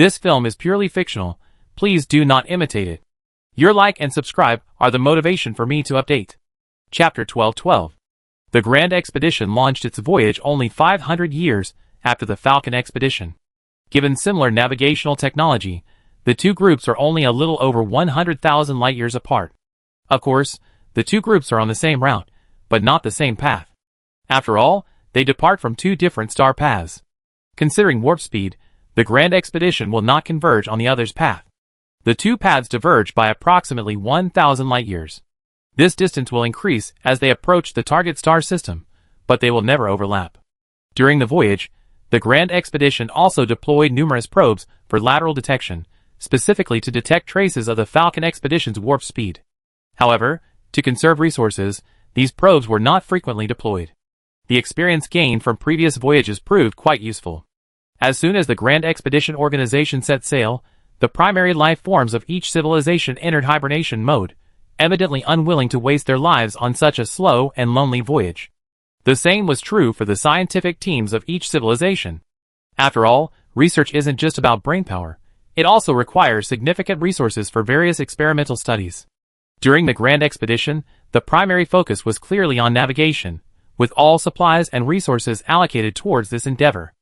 This film is purely fictional. Please do not imitate it. Your like and subscribe are the motivation for me to update. Chapter 1212. The Grand Expedition launched its voyage only 500 years after the Falcon Expedition. Given similar navigational technology, the two groups are only a little over 100,000 light-years apart. Of course, the two groups are on the same route, but not the same path. After all, they depart from two different star paths. Considering warp speed, the Grand Expedition will not converge on the other's path. The two paths diverge by approximately 1,000 light-years. This distance will increase as they approach the target star system, but they will never overlap. During the voyage, the Grand Expedition also deployed numerous probes for lateral detection, specifically to detect traces of the Falcon Expedition's warp speed. However, to conserve resources, these probes were not frequently deployed. The experience gained from previous voyages proved quite useful. As soon as the Grand Expedition organization set sail, the primary life forms of each civilization entered hibernation mode, evidently unwilling to waste their lives on such a slow and lonely voyage. The same was true for the scientific teams of each civilization. After all, research isn't just about brainpower. It also requires significant resources for various experimental studies. During the Grand Expedition, the primary focus was clearly on navigation, with all supplies and resources allocated towards this endeavor.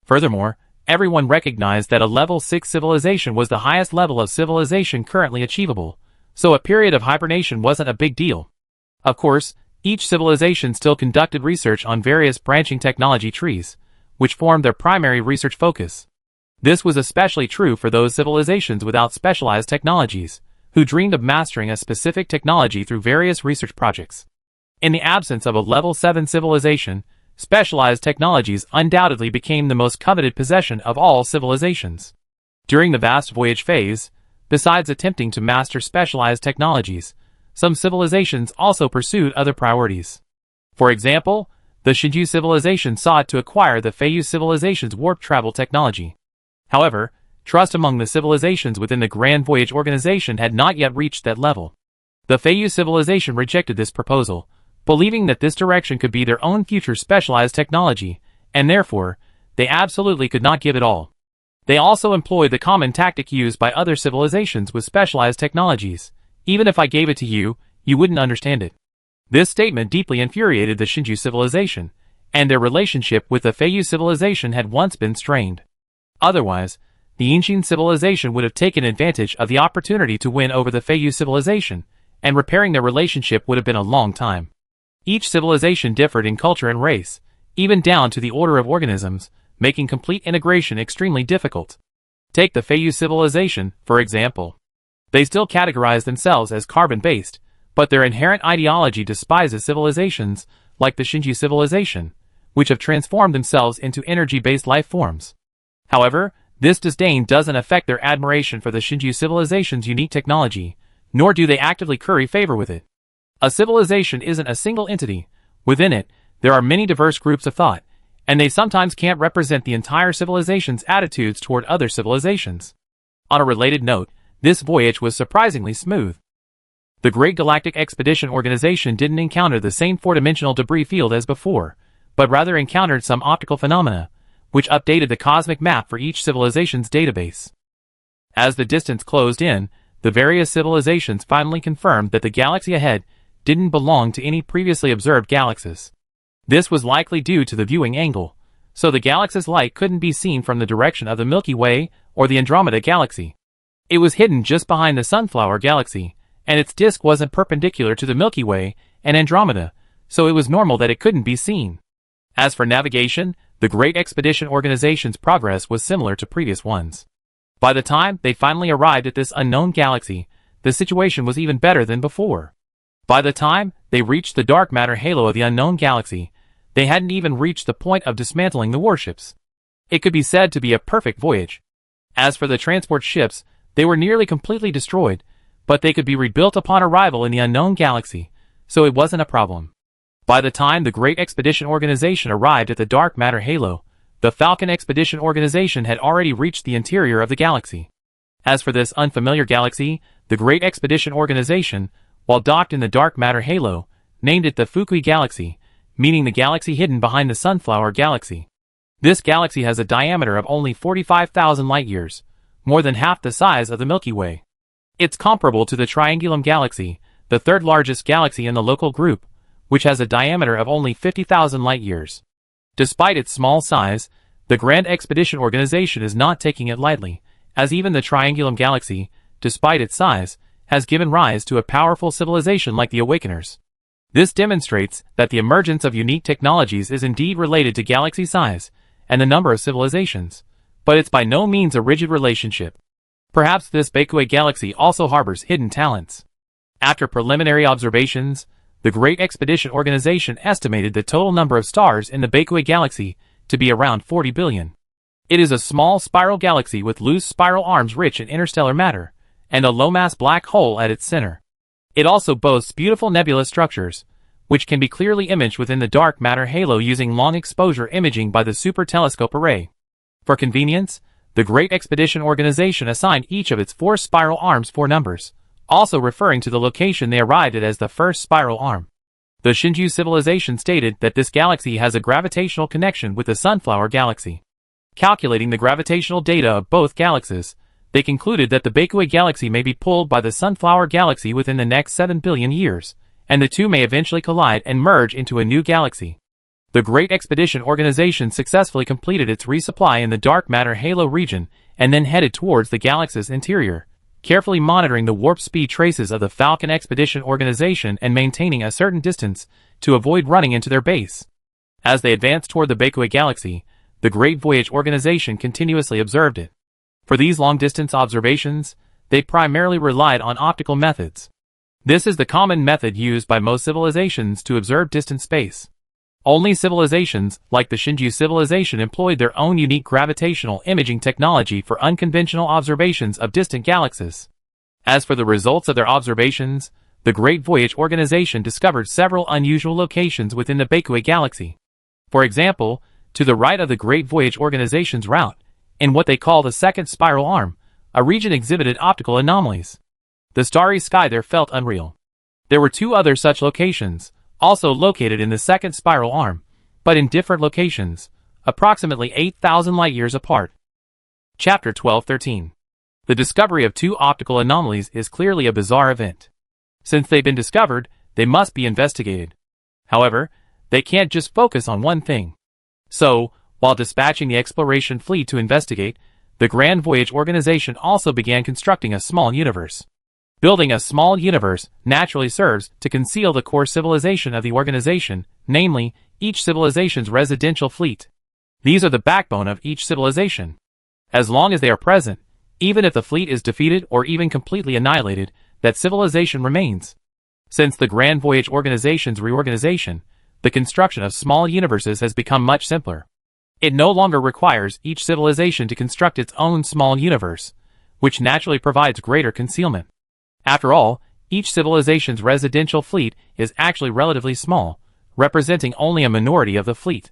Furthermore, everyone recognized that a level 6 civilization was the highest level of civilization currently achievable, so a period of hibernation wasn't a big deal. Of course, each civilization still conducted research on various branching technology trees, which formed their primary research focus. This was especially true for those civilizations without specialized technologies, who dreamed of mastering a specific technology through various research projects. In the absence of a level 7 civilization, specialized technologies undoubtedly became the most coveted possession of all civilizations. During the vast voyage phase, besides attempting to master specialized technologies, some civilizations also pursued other priorities. For example, the Shinju civilization sought to acquire the Feiyu civilization's warp travel technology. However, trust among the civilizations within the Grand Voyage organization had not yet reached that level. The Feiyu civilization rejected this proposal, believing that this direction could be their own future specialized technology, and therefore, they absolutely could not give it all. They also employed the common tactic used by other civilizations with specialized technologies. Even if I gave it to you, you wouldn't understand it. This statement deeply infuriated the Shinju civilization, and their relationship with the Feiyu civilization had once been strained. Otherwise, the Yinshin civilization would have taken advantage of the opportunity to win over the Feiyu civilization, and repairing their relationship would have been a long time. Each civilization differed in culture and race, even down to the order of organisms, making complete integration extremely difficult. Take the Feiyu civilization, for example. They still categorize themselves as carbon-based, but their inherent ideology despises civilizations, like the Shinju civilization, which have transformed themselves into energy-based life forms. However, this disdain doesn't affect their admiration for the Shinju civilization's unique technology, nor do they actively curry favor with it. A civilization isn't a single entity. Within it, there are many diverse groups of thought, and they sometimes can't represent the entire civilization's attitudes toward other civilizations. On a related note, this voyage was surprisingly smooth. The Great Galactic Expedition Organization didn't encounter the same four-dimensional debris field as before, but rather encountered some optical phenomena, which updated the cosmic map for each civilization's database. As the distance closed in, the various civilizations finally confirmed that the galaxy ahead didn't belong to any previously observed galaxies. This was likely due to the viewing angle, so the galaxy's light couldn't be seen from the direction of the Milky Way or the Andromeda Galaxy. It was hidden just behind the Sunflower Galaxy, and its disk wasn't perpendicular to the Milky Way and Andromeda, so it was normal that it couldn't be seen. As for navigation, the Great Expedition Organization's progress was similar to previous ones. By the time they finally arrived at this unknown galaxy, the situation was even better than before. By the time they reached the dark matter halo of the unknown galaxy, they hadn't even reached the point of dismantling the warships. It could be said to be a perfect voyage. As for the transport ships, they were nearly completely destroyed, but they could be rebuilt upon arrival in the unknown galaxy, so it wasn't a problem. By the time the Great Expedition Organization arrived at the dark matter halo, the Falcon Expedition Organization had already reached the interior of the galaxy. As for this unfamiliar galaxy, the Great Expedition Organization, while docked in the dark matter halo, named it the Fukui Galaxy, meaning the galaxy hidden behind the Sunflower Galaxy. This galaxy has a diameter of only 45,000 light-years, more than half the size of the Milky Way. It's comparable to the Triangulum Galaxy, the third largest galaxy in the local group, which has a diameter of only 50,000 light-years. Despite its small size, the Grand Expedition Organization is not taking it lightly, as even the Triangulum Galaxy, despite its size, has given rise to a powerful civilization like the Awakeners. This demonstrates that the emergence of unique technologies is indeed related to galaxy size and the number of civilizations, but it's by no means a rigid relationship. Perhaps this Bakue galaxy also harbors hidden talents. After preliminary observations, the Great Expedition Organization estimated the total number of stars in the Bakue galaxy to be around 40 billion. It is a small spiral galaxy with loose spiral arms rich in interstellar matter, and a low-mass black hole at its center. It also boasts beautiful nebulous structures, which can be clearly imaged within the dark matter halo using long-exposure imaging by the Super Telescope Array. For convenience, the Great Expedition Organization assigned each of its 4 spiral arms 4 numbers, also referring to the location they arrived at as the first spiral arm. The Shinju civilization stated that this galaxy has a gravitational connection with the Sunflower Galaxy. Calculating the gravitational data of both galaxies, they concluded that the Bakue galaxy may be pulled by the Sunflower Galaxy within the next 7 billion years, and the two may eventually collide and merge into a new galaxy. The Great Expedition Organization successfully completed its resupply in the dark matter halo region and then headed towards the galaxy's interior, carefully monitoring the warp speed traces of the Falcon Expedition Organization and maintaining a certain distance to avoid running into their base. As they advanced toward the Bakue galaxy, the Great Voyage Organization continuously observed it. For these long-distance observations, they primarily relied on optical methods. This is the common method used by most civilizations to observe distant space. Only civilizations, like the Shinju civilization, employed their own unique gravitational imaging technology for unconventional observations of distant galaxies. As for the results of their observations, the Great Voyage Organization discovered several unusual locations within the Bakue galaxy. For example, to the right of the Great Voyage Organization's route, in what they call the second spiral arm, a region exhibited optical anomalies. The starry sky there felt unreal. There were 2 other such locations, also located in the second spiral arm, but in different locations, approximately 8,000 light-years apart. Chapter 12:13. The discovery of 2 optical anomalies is clearly a bizarre event. Since they've been discovered, they must be investigated. However, they can't just focus on one thing. So, while dispatching the exploration fleet to investigate, the Grand Voyage Organization also began constructing a small universe. Building a small universe naturally serves to conceal the core civilization of the organization, namely, each civilization's residential fleet. These are the backbone of each civilization. As long as they are present, even if the fleet is defeated or even completely annihilated, that civilization remains. Since the Grand Voyage Organization's reorganization, the construction of small universes has become much simpler. It no longer requires each civilization to construct its own small universe, which naturally provides greater concealment. After all, each civilization's residential fleet is actually relatively small, representing only a minority of the fleet.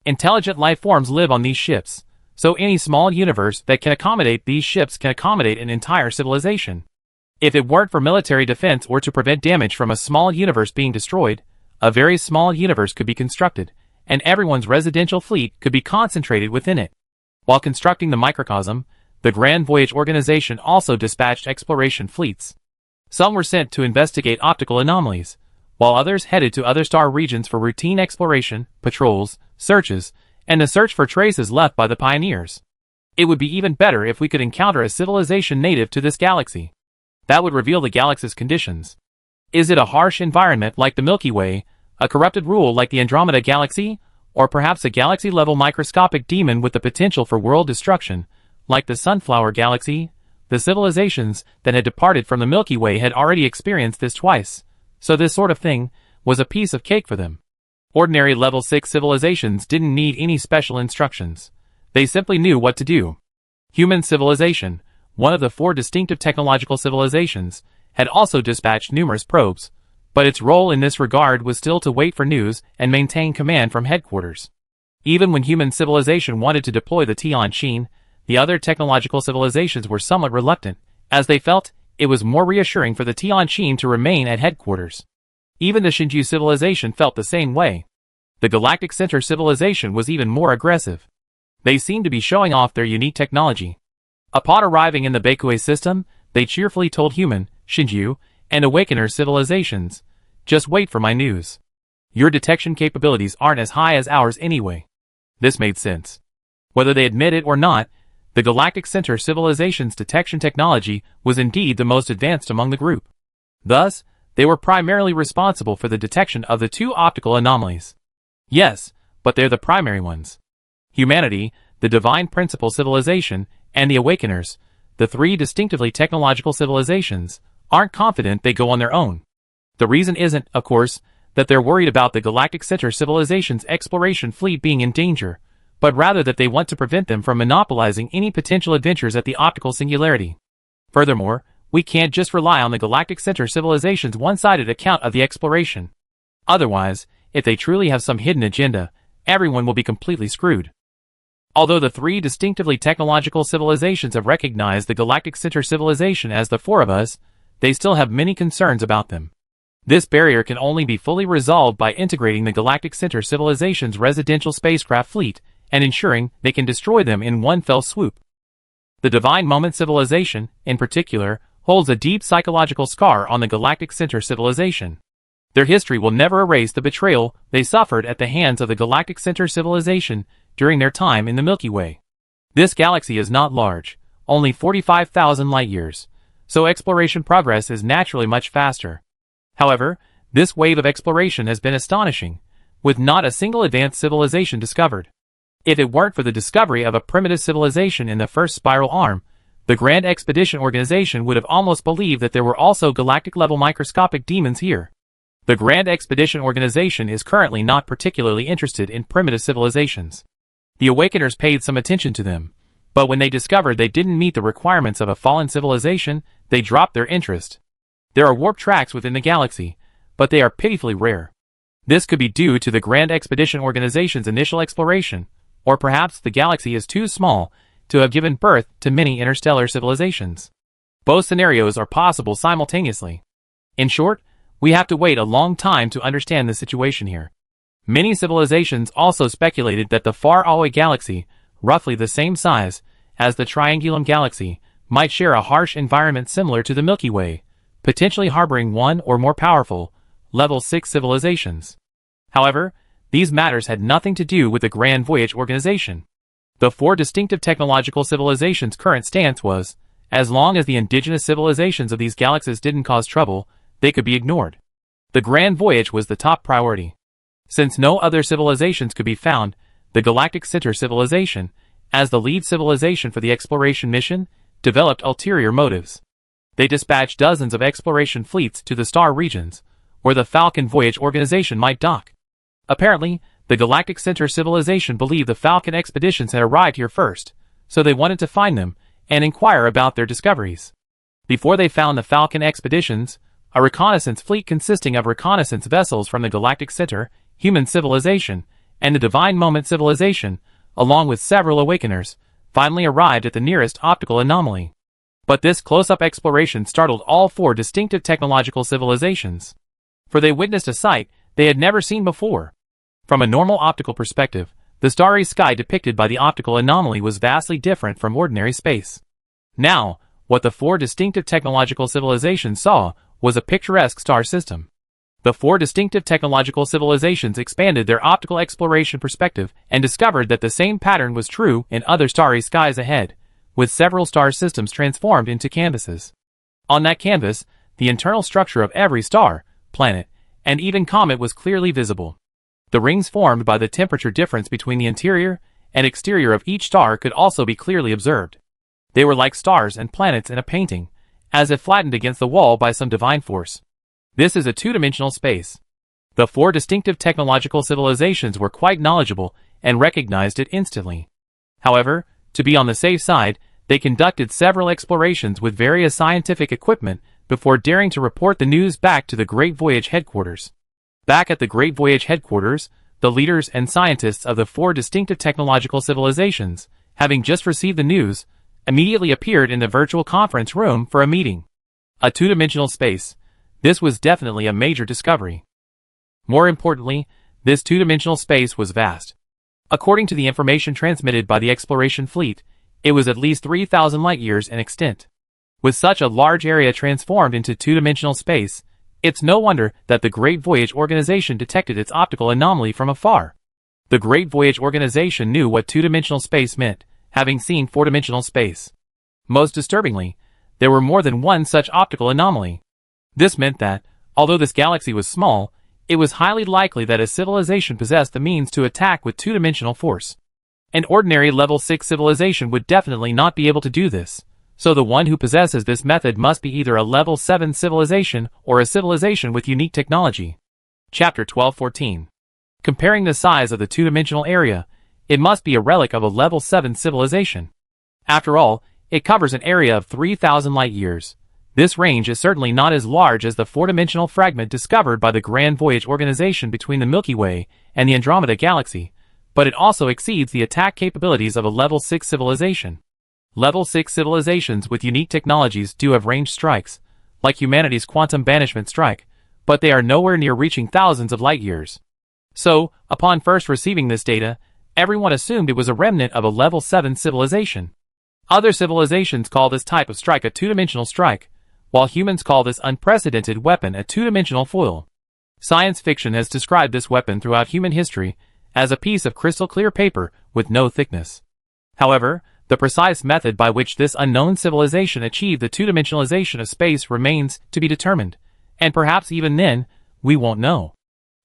Intelligent life forms live on these ships, so any small universe that can accommodate these ships can accommodate an entire civilization. If it weren't for military defense or to prevent damage from a small universe being destroyed, a very small universe could be constructed, and everyone's residential fleet could be concentrated within it. While constructing the microcosm, the Grand Voyage Organization also dispatched exploration fleets. Some were sent to investigate optical anomalies, while others headed to other star regions for routine exploration, patrols, searches, and the search for traces left by the pioneers. It would be even better if we could encounter a civilization native to this galaxy. That would reveal the galaxy's conditions. Is it a harsh environment like the Milky Way, a corrupted rule like the Andromeda Galaxy, or perhaps a galaxy-level microscopic demon with the potential for world destruction, like the Sunflower Galaxy? The civilizations that had departed from the Milky Way had already experienced this twice, so this sort of thing was a piece of cake for them. Ordinary level 6 civilizations didn't need any special instructions. They simply knew what to do. Human civilization, one of the 4 distinctive technological civilizations, had also dispatched numerous probes, but its role in this regard was still to wait for news and maintain command from headquarters. Even when human civilization wanted to deploy the Tianqin, the other technological civilizations were somewhat reluctant, as they felt it was more reassuring for the Tianqin to remain at headquarters. Even the Shinju civilization felt the same way. The Galactic Center civilization was even more aggressive. They seemed to be showing off their unique technology. Upon arriving in the Baekue system, they cheerfully told human, Shinju, and Awakener civilizations, "Just wait for my news. Your detection capabilities aren't as high as ours anyway." This made sense. Whether they admit it or not, the Galactic Center civilization's detection technology was indeed the most advanced among the group. Thus, they were primarily responsible for the detection of the two optical anomalies. Yes, but they're the primary ones. Humanity, the Divine Principle civilization, and the Awakeners, the three distinctively technological civilizations, aren't confident they go on their own. The reason isn't, of course, that they're worried about the Galactic Center civilization's exploration fleet being in danger, but rather that they want to prevent them from monopolizing any potential adventures at the optical singularity. Furthermore, we can't just rely on the Galactic Center civilization's one-sided account of the exploration. Otherwise, if they truly have some hidden agenda, everyone will be completely screwed. Although the three distinctively technological civilizations have recognized the Galactic Center civilization as the four of us, they still have many concerns about them. This barrier can only be fully resolved by integrating the Galactic Center civilization's residential spacecraft fleet and ensuring they can destroy them in one fell swoop. The Divine Moment civilization, in particular, holds a deep psychological scar on the Galactic Center civilization. Their history will never erase the betrayal they suffered at the hands of the Galactic Center civilization during their time in the Milky Way. This galaxy is not large, only 45,000 light-years, so exploration progress is naturally much faster. However, this wave of exploration has been astonishing, with not a single advanced civilization discovered. If it weren't for the discovery of a primitive civilization in the first spiral arm, the Grand Expedition Organization would have almost believed that there were also galactic-level microscopic demons here. The Grand Expedition Organization is currently not particularly interested in primitive civilizations. The Awakeners paid some attention to them, but when they discovered they didn't meet the requirements of a fallen civilization, they dropped their interest. There are warp tracks within the galaxy, but they are pitifully rare. This could be due to the Grand Expedition Organization's initial exploration, or perhaps the galaxy is too small to have given birth to many interstellar civilizations. Both scenarios are possible simultaneously. In short, we have to wait a long time to understand the situation here. Many civilizations also speculated that the far-away galaxy, roughly the same size as the Triangulum galaxy, might share a harsh environment similar to the Milky Way, potentially harboring one or more powerful, level 6 civilizations. However, these matters had nothing to do with the Grand Voyage Organization. The four distinctive technological civilizations' current stance was, as long as the indigenous civilizations of these galaxies didn't cause trouble, they could be ignored. The Grand Voyage was the top priority. Since no other civilizations could be found, the Galactic Center civilization, as the lead civilization for the exploration mission, developed ulterior motives. They dispatched dozens of exploration fleets to the star regions, where the Falcon Voyage Organization might dock. Apparently, the Galactic Center civilization believed the Falcon expeditions had arrived here first, so they wanted to find them and inquire about their discoveries. Before they found the Falcon expeditions, a reconnaissance fleet consisting of reconnaissance vessels from the Galactic Center, human civilization, and the Divine Moment civilization, along with several Awakeners, finally arrived at the nearest optical anomaly. But this close-up exploration startled all four distinctive technological civilizations, for they witnessed a sight they had never seen before. From a normal optical perspective, the starry sky depicted by the optical anomaly was vastly different from ordinary space. Now, what the four distinctive technological civilizations saw was a picturesque star system. The four distinctive technological civilizations expanded their optical exploration perspective and discovered that the same pattern was true in other starry skies ahead, with several star systems transformed into canvases. On that canvas, the internal structure of every star, planet, and even comet was clearly visible. The rings formed by the temperature difference between the interior and exterior of each star could also be clearly observed. They were like stars and planets in a painting, as if flattened against the wall by some divine force. This is a two-dimensional space. The four distinctive technological civilizations were quite knowledgeable and recognized it instantly. However, to be on the safe side, they conducted several explorations with various scientific equipment before daring to report the news back to the Great Voyage headquarters. Back at the Great Voyage headquarters, the leaders and scientists of the four distinctive technological civilizations, having just received the news, immediately appeared in the virtual conference room for a meeting. A two-dimensional space. This was definitely a major discovery. More importantly, this two-dimensional space was vast. According to the information transmitted by the exploration fleet, It was at least 3,000 light-years in extent. With such a large area transformed into two-dimensional space, it's no wonder that the Great Voyage Organization detected its optical anomaly from afar. The Great Voyage Organization knew what two-dimensional space meant, having seen four-dimensional space. Most disturbingly, there were more than one such optical anomaly. This meant that, although this galaxy was small, it was highly likely that a civilization possessed the means to attack with two-dimensional force. An ordinary level 6 civilization would definitely not be able to do this, so the one who possesses this method must be either a level 7 civilization or a civilization with unique technology. Chapter 1214. Comparing the size of the two-dimensional area, it must be a relic of a level 7 civilization. After all, it covers an area of 3,000 light-years. This range is certainly not as large as the four-dimensional fragment discovered by the Grand Voyage Organization between the Milky Way and the Andromeda Galaxy, but it also exceeds the attack capabilities of a level 6 civilization. Level 6 civilizations with unique technologies do have ranged strikes, like humanity's quantum banishment strike, but they are nowhere near reaching thousands of light-years. So, upon first receiving this data, everyone assumed it was a remnant of a level 7 civilization. Other civilizations call this type of strike a two-dimensional strike, while humans call this unprecedented weapon a two-dimensional foil. Science fiction has described this weapon throughout human history as a piece of crystal-clear paper with no thickness. However, the precise method by which this unknown civilization achieved the two-dimensionalization of space remains to be determined, and perhaps even then, we won't know.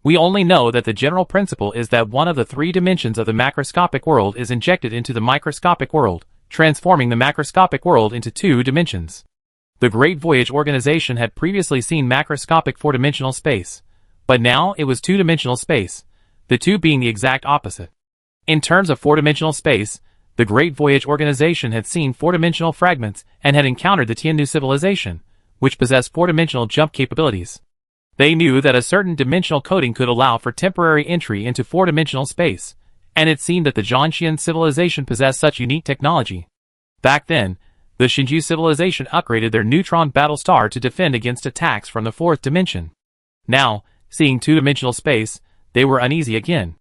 We only know that the general principle is that one of the three dimensions of the macroscopic world is injected into the microscopic world, transforming the macroscopic world into two dimensions. The Great Voyage Organization had previously seen macroscopic four-dimensional space, but now it was two-dimensional space, the two being the exact opposite. In terms of four-dimensional space, the Great Voyage Organization had seen four-dimensional fragments and had encountered the Tiandu civilization, which possessed four-dimensional jump capabilities. They knew that a certain dimensional coding could allow for temporary entry into four-dimensional space, and it seemed that the Zhongxian civilization possessed such unique technology. Back then, the Xinju civilization upgraded their neutron battle star to defend against attacks from the fourth dimension. Now, seeing two-dimensional space, they were uneasy again.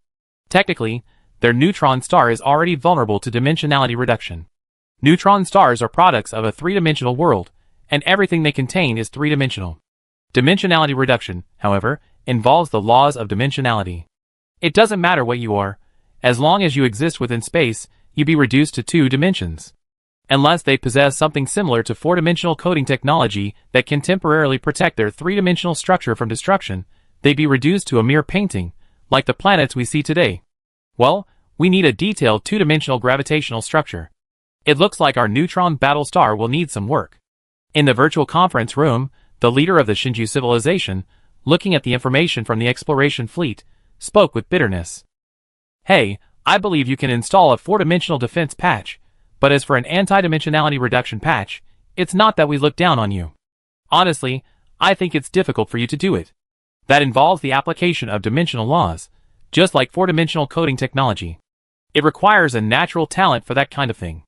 Technically, their neutron star is already vulnerable to dimensionality reduction. Neutron stars are products of a three-dimensional world, and everything they contain is three-dimensional. Dimensionality reduction, however, involves the laws of dimensionality. It doesn't matter what you are, as long as you exist within space, you be reduced to two dimensions. Unless they possess something similar to four-dimensional coding technology that can temporarily protect their three-dimensional structure from destruction, they be reduced to a mere painting, like the planets we see today. Well, we need a detailed two-dimensional gravitational structure. It looks like our neutron battle star will need some work. In the virtual conference room, the leader of the Xinju civilization, looking at the information from the exploration fleet, spoke with bitterness. Hey, I believe you can install a four-dimensional defense patch, but as for an anti-dimensionality reduction patch, it's not that we look down on you. Honestly, I think it's difficult for you to do it. That involves the application of dimensional laws, just like four-dimensional coding technology. It requires a natural talent for that kind of thing.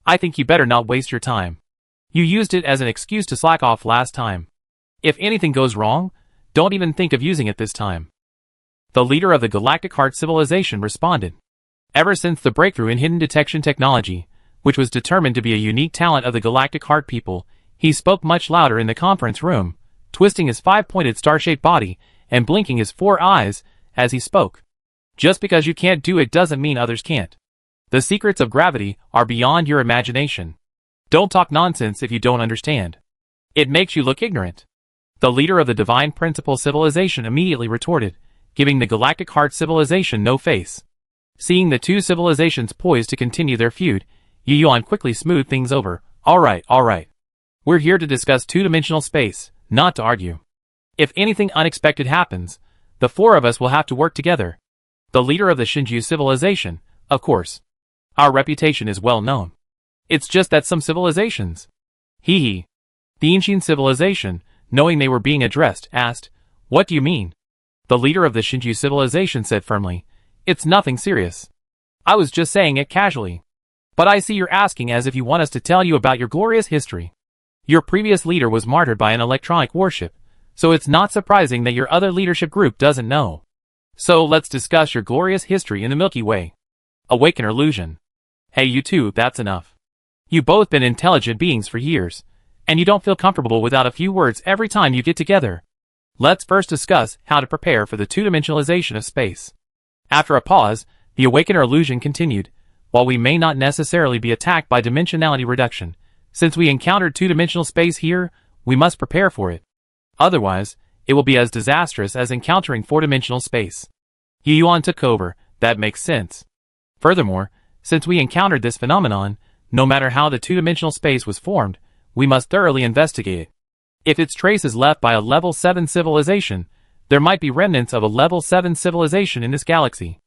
I think you better not waste your time. You used it as an excuse to slack off last time. If anything goes wrong, don't even think of using it this time. The leader of the Galactic Heart civilization responded. Ever since the breakthrough in hidden detection technology, which was determined to be a unique talent of the Galactic Heart people, he spoke much louder in the conference room, twisting his five-pointed star-shaped body and blinking his four eyes as he spoke. Just because you can't do it doesn't mean others can't. The secrets of gravity are beyond your imagination. Don't talk nonsense if you don't understand. It makes you look ignorant. The leader of the Divine Principle civilization immediately retorted, giving the Galactic Heart civilization no face. Seeing the two civilizations poised to continue their feud, Yu Yuan quickly smoothed things over. All right. We're here to discuss two-dimensional space, not to argue. If anything unexpected happens, the four of us will have to work together. The leader of the Xinju civilization, of course. Our reputation is well known. It's just that some civilizations. The Ancient civilization, knowing they were being addressed, asked, "What do you mean?" The leader of the Xinju civilization said firmly, "It's nothing serious. I was just saying it casually. But I see you're asking as if you want us to tell you about your glorious history. Your previous leader was martyred by an electronic warship, so it's not surprising that your other leadership group doesn't know. So let's discuss your glorious history in the Milky Way. Awaken illusion. Hey you two, that's enough. You've both been intelligent beings for years, and you don't feel comfortable without a few words every time you get together. Let's first discuss how to prepare for the two-dimensionalization of space. After a pause, the Awakener illusion continued. While we may not necessarily be attacked by dimensionality reduction, since we encountered two-dimensional space here, we must prepare for it. Otherwise, it will be as disastrous as encountering four-dimensional space. Yuan took over. That makes sense. Furthermore, since we encountered this phenomenon, no matter how the two-dimensional space was formed, we must thoroughly investigate it. If its trace is left by a level 7 civilization, there might be remnants of a level 7 civilization in this galaxy.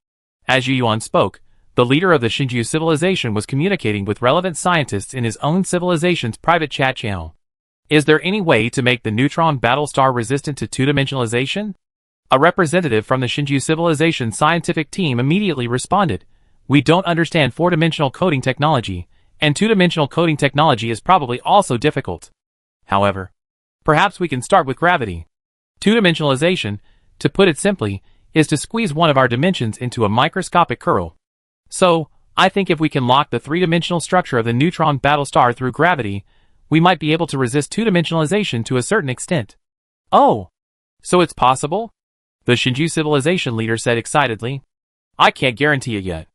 As Yuan spoke, the leader of the Shinju civilization was communicating with relevant scientists in his own civilization's private chat channel. Is there any way to make the neutron battlestar resistant to two-dimensionalization? A representative from the Shinju civilization scientific team immediately responded. We don't understand four-dimensional coding technology, and two-dimensional coding technology is probably also difficult. However, perhaps we can start with gravity. Two-dimensionalization, to put it simply, is to squeeze one of our dimensions into a microscopic curl. So, I think if we can lock the three-dimensional structure of the neutron battlestar through gravity, we might be able to resist two-dimensionalization to a certain extent. Oh! So it's possible? The Shinju civilization leader said excitedly. I can't guarantee it yet.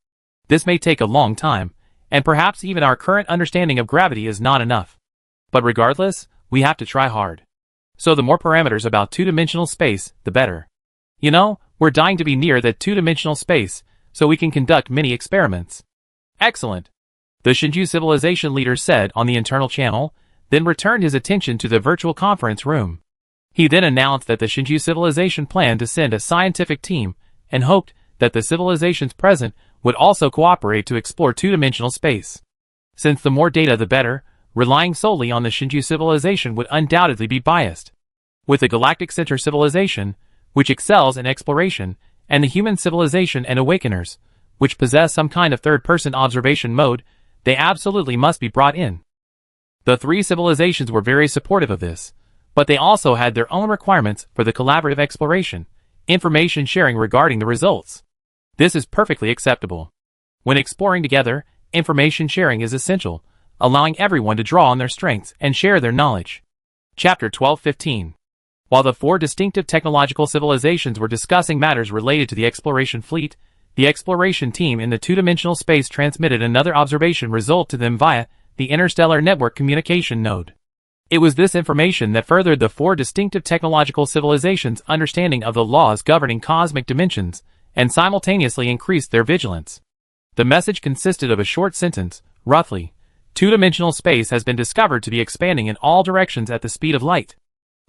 This may take a long time, and perhaps even our current understanding of gravity is not enough. But regardless, we have to try hard. So the more parameters about two-dimensional space, the better. You know, we're dying to be near that two-dimensional space, so we can conduct mini experiments. Excellent. The Shinju civilization leader said on the internal channel, then returned his attention to the virtual conference room. He then announced that the Shinju civilization planned to send a scientific team, and hoped that the civilizations present would also cooperate to explore two-dimensional space. Since the more data the better, relying solely on the Shinju civilization would undoubtedly be biased. With the Galactic Center civilization, which excels in exploration, and the human civilization and awakeners, which possess some kind of third-person observation mode, they absolutely must be brought in. The three civilizations were very supportive of this, but they also had their own requirements for the collaborative exploration, information sharing regarding the results. This is perfectly acceptable. When exploring together, information sharing is essential, allowing everyone to draw on their strengths and share their knowledge. Chapter 1215. While the four distinctive technological civilizations were discussing matters related to the exploration fleet, the exploration team in the two-dimensional space transmitted another observation result to them via the Interstellar Network communication node. It was this information that furthered the four distinctive technological civilizations' understanding of the laws governing cosmic dimensions, and simultaneously increased their vigilance. The message consisted of a short sentence, roughly, two-dimensional space has been discovered to be expanding in all directions at the speed of light.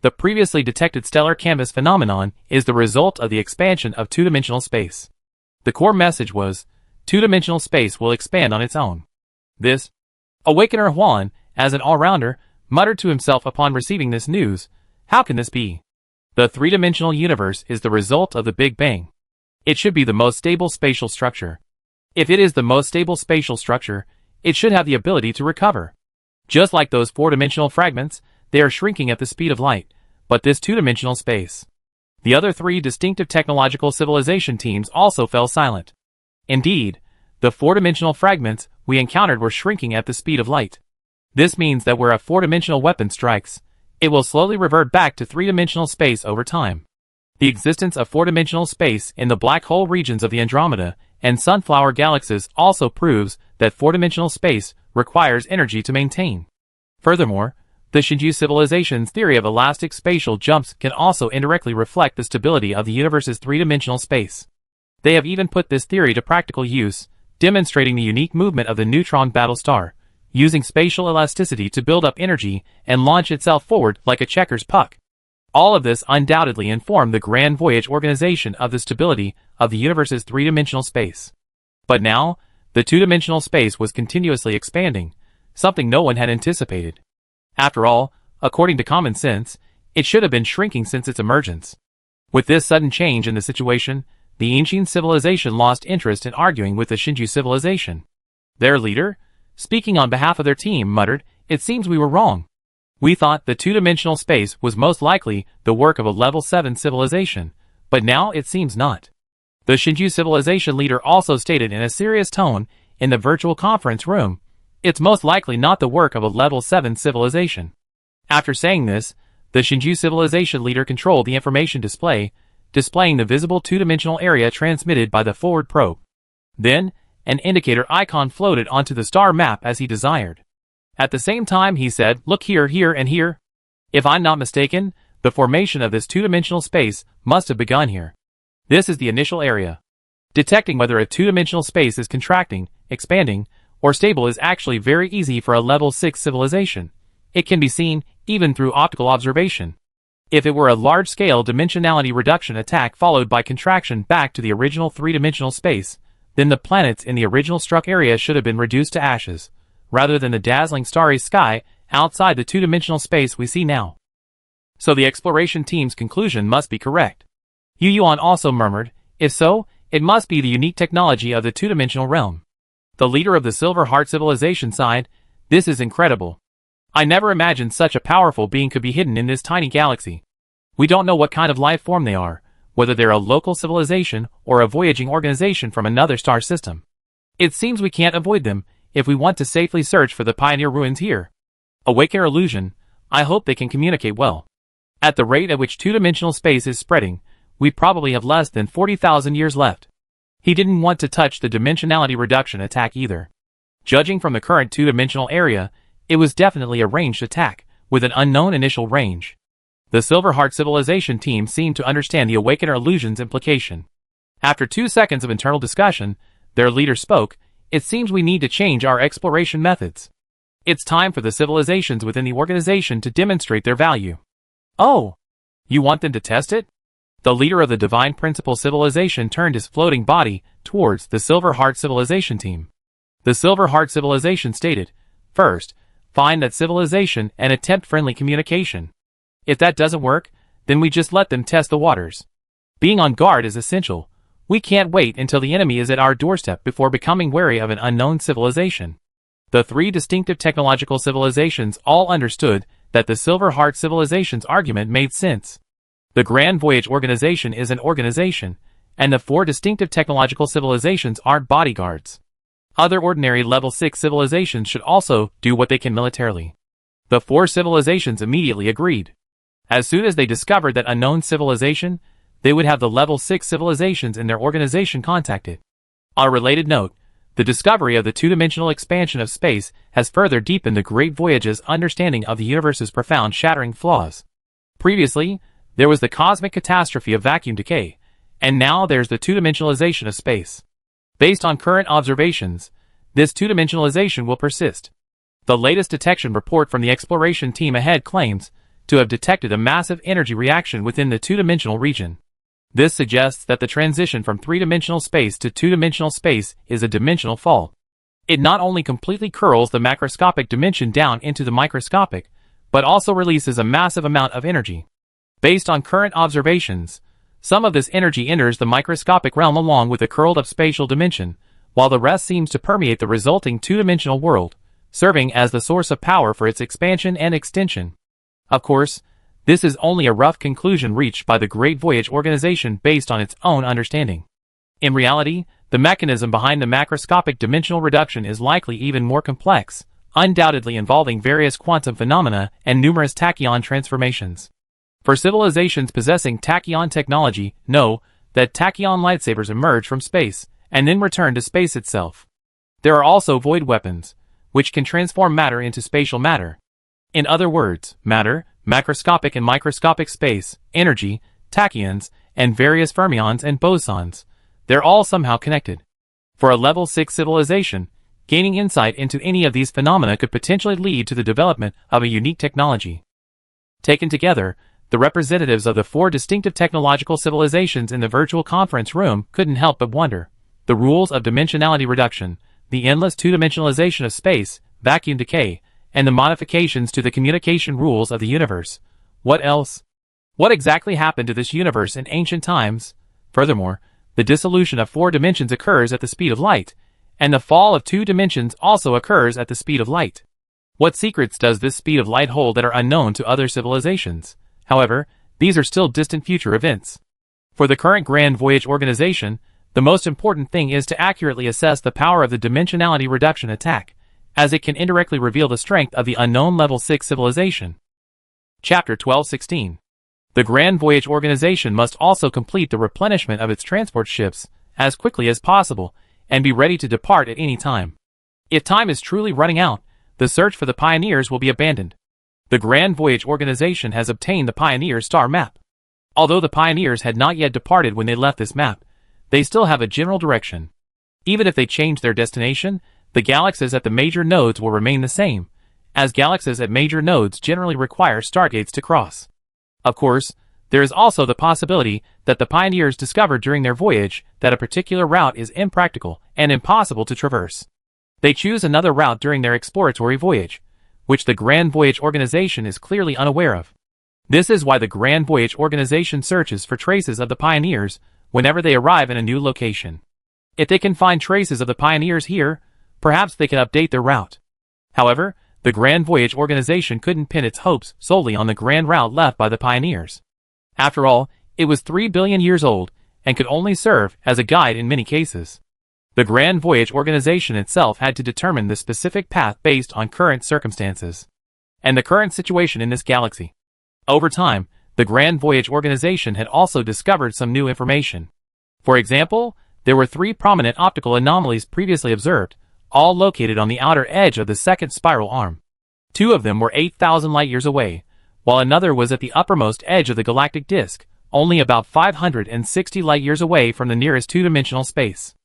The previously detected stellar canvas phenomenon is the result of the expansion of two-dimensional space. The core message was, two-dimensional space will expand on its own. This, Awakener Huan, as an all-rounder, muttered to himself upon receiving this news, how can this be? The three-dimensional universe is the result of the Big Bang. It should be the most stable spatial structure. If it is the most stable spatial structure, it should have the ability to recover. Just like those four-dimensional fragments, they are shrinking at the speed of light, but this two-dimensional space. The other three distinctive technological civilization teams also fell silent. Indeed, the four-dimensional fragments we encountered were shrinking at the speed of light. This means that where a four-dimensional weapon strikes, it will slowly revert back to three-dimensional space over time. The existence of four-dimensional space in the black hole regions of the Andromeda and Sunflower galaxies also proves that four-dimensional space requires energy to maintain. Furthermore, the Shinju civilization's theory of elastic spatial jumps can also indirectly reflect the stability of the universe's three-dimensional space. They have even put this theory to practical use, demonstrating the unique movement of the neutron battlestar, using spatial elasticity to build up energy and launch itself forward like a checkers puck. All of this undoubtedly informed the Grand Voyage organization of the stability of the universe's three-dimensional space. But now, the two-dimensional space was continuously expanding, something no one had anticipated. After all, according to common sense, it should have been shrinking since its emergence. With this sudden change in the situation, the ancient civilization lost interest in arguing with the Shinju civilization. Their leader, speaking on behalf of their team, muttered, "It seems we were wrong. We thought the two-dimensional space was most likely the work of a level 7 civilization, but now it seems not." The Shinju civilization leader also stated in a serious tone in the virtual conference room, It's most likely not the work of a level 7 civilization. After saying this, the Shinju civilization leader controlled the information display, displaying the visible two-dimensional area transmitted by the forward probe. Then, an indicator icon floated onto the star map as he desired. At the same time he said, "Look here, here, and here. If I'm not mistaken, the formation of this two-dimensional space must have begun here. This is the initial area." Detecting whether a two-dimensional space is contracting, expanding, or stable is actually very easy for a level 6 civilization. It can be seen, even through optical observation. If it were a large-scale dimensionality reduction attack followed by contraction back to the original three-dimensional space, then the planets in the original struck area should have been reduced to ashes, rather than the dazzling starry sky outside the two-dimensional space we see now. So the exploration team's conclusion must be correct. Yu Yuan also murmured, "If so, it must be the unique technology of the two-dimensional realm." The leader of the Silver Heart civilization sighed, "This is incredible. I never imagined such a powerful being could be hidden in this tiny galaxy. We don't know what kind of life form they are, whether they're a local civilization or a voyaging organization from another star system. It seems we can't avoid them if we want to safely search for the pioneer ruins here. Awake our illusion, I hope they can communicate well. At the rate at which two-dimensional space is spreading, we probably have less than 40,000 years left." He didn't want to touch the dimensionality reduction attack either. Judging from the current two-dimensional area, it was definitely a ranged attack, with an unknown initial range. The Silver Heart civilization team seemed to understand the Awakener illusion's implication. After 2 seconds of internal discussion, their leader spoke, "It seems we need to change our exploration methods. It's time for the civilizations within the organization to demonstrate their value." "Oh, you want them to test it?" The leader of the Divine Principle civilization turned his floating body towards the Silver Heart civilization team. The Silver Heart civilization stated, "First, find that civilization and attempt friendly communication. If that doesn't work, then we just let them test the waters. Being on guard is essential. We can't wait until the enemy is at our doorstep before becoming wary of an unknown civilization." The 3 distinctive technological civilizations all understood that the Silver Heart civilization's argument made sense. The Grand Voyage Organization is an organization, and the 4 distinctive technological civilizations aren't bodyguards. Other ordinary level 6 civilizations should also do what they can militarily. The 4 civilizations immediately agreed. As soon as they discovered that unknown civilization, they would have the level 6 civilizations in their organization contacted. On a related note, the discovery of the two-dimensional expansion of space has further deepened the Great Voyage's understanding of the universe's profound shattering flaws. Previously, there was the cosmic catastrophe of vacuum decay, and now there's the two-dimensionalization of space. Based on current observations, this two-dimensionalization will persist. The latest detection report from the exploration team ahead claims to have detected a massive energy reaction within the two-dimensional region. This suggests that the transition from three-dimensional space to two-dimensional space is a dimensional fault. It not only completely curls the macroscopic dimension down into the microscopic, but also releases a massive amount of energy. Based on current observations, some of this energy enters the microscopic realm along with the curled-up spatial dimension, while the rest seems to permeate the resulting two-dimensional world, serving as the source of power for its expansion and extension. Of course, this is only a rough conclusion reached by the Great Voyage Organization based on its own understanding. In reality, the mechanism behind the macroscopic dimensional reduction is likely even more complex, undoubtedly involving various quantum phenomena and numerous tachyon transformations. For civilizations possessing tachyon technology, know that tachyon lightsabers emerge from space and then return to space itself. There are also void weapons, which can transform matter into spatial matter. In other words, matter, macroscopic and microscopic space, energy, tachyons, and various fermions and bosons, they're all somehow connected. For a level 6 civilization, gaining insight into any of these phenomena could potentially lead to the development of a unique technology. Taken together, the representatives of the 4 distinctive technological civilizations in the virtual conference room couldn't help but wonder. The rules of dimensionality reduction, the endless two-dimensionalization of space, vacuum decay, and the modifications to the communication rules of the universe. What else? What exactly happened to this universe in ancient times? Furthermore, the dissolution of 4 dimensions occurs at the speed of light, and the fall of 2 dimensions also occurs at the speed of light. What secrets does this speed of light hold that are unknown to other civilizations? However, these are still distant future events. For the current Grand Voyage Organization, the most important thing is to accurately assess the power of the dimensionality reduction attack, as it can indirectly reveal the strength of the unknown Level 6 civilization. Chapter 1216. The Grand Voyage Organization must also complete the replenishment of its transport ships as quickly as possible and be ready to depart at any time. If time is truly running out, the search for the pioneers will be abandoned. The Grand Voyage Organization has obtained the Pioneer Star Map. Although the pioneers had not yet departed when they left this map, they still have a general direction. Even if they change their destination, the galaxies at the major nodes will remain the same, as galaxies at major nodes generally require stargates to cross. Of course, there is also the possibility that the pioneers discovered during their voyage that a particular route is impractical and impossible to traverse. They choose another route during their exploratory voyage, which the Grand Voyage Organization is clearly unaware of. This is why the Grand Voyage Organization searches for traces of the pioneers whenever they arrive in a new location. If they can find traces of the pioneers here, perhaps they can update their route. However, the Grand Voyage Organization couldn't pin its hopes solely on the grand route left by the pioneers. After all, it was 3 billion years old and could only serve as a guide in many cases. The Grand Voyage Organization itself had to determine the specific path based on current circumstances and the current situation in this galaxy. Over time, the Grand Voyage Organization had also discovered some new information. For example, there were 3 prominent optical anomalies previously observed, all located on the outer edge of the second spiral arm. 2 of them were 8,000 light-years away, while another was at the uppermost edge of the galactic disk, only about 560 light-years away from the nearest two-dimensional space.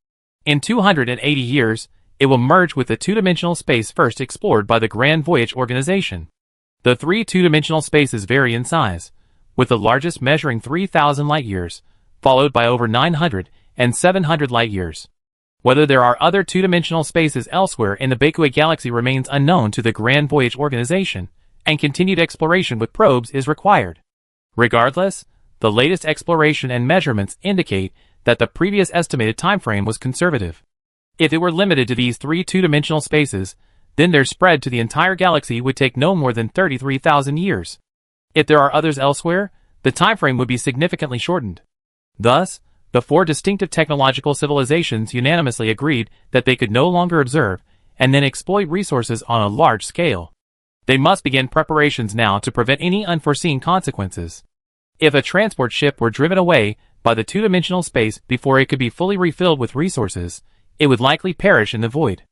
In 280 years, it will merge with the two-dimensional space first explored by the Grand Voyage Organization. The 3 two-dimensional spaces vary in size, with the largest measuring 3,000 light-years, followed by over 900 and 700 light-years. Whether there are other two-dimensional spaces elsewhere in the Bakue galaxy remains unknown to the Grand Voyage Organization, and continued exploration with probes is required. Regardless, the latest exploration and measurements indicate that the previous estimated timeframe was conservative. If it were limited to these 3 two-dimensional spaces, then their spread to the entire galaxy would take no more than 33,000 years. If there are others elsewhere, the timeframe would be significantly shortened. Thus, the 4 distinctive technological civilizations unanimously agreed that they could no longer observe and then exploit resources on a large scale. They must begin preparations now to prevent any unforeseen consequences. If a transport ship were driven away by the two-dimensional space before it could be fully refilled with resources, it would likely perish in the void.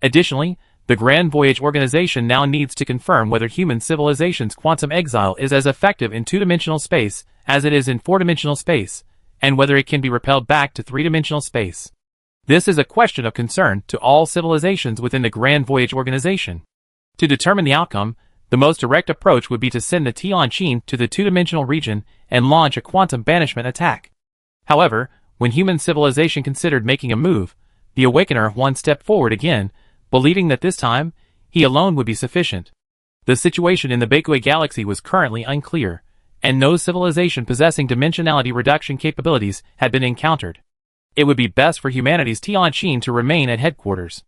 Additionally, the Grand Voyage Organization now needs to confirm whether human civilization's quantum exile is as effective in two-dimensional space as it is in four-dimensional space, and whether it can be repelled back to three-dimensional space. This is a question of concern to all civilizations within the Grand Voyage Organization. To determine the outcome, the most direct approach would be to send the Tianqin to the two-dimensional region and launch a quantum banishment attack. However, when human civilization considered making a move, the Awakener one stepped forward again, believing that this time, he alone would be sufficient. The situation in the Bakue galaxy was currently unclear, and no civilization possessing dimensionality reduction capabilities had been encountered. It would be best for humanity's Tianqin to remain at headquarters.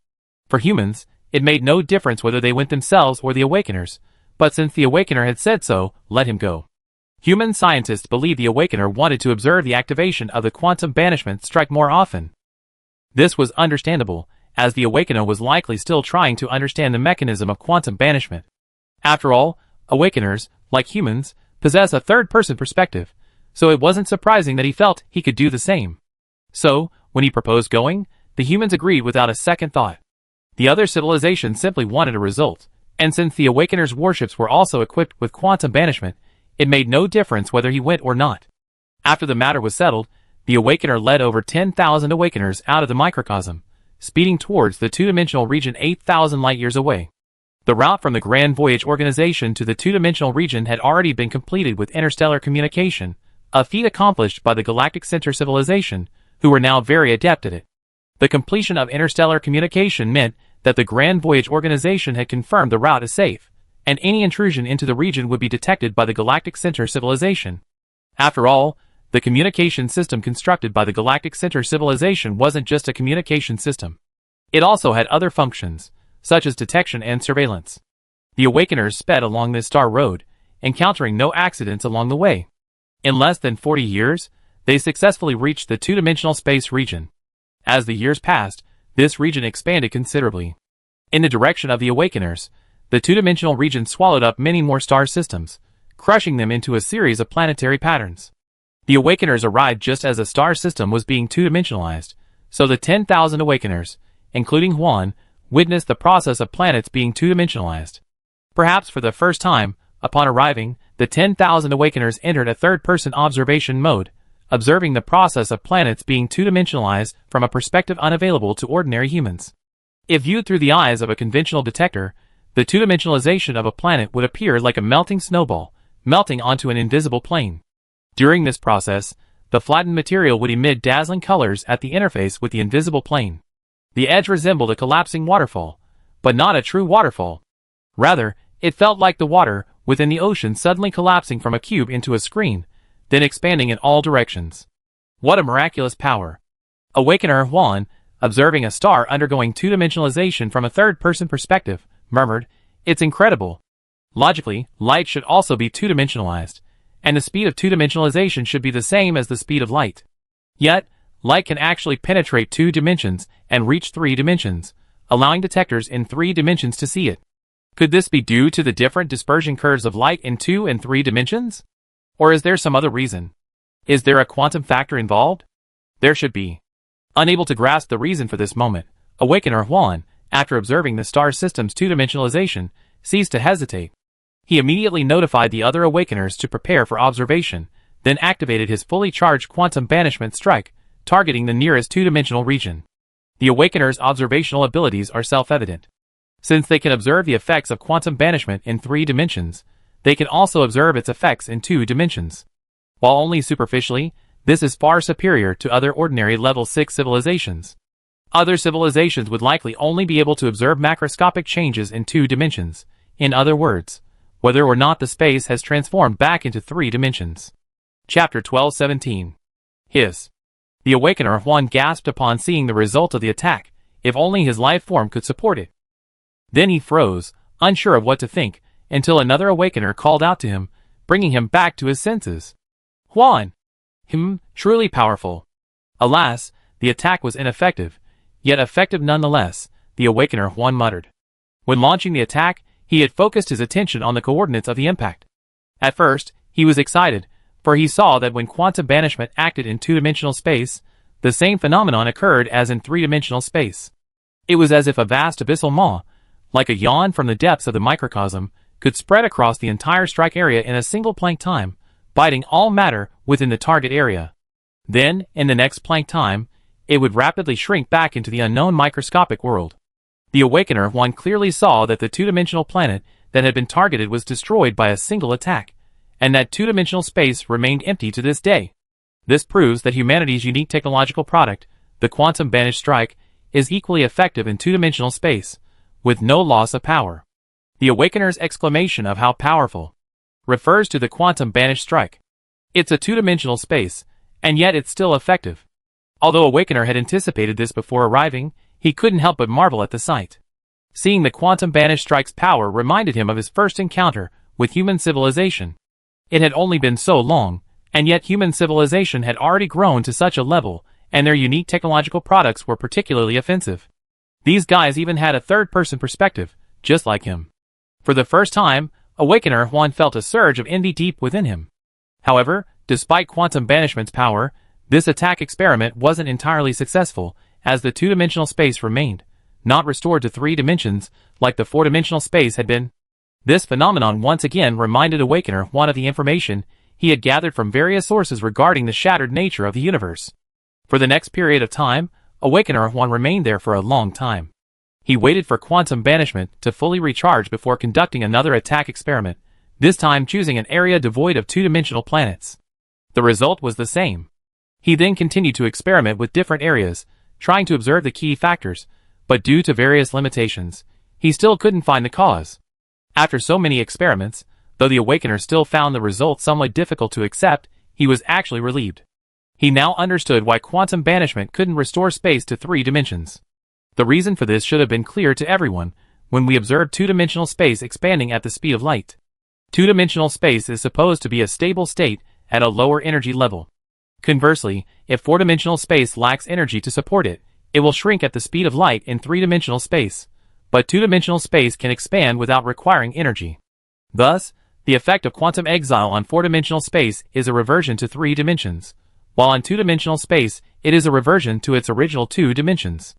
For humans, it made no difference whether they went themselves or the Awakeners, but since the Awakener had said so, let him go. Human scientists believe the Awakener wanted to observe the activation of the quantum banishment strike more often. This was understandable, as the Awakener was likely still trying to understand the mechanism of quantum banishment. After all, Awakeners, like humans, possess a third-person perspective, so it wasn't surprising that he felt he could do the same. So, when he proposed going, the humans agreed without a second thought. The other civilizations simply wanted a result, and since the Awakener's warships were also equipped with quantum banishment, it made no difference whether he went or not. After the matter was settled, the Awakener led over 10,000 Awakeners out of the microcosm, speeding towards the two-dimensional region 8,000 light-years away. The route from the Grand Voyage Organization to the two-dimensional region had already been completed with interstellar communication, a feat accomplished by the Galactic Center civilization, who were now very adept at it. The completion of interstellar communication meant that the Grand Voyage Organization had confirmed the route as safe, and any intrusion into the region would be detected by the Galactic Center civilization. After all, the communication system constructed by the Galactic Center civilization wasn't just a communication system. It also had other functions, such as detection and surveillance. The Awakeners sped along this star road, encountering no accidents along the way. In less than 40 years, they successfully reached the two-dimensional space region. As the years passed, this region expanded considerably. In the direction of the Awakeners, the two-dimensional region swallowed up many more star systems, crushing them into a series of planetary patterns. The Awakeners arrived just as a star system was being two-dimensionalized, so the 10,000 Awakeners, including Juan, witnessed the process of planets being two-dimensionalized. Perhaps for the first time, upon arriving, the 10,000 Awakeners entered a third-person observation mode, observing the process of planets being two-dimensionalized from a perspective unavailable to ordinary humans. If viewed through the eyes of a conventional detector, the two-dimensionalization of a planet would appear like a melting snowball, melting onto an invisible plane. During this process, the flattened material would emit dazzling colors at the interface with the invisible plane. The edge resembled a collapsing waterfall, but not a true waterfall. Rather, it felt like the water within the ocean suddenly collapsing from a cube into a screen, then expanding in all directions. What a miraculous power! Awakener Juan, observing a star undergoing two-dimensionalization from a third-person perspective, murmured, "It's incredible. Logically, light should also be two-dimensionalized, and the speed of two-dimensionalization should be the same as the speed of light. Yet, light can actually penetrate 2 dimensions and reach 3 dimensions, allowing detectors in 3 dimensions to see it. Could this be due to the different dispersion curves of light in 2 and 3 dimensions? Or is there some other reason? Is there a quantum factor involved? There should be." Unable to grasp the reason for this moment, Awakener Juan, after observing the star system's two-dimensionalization, ceased to hesitate. He immediately notified the other Awakeners to prepare for observation, then activated his fully charged quantum banishment strike, targeting the nearest two-dimensional region. The Awakeners' observational abilities are self-evident. Since they can observe the effects of quantum banishment in 3 dimensions, they can also observe its effects in 2 dimensions. While only superficially, this is far superior to other ordinary level 6 civilizations. Other civilizations would likely only be able to observe macroscopic changes in 2 dimensions, in other words, whether or not the space has transformed back into 3 dimensions. Chapter 12:17. Hiss. The Awakener Juan gasped upon seeing the result of the attack, if only his life form could support it. Then he froze, unsure of what to think, until another Awakener called out to him, bringing him back to his senses. "Juan! Truly powerful." Alas, the attack was ineffective, yet effective nonetheless, the Awakener Juan muttered. When launching the attack, he had focused his attention on the coordinates of the impact. At first, he was excited, for he saw that when quantum banishment acted in 2-dimensional space, the same phenomenon occurred as in 3-dimensional space. It was as if a vast abyssal maw, like a yawn from the depths of the microcosm, could spread across the entire strike area in a single Planck time, biting all matter within the target area. Then, in the next Planck time, it would rapidly shrink back into the unknown microscopic world. The Awakener Juan clearly saw that the 2-dimensional planet that had been targeted was destroyed by a single attack, and that 2-dimensional space remained empty to this day. This proves that humanity's unique technological product, the quantum banished strike, is equally effective in 2-dimensional space, with no loss of power. The Awakener's exclamation of "how powerful" refers to the quantum banished strike. It's a 2-dimensional space, and yet it's still effective. Although Awakener had anticipated this before arriving, he couldn't help but marvel at the sight. Seeing the quantum banished strike's power reminded him of his first encounter with human civilization. It had only been so long, and yet human civilization had already grown to such a level, and their unique technological products were particularly offensive. These guys even had a third-person perspective, just like him. For the first time, Awakener Juan felt a surge of envy deep within him. However, despite quantum banishment's power, this attack experiment wasn't entirely successful, as the 2-dimensional space remained, not restored to 3 dimensions, like the 4-dimensional space had been. This phenomenon once again reminded Awakener Juan of the information he had gathered from various sources regarding the shattered nature of the universe. For the next period of time, Awakener Juan remained there for a long time. He waited for quantum banishment to fully recharge before conducting another attack experiment, this time choosing an area devoid of 2-dimensional planets. The result was the same. He then continued to experiment with different areas, trying to observe the key factors, but due to various limitations, he still couldn't find the cause. After so many experiments, though the Awakener still found the results somewhat difficult to accept, he was actually relieved. He now understood why quantum banishment couldn't restore space to 3 dimensions. The reason for this should have been clear to everyone when we observed 2-dimensional space expanding at the speed of light. 2-dimensional space is supposed to be a stable state at a lower energy level. Conversely, if 4-dimensional space lacks energy to support it, it will shrink at the speed of light in 3-dimensional space, but two-dimensional space can expand without requiring energy. Thus, the effect of quantum exile on four-dimensional space is a reversion to three dimensions, while on two-dimensional space it is a reversion to its original two dimensions.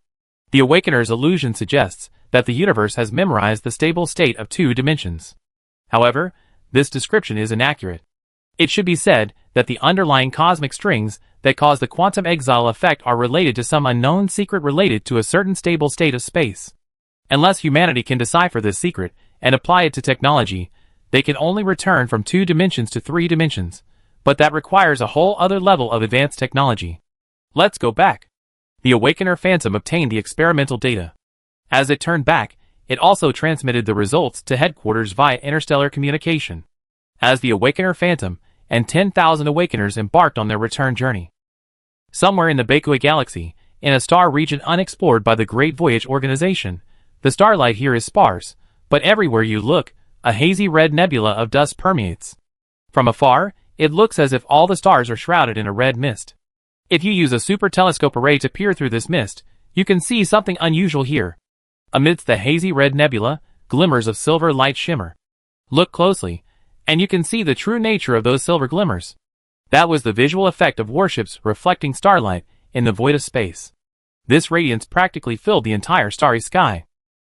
The Awakener's illusion suggests that the universe has memorized the stable state of two dimensions. However, this description is inaccurate. It should be said that the underlying cosmic strings that cause the quantum exile effect are related to some unknown secret related to a certain stable state of space. Unless humanity can decipher this secret and apply it to technology, they can only return from two dimensions to three dimensions, but that requires a whole other level of advanced technology. Let's go back. The Awakener Phantom obtained the experimental data. As it turned back, it also transmitted the results to headquarters via interstellar communication. As the Awakener Phantom and 10,000 Awakeners embarked on their return journey. Somewhere in the Bakui Galaxy, in a star region unexplored by the Great Voyage Organization, the starlight here is sparse, but everywhere you look, a hazy red nebula of dust permeates. From afar, it looks as if all the stars are shrouded in a red mist. If you use a super telescope array to peer through this mist, you can see something unusual here. Amidst the hazy red nebula, glimmers of silver light shimmer. Look closely, and you can see the true nature of those silver glimmers. That was the visual effect of warships reflecting starlight in the void of space. This radiance practically filled the entire starry sky.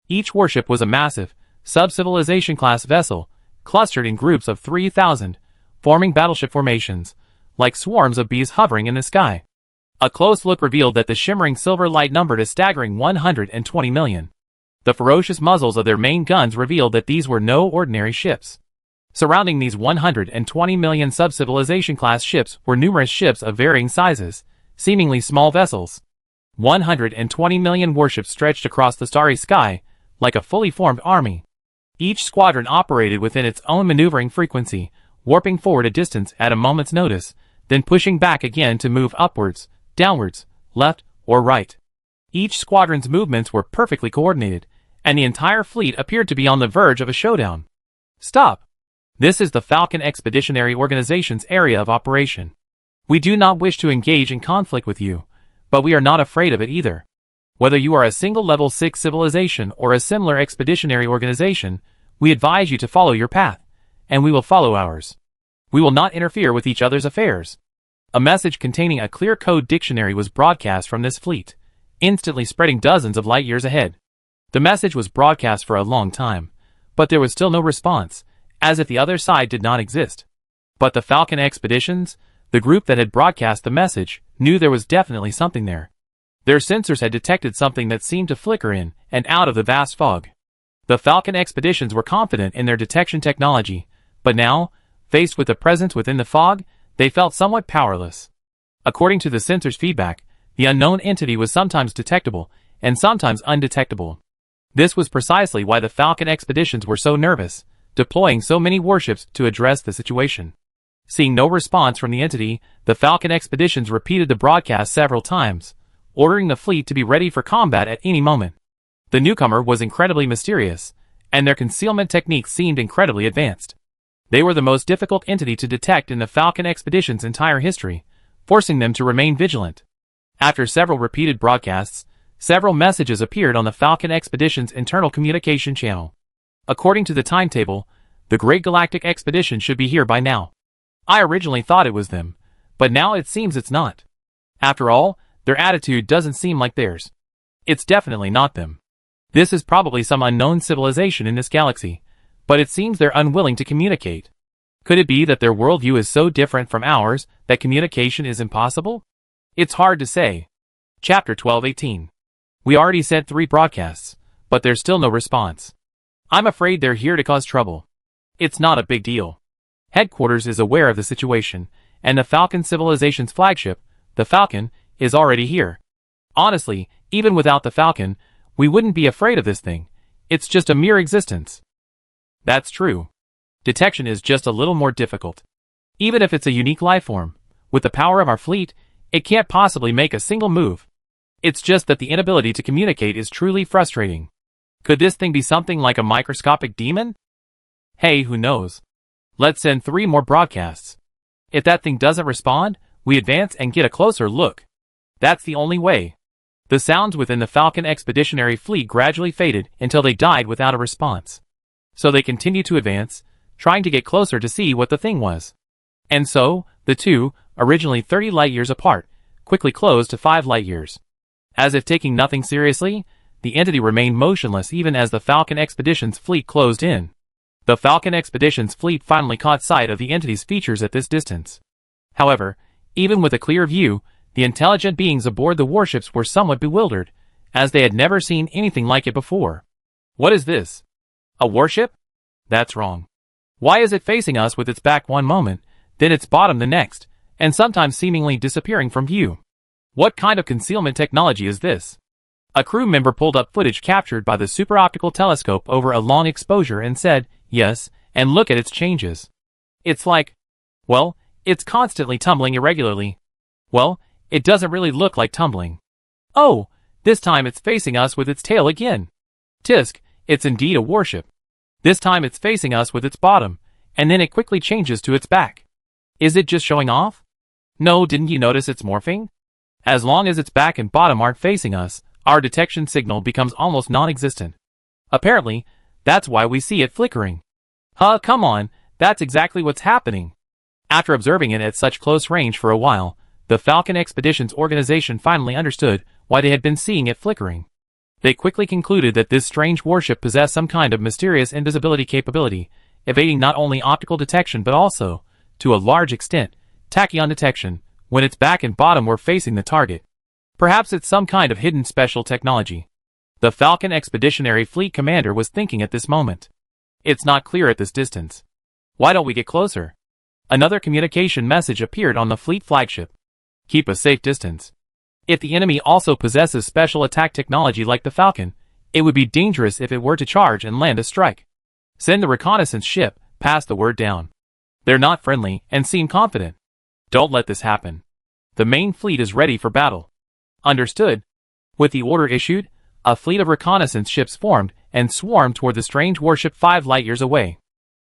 Each warship was a massive, sub-civilization class vessel, clustered in groups of 3,000, forming battleship formations, like swarms of bees hovering in the sky. A close look revealed that the shimmering silver light numbered a staggering 120 million. The ferocious muzzles of their main guns revealed that these were no ordinary ships. Surrounding these 120 million sub-civilization class ships were numerous ships of varying sizes, seemingly small vessels. 120 million warships stretched across the starry sky, like a fully formed army. Each squadron operated within its own maneuvering frequency, warping forward a distance at a moment's notice, then pushing back again to move upwards, downwards, left, or right. Each squadron's movements were perfectly coordinated, and the entire fleet appeared to be on the verge of a showdown. Stop! This is the Falcon Expeditionary Organization's area of operation. We do not wish to engage in conflict with you, but we are not afraid of it either. Whether you are a single level 6 civilization or a similar expeditionary organization, we advise you to follow your path, and we will follow ours. We will not interfere with each other's affairs. A message containing a clear code dictionary was broadcast from this fleet, instantly spreading dozens of light years ahead. The message was broadcast for a long time, but there was still no response, as if the other side did not exist. But the Falcon Expeditions, the group that had broadcast the message, knew there was definitely something there. Their sensors had detected something that seemed to flicker in and out of the vast fog. The Falcon Expeditions were confident in their detection technology, but now, faced with the presence within the fog, they felt somewhat powerless. According to the sensors' feedback, the unknown entity was sometimes detectable and sometimes undetectable. This was precisely why the Falcon Expeditions were so nervous, deploying so many warships to address the situation. Seeing no response from the entity, the Falcon Expeditions repeated the broadcast several times, ordering the fleet to be ready for combat at any moment. The newcomer was incredibly mysterious, and their concealment techniques seemed incredibly advanced. They were the most difficult entity to detect in the Falcon Expedition's entire history, forcing them to remain vigilant. After several repeated broadcasts, several messages appeared on the Falcon Expedition's internal communication channel. According to the timetable, the Great Galactic Expedition should be here by now. I originally thought it was them, but now it seems it's not. After all, their attitude doesn't seem like theirs. It's definitely not them. This is probably some unknown civilization in this galaxy, but it seems they're unwilling to communicate. Could it be that their worldview is so different from ours that communication is impossible? It's hard to say. Chapter 12:18. We already sent 3 broadcasts, but there's still no response. I'm afraid they're here to cause trouble. It's not a big deal. Headquarters is aware of the situation, and the Falcon civilization's flagship, the Falcon, is already here. Honestly, even without the Falcon, we wouldn't be afraid of this thing. It's just a mere existence. That's true. Detection is just a little more difficult. Even if it's a unique lifeform, with the power of our fleet, it can't possibly make a single move. It's just that the inability to communicate is truly frustrating. Could this thing be something like a microscopic demon? Hey, who knows? Let's send 3 more broadcasts. If that thing doesn't respond, we advance and get a closer look. That's the only way. The sounds within the Falcon expeditionary fleet gradually faded until they died without a response. So they continued to advance, trying to get closer to see what the thing was. And so, the two, originally 30 light-years apart, quickly closed to 5 light-years. As if taking nothing seriously, the entity remained motionless even as the Falcon expedition's fleet closed in. The Falcon expedition's fleet finally caught sight of the entity's features at this distance. However, even with a clear view, the intelligent beings aboard the warships were somewhat bewildered, as they had never seen anything like it before. What is this? A warship? That's wrong. Why is it facing us with its back one moment, then its bottom the next, and sometimes seemingly disappearing from view? What kind of concealment technology is this? A crew member pulled up footage captured by the super-optical telescope over a long exposure and said, "Yes, and look at its changes. It's like, well, it's constantly tumbling irregularly. Well, it doesn't really look like tumbling. Oh, this time it's facing us with its tail again. Tisk, it's indeed a warship. This time it's facing us with its bottom, and then it quickly changes to its back. Is it just showing off? No, didn't you notice it's morphing? As long as its back and bottom aren't facing us, our detection signal becomes almost non-existent. Apparently, that's why we see it flickering." Huh, come on, that's exactly what's happening. After observing it at such close range for a while, the Falcon Expedition's organization finally understood why they had been seeing it flickering. They quickly concluded that this strange warship possessed some kind of mysterious invisibility capability, evading not only optical detection but also, to a large extent, tachyon detection, when its back and bottom were facing the target. Perhaps it's some kind of hidden special technology. The Falcon Expeditionary Fleet commander was thinking at this moment. It's not clear at this distance. Why don't we get closer? Another communication message appeared on the fleet flagship. Keep a safe distance. If the enemy also possesses special attack technology like the Falcon, it would be dangerous if it were to charge and land a strike. Send the reconnaissance ship, pass the word down. They're not friendly and seem confident. Don't let this happen. The main fleet is ready for battle. Understood. With the order issued, a fleet of reconnaissance ships formed and swarmed toward the strange warship 5 light-years away.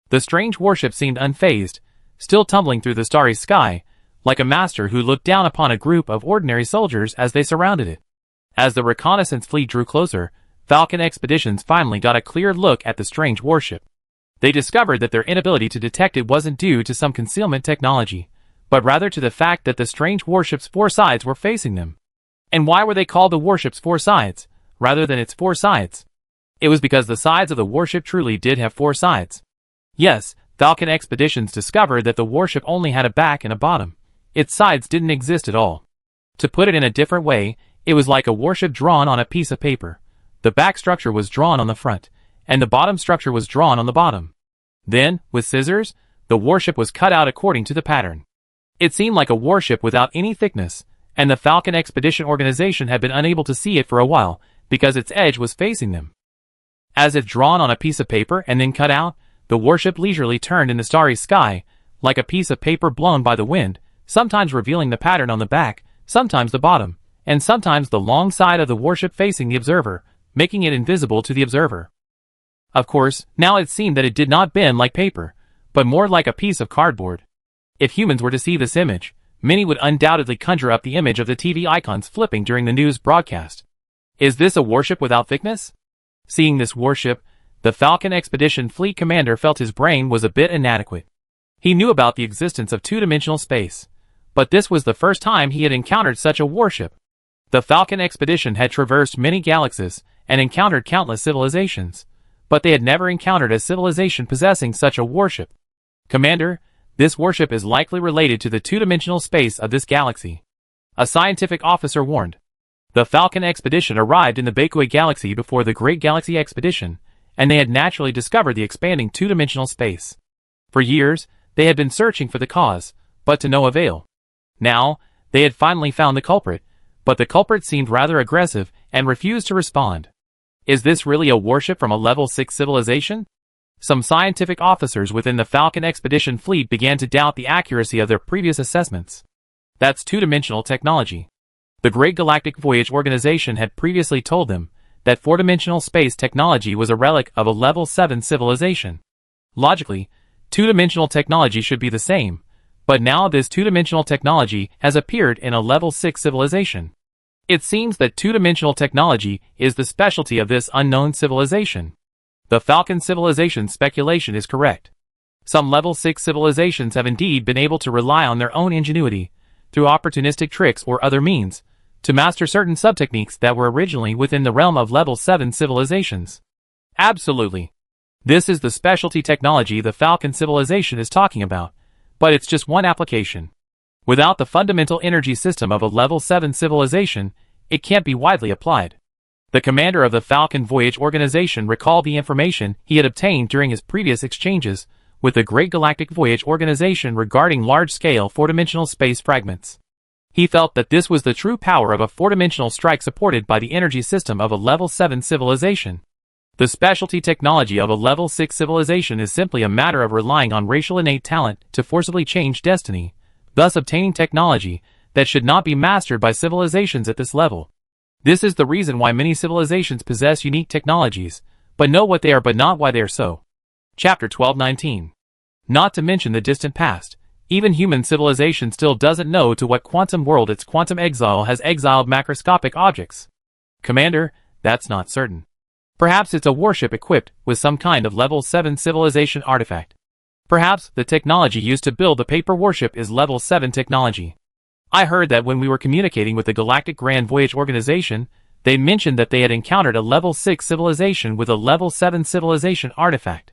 The strange warship seemed unfazed, still tumbling through the starry sky, like a master who looked down upon a group of ordinary soldiers as they surrounded it. As the reconnaissance fleet drew closer, Falcon Expeditions finally got a clear look at the strange warship. They discovered that their inability to detect it wasn't due to some concealment technology, but rather to the fact that the strange warship's 4 sides were facing them. And why were they called the warship's 4 sides, rather than its 4 sides? It was because the sides of the warship truly did have 4 sides. Yes, Falcon Expeditions discovered that the warship only had a back and a bottom. Its sides didn't exist at all. To put it in a different way, it was like a warship drawn on a piece of paper. The back structure was drawn on the front, and the bottom structure was drawn on the bottom. Then, with scissors, the warship was cut out according to the pattern. It seemed like a warship without any thickness, and the Falcon Expedition organization had been unable to see it for a while because its edge was facing them. As if drawn on a piece of paper and then cut out, the warship leisurely turned in the starry sky, like a piece of paper blown by the wind, sometimes revealing the pattern on the back, sometimes the bottom, and sometimes the long side of the warship facing the observer, making it invisible to the observer. Of course, now it seemed that it did not bend like paper, but more like a piece of cardboard. If humans were to see this image, many would undoubtedly conjure up the image of the TV icons flipping during the news broadcast. Is this a warship without thickness? Seeing this warship, the Falcon Expedition Fleet Commander felt his brain was a bit inadequate. He knew about the existence of two-dimensional space, but this was the first time he had encountered such a warship. The Falcon Expedition had traversed many galaxies and encountered countless civilizations, but they had never encountered a civilization possessing such a warship. Commander, this warship is likely related to the two-dimensional space of this galaxy. A scientific officer warned. The Falcon Expedition arrived in the Bakeway Galaxy before the Great Galaxy Expedition, and they had naturally discovered the expanding two-dimensional space. For years, they had been searching for the cause, but to no avail. Now, they had finally found the culprit, but the culprit seemed rather aggressive and refused to respond. Is this really a warship from a level 6 civilization? Some scientific officers within the Falcon Expedition fleet began to doubt the accuracy of their previous assessments. That's two-dimensional technology. The Great Galactic Voyage Organization had previously told them that four-dimensional space technology was a relic of a level 7 civilization. Logically, two-dimensional technology should be the same, but now this two-dimensional technology has appeared in a level 6 civilization. It seems that two-dimensional technology is the specialty of this unknown civilization. The Falcon civilization speculation is correct. Some level 6 civilizations have indeed been able to rely on their own ingenuity, through opportunistic tricks or other means, to master certain subtechniques that were originally within the realm of level 7 civilizations. Absolutely. This is the specialty technology the Falcon civilization is talking about, but it's just one application. Without the fundamental energy system of a level 7 civilization, it can't be widely applied. The commander of the Falcon Voyage Organization recalled the information he had obtained during his previous exchanges with the Great Galactic Voyage Organization regarding large-scale four-dimensional space fragments. He felt that this was the true power of a four-dimensional strike supported by the energy system of a level 7 civilization. The specialty technology of a level 6 civilization is simply a matter of relying on racial innate talent to forcibly change destiny, thus obtaining technology that should not be mastered by civilizations at this level. This is the reason why many civilizations possess unique technologies, but know what they are but not why they are so. Chapter 1219. Not to mention the distant past, even human civilization still doesn't know to what quantum world its quantum exile has exiled macroscopic objects. Commander, that's not certain. Perhaps it's a warship equipped with some kind of level 7 civilization artifact. Perhaps the technology used to build the paper warship is level 7 technology. I heard that when we were communicating with the Galactic Grand Voyage Organization, they mentioned that they had encountered a level 6 civilization with a level 7 civilization artifact.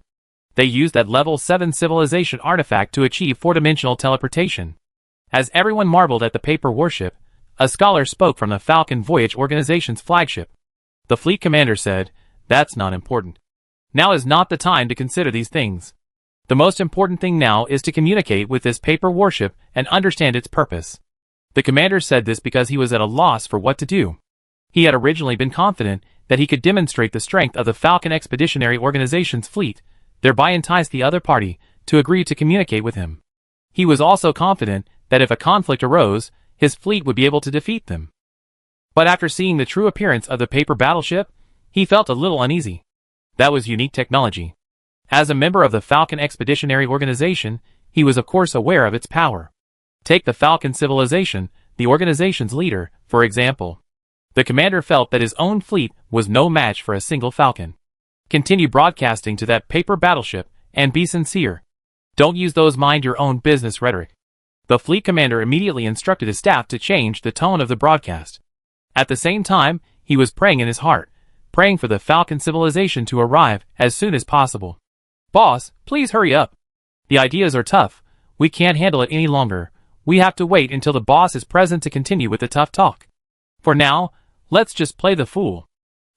They used that level 7 civilization artifact to achieve four-dimensional teleportation. As everyone marveled at the paper warship, a scholar spoke from the Falcon Voyage Organization's flagship. The fleet commander said, "That's not important. Now is not the time to consider these things. The most important thing now is to communicate with this paper warship and understand its purpose." The commander said this because he was at a loss for what to do. He had originally been confident that he could demonstrate the strength of the Falcon Expeditionary Organization's fleet, thereby entice the other party to agree to communicate with him. He was also confident that if a conflict arose, his fleet would be able to defeat them. But after seeing the true appearance of the paper battleship, he felt a little uneasy. That was unique technology. As a member of the Falcon Expeditionary Organization, he was of course aware of its power. Take the Falcon civilization, the organization's leader, for example. The commander felt that his own fleet was no match for a single Falcon. Continue broadcasting to that paper battleship, and be sincere. Don't use those mind-your-own-business rhetoric. The fleet commander immediately instructed his staff to change the tone of the broadcast. At the same time, he was praying in his heart, praying for the Falcon civilization to arrive as soon as possible. "Boss, please hurry up. The ideas are tough. We can't handle it any longer. We have to wait until the boss is present to continue with the tough talk. For now, let's just play the fool."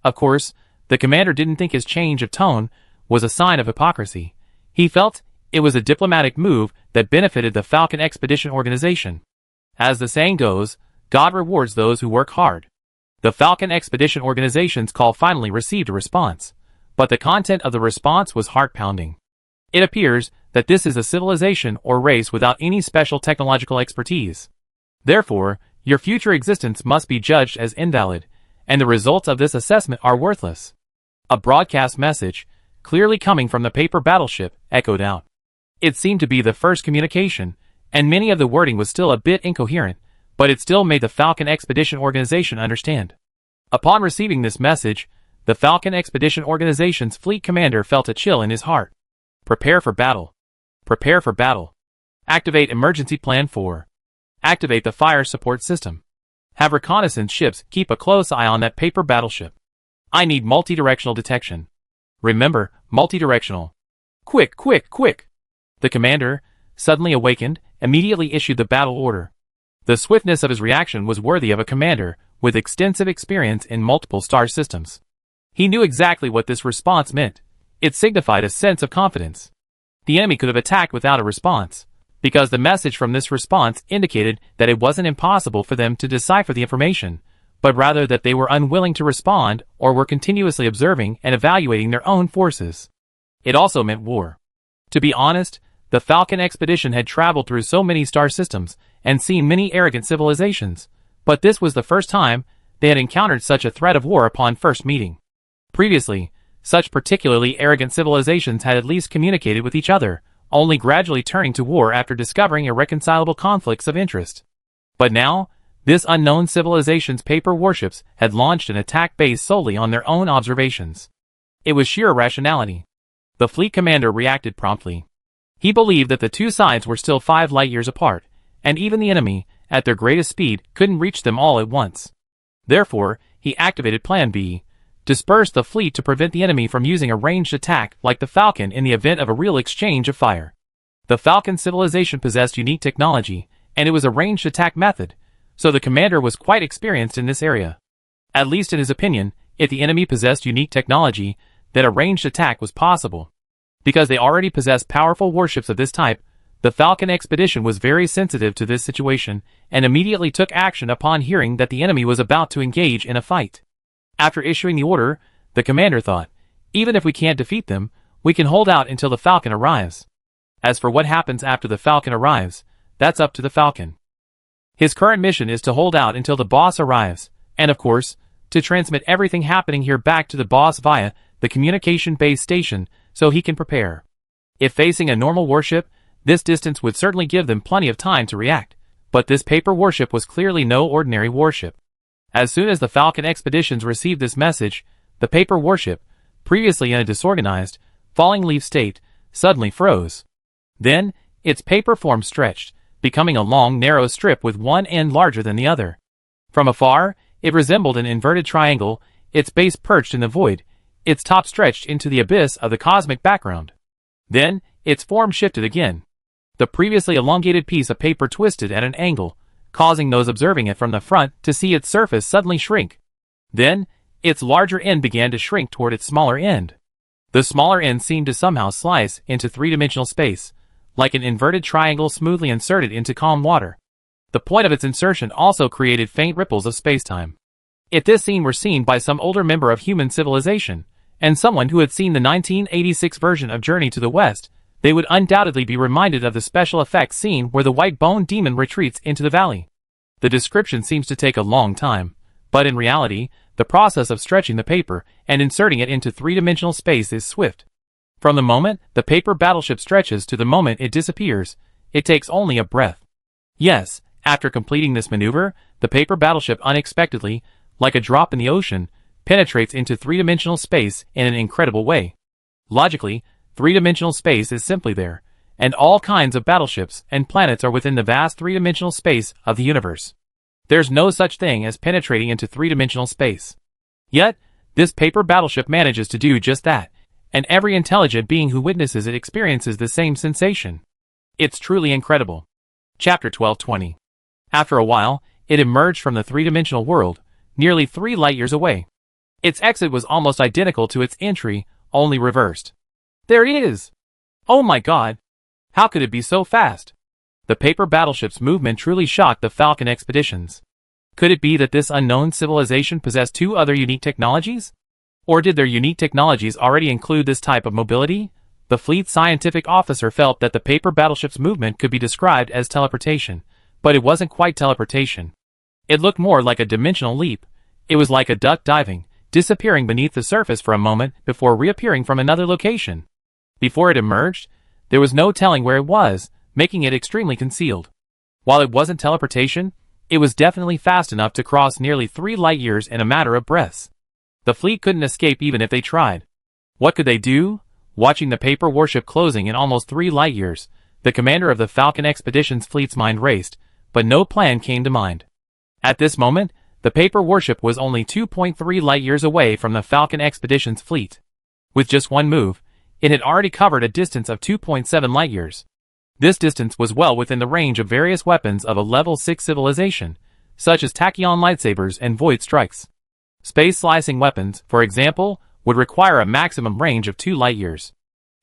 Of course, the commander didn't think his change of tone was a sign of hypocrisy. He felt it was a diplomatic move that benefited the Falcon Expedition Organization. As the saying goes, God rewards those who work hard. The Falcon Expedition Organization's call finally received a response, but the content of the response was heart-pounding. It appears that this is a civilization or race without any special technological expertise. Therefore, your future existence must be judged as invalid, and the results of this assessment are worthless. A broadcast message, clearly coming from the paper battleship, echoed out. It seemed to be the first communication, and many of the wording was still a bit incoherent, but it still made the Falcon Expedition Organization understand. Upon receiving this message, the Falcon Expedition Organization's fleet commander felt a chill in his heart. Prepare for battle. Prepare for battle. Activate Emergency Plan 4. Activate the fire support system. Have reconnaissance ships keep a close eye on that paper battleship. I need multi-directional detection. Remember, multi-directional. Quick, quick, quick! The commander, suddenly awakened, immediately issued the battle order. The swiftness of his reaction was worthy of a commander with extensive experience in multiple star systems. He knew exactly what this response meant. It signified a sense of confidence. The enemy could have attacked without a response, because the message from this response indicated that it wasn't impossible for them to decipher the information, but rather that they were unwilling to respond or were continuously observing and evaluating their own forces. It also meant war. To be honest, the Falcon expedition had traveled through so many star systems and seen many arrogant civilizations, but this was the first time they had encountered such a threat of war upon first meeting. Previously, such particularly arrogant civilizations had at least communicated with each other, only gradually turning to war after discovering irreconcilable conflicts of interest. But now, This unknown civilization's paper warships had launched an attack based solely on their own observations. It was sheer irrationality. The fleet commander reacted promptly. He believed that the two sides were still 5 light-years apart, and even the enemy, at their greatest speed, couldn't reach them all at once. Therefore, he activated Plan B, dispersed the fleet to prevent the enemy from using a ranged attack like the Falcon in the event of a real exchange of fire. The Falcon civilization possessed unique technology, and it was a ranged attack method, so the commander was quite experienced in this area. At least in his opinion, if the enemy possessed unique technology, then a ranged attack was possible. Because they already possessed powerful warships of this type, the Falcon expedition was very sensitive to this situation and immediately took action upon hearing that the enemy was about to engage in a fight. After issuing the order, the commander thought, even if we can't defeat them, we can hold out until the Falcon arrives. As for what happens after the Falcon arrives, that's up to the Falcon. His current mission is to hold out until the boss arrives, and of course, to transmit everything happening here back to the boss via the communication-based station so he can prepare. If facing a normal warship, this distance would certainly give them plenty of time to react, but this paper warship was clearly no ordinary warship. As soon as the Falcon expeditions received this message, the paper warship, previously in a disorganized, falling leaf state, suddenly froze. Then, its paper form stretched, becoming a long, narrow strip with one end larger than the other. From afar, it resembled an inverted triangle, its base perched in the void, its top stretched into the abyss of the cosmic background. Then, its form shifted again. The previously elongated piece of paper twisted at an angle, causing those observing it from the front to see its surface suddenly shrink. Then, its larger end began to shrink toward its smaller end. The smaller end seemed to somehow slice into three-dimensional space, like an inverted triangle smoothly inserted into calm water. The point of its insertion also created faint ripples of space-time. If this scene were seen by some older member of human civilization, and someone who had seen the 1986 version of Journey to the West, they would undoubtedly be reminded of the special effects scene where the white-boned demon retreats into the valley. The description seems to take a long time, but in reality, the process of stretching the paper and inserting it into three-dimensional space is swift. From the moment the paper battleship stretches to the moment it disappears, it takes only a breath. Yes, after completing this maneuver, the paper battleship unexpectedly, like a drop in the ocean, penetrates into three-dimensional space in an incredible way. Logically, three-dimensional space is simply there, and all kinds of battleships and planets are within the vast three-dimensional space of the universe. There's no such thing as penetrating into three-dimensional space. Yet, this paper battleship manages to do just that, and every intelligent being who witnesses it experiences the same sensation. It's truly incredible. Chapter 1220. After a while, it emerged from the three-dimensional world, nearly 3 light-years away. Its exit was almost identical to its entry, only reversed. There it is! Oh my god! How could it be so fast? The paper battleship's movement truly shocked the Falcon expeditions. Could it be that this unknown civilization possessed 2 other unique technologies? Or did their unique technologies already include this type of mobility? The fleet's scientific officer felt that the paper battleship's movement could be described as teleportation, but it wasn't quite teleportation. It looked more like a dimensional leap. It was like a duck diving, disappearing beneath the surface for a moment before reappearing from another location. Before it emerged, there was no telling where it was, making it extremely concealed. While it wasn't teleportation, it was definitely fast enough to cross nearly 3 light-years in a matter of breaths. The fleet couldn't escape even if they tried. What could they do? Watching the paper warship closing in almost 3 light-years, the commander of the Falcon Expedition's fleet's mind raced, but no plan came to mind. At this moment, the paper warship was only 2.3 light-years away from the Falcon Expedition's fleet. With just one move, it had already covered a distance of 2.7 light-years. This distance was well within the range of various weapons of a level 6 civilization, such as tachyon lightsabers and void strikes. Space-slicing weapons, for example, would require a maximum range of 2 light-years.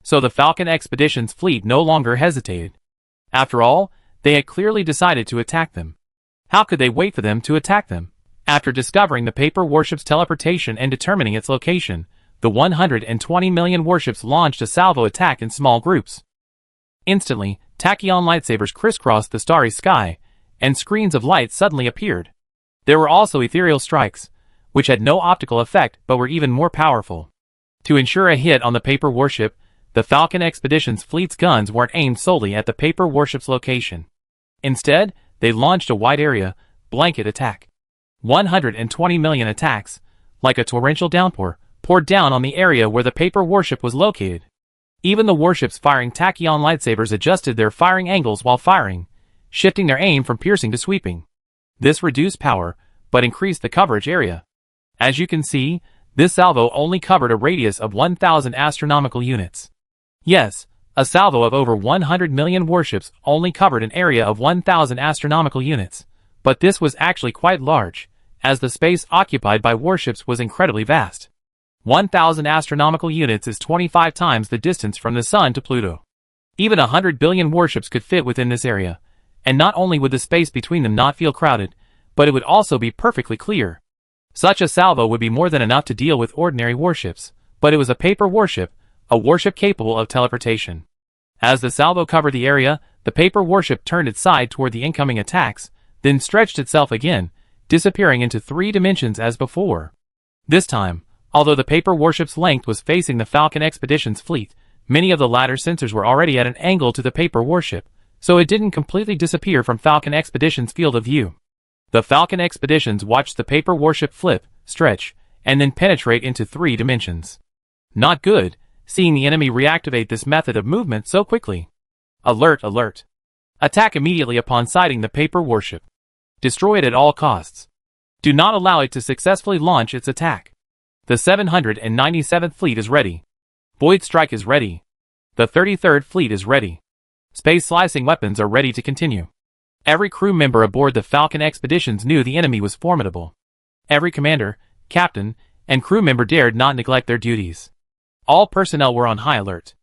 So the Falcon Expedition's fleet no longer hesitated. After all, they had clearly decided to attack them. How could they wait for them to attack them? After discovering the paper warship's teleportation and determining its location, the 120 million warships launched a salvo attack in small groups. Instantly, tachyon lightsabers crisscrossed the starry sky, and screens of light suddenly appeared. There were also ethereal strikes, which had no optical effect but were even more powerful. To ensure a hit on the paper warship, the Falcon Expedition's fleet's guns weren't aimed solely at the paper warship's location. Instead, they launched a wide area, blanket attack. 120 million attacks, like a torrential downpour, poured down on the area where the paper warship was located. Even the warships firing tachyon lightsabers adjusted their firing angles while firing, shifting their aim from piercing to sweeping. This reduced power, but increased the coverage area. As you can see, this salvo only covered a radius of 1,000 astronomical units. Yes, a salvo of over 100 million warships only covered an area of 1,000 astronomical units, but this was actually quite large, as the space occupied by warships was incredibly vast. 1,000 astronomical units is 25 times the distance from the Sun to Pluto. Even 100 billion warships could fit within this area, and not only would the space between them not feel crowded, but it would also be perfectly clear. Such a salvo would be more than enough to deal with ordinary warships, but it was a paper warship, a warship capable of teleportation. As the salvo covered the area, the paper warship turned its side toward the incoming attacks, then stretched itself again, disappearing into 3 dimensions as before. This time, although the paper warship's length was facing the Falcon Expedition's fleet, many of the latter's sensors were already at an angle to the paper warship, so it didn't completely disappear from Falcon Expedition's field of view. The Falcon Expeditions watched the paper warship flip, stretch, and then penetrate into 3 dimensions. Not good, seeing the enemy reactivate this method of movement so quickly. Alert, alert. Attack immediately upon sighting the paper warship. Destroy it at all costs. Do not allow it to successfully launch its attack. The 797th Fleet is ready. Void Strike is ready. The 33rd Fleet is ready. Space slicing weapons are ready to continue. Every crew member aboard the Falcon Expeditions knew the enemy was formidable. Every commander, captain, and crew member dared not neglect their duties. All personnel were on high alert.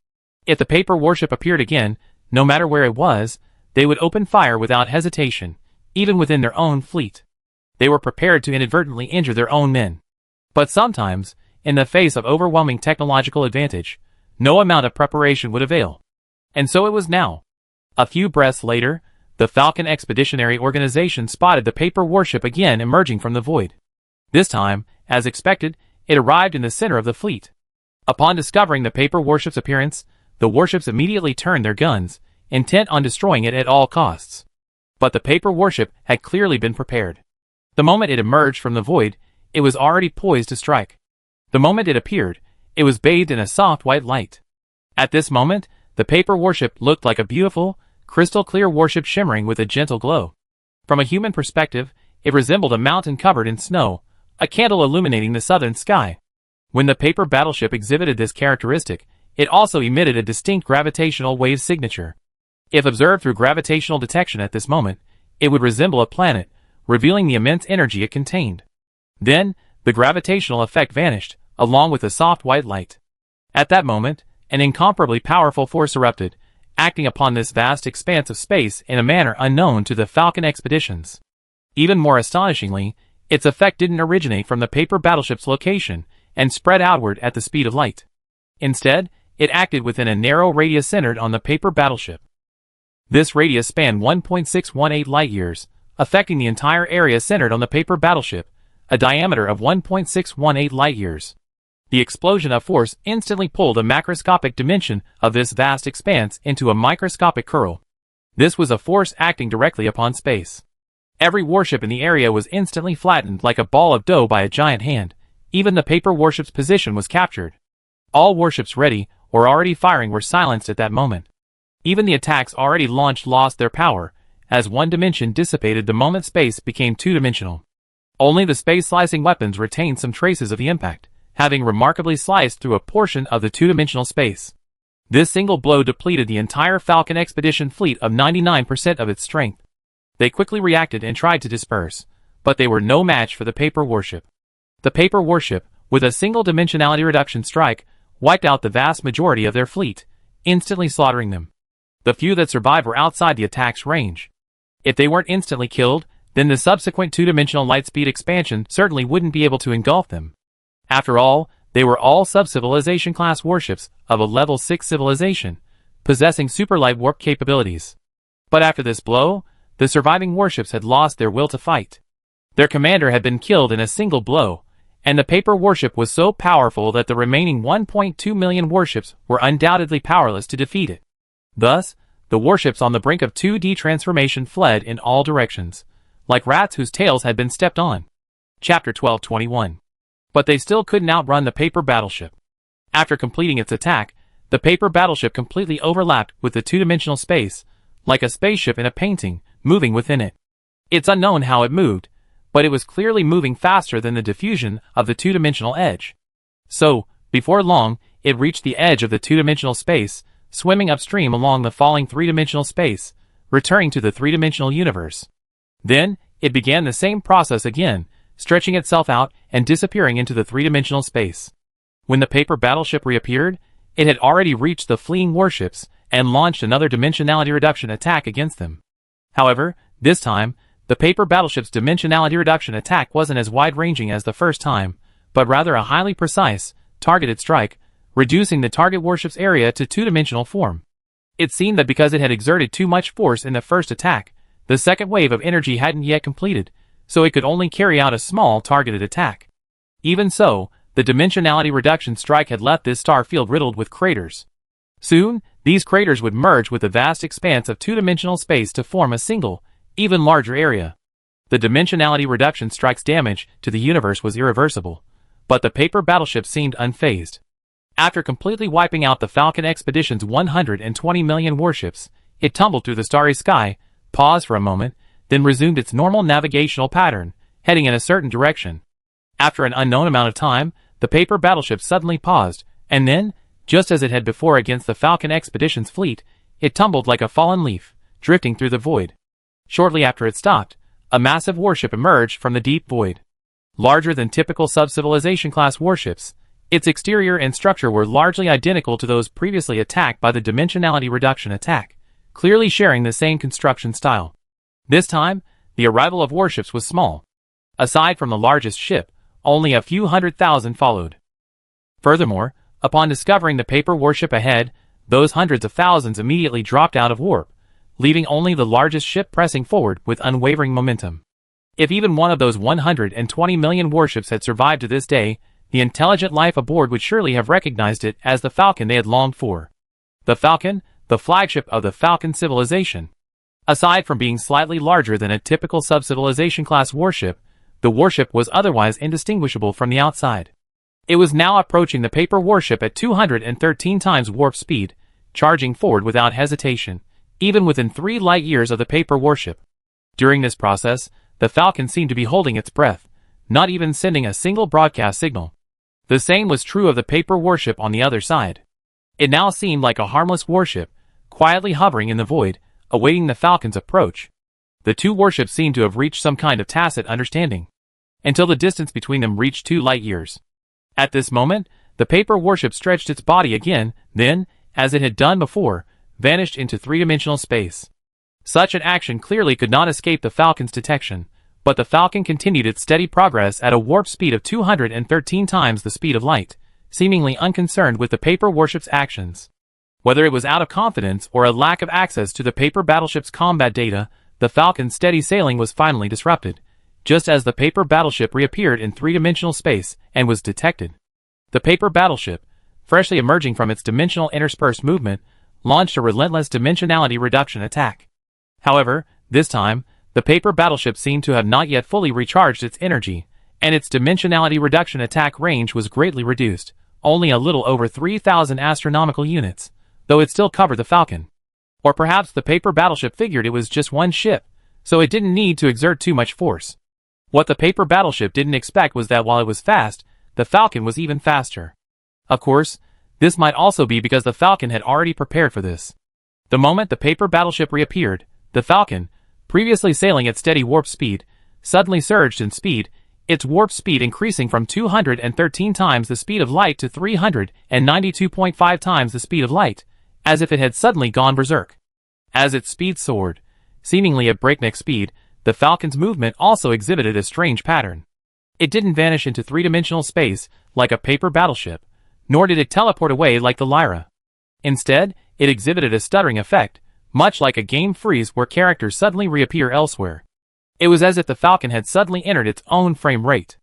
If the paper warship appeared again, no matter where it was, they would open fire without hesitation, even within their own fleet. They were prepared to inadvertently injure their own men. But sometimes, in the face of overwhelming technological advantage, no amount of preparation would avail. And so it was now. A few breaths later, the Falcon Expeditionary Organization spotted the paper warship again emerging from the void. This time, as expected, it arrived in the center of the fleet. Upon discovering the paper warship's appearance, the warships immediately turned their guns, intent on destroying it at all costs. But the paper warship had clearly been prepared. The moment it emerged from the void, it was already poised to strike. The moment it appeared, it was bathed in a soft white light. At this moment, the paper warship looked like a beautiful, crystal-clear warship shimmering with a gentle glow. From a human perspective, it resembled a mountain covered in snow, a candle illuminating the southern sky. When the paper battleship exhibited this characteristic, it also emitted a distinct gravitational wave signature. If observed through gravitational detection at this moment, it would resemble a planet, revealing the immense energy it contained. Then, the gravitational effect vanished, along with the soft white light. At that moment, an incomparably powerful force erupted, acting upon this vast expanse of space in a manner unknown to the Falcon Expeditions. Even more astonishingly, its effect didn't originate from the paper battleship's location and spread outward at the speed of light. Instead, it acted within a narrow radius centered on the paper battleship. This radius spanned 1.618 light-years, affecting the entire area centered on the paper battleship, a diameter of 1.618 light-years. The explosion of force instantly pulled a macroscopic dimension of this vast expanse into a microscopic curl. This was a force acting directly upon space. Every warship in the area was instantly flattened like a ball of dough by a giant hand. Even the paper warship's position was captured. All warships ready or already firing were silenced at that moment. Even the attacks already launched lost their power, as one dimension dissipated the moment space became two-dimensional. Only the space-slicing weapons retained some traces of the impact, having remarkably sliced through a portion of the two-dimensional space. This single blow depleted the entire Falcon Expedition fleet of 99% of its strength. They quickly reacted and tried to disperse, but they were no match for the paper warship. The paper warship, with a single dimensionality reduction strike, wiped out the vast majority of their fleet, instantly slaughtering them. The few that survived were outside the attack's range. If they weren't instantly killed, then the subsequent two-dimensional lightspeed expansion certainly wouldn't be able to engulf them. After all, they were all sub-civilization class warships of a level 6 civilization, possessing superlight warp capabilities. But after this blow, the surviving warships had lost their will to fight. Their commander had been killed in a single blow, and the paper warship was so powerful that the remaining 1.2 million warships were undoubtedly powerless to defeat it. Thus, the warships on the brink of 2D transformation fled in all directions, like rats whose tails had been stepped on. Chapter 1221. But they still couldn't outrun the paper battleship. After completing its attack, the paper battleship completely overlapped with the two-dimensional space, like a spaceship in a painting, moving within it. It's unknown how it moved, but it was clearly moving faster than the diffusion of the two-dimensional edge. So, before long, it reached the edge of the two-dimensional space, swimming upstream along the falling three-dimensional space, returning to the three-dimensional universe. Then, it began the same process again, stretching itself out and disappearing into the three-dimensional space. When the paper battleship reappeared, it had already reached the fleeing warships and launched another dimensionality reduction attack against them. However, this time, the paper battleship's dimensionality reduction attack wasn't as wide-ranging as the first time, but rather a highly precise, targeted strike, reducing the target warship's area to two-dimensional form. It seemed that because it had exerted too much force in the first attack, the second wave of energy hadn't yet completed, so it could only carry out a small targeted attack. Even so, the dimensionality reduction strike had left this star field riddled with craters. Soon, these craters would merge with the vast expanse of two-dimensional space to form a single, even larger area. The dimensionality reduction strike's damage to the universe was irreversible, but the paper battleship seemed unfazed. After completely wiping out the Falcon expedition's 120 million warships, it tumbled through the starry sky, paused for a moment, then resumed its normal navigational pattern, heading in a certain direction. After an unknown amount of time, the paper battleship suddenly paused, and then, just as it had before against the Falcon expedition's fleet, it tumbled like a fallen leaf, drifting through the void. Shortly after it stopped, a massive warship emerged from the deep void. Larger than typical sub-civilization-class warships, its exterior and structure were largely identical to those previously attacked by the dimensionality reduction attack, clearly sharing the same construction style. This time, the arrival of warships was small. Aside from the largest ship, only a few 100,000 followed. Furthermore, upon discovering the paper warship ahead, those hundreds of thousands immediately dropped out of warp, leaving only the largest ship pressing forward with unwavering momentum. If even one of those 120 million warships had survived to this day, the intelligent life aboard would surely have recognized it as the Falcon they had longed for. The Falcon, the flagship of the Falcon civilization. Aside from being slightly larger than a typical sub-civilization-class warship, the warship was otherwise indistinguishable from the outside. It was now approaching the paper warship at 213 times warp speed, charging forward without hesitation, even within 3 light years of the paper warship. During this process, the Falcon seemed to be holding its breath, not even sending a single broadcast signal. The same was true of the paper warship on the other side. It now seemed like a harmless warship, quietly hovering in the void, awaiting the Falcon's approach. The two warships seemed to have reached some kind of tacit understanding, until the distance between them reached 2 light years. At this moment, the paper warship stretched its body again, then, as it had done before, vanished into three-dimensional space. Such an action clearly could not escape the Falcon's detection, but the Falcon continued its steady progress at a warp speed of 213 times the speed of light, seemingly unconcerned with the paper warship's actions. Whether it was out of confidence or a lack of access to the paper battleship's combat data, the Falcon's steady sailing was finally disrupted, just as the paper battleship reappeared in three-dimensional space and was detected. The paper battleship, freshly emerging from its dimensional interspersed movement, launched a relentless dimensionality reduction attack. However, this time, the paper battleship seemed to have not yet fully recharged its energy, and its dimensionality reduction attack range was greatly reduced, only a little over 3,000 astronomical units, though it still covered the Falcon. Or perhaps the paper battleship figured it was just one ship, so it didn't need to exert too much force. What the paper battleship didn't expect was that while it was fast, the Falcon was even faster. Of course, this might also be because the Falcon had already prepared for this. The moment the paper battleship reappeared, the Falcon, previously sailing at steady warp speed, suddenly surged in speed, its warp speed increasing from 213 times the speed of light to 392.5 times the speed of light, as if it had suddenly gone berserk. As its speed soared, seemingly at breakneck speed, the Falcon's movement also exhibited a strange pattern. It didn't vanish into three-dimensional space like a paper battleship, nor did it teleport away like the Lyra. Instead, it exhibited a stuttering effect, much like a game freeze where characters suddenly reappear elsewhere. It was as if the Falcon had suddenly entered its own frame rate.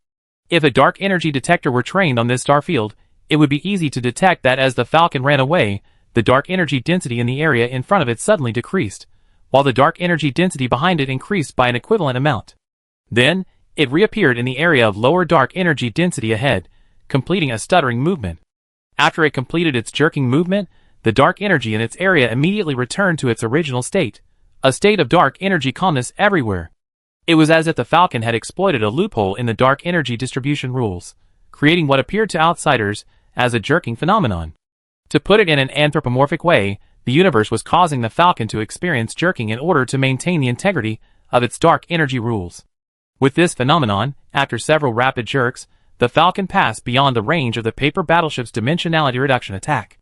If a dark energy detector were trained on this star field, it would be easy to detect that as the Falcon ran away, the dark energy density in the area in front of it suddenly decreased, while the dark energy density behind it increased by an equivalent amount. Then, it reappeared in the area of lower dark energy density ahead, completing a stuttering movement. After it completed its jerking movement, the dark energy in its area immediately returned to its original state, a state of dark energy calmness everywhere. It was as if the Falcon had exploited a loophole in the dark energy distribution rules, creating what appeared to outsiders as a jerking phenomenon. To put it in an anthropomorphic way, the universe was causing the Falcon to experience jerking in order to maintain the integrity of its dark energy rules. With this phenomenon, after several rapid jerks, the Falcon passed beyond the range of the paper battleship's dimensionality reduction attack.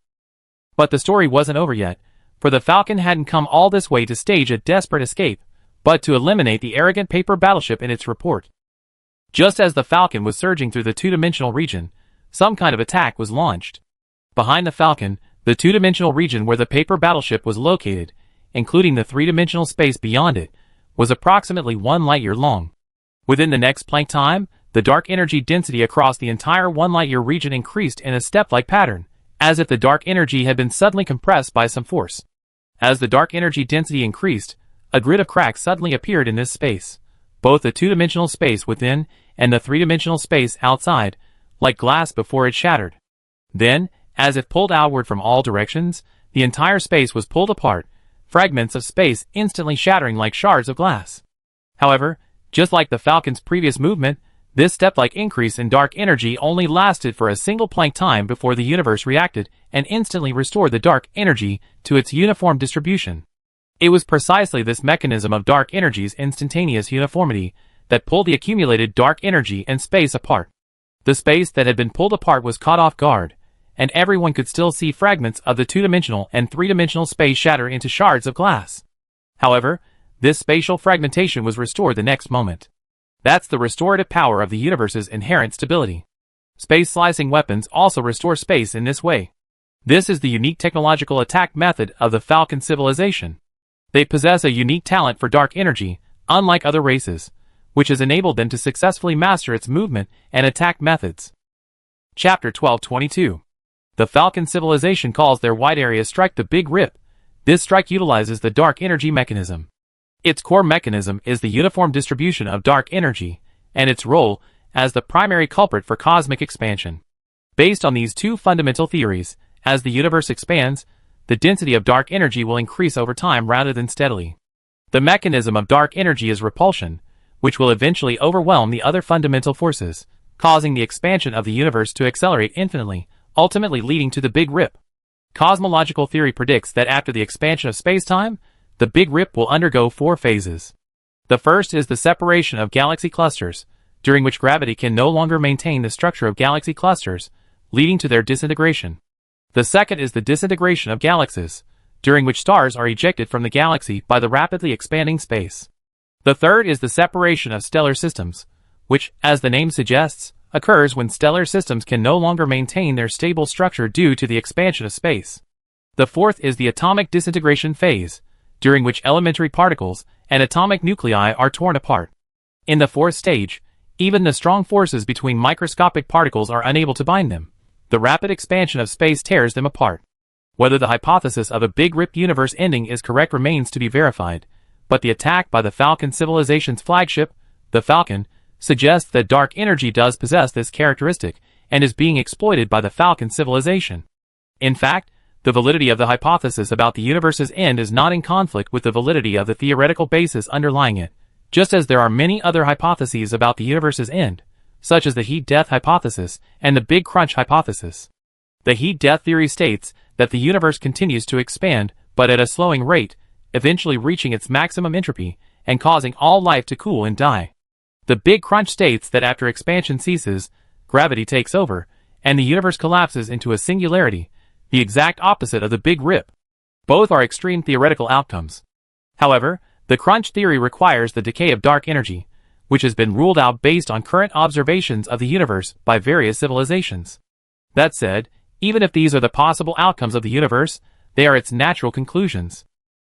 But the story wasn't over yet, for the Falcon hadn't come all this way to stage a desperate escape, but to eliminate the arrogant paper battleship in its report. Just as the Falcon was surging through the two-dimensional region, some kind of attack was launched. Behind the Falcon, the two-dimensional region where the paper battleship was located, including the three-dimensional space beyond it, was approximately 1 light-year long. Within the next Planck time, the dark energy density across the entire 1 light-year region increased in a step-like pattern, as if the dark energy had been suddenly compressed by some force. As the dark energy density increased, a grid of cracks suddenly appeared in this space, both the two-dimensional space within and the three-dimensional space outside, like glass before it shattered. Then, as if pulled outward from all directions, the entire space was pulled apart, fragments of space instantly shattering like shards of glass. However, just like the Falcon's previous movement, this step-like increase in dark energy only lasted for a single Planck time before the universe reacted and instantly restored the dark energy to its uniform distribution. It was precisely this mechanism of dark energy's instantaneous uniformity that pulled the accumulated dark energy and space apart. The space that had been pulled apart was caught off guard, and everyone could still see fragments of the two-dimensional and three-dimensional space shatter into shards of glass. However, this spatial fragmentation was restored the next moment. That's the restorative power of the universe's inherent stability. Space-slicing weapons also restore space in this way. This is the unique technological attack method of the Falcon civilization. They possess a unique talent for dark energy, unlike other races, which has enabled them to successfully master its movement and attack methods. Chapter 1222. The Falcon civilization calls their wide area strike the Big Rip. This strike utilizes the dark energy mechanism. Its core mechanism is the uniform distribution of dark energy, and its role as the primary culprit for cosmic expansion. Based on these two fundamental theories, as the universe expands, the density of dark energy will increase over time rather than steadily. The mechanism of dark energy is repulsion, which will eventually overwhelm the other fundamental forces, causing the expansion of the universe to accelerate infinitely, ultimately leading to the Big Rip. Cosmological theory predicts that after the expansion of spacetime, the Big Rip will undergo 4 phases. The first is the separation of galaxy clusters, during which gravity can no longer maintain the structure of galaxy clusters, leading to their disintegration. The second is the disintegration of galaxies, during which stars are ejected from the galaxy by the rapidly expanding space. The third is the separation of stellar systems, which, as the name suggests, occurs when stellar systems can no longer maintain their stable structure due to the expansion of space. The fourth is the atomic disintegration phase, during which elementary particles and atomic nuclei are torn apart. In the fourth stage, even the strong forces between microscopic particles are unable to bind them. The rapid expansion of space tears them apart. Whether the hypothesis of a Big Rip universe ending is correct remains to be verified, but the attack by the Falcon civilization's flagship, the Falcon, suggests that dark energy does possess this characteristic and is being exploited by the Falcon civilization. In fact, the validity of the hypothesis about the universe's end is not in conflict with the validity of the theoretical basis underlying it, just as there are many other hypotheses about the universe's end, such as the heat-death hypothesis and the Big Crunch hypothesis. The heat-death theory states that the universe continues to expand, but at a slowing rate, eventually reaching its maximum entropy and causing all life to cool and die. The Big Crunch states that after expansion ceases, gravity takes over, and the universe collapses into a singularity, the exact opposite of the Big Rip. Both are extreme theoretical outcomes. However, the Crunch theory requires the decay of dark energy, which has been ruled out based on current observations of the universe by various civilizations. That said, even if these are the possible outcomes of the universe, they are its natural conclusions.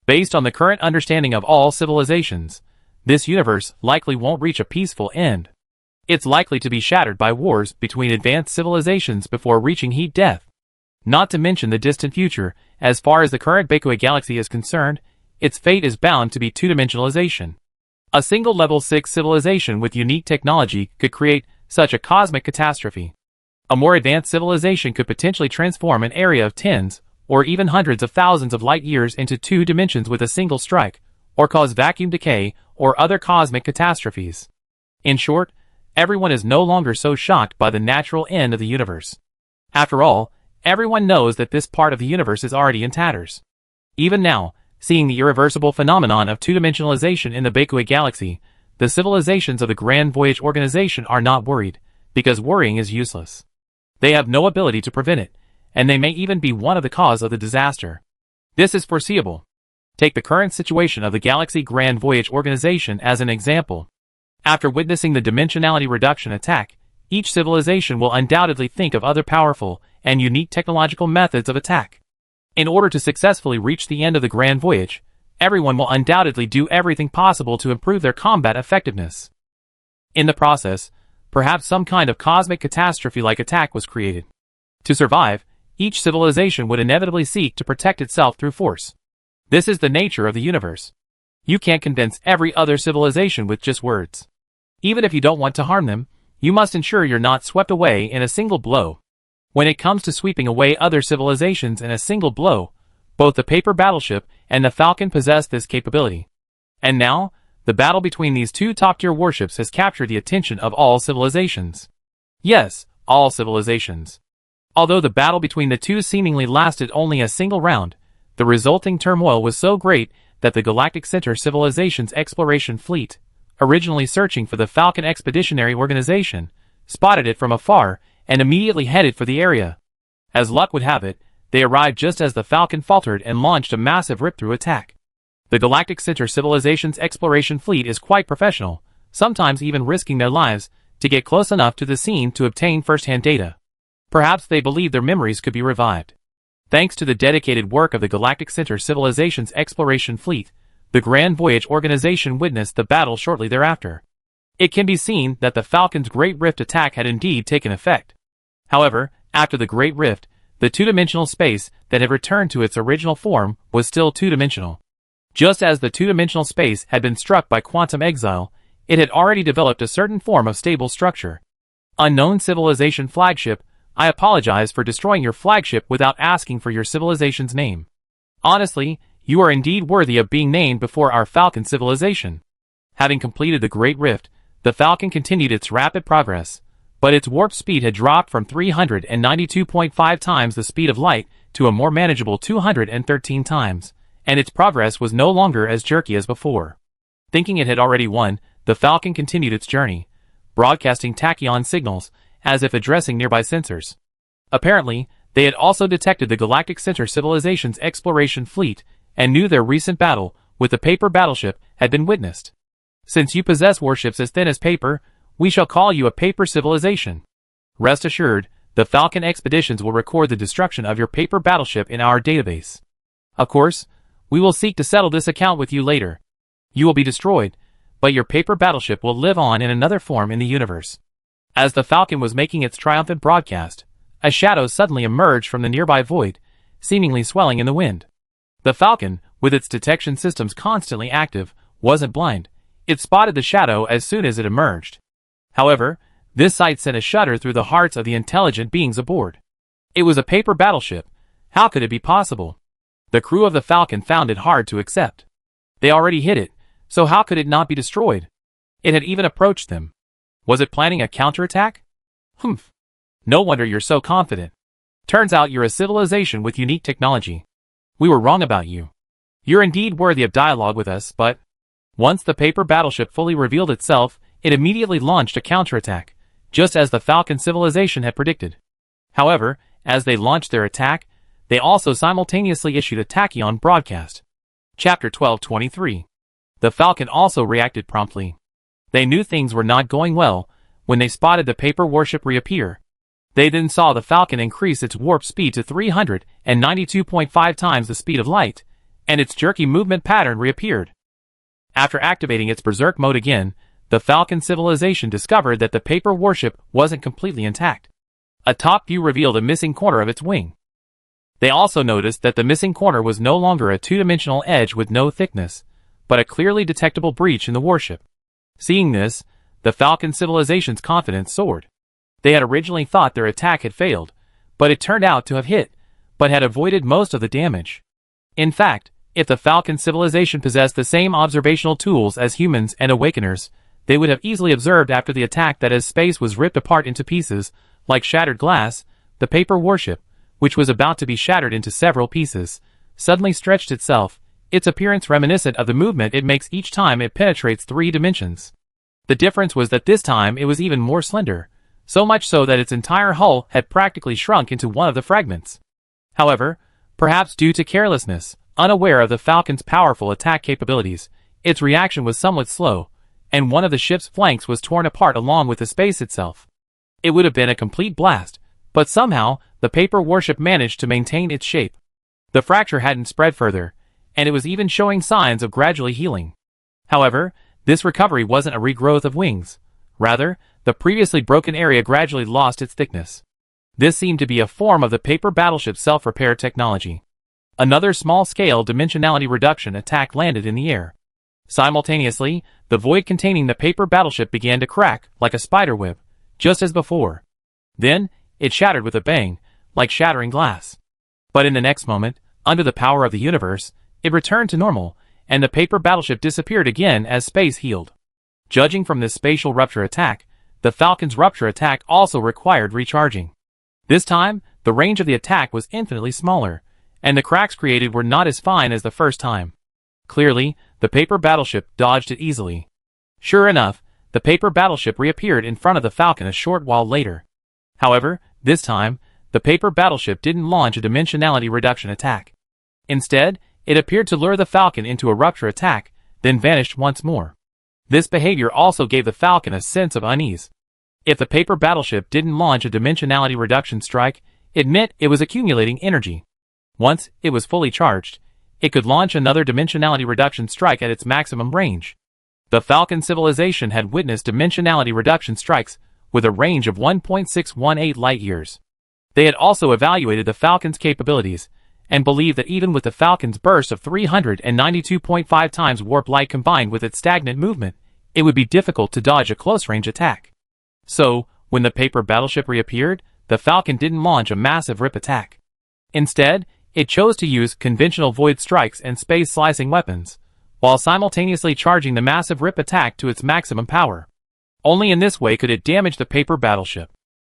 Based on the current understanding of all civilizations, this universe likely won't reach a peaceful end. It's likely to be shattered by wars between advanced civilizations before reaching heat death. Not to mention the distant future, as far as the current Bakeway galaxy is concerned, its fate is bound to be two-dimensionalization. A single level 6 civilization with unique technology could create such a cosmic catastrophe. A more advanced civilization could potentially transform an area of tens or even hundreds of thousands of light years into two dimensions with a single strike, or cause vacuum decay or other cosmic catastrophes. In short, everyone is no longer so shocked by the natural end of the universe. After all, everyone knows that this part of the universe is already in tatters. Even now, seeing the irreversible phenomenon of two-dimensionalization in the Bakeway galaxy, the civilizations of the Grand Voyage Organization are not worried, because worrying is useless. They have no ability to prevent it, and they may even be one of the cause of the disaster. This is foreseeable. Take the current situation of the Galaxy Grand Voyage Organization as an example. After witnessing the dimensionality reduction attack, each civilization will undoubtedly think of other powerful and unique technological methods of attack. In order to successfully reach the end of the Grand Voyage, everyone will undoubtedly do everything possible to improve their combat effectiveness. In the process, perhaps some kind of cosmic catastrophe-like attack was created. To survive, each civilization would inevitably seek to protect itself through force. This is the nature of the universe. You can't convince every other civilization with just words. Even if you don't want to harm them, you must ensure you're not swept away in a single blow. When it comes to sweeping away other civilizations in a single blow, both the paper battleship and the Falcon possess this capability. And now, the battle between these two top-tier warships has captured the attention of all civilizations. Yes, all civilizations. Although the battle between the two seemingly lasted only a single round, the resulting turmoil was so great that the Galactic Center Civilization's exploration fleet, originally searching for the Falcon Expeditionary Organization, spotted it from afar and immediately headed for the area. As luck would have it, they arrived just as the Falcon faltered and launched a massive rip-through attack. The Galactic Center Civilization's exploration fleet is quite professional, sometimes even risking their lives to get close enough to the scene to obtain first-hand data. Perhaps they believed their memories could be revived. Thanks to the dedicated work of the Galactic Center Civilization's exploration fleet, the Grand Voyage Organization witnessed the battle shortly thereafter. It can be seen that the Falcon's Great Rift attack had indeed taken effect. However, after the Great Rift, the two-dimensional space that had returned to its original form was still two-dimensional. Just as the two-dimensional space had been struck by quantum exile, it had already developed a certain form of stable structure. Unknown Civilization Flagship, I apologize for destroying your flagship without asking for your civilization's name. Honestly, you are indeed worthy of being named before our Falcon civilization. Having completed the Great Rift, the Falcon continued its rapid progress, but its warp speed had dropped from 392.5 times the speed of light to a more manageable 213 times, and its progress was no longer as jerky as before. Thinking it had already won, the Falcon continued its journey, broadcasting tachyon signals as if addressing nearby sensors. Apparently, they had also detected the Galactic Center Civilization's exploration fleet and knew their recent battle with the paper battleship had been witnessed. Since you possess warships as thin as paper, we shall call you a paper civilization. Rest assured, the Falcon expeditions will record the destruction of your paper battleship in our database. Of course, we will seek to settle this account with you later. You will be destroyed, but your paper battleship will live on in another form in the universe. As the Falcon was making its triumphant broadcast, a shadow suddenly emerged from the nearby void, seemingly swelling in the wind. The Falcon, with its detection systems constantly active, wasn't blind. It spotted the shadow as soon as it emerged. However, this sight sent a shudder through the hearts of the intelligent beings aboard. It was a paper battleship. How could it be possible? The crew of the Falcon found it hard to accept. They already hit it, so how could it not be destroyed? It had even approached them. Was it planning a counterattack? Humph. No wonder you're so confident. Turns out you're a civilization with unique technology. We were wrong about you. You're indeed worthy of dialogue with us, but... Once the paper battleship fully revealed itself, it immediately launched a counterattack, just as the Falcon civilization had predicted. However, as they launched their attack, they also simultaneously issued a tachyon broadcast. Chapter 1223. The Falcon also reacted promptly. They knew things were not going well when they spotted the paper warship reappear. They then saw the Falcon increase its warp speed to 392.5 times the speed of light, and its jerky movement pattern reappeared. After activating its berserk mode again, the Falcon civilization discovered that the paper warship wasn't completely intact. A top view revealed a missing corner of its wing. They also noticed that the missing corner was no longer a two-dimensional edge with no thickness, but a clearly detectable breach in the warship. Seeing this, the Falcon civilization's confidence soared. They had originally thought their attack had failed, but it turned out to have hit, but had avoided most of the damage. In fact, if the Falcon civilization possessed the same observational tools as humans and Awakeners, they would have easily observed after the attack that as space was ripped apart into pieces, like shattered glass, the paper warship, which was about to be shattered into several pieces, suddenly stretched itself, its appearance reminiscent of the movement it makes each time it penetrates 3 dimensions. The difference was that this time it was even more slender, so much so that its entire hull had practically shrunk into one of the fragments. However, perhaps due to carelessness, unaware of the Falcon's powerful attack capabilities, its reaction was somewhat slow, and one of the ship's flanks was torn apart along with the space itself. It would have been a complete blast, but somehow, the paper warship managed to maintain its shape. The fracture hadn't spread further, and it was even showing signs of gradually healing. However, this recovery wasn't a regrowth of wings. Rather, the previously broken area gradually lost its thickness. This seemed to be a form of the paper battleship's self-repair technology. Another small-scale dimensionality reduction attack landed in the air. Simultaneously, the void containing the paper battleship began to crack like a spider web, just as before. Then, it shattered with a bang, like shattering glass. But in the next moment, under the power of the universe, it returned to normal, and the paper battleship disappeared again as space healed. Judging from this spatial rupture attack, the Falcon's rupture attack also required recharging. This time, the range of the attack was infinitely smaller, and the cracks created were not as fine as the first time. Clearly, the paper battleship dodged it easily. Sure enough, the paper battleship reappeared in front of the Falcon a short while later. However, this time, the paper battleship didn't launch a dimensionality reduction attack. Instead, it appeared to lure the Falcon into a rupture attack, then vanished once more. This behavior also gave the Falcon a sense of unease. If the paper battleship didn't launch a dimensionality reduction strike, it meant it was accumulating energy. Once it was fully charged, it could launch another dimensionality reduction strike at its maximum range. The Falcon civilization had witnessed dimensionality reduction strikes with a range of 1.618 light-years. They had also evaluated the Falcon's capabilities, and believed that even with the Falcon's burst of 392.5 times warp light combined with its stagnant movement, it would be difficult to dodge a close-range attack. So, when the paper battleship reappeared, the Falcon didn't launch a massive rip attack. Instead, it chose to use conventional void strikes and space-slicing weapons, while simultaneously charging the massive rip attack to its maximum power. Only in this way could it damage the paper battleship.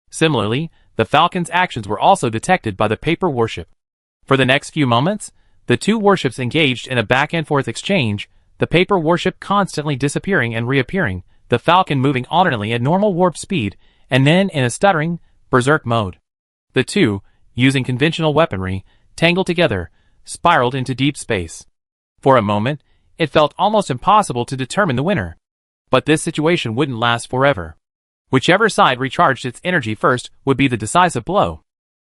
Similarly, the Falcon's actions were also detected by the paper warship. For the next few moments, the two warships engaged in a back-and-forth exchange, the paper warship constantly disappearing and reappearing, the Falcon moving alternately at normal warp speed, and then in a stuttering, berserk mode. The two, using conventional weaponry, tangled together, spiraled into deep space. For a moment, it felt almost impossible to determine the winner. But this situation wouldn't last forever. Whichever side recharged its energy first would be the decisive blow.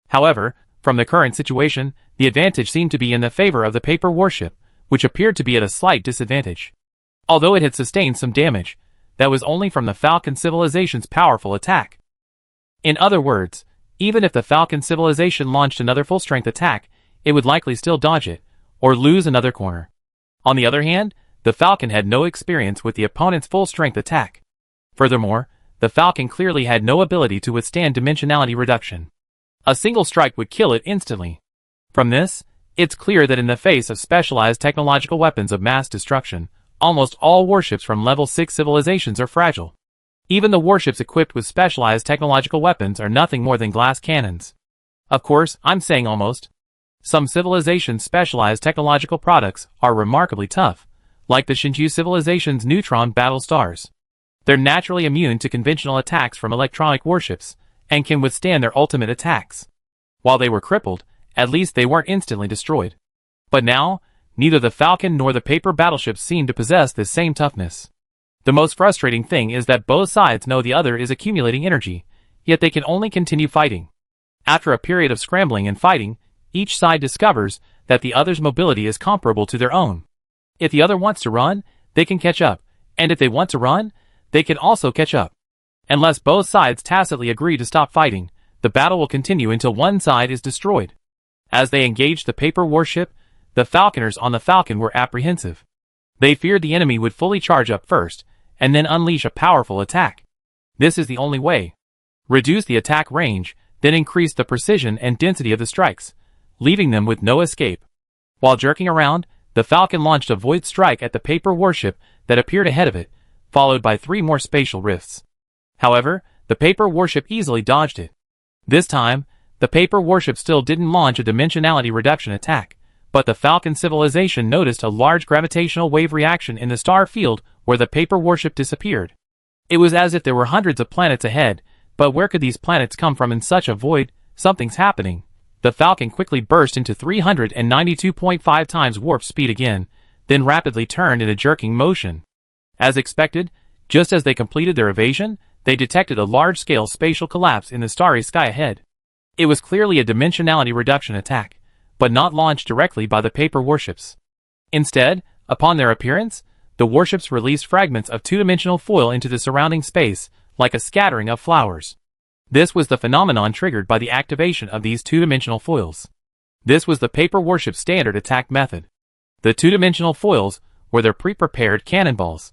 However, from the current situation, the advantage seemed to be in the favor of the paper warship, which appeared to be at a slight disadvantage. Although it had sustained some damage, that was only from the Falcon civilization's powerful attack. In other words, even if the Falcon civilization launched another full-strength attack, it would likely still dodge it, or lose another corner. On the other hand, the Falcon had no experience with the opponent's full-strength attack. Furthermore, the Falcon clearly had no ability to withstand dimensionality reduction. A single strike would kill it instantly. From this, it's clear that in the face of specialized technological weapons of mass destruction, almost all warships from level 6 civilizations are fragile. Even the warships equipped with specialized technological weapons are nothing more than glass cannons. Of course, I'm saying almost. Some civilizations' specialized technological products are remarkably tough, like the Shinju civilization's neutron battle stars. They're naturally immune to conventional attacks from electronic warships, and can withstand their ultimate attacks. While they were crippled, at least they weren't instantly destroyed. But now, neither the Falcon nor the paper battleships seem to possess this same toughness. The most frustrating thing is that both sides know the other is accumulating energy, yet they can only continue fighting. After a period of scrambling and fighting, each side discovers that the other's mobility is comparable to their own. If the other wants to run, they can catch up, and if they want to run, they can also catch up. Unless both sides tacitly agree to stop fighting, the battle will continue until one side is destroyed. As they engaged the paper warship, the falconers on the Falcon were apprehensive. They feared the enemy would fully charge up first, and then unleash a powerful attack. This is the only way. Reduce the attack range, then increase the precision and density of the strikes, leaving them with no escape. While jerking around, the Falcon launched a void strike at the paper warship that appeared ahead of it, followed by 3 more spatial rifts. However, the paper warship easily dodged it. This time, the paper warship still didn't launch a dimensionality reduction attack, but the Falcon civilization noticed a large gravitational wave reaction in the star field where the paper warship disappeared. It was as if there were hundreds of planets ahead, but where could these planets come from in such a void? Something's happening. The Falcon quickly burst into 392.5 times warp speed again, then rapidly turned in a jerking motion. As expected, just as they completed their evasion, they detected a large-scale spatial collapse in the starry sky ahead. It was clearly a dimensionality reduction attack, but not launched directly by the paper warships. Instead, upon their appearance, the warships released fragments of two-dimensional foil into the surrounding space, like a scattering of flowers. This was the phenomenon triggered by the activation of these two-dimensional foils. This was the paper warship's standard attack method. The two-dimensional foils were their pre-prepared cannonballs.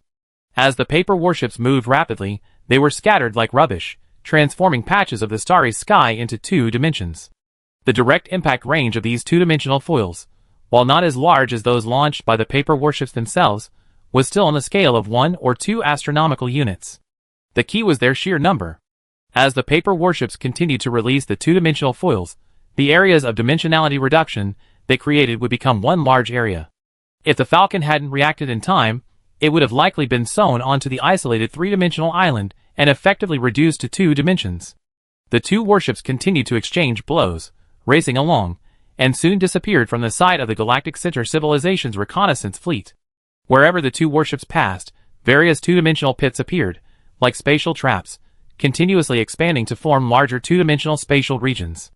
As the paper warships moved rapidly, they were scattered like rubbish, transforming patches of the starry sky into 2 dimensions. The direct impact range of these two-dimensional foils, while not as large as those launched by the paper warships themselves, was still on the scale of 1 or 2 astronomical units. The key was their sheer number. As the paper warships continued to release the two-dimensional foils, the areas of dimensionality reduction they created would become one large area. If the Falcon hadn't reacted in time, it would have likely been sewn onto the isolated 3-dimensional island and effectively reduced to 2 dimensions. The 2 warships continued to exchange blows, racing along, and soon disappeared from the sight of the Galactic Center Civilization's reconnaissance fleet. Wherever the 2 warships passed, various two-dimensional pits appeared, like spatial traps, continuously expanding to form larger two-dimensional spatial regions.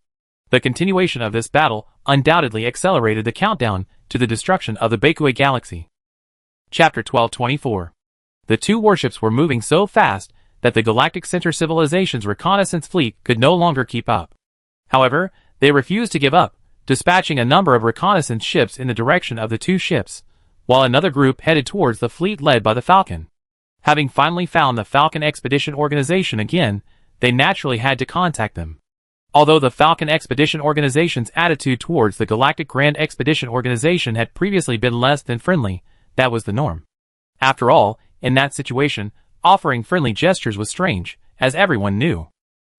The continuation of this battle undoubtedly accelerated the countdown to the destruction of the Bakue galaxy. Chapter 1224. The 2 warships were moving so fast that the Galactic Center Civilization's reconnaissance fleet could no longer keep up. However, they refused to give up, dispatching a number of reconnaissance ships in the direction of the 2 ships, while another group headed towards the fleet led by the Falcon. Having finally found the Falcon Expedition Organization again, they naturally had to contact them. Although the Falcon Expedition Organization's attitude towards the Galactic Grand Expedition Organization had previously been less than friendly, that was the norm. After all, in that situation, offering friendly gestures was strange, as everyone knew.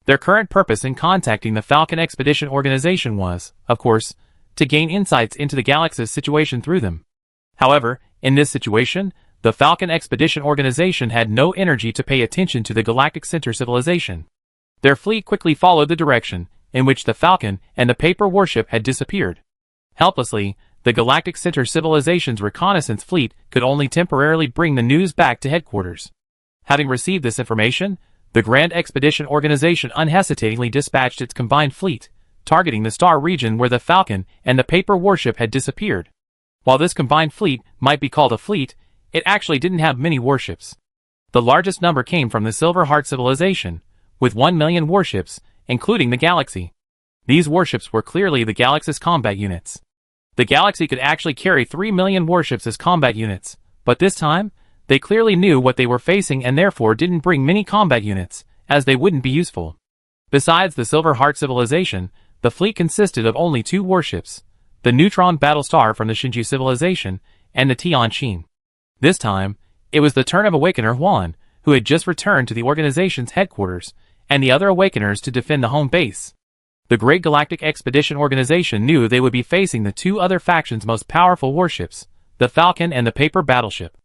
Their current purpose in contacting the Falcon Expedition Organization was, of course, to gain insights into the galaxy's situation through them. However, in this situation, the Falcon Expedition Organization had no energy to pay attention to the Galactic Center Civilization. Their fleet quickly followed the direction in which the Falcon and the paper warship had disappeared. Helplessly, the Galactic Center Civilization's reconnaissance fleet could only temporarily bring the news back to headquarters. Having received this information, the Grand Expedition Organization unhesitatingly dispatched its combined fleet, targeting the star region where the Falcon and the paper warship had disappeared. While this combined fleet might be called a fleet, it actually didn't have many warships. The largest number came from the Silver Heart Civilization, with 1 million warships, including the Galaxy. These warships were clearly the Galaxy's combat units. The Galaxy could actually carry 3 million warships as combat units, but this time, they clearly knew what they were facing and therefore didn't bring many combat units, as they wouldn't be useful. Besides the Silver Heart Civilization, the fleet consisted of only 2 warships, the Neutron Battlestar from the Shinju Civilization, and the Tianqin. This time, it was the turn of Awakener Huan, who had just returned to the organization's headquarters, and the other Awakeners to defend the home base. The Great Galactic Expedition Organization knew they would be facing the 2 other factions' most powerful warships, the Falcon and the Paper Battleship.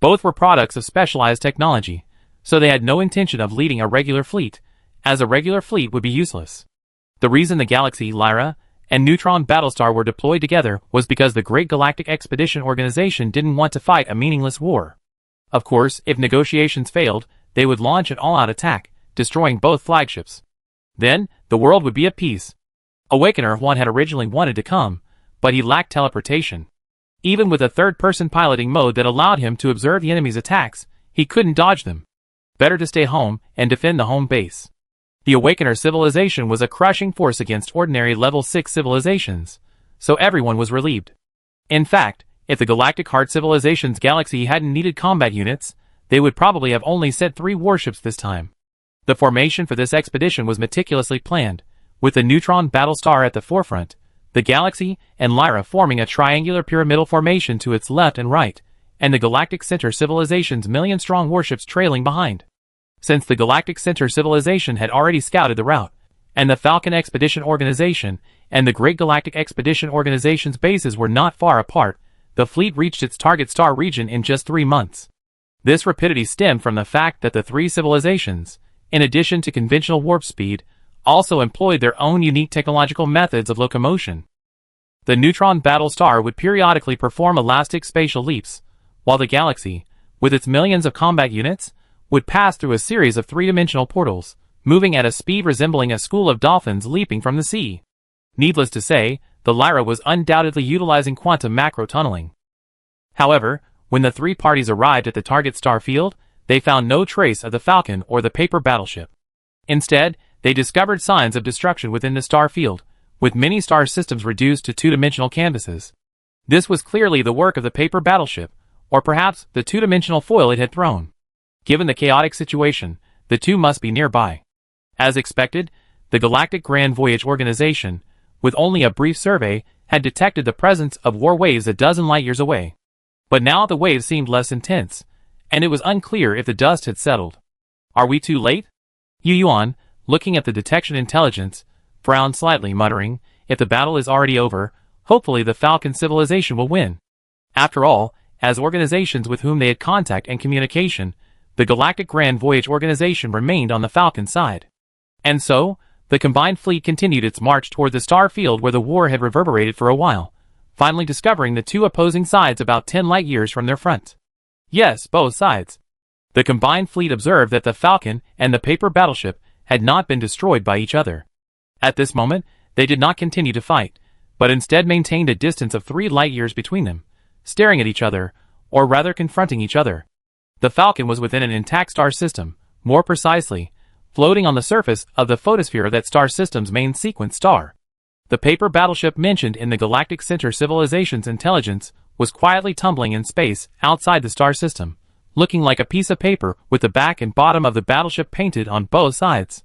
Both were products of specialized technology, so they had no intention of leading a regular fleet, as a regular fleet would be useless. The reason the Galaxy, Lyra, and Neutron Battlestar were deployed together was because the Great Galactic Expedition Organization didn't want to fight a meaningless war. Of course, if negotiations failed, they would launch an all-out attack, destroying both flagships. Then, the world would be at peace. Awakener Huan had originally wanted to come, but he lacked teleportation. Even with a third-person piloting mode that allowed him to observe the enemy's attacks, he couldn't dodge them. Better to stay home and defend the home base. The Awakener civilization was a crushing force against ordinary level 6 civilizations, so everyone was relieved. In fact, if the Galactic Heart civilization's galaxy hadn't needed combat units, they would probably have only sent 3 warships this time. The formation for this expedition was meticulously planned, with the neutron battlestar at the forefront, the Galaxy and Lyra forming a triangular pyramidal formation to its left and right, and the Galactic Center civilization's million-strong warships trailing behind. Since the Galactic Center civilization had already scouted the route, and the Falcon Expedition Organization and the Great Galactic Expedition Organization's bases were not far apart, the fleet reached its target star region in just 3 months. This rapidity stemmed from the fact that the 3 civilizations, in addition to conventional warp speed, also employed their own unique technological methods of locomotion. The neutron battlestar would periodically perform elastic spatial leaps, while the Galaxy, with its millions of combat units, would pass through a series of 3-dimensional portals, moving at a speed resembling a school of dolphins leaping from the sea. Needless to say, the Lyra was undoubtedly utilizing quantum macro tunneling. However, when the 3 parties arrived at the target star field, they found no trace of the Falcon or the paper battleship. Instead, they discovered signs of destruction within the star field, with many star systems reduced to 2-dimensional canvases. This was clearly the work of the paper battleship, or perhaps the 2-dimensional foil it had thrown. Given the chaotic situation, the 2 must be nearby. As expected, the Galactic Grand Voyage Organization, with only a brief survey, had detected the presence of war waves a dozen light-years away. But now the waves seemed less intense, and it was unclear if the dust had settled. Are we too late? Yu Yuan, looking at the detection intelligence, frowned slightly, muttering, if the battle is already over, hopefully the Falcon civilization will win. After all, as organizations with whom they had contact and communication, the Galactic Grand Voyage Organization remained on the Falcon side. And so, the combined fleet continued its march toward the star field where the war had reverberated for a while, finally discovering the 2 opposing sides about 10 light-years from their front. Yes, both sides. The combined fleet observed that the Falcon and the paper battleship had not been destroyed by each other. At this moment, they did not continue to fight, but instead maintained a distance of 3 light-years between them, staring at each other, or rather confronting each other. The Falcon was within an intact star system, more precisely, floating on the surface of the photosphere of that star system's main sequence star. The paper battleship mentioned in the Galactic Center civilization's intelligence was quietly tumbling in space outside the star system, looking like a piece of paper with the back and bottom of the battleship painted on both sides.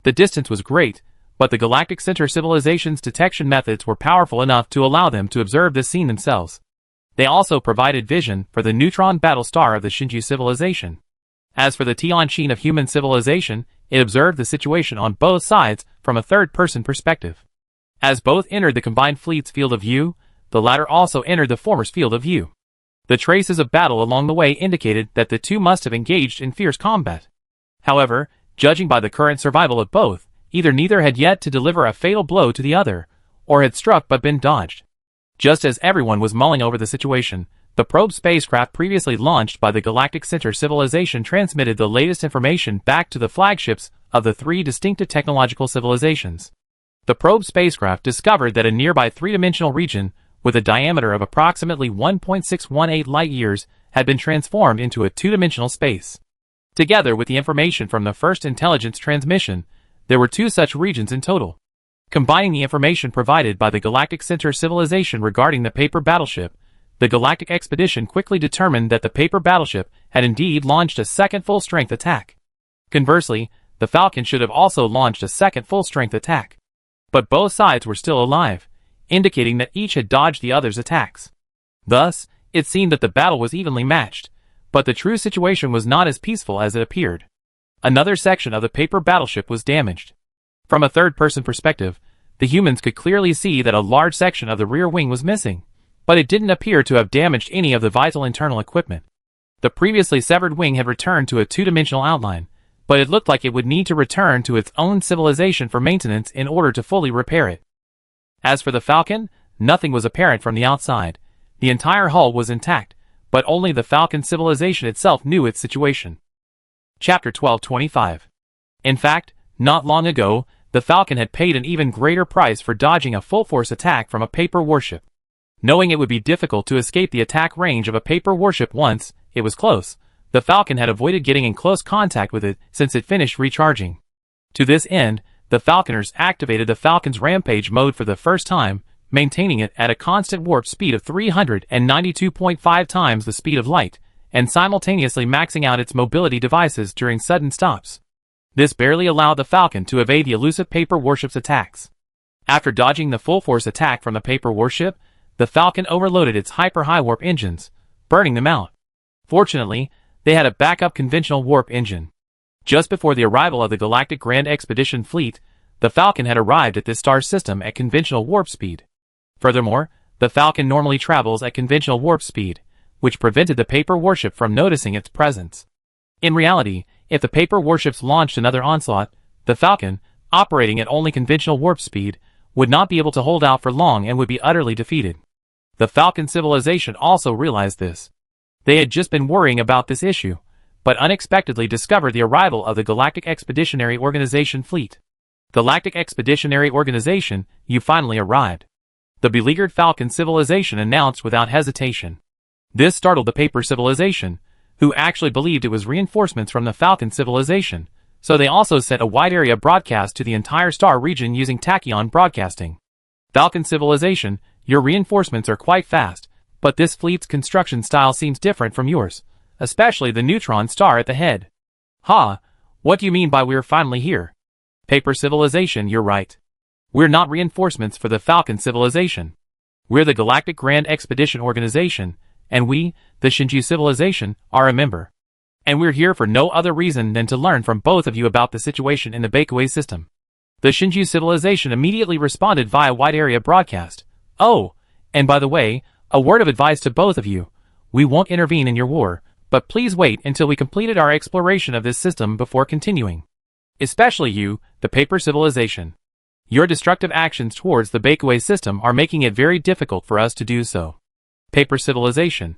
The distance was great, but the Galactic Center civilization's detection methods were powerful enough to allow them to observe this scene themselves. They also provided vision for the neutron battlestar of the Shinju civilization. As for the Tianqin of human civilization, it observed the situation on both sides from a third-person perspective. As both entered the combined fleet's field of view, the latter also entered the former's field of view. The traces of battle along the way indicated that the 2 must have engaged in fierce combat. However, judging by the current survival of both, either neither had yet to deliver a fatal blow to the other, or had struck but been dodged. Just as everyone was mulling over the situation, the probe spacecraft previously launched by the Galactic Center civilization transmitted the latest information back to the flagships of the 3 distinctive technological civilizations. The probe spacecraft discovered that a nearby 3-dimensional region, with a diameter of approximately 1.618 light-years, had been transformed into a 2-dimensional space. Together with the information from the first intelligence transmission, there were 2 such regions in total. Combining the information provided by the Galactic Center civilization regarding the paper battleship, the Galactic Expedition quickly determined that the paper battleship had indeed launched a second full-strength attack. Conversely, the Falcon should have also launched a second full-strength attack. But both sides were still alive, indicating that each had dodged the other's attacks. Thus, it seemed that the battle was evenly matched, but the true situation was not as peaceful as it appeared. Another section of the paper battleship was damaged. From a third-person perspective, the humans could clearly see that a large section of the rear wing was missing, but it didn't appear to have damaged any of the vital internal equipment. The previously severed wing had returned to a 2-dimensional outline, but it looked like it would need to return to its own civilization for maintenance in order to fully repair it. As for the Falcon, nothing was apparent from the outside. The entire hull was intact, but only the Falcon civilization itself knew its situation. Chapter 1225. In fact, not long ago, the Falcon had paid an even greater price for dodging a full-force attack from a paper warship. Knowing it would be difficult to escape the attack range of a paper warship once it was close, the Falcon had avoided getting in close contact with it since it finished recharging. To this end, the Falconers activated the Falcon's rampage mode for the first time, maintaining it at a constant warp speed of 392.5 times the speed of light, and simultaneously maxing out its mobility devices during sudden stops. This barely allowed the Falcon to evade the elusive Paper warship's attacks. After dodging the full-force attack from the Paper warship, the Falcon overloaded its hyper-high warp engines, burning them out. Fortunately, they had a backup conventional warp engine. Just before the arrival of the Galactic Grand Expedition fleet, the Falcon had arrived at this star system at conventional warp speed. Furthermore, the Falcon normally travels at conventional warp speed, which prevented the Paper warship from noticing its presence. In reality, if the Paper warships launched another onslaught, the Falcon, operating at only conventional warp speed, would not be able to hold out for long and would be utterly defeated. The Falcon civilization also realized this. They had just been worrying about this issue, but unexpectedly discovered the arrival of the Galactic Expeditionary Organization fleet. Galactic Expeditionary Organization, you finally arrived. The beleaguered Falcon civilization announced without hesitation. This startled the Paper civilization, who actually believed it was reinforcements from the Falcon civilization, so they also sent a wide-area broadcast to the entire star region using tachyon broadcasting. Falcon civilization, your reinforcements are quite fast, but this fleet's construction style seems different from yours, especially the neutron star at the head. Ha! What do you mean by we're finally here? Paper civilization, you're right. We're not reinforcements for the Falcon civilization. We're the Galactic Grand Expedition Organization, and we, the Shinju civilization, are a member. And we're here for no other reason than to learn from both of you about the situation in the Bakeway system. The Shinju civilization immediately responded via wide-area broadcast. Oh, and by the way, a word of advice to both of you. We won't intervene in your war, but please wait until we completed our exploration of this system before continuing. Especially you, the Paper civilization. Your destructive actions towards the Bakeway system are making it very difficult for us to do so. Paper civilization.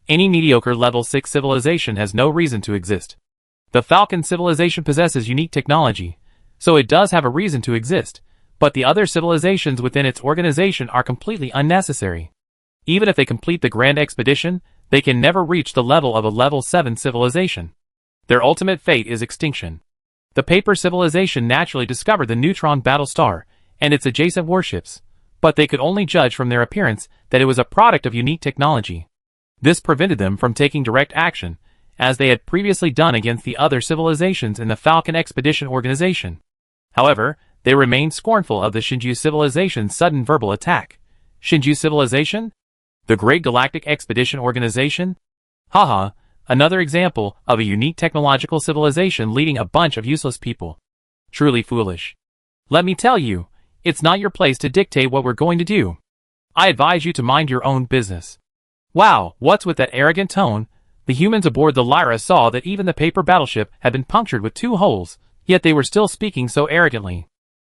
Any mediocre level 6 civilization has no reason to exist. The Falcon civilization possesses unique technology, so it does have a reason to exist, but the other civilizations within its organization are completely unnecessary. Even if they complete the Grand Expedition, they can never reach the level of a level 7 civilization. Their ultimate fate is extinction. The Paper civilization naturally discovered the neutron battle star and its adjacent warships, but they could only judge from their appearance that it was a product of unique technology. This prevented them from taking direct action, as they had previously done against the other civilizations in the Falcon Expedition Organization. However, they remained scornful of the Shinju civilization's sudden verbal attack. Shinju civilization? The Great Galactic Expedition Organization? Haha, another example of a unique technological civilization leading a bunch of useless people. Truly foolish. Let me tell you, it's not your place to dictate what we're going to do. I advise you to mind your own business. Wow, what's with that arrogant tone? The humans aboard the Lyra saw that even the Paper battleship had been punctured with 2 holes, yet they were still speaking so arrogantly.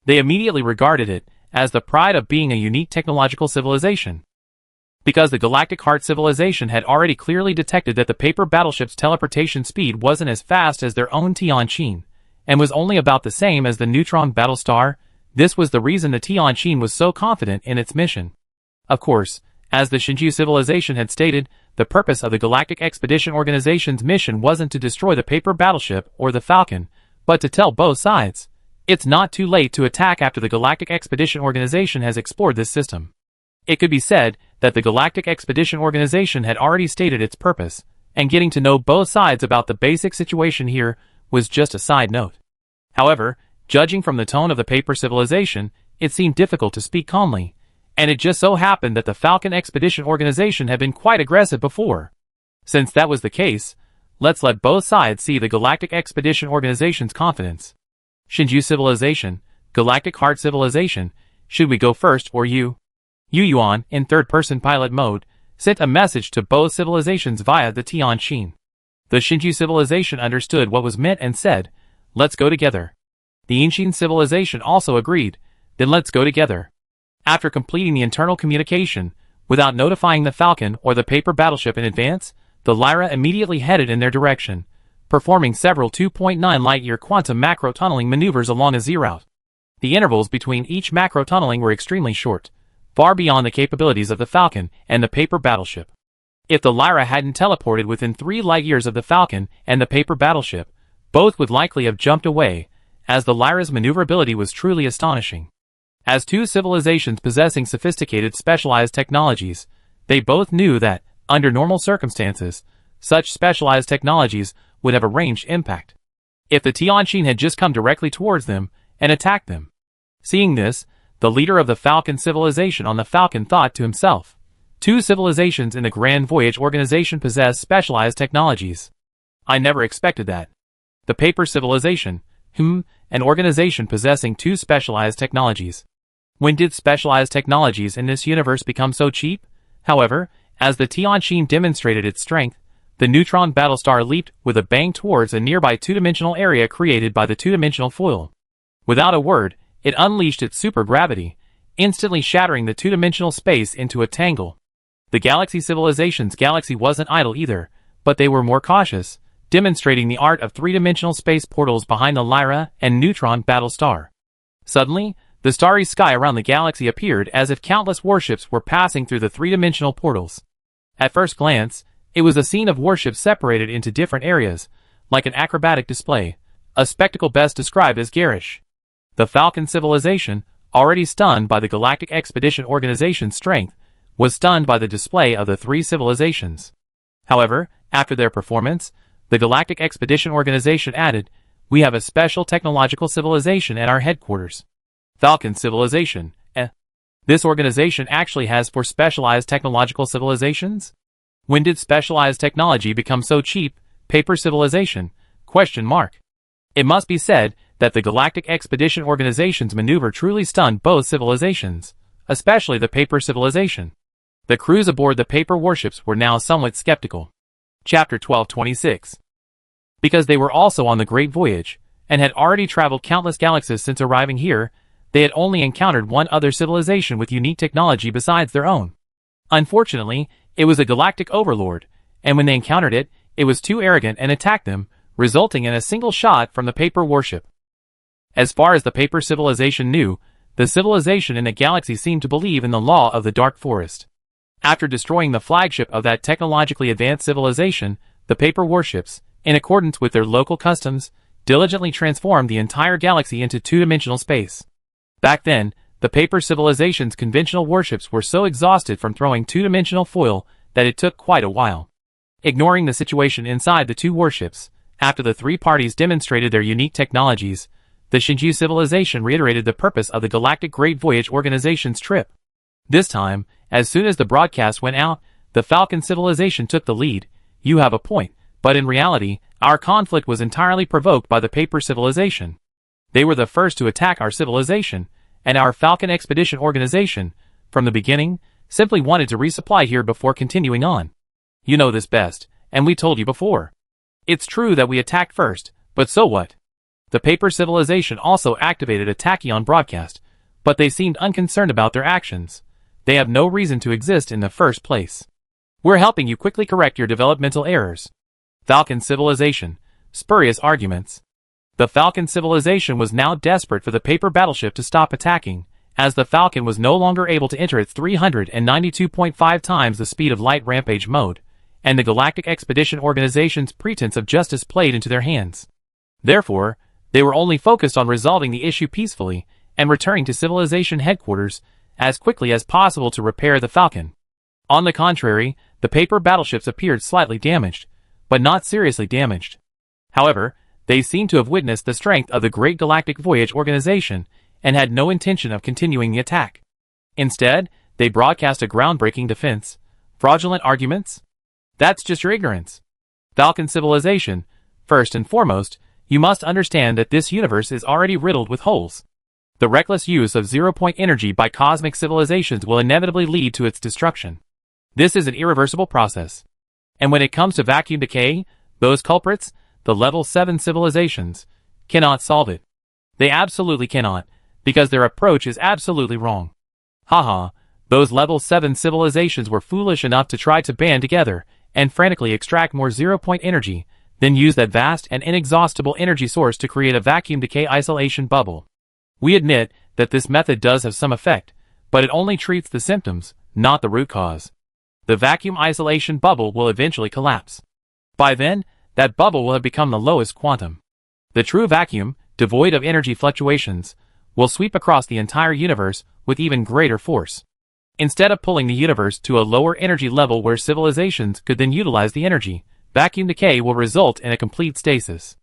They immediately regarded it as the pride of being a unique technological civilization. Because the Galactic Heart civilization had already clearly detected that the Paper battleship's teleportation speed wasn't as fast as their own Tianqin, and was only about the same as the neutron battlestar, this was the reason the Tianqin was so confident in its mission. Of course, as the Shinju civilization had stated, the purpose of the Galactic Expedition Organization's mission wasn't to destroy the Paper battleship or the Falcon, but to tell both sides, it's not too late to attack after the Galactic Expedition Organization has explored this system. It could be said that the Galactic Expedition Organization had already stated its purpose, and getting to know both sides about the basic situation here was just a side note. However, judging from the tone of the Paper civilization, it seemed difficult to speak calmly, and it just so happened that the Falcon Expedition Organization had been quite aggressive before. Since that was the case, let's let both sides see the Galactic Expedition Organization's confidence. Shinju civilization, Galactic Heart civilization, should we go first or you? Yu Yuan, in third-person pilot mode, sent a message to both civilizations via the Tianqin. The Shinju civilization understood what was meant and said, let's go together. The Inxin civilization also agreed, then let's go together. After completing the internal communication, without notifying the Falcon or the Paper battleship in advance, the Lyra immediately headed in their direction, performing several 2.9 light-year quantum macro-tunneling maneuvers along a Z-route. The intervals between each macro-tunneling were extremely short, far beyond the capabilities of the Falcon and the Paper battleship. If the Lyra hadn't teleported within 3 light-years of the Falcon and the Paper battleship, both would likely have jumped away, as the Lyra's maneuverability was truly astonishing. As two civilizations possessing sophisticated specialized technologies, they both knew that, under normal circumstances, such specialized technologies would have a ranged impact. If the Tianqin had just come directly towards them and attacked them. Seeing this, the leader of the Falcon civilization on the Falcon thought to himself, two civilizations in the Grand Voyage organization possess specialized technologies. I never expected that. The Paper civilization, an organization possessing two specialized technologies. When did specialized technologies in this universe become so cheap? However, as the Tianqin demonstrated its strength, the neutron battlestar leaped with a bang towards a nearby two-dimensional area created by the two-dimensional foil. Without a word, it unleashed its supergravity, instantly shattering the two-dimensional space into a tangle. The Galaxy civilization's galaxy wasn't idle either, but they were more cautious, demonstrating the art of three-dimensional space portals behind the Lyra and neutron battlestar. Suddenly, the starry sky around the galaxy appeared as if countless warships were passing through the three-dimensional portals. At first glance, it was a scene of warships separated into different areas, like an acrobatic display, a spectacle best described as garish. The Falcon civilization, already stunned by the Galactic Expedition Organization's strength, was stunned by the display of the three civilizations. However, after their performance, the Galactic Expedition Organization added, "We have a special technological civilization at our headquarters. Falcon civilization, This organization actually has 4 specialized technological civilizations? When did specialized technology become so cheap? Paper civilization? ? It must be said that the Galactic Expedition Organization's maneuver truly stunned both civilizations, especially the Paper civilization. The crews aboard the Paper warships were now somewhat skeptical. Chapter 1226. Because they were also on the Great Voyage, and had already traveled countless galaxies since arriving here, they had only encountered one other civilization with unique technology besides their own. Unfortunately, it was a galactic overlord, and when they encountered it, it was too arrogant and attacked them, resulting in a single shot from the Paper warship. As far as the Paper civilization knew, the civilization in the galaxy seemed to believe in the law of the Dark Forest. After destroying the flagship of that technologically advanced civilization, the Paper warships, in accordance with their local customs, diligently transformed the entire galaxy into two-dimensional space. Back then, the Paper civilization's conventional warships were so exhausted from throwing two-dimensional foil that it took quite a while. Ignoring the situation inside the two warships, after the three parties demonstrated their unique technologies, the Shinju civilization reiterated the purpose of the Galactic Great Voyage Organization's trip. This time, as soon as the broadcast went out, the Falcon civilization took the lead. "You have a point, but in reality, our conflict was entirely provoked by the Paper civilization. They were the first to attack our civilization, and our Falcon Expedition Organization, from the beginning, simply wanted to resupply here before continuing on. You know this best, and we told you before. It's true that we attacked first, but so what? The Paper civilization also activated a tachyon broadcast, but they seemed unconcerned about their actions. They have no reason to exist in the first place. We're helping you quickly correct your developmental errors." Falcon civilization. Spurious arguments. The Falcon civilization was now desperate for the Paper battleship to stop attacking, as the Falcon was no longer able to enter its 392.5 times the speed of light rampage mode, and the Galactic Expedition Organization's pretense of justice played into their hands. Therefore, they were only focused on resolving the issue peacefully and returning to civilization headquarters as quickly as possible to repair the Falcon. On the contrary, the Paper battleships appeared slightly damaged, but not seriously damaged. However, they seemed to have witnessed the strength of the Great Galactic Voyage Organization and had no intention of continuing the attack. Instead, they broadcast a groundbreaking defense. Fraudulent arguments? That's just your ignorance. Falcon civilization, first and foremost, you must understand that this universe is already riddled with holes. The reckless use of zero-point energy by cosmic civilizations will inevitably lead to its destruction. This is an irreversible process. And when it comes to vacuum decay, those culprits, the level 7 civilizations, cannot solve it. They absolutely cannot, because their approach is absolutely wrong. Haha, those level 7 civilizations were foolish enough to try to band together and frantically extract more zero-point energy, then use that vast and inexhaustible energy source to create a vacuum decay isolation bubble. We admit that this method does have some effect, but it only treats the symptoms, not the root cause. The vacuum isolation bubble will eventually collapse. By then, that bubble will have become the lowest quantum. The true vacuum, devoid of energy fluctuations, will sweep across the entire universe with even greater force. Instead of pulling the universe to a lower energy level where civilizations could then utilize the energy, vacuum decay will result in a complete stasis.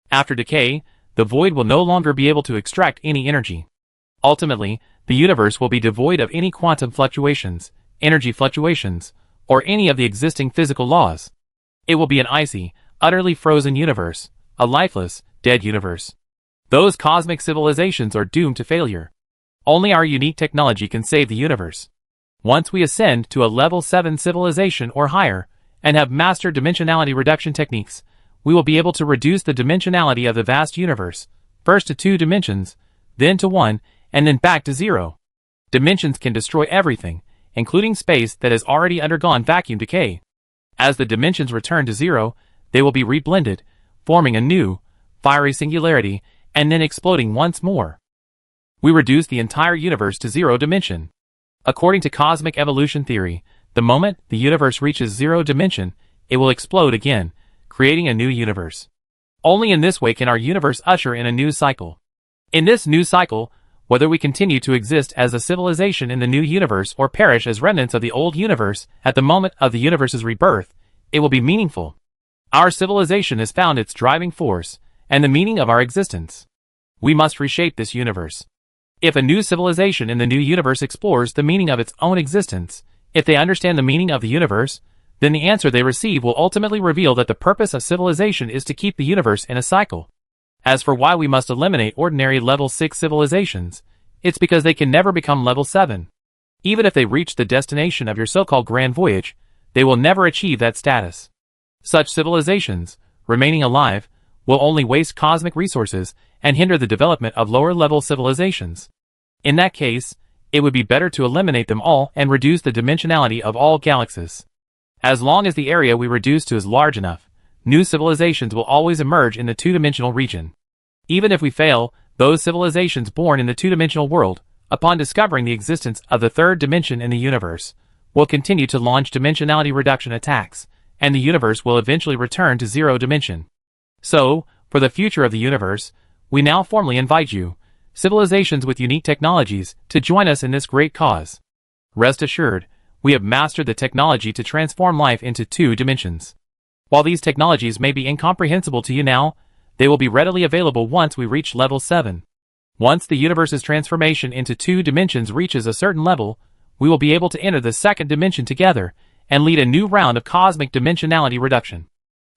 After decay, the void will no longer be able to extract any energy. Ultimately, the universe will be devoid of any quantum fluctuations, energy fluctuations, or any of the existing physical laws. It will be an icy, utterly frozen universe, a lifeless, dead universe. Those cosmic civilizations are doomed to failure. Only our unique technology can save the universe. Once we ascend to a level 7 civilization or higher, and have mastered dimensionality reduction techniques, we will be able to reduce the dimensionality of the vast universe, first to 2 dimensions, then to 1, and then back to 0. Dimensions can destroy everything, including space that has already undergone vacuum decay. As the dimensions return to 0, they will be reblended, forming a new, fiery singularity, and then exploding once more. We reduce the entire universe to 0 dimension. According to cosmic evolution theory, the moment the universe reaches 0 dimension, it will explode again, creating a new universe. Only in this way can our universe usher in a new cycle. In this new cycle, whether we continue to exist as a civilization in the new universe or perish as remnants of the old universe at the moment of the universe's rebirth, it will be meaningful. Our civilization has found its driving force and the meaning of our existence. We must reshape this universe. If a new civilization in the new universe explores the meaning of its own existence, if they understand the meaning of the universe, then the answer they receive will ultimately reveal that the purpose of civilization is to keep the universe in a cycle. As for why we must eliminate ordinary level 6 civilizations, it's because they can never become level 7. Even if they reach the destination of your so-called grand voyage, they will never achieve that status. Such civilizations, remaining alive, will only waste cosmic resources and hinder the development of lower-level civilizations. In that case, it would be better to eliminate them all and reduce the dimensionality of all galaxies. As long as the area we reduce to is large enough, new civilizations will always emerge in the two-dimensional region. Even if we fail, those civilizations born in the two-dimensional world, upon discovering the existence of the third dimension in the universe, will continue to launch dimensionality reduction attacks, and the universe will eventually return to 0 dimension. So, for the future of the universe, we now formally invite you, civilizations with unique technologies, to join us in this great cause. Rest assured, we have mastered the technology to transform life into 2 dimensions. While these technologies may be incomprehensible to you now, they will be readily available once we reach level 7. Once the universe's transformation into 2 dimensions reaches a certain level, we will be able to enter the 2nd dimension together and lead a new round of cosmic dimensionality reduction.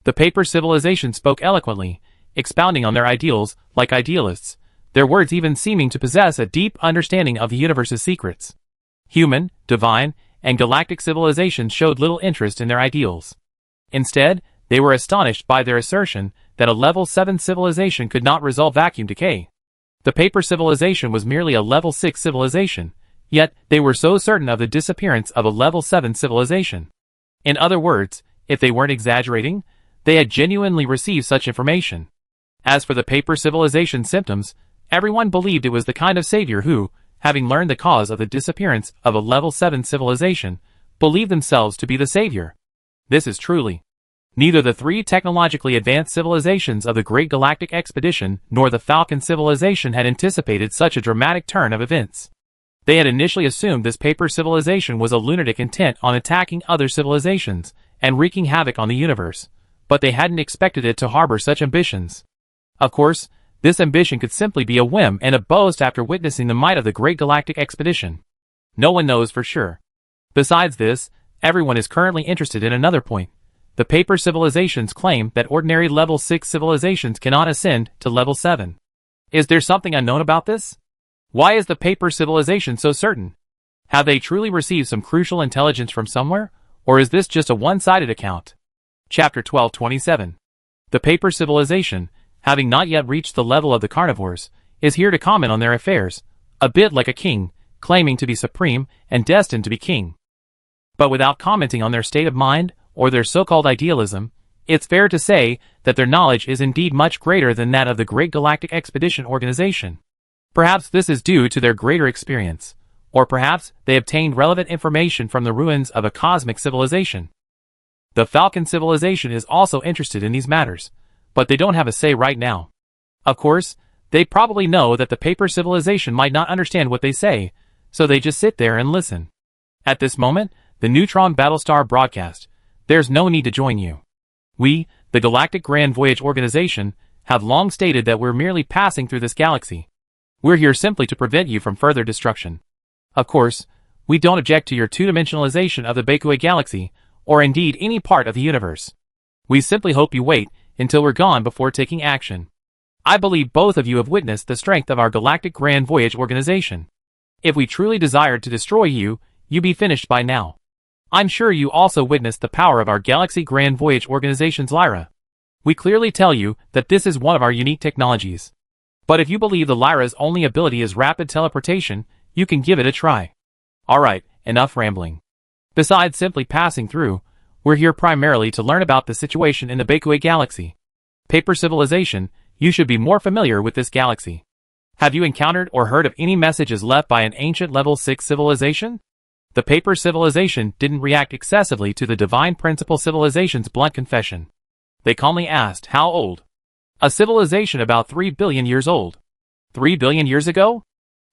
The paper civilization spoke eloquently, expounding on their ideals like idealists, their words even seeming to possess a deep understanding of the universe's secrets. Human, divine, and galactic civilizations showed little interest in their ideals. Instead, they were astonished by their assertion that a level 7 civilization could not resolve vacuum decay. The paper civilization was merely a level 6 civilization, yet they were so certain of the disappearance of a level 7 civilization. In other words, if they weren't exaggerating, they had genuinely received such information. As for the paper civilization symptoms, everyone believed it was the kind of savior who, having learned the cause of the disappearance of a level 7 civilization, believed themselves to be the savior. This is truly. Neither the 3 technologically advanced civilizations of the Great Galactic Expedition nor the Falcon civilization had anticipated such a dramatic turn of events. They had initially assumed this paper civilization was a lunatic intent on attacking other civilizations and wreaking havoc on the universe, but they hadn't expected it to harbor such ambitions. Of course, this ambition could simply be a whim and a boast after witnessing the might of the Great Galactic Expedition. No one knows for sure. Besides this, everyone is currently interested in another point. The paper civilizations claim that ordinary level 6 civilizations cannot ascend to level 7. Is there something unknown about this? Why is the paper civilization so certain? Have they truly received some crucial intelligence from somewhere, or is this just a one-sided account? Chapter 1227. The paper civilization, having not yet reached the level of the carnivores, is here to comment on their affairs, a bit like a king, claiming to be supreme and destined to be king. But without commenting on their state of mind, or their so-called idealism, it's fair to say that their knowledge is indeed much greater than that of the Great Galactic Expedition organization. Perhaps this is due to their greater experience, or perhaps they obtained relevant information from the ruins of a cosmic civilization. The Falcon civilization is also interested in these matters, but they don't have a say right now. Of course, They probably know that the paper civilization might not understand what they say, so they just sit there and listen. At this moment, the Neutron Battlestar broadcast. There's no need to join you. We, the Galactic Grand Voyage Organization, have long stated that we're merely passing through this galaxy. We're here simply to prevent you from further destruction. Of course, we don't object to your two-dimensionalization of the Bakue galaxy, or indeed any part of the universe. We simply hope you wait until we're gone before taking action. I believe both of you have witnessed the strength of our Galactic Grand Voyage Organization. If we truly desired to destroy you, you'd be finished by now. I'm sure you also witnessed the power of our Galaxy Grand Voyage Organization's Lyra. We clearly tell you that this is one of our unique technologies. But if you believe the Lyra's only ability is rapid teleportation, you can give it a try. Alright, enough rambling. Besides simply passing through, we're here primarily to learn about the situation in the Bakue galaxy. Paper civilization, you should be more familiar with this galaxy. Have you encountered or heard of any messages left by an ancient level 6 civilization? The paper civilization didn't react excessively to the divine principle civilization's blunt confession. They calmly asked, how old? A civilization about 3 billion years old. 3 billion years ago?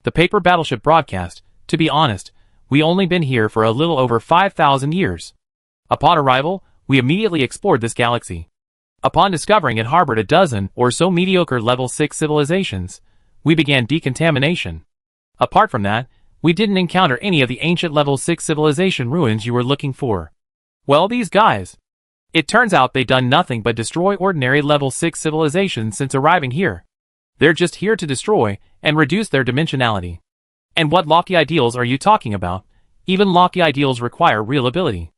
The paper battleship broadcast, to be honest, we only been here for a little over 5,000 years. Upon arrival, we immediately explored this galaxy. Upon discovering it harbored a dozen or so mediocre level 6 civilizations, we began decontamination. Apart from that, we didn't encounter any of the ancient level 6 civilization ruins you were looking for. Well, these guys. It turns out they done nothing but destroy ordinary level 6 civilizations since arriving here. They're just here to destroy and reduce their dimensionality. And what lofty ideals are you talking about? Even lofty ideals require real ability.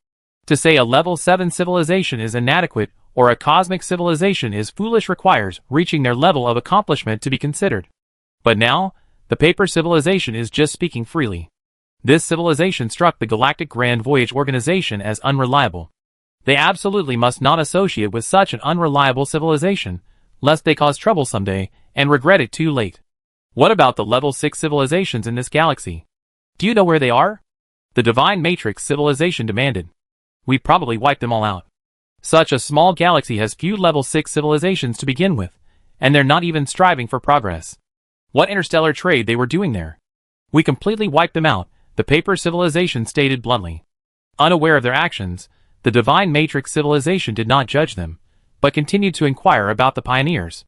To say a level 7 civilization is inadequate or a cosmic civilization is foolish requires reaching their level of accomplishment to be considered. But now, the paper civilization is just speaking freely. This civilization struck the Galactic Grand Voyage Organization as unreliable. They absolutely must not associate with such an unreliable civilization, lest they cause trouble someday and regret it too late. What about the level 6 civilizations in this galaxy? Do you know where they are? The Divine Matrix civilization demanded. We probably wiped them all out. Such a small galaxy has few level 6 civilizations to begin with, and they're not even striving for progress. What interstellar trade they were doing there? We completely wiped them out, the paper civilization stated bluntly. Unaware of their actions, the Divine Matrix civilization did not judge them, but continued to inquire about the pioneers.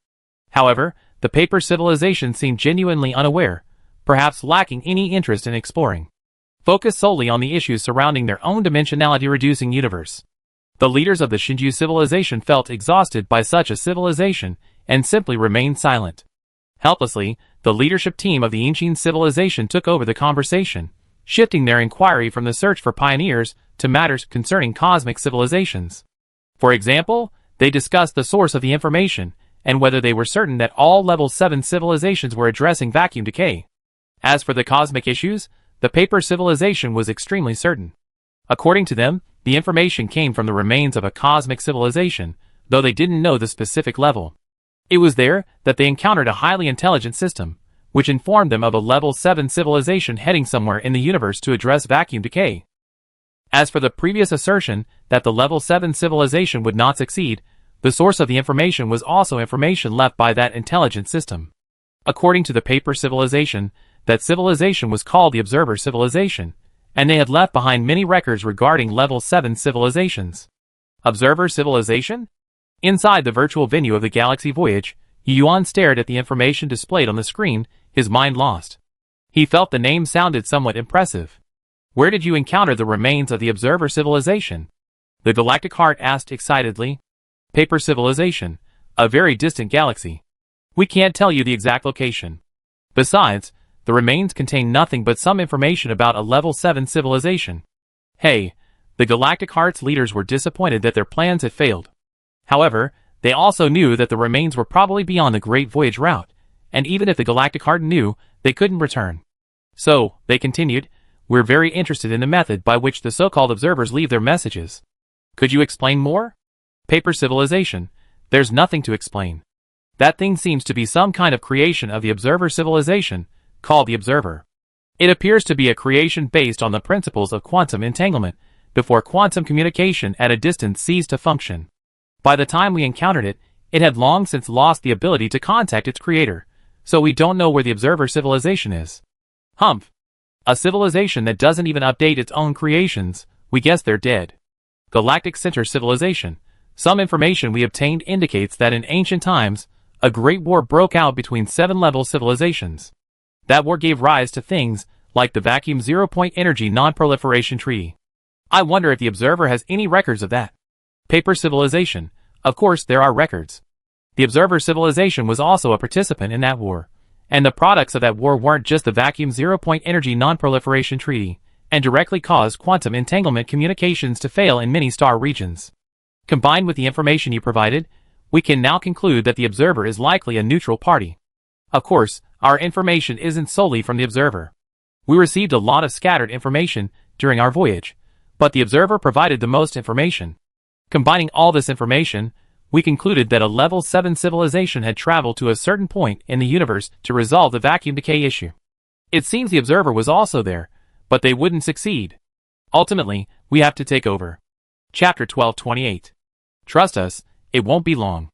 However, the paper civilization seemed genuinely unaware, perhaps lacking any interest in exploring. Focused solely on the issues surrounding their own dimensionality-reducing universe. The leaders of the Shinju civilization felt exhausted by such a civilization and simply remained silent. Helplessly, the leadership team of the Inchin civilization took over the conversation, shifting their inquiry from the search for pioneers to matters concerning cosmic civilizations. For example, they discussed the source of the information and whether they were certain that all level 7 civilizations were addressing vacuum decay. As for the cosmic issues, the paper civilization was extremely certain. According to them, the information came from the remains of a cosmic civilization, though they didn't know the specific level. It was there that they encountered a highly intelligent system, which informed them of a level 7 civilization heading somewhere in the universe to address vacuum decay. As for the previous assertion that the level 7 civilization would not succeed, the source of the information was also information left by that intelligent system. According to the paper civilization, that civilization was called the Observer Civilization, and they had left behind many records regarding level 7 civilizations. Observer Civilization? Inside the virtual venue of the Galaxy Voyage, Yuan stared at the information displayed on the screen, his mind lost. He felt the name sounded somewhat impressive. Where did you encounter the remains of the Observer Civilization? The Galactic Heart asked excitedly. Paper Civilization, a very distant galaxy. We can't tell you the exact location. Besides, the remains contain nothing but some information about a level 7 civilization. Hey, the Galactic Heart's leaders were disappointed that their plans had failed. However, they also knew that the remains were probably beyond the Great Voyage route, and even if the Galactic Heart knew, they couldn't return. So, they continued, we're very interested in the method by which the so-called observers leave their messages. Could you explain more? Paper Civilization, there's nothing to explain. That thing seems to be some kind of creation of the Observer Civilization, called the Observer. It appears to be a creation based on the principles of quantum entanglement, before quantum communication at a distance ceased to function. By the time we encountered it, it had long since lost the ability to contact its creator, So we don't know where the observer civilization is. Humph. A civilization that doesn't even update its own creations, we guess they're dead. Galactic Center Civilization. Some information we obtained indicates that in ancient times, a great war broke out between 7-level civilizations. That war gave rise to things like the Vacuum Zero-Point Energy Non-Proliferation Treaty. I wonder if the observer has any records of that. Paper Civilization. Of course there are records. The observer civilization was also a participant in that war. And the products of that war weren't just the Vacuum Zero-Point Energy Non-Proliferation Treaty, and directly caused quantum entanglement communications to fail in many star regions. Combined with the information you provided, we can now conclude that the observer is likely a neutral party. Of course, our information isn't solely from the observer. We received a lot of scattered information during our voyage, but the observer provided the most information. Combining all this information, we concluded that a level 7 civilization had traveled to a certain point in the universe to resolve the vacuum decay issue. It seems the observer was also there, but they wouldn't succeed. Ultimately, we have to take over. Chapter 1228. Trust us, it won't be long.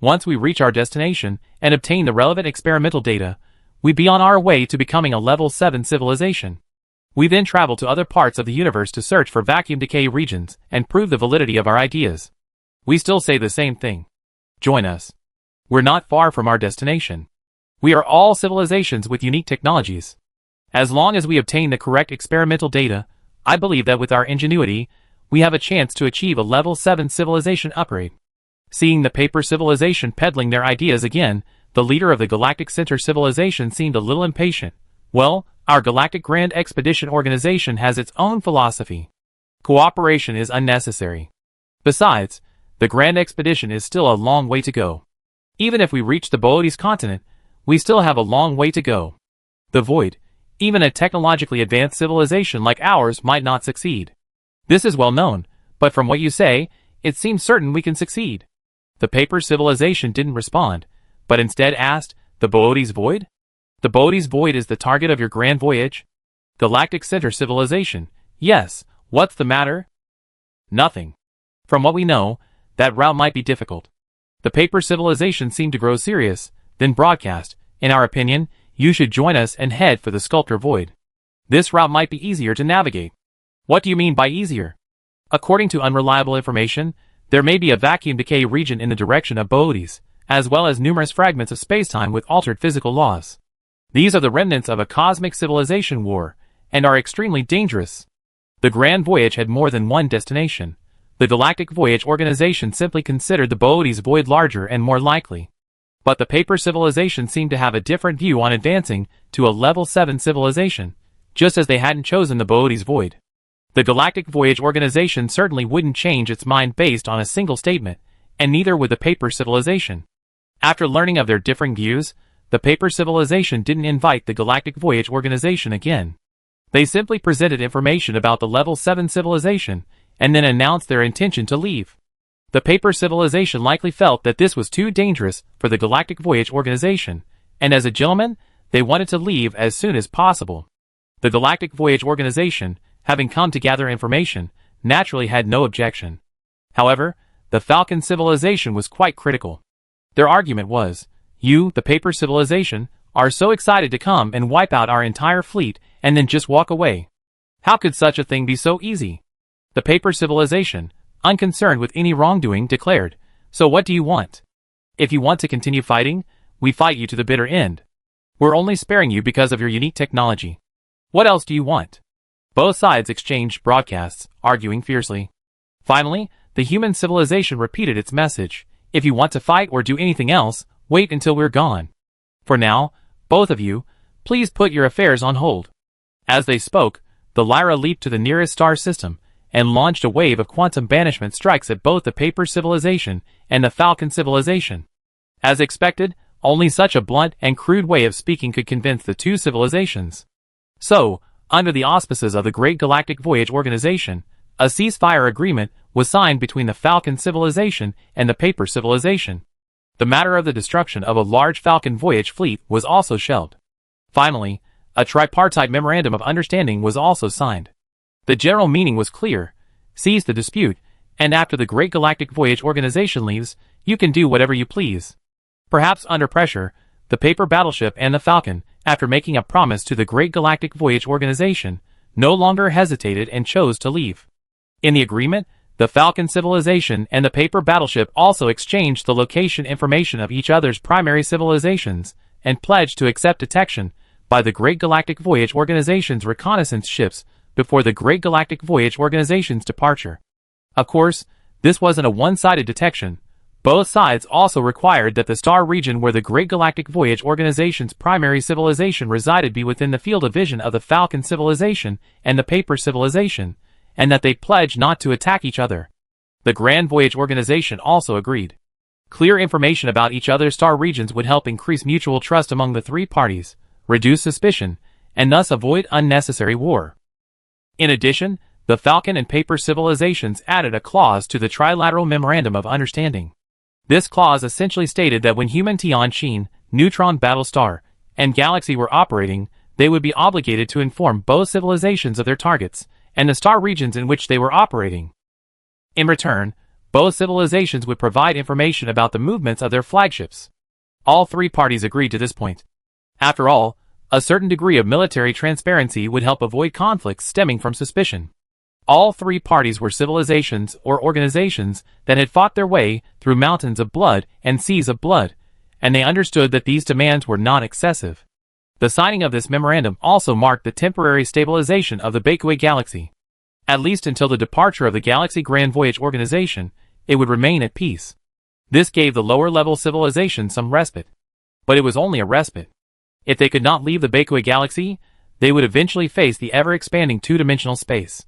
Once we reach our destination and obtain the relevant experimental data, we'd be on our way to becoming a level 7 civilization. We then travel to other parts of the universe to search for vacuum decay regions and prove the validity of our ideas. We still say the same thing. Join us. We're not far from our destination. We are all civilizations with unique technologies. As long as we obtain the correct experimental data, I believe that with our ingenuity, we have a chance to achieve a level 7 civilization upgrade. Seeing the paper civilization peddling their ideas again, the leader of the Galactic Center civilization seemed a little impatient. Well, our Galactic Grand Expedition organization has its own philosophy. Cooperation is unnecessary. Besides, the Grand Expedition is still a long way to go. Even if we reach the Boötes continent, we still have a long way to go. The Void, even a technologically advanced civilization like ours, might not succeed. This is well known, but from what you say, it seems certain we can succeed. The paper civilization didn't respond, but instead asked, the Boötes Void? The Boötes Void is the target of your grand voyage? Galactic Center Civilization. Yes, what's the matter? Nothing. From what we know, that route might be difficult. The paper civilization seemed to grow serious, then broadcast, in our opinion, you should join us and head for the Sculptor Void. This route might be easier to navigate. What do you mean by easier? According to unreliable information, there may be a vacuum decay region in the direction of Boötes, as well as numerous fragments of spacetime with altered physical laws. These are the remnants of a cosmic civilization war, and are extremely dangerous. The Grand Voyage had more than one destination. The Galactic Voyage Organization simply considered the Boötes Void larger and more likely. But the paper civilization seemed to have a different view on advancing to a level 7 civilization, just as they hadn't chosen the Boötes Void. The Galactic Voyage Organization certainly wouldn't change its mind based on a single statement, and neither would the paper civilization. After learning of their differing views, the paper civilization didn't invite the Galactic Voyage Organization again. They simply presented information about the level 7 civilization, and then announced their intention to leave. The paper civilization likely felt that this was too dangerous for the Galactic Voyage Organization, and as a gentleman, they wanted to leave as soon as possible. The Galactic Voyage Organization, having come to gather information, naturally had no objection. However, the Falcon civilization was quite critical. Their argument was, you, the paper civilization, are so excited to come and wipe out our entire fleet and then just walk away. How could such a thing be so easy? The paper civilization, unconcerned with any wrongdoing, declared, so what do you want? If you want to continue fighting, we fight you to the bitter end. We're only sparing you because of your unique technology. What else do you want? Both sides exchanged broadcasts, arguing fiercely. Finally, the human civilization repeated its message. If you want to fight or do anything else, wait until we're gone. For now, both of you, please put your affairs on hold. As they spoke, the Lyra leaped to the nearest star system, and launched a wave of quantum banishment strikes at both the paper civilization and the Falcon civilization. As expected, only such a blunt and crude way of speaking could convince the two civilizations. So, under the auspices of the Great Galactic Voyage Organization, a ceasefire agreement was signed between the Falcon civilization and the paper civilization. The matter of the destruction of a large Falcon voyage fleet was also shelved. Finally, a tripartite memorandum of understanding was also signed. The general meaning was clear: cease the dispute, and after the Great Galactic Voyage Organization leaves, you can do whatever you please. Perhaps under pressure, the paper battleship and the Falcon, after making a promise to the Great Galactic Voyage Organization, no longer hesitated and chose to leave. In the agreement, the Falcon civilization and the paper battleship also exchanged the location information of each other's primary civilizations, and pledged to accept detection by the Great Galactic Voyage Organization's reconnaissance ships before the Great Galactic Voyage Organization's departure. Of course, this wasn't a one-sided detection. Both sides also required that the star region where the Great Galactic Voyage Organization's primary civilization resided be within the field of vision of the Falcon civilization and the Paper civilization, and that they pledge not to attack each other. The Grand Voyage Organization also agreed. Clear information about each other's star regions would help increase mutual trust among the three parties, reduce suspicion, and thus avoid unnecessary war. In addition, the Falcon and Paper civilizations added a clause to the Trilateral Memorandum of Understanding. This clause essentially stated that when human Tianqin, Neutron Battlestar, and Galaxy were operating, they would be obligated to inform both civilizations of their targets and the star regions in which they were operating. In return, both civilizations would provide information about the movements of their flagships. All three parties agreed to this point. After all, a certain degree of military transparency would help avoid conflicts stemming from suspicion. All three parties were civilizations or organizations that had fought their way through mountains of blood and seas of blood, and they understood that these demands were not excessive. The signing of this memorandum also marked the temporary stabilization of the Bakeway Galaxy. At least until the departure of the Galaxy Grand Voyage Organization, it would remain at peace. This gave the lower-level civilization some respite. But it was only a respite. If they could not leave the Bakeway Galaxy, they would eventually face the ever-expanding two-dimensional space.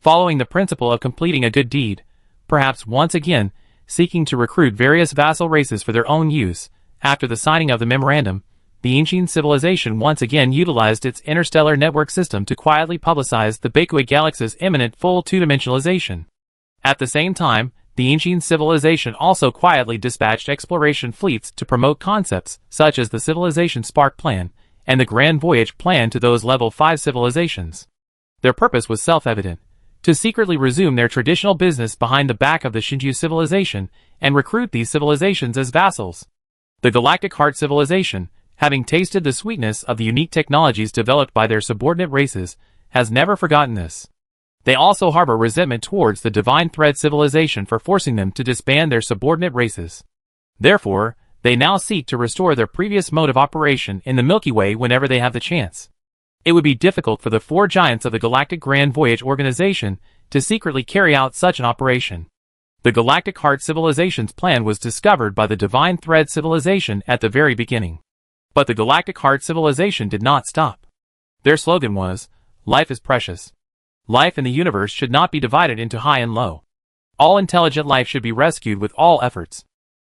Following the principle of completing a good deed, perhaps once again seeking to recruit various vassal races for their own use, after the signing of the memorandum, the ancient civilization once again utilized its interstellar network system to quietly publicize the Bakeway Galaxy's imminent full two-dimensionalization. At the same time, the ancient civilization also quietly dispatched exploration fleets to promote concepts such as the Civilization Spark Plan and the Grand Voyage Plan to those Level 5 civilizations. Their purpose was self-evident: to secretly resume their traditional business behind the back of the Shinju civilization and recruit these civilizations as vassals. The Galactic Heart civilization, having tasted the sweetness of the unique technologies developed by their subordinate races, has never forgotten this. They also harbor resentment towards the Divine Thread civilization for forcing them to disband their subordinate races. Therefore, they now seek to restore their previous mode of operation in the Milky Way whenever they have the chance. It would be difficult for the four giants of the Galactic Grand Voyage Organization to secretly carry out such an operation. The Galactic Heart civilization's plan was discovered by the Divine Thread civilization at the very beginning. But the Galactic Heart civilization did not stop. Their slogan was, "Life is precious. Life in the universe should not be divided into high and low. All intelligent life should be rescued with all efforts.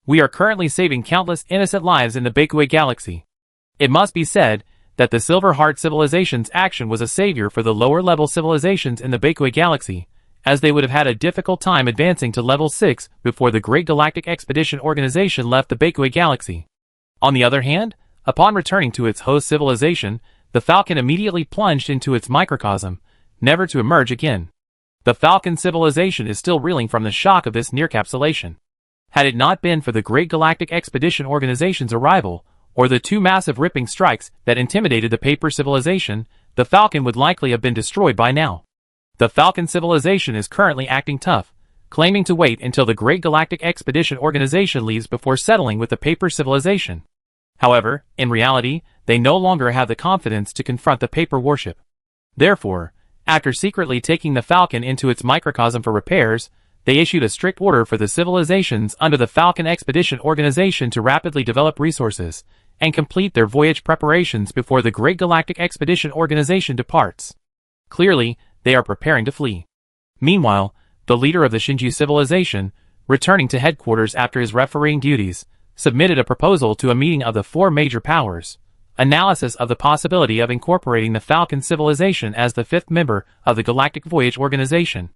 We are currently saving countless innocent lives in the Bakeway Galaxy." It must be said that the Silver Heart civilization's action was a savior for the lower-level civilizations in the Bakeway Galaxy, as they would have had a difficult time advancing to Level 6 before the Great Galactic Expedition Organization left the Bakeway Galaxy. On the other hand, upon returning to its host civilization, the Falcon immediately plunged into its microcosm, never to emerge again. The Falcon civilization is still reeling from the shock of this near-capsulation. Had it not been for the Great Galactic Expedition Organization's arrival, or the two massive ripping strikes that intimidated the Paper civilization, the Falcon would likely have been destroyed by now. The Falcon civilization is currently acting tough, claiming to wait until the Great Galactic Expedition Organization leaves before settling with the Paper civilization. However, in reality, they no longer have the confidence to confront the Paper warship. Therefore, after secretly taking the Falcon into its microcosm for repairs, they issued a strict order for the civilizations under the Falcon Expedition Organization to rapidly develop resources and complete their voyage preparations before the Great Galactic Expedition Organization departs. Clearly, they are preparing to flee. Meanwhile, the leader of the Shinju civilization, returning to headquarters after his refereeing duties, submitted a proposal to a meeting of the four major powers, analysis of the possibility of incorporating the Falcon civilization as the fifth member of the Galactic Voyage Organization.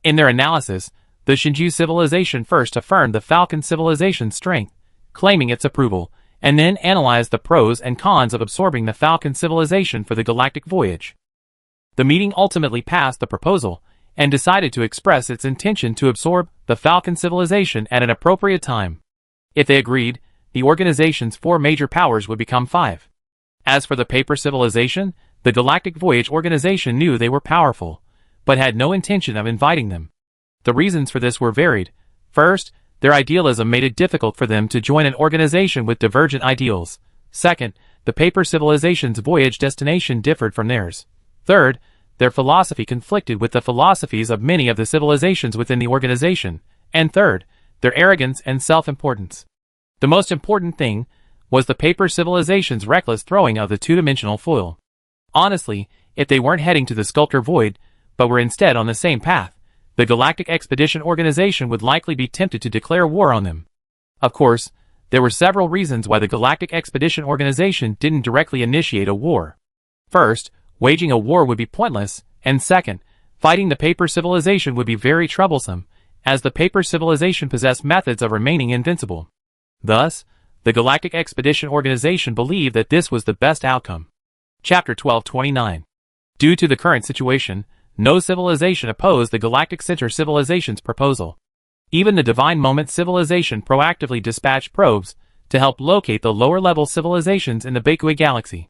In their analysis, the Shinju civilization first affirmed the Falcon civilization's strength, claiming its approval, and then analyzed the pros and cons of absorbing the Falcon civilization for the galactic voyage. The meeting ultimately passed the proposal, and decided to express its intention to absorb the Falcon civilization at an appropriate time. If they agreed, the organization's 4 major powers would become 5. As for the paper civilization, the Galactic Voyage Organization knew they were powerful, but had no intention of inviting them. The reasons for this were varied. First, their idealism made it difficult for them to join an organization with divergent ideals. Second, the paper civilization's voyage destination differed from theirs. Third, their philosophy conflicted with the philosophies of many of the civilizations within the organization. And third, their arrogance and self-importance. The most important thing was the paper civilization's reckless throwing of the two-dimensional foil. Honestly, if they weren't heading to the Sculptor Void, but were instead on the same path, the Galactic Expedition Organization would likely be tempted to declare war on them. Of course, there were several reasons why the Galactic Expedition Organization didn't directly initiate a war. First, waging a war would be pointless, and second, fighting the paper civilization would be very troublesome, as the paper civilization possessed methods of remaining invincible. Thus, the Galactic Expedition Organization believed that this was the best outcome. Chapter 1229. Due to the current situation, no civilization opposed the Galactic Center Civilization's proposal. Even the Divine Moment Civilization proactively dispatched probes to help locate the lower-level civilizations in the Bakeway Galaxy.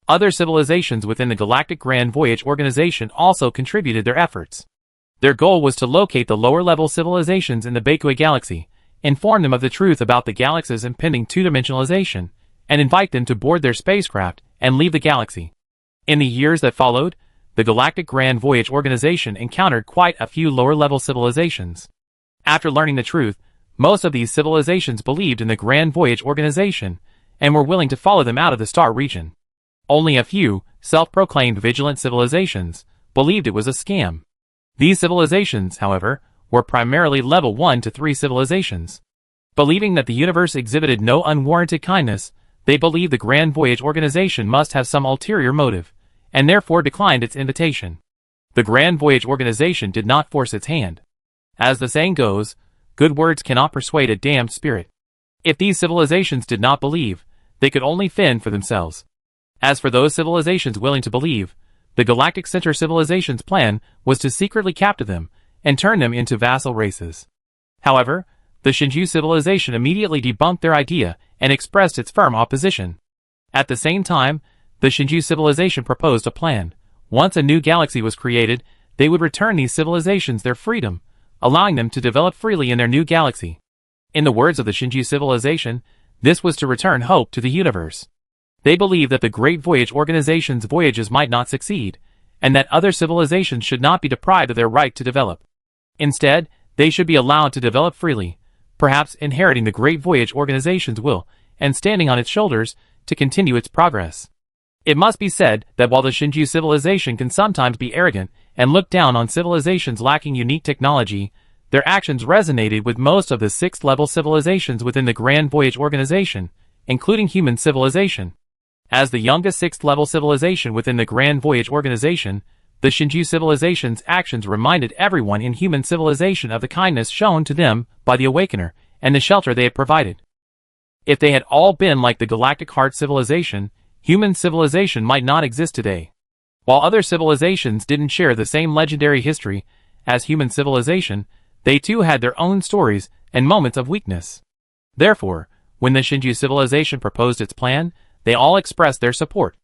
Other civilizations within the Galactic Grand Voyage Organization also contributed their efforts. Their goal was to locate the lower-level civilizations in the Bakeway Galaxy, inform them of the truth about the galaxy's impending two-dimensionalization, and invite them to board their spacecraft and leave the galaxy. In the years that followed, the Galactic Grand Voyage Organization encountered quite a few lower-level civilizations. After learning the truth, most of these civilizations believed in the Grand Voyage Organization and were willing to follow them out of the star region. Only a few, self-proclaimed vigilant civilizations, believed it was a scam. These civilizations, however, were primarily level 1 to 3 civilizations. Believing that the universe exhibited no unwarranted kindness, they believed the Grand Voyage Organization must have some ulterior motive, and therefore declined its invitation. The Grand Voyage Organization did not force its hand. As the saying goes, good words cannot persuade a damned spirit. If these civilizations did not believe, they could only fend for themselves. As for those civilizations willing to believe, the Galactic Center Civilization's plan was to secretly capture them and turn them into vassal races. However, the Shinju civilization immediately debunked their idea and expressed its firm opposition. At the same time, the Shinju civilization proposed a plan. Once a new galaxy was created, they would return these civilizations their freedom, allowing them to develop freely in their new galaxy. In the words of the Shinju civilization, this was to return hope to the universe. They believed that the Great Voyage Organization's voyages might not succeed, and that other civilizations should not be deprived of their right to develop. Instead, they should be allowed to develop freely, perhaps inheriting the Great Voyage Organization's will and standing on its shoulders to continue its progress. It must be said that while the Shinju civilization can sometimes be arrogant and look down on civilizations lacking unique technology, their actions resonated with most of the 6th-level civilizations within the Grand Voyage Organization, including human civilization. As the youngest 6th-level civilization within the Grand Voyage Organization, the Shinju civilization's actions reminded everyone in human civilization of the kindness shown to them by the Awakener and the shelter they had provided. If they had all been like the Galactic Heart civilization, human civilization might not exist today. While other civilizations didn't share the same legendary history as human civilization, they too had their own stories and moments of weakness. Therefore, when the Shinju civilization proposed its plan, they all expressed their support.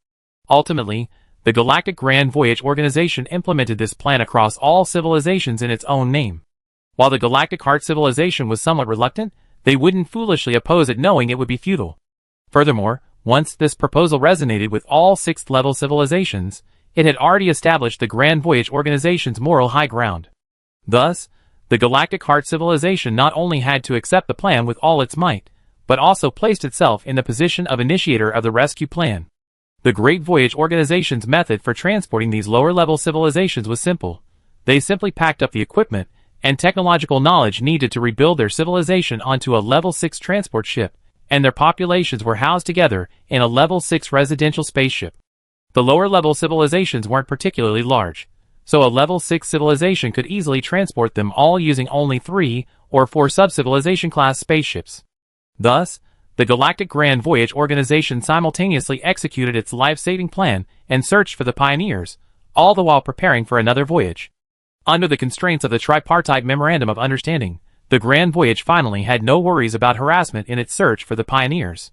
Ultimately, the Galactic Grand Voyage Organization implemented this plan across all civilizations in its own name. While the Galactic Heart civilization was somewhat reluctant, they wouldn't foolishly oppose it knowing it would be futile. Furthermore, once this proposal resonated with all 6th-level civilizations, it had already established the Grand Voyage Organization's moral high ground. Thus, the Galactic Heart civilization not only had to accept the plan with all its might, but also placed itself in the position of initiator of the rescue plan. The Great Voyage Organization's method for transporting these lower-level civilizations was simple. They simply packed up the equipment and technological knowledge needed to rebuild their civilization onto a Level 6 transport ship, and their populations were housed together in a Level 6 residential spaceship. The lower-level civilizations weren't particularly large, so a Level 6 civilization could easily transport them all using only 3 or 4 sub-civilization-class spaceships. Thus, the Galactic Grand Voyage Organization simultaneously executed its life-saving plan and searched for the pioneers, all the while preparing for another voyage. Under the constraints of the Tripartite Memorandum of Understanding, The Grand Voyage finally had no worries about harassment in its search for the pioneers.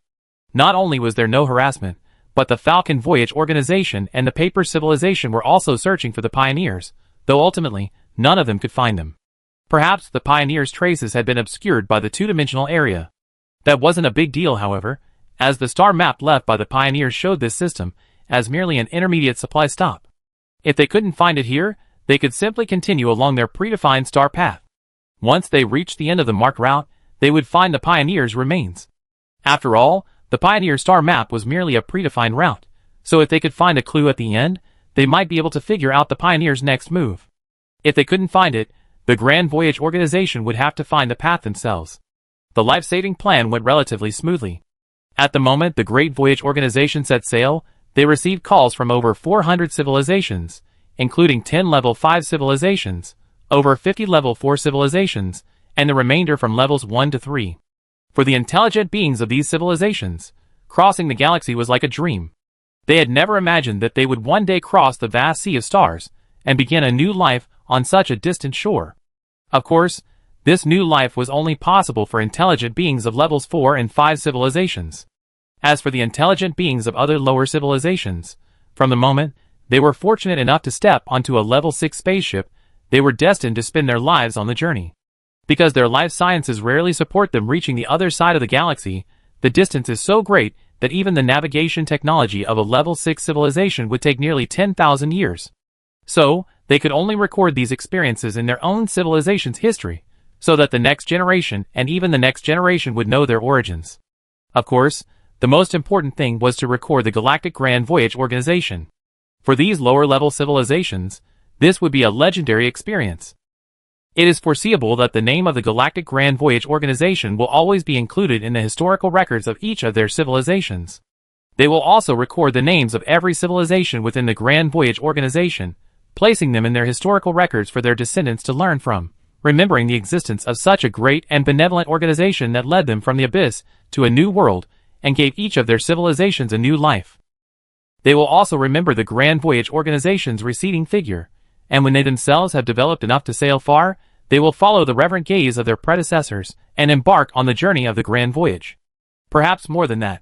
Not only was there no harassment, but the Falcon Voyage organization and the Paper Civilization were also searching for the pioneers, though ultimately, none of them could find them. Perhaps the pioneers' traces had been obscured by the two-dimensional area. That wasn't a big deal, however, as the star map left by the pioneers showed this system as merely an intermediate supply stop. If they couldn't find it here, they could simply continue along their predefined star path. Once they reached the end of the marked route, they would find the pioneers' remains. After all, the pioneer star map was merely a predefined route, so if they could find a clue at the end, they might be able to figure out the pioneers' next move. If they couldn't find it, the Grand Voyage organization would have to find the path themselves. The life-saving plan went relatively smoothly. At the moment the Great Voyage organization set sail, they received calls from over 400 civilizations, including 10 level 5 civilizations, over 50 level 4 civilizations, and the remainder from levels 1 to 3. For the intelligent beings of these civilizations, crossing the galaxy was like a dream. They had never imagined that they would one day cross the vast sea of stars and begin a new life on such a distant shore. Of course, this new life was only possible for intelligent beings of levels 4 and 5 civilizations. As for the intelligent beings of other lower civilizations, from the moment they were fortunate enough to step onto a level 6 spaceship, they were destined to spend their lives on the journey. Because their life sciences rarely support them reaching the other side of the galaxy, the distance is so great that even the navigation technology of a level 6 civilization would take nearly 10,000 years. So, they could only record these experiences in their own civilization's history, so that the next generation and even the next generation would know their origins. Of course, the most important thing was to record the Galactic Grand Voyage organization. For these lower-level civilizations, this would be a legendary experience. It is foreseeable that the name of the Galactic Grand Voyage organization will always be included in the historical records of each of their civilizations. They will also record the names of every civilization within the Grand Voyage organization, placing them in their historical records for their descendants to learn from, remembering the existence of such a great and benevolent organization that led them from the abyss to a new world and gave each of their civilizations a new life. They will also remember the Grand Voyage organization's receding figure, and when they themselves have developed enough to sail far, they will follow the reverent gaze of their predecessors and embark on the journey of the Grand Voyage. Perhaps more than that.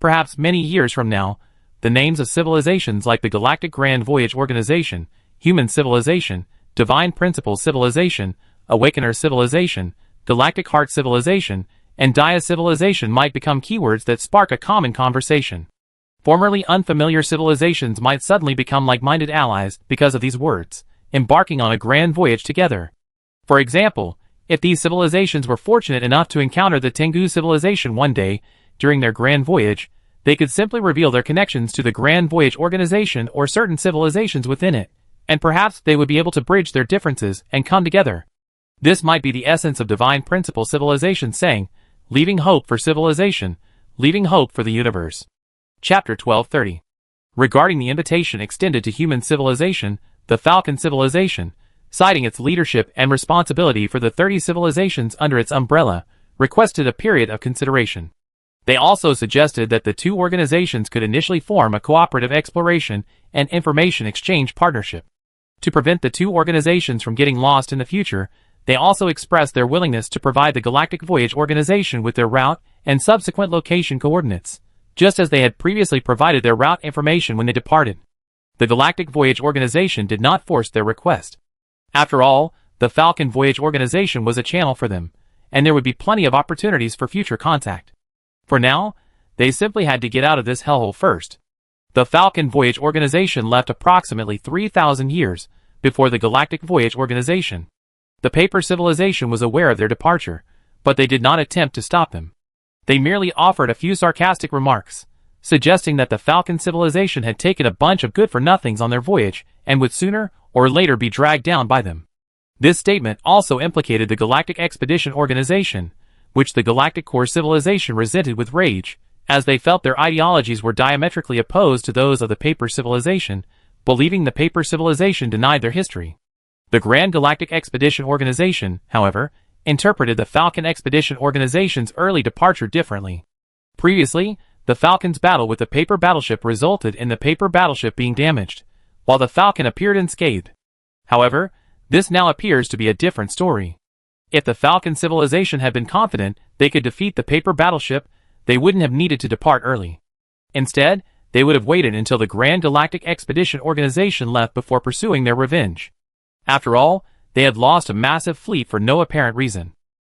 Perhaps many years from now, the names of civilizations like the Galactic Grand Voyage organization, Human Civilization, Divine Principle Civilization, Awakener Civilization, Galactic Heart Civilization, and Dia Civilization might become keywords that spark a common conversation. Formerly unfamiliar civilizations might suddenly become like-minded allies because of these words, embarking on a grand voyage together. For example, if these civilizations were fortunate enough to encounter the Tengu civilization one day during their grand voyage, they could simply reveal their connections to the Grand Voyage organization or certain civilizations within it, and perhaps they would be able to bridge their differences and come together. This might be the essence of Divine Principle Civilization saying, leaving hope for civilization, leaving hope for the universe. Chapter 1230. Regarding the invitation extended to human civilization, the Falcon Civilization, citing its leadership and responsibility for the 30 civilizations under its umbrella, requested a period of consideration. They also suggested that the two organizations could initially form a cooperative exploration and information exchange partnership. To prevent the two organizations from getting lost in the future, they also expressed their willingness to provide the Galactic Voyage organization with their route and subsequent location coordinates, just as they had previously provided their route information when they departed. The Galactic Voyage organization did not force their request. After all, the Falcon Voyage organization was a channel for them, and there would be plenty of opportunities for future contact. For now, they simply had to get out of this hellhole first. The Falcon Voyage organization left approximately 3,000 years before the Galactic Voyage organization. The Paper Civilization was aware of their departure, but they did not attempt to stop them. They merely offered a few sarcastic remarks, suggesting that the Falcon Civilization had taken a bunch of good-for-nothings on their voyage and would sooner or later be dragged down by them. This statement also implicated the Galactic Expedition Organization, which the Galactic Core Civilization resented with rage, as they felt their ideologies were diametrically opposed to those of the Paper Civilization, believing the Paper Civilization denied their history. The Grand Galactic Expedition Organization, however, interpreted the Falcon Expedition Organization's early departure differently. Previously, the Falcon's battle with the Paper Battleship resulted in the Paper Battleship being damaged, while the Falcon appeared unscathed. However, this now appears to be a different story. If the Falcon civilization had been confident they could defeat the paper battleship, they wouldn't have needed to depart early. Instead, they would have waited until the Grand Galactic Expedition Organization left before pursuing their revenge. After all, they had lost a massive fleet for no apparent reason.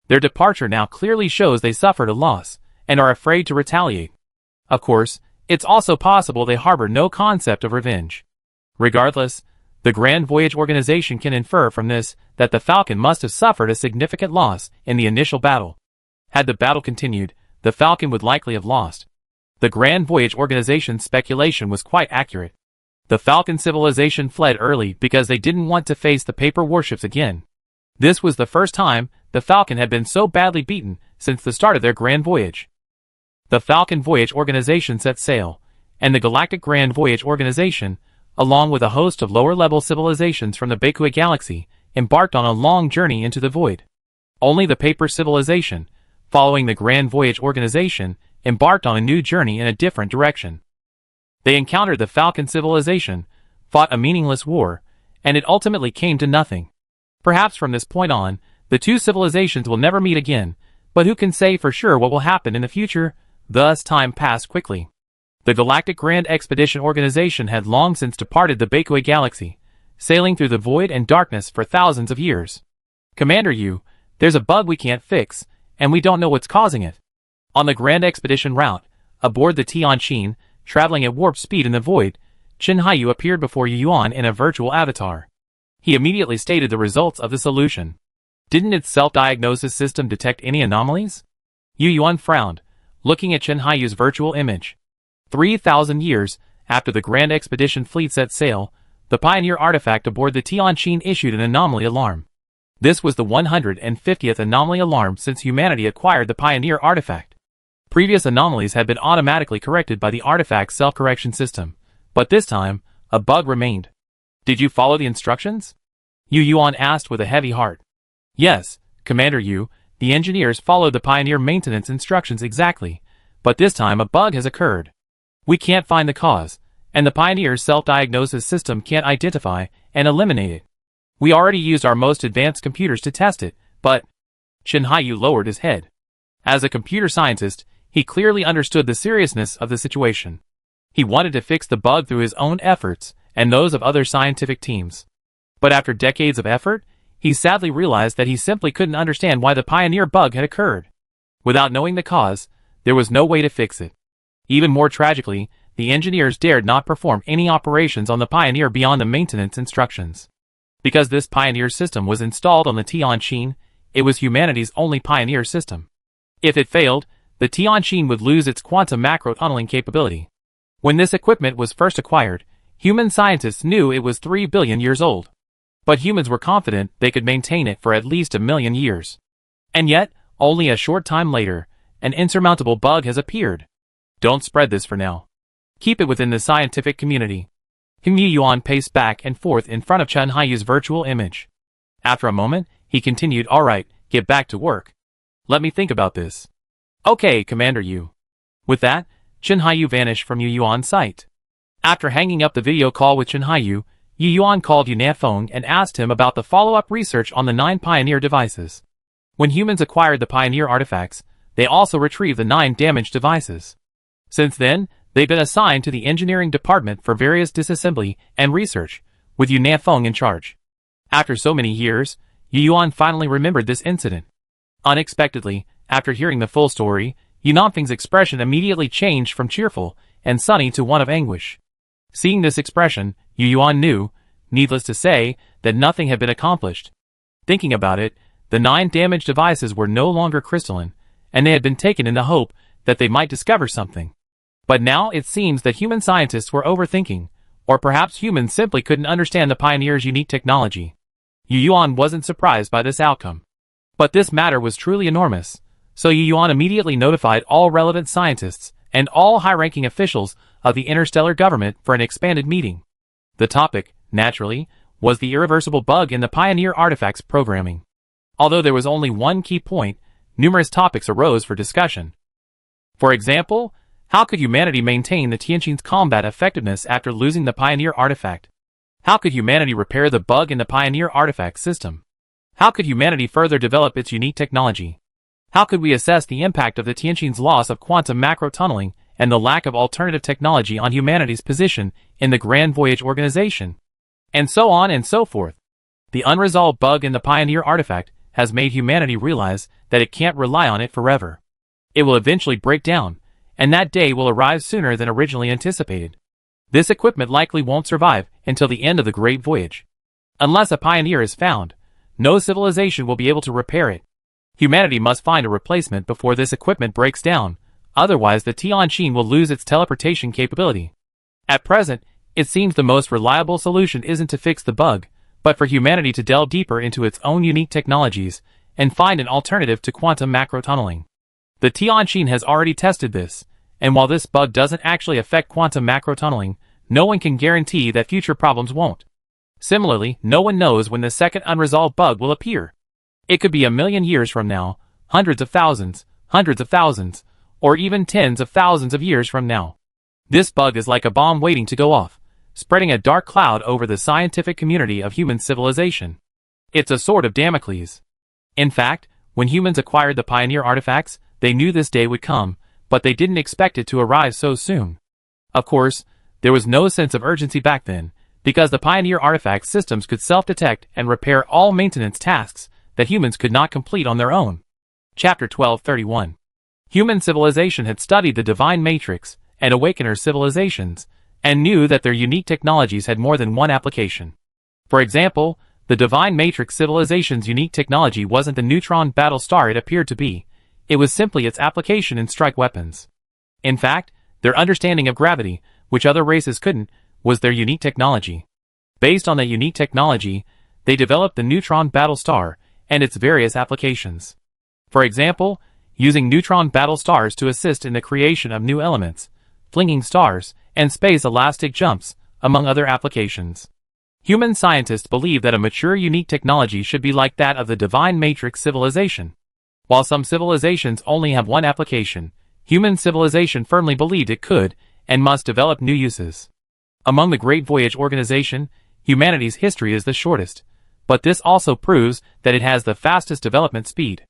Their departure now clearly shows they suffered a loss, and are afraid to retaliate. Of course, it's also possible they harbor no concept of revenge. Regardless, the Grand Voyage Organization can infer from this that the Falcon must have suffered a significant loss in the initial battle. Had the battle continued, the Falcon would likely have lost. The Grand Voyage Organization's speculation was quite accurate. The Falcon civilization fled early because they didn't want to face the paper warships again. This was the first time the Falcon had been so badly beaten since the start of their grand voyage. The Falcon Voyage Organization set sail, and the Galactic Grand Voyage Organization, along with a host of lower-level civilizations from the Bakui Galaxy, embarked on a long journey into the void. Only the Paper Civilization, following the Grand Voyage Organization, embarked on a new journey in a different direction. They encountered the Falcon Civilization, fought a meaningless war, and it ultimately came to nothing. Perhaps from this point on, the two civilizations will never meet again, but who can say for sure what will happen in the future? Thus time passed quickly. The Galactic Grand Expedition Organization had long since departed the Bakui Galaxy, sailing through the void and darkness for thousands of years. Commander Yu, there's a bug we can't fix, and we don't know what's causing it. On the Grand Expedition route, aboard the Tianqin, traveling at warp speed in the void, Chen Haiyu appeared before Yu Yuan in a virtual avatar. He immediately stated the results of the solution. Didn't its self-diagnosis system detect any anomalies? Yu Yuan frowned, looking at Chen Haiyu's virtual image. 3,000 years after the Grand Expedition fleet set sail, the Pioneer artifact aboard the Tianqin issued an anomaly alarm. This was the 150th anomaly alarm since humanity acquired the Pioneer artifact. Previous anomalies had been automatically corrected by the artifact's self-correction system, but this time, a bug remained. Did you follow the instructions? Yu Yuan asked with a heavy heart. Yes, Commander Yu, the engineers followed the Pioneer maintenance instructions exactly, but this time a bug has occurred. We can't find the cause, and the Pioneer's self-diagnosis system can't identify and eliminate it. We already used our most advanced computers to test it, but... Chen Haiyu lowered his head. As a computer scientist, he clearly understood the seriousness of the situation. He wanted to fix the bug through his own efforts and those of other scientific teams. But after decades of effort, he sadly realized that he simply couldn't understand why the Pioneer bug had occurred. Without knowing the cause, there was no way to fix it. Even more tragically, the engineers dared not perform any operations on the Pioneer beyond the maintenance instructions. Because this Pioneer system was installed on the Tianqin, it was humanity's only Pioneer system. If it failed, the Tianqin would lose its quantum macro tunneling capability. When this equipment was first acquired, human scientists knew it was 3 billion years old. But humans were confident they could maintain it for at least 1 million years. And yet, only a short time later, an insurmountable bug has appeared. Don't spread this for now. Keep it within the scientific community. Yu Yuan paced back and forth in front of Chen Haiyu's virtual image. After a moment, he continued, Alright, get back to work. Let me think about this. Okay, Commander Yu. With that, Chen Haiyu vanished from Yu Yuan's sight. After hanging up the video call with Chen Haiyu, Yu Yuan called Yu Nafeng and asked him about the follow-up research on the 9 Pioneer devices. When humans acquired the Pioneer artifacts, they also retrieved the 9 damaged devices. Since then, they've been assigned to the engineering department for various disassembly and research, with Yu Nafeng in charge. After so many years, Yu Yuan finally remembered this incident. Unexpectedly, after hearing the full story, Yu Nafeng's expression immediately changed from cheerful and sunny to one of anguish. Seeing this expression, Yu Yuan knew, needless to say, that nothing had been accomplished. Thinking about it, the 9 damaged devices were no longer crystalline, and they had been taken in the hope that they might discover something. But now it seems that human scientists were overthinking, or perhaps humans simply couldn't understand the Pioneer's unique technology. Yu Yuan wasn't surprised by this outcome. But this matter was truly enormous, so Yu Yuan immediately notified all relevant scientists and all high-ranking officials of the Interstellar government for an expanded meeting. The topic, naturally, was the irreversible bug in the Pioneer artifacts programming. Although there was only one key point, numerous topics arose for discussion. For example, how could humanity maintain the Tianqin's combat effectiveness after losing the Pioneer artifact? How could humanity repair the bug in the Pioneer artifact system? How could humanity further develop its unique technology? How could we assess the impact of the Tianqin's loss of quantum macro tunneling and the lack of alternative technology on humanity's position in the Grand Voyage organization? And so on and so forth. The unresolved bug in the Pioneer artifact has made humanity realize that it can't rely on it forever. It will eventually break down, and that day will arrive sooner than originally anticipated. This equipment likely won't survive until the end of the Great Voyage. Unless a Pioneer is found, no civilization will be able to repair it. Humanity must find a replacement before this equipment breaks down, otherwise the Tianqin will lose its teleportation capability. At present, it seems the most reliable solution isn't to fix the bug, but for humanity to delve deeper into its own unique technologies and find an alternative to quantum macro tunneling. The Tianqin has already tested this, and while this bug doesn't actually affect quantum macro tunneling, no one can guarantee that future problems won't. Similarly, no one knows when the second unresolved bug will appear. It could be a million years from now, hundreds of thousands, or even tens of thousands of years from now. This bug is like a bomb waiting to go off, spreading a dark cloud over the scientific community of human civilization. It's a sword of Damocles. In fact, when humans acquired the Pioneer artifacts, they knew this day would come, but they didn't expect it to arrive so soon. Of course, there was no sense of urgency back then, because the Pioneer artifact systems could self-detect and repair all maintenance tasks that humans could not complete on their own. Chapter 1231. Human civilization had studied the Divine Matrix and Awakener civilizations, and knew that their unique technologies had more than one application. For example, the Divine Matrix civilization's unique technology wasn't the neutron battle star it appeared to be, it was simply its application in strike weapons. In fact, their understanding of gravity, which other races couldn't, was their unique technology. Based on that unique technology, they developed the neutron battle star and its various applications. For example, using neutron battle stars to assist in the creation of new elements, flinging stars, and space elastic jumps, among other applications. Human scientists believe that a mature unique technology should be like that of the Divine Matrix civilization. While some civilizations only have one application, human civilization firmly believed it could and must develop new uses. Among the Great Voyage organization, humanity's history is the shortest, but this also proves that it has the fastest development speed.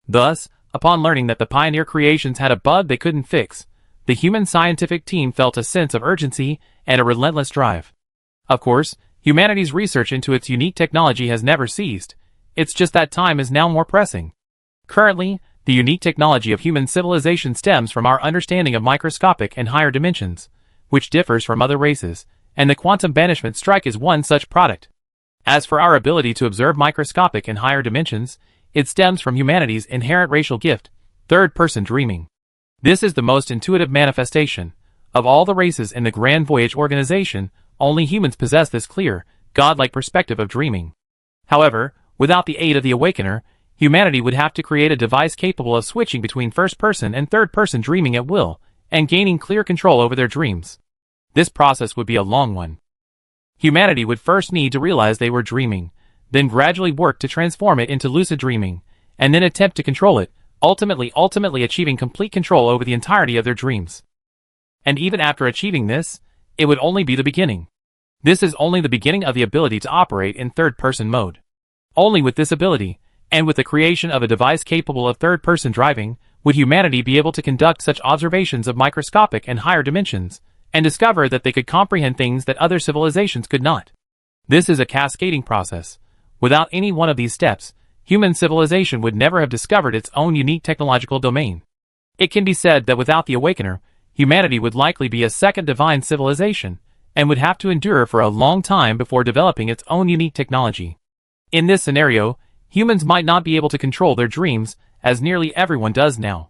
Thus, upon learning that the Pioneer creations had a bug they couldn't fix, the human scientific team felt a sense of urgency and a relentless drive. Of course, humanity's research into its unique technology has never ceased, it's just that time is now more pressing. Currently, the unique technology of human civilization stems from our understanding of microscopic and higher dimensions, which differs from other races, and the quantum banishment strike is one such product. As for our ability to observe microscopic and higher dimensions, it stems from humanity's inherent racial gift, third-person dreaming. This is the most intuitive manifestation. Of all the races in the Grand Voyage organization, only humans possess this clear, godlike perspective of dreaming. However, without the aid of the Awakener, humanity would have to create a device capable of switching between first-person and third-person dreaming at will, and gaining clear control over their dreams. This process would be a long one. Humanity would first need to realize they were dreaming, then gradually work to transform it into lucid dreaming, and then attempt to control it, ultimately achieving complete control over the entirety of their dreams. And even after achieving this, it would only be the beginning. This is only the beginning of the ability to operate in third-person mode. Only with this ability, and with the creation of a device capable of third-person driving, would humanity be able to conduct such observations of microscopic and higher dimensions, and discover that they could comprehend things that other civilizations could not. This is a cascading process. Without any one of these steps, human civilization would never have discovered its own unique technological domain. It can be said that without the Awakener, humanity would likely be a second divine civilization, and would have to endure for a long time before developing its own unique technology. In this scenario, humans might not be able to control their dreams, as nearly everyone does now.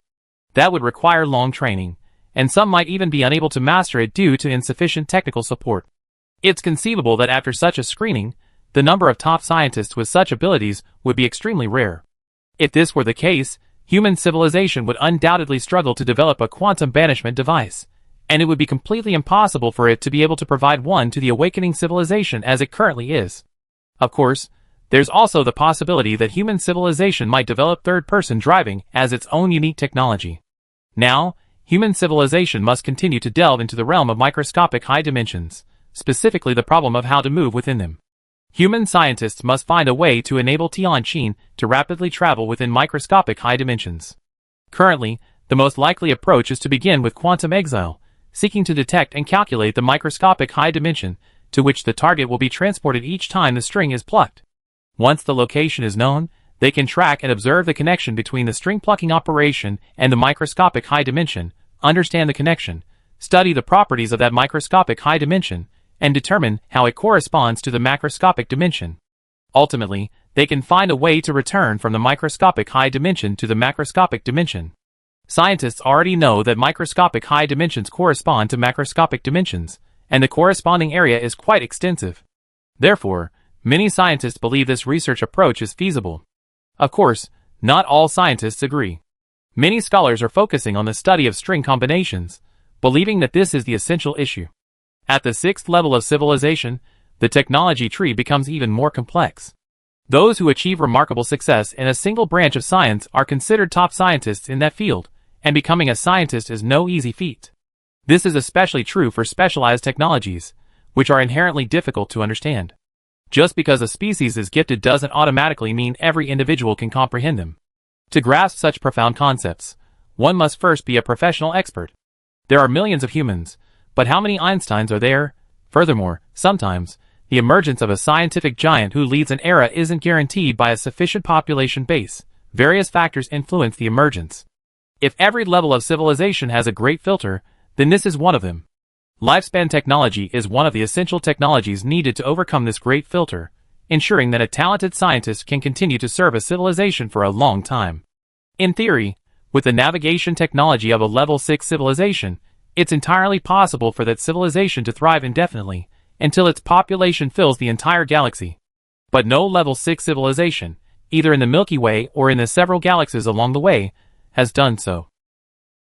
That would require long training, and some might even be unable to master it due to insufficient technical support. It's conceivable that after such a screening, the number of top scientists with such abilities would be extremely rare. If this were the case, human civilization would undoubtedly struggle to develop a quantum banishment device, and it would be completely impossible for it to be able to provide one to the awakening civilization as it currently is. Of course, there's also the possibility that human civilization might develop third-person driving as its own unique technology. Now, human civilization must continue to delve into the realm of microscopic high dimensions, specifically the problem of how to move within them. Human scientists must find a way to enable Tianqin to rapidly travel within microscopic high dimensions. Currently, the most likely approach is to begin with quantum exile, seeking to detect and calculate the microscopic high dimension to which the target will be transported each time the string is plucked. Once the location is known, they can track and observe the connection between the string plucking operation and the microscopic high dimension, understand the connection, study the properties of that microscopic high dimension, and determine how it corresponds to the macroscopic dimension. Ultimately, they can find a way to return from the microscopic high dimension to the macroscopic dimension. Scientists already know that microscopic high dimensions correspond to macroscopic dimensions, and the corresponding area is quite extensive. Therefore, many scientists believe this research approach is feasible. Of course, not all scientists agree. Many scholars are focusing on the study of string combinations, believing that this is the essential issue. At the sixth level of civilization, the technology tree becomes even more complex. Those who achieve remarkable success in a single branch of science are considered top scientists in that field, and becoming a scientist is no easy feat. This is especially true for specialized technologies, which are inherently difficult to understand. Just because a species is gifted doesn't automatically mean every individual can comprehend them. To grasp such profound concepts, one must first be a professional expert. There are millions of humans, but how many Einsteins are there? Furthermore, sometimes, the emergence of a scientific giant who leads an era isn't guaranteed by a sufficient population base. Various factors influence the emergence. If every level of civilization has a great filter, then this is one of them. Lifespan technology is one of the essential technologies needed to overcome this great filter, ensuring that a talented scientist can continue to serve a civilization for a long time. In theory, with the navigation technology of a level 6 civilization, it's entirely possible for that civilization to thrive indefinitely, until its population fills the entire galaxy. But no level 6 civilization, either in the Milky Way or in the several galaxies along the way, has done so.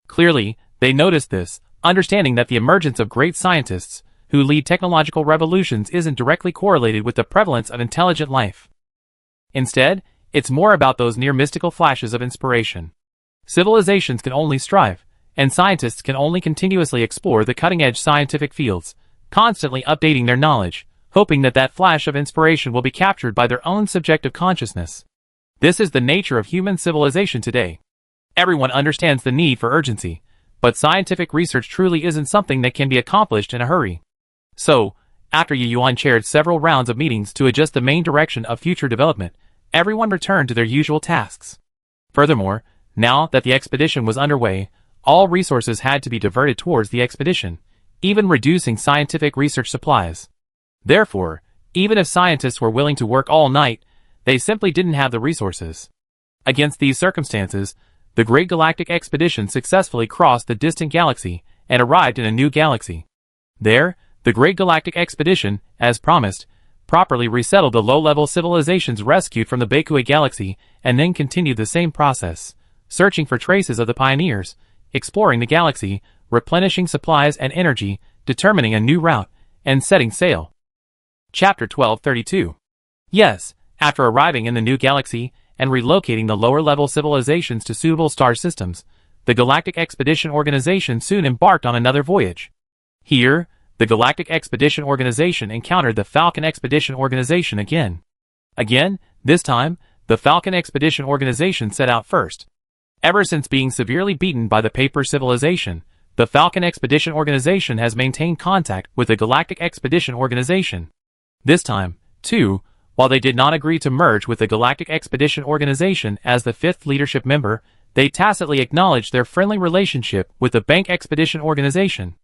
Clearly, they noticed this, understanding that the emergence of great scientists who lead technological revolutions isn't directly correlated with the prevalence of intelligent life. Instead, it's more about those near mystical flashes of inspiration. Civilizations can only strive, and scientists can only continuously explore the cutting-edge scientific fields, constantly updating their knowledge, hoping that that flash of inspiration will be captured by their own subjective consciousness. This is the nature of human civilization today. Everyone understands the need for urgency, but scientific research truly isn't something that can be accomplished in a hurry. So, after Yuan chaired several rounds of meetings to adjust the main direction of future development, everyone returned to their usual tasks. Furthermore, now that the expedition was underway, all resources had to be diverted towards the expedition, even reducing scientific research supplies. Therefore, even if scientists were willing to work all night, they simply didn't have the resources. Against these circumstances, the Great Galactic Expedition successfully crossed the distant galaxy and arrived in a new galaxy. There, the Great Galactic Expedition, as promised, properly resettled the low-level civilizations rescued from the Bakui galaxy and then continued the same process, searching for traces of the pioneers, exploring the galaxy, replenishing supplies and energy, determining a new route, and setting sail. Chapter 1232. Yes, after arriving in the new galaxy and relocating the lower-level civilizations to suitable star systems, the Galactic Expedition Organization soon embarked on another voyage. Here, the Galactic Expedition Organization encountered the Falcon Expedition Organization again. This time, the Falcon Expedition Organization set out first. Ever since being severely beaten by the Paper Civilization, the Falcon Expedition Organization has maintained contact with the Galactic Expedition Organization. This time, too, while they did not agree to merge with the Galactic Expedition Organization as the fifth leadership member, they tacitly acknowledged their friendly relationship with the Bank Expedition Organization.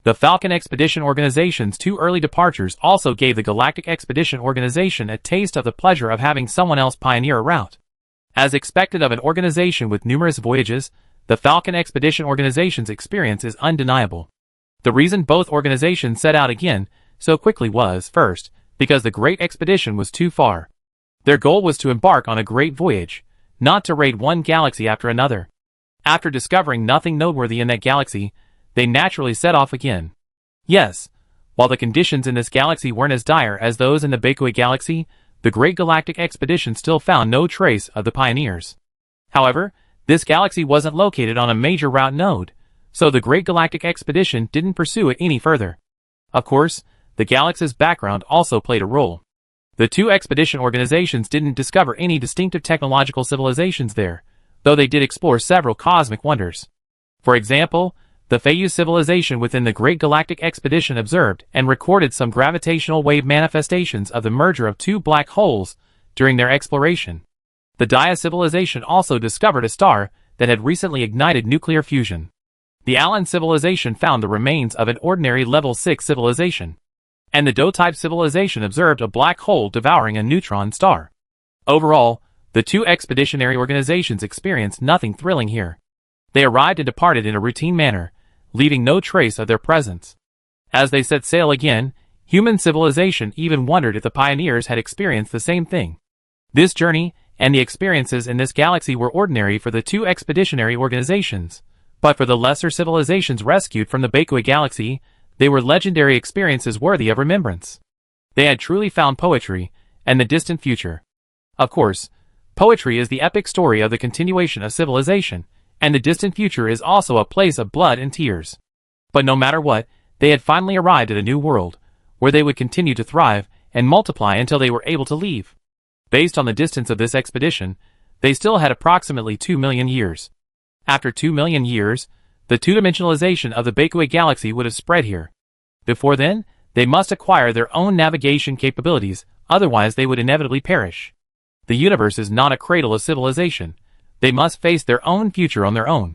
The Falcon Expedition Organization's two early departures also gave the Galactic Expedition Organization a taste of the pleasure of having someone else pioneer a route. As expected of an organization with numerous voyages, the Falcon Expedition Organization's experience is undeniable. The reason both organizations set out again so quickly was, first, because the Great Expedition was too far. Their goal was to embark on a great voyage, not to raid one galaxy after another. After discovering nothing noteworthy in that galaxy, they naturally set off again. Yes, while the conditions in this galaxy weren't as dire as those in the Bakui galaxy, the Great Galactic Expedition still found no trace of the pioneers. However, this galaxy wasn't located on a major route node, so the Great Galactic Expedition didn't pursue it any further. Of course, the galaxy's background also played a role. The two expedition organizations didn't discover any distinctive technological civilizations there, though they did explore several cosmic wonders. For example, the Phayus civilization within the Great Galactic Expedition observed and recorded some gravitational wave manifestations of the merger of two black holes during their exploration. The Dia civilization also discovered a star that had recently ignited nuclear fusion. The Alan civilization found the remains of an ordinary level 6 civilization. And the Do-type civilization observed a black hole devouring a neutron star. Overall, the two expeditionary organizations experienced nothing thrilling here. They arrived and departed in a routine manner, leaving no trace of their presence. As they set sail again, human civilization even wondered if the pioneers had experienced the same thing. This journey and the experiences in this galaxy were ordinary for the two expeditionary organizations, but for the lesser civilizations rescued from the Bakui galaxy, they were legendary experiences worthy of remembrance. They had truly found poetry and the distant future. Of course, poetry is the epic story of the continuation of civilization, and the distant future is also a place of blood and tears. But no matter what, they had finally arrived at a new world, where they would continue to thrive and multiply until they were able to leave. Based on the distance of this expedition, they still had approximately 2 million years. After 2 million years, the two-dimensionalization of the Bakui galaxy would have spread here. Before then, they must acquire their own navigation capabilities, otherwise they would inevitably perish. The universe is not a cradle of civilization. They must face their own future on their own.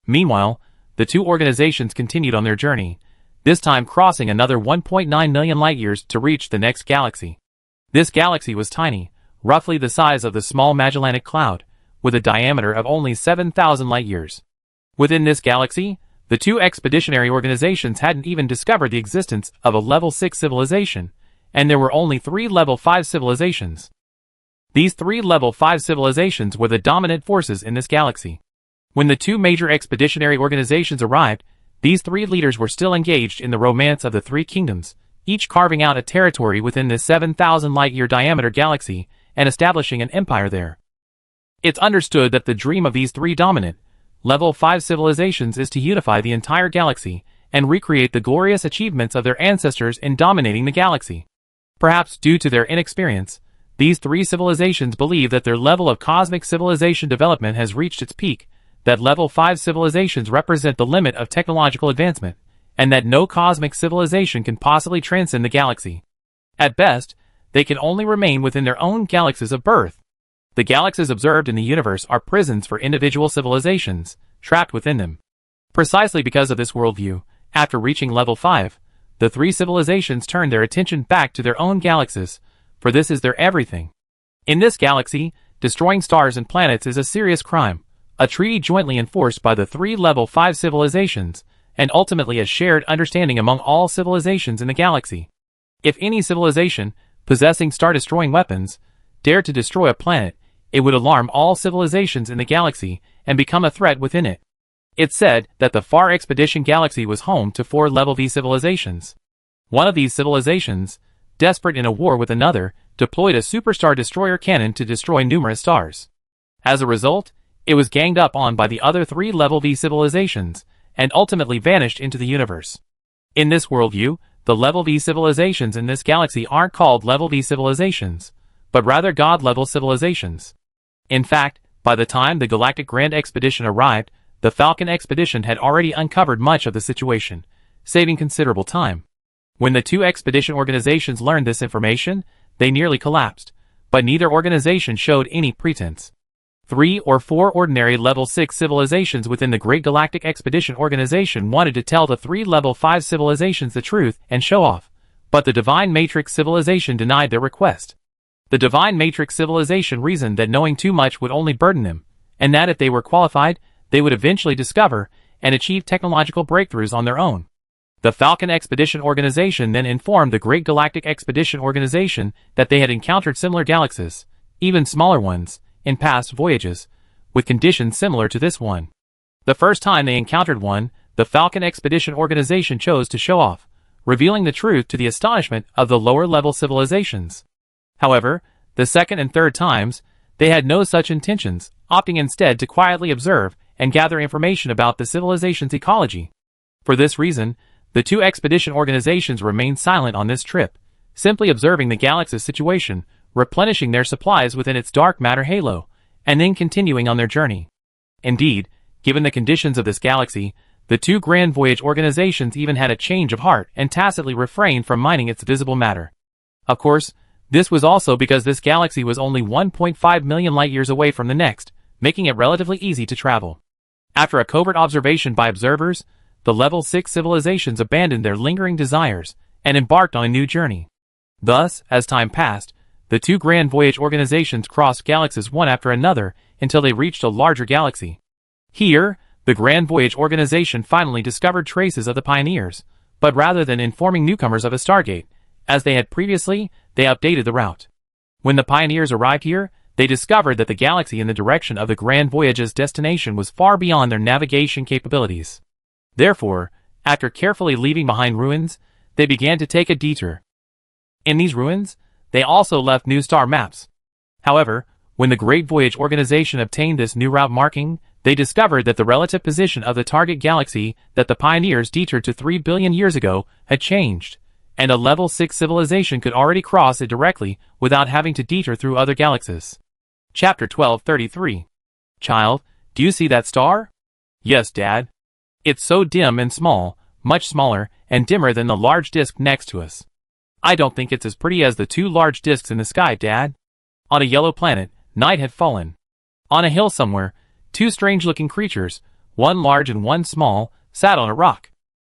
Meanwhile, the two organizations continued on their journey, this time crossing another 1.9 million light-years to reach the next galaxy. This galaxy was tiny, roughly the size of the small Magellanic Cloud, with a diameter of only 7,000 light-years. Within this galaxy, the two expeditionary organizations hadn't even discovered the existence of a level 6 civilization, and there were only 3 level 5 civilizations. These 3 level 5 civilizations were the dominant forces in this galaxy. When the two major expeditionary organizations arrived, these 3 leaders were still engaged in the romance of the 3 kingdoms, each carving out a territory within this 7,000 light-year diameter galaxy and establishing an empire there. It's understood that the dream of these 3 dominant, level 5 civilizations is to unify the entire galaxy and recreate the glorious achievements of their ancestors in dominating the galaxy. Perhaps due to their inexperience, these 3 civilizations believe that their level of cosmic civilization development has reached its peak, that level 5 civilizations represent the limit of technological advancement, and that no cosmic civilization can possibly transcend the galaxy. At best, they can only remain within their own galaxies of birth. The galaxies observed in the universe are prisons for individual civilizations, trapped within them. Precisely because of this worldview, after reaching level 5, the 3 civilizations turn their attention back to their own galaxies, for this is their everything. In this galaxy, destroying stars and planets is a serious crime, a treaty jointly enforced by the 3 level 5 civilizations, and ultimately a shared understanding among all civilizations in the galaxy. If any civilization, possessing star-destroying weapons, dared to destroy a planet, it would alarm all civilizations in the galaxy and become a threat within it. It's said that the Far Expedition Galaxy was home to 4 level V civilizations. One of these civilizations, desperate in a war with another, deployed a superstar destroyer cannon to destroy numerous stars. As a result, it was ganged up on by the other 3 level V civilizations, and ultimately vanished into the universe. In this worldview, the level V civilizations in this galaxy aren't called level V civilizations, but rather God-level civilizations. In fact, by the time the Galactic Grand Expedition arrived, the Falcon Expedition had already uncovered much of the situation, saving considerable time. When the 2 expedition organizations learned this information, they nearly collapsed, but neither organization showed any pretense. 3 or 4 ordinary level 6 civilizations within the Great Galactic Expedition organization wanted to tell the 3 level 5 civilizations the truth and show off, but the Divine Matrix civilization denied their request. The Divine Matrix civilization reasoned that knowing too much would only burden them, and that if they were qualified, they would eventually discover and achieve technological breakthroughs on their own. The Falcon Expedition Organization then informed the Great Galactic Expedition Organization that they had encountered similar galaxies, even smaller ones, in past voyages, with conditions similar to this one. The first time they encountered one, the Falcon Expedition Organization chose to show off, revealing the truth to the astonishment of the lower-level civilizations. However, the second and third times, they had no such intentions, opting instead to quietly observe and gather information about the civilization's ecology. For this reason, the 2 expedition organizations remained silent on this trip, simply observing the galaxy's situation, replenishing their supplies within its dark matter halo, and then continuing on their journey. Indeed, given the conditions of this galaxy, the two Grand Voyage organizations even had a change of heart and tacitly refrained from mining its visible matter. Of course, this was also because this galaxy was only 1.5 million light-years away from the next, making it relatively easy to travel. After a covert observation by observers, the Level 6 civilizations abandoned their lingering desires and embarked on a new journey. Thus, as time passed, the two Grand Voyage organizations crossed galaxies one after another until they reached a larger galaxy. Here, the Grand Voyage organization finally discovered traces of the pioneers, but rather than informing newcomers of a stargate, as they had previously, they updated the route. When the pioneers arrived here, they discovered that the galaxy in the direction of the Grand Voyage's destination was far beyond their navigation capabilities. Therefore, after carefully leaving behind ruins, they began to take a detour. In these ruins, they also left new star maps. However, when the Great Voyage organization obtained this new route marking, they discovered that the relative position of the target galaxy that the pioneers detoured to 3 billion years ago had changed, and a Level 6 civilization could already cross it directly without having to detour through other galaxies. Chapter 1233. Child, do you see that star? Yes, Dad. It's so dim and small, much smaller and dimmer than the large disk next to us. I don't think it's as pretty as the two large disks in the sky, Dad. On a yellow planet, night had fallen. On a hill somewhere, two strange-looking creatures, one large and one small, sat on a rock.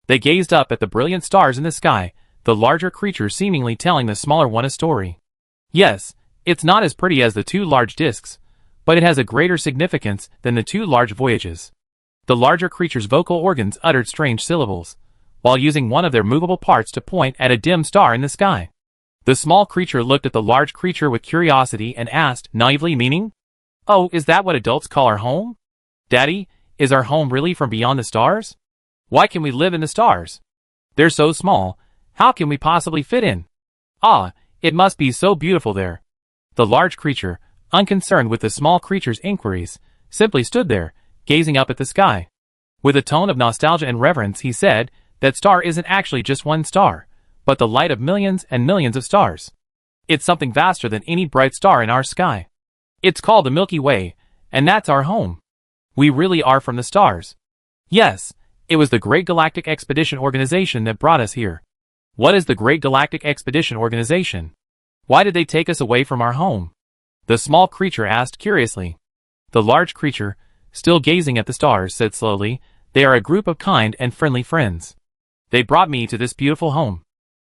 They gazed up at the brilliant stars in the sky, the larger creature seemingly telling the smaller one a story. Yes, it's not as pretty as the two large disks, but it has a greater significance than the two large voyages. The larger creature's vocal organs uttered strange syllables, while using one of their movable parts to point at a dim star in the sky. The small creature looked at the large creature with curiosity and asked, naively, meaning? Oh, is that what adults call our home? Daddy, is our home really from beyond the stars? Why can we live in the stars? They're so small, how can we possibly fit in? Ah, it must be so beautiful there. The large creature, unconcerned with the small creature's inquiries, simply stood there, gazing up at the sky. With a tone of nostalgia and reverence, he said, that star isn't actually just one star, but the light of millions and millions of stars. It's something vaster than any bright star in our sky. It's called the Milky Way, and that's our home. We really are from the stars. Yes, it was the Great Galactic Expedition Organization that brought us here. What is the Great Galactic Expedition Organization? Why did they take us away from our home? The small creature asked curiously. The large creature, still gazing at the stars, said slowly, they are a group of kind and friendly friends. They brought me to this beautiful home.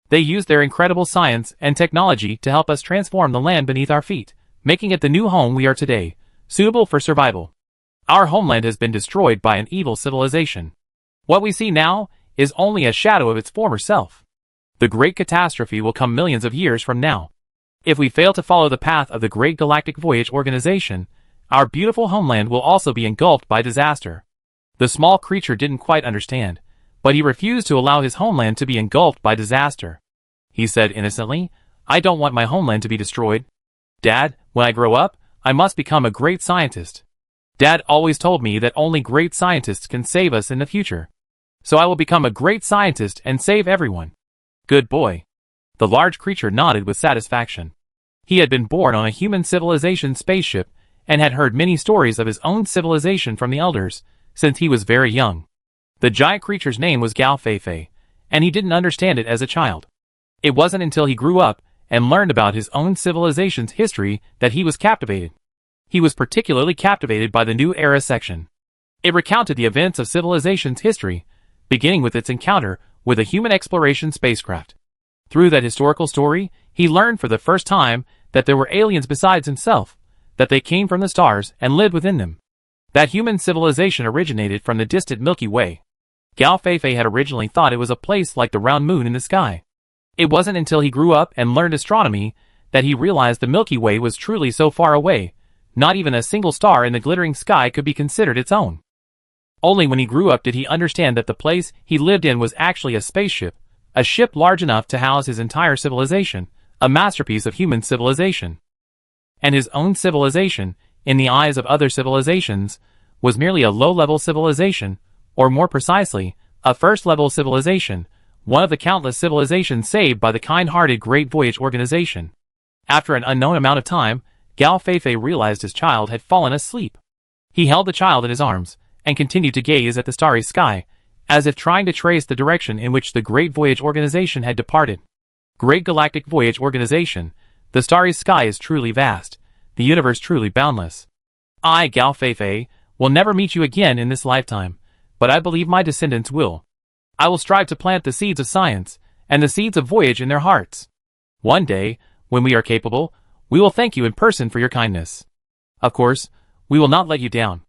They used their incredible science and technology to help us transform the land beneath our feet, making it the new home we are today, suitable for survival. Our homeland has been destroyed by an evil civilization. What we see now is only a shadow of its former self. The great catastrophe will come millions of years from now. If we fail to follow the path of the Great Galactic Voyage Organization, our beautiful homeland will also be engulfed by disaster. The small creature didn't quite understand, but he refused to allow his homeland to be engulfed by disaster. He said innocently, I don't want my homeland to be destroyed. Dad, when I grow up, I must become a great scientist. Dad always told me that only great scientists can save us in the future. So I will become a great scientist and save everyone. Good boy. The large creature nodded with satisfaction. He had been born on a human civilization spaceship and had heard many stories of his own civilization from the elders since he was very young. The giant creature's name was Gao Feifei, and he didn't understand it as a child. It wasn't until he grew up and learned about his own civilization's history that he was captivated. He was particularly captivated by the New Era section. It recounted the events of civilization's history, beginning with its encounter with a human exploration spacecraft. Through that historical story, he learned for the first time that there were aliens besides himself, that they came from the stars and lived within them. That human civilization originated from the distant Milky Way. Gao Feifei had originally thought it was a place like the round moon in the sky. It wasn't until he grew up and learned astronomy that he realized the Milky Way was truly so far away, not even a single star in the glittering sky could be considered its own. Only when he grew up did he understand that the place he lived in was actually a spaceship, a ship large enough to house his entire civilization, a masterpiece of human civilization. And his own civilization, in the eyes of other civilizations, was merely a low-level civilization, or more precisely, a first-level civilization, one of the countless civilizations saved by the kind-hearted Great Voyage organization. After an unknown amount of time, Gal Feifei realized his child had fallen asleep. He held the child in his arms, and continued to gaze at the starry sky, as if trying to trace the direction in which the Great Voyage organization had departed. Great Galactic Voyage Organization, the starry sky is truly vast, the universe truly boundless. I, Gal Feifei, will never meet you again in this lifetime, but I believe my descendants will. I will strive to plant the seeds of science, and the seeds of voyage in their hearts. One day, when we are capable, we will thank you in person for your kindness. Of course, we will not let you down.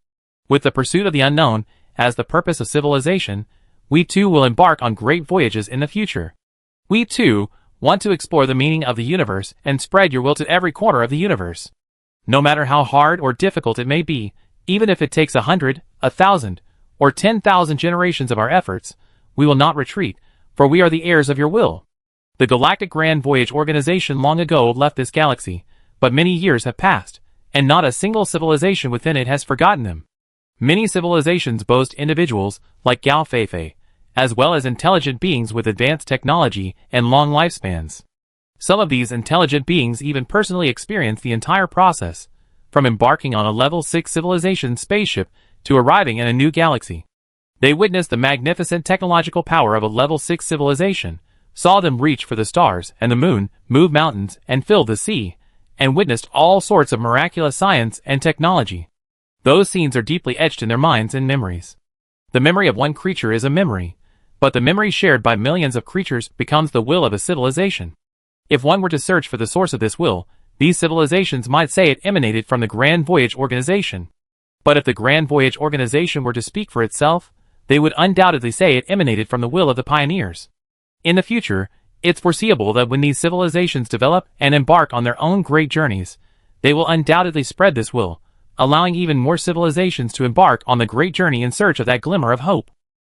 With the pursuit of the unknown as the purpose of civilization, we too will embark on great voyages in the future. We too want to explore the meaning of the universe and spread your will to every corner of the universe. No matter how hard or difficult it may be, even if it takes 100, 1,000, or 10,000 generations of our efforts, we will not retreat, for we are the heirs of your will. The Galactic Grand Voyage Organization long ago left this galaxy, but many years have passed, and not a single civilization within it has forgotten them. Many civilizations boast individuals, like Gal Feifei, as well as intelligent beings with advanced technology and long lifespans. Some of these intelligent beings even personally experience the entire process, from embarking on a level 6 civilization spaceship to arriving in a new galaxy. They witnessed the magnificent technological power of a level 6 civilization, saw them reach for the stars and the moon, move mountains, and fill the sea, and witnessed all sorts of miraculous science and technology. Those scenes are deeply etched in their minds and memories. The memory of one creature is a memory, but the memory shared by millions of creatures becomes the will of a civilization. If one were to search for the source of this will, these civilizations might say it emanated from the Grand Voyage Organization. But if the Grand Voyage Organization were to speak for itself, they would undoubtedly say it emanated from the will of the pioneers. In the future, it's foreseeable that when these civilizations develop and embark on their own great journeys, they will undoubtedly spread this will, allowing even more civilizations to embark on the great journey in search of that glimmer of hope.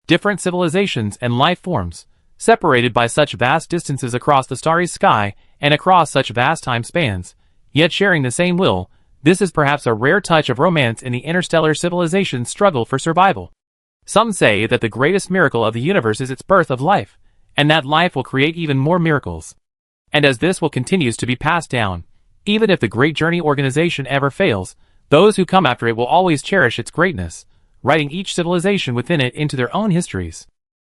Different civilizations and life forms, separated by such vast distances across the starry sky and across such vast time spans, yet sharing the same will, this is perhaps a rare touch of romance in the interstellar civilization's struggle for survival. Some say that the greatest miracle of the universe is its birth of life, and that life will create even more miracles. And as this will continues to be passed down, even if the Great Journey organization ever fails, those who come after it will always cherish its greatness, writing each civilization within it into their own histories.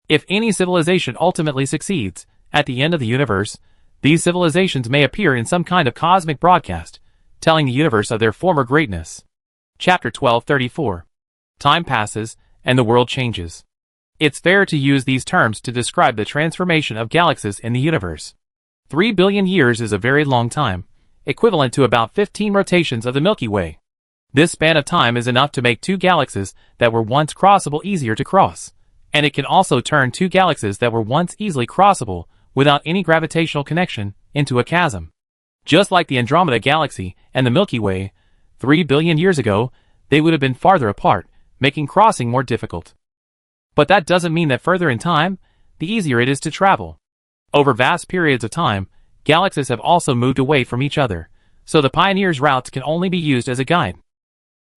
If any civilization ultimately succeeds, at the end of the universe, these civilizations may appear in some kind of cosmic broadcast, telling the universe of their former greatness. Chapter 1234. Time passes, and the world changes. It's fair to use these terms to describe the transformation of galaxies in the universe. 3 billion years is a very long time, equivalent to about 15 rotations of the Milky Way. This span of time is enough to make two galaxies that were once crossable easier to cross, and it can also turn two galaxies that were once easily crossable without any gravitational connection into a chasm. Just like the Andromeda Galaxy and the Milky Way, 3 billion years ago, they would have been farther apart, making crossing more difficult. But that doesn't mean that further in time, the easier it is to travel. Over vast periods of time, galaxies have also moved away from each other, so the pioneers' routes can only be used as a guide.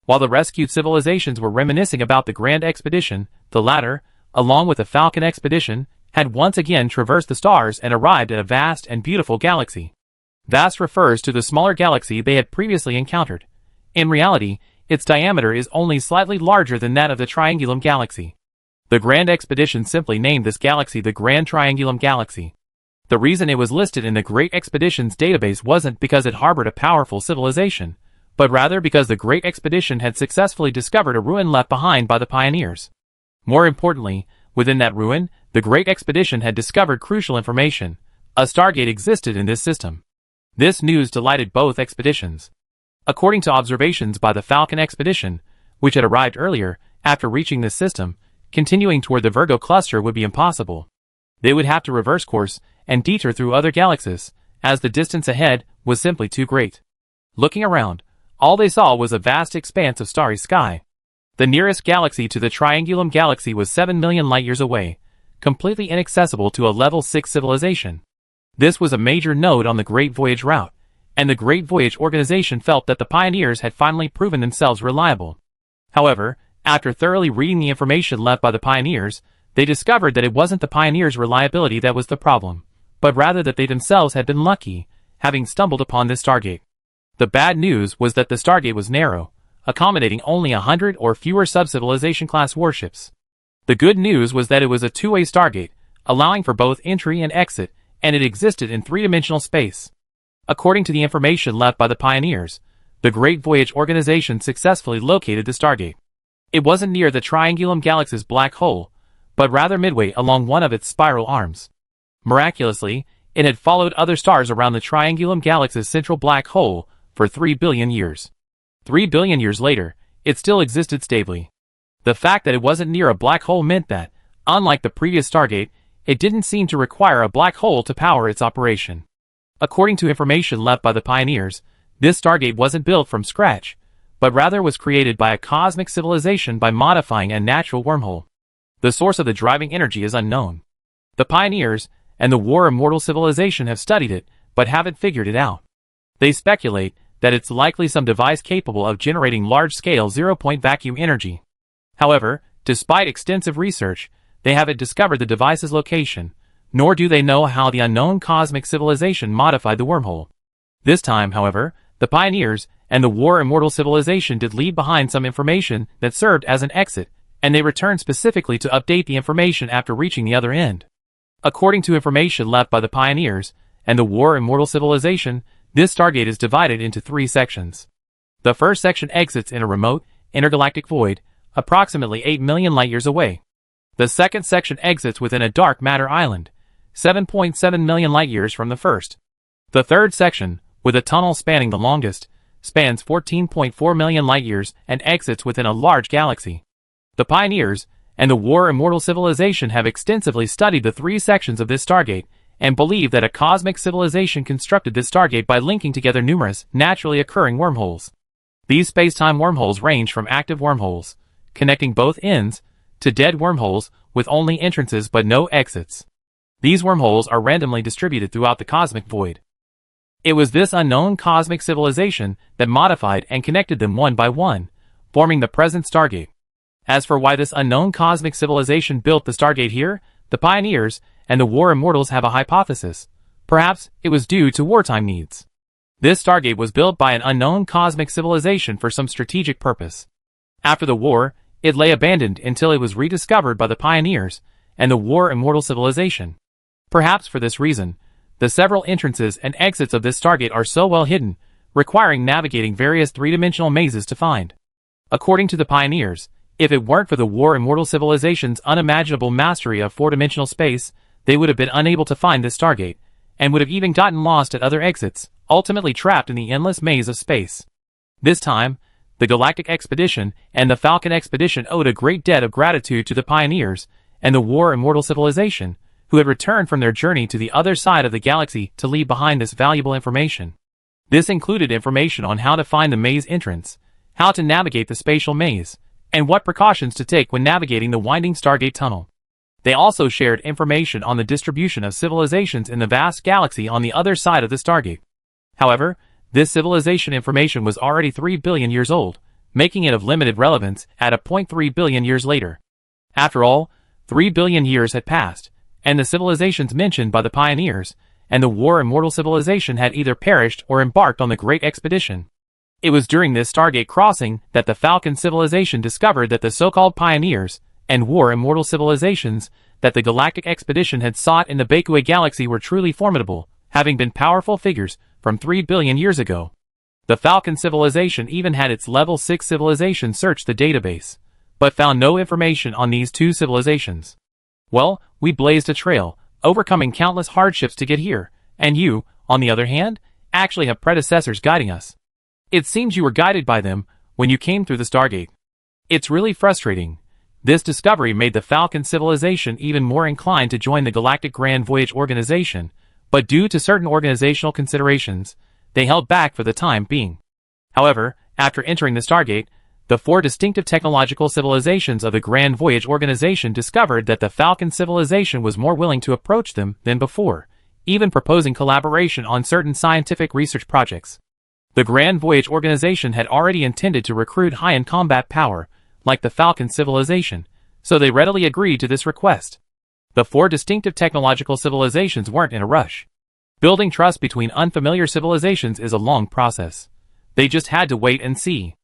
While the rescued civilizations were reminiscing about the Grand Expedition, the latter, along with the Falcon Expedition, had once again traversed the stars and arrived at a vast and beautiful galaxy. Vast refers to the smaller galaxy they had previously encountered. In reality, its diameter is only slightly larger than that of the Triangulum Galaxy. The Grand Expedition simply named this galaxy the Grand Triangulum Galaxy. The reason it was listed in the Great Expedition's database wasn't because it harbored a powerful civilization, but rather because the Great Expedition had successfully discovered a ruin left behind by the pioneers. More importantly, within that ruin, the Great Expedition had discovered crucial information. A Stargate existed in this system. This news delighted both expeditions. According to observations by the Falcon Expedition, which had arrived earlier, after reaching this system, continuing toward the Virgo cluster would be impossible. They would have to reverse course and detour through other galaxies, as the distance ahead was simply too great. Looking around, all they saw was a vast expanse of starry sky. The nearest galaxy to the Triangulum Galaxy was 7 million light-years away, completely inaccessible to a level 6 civilization. This was a major node on the Great Voyage route, and the Great Voyage organization felt that the pioneers had finally proven themselves reliable. However, after thoroughly reading the information left by the pioneers, They discovered that it wasn't the Pioneers' reliability that was the problem, but rather that they themselves had been lucky, having stumbled upon this Stargate. The bad news was that the Stargate was narrow, accommodating only 100 or fewer sub-civilization-class warships. The good news was that it was a two-way Stargate, allowing for both entry and exit, and it existed in three-dimensional space. According to the information left by the Pioneers, the Great Voyage Organization successfully located the Stargate. It wasn't near the Triangulum Galaxy's black hole, but rather midway along one of its spiral arms. Miraculously, it had followed other stars around the Triangulum Galaxy's central black hole for 3 billion years. 3 billion years later, it still existed stably. The fact that it wasn't near a black hole meant that, unlike the previous Stargate, it didn't seem to require a black hole to power its operation. According to information left by the Pioneers, this Stargate wasn't built from scratch, but rather was created by a cosmic civilization by modifying a natural wormhole. The source of the driving energy is unknown. The Pioneers and the War Immortal civilization have studied it, but haven't figured it out. They speculate that it's likely some device capable of generating large-scale zero-point vacuum energy. However, despite extensive research, they haven't discovered the device's location, nor do they know how the unknown cosmic civilization modified the wormhole. This time, however, the Pioneers and the War Immortal civilization did leave behind some information that served as an exit, and they returned specifically to update the information after reaching the other end. According to information left by the Pioneers and the War Immortal civilization, this Stargate is divided into 3 sections. The first section exits in a remote, intergalactic void, approximately 8 million light-years away. The second section exits within a dark matter island, 7.7 million light-years from the first. The third section, with a tunnel spanning the longest, spans 14.4 million light-years and exits within a large galaxy. The Pioneers and the War Immortal civilization have extensively studied the 3 sections of this Stargate and believe that a cosmic civilization constructed this Stargate by linking together numerous, naturally occurring wormholes. These space-time wormholes range from active wormholes, connecting both ends, to dead wormholes with only entrances but no exits. These wormholes are randomly distributed throughout the cosmic void. It was this unknown cosmic civilization that modified and connected them one by one, forming the present Stargate. As for why this unknown cosmic civilization built the Stargate here, the Pioneers and the War Immortals have a hypothesis. Perhaps it was due to wartime needs. This Stargate was built by an unknown cosmic civilization for some strategic purpose. After the war, it lay abandoned until it was rediscovered by the Pioneers and the War Immortal civilization. Perhaps for this reason, the several entrances and exits of this Stargate are so well hidden, requiring navigating various three-dimensional mazes to find. According to the Pioneers, if it weren't for the War Immortal civilization's unimaginable mastery of four-dimensional space, they would have been unable to find this Stargate, and would have even gotten lost at other exits, ultimately trapped in the endless maze of space. This time, the Galactic Expedition and the Falcon Expedition owed a great debt of gratitude to the Pioneers and the War Immortal civilization, who had returned from their journey to the other side of the galaxy to leave behind this valuable information. This included information on how to find the maze entrance, how to navigate the spatial maze, and what precautions to take when navigating the winding Stargate tunnel. They also shared information on the distribution of civilizations in the vast galaxy on the other side of the Stargate. However, this civilization information was already 3 billion years old, making it of limited relevance at a 0.3 billion years later. After all, 3 billion years had passed, and the civilizations mentioned by the Pioneers and the War Immortal civilization had either perished or embarked on the Great Expedition. It was during this Stargate crossing that the Falcon civilization discovered that the so-called Pioneers and War Immortal civilizations that the Galactic Expedition had sought in the Bakeway Galaxy were truly formidable, having been powerful figures from 3 billion years ago. The Falcon civilization even had its Level 6 civilization search the database, but found no information on these two civilizations. Well, we blazed a trail, overcoming countless hardships to get here, and you, on the other hand, actually have predecessors guiding us. It seems you were guided by them when you came through the Stargate. It's really frustrating. This discovery made the Falcon civilization even more inclined to join the Galactic Grand Voyage Organization, but due to certain organizational considerations, they held back for the time being. However, after entering the Stargate, the 4 distinctive technological civilizations of the Grand Voyage Organization discovered that the Falcon civilization was more willing to approach them than before, even proposing collaboration on certain scientific research projects. The Grand Voyage Organization had already intended to recruit high-end combat power, like the Falcon civilization, so they readily agreed to this request. The four distinctive technological civilizations weren't in a rush. Building trust between unfamiliar civilizations is a long process. They just had to wait and see.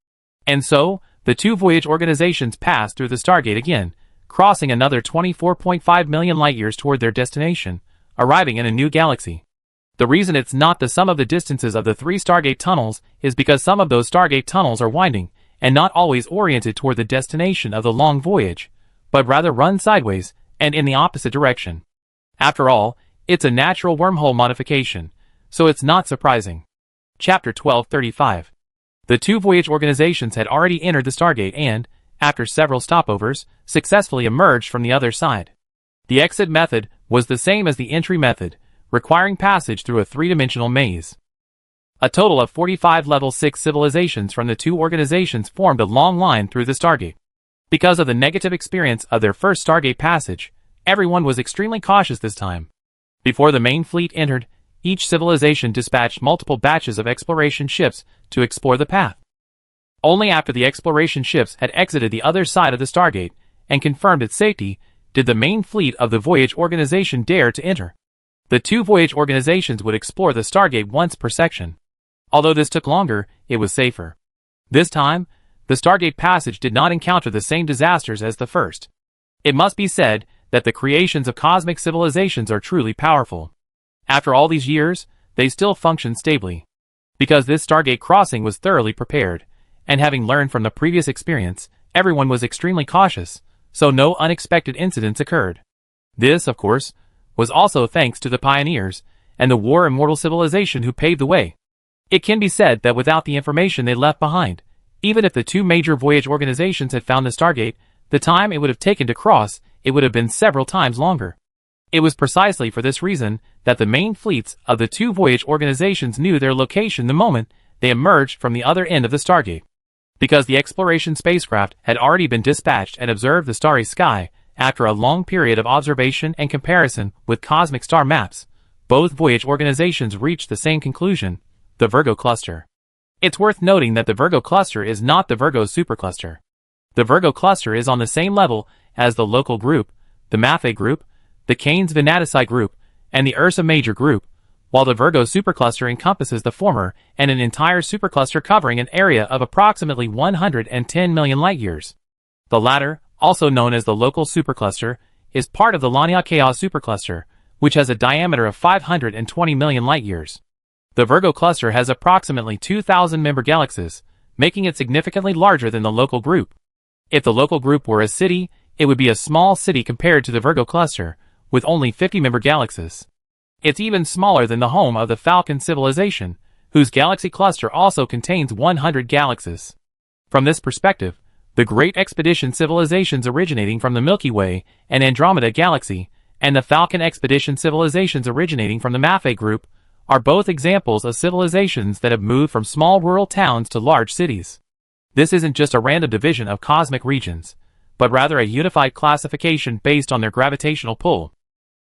And so, the two voyage organizations passed through the Stargate again, crossing another 24.5 million light-years toward their destination, arriving in a new galaxy. The reason it's not the sum of the distances of the three Stargate tunnels is because some of those Stargate tunnels are winding, and not always oriented toward the destination of the long voyage, but rather run sideways and in the opposite direction. After all, it's a natural wormhole modification, so it's not surprising. Chapter 1235. The two voyage organizations had already entered the Stargate and, after several stopovers, successfully emerged from the other side. The exit method was the same as the entry method, requiring passage through a three-dimensional maze. A total of 45 Level 6 civilizations from the two organizations formed a long line through the Stargate. Because of the negative experience of their first Stargate passage, everyone was extremely cautious this time. Before the main fleet entered, each civilization dispatched multiple batches of exploration ships to explore the path. Only after the exploration ships had exited the other side of the Stargate and confirmed its safety did the main fleet of the voyage organization dare to enter. The two voyage organizations would explore the Stargate once per section. Although this took longer, it was safer. This time, the Stargate passage did not encounter the same disasters as the first. It must be said that the creations of cosmic civilizations are truly powerful. After all these years, they still function stably. Because this Stargate crossing was thoroughly prepared, and having learned from the previous experience, everyone was extremely cautious, so no unexpected incidents occurred. This, of course, was also thanks to the pioneers and the war immortal civilization who paved the way. It can be said that without the information they left behind, even if the two major voyage organizations had found the Stargate, the time it would have taken to cross it would have been several times longer. It was precisely for this reason that the main fleets of the two voyage organizations knew their location the moment they emerged from the other end of the Stargate. Because the exploration spacecraft had already been dispatched and observed the starry sky, after a long period of observation and comparison with cosmic star maps, both voyage organizations reached the same conclusion: the Virgo cluster. It's worth noting that the Virgo cluster is not the Virgo supercluster. The Virgo cluster is on the same level as the local group, the Maffei group, the Canes Venatici group, and the Ursa Major group, while the Virgo supercluster encompasses the former and an entire supercluster covering an area of approximately 110 million light-years. The latter, also known as the local supercluster, is part of the Laniakea supercluster, which has a diameter of 520 million light-years. The Virgo cluster has approximately 2,000 member galaxies, making it significantly larger than the local group. If the local group were a city, it would be a small city compared to the Virgo cluster, with only 50 member galaxies. It's even smaller than the home of the Falcon civilization, whose galaxy cluster also contains 100 galaxies. From this perspective, the Great Expedition civilizations originating from the Milky Way and Andromeda galaxy, and the Falcon Expedition civilizations originating from the Maffei group, are both examples of civilizations that have moved from small rural towns to large cities. This isn't just a random division of cosmic regions, but rather a unified classification based on their gravitational pull.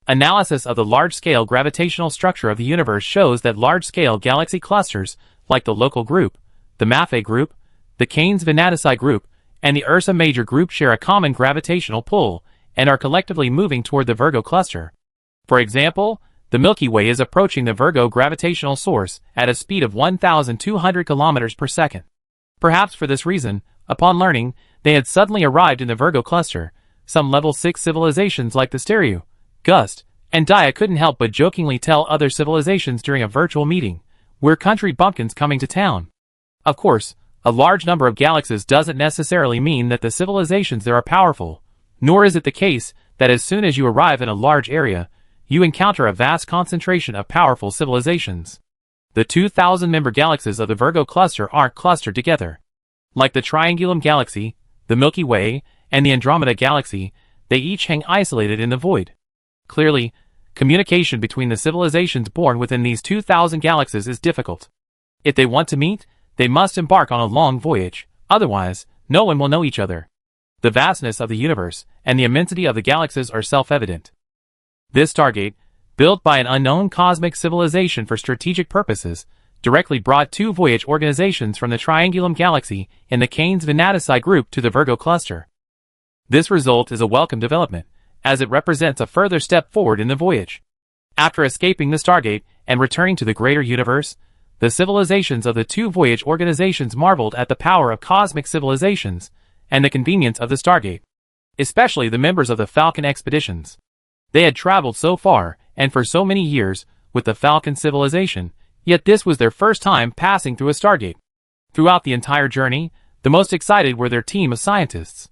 Analysis of the large-scale gravitational structure of the universe shows that large-scale galaxy clusters, like the local group, the Maffei group, the Canes Venatici group, and the Ursa Major group share a common gravitational pull, and are collectively moving toward the Virgo cluster. For example, the Milky Way is approaching the Virgo gravitational source at a speed of 1,200 kilometers per second. Perhaps for this reason, upon learning they had suddenly arrived in the Virgo cluster, some level 6 civilizations like the Stereo, Gust, and Dia couldn't help but jokingly tell other civilizations during a virtual meeting, "We're country bumpkins coming to town." Of course, a large number of galaxies doesn't necessarily mean that the civilizations there are powerful, nor is it the case that as soon as you arrive in a large area, you encounter a vast concentration of powerful civilizations. The 2,000-member galaxies of the Virgo cluster aren't clustered together. Like the Triangulum galaxy, the Milky Way, and the Andromeda galaxy, they each hang isolated in the void. Clearly, communication between the civilizations born within these 2,000 galaxies is difficult. If they want to meet, they must embark on a long voyage, otherwise, no one will know each other. The vastness of the universe and the immensity of the galaxies are self-evident. This Stargate, built by an unknown cosmic civilization for strategic purposes, directly brought two voyage organizations from the Triangulum galaxy in the Canes Venatici group to the Virgo cluster. This result is a welcome development, as it represents a further step forward in the voyage. After escaping the Stargate and returning to the greater universe, the civilizations of the two voyage organizations marveled at the power of cosmic civilizations and the convenience of the Stargate, especially the members of the Falcon expeditions. They had traveled so far and for so many years with the Falcon civilization, yet this was their first time passing through a Stargate. Throughout the entire journey, the most excited were their team of scientists.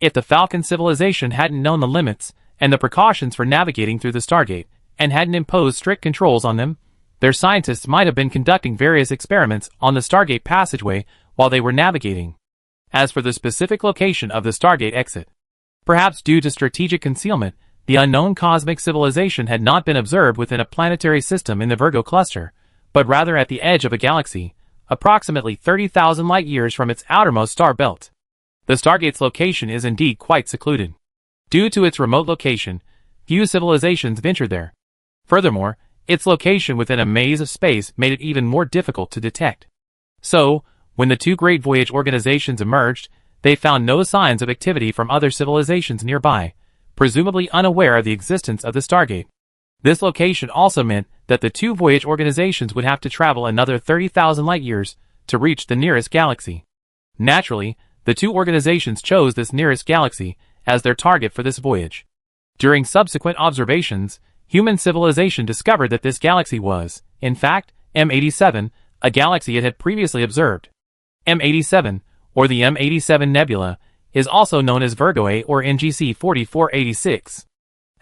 If the Falcon civilization hadn't known the limits and the precautions for navigating through the Stargate, and hadn't imposed strict controls on them, their scientists might have been conducting various experiments on the Stargate passageway while they were navigating. As for the specific location of the Stargate exit, perhaps due to strategic concealment, the unknown cosmic civilization had not been observed within a planetary system in the Virgo cluster, but rather at the edge of a galaxy, approximately 30,000 light-years from its outermost star belt. The Stargate's location is indeed quite secluded. Due to its remote location, few civilizations ventured there. Furthermore, its location within a maze of space made it even more difficult to detect. So, when the two great voyage organizations emerged, they found no signs of activity from other civilizations nearby, presumably unaware of the existence of the Stargate. This location also meant that the two voyage organizations would have to travel another 30,000 light-years to reach the nearest galaxy. Naturally, the two organizations chose this nearest galaxy as their target for this voyage. During subsequent observations, human civilization discovered that this galaxy was, in fact, M87, a galaxy it had previously observed. M87, or the M87 Nebula, is also known as Virgo A or NGC 4486.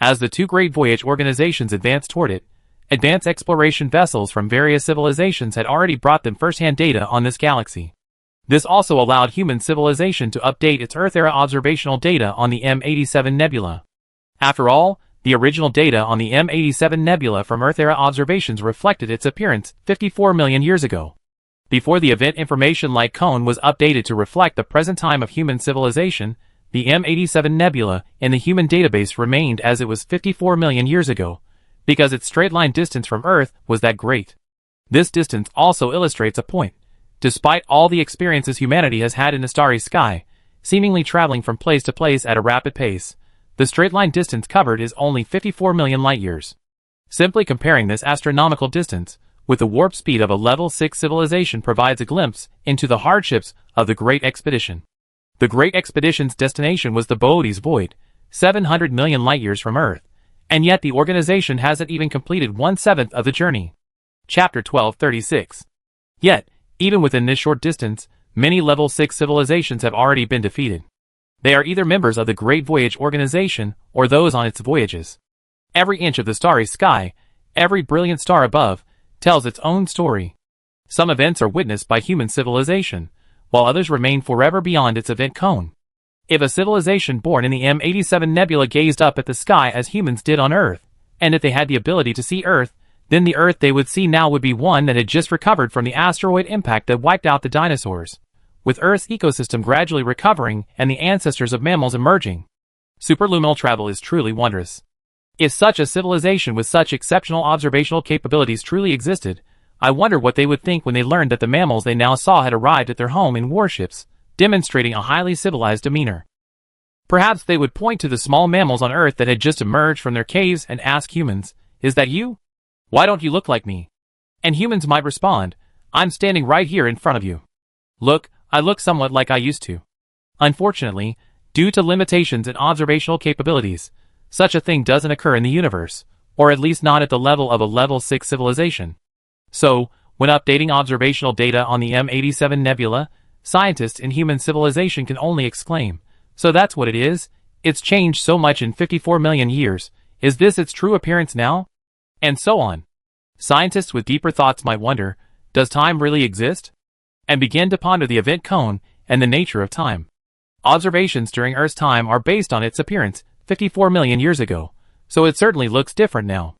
As the two great voyage organizations advanced toward it, advanced exploration vessels from various civilizations had already brought them first-hand data on this galaxy. This also allowed human civilization to update its Earth-era observational data on the M87 Nebula. After all, the original data on the M87 Nebula from Earth-era observations reflected its appearance 54 million years ago. Before the Event Information Light Cone was updated to reflect the present time of human civilization, the M87 Nebula in the human database remained as it was 54 million years ago, because its straight-line distance from Earth was that great. This distance also illustrates a point. Despite all the experiences humanity has had in the starry sky, seemingly traveling from place to place at a rapid pace, the straight-line distance covered is only 54 million light-years. Simply comparing this astronomical distance with the warp speed of a level 6 civilization provides a glimpse into the hardships of the Great Expedition. The Great Expedition's destination was the Boötes Void, 700 million light-years from Earth, and yet the organization hasn't even completed 1/7 of the journey. Chapter 1236. Yet, even within this short distance, many level 6 civilizations have already been defeated. They are either members of the Great Voyage Organization or those on its voyages. Every inch of the starry sky, every brilliant star above, tells its own story. Some events are witnessed by human civilization, while others remain forever beyond its event cone. If a civilization born in the M87 Nebula gazed up at the sky as humans did on Earth, and if they had the ability to see Earth, then the Earth they would see now would be one that had just recovered from the asteroid impact that wiped out the dinosaurs, with Earth's ecosystem gradually recovering and the ancestors of mammals emerging. Superluminal travel is truly wondrous. If such a civilization with such exceptional observational capabilities truly existed, I wonder what they would think when they learned that the mammals they now saw had arrived at their home in warships, demonstrating a highly civilized demeanor. Perhaps they would point to the small mammals on Earth that had just emerged from their caves and ask humans, "Is that you? Why don't you look like me?" And humans might respond, "I'm standing right here in front of you. Look, I look somewhat like I used to." Unfortunately, due to limitations in observational capabilities, such a thing doesn't occur in the universe, or at least not at the level of a level 6 civilization. So, when updating observational data on the M87 Nebula, scientists in human civilization can only exclaim, "So that's what it is? It's changed so much in 54 million years. Is this its true appearance now?" And so on. Scientists with deeper thoughts might wonder, does time really exist? And begin to ponder the event cone and the nature of time. Observations during Earth's time are based on its appearance 54 million years ago, so it certainly looks different now.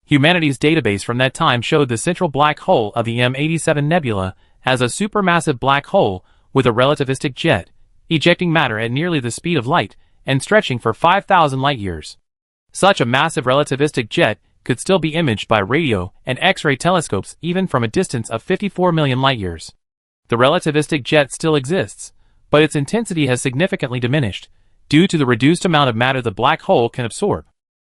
Humanity's database from that time showed the central black hole of the M87 Nebula as a supermassive black hole with a relativistic jet, ejecting matter at nearly the speed of light and stretching for 5,000 light-years. Such a massive relativistic jet could still be imaged by radio and X-ray telescopes even from a distance of 54 million light-years. The relativistic jet still exists, but its intensity has significantly diminished, due to the reduced amount of matter the black hole can absorb.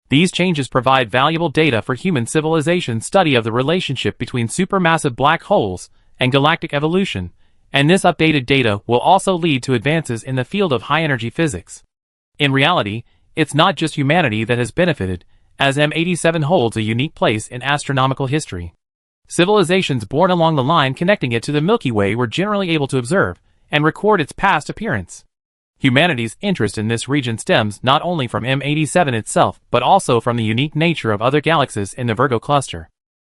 These changes provide valuable data for human civilization's study of the relationship between supermassive black holes and galactic evolution, and this updated data will also lead to advances in the field of high-energy physics. In reality, it's not just humanity that has benefited, as M87 holds a unique place in astronomical history. Civilizations born along the line connecting it to the Milky Way were generally able to observe and record its past appearance. Humanity's interest in this region stems not only from M87 itself but also from the unique nature of other galaxies in the Virgo cluster.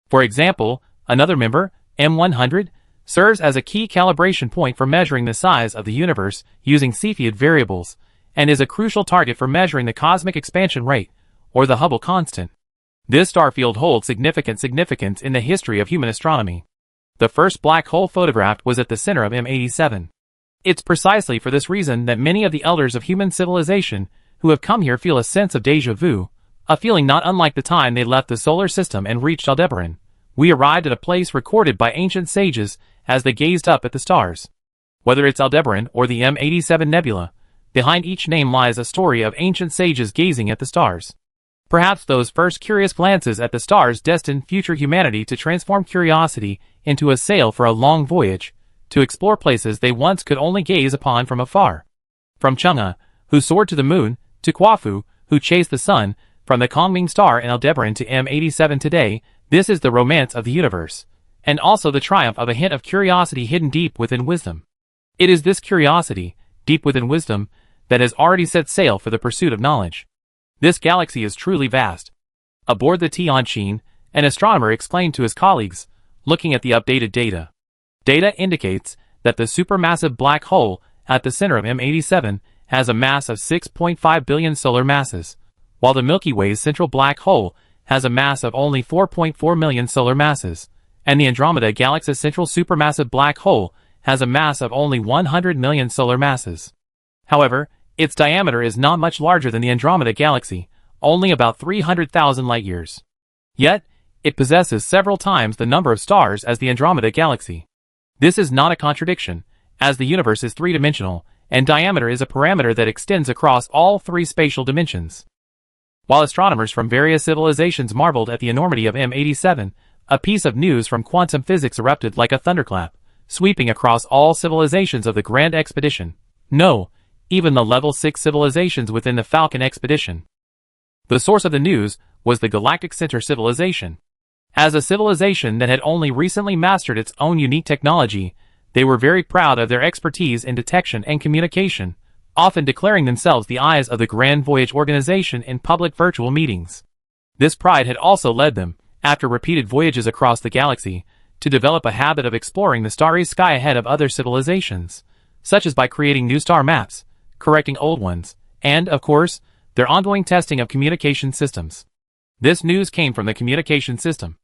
For example, another member, M100, serves as a key calibration point for measuring the size of the universe using Cepheid variables, and is a crucial target for measuring the cosmic expansion rate, or the Hubble constant. This star field holds significant significance in the history of human astronomy. The first black hole photographed was at the center of M87. It's precisely for this reason that many of the elders of human civilization who have come here feel a sense of déjà vu, a feeling not unlike the time they left the solar system and reached Aldebaran. We arrived at a place recorded by ancient sages as they gazed up at the stars. Whether it's Aldebaran or the M87 nebula, behind each name lies a story of ancient sages gazing at the stars. Perhaps those first curious glances at the stars destined future humanity to transform curiosity into a sail for a long voyage, to explore places they once could only gaze upon from afar. From Chang'e, who soared to the moon, to Quafu, who chased the sun, from the Kongming star in Aldebaran to M87 today, this is the romance of the universe, and also the triumph of a hint of curiosity hidden deep within wisdom. It is this curiosity, deep within wisdom, that has already set sail for the pursuit of knowledge. This galaxy is truly vast. Aboard the Tianqin, an astronomer explained to his colleagues, looking at the updated data. Data indicates that the supermassive black hole at the center of M87 has a mass of 6.5 billion solar masses, while the Milky Way's central black hole has a mass of only 4.4 million solar masses, and the Andromeda Galaxy's central supermassive black hole has a mass of only 100 million solar masses. However, its diameter is not much larger than the Andromeda Galaxy, only about 300,000 light-years. Yet, it possesses several times the number of stars as the Andromeda Galaxy. This is not a contradiction, as the universe is three-dimensional, and diameter is a parameter that extends across all three spatial dimensions. While astronomers from various civilizations marveled at the enormity of M87, a piece of news from quantum physics erupted like a thunderclap, sweeping across all civilizations of the Grand Expedition. No, even the Level 6 civilizations within the Falcon Expedition. The source of the news was the Galactic Center civilization. As a civilization that had only recently mastered its own unique technology, they were very proud of their expertise in detection and communication, often declaring themselves the eyes of the Grand Voyage organization in public virtual meetings. This pride had also led them, after repeated voyages across the galaxy, to develop a habit of exploring the starry sky ahead of other civilizations, such as by creating new star maps, correcting old ones, and, of course, their ongoing testing of communication systems. This news came from the communication system.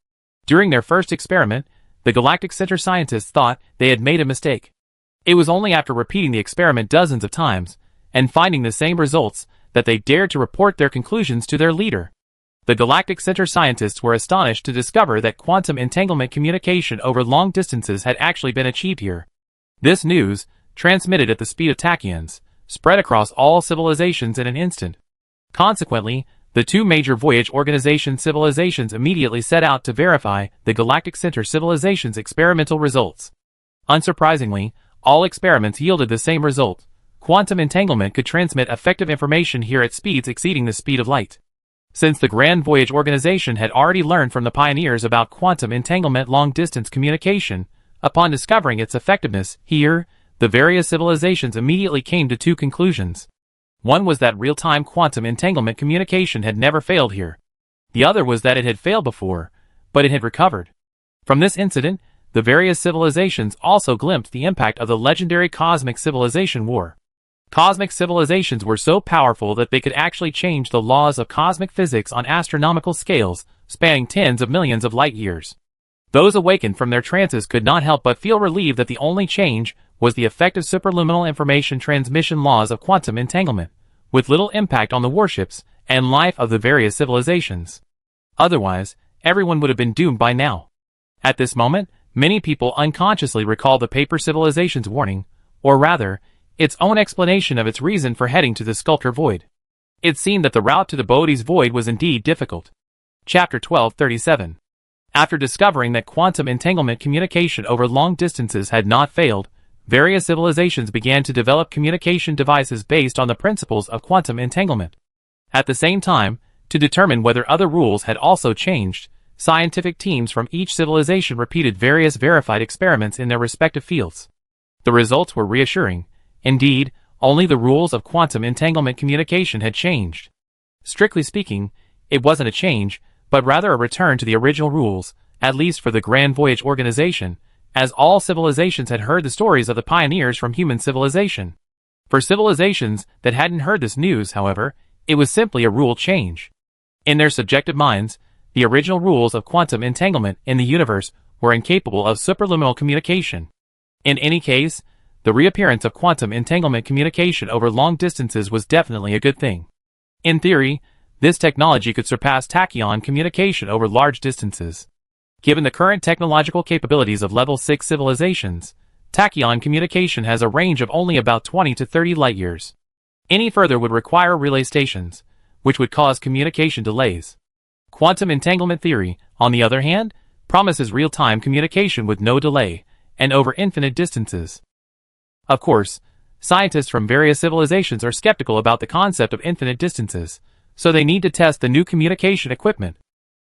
During their first experiment, the Galactic Center scientists thought they had made a mistake. It was only after repeating the experiment dozens of times, and finding the same results, that they dared to report their conclusions to their leader. The Galactic Center scientists were astonished to discover that quantum entanglement communication over long distances had actually been achieved here. This news, transmitted at the speed of tachyons, spread across all civilizations in an instant. Consequently, the two major voyage organization civilizations immediately set out to verify the Galactic Center civilization's experimental results. Unsurprisingly, all experiments yielded the same result. Quantum entanglement could transmit effective information here at speeds exceeding the speed of light. Since the Grand Voyage organization had already learned from the pioneers about quantum entanglement long-distance communication, upon discovering its effectiveness here, the various civilizations immediately came to two conclusions. One was that real-time quantum entanglement communication had never failed here. The other was that it had failed before, but it had recovered. From this incident, the various civilizations also glimpsed the impact of the legendary Cosmic Civilization War. Cosmic civilizations were so powerful that they could actually change the laws of cosmic physics on astronomical scales, spanning tens of millions of light-years. Those awakened from their trances could not help but feel relieved that the only change was the effective superluminal information transmission laws of quantum entanglement, with little impact on the warships and life of the various civilizations. Otherwise, everyone would have been doomed by now. At this moment, many people unconsciously recall the paper civilization's warning, or rather, its own explanation of its reason for heading to the Sculptor Void. It seemed that the route to the Bodhi's Void was indeed difficult. Chapter 1237. After discovering that quantum entanglement communication over long distances had not failed, various civilizations began to develop communication devices based on the principles of quantum entanglement. At the same time, to determine whether other rules had also changed, scientific teams from each civilization repeated various verified experiments in their respective fields. The results were reassuring. Indeed, only the rules of quantum entanglement communication had changed. Strictly speaking, it wasn't a change, but rather a return to the original rules, at least for the Grand Voyage organization, as all civilizations had heard the stories of the pioneers from human civilization. For civilizations that hadn't heard this news, however, it was simply a rule change. In their subjective minds, the original rules of quantum entanglement in the universe were incapable of superluminal communication. In any case, the reappearance of quantum entanglement communication over long distances was definitely a good thing. In theory, this technology could surpass tachyon communication over large distances. Given the current technological capabilities of level 6 civilizations, tachyon communication has a range of only about 20 to 30 light-years. Any further would require relay stations, which would cause communication delays. Quantum entanglement theory, on the other hand, promises real-time communication with no delay, and over infinite distances. Of course, scientists from various civilizations are skeptical about the concept of infinite distances, so they need to test the new communication equipment.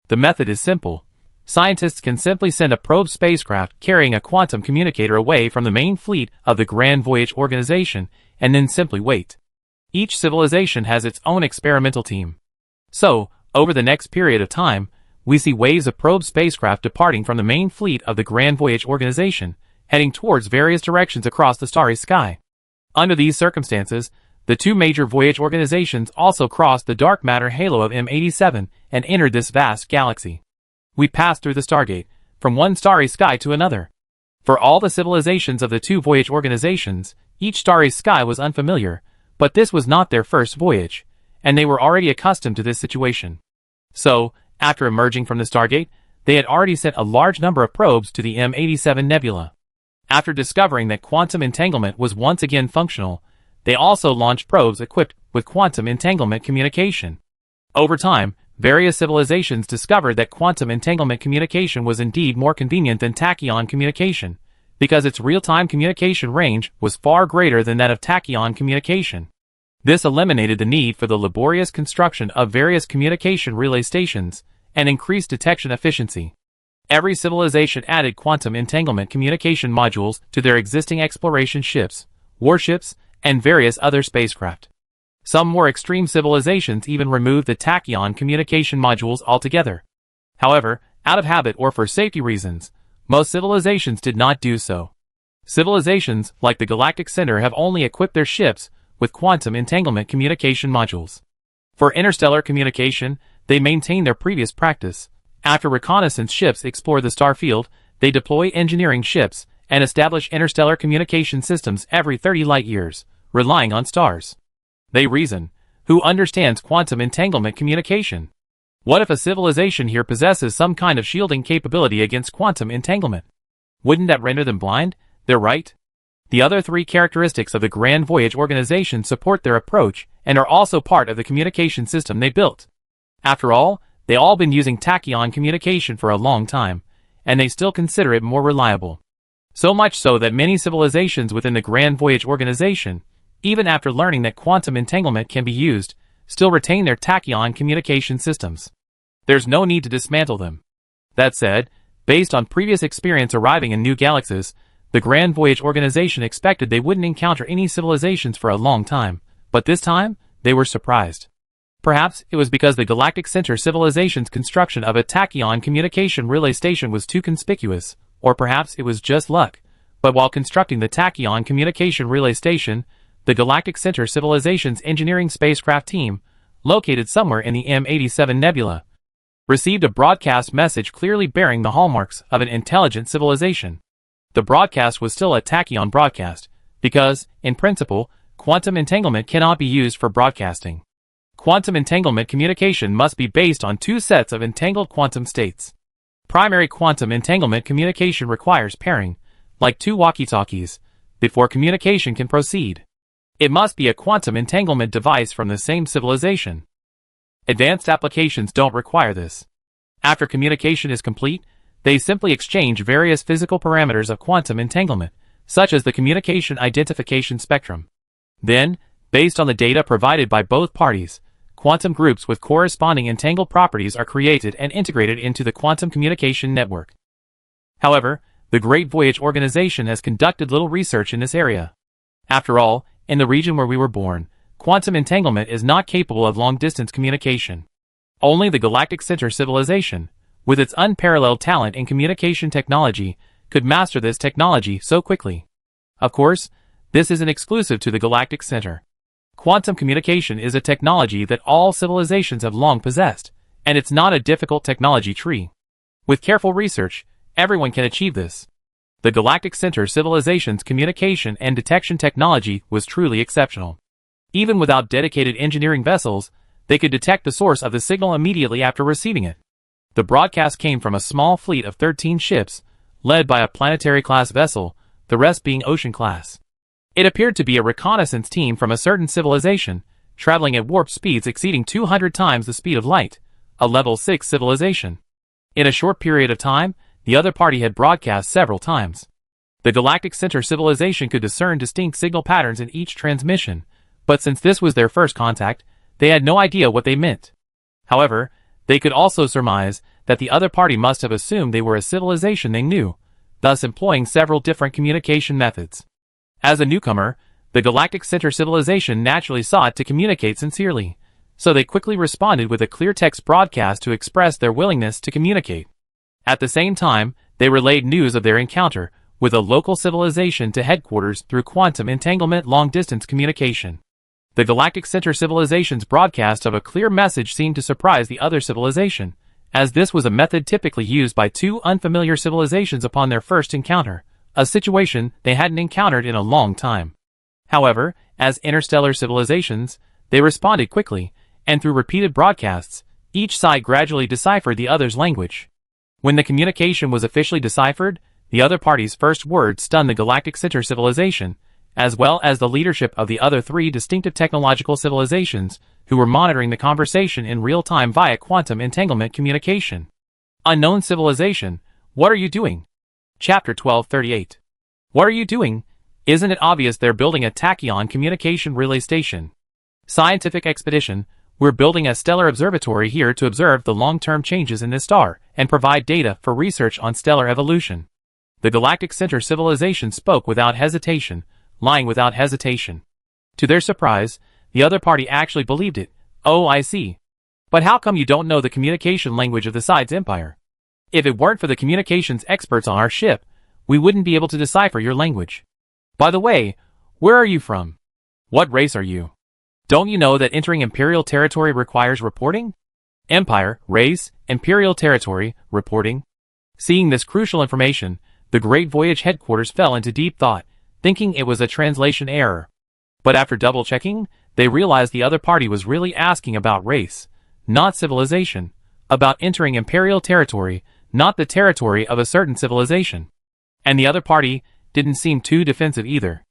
The method is simple. Scientists can simply send a probe spacecraft carrying a quantum communicator away from the main fleet of the Grand Voyage organization, and then simply wait. Each civilization has its own experimental team. So, over the next period of time, we see waves of probe spacecraft departing from the main fleet of the Grand Voyage organization, heading towards various directions across the starry sky. Under these circumstances, the two major voyage organizations also crossed the dark matter halo of M87 and entered this vast galaxy. We passed through the Stargate, from one starry sky to another. For all the civilizations of the two voyage organizations, each starry sky was unfamiliar, but this was not their first voyage, and they were already accustomed to this situation. So, after emerging from the Stargate, they had already sent a large number of probes to the M87 nebula. After discovering that quantum entanglement was once again functional, they also launched probes equipped with quantum entanglement communication. Over time, various civilizations discovered that quantum entanglement communication was indeed more convenient than tachyon communication, because its real-time communication range was far greater than that of tachyon communication. This eliminated the need for the laborious construction of various communication relay stations and increased detection efficiency. Every civilization added quantum entanglement communication modules to their existing exploration ships, warships, and various other spacecraft. Some more extreme civilizations even removed the tachyon communication modules altogether. However, out of habit or for safety reasons, most civilizations did not do so. Civilizations like the Galactic Center have only equipped their ships with quantum entanglement communication modules. For interstellar communication, they maintain their previous practice. After reconnaissance ships explore the star field, they deploy engineering ships and establish interstellar communication systems every 30 light-years, relying on stars. They reason, who understands quantum entanglement communication? What if a civilization here possesses some kind of shielding capability against quantum entanglement? Wouldn't that render them blind? They're right. The other three characteristics of the Grand Voyage organization support their approach and are also part of the communication system they built. After all, they've all been using tachyon communication for a long time, and they still consider it more reliable. So much so that many civilizations within the Grand Voyage organization, even after learning that quantum entanglement can be used, still retain their tachyon communication systems. There's no need to dismantle them. That said, based on previous experience arriving in new galaxies, the Grand Voyage organization expected they wouldn't encounter any civilizations for a long time, but this time, they were surprised. Perhaps it was because the Galactic Center civilization's construction of a tachyon communication relay station was too conspicuous, or perhaps it was just luck. But while constructing the tachyon communication relay station, the Galactic Center civilization's engineering spacecraft team, located somewhere in the M87 nebula, received a broadcast message clearly bearing the hallmarks of an intelligent civilization. The broadcast was still a tachyon broadcast, because, in principle, quantum entanglement cannot be used for broadcasting. Quantum entanglement communication must be based on two sets of entangled quantum states. Primary quantum entanglement communication requires pairing, like two walkie-talkies, before communication can proceed. It must be a quantum entanglement device from the same civilization. Advanced applications don't require this. After communication is complete, they simply exchange various physical parameters of quantum entanglement, such as the communication identification spectrum. Then, based on the data provided by both parties, quantum groups with corresponding entangled properties are created and integrated into the quantum communication network. However, the Great Voyage Organization has conducted little research in this area. After all, in the region where we were born, quantum entanglement is not capable of long-distance communication. Only the Galactic Center civilization, with its unparalleled talent in communication technology, could master this technology so quickly. Of course, this isn't exclusive to the Galactic Center. Quantum communication is a technology that all civilizations have long possessed, and it's not a difficult technology tree. With careful research, everyone can achieve this. The Galactic Center civilization's communication and detection technology was truly exceptional. Even without dedicated engineering vessels, they could detect the source of the signal immediately after receiving it. The broadcast came from a small fleet of 13 ships, led by a planetary-class vessel, the rest being ocean-class. It appeared to be a reconnaissance team from a certain civilization, traveling at warp speeds exceeding 200 times the speed of light, a level 6 civilization. In a short period of time, the other party had broadcast several times. The Galactic Center civilization could discern distinct signal patterns in each transmission, but since this was their first contact, they had no idea what they meant. However, they could also surmise that the other party must have assumed they were a civilization they knew, thus employing several different communication methods. As a newcomer, the Galactic Center civilization naturally sought to communicate sincerely, so they quickly responded with a clear text broadcast to express their willingness to communicate. At the same time, they relayed news of their encounter with a local civilization to headquarters through quantum entanglement long-distance communication. The Galactic Center civilization's broadcast of a clear message seemed to surprise the other civilization, as this was a method typically used by two unfamiliar civilizations upon their first encounter, a situation they hadn't encountered in a long time. However, as interstellar civilizations, they responded quickly, and through repeated broadcasts, each side gradually deciphered the other's language. When the communication was officially deciphered, the other party's first words stunned the Galactic Center civilization, as well as the leadership of the other three distinctive technological civilizations who were monitoring the conversation in real time via quantum entanglement communication. Unknown civilization, what are you doing? Chapter 1238. What are you doing? Isn't it obvious they're building a tachyon communication relay station? Scientific expedition, we're building a stellar observatory here to observe the long-term changes in this star and provide data for research on stellar evolution. The Galactic Center civilization spoke without hesitation, lying without hesitation. To their surprise, the other party actually believed it. Oh, I see. But how come you don't know the communication language of the side's empire? If it weren't for the communications experts on our ship, we wouldn't be able to decipher your language. By the way, where are you from? What race are you? Don't you know that entering Imperial territory requires reporting? Empire, race, Imperial territory, reporting. Seeing this crucial information, the Great Voyage headquarters fell into deep thought, thinking it was a translation error. But after double-checking, they realized the other party was really asking about race, not civilization, about entering Imperial territory, not the territory of a certain civilization. And the other party didn't seem too defensive either.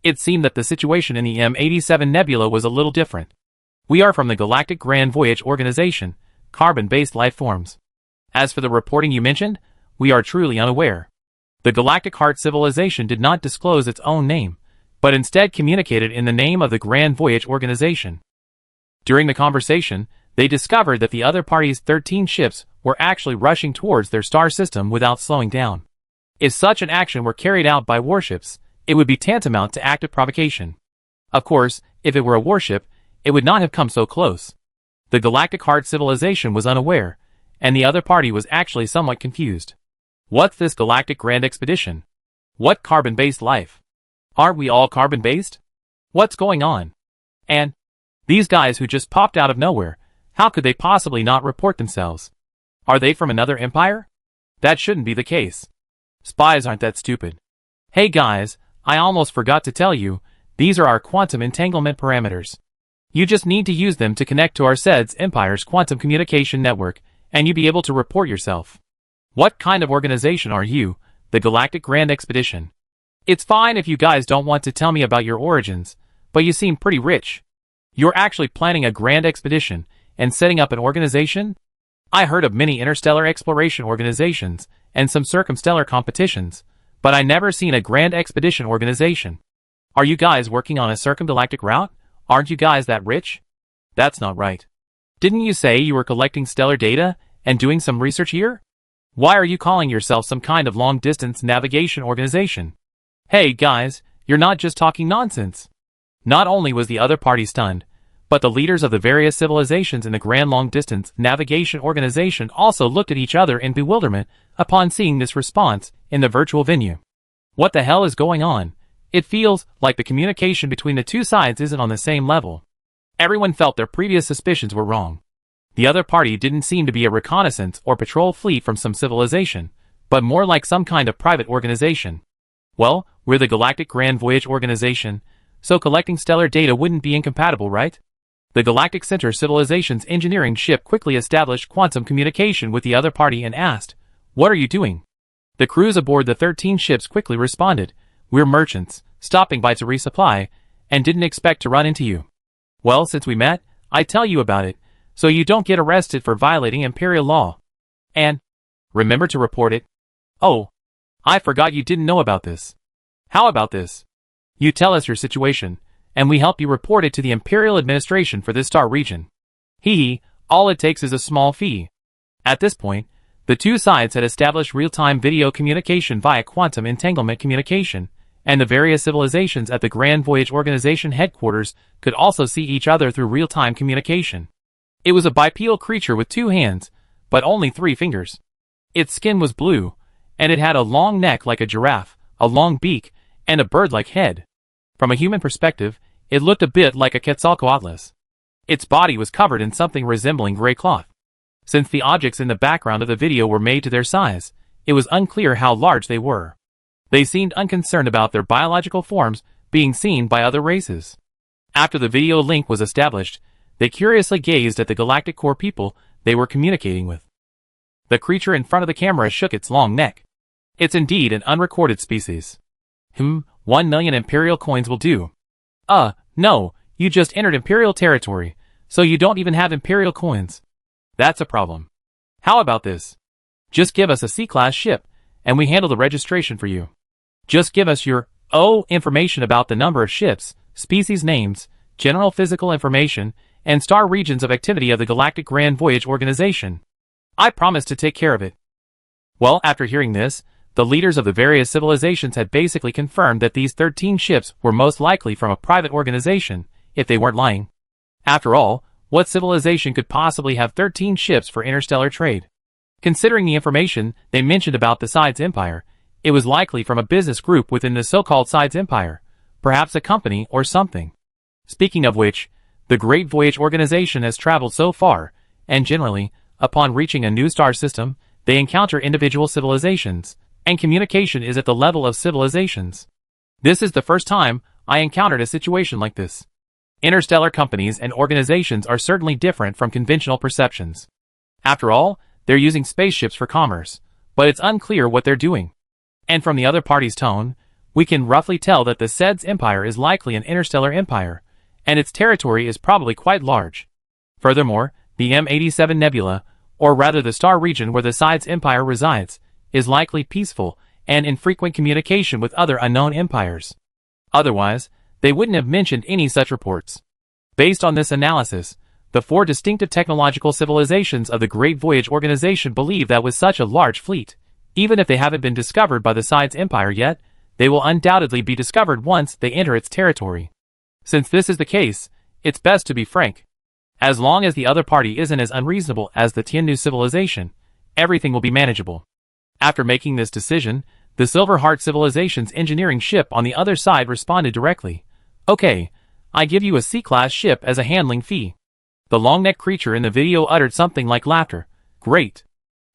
It seemed that the situation in the M87 Nebula was a little different. We are from the Galactic Grand Voyage Organization, carbon-based life forms. As for the reporting you mentioned, we are truly unaware. The Galactic Heart civilization did not disclose its own name, but instead communicated in the name of the Grand Voyage Organization. During the conversation, they discovered that the other party's 13 ships were actually rushing towards their star system without slowing down. If such an action were carried out by warships, it would be tantamount to active provocation. Of course, if it were a warship, it would not have come so close. The Galactic Heart civilization was unaware, and the other party was actually somewhat confused. What's this Galactic Grand Expedition? What carbon-based life? Aren't we all carbon-based? What's going on? And these guys who just popped out of nowhere, how could they possibly not report themselves? Are they from another empire? That shouldn't be the case. Spies aren't that stupid. Hey guys, I almost forgot to tell you, these are our quantum entanglement parameters. You just need to use them to connect to our SED's Empire's quantum communication network, and you'll be able to report yourself. What kind of organization are you, the Galactic Grand Expedition? It's fine if you guys don't want to tell me about your origins, But you seem pretty rich. You're actually planning a grand expedition and setting up an organization? I heard of many interstellar exploration organizations and some circumstellar competitions, but I never seen a grand expedition organization. Are you guys working on a circumgalactic route? Aren't you guys that rich? That's not right. Didn't you say you were collecting stellar data and doing some research here? Why are you calling yourself some kind of long-distance navigation organization? Hey guys, you're not just talking nonsense. Not only was the other party stunned, but the leaders of the various civilizations in the Grand Long-Distance Navigation Organization also looked at each other in bewilderment upon seeing this response in the virtual venue. What the hell is going on? It feels like the communication between the two sides isn't on the same level. Everyone felt their previous suspicions were wrong. The other party didn't seem to be a reconnaissance or patrol fleet from some civilization, but more like some kind of private organization. Well, we're the Galactic Grand Voyage Organization, so collecting stellar data wouldn't be incompatible, right? The Galactic Center Civilization's engineering ship quickly established quantum communication with the other party and asked, "What are you doing?" The crews aboard the 13 ships quickly responded, "We're merchants, stopping by to resupply, and didn't expect to run into you. Well, since we met, I tell you about it, so you don't get arrested for violating Imperial law. And remember to report it." "Oh, I forgot you didn't know about this. How about this? You tell us your situation, and we help you report it to the Imperial Administration for this star region. Hee, all it takes is a small fee." At this point, the two sides had established real-time video communication via quantum entanglement communication, and the various civilizations at the Grand Voyage Organization headquarters could also see each other through real-time communication. It was a bipedal creature with 2 hands, but only 3 fingers. Its skin was blue, and it had a long neck like a giraffe, a long beak, and a bird-like head. From a human perspective, it looked a bit like a Quetzalcoatlus. Its body was covered in something resembling gray cloth. Since the objects in the background of the video were made to their size, it was unclear how large they were. They seemed unconcerned about their biological forms being seen by other races. After the video link was established, they curiously gazed at the Galactic Core people they were communicating with. The creature in front of the camera shook its long neck. "It's indeed an unrecorded species. 1 million Imperial coins will do." No, you just entered Imperial territory, so you don't even have Imperial coins. That's a problem. How about this? Just give us a C-class ship, and we handle the registration for you. Just give us your, information about the number of ships, species names, general physical information, and star regions of activity of the Galactic Grand Voyage Organization. I promise to take care of it. Well, after hearing this, the leaders of the various civilizations had basically confirmed that these 13 ships were most likely from a private organization, if they weren't lying. After all, what civilization could possibly have 13 ships for interstellar trade? Considering the information they mentioned about the Sides Empire, it was likely from a business group within the so-called Sides Empire, perhaps a company or something. Speaking of which, the Great Voyage Organization has traveled so far, and generally, upon reaching a new star system, they encounter individual civilizations, and communication is at the level of civilizations. This is the first time I encountered a situation like this. Interstellar companies and organizations are certainly different from conventional perceptions. After all, they're using spaceships for commerce, but it's unclear what they're doing. And from the other party's tone, we can roughly tell that the Sides Empire is likely an interstellar empire, and its territory is probably quite large. Furthermore, the M87 Nebula, or rather the star region where the Sides Empire resides, is likely peaceful and in frequent communication with other unknown empires. Otherwise, they wouldn't have mentioned any such reports. Based on this analysis, the 4 distinctive technological civilizations of the Great Voyage Organization believe that with such a large fleet, even if they haven't been discovered by the Sides Empire yet, they will undoubtedly be discovered once they enter its territory. Since this is the case, it's best to be frank. As long as the other party isn't as unreasonable as the Tiannu civilization, everything will be manageable. After making this decision, the Silver Heart civilization's engineering ship on the other side responded directly. "Okay, I give you a C-class ship as a handling fee." The long-necked creature in the video uttered something like laughter. "Great.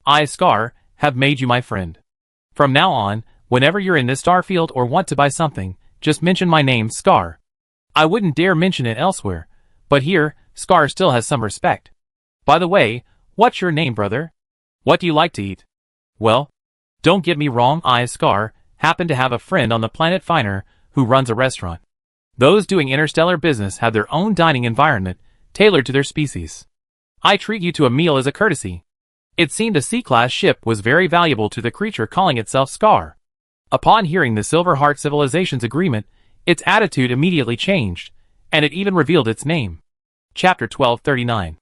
I, Scar, have made you my friend. From now on, whenever you're in this star field or want to buy something, just mention my name, Scar. I wouldn't dare mention it elsewhere, but here, Scar still has some respect. By the way, what's your name, brother? What do you like to eat?" "Well, don't get me wrong, I, Scar, happen to have a friend on the planet Finer who runs a restaurant. Those doing interstellar business have their own dining environment, tailored to their species. I treat you to a meal as a courtesy. It seemed a C-class ship was very valuable to the creature calling itself Scar. Upon hearing the Silver Heart Civilization's agreement, its attitude immediately changed, and it even revealed its name. Chapter 1239.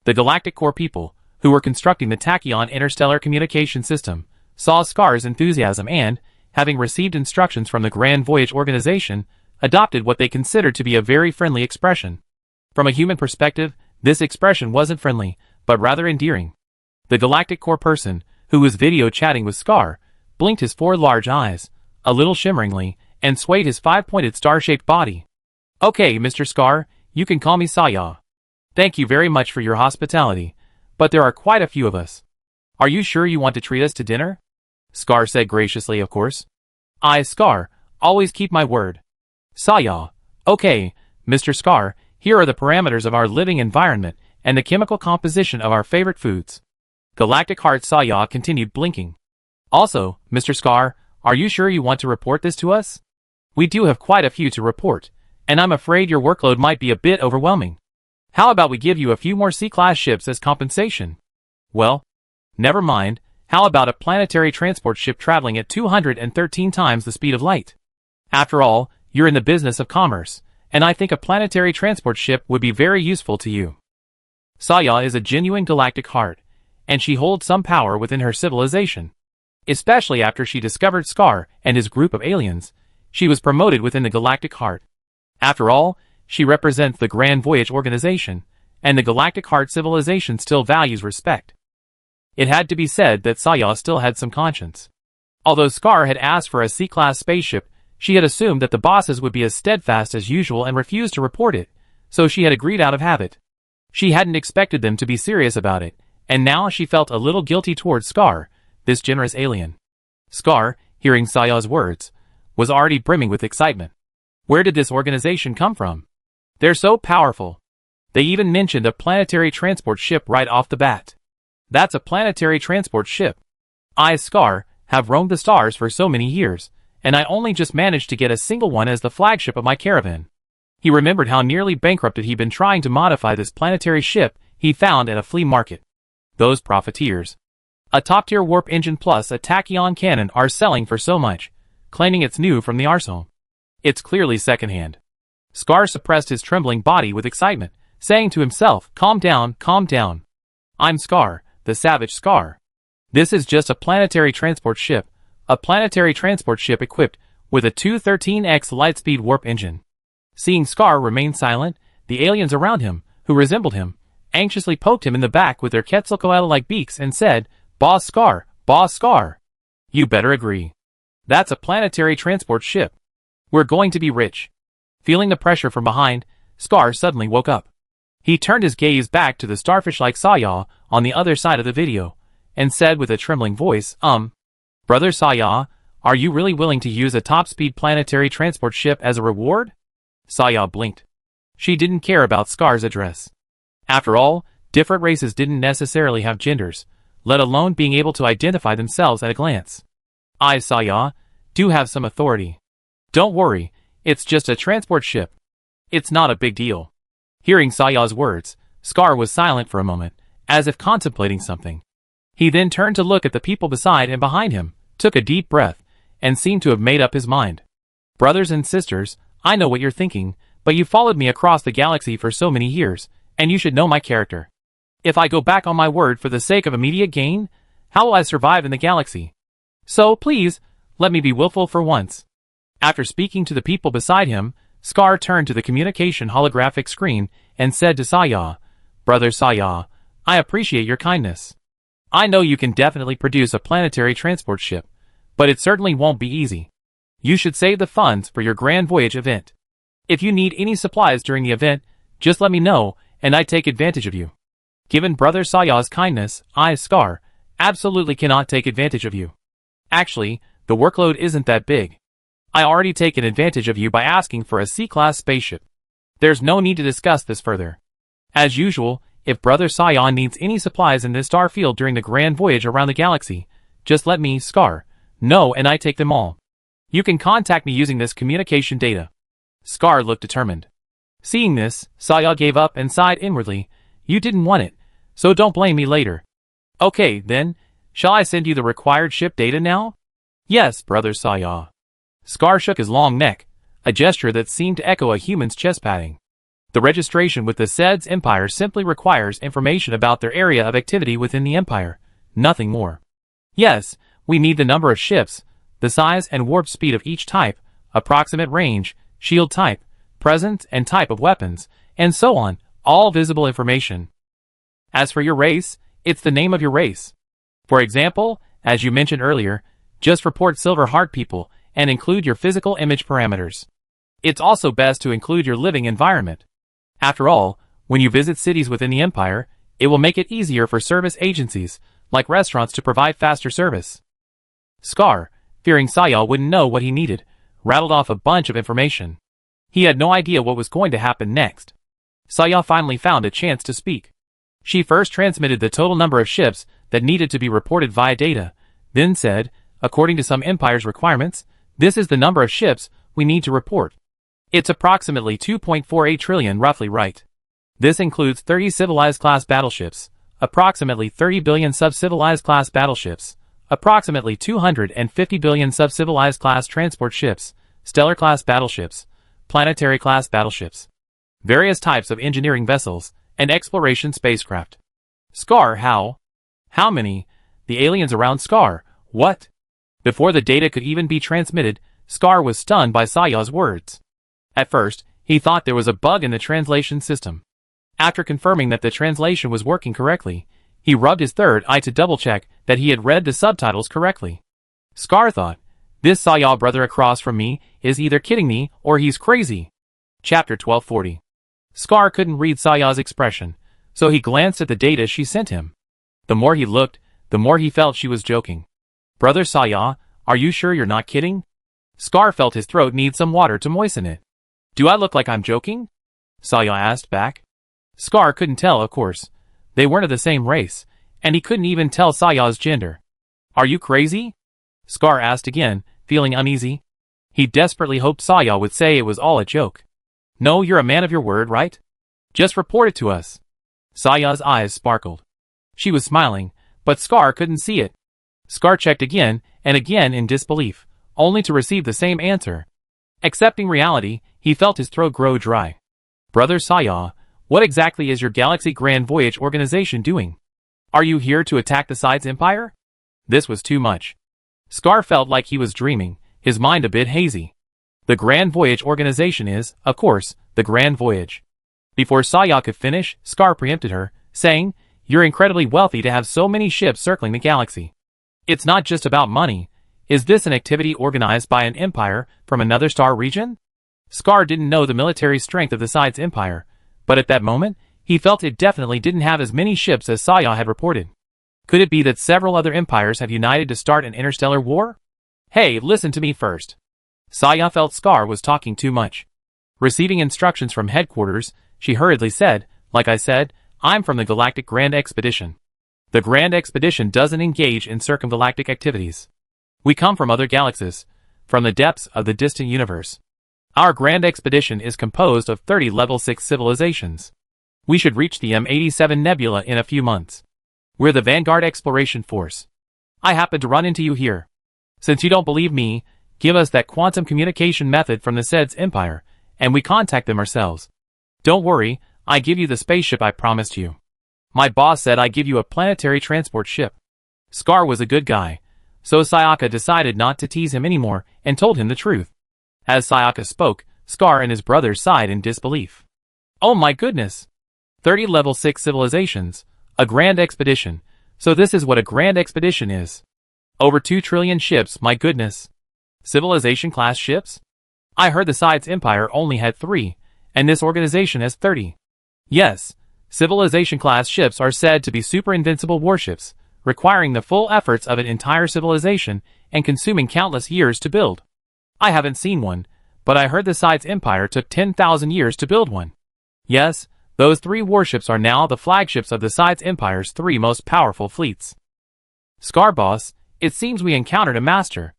The Galactic Core people, who were constructing the Tachyon interstellar communication system, saw Scar's enthusiasm and, having received instructions from the Grand Voyage Organization, adopted what they considered to be a very friendly expression. From a human perspective, this expression wasn't friendly, but rather endearing. The Galactic Core person, who was video chatting with Scar, blinked his 4 large eyes, a little shimmeringly, and swayed his 5-pointed star-shaped body. Okay, Mr. Scar, you can call me Saya. Thank you very much for your hospitality, but there are quite a few of us. Are you sure you want to treat us to dinner? Scar said graciously, of course. I, Scar, always keep my word. Saya. Okay, Mr. Scar, here are the parameters of our living environment and the chemical composition of our favorite foods. Galactic Heart Saya continued blinking. Also, Mr. Scar, are you sure you want to report this to us? We do have quite a few to report, and I'm afraid your workload might be a bit overwhelming. How about we give you a few more C-class ships as compensation? Well, never mind, how about a planetary transport ship traveling at 213 times the speed of light? After all, you're in the business of commerce, and I think a planetary transport ship would be very useful to you. Saya is a genuine galactic heart, and she holds some power within her civilization. Especially after she discovered Scar and his group of aliens, she was promoted within the Galactic Heart. After all, she represents the Grand Voyage Organization, and the Galactic Heart civilization still values respect. It had to be said that Saya still had some conscience. Although Scar had asked for a C-class spaceship, she had assumed that the bosses would be as steadfast as usual and refused to report it, so she had agreed out of habit. She hadn't expected them to be serious about it, and now she felt a little guilty towards Scar, this generous alien. Scar, hearing Saya's words, was already brimming with excitement. Where did this organization come from? They're so powerful. They even mentioned a planetary transport ship right off the bat. That's a planetary transport ship. I, Scar, have roamed the stars for so many years, and I only just managed to get a single one as the flagship of my caravan. He remembered how nearly bankrupted he'd been trying to modify this planetary ship he found at a flea market. Those profiteers. A top-tier warp engine plus a tachyon cannon are selling for so much, claiming it's new from the arsenal. It's clearly secondhand. Scar suppressed his trembling body with excitement, saying to himself, calm down, calm down. I'm Scar, the savage Scar. This is just a planetary transport ship equipped with a 213X lightspeed warp engine. Seeing Scar remain silent, the aliens around him, who resembled him, anxiously poked him in the back with their Quetzalcoatl-like beaks and said, Boss Scar, Boss Scar. You better agree. That's a planetary transport ship. We're going to be rich. Feeling the pressure from behind, Scar suddenly woke up. He turned his gaze back to the starfish-like Saya on the other side of the video, and said with a trembling voice, Brother Saya, are you really willing to use a top-speed planetary transport ship as a reward? Saya blinked. She didn't care about Scar's address. After all, different races didn't necessarily have genders, let alone being able to identify themselves at a glance. I, Saya, do have some authority. Don't worry, it's just a transport ship. It's not a big deal. Hearing Saya's words, Scar was silent for a moment, as if contemplating something. He then turned to look at the people beside and behind him, took a deep breath, and seemed to have made up his mind. Brothers and sisters, I know what you're thinking, but you followed me across the galaxy for so many years, and you should know my character. If I go back on my word for the sake of immediate gain, how will I survive in the galaxy? So, please, let me be willful for once. After speaking to the people beside him, Scar turned to the communication holographic screen and said to Saya, Brother Saya, I appreciate your kindness. I know you can definitely produce a planetary transport ship, but it certainly won't be easy. You should save the funds for your Grand Voyage event. If you need any supplies during the event, just let me know, and I take advantage of you. Given Brother Saya's kindness, I, Scar, absolutely cannot take advantage of you. Actually, the workload isn't that big. I already taken advantage of you by asking for a C-class spaceship. There's no need to discuss this further. As usual, if Brother Saya needs any supplies in this star field during the Grand Voyage around the galaxy, just let me, Scar, know and I take them all. You can contact me using this communication data. Scar looked determined. Seeing this, Saya gave up and sighed inwardly. You didn't want it, so don't blame me later. Okay, then, shall I send you the required ship data now? Yes, brother Saya. Scar shook his long neck, a gesture that seemed to echo a human's chest padding. The registration with the SEDS Empire simply requires information about their area of activity within the Empire, nothing more. Yes, we need the number of ships, the size and warp speed of each type, approximate range, shield type, presence and type of weapons, and so on, all visible information. As for your race, it's the name of your race. For example, as you mentioned earlier, just report Silver Heart people and include your physical image parameters. It's also best to include your living environment. After all, when you visit cities within the Empire, it will make it easier for service agencies, like restaurants, to provide faster service. Scar, fearing Saya wouldn't know what he needed, rattled off a bunch of information. He had no idea what was going to happen next. Saya finally found a chance to speak. She first transmitted the total number of ships that needed to be reported via data, then said, according to some Empire's requirements, this is the number of ships we need to report. It's approximately 2.48 trillion, roughly right. This includes 30 civilized class battleships, approximately 30 billion sub-civilized class battleships, approximately 250 billion sub-civilized class transport ships, stellar class battleships, planetary class battleships, various types of engineering vessels, and exploration spacecraft. Scar, how? How many? The aliens around Scar, what? Before the data could even be transmitted, Scar was stunned by Saya's words. At first, he thought there was a bug in the translation system. After confirming that the translation was working correctly, he rubbed his third eye to double-check that he had read the subtitles correctly. Scar thought, this Saya brother across from me is either kidding me or he's crazy. Chapter 1240. Scar couldn't read Saya's expression, so he glanced at the data she sent him. The more he looked, the more he felt she was joking. Brother Saya, are you sure you're not kidding? Scar felt his throat need some water to moisten it. Do I look like I'm joking? Saya asked back. Scar couldn't tell, of course. They weren't of the same race, and he couldn't even tell Saya's gender. Are you crazy? Scar asked again, feeling uneasy. He desperately hoped Saya would say it was all a joke. No, you're a man of your word, right? Just report it to us. Saya's eyes sparkled. She was smiling, but Scar couldn't see it. Scar checked again and again in disbelief, only to receive the same answer. Accepting reality, he felt his throat grow dry. Brother Saya, what exactly is your Galaxy Grand Voyage organization doing? Are you here to attack the SEDS Empire? This was too much. Scar felt like he was dreaming, his mind a bit hazy. The Grand Voyage organization is, of course, the Grand Voyage. Before Saya could finish, Scar preempted her, saying, you're incredibly wealthy to have so many ships circling the galaxy. It's not just about money. Is this an activity organized by an empire from another star region? Scar didn't know the military strength of the SEDS Empire, but at that moment, he felt it definitely didn't have as many ships as Saya had reported. Could it be that several other empires have united to start an interstellar war? Hey, listen to me first. Saya felt Scar was talking too much. Receiving instructions from headquarters, she hurriedly said, like I said, I'm from the Galactic Grand Expedition. The Grand Expedition doesn't engage in circumgalactic activities. We come from other galaxies, from the depths of the distant universe. Our Grand Expedition is composed of 30 Level 6 civilizations. We should reach the M87 Nebula in a few months. We're the Vanguard Exploration Force. I happen to run into you here. Since you don't believe me, give us that quantum communication method from the SEDS Empire, and we contact them ourselves. Don't worry, I give you the spaceship I promised you. My boss said I give you a planetary transport ship. Scar was a good guy, so Sayaka decided not to tease him anymore and told him the truth. As Sayaka spoke, Scar and his brother sighed in disbelief. Oh my goodness! 30 Level 6 civilizations, a grand expedition, so this is what a grand expedition is. Over 2 trillion ships, my goodness. Civilization-class ships? I heard the SEDS Empire only had 3, and this organization has 30. Yes, civilization-class ships are said to be super-invincible warships, requiring the full efforts of an entire civilization and consuming countless years to build. I haven't seen one, but I heard the SEDS Empire took 10,000 years to build one. Yes, those 3 warships are now the flagships of the SEDS Empire's 3 most powerful fleets. Scar boss, it seems we encountered a master.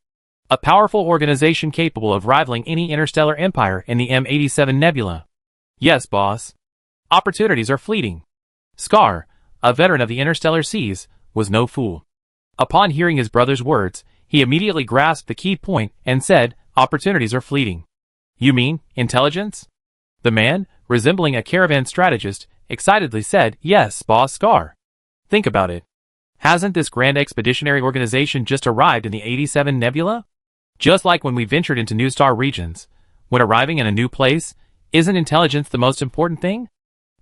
A powerful organization capable of rivaling any interstellar empire in the M87 Nebula. Yes, boss. Opportunities are fleeting. Scar, a veteran of the interstellar seas, was no fool. Upon hearing his brother's words, he immediately grasped the key point and said, opportunities are fleeting. You mean, intelligence? The man, resembling a caravan strategist, excitedly said, yes, boss Scar. Think about it. Hasn't this grand expeditionary organization just arrived in the 87 Nebula? Just like when we ventured into new star regions, when arriving in a new place, isn't intelligence the most important thing?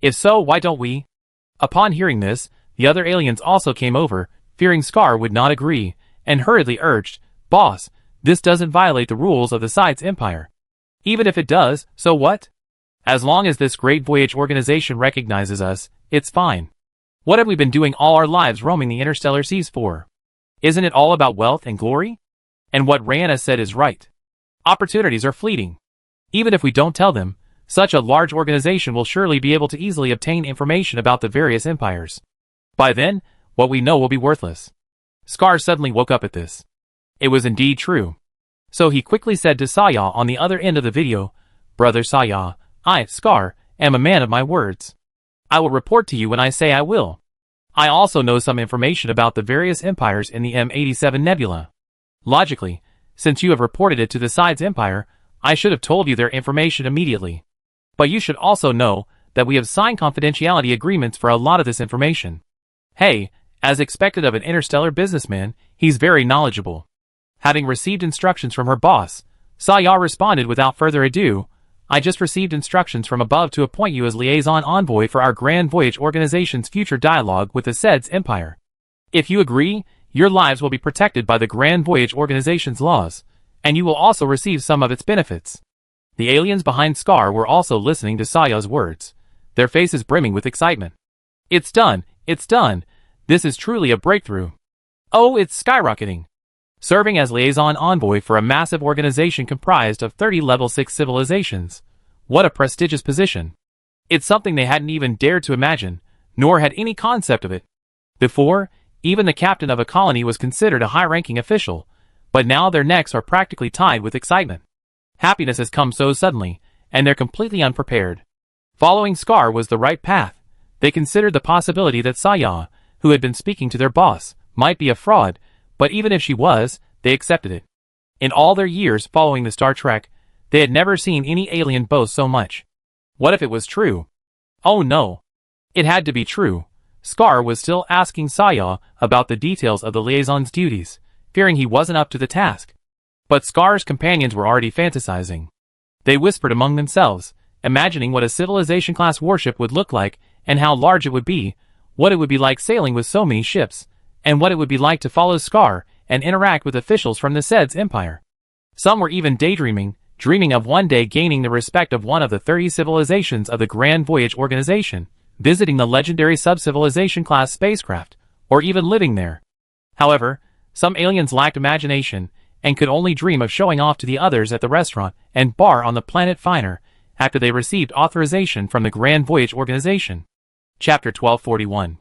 If so, why don't we? Upon hearing this, the other aliens also came over, fearing Scar would not agree, and hurriedly urged, boss, this doesn't violate the rules of the Sides Empire. Even if it does, so what? As long as this great voyage organization recognizes us, it's fine. What have we been doing all our lives roaming the interstellar seas for? Isn't it all about wealth and glory? And what Rana said is right. Opportunities are fleeting. Even if we don't tell them, such a large organization will surely be able to easily obtain information about the various empires. By then, what we know will be worthless. Scar suddenly woke up at this. It was indeed true. So he quickly said to Saya on the other end of the video, Brother Saya, I, Scar, am a man of my words. I will report to you when I say I will. I also know some information about the various empires in the M87 Nebula. Logically, since you have reported it to the Sides Empire, I should have told you their information immediately. But you should also know that we have signed confidentiality agreements for a lot of this information. Hey, as expected of an interstellar businessman, he's very knowledgeable. Having received instructions from her boss, Saya responded without further ado, I just received instructions from above to appoint you as liaison envoy for our Grand Voyage Organization's future dialogue with the Sides Empire. If you agree, your lives will be protected by the Grand Voyage Organization's laws, and you will also receive some of its benefits. The aliens behind Scar were also listening to Saya's words, their faces brimming with excitement. It's done, it's done. This is truly a breakthrough. Oh, it's skyrocketing. Serving as liaison envoy for a massive organization comprised of 30 level 6 civilizations. What a prestigious position. It's something they hadn't even dared to imagine, nor had any concept of it. Before, even the captain of a colony was considered a high-ranking official, but now their necks are practically tied with excitement. Happiness has come so suddenly, and they're completely unprepared. Following Scar was the right path. They considered the possibility that Saya, who had been speaking to their boss, might be a fraud, but even if she was, they accepted it. In all their years following the Star Trek, they had never seen any alien boast so much. What if it was true? Oh no. It had to be true. Scar was still asking Saya about the details of the liaison's duties, fearing he wasn't up to the task. But Scar's companions were already fantasizing. They whispered among themselves, imagining what a civilization-class warship would look like and how large it would be, what it would be like sailing with so many ships, and what it would be like to follow Scar and interact with officials from the Sides Empire. Some were even daydreaming, dreaming of one day gaining the respect of one of the 30 civilizations of the Grand Voyage Organization, visiting the legendary sub-civilization-class spacecraft, or even living there. However, some aliens lacked imagination and could only dream of showing off to the others at the restaurant and bar on the planet Finer after they received authorization from the Grand Voyage Organization. Chapter 1241.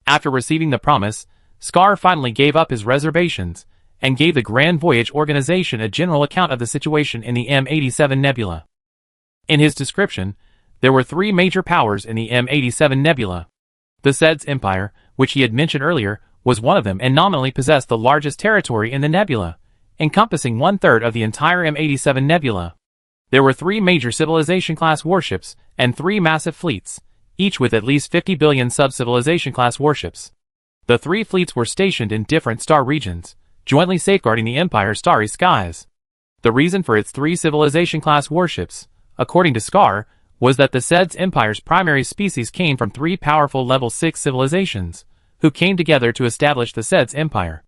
After receiving the promise, Scar finally gave up his reservations and gave the Grand Voyage Organization a general account of the situation in the M87 Nebula. In his description, there were three major powers in the M87 Nebula. The Sides Empire, which he had mentioned earlier, was one of them and nominally possessed the largest territory in the nebula, encompassing 1/3 of the entire M87 Nebula. There were three major civilization-class warships and three massive fleets, each with at least 50 billion sub-civilization-class warships. The three fleets were stationed in different star regions, jointly safeguarding the Empire's starry skies. The reason for its three civilization-class warships, according to Scar, was that the Sides Empire's primary species came from three powerful level 6 civilizations, who came together to establish the Sides Empire.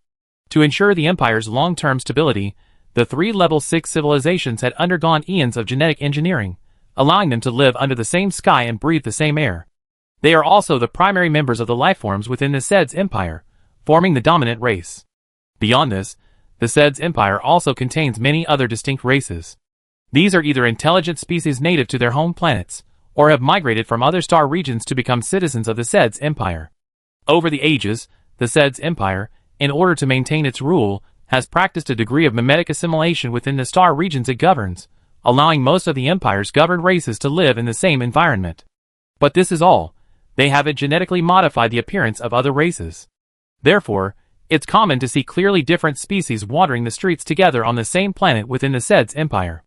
To ensure the Empire's long-term stability, the three level 6 civilizations had undergone eons of genetic engineering, allowing them to live under the same sky and breathe the same air. They are also the primary members of the lifeforms within the Sides Empire, forming the dominant race. Beyond this, the Sides Empire also contains many other distinct races. These are either intelligent species native to their home planets, or have migrated from other star regions to become citizens of the Sides Empire. Over the ages, the Sides Empire, in order to maintain its rule, has practiced a degree of mimetic assimilation within the star regions it governs, allowing most of the Empire's governed races to live in the same environment. But this is all. They haven't genetically modified the appearance of other races. Therefore, it's common to see clearly different species wandering the streets together on the same planet within the Sed's Empire.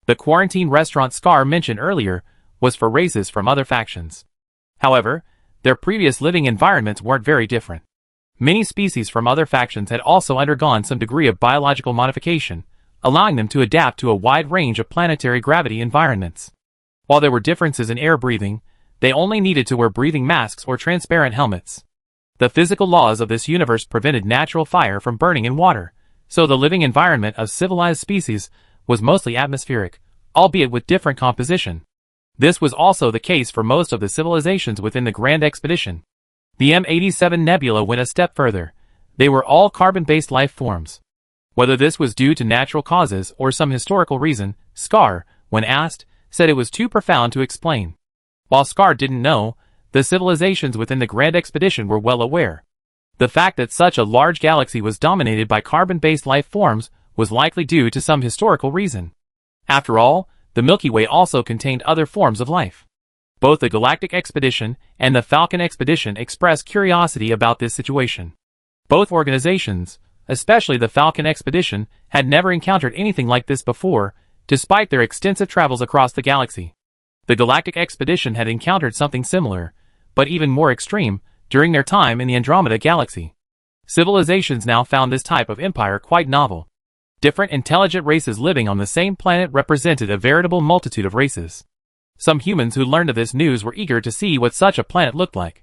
The quarantine restaurant Scar mentioned earlier was for races from other factions. However, their previous living environments weren't very different. Many species from other factions had also undergone some degree of biological modification, allowing them to adapt to a wide range of planetary gravity environments. While there were differences in air breathing, they only needed to wear breathing masks or transparent helmets. The physical laws of this universe prevented natural fire from burning in water, so the living environment of civilized species was mostly atmospheric, albeit with different composition. This was also the case for most of the civilizations within the Grand Expedition. The M87 Nebula went a step further. They were all carbon-based life forms. Whether this was due to natural causes or some historical reason, Scar, when asked, said it was too profound to explain. While Scar didn't know, the civilizations within the Grand Expedition were well aware. The fact that such a large galaxy was dominated by carbon-based life forms was likely due to some historical reason. After all, the Milky Way also contained other forms of life. Both the Galactic Expedition and the Falcon Expedition expressed curiosity about this situation. Both organizations, especially the Falcon Expedition, had never encountered anything like this before, despite their extensive travels across the galaxy. The Galactic Expedition had encountered something similar, but even more extreme, during their time in the Andromeda Galaxy. Civilizations now found this type of empire quite novel. Different intelligent races living on the same planet represented a veritable multitude of races. Some humans who learned of this news were eager to see what such a planet looked like.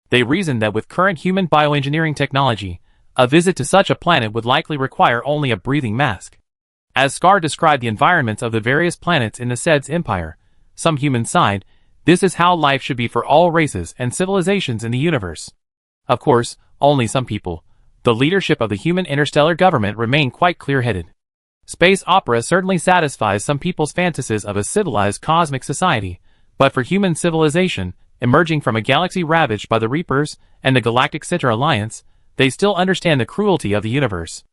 They reasoned that with current human bioengineering technology, a visit to such a planet would likely require only a breathing mask. As Scar described the environments of the various planets in the Sed's Empire, some humans sighed, "This is how life should be for all races and civilizations in the universe." Of course, only some people. The leadership of the human interstellar government remained quite clear-headed. Space opera certainly satisfies some people's fantasies of a civilized cosmic society, but for human civilization, emerging from a galaxy ravaged by the Reapers and the Galactic Center Alliance, they still understand the cruelty of the universe.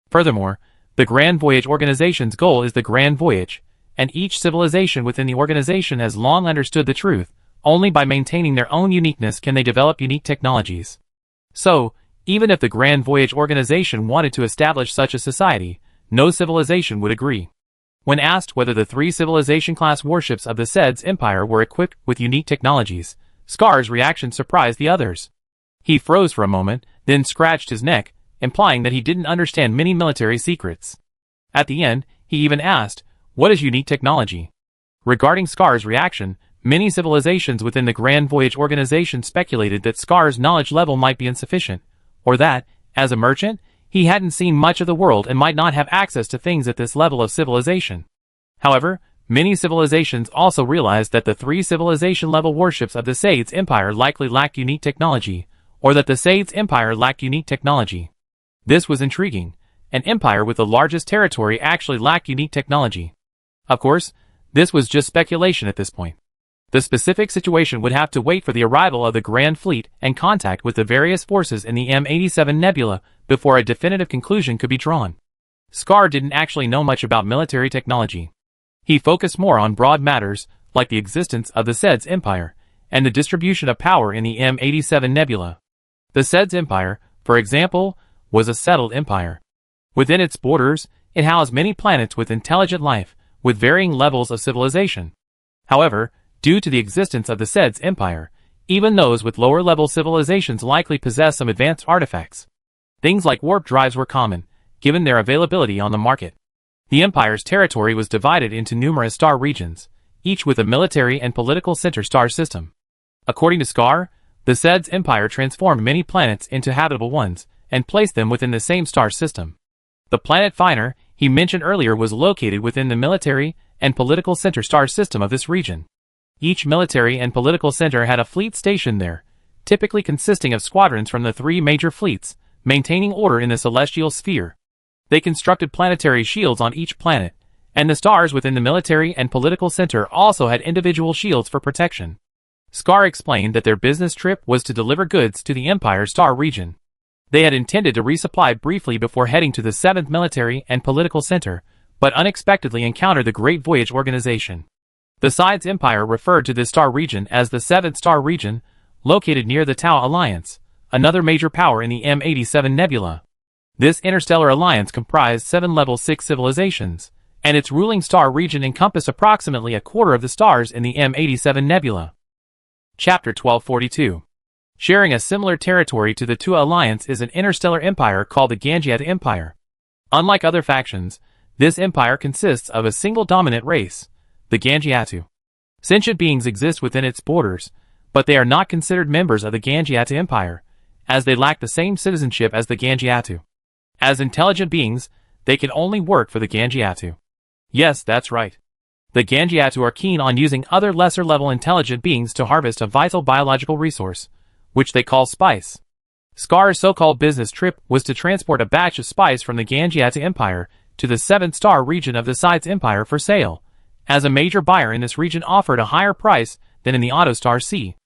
Furthermore, the Grand Voyage Organization's goal is the Grand Voyage, and each civilization within the organization has long understood the truth. Only by maintaining their own uniqueness can they develop unique technologies. So, even if the Grand Voyage Organization wanted to establish such a society, no civilization would agree. When asked whether the 3 civilization-class warships of the Sed's Empire were equipped with unique technologies, Scar's reaction surprised the others. He froze for a moment, then scratched his neck, implying that he didn't understand many military secrets. At the end, he even asked, "What is unique technology?" Regarding Scar's reaction, many civilizations within the Grand Voyage Organization speculated that Scar's knowledge level might be insufficient, or that, as a merchant, he hadn't seen much of the world and might not have access to things at this level of civilization. However, many civilizations also realized that the 3 civilization-level warships of the Sed's Empire likely lacked unique technology, or that the Sed's Empire lacked unique technology. This was intriguing. An empire with the largest territory actually lacked unique technology. Of course, this was just speculation at this point. The specific situation would have to wait for the arrival of the Grand Fleet and contact with the various forces in the M87 Nebula before a definitive conclusion could be drawn. Scar didn't actually know much about military technology. He focused more on broad matters, like the existence of the Sed's Empire, and the distribution of power in the M87 Nebula. The Sed's Empire, for example, was a settled empire. Within its borders, it housed many planets with intelligent life, with varying levels of civilization. However, due to the existence of the Sed's Empire, even those with lower-level civilizations likely possess some advanced artifacts. Things like warp drives were common, given their availability on the market. The Empire's territory was divided into numerous star regions, each with a military and political center star system. According to Scar, the Sed's Empire transformed many planets into habitable ones, and placed them within the same star system. The planet Finer, he mentioned earlier, was located within the military and political center star system of this region. Each military and political center had a fleet stationed there, typically consisting of squadrons from the 3 major fleets, maintaining order in the celestial sphere. They constructed planetary shields on each planet, and the stars within the military and political center also had individual shields for protection. Scar explained that their business trip was to deliver goods to the Empire's star region. They had intended to resupply briefly before heading to the 7th Military and Political Center, but unexpectedly encountered the Great Voyage Organization. The Sides Empire referred to this star region as the 7th Star Region, located near the Tau Alliance, another major power in the M87 Nebula. This interstellar alliance comprised 7 Level 6 civilizations, and its ruling star region encompassed approximately a quarter of the stars in the M87 Nebula. Chapter 1242. Sharing a similar territory to the Tua Alliance is an interstellar empire called the Gangiata Empire. Unlike other factions, this empire consists of a single dominant race, the Gangiatu. Sentient beings exist within its borders, but they are not considered members of the Gangiata Empire, as they lack the same citizenship as the Gangiatu. As intelligent beings, they can only work for the Gangiatu. Yes, that's right. The Gangiatu are keen on using other lesser-level intelligent beings to harvest a vital biological resource, which they call spice. Scar's so-called business trip was to transport a batch of spice from the Gangiata Empire to the 7th Star region of the Sides Empire for sale, as a major buyer in this region offered a higher price than in the Autostar Sea.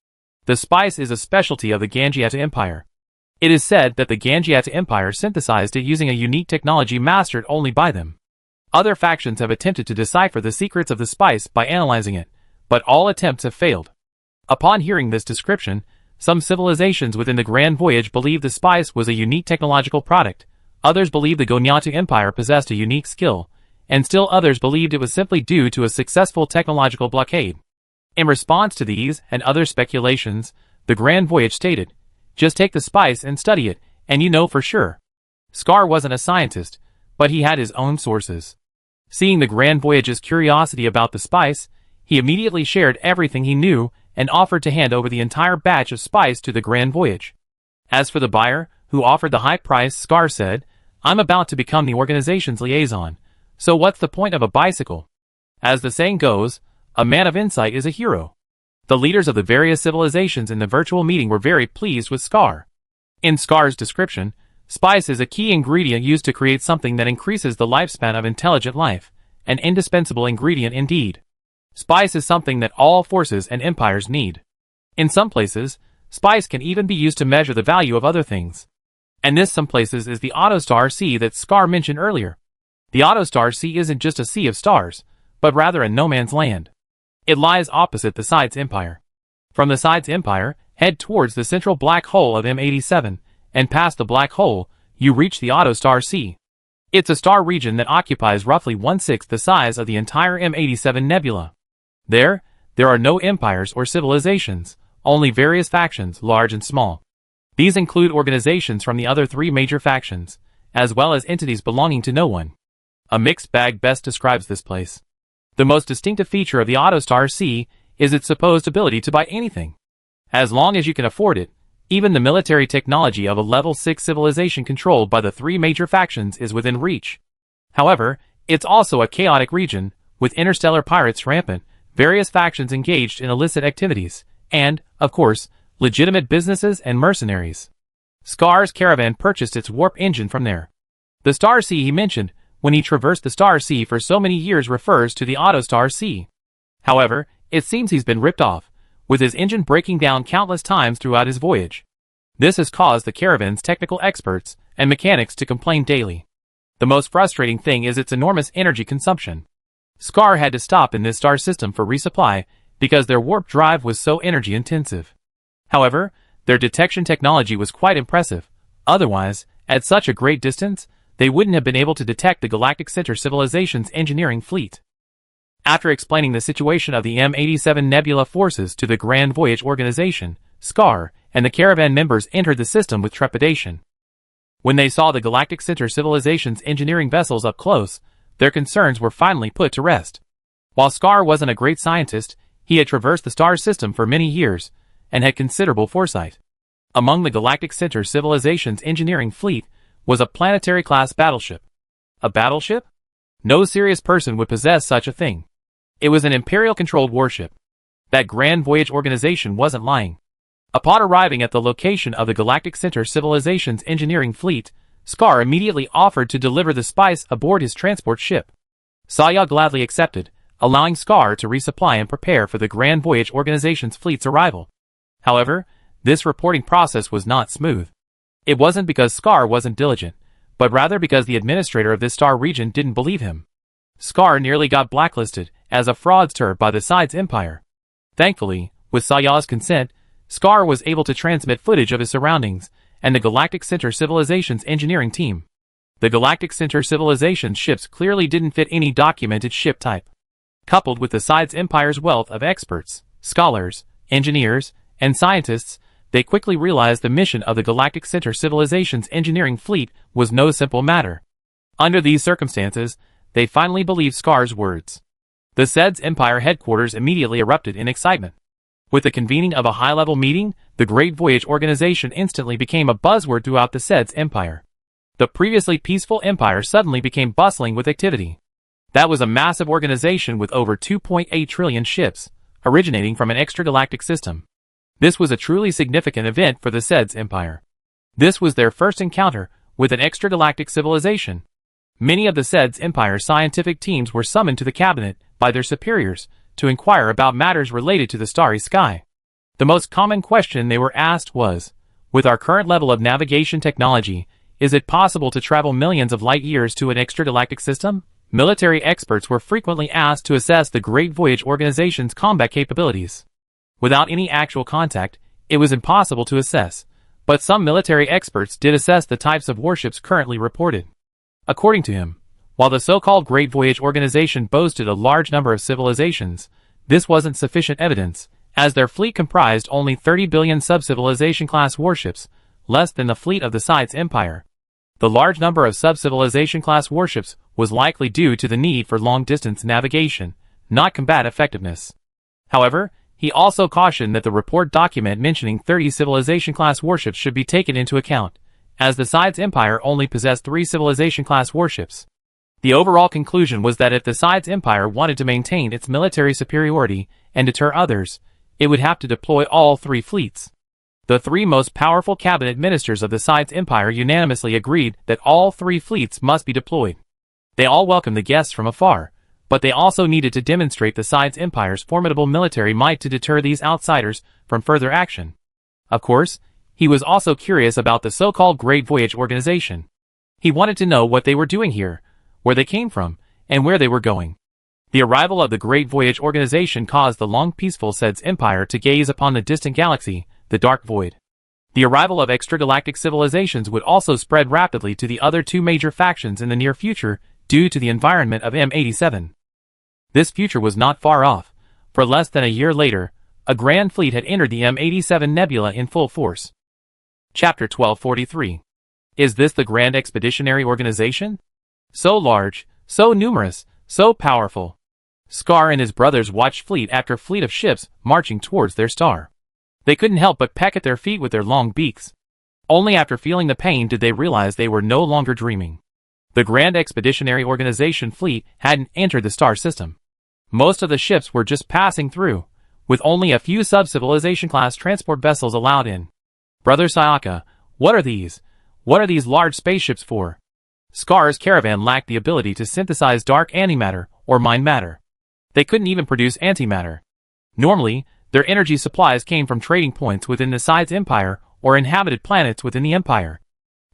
The spice is a specialty of the Gangiata Empire. It is said that the Gangiata Empire synthesized it using a unique technology mastered only by them. Other factions have attempted to decipher the secrets of the spice by analyzing it, but all attempts have failed. Upon hearing this description, some civilizations within the Grand Voyage believed the spice was a unique technological product, others believed the Gangiata Empire possessed a unique skill, and still others believed it was simply due to a successful technological blockade. In response to these and other speculations, the Grand Voyage stated, "Just take the spice and study it, and you know for sure." Scar wasn't a scientist, but he had his own sources. Seeing the Grand Voyage's curiosity about the spice, he immediately shared everything he knew and offered to hand over the entire batch of spice to the Grand Voyage. As for the buyer, who offered the high price, Scar said, "I'm about to become the organization's liaison, so what's the point of a bicycle?" As the saying goes, a man of insight is a hero. The leaders of the various civilizations in the virtual meeting were very pleased with Scar. In Scar's description, spice is a key ingredient used to create something that increases the lifespan of intelligent life, an indispensable ingredient indeed. Spice is something that all forces and empires need. In some places, spice can even be used to measure the value of other things. And this some places is the Autostar Sea that Scar mentioned earlier. The Autostar Sea isn't just a sea of stars, but rather a no-man's land. It lies opposite the Sides Empire. From the Sides Empire, head towards the central black hole of M87, and past the black hole, you reach the Autostar Sea. It's a star region that occupies roughly 1/6 the size of the entire M87 Nebula. There are no empires or civilizations, only various factions, large and small. These include organizations from the other 3 major factions, as well as entities belonging to no one. A mixed bag best describes this place. The most distinctive feature of the Autostar Sea is its supposed ability to buy anything. As long as you can afford it, even the military technology of a level 6 civilization controlled by the 3 major factions is within reach. However, it's also a chaotic region, with interstellar pirates rampant, various factions engaged in illicit activities, and, of course, legitimate businesses and mercenaries. Scar's caravan purchased its warp engine from there. The Star Sea he mentioned when he traversed the Star Sea for so many years refers to the Autostar Sea. However, it seems he's been ripped off, with his engine breaking down countless times throughout his voyage. This has caused the caravan's technical experts and mechanics to complain daily. The most frustrating thing is its enormous energy consumption. Scar had to stop in this star system for resupply because their warp drive was so energy intensive. However, their detection technology was quite impressive. Otherwise, at such a great distance, they wouldn't have been able to detect the Galactic Center Civilization's engineering fleet. After explaining the situation of the M87 Nebula forces to the Grand Voyage Organization, Scar and the caravan members entered the system with trepidation. When they saw the Galactic Center Civilization's engineering vessels up close, their concerns were finally put to rest. While Scar wasn't a great scientist, he had traversed the star system for many years and had considerable foresight. Among the Galactic Center Civilization's engineering fleet was a planetary-class battleship. A battleship? No serious person would possess such a thing. It was an Imperial-controlled warship. That Grand Voyage Organization wasn't lying. Upon arriving at the location of the Galactic Center Civilization's engineering fleet, Scar immediately offered to deliver the spice aboard his transport ship. Saya gladly accepted, allowing Scar to resupply and prepare for the Grand Voyage Organization's fleet's arrival. However, this reporting process was not smooth. It wasn't because Scar wasn't diligent, but rather because the administrator of this star region didn't believe him. Scar nearly got blacklisted as a fraudster by the Side's Empire. Thankfully, with Saya's consent, Scar was able to transmit footage of his surroundings and the Galactic Center Civilization's engineering team. The Galactic Center Civilization's ships clearly didn't fit any documented ship type. Coupled with the Side's Empire's wealth of experts, scholars, engineers, and scientists, they quickly realized the mission of the Galactic Center Civilization's engineering fleet was no simple matter. Under these circumstances, they finally believed Scar's words. The SED's Empire headquarters immediately erupted in excitement. With the convening of a high-level meeting, the Great Voyage Organization instantly became a buzzword throughout the SED's Empire. The previously peaceful empire suddenly became bustling with activity. That was a massive organization with over 2.8 trillion ships, originating from an extragalactic system. This was a truly significant event for the SED's Empire. This was their first encounter with an extragalactic civilization. Many of the SED's Empire's scientific teams were summoned to the cabinet by their superiors to inquire about matters related to the starry sky. The most common question they were asked was, with our current level of navigation technology, is it possible to travel millions of light years to an extragalactic system? Military experts were frequently asked to assess the Great Voyage Organization's combat capabilities. Without any actual contact, it was impossible to assess, but some military experts did assess the types of warships currently reported. According to him, while the so-called Great Voyage Organization boasted a large number of civilizations, this wasn't sufficient evidence, as their fleet comprised only 30 billion sub-civilization-class warships, less than the fleet of the Side's Empire. The large number of sub-civilization-class warships was likely due to the need for long-distance navigation, not combat effectiveness. However, he also cautioned that the report document mentioning 30 civilization-class warships should be taken into account, as the Side's Empire only possessed 3 civilization-class warships. The overall conclusion was that if the Side's Empire wanted to maintain its military superiority and deter others, it would have to deploy all 3 fleets. The 3 most powerful cabinet ministers of the Side's Empire unanimously agreed that all 3 fleets must be deployed. They all welcomed the guests from afar, but they also needed to demonstrate the Side's Empire's formidable military might to deter these outsiders from further action. Of course, he was also curious about the so-called Great Voyage Organization. He wanted to know what they were doing here, where they came from, and where they were going. The arrival of the Great Voyage Organization caused the long peaceful SED's Empire to gaze upon the distant galaxy, the Dark Void. The arrival of extragalactic civilizations would also spread rapidly to the other 2 major factions in the near future due to the environment of M87. This future was not far off, for less than a year later, a grand fleet had entered the M87 Nebula in full force. Chapter 1243. Is this the Grand Expeditionary Organization? So large, so numerous, so powerful. Scar and his brothers watched fleet after fleet of ships marching towards their star. They couldn't help but peck at their feet with their long beaks. Only after feeling the pain did they realize they were no longer dreaming. The Grand Expeditionary Organization fleet hadn't entered the star system. Most of the ships were just passing through, with only a few sub-civilization-class transport vessels allowed in. Brother Sayaka, what are these? What are these large spaceships for? Scar's caravan lacked the ability to synthesize dark antimatter or mind matter. They couldn't even produce antimatter. Normally, their energy supplies came from trading points within the Side's Empire or inhabited planets within the Empire.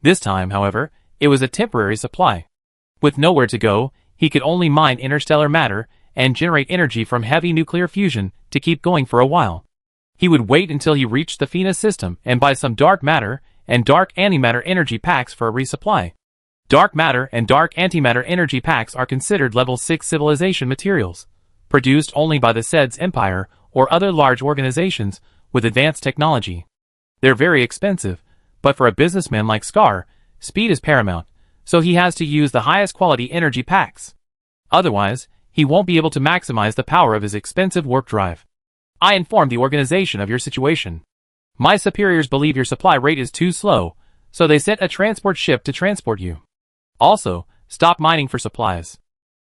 This time, however, it was a temporary supply. With nowhere to go, he could only mine interstellar matter and generate energy from heavy nuclear fusion to keep going for a while. He would wait until he reached the Fina system and buy some dark matter and dark antimatter energy packs for a resupply. Dark matter and dark antimatter energy packs are considered level 6 civilization materials, produced only by the SED's Empire or other large organizations with advanced technology. They're very expensive, but for a businessman like Scar, speed is paramount, so he has to use the highest quality energy packs. Otherwise, he won't be able to maximize the power of his expensive warp drive. I informed the organization of your situation. My superiors believe your supply rate is too slow, so they sent a transport ship to transport you. Also, stop mining for supplies.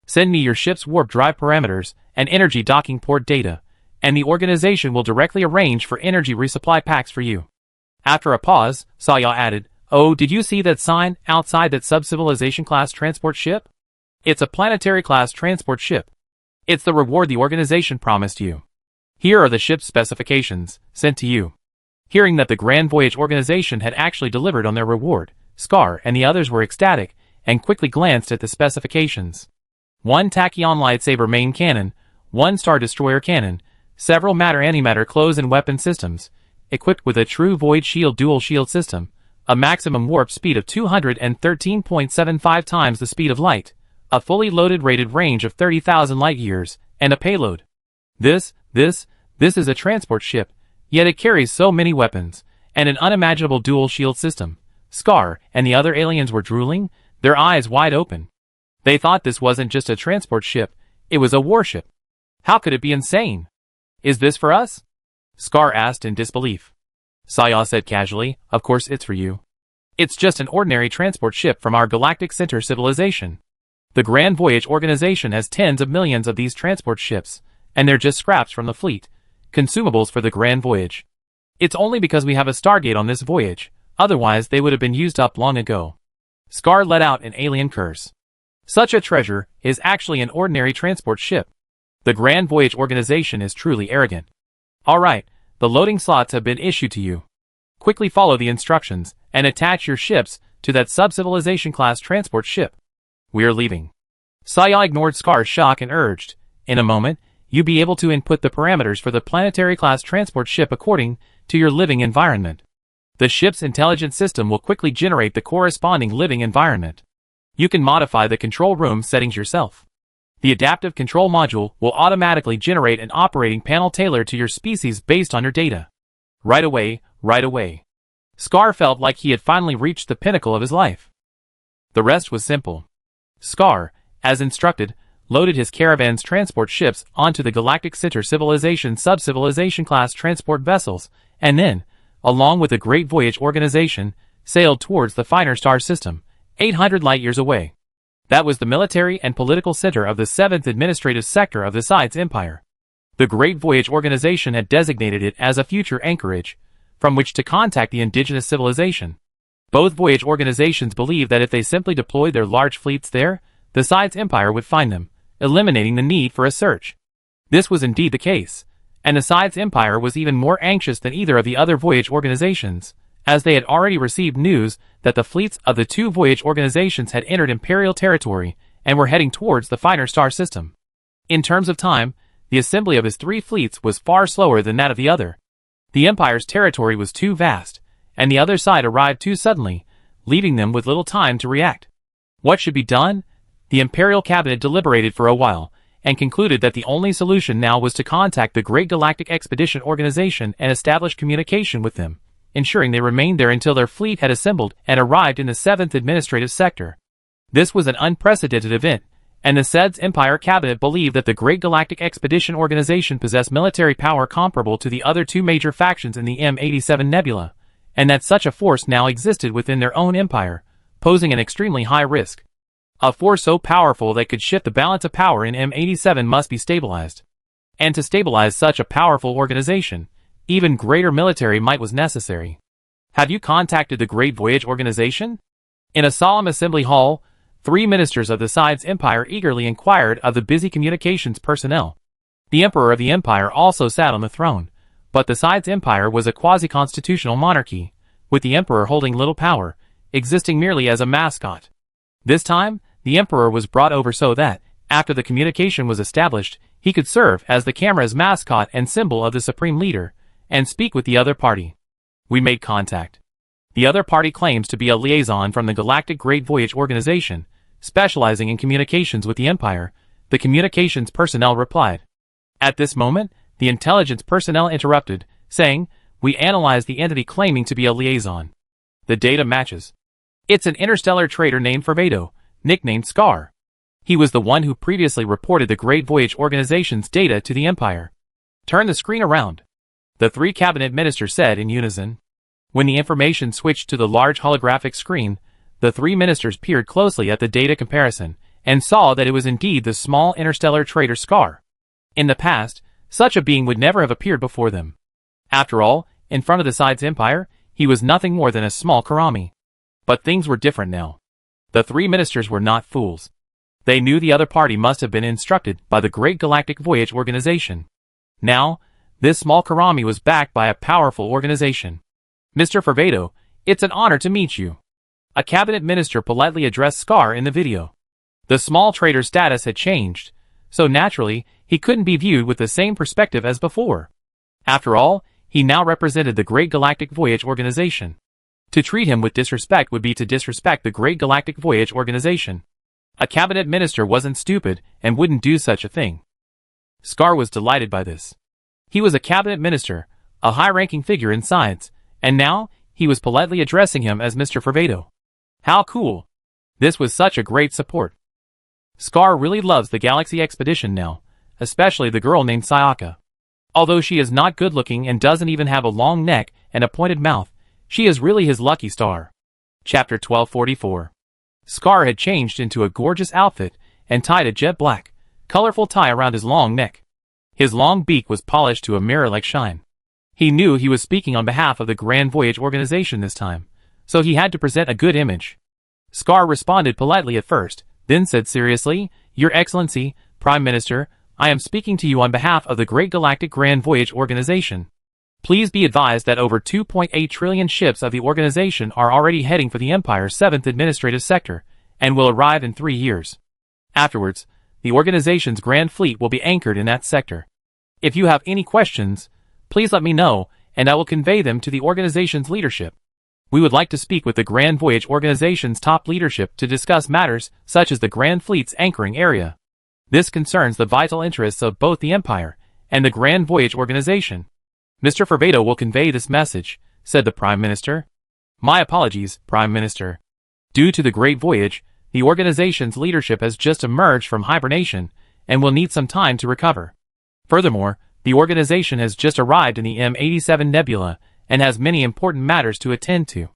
Send me your ship's warp drive parameters and energy docking port data, and the organization will directly arrange for energy resupply packs for you. After a pause, Saya added, Oh, did you see that sign outside that sub-civilization class transport ship? It's a planetary class transport ship. It's the reward the organization promised you. Here are the ship's specifications, sent to you. Hearing that the Grand Voyage organization had actually delivered on their reward, Scar and the others were ecstatic and quickly glanced at the specifications. 1 tachyon lightsaber main cannon, 1 Star Destroyer cannon, several matter-antimatter close and weapon systems, equipped with a true Void Shield dual shield system, a maximum warp speed of 213.75 times the speed of light, a fully loaded rated range of 30,000 light-years, and a payload. This is a transport ship, yet it carries so many weapons, and an unimaginable dual shield system. Scar and the other aliens were drooling, their eyes wide open. They thought this wasn't just a transport ship, it was a warship. How could it be insane? Is this for us? Scar asked in disbelief. Saya said casually, of course it's for you. It's just an ordinary transport ship from our galactic center civilization. The Grand Voyage organization has tens of millions of these transport ships, and they're just scraps from the fleet, consumables for the Grand Voyage. It's only because we have a Stargate on this voyage, otherwise they would have been used up long ago. Scar let out an alien curse. Such a treasure is actually an ordinary transport ship. The Grand Voyage organization is truly arrogant. Alright, the loading slots have been issued to you. Quickly follow the instructions and attach your ships to that sub-civilization class transport ship. We are leaving. Saya ignored Scar's shock and urged, in a moment, you'll be able to input the parameters for the planetary class transport ship according to your living environment. The ship's intelligence system will quickly generate the corresponding living environment. You can modify the control room settings yourself. The adaptive control module will automatically generate an operating panel tailored to your species based on your data. Right away. Scar felt like he had finally reached the pinnacle of his life. The rest was simple. Scar, as instructed, loaded his caravan's transport ships onto the Galactic Center Civilization sub-civilization class transport vessels, and then, along with the Great Voyage organization, sailed towards the finer star system, 800 light-years away. That was the military and political center of the 7th administrative sector of the Sides Empire. The Great Voyage organization had designated it as a future anchorage, from which to contact the indigenous civilization. Both voyage organizations believed that if they simply deployed their large fleets there, the Sides Empire would find them, eliminating the need for a search. This was indeed the case, and the Sides Empire was even more anxious than either of the other voyage organizations, as they had already received news that the fleets of the 2 voyage organizations had entered Imperial territory and were heading towards the finer star system. In terms of time, the assembly of his 3 fleets was far slower than that of the other. The Empire's territory was too vast, and the other side arrived too suddenly, leaving them with little time to react. What should be done? The Imperial Cabinet deliberated for a while, and concluded that the only solution now was to contact the Great Galactic Expedition Organization and establish communication with them, ensuring they remained there until their fleet had assembled and arrived in the 7th Administrative Sector. This was an unprecedented event, and the Sides Empire Cabinet believed that the Great Galactic Expedition Organization possessed military power comparable to the other 2 major factions in the M87 Nebula, and that such a force now existed within their own empire, posing an extremely high risk. A force so powerful that could shift the balance of power in M87 must be stabilized. And to stabilize such a powerful organization, even greater military might was necessary. Have you contacted the Great Voyage Organization? In a solemn assembly hall, 3 ministers of the Sides Empire eagerly inquired of the busy communications personnel. The Emperor of the Empire also sat on the throne, but the Sides Empire was a quasi-constitutional monarchy, with the Emperor holding little power, existing merely as a mascot. This time, the Emperor was brought over so that, after the communication was established, he could serve as the camera's mascot and symbol of the supreme leader, and speak with the other party. We made contact. The other party claims to be a liaison from the Galactic Great Voyage Organization, specializing in communications with the Empire, the communications personnel replied. At this moment, the intelligence personnel interrupted, saying, we analyzed the entity claiming to be a liaison. The data matches. It's an interstellar trader named Fervado, nicknamed Scar. He was the one who previously reported the Great Voyage Organization's data to the Empire. Turn the screen around. The 3 cabinet ministers said in unison. When the information switched to the large holographic screen, the 3 ministers peered closely at the data comparison, and saw that it was indeed the small interstellar trader Scar. In the past, such a being would never have appeared before them. After all, in front of the Sides Empire, he was nothing more than a small Karami. But things were different now. The 3 ministers were not fools. They knew the other party must have been instructed by the Great Galactic Voyage Organization. Now, this small Karami was backed by a powerful organization. Mr. Fervado, it's an honor to meet you. A cabinet minister politely addressed Scar in the video. The small trader's status had changed, so naturally, he couldn't be viewed with the same perspective as before. After all, he now represented the Great Galactic Voyage Organization. To treat him with disrespect would be to disrespect the Great Galactic Voyage Organization. A cabinet minister wasn't stupid and wouldn't do such a thing. Scar was delighted by this. He was a cabinet minister, a high-ranking figure in science, and now, he was politely addressing him as Mr. Fervado. How cool! This was such a great support. Scar really loves the Galaxy Expedition now, especially the girl named Sayaka. Although she is not good-looking and doesn't even have a long neck and a pointed mouth, she is really his lucky star. Chapter 1244. Scar had changed into a gorgeous outfit and tied a jet black, colorful tie around his long neck. His long beak was polished to a mirror-like shine. He knew he was speaking on behalf of the Grand Voyage Organization this time, so he had to present a good image. Scar responded politely at first, then said seriously, "Your Excellency, Prime Minister, I am speaking to you on behalf of the Great Galactic Grand Voyage Organization. Please be advised that over 2.8 trillion ships of the organization are already heading for the Empire's 7th Administrative Sector, and will arrive in 3 years. Afterwards, the organization's Grand Fleet will be anchored in that sector. If you have any questions, please let me know, and I will convey them to the organization's leadership. We would like to speak with the Grand Voyage Organization's top leadership to discuss matters such as the Grand Fleet's anchoring area. This concerns the vital interests of both the Empire and the Grand Voyage Organization. Mr. Fervado will convey this message," said the Prime Minister. "My apologies, Prime Minister. Due to the Great Voyage, the organization's leadership has just emerged from hibernation and will need some time to recover. Furthermore, the organization has just arrived in the M87 Nebula and has many important matters to attend to.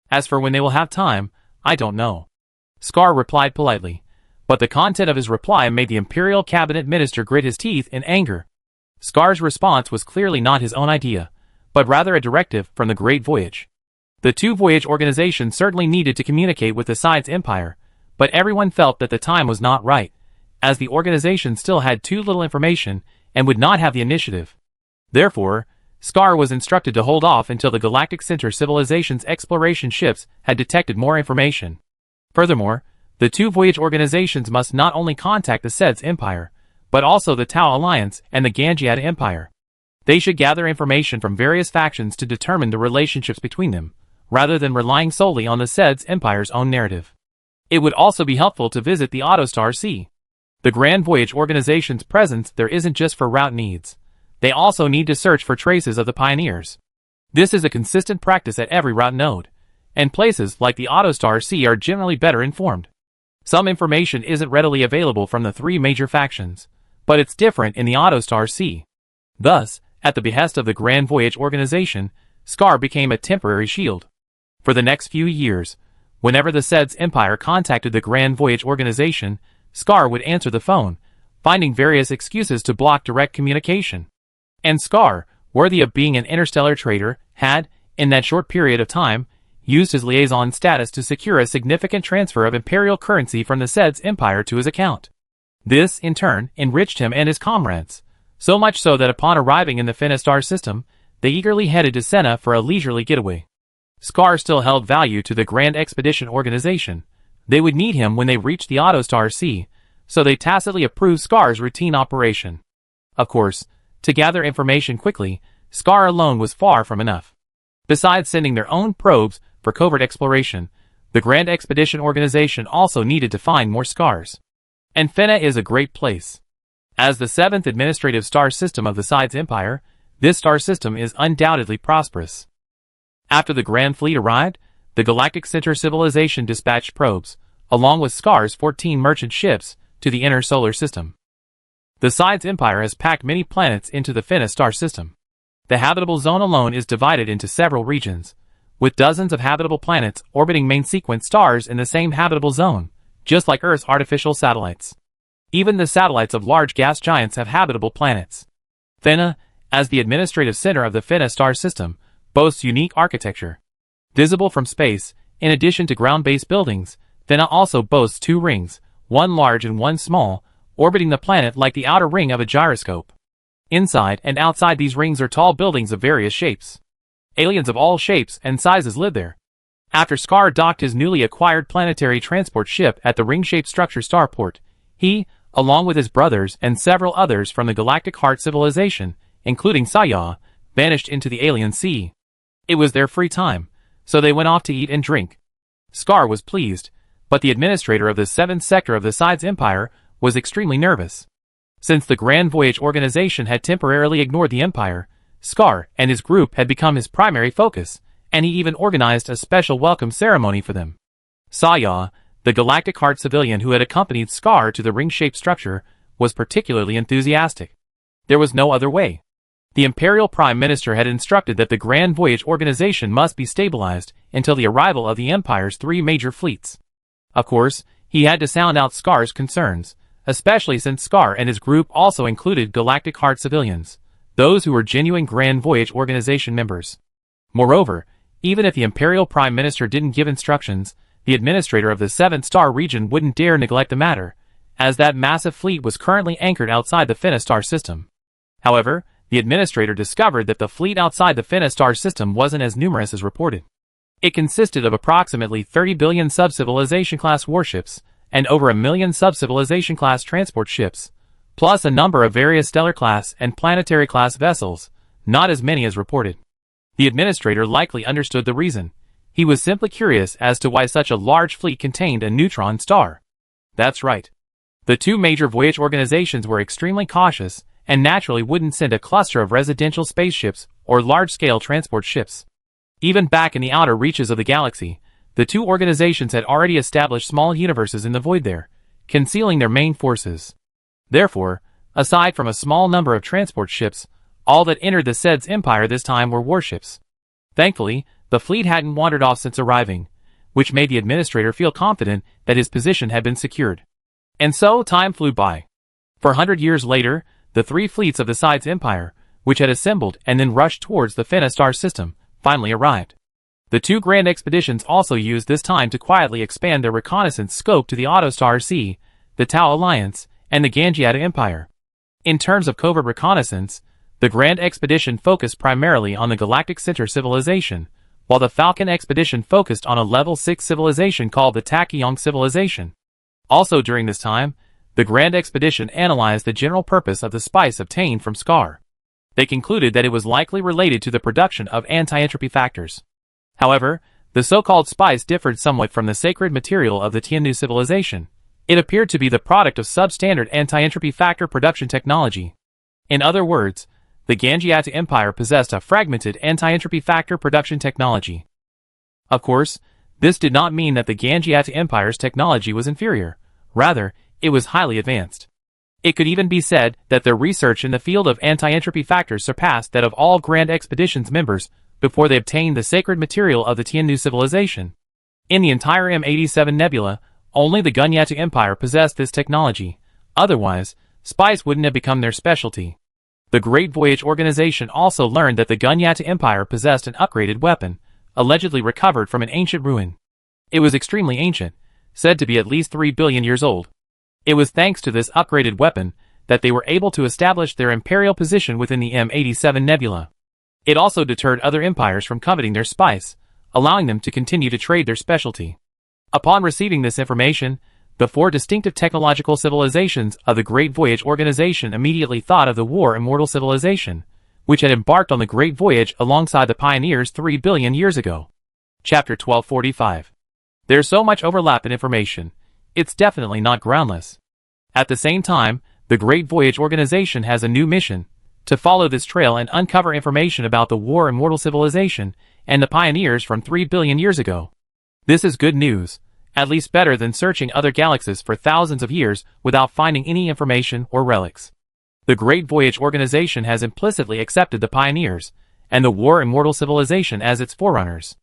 As for when they will have time, I don't know." Scar replied politely, but the content of his reply made the Imperial Cabinet Minister grit his teeth in anger. Scar's response was clearly not his own idea, but rather a directive from the Great Voyage. The two voyage organizations certainly needed to communicate with the Side's Empire, but everyone felt that the time was not right, as the organization still had too little information and would not have the initiative. Therefore, Scar was instructed to hold off until the Galactic Center Civilization's exploration ships had detected more information. Furthermore, the two voyage organizations must not only contact the Sed's Empire, but also the Tau Alliance and the Ganjiad Empire. They should gather information from various factions to determine the relationships between them, rather than relying solely on the Sed's Empire's own narrative. It would also be helpful to visit the Autostar C. The Grand Voyage Organization's presence there isn't just for route needs. They also need to search for traces of the pioneers. This is a consistent practice at every route node, and places like the Autostar C are generally better informed. Some information isn't readily available from the three major factions, but it's different in the Autostar C. Thus, at the behest of the Grand Voyage Organization, Scar became a temporary shield. For the next few years, whenever the Sed's Empire contacted the Grand Voyage Organization, Scar would answer the phone, finding various excuses to block direct communication. And Scar, worthy of being an interstellar trader, had, in that short period of time, used his liaison status to secure a significant transfer of Imperial currency from the Sed's Empire to his account. This, in turn, enriched him and his comrades, so much so that upon arriving in the Finistar system, they eagerly headed to Senna for a leisurely getaway. Scar still held value to the Grand Expedition Organization. They would need him when they reached the Autostar C, so they tacitly approved Scar's routine operation. Of course, to gather information quickly, Scar alone was far from enough. Besides sending their own probes for covert exploration, the Grand Expedition Organization also needed to find more Scars. And Fena is a great place. As the 7th administrative star system of the Side's Empire, this star system is undoubtedly prosperous. After the Grand Fleet arrived, the Galactic Center Civilization dispatched probes, along with Scar's 14 merchant ships, to the inner solar system. The Side's Empire has packed many planets into the Fena star system. The habitable zone alone is divided into several regions, with dozens of habitable planets orbiting main sequence stars in the same habitable zone, just like Earth's artificial satellites. Even the satellites of large gas giants have habitable planets. Fena, as the administrative center of the Fena star system, boasts unique architecture. Visible from space, in addition to ground-based buildings, Fena also boasts two rings, one large and one small, orbiting the planet like the outer ring of a gyroscope. Inside and outside these rings are tall buildings of various shapes. Aliens of all shapes and sizes lived there. After Scar docked his newly acquired planetary transport ship at the ring-shaped structure starport, he, along with his brothers and several others from the Galactic Heart civilization, including Saya, vanished into the alien sea. It was their free time, so they went off to eat and drink. Scar was pleased, but the administrator of the 7th sector of the Sides Empire was extremely nervous. Since the Grand Voyage organization had temporarily ignored the Empire, Scar and his group had become his primary focus, and he even organized a special welcome ceremony for them. Saya, the Galactic Heart civilian who had accompanied Scar to the ring-shaped structure, was particularly enthusiastic. There was no other way. The Imperial Prime Minister had instructed that the Grand Voyage organization must be stabilized until the arrival of the Empire's 3 major fleets. Of course, he had to sound out Scar's concerns, especially since Scar and his group also included Galactic Heart civilians, those who were genuine Grand Voyage organization members. Moreover, even if the Imperial Prime Minister didn't give instructions, the administrator of the 7th Star region wouldn't dare neglect the matter, as that massive fleet was currently anchored outside the Finistar system. However, the administrator discovered that the fleet outside the Finistar system wasn't as numerous as reported. It consisted of approximately 30 billion sub-civilization-class warships, and over 1 million sub-civilization-class transport ships, plus a number of various stellar-class and planetary-class vessels, not as many as reported. The administrator likely understood the reason. He was simply curious as to why such a large fleet contained a neutron star. That's right. The 2 major voyage organizations were extremely cautious, and naturally wouldn't send a cluster of residential spaceships or large-scale transport ships. Even back in the outer reaches of the galaxy, the 2 organizations had already established small universes in the void there, concealing their main forces. Therefore, aside from a small number of transport ships, all that entered the Sides Empire this time were warships. Thankfully, the fleet hadn't wandered off since arriving, which made the administrator feel confident that his position had been secured. And so time flew by. 400 years later, the 3 fleets of the Sides Empire, which had assembled and then rushed towards the Finistar system, finally arrived. The 2 grand expeditions also used this time to quietly expand their reconnaissance scope to the Autostar Sea, the Tau Alliance, and the Gangiata Empire. In terms of covert reconnaissance, the Grand Expedition focused primarily on the Galactic Center civilization, while the Falcon Expedition focused on a Level 6 civilization called the Tachyon civilization. Also during this time, the Grand Expedition analyzed the general purpose of the spice obtained from Scar. They concluded that it was likely related to the production of anti-entropy factors. However, the so-called spice differed somewhat from the sacred material of the Tiannu civilization. It appeared to be the product of substandard anti-entropy factor production technology. In other words, the Gangiata Empire possessed a fragmented anti-entropy factor production technology. Of course, this did not mean that the Gangiata Empire's technology was inferior. Rather, it was highly advanced. It could even be said that their research in the field of anti-entropy factors surpassed that of all Grand Expedition's members before they obtained the sacred material of the Tiannu civilization. In the entire M87 Nebula, only the Gangiata Empire possessed this technology. Otherwise, spice wouldn't have become their specialty. The Great Voyage organization also learned that the Gangiata Empire possessed an upgraded weapon, allegedly recovered from an ancient ruin. It was extremely ancient, said to be at least 3 billion years old. It was thanks to this upgraded weapon that they were able to establish their imperial position within the M87 Nebula. It also deterred other empires from coveting their spice, allowing them to continue to trade their specialty. Upon receiving this information, the 4 distinctive technological civilizations of the Great Voyage organization immediately thought of the War Immortal civilization, which had embarked on the Great Voyage alongside the pioneers 3 billion years ago. Chapter 1245. There's so much overlap in information. It's definitely not groundless. At the same time, the Great Voyage organization has a new mission: to follow this trail and uncover information about the War Immortal civilization and the pioneers from 3 billion years ago. This is good news, at least better than searching other galaxies for thousands of years without finding any information or relics. The Great Voyage organization has implicitly accepted the pioneers and the War Immortal civilization as its forerunners.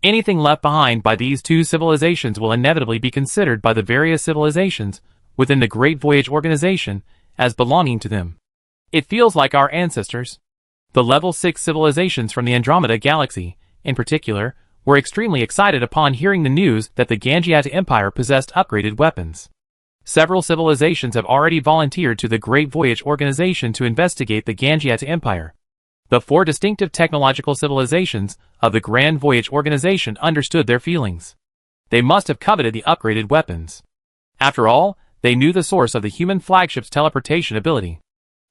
Anything left behind by these 2 civilizations will inevitably be considered by the various civilizations within the Great Voyage organization as belonging to them. It feels like our ancestors. The Level 6 civilizations from the Andromeda Galaxy, in particular, were extremely excited upon hearing the news that the Gangiata Empire possessed upgraded weapons. Several civilizations have already volunteered to the Great Voyage organization to investigate the Gangiata Empire. The 4 distinctive technological civilizations of the Grand Voyage Organization understood their feelings. They must have coveted the upgraded weapons. After all, they knew the source of the human flagship's teleportation ability.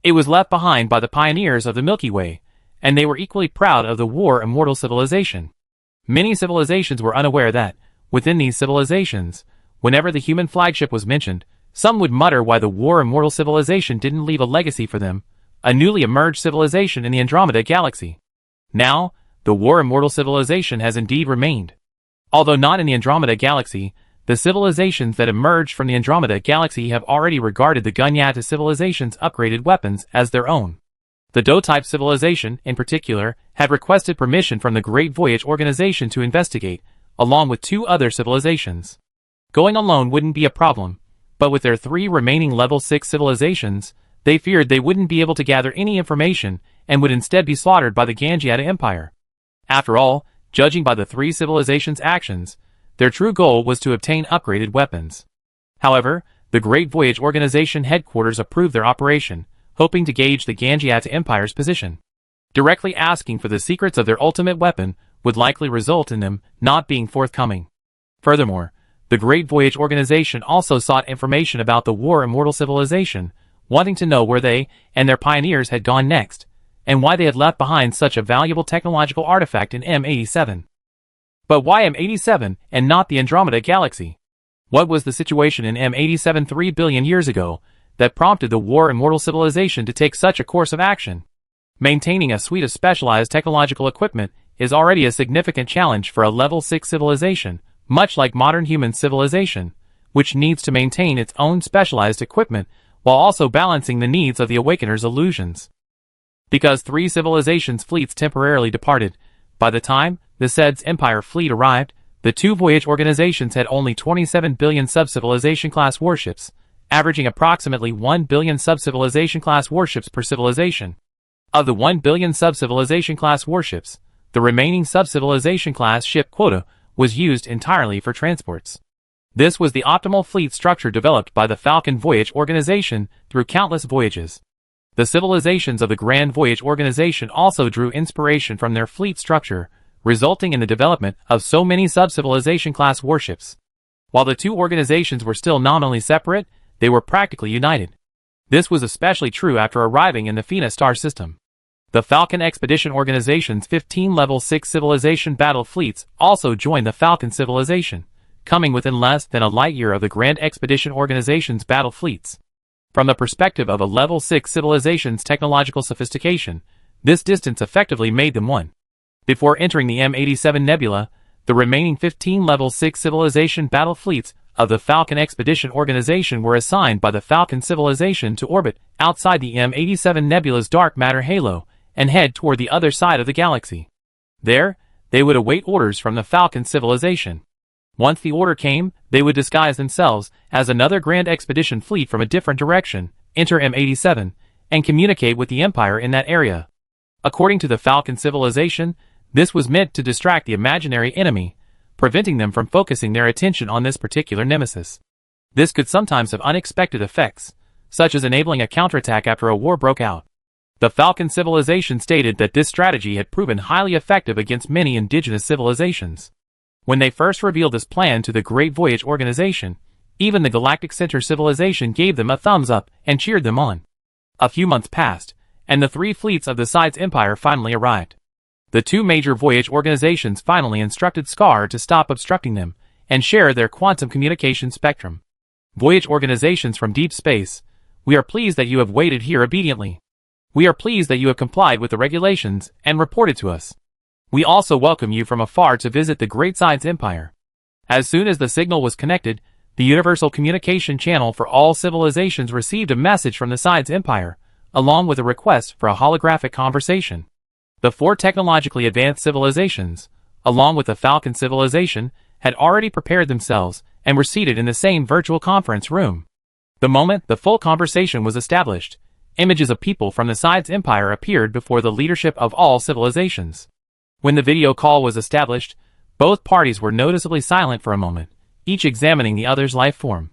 It was left behind by the pioneers of the Milky Way, and they were equally proud of the War Immortal civilization. Many civilizations were unaware that, within these civilizations, whenever the human flagship was mentioned, some would mutter why the War Immortal civilization didn't leave a legacy for them, a newly emerged civilization in the Andromeda galaxy. Now, the War Immortal civilization has indeed remained. Although not in the Andromeda galaxy, the civilizations that emerged from the Andromeda galaxy have already regarded the Gunyata civilization's upgraded weapons as their own. The Do-type civilization, in particular, had requested permission from the Great Voyage Organization to investigate, along with 2 other civilizations. Going alone wouldn't be a problem, but with their 3 remaining level 6 civilizations, they feared they wouldn't be able to gather any information and would instead be slaughtered by the Gunyata Empire. After all, judging by the 3 civilizations' actions, their true goal was to obtain upgraded weapons. However, the Great Voyage Organization headquarters approved their operation, hoping to gauge the Gunyata Empire's position. Directly asking for the secrets of their ultimate weapon would likely result in them not being forthcoming. Furthermore, the Great Voyage Organization also sought information about the War Immortal civilization, wanting to know where they and their pioneers had gone next, and why they had left behind such a valuable technological artifact in M87. But why M87 and not the Andromeda galaxy? What was the situation in M87 3 billion years ago that prompted the War Immortal civilization to take such a course of action? Maintaining a suite of specialized technological equipment is already a significant challenge for a level 6 civilization, much like modern human civilization, which needs to maintain its own specialized equipment while also balancing the needs of the Awakener's illusions. Because 3 civilizations' fleets temporarily departed, by the time the Sed's Empire fleet arrived, the 2 voyage organizations had only 27 billion sub-civilization class warships, averaging approximately 1 billion sub-civilization class warships per civilization. Of the 1 billion sub-civilization class warships, the remaining sub-civilization class ship quota was used entirely for transports. This was the optimal fleet structure developed by the Falcon Voyage Organization through countless voyages. The civilizations of the Grand Voyage Organization also drew inspiration from their fleet structure, resulting in the development of so many sub-civilization class warships. While the 2 organizations were still nominally separate, they were practically united. This was especially true after arriving in the Fina star system. The Falcon Expedition Organization's 15 level 6 civilization battle fleets also joined the Falcon civilization, coming within less than a light year of the Grand Expedition Organization's battle fleets. From the perspective of a level 6 civilization's technological sophistication, this distance effectively made them one. Before entering the M87 Nebula, the remaining 15 level 6 civilization battle fleets of the Falcon Expedition Organization were assigned by the Falcon civilization to orbit outside the M87 Nebula's dark matter halo and head toward the other side of the galaxy. There, they would await orders from the Falcon civilization. Once the order came, they would disguise themselves as another Grand Expedition fleet from a different direction, enter M87, and communicate with the Empire in that area. According to the Falcon civilization, this was meant to distract the imaginary enemy, preventing them from focusing their attention on this particular nemesis. This could sometimes have unexpected effects, such as enabling a counterattack after a war broke out. The Falcon civilization stated that this strategy had proven highly effective against many indigenous civilizations. When they first revealed this plan to the Great Voyage Organization, even the Galactic Center civilization gave them a thumbs up and cheered them on. A few months passed, and the 3 fleets of the Side's Empire finally arrived. The 2 major voyage organizations finally instructed Scar to stop obstructing them and share their quantum communication spectrum. Voyage organizations from deep space, we are pleased that you have waited here obediently. We are pleased that you have complied with the regulations and reported to us. We also welcome you from afar to visit the Great Side's Empire. As soon as the signal was connected, the universal communication channel for all civilizations received a message from the Side's Empire, along with a request for a holographic conversation. The 4 technologically advanced civilizations, along with the Falcon civilization, had already prepared themselves and were seated in the same virtual conference room. The moment the full conversation was established, images of people from the Side's Empire appeared before the leadership of all civilizations. When the video call was established, both parties were noticeably silent for a moment, each examining the other's life form.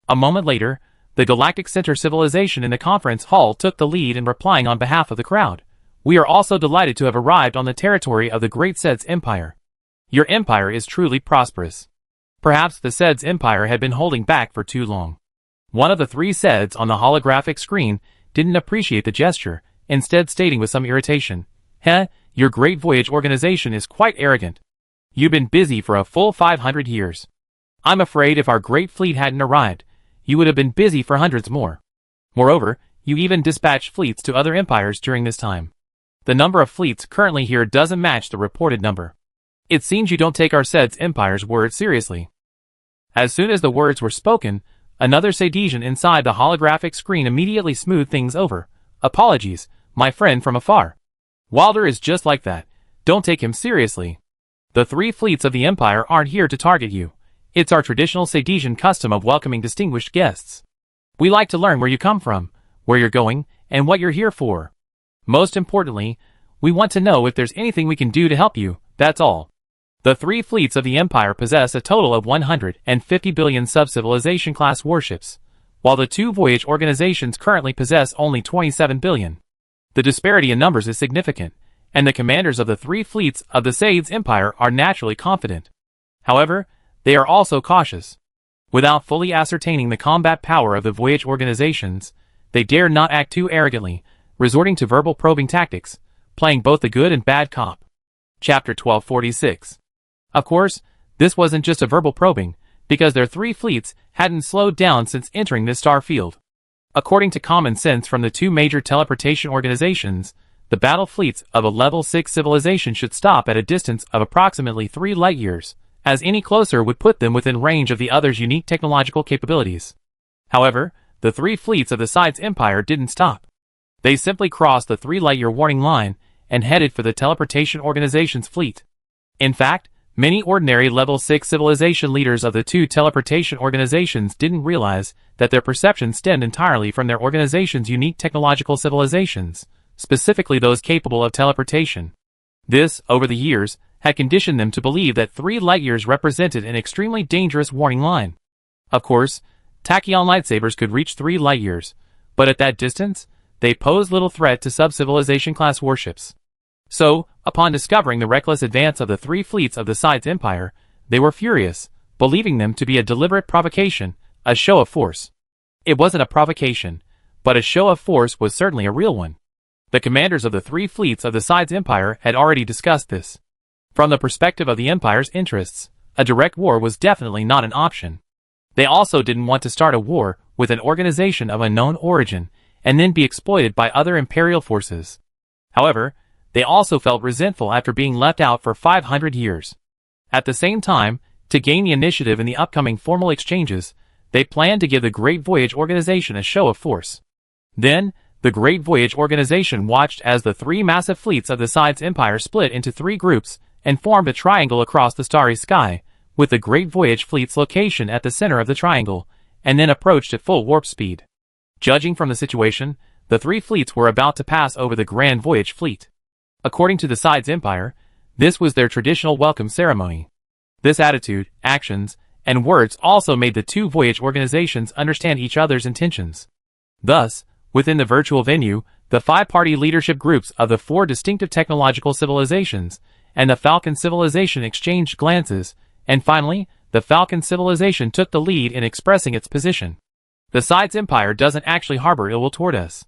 A moment later, the Galactic Center civilization in the conference hall took the lead in replying on behalf of the crowd, We are also delighted to have arrived on the territory of the Great Sed's Empire. Your empire is truly prosperous. Perhaps the Sed's Empire had been holding back for too long. One of the three Seds on the holographic screen didn't appreciate the gesture, instead stating with some irritation, your Great Voyage organization is quite arrogant. You've been busy for a full 500 years. I'm afraid if our great fleet hadn't arrived, you would have been busy for hundreds more. Moreover, you even dispatched fleets to other empires during this time. The number of fleets currently here doesn't match the reported number. It seems you don't take our Sed's Empire's words seriously. As soon as the words were spoken, another Sedesian inside the holographic screen immediately smoothed things over. Apologies, my friend from afar. Wilder is just like that. Don't take him seriously. The three fleets of the Empire aren't here to target you. It's our traditional Sedesian custom of welcoming distinguished guests. We like to learn where you come from, where you're going, and what you're here for. Most importantly, we want to know if there's anything we can do to help you, that's all. The three fleets of the Empire possess a total of 150 billion sub-civilization class warships, while the two voyage organizations currently possess only 27 billion. The disparity in numbers is significant, and the commanders of the three fleets of the Sed's Empire are naturally confident. However, they are also cautious. Without fully ascertaining the combat power of the voyage organizations, they dare not act too arrogantly, resorting to verbal probing tactics, playing both the good and bad cop. Chapter 1246. Of course, this wasn't just a verbal probing, because their three fleets hadn't slowed down since entering this star field. According to common sense from the two major teleportation organizations, the battle fleets of a level 6 civilization should stop at a distance of approximately 3 light-years, as any closer would put them within range of the other's unique technological capabilities. However, the three fleets of the Sed's Empire didn't stop. They simply crossed the 3 light-year warning line and headed for the teleportation organization's fleet. In fact, many ordinary level 6 civilization leaders of the two teleportation organizations didn't realize that their perception stemmed entirely from their organization's unique technological civilizations, specifically those capable of teleportation. This, over the years, had conditioned them to believe that 3 light-years represented an extremely dangerous warning line. Of course, tachyon lightsabers could reach 3 light-years, but at that distance, they posed little threat to sub-civilization class warships. So, upon discovering the reckless advance of the three fleets of the Sed's Empire, they were furious, believing them to be a deliberate provocation, a show of force. It wasn't a provocation, but a show of force was certainly a real one. The commanders of the three fleets of the Sed's Empire had already discussed this. From the perspective of the Empire's interests, a direct war was definitely not an option. They also didn't want to start a war with an organization of unknown origin and then be exploited by other Imperial forces. However, they also felt resentful after being left out for 500 years. At the same time, to gain the initiative in the upcoming formal exchanges, they planned to give the Great Voyage Organization a show of force. Then, the Great Voyage Organization watched as the three massive fleets of the Sed's Empire split into 3 groups and formed a triangle across the starry sky, with the Great Voyage Fleet's location at the center of the triangle, and then approached at full warp speed. Judging from the situation, the 3 fleets were about to pass over the Grand Voyage Fleet. According to the Sed's Empire, this was their traditional welcome ceremony. This attitude, actions, and words also made the 2 voyage organizations understand each other's intentions. Thus, within the virtual venue, the 5-party leadership groups of the 4 distinctive technological civilizations and the Falcon civilization exchanged glances, and finally, the Falcon civilization took the lead in expressing its position. The Sed's Empire doesn't actually harbor ill will toward us.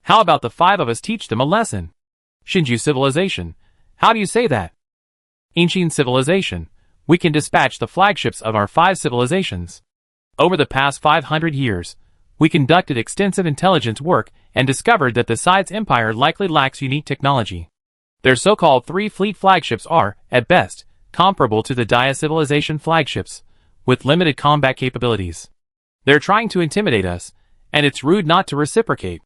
How about the 5 of us teach them a lesson? Shinju civilization. How do you say that? Inshin civilization. We can dispatch the flagships of our 5 civilizations. Over the past 500 years, we conducted extensive intelligence work and discovered that the Sed's Empire likely lacks unique technology. Their so-called 3 fleet flagships are, at best, comparable to the Dia civilization flagships, with limited combat capabilities. They're trying to intimidate us, and it's rude not to reciprocate.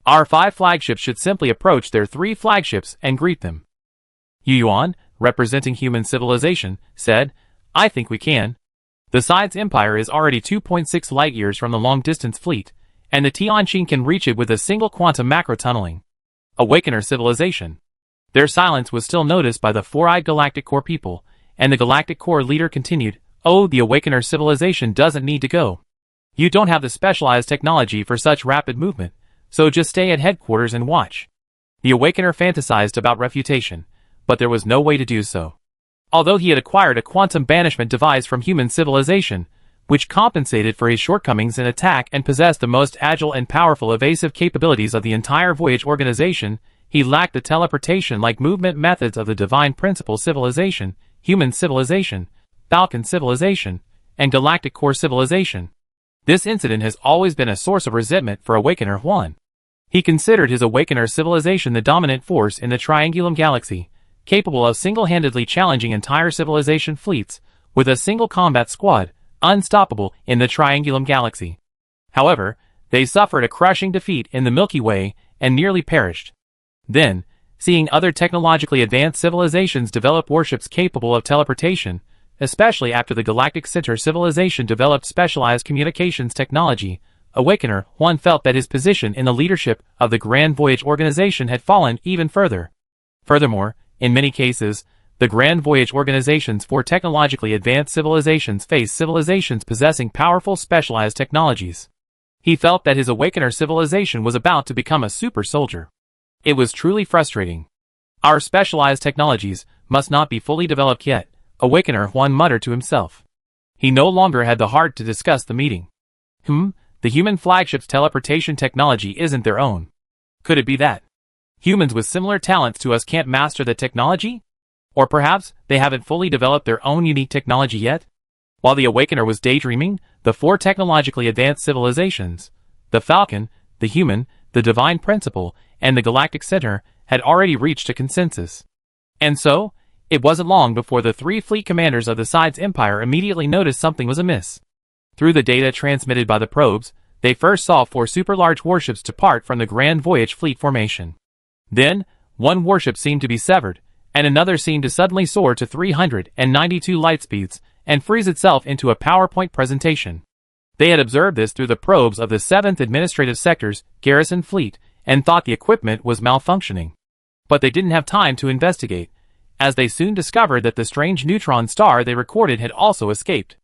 Our 5 flagships should simply approach their 3 flagships and greet them. Yu Yuan, representing human civilization, said, I think we can. The Sed's Empire is already 2.6 light-years from the long-distance fleet, and the Tianqing can reach it with a single quantum macro-tunneling. Awakener civilization. Their silence was still noticed by the 4-eyed Galactic Core people, and the Galactic Core leader continued, Oh, the Awakener civilization doesn't need to go. You don't have the specialized technology for such rapid movement, so just stay at headquarters and watch. The Awakener fantasized about refutation, but there was no way to do so. Although he had acquired a quantum banishment device from human civilization, which compensated for his shortcomings in attack and possessed the most agile and powerful evasive capabilities of the entire Voyage organization, he lacked the teleportation-like movement methods of the Divine Principle civilization, human civilization, Falcon civilization, and Galactic Core civilization. This incident has always been a source of resentment for Awakener Juan. He considered his Awakener civilization the dominant force in the Triangulum Galaxy, capable of single-handedly challenging entire civilization fleets, with a single combat squad, unstoppable in the Triangulum Galaxy. However, they suffered a crushing defeat in the Milky Way and nearly perished. Then, seeing other technologically advanced civilizations develop warships capable of teleportation, especially after the Galactic Center civilization developed specialized communications technology, Awakener Juan felt that his position in the leadership of the Grand Voyage organization had fallen even further. Furthermore, in many cases, the Grand Voyage organization's four technologically advanced civilizations faced civilizations possessing powerful specialized technologies. He felt that his Awakener civilization was about to become a super soldier. It was truly frustrating. Our specialized technologies must not be fully developed yet, Awakener Juan muttered to himself. He no longer had the heart to discuss the meeting. The human flagship's teleportation technology isn't their own. Could it be that humans with similar talents to us can't master the technology? Or perhaps they haven't fully developed their own unique technology yet? While the Awakener was daydreaming, the four technologically advanced civilizations, the Falcon, the Human, the Divine Principle, and the Galactic Center, had already reached a consensus. And so, it wasn't long before the three fleet commanders of the Sides Empire immediately noticed something was amiss. Through the data transmitted by the probes, they first saw four super-large warships depart from the Grand Voyage fleet formation. Then, one warship seemed to be severed, and another seemed to suddenly soar to 392 light speeds and freeze itself into a PowerPoint presentation. They had observed this through the probes of the 7th Administrative Sector's garrison fleet and thought the equipment was malfunctioning. But they didn't have time to investigate, as they soon discovered that the strange neutron star they recorded had also escaped.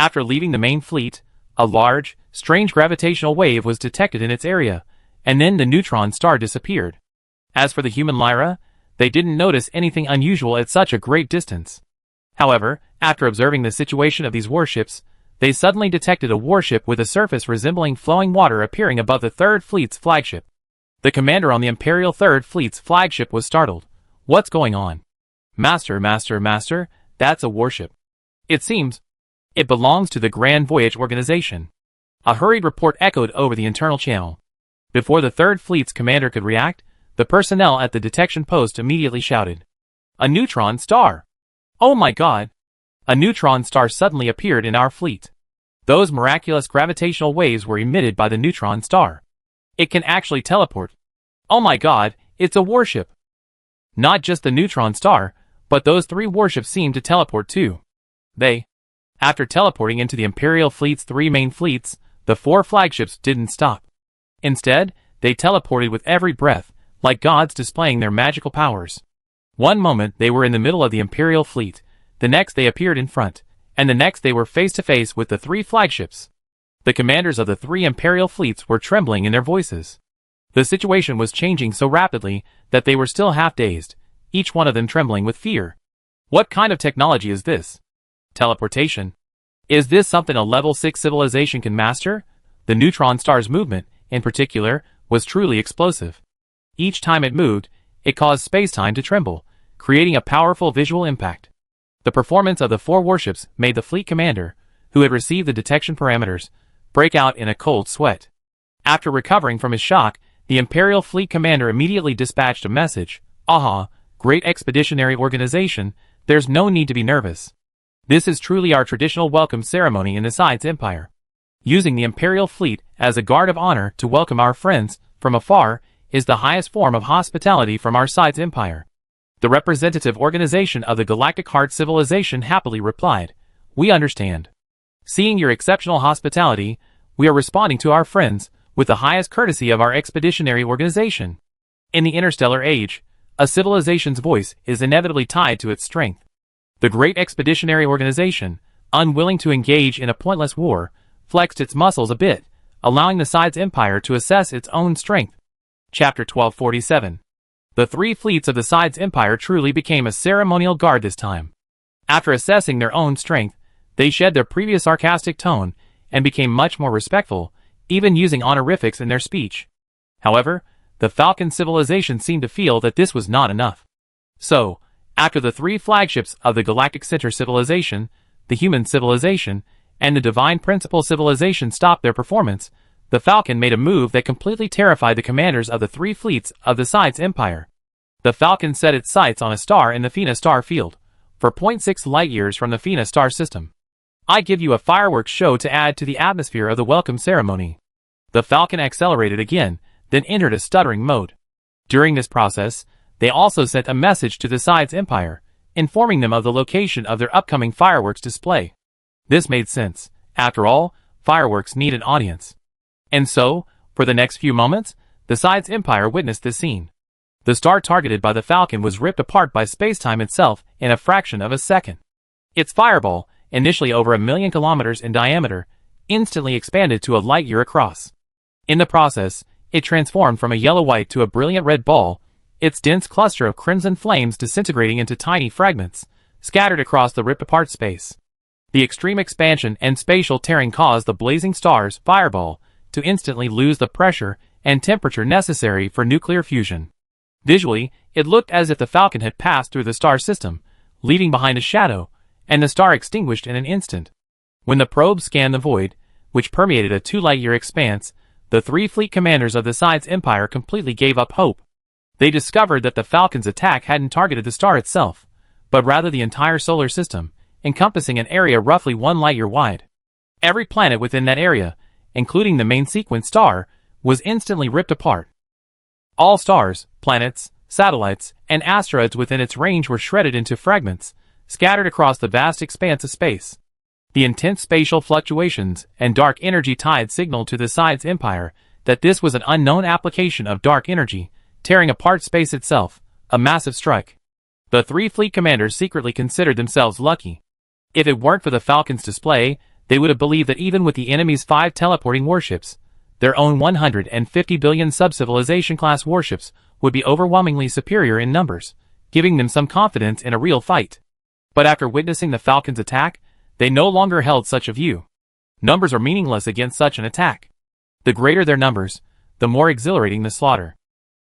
After leaving the main fleet, a large, strange gravitational wave was detected in its area, and then the neutron star disappeared. As for the human Lyra, they didn't notice anything unusual at such a great distance. However, after observing the situation of these warships, they suddenly detected a warship with a surface resembling flowing water appearing above the Third Fleet's flagship. The commander on the Imperial Third Fleet's flagship was startled. "What's going on?" Master, that's a warship. It seems it belongs to the Grand Voyage organization." A hurried report echoed over the internal channel. Before the Third Fleet's commander could react, the personnel at the detection post immediately shouted, "A neutron star! Oh my god! A neutron star suddenly appeared in our fleet. Those miraculous gravitational waves were emitted by the neutron star. It can actually teleport. Oh my god, it's a warship!" Not just the neutron star, but those three warships seemed to teleport too. After teleporting into the Imperial fleet's three main fleets, the four flagships didn't stop. Instead, they teleported with every breath, like gods displaying their magical powers. One moment they were in the middle of the Imperial fleet, the next they appeared in front, and the next they were face to face with the three flagships. The commanders of the three Imperial fleets were trembling in their voices. The situation was changing so rapidly that they were still half dazed, each one of them trembling with fear. What kind of technology is this? Teleportation. Is this something a level 6 civilization can master? The neutron star's movement, in particular, was truly explosive. Each time it moved, it caused space-time to tremble, creating a powerful visual impact. The performance of the four warships made the fleet commander, who had received the detection parameters, break out in a cold sweat. After recovering from his shock, the Imperial fleet commander immediately dispatched a message. "Aha, great expeditionary organization, there's no need to be nervous. This is truly our traditional welcome ceremony in the Sides Empire. Using the Imperial fleet as a guard of honor to welcome our friends from afar is the highest form of hospitality from our Sides Empire." The representative organization of the Galactic Heart Civilization happily replied, "We understand. Seeing your exceptional hospitality, we are responding to our friends with the highest courtesy of our expeditionary organization. In the interstellar age, a civilization's voice is inevitably tied to its strength. The great expeditionary organization, unwilling to engage in a pointless war, flexed its muscles a bit, allowing the Sides Empire to assess its own strength." Chapter 1247. The three fleets of the Sides Empire truly became a ceremonial guard this time. After assessing their own strength, they shed their previous sarcastic tone and became much more respectful, even using honorifics in their speech. However, the Falcon civilization seemed to feel that this was not enough. So, after the three flagships of the Galactic Center civilization, the Human civilization, and the Divine Principle civilization stopped their performance, the Falcon made a move that completely terrified the commanders of the three fleets of the Sides Empire. The Falcon set its sights on a star in the Fina star field, for 0.6 light-years from the Fina star system. I give you a fireworks show to add to the atmosphere of the welcome ceremony. The Falcon accelerated again, then entered a stuttering mode. During this process, they also sent a message to the Sides Empire, informing them of the location of their upcoming fireworks display. This made sense. After all, fireworks need an audience. And so, for the next few moments, the Sides Empire witnessed this scene. The star targeted by the Falcon was ripped apart by space-time itself in a fraction of a second. Its fireball, initially over 1,000,000 kilometers in diameter, instantly expanded to a light-year across. In the process, it transformed from a yellow-white to a brilliant red ball, its dense cluster of crimson flames disintegrating into tiny fragments, scattered across the ripped-apart space. The extreme expansion and spatial tearing caused the blazing star's fireball to instantly lose the pressure and temperature necessary for nuclear fusion. Visually, it looked as if the Falcon had passed through the star system, leaving behind a shadow, and the star extinguished in an instant. When the probe scanned the void, which permeated a 2-light-year expanse, the three fleet commanders of the Sides Empire completely gave up hope. They discovered that the Falcon's attack hadn't targeted the star itself, but rather the entire solar system, encompassing an area roughly 1 light-year wide. Every planet within that area, including the main sequence star, was instantly ripped apart. All stars, planets, satellites, and asteroids within its range were shredded into fragments, scattered across the vast expanse of space. The intense spatial fluctuations and dark energy tides signaled to the Sides Empire that this was an unknown application of dark energy, tearing apart space itself, a massive strike. The three fleet commanders secretly considered themselves lucky. If it weren't for the Falcon's display, they would have believed that even with the enemy's 5 teleporting warships, their own 150 billion sub-civilization-class warships would be overwhelmingly superior in numbers, giving them some confidence in a real fight. But after witnessing the Falcon's attack, they no longer held such a view. Numbers are meaningless against such an attack. The greater their numbers, the more exhilarating the slaughter.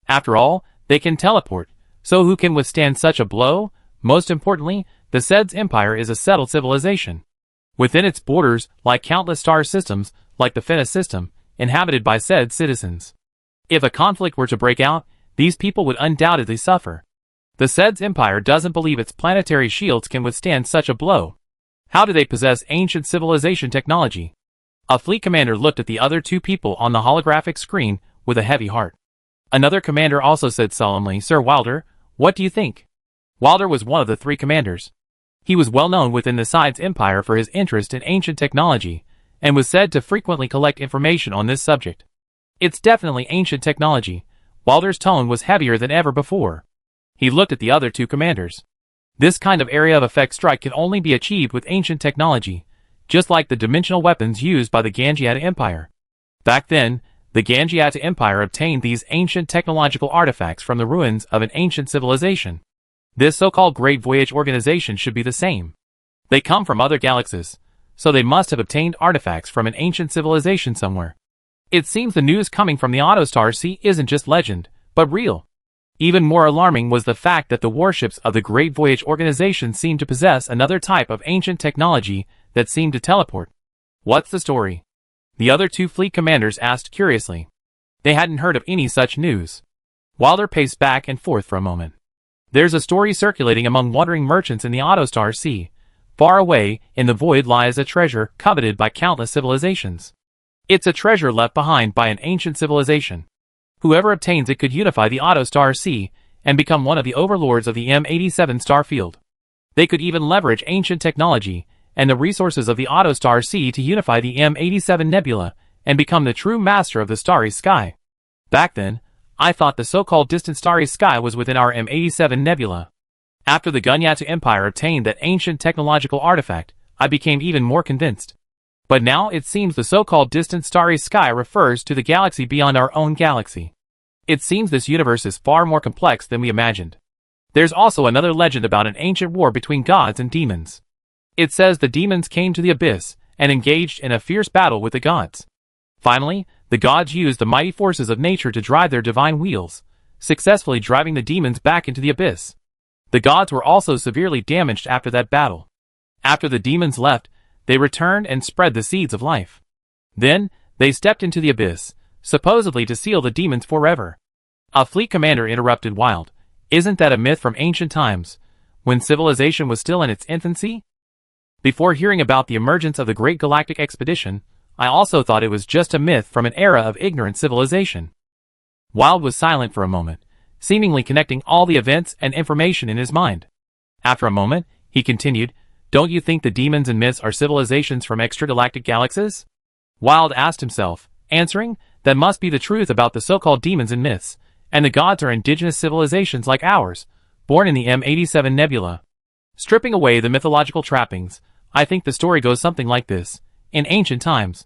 After all, they can teleport, so who can withstand such a blow? Most importantly, the Sides Empire is a settled civilization. Within its borders lie countless star systems, like the Fina system, inhabited by said citizens. If a conflict were to break out, these people would undoubtedly suffer. The Sides Empire doesn't believe its planetary shields can withstand such a blow. How do they possess ancient civilization technology? A fleet commander looked at the other two people on the holographic screen with a heavy heart. Another commander also said solemnly, "Sir Wilder, what do you think?" Wilder was one of the three commanders. He was well known within the Sides Empire for his interest in ancient technology, and was said to frequently collect information on this subject. It's definitely ancient technology. Wilder's tone was heavier than ever before. He looked at the other two commanders. This kind of area of effect strike can only be achieved with ancient technology, just like the dimensional weapons used by the Ganjiata Empire. Back then, the Ganjiata Empire obtained these ancient technological artifacts from the ruins of an ancient civilization. This so-called Great Voyage organization should be the same. They come from other galaxies, so they must have obtained artifacts from an ancient civilization somewhere. It seems the news coming from the Autostar Sea isn't just legend, but real. Even more alarming was the fact that the warships of the Great Voyage organization seemed to possess another type of ancient technology that seemed to teleport. What's the story? The other two fleet commanders asked curiously. They hadn't heard of any such news. Wilder paced back and forth for a moment. There's a story circulating among wandering merchants in the Autostar Sea. Far away, in the void lies a treasure coveted by countless civilizations. It's a treasure left behind by an ancient civilization. Whoever obtains it could unify the Autostar Sea and become one of the overlords of the M87 star field. They could even leverage ancient technology and the resources of the Autostar Sea to unify the M87 nebula and become the true master of the starry sky. Back then, I thought the so-called distant starry sky was within our M87 nebula. After the Gunyata Empire obtained that ancient technological artifact, I became even more convinced. But now it seems the so-called distant starry sky refers to the galaxy beyond our own galaxy. It seems this universe is far more complex than we imagined. There's also another legend about an ancient war between gods and demons. It says the demons came to the abyss and engaged in a fierce battle with the gods. Finally, the gods used the mighty forces of nature to drive their divine wheels, successfully driving the demons back into the abyss. The gods were also severely damaged after that battle. After the demons left, they returned and spread the seeds of life. Then, they stepped into the abyss, supposedly to seal the demons forever. A fleet commander interrupted Wild. Isn't that a myth from ancient times, when civilization was still in its infancy? Before hearing about the emergence of the Great Galactic Expedition, I also thought it was just a myth from an era of ignorant civilization. Wild was silent for a moment, seemingly connecting all the events and information in his mind. After a moment, he continued, "Don't you think the demons and myths are civilizations from extragalactic galaxies?" Wild asked himself, answering, "That must be the truth about the so-called demons and myths, and the gods are indigenous civilizations like ours, born in the M87 nebula." Stripping away the mythological trappings, I think the story goes something like this. In ancient times,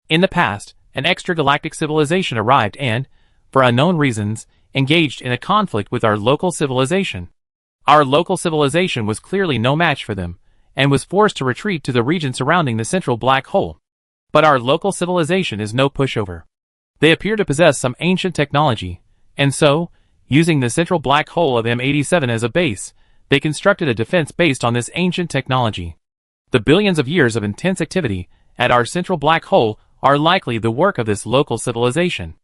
in the past, an extragalactic civilization arrived and, for unknown reasons, engaged in a conflict with our local civilization. Our local civilization was clearly no match for them, and was forced to retreat to the region surrounding the central black hole. But our local civilization is no pushover. They appear to possess some ancient technology, and so, using the central black hole of M87 as a base, they constructed a defense based on this ancient technology. The billions of years of intense activity at our central black hole are likely the work of this local civilization.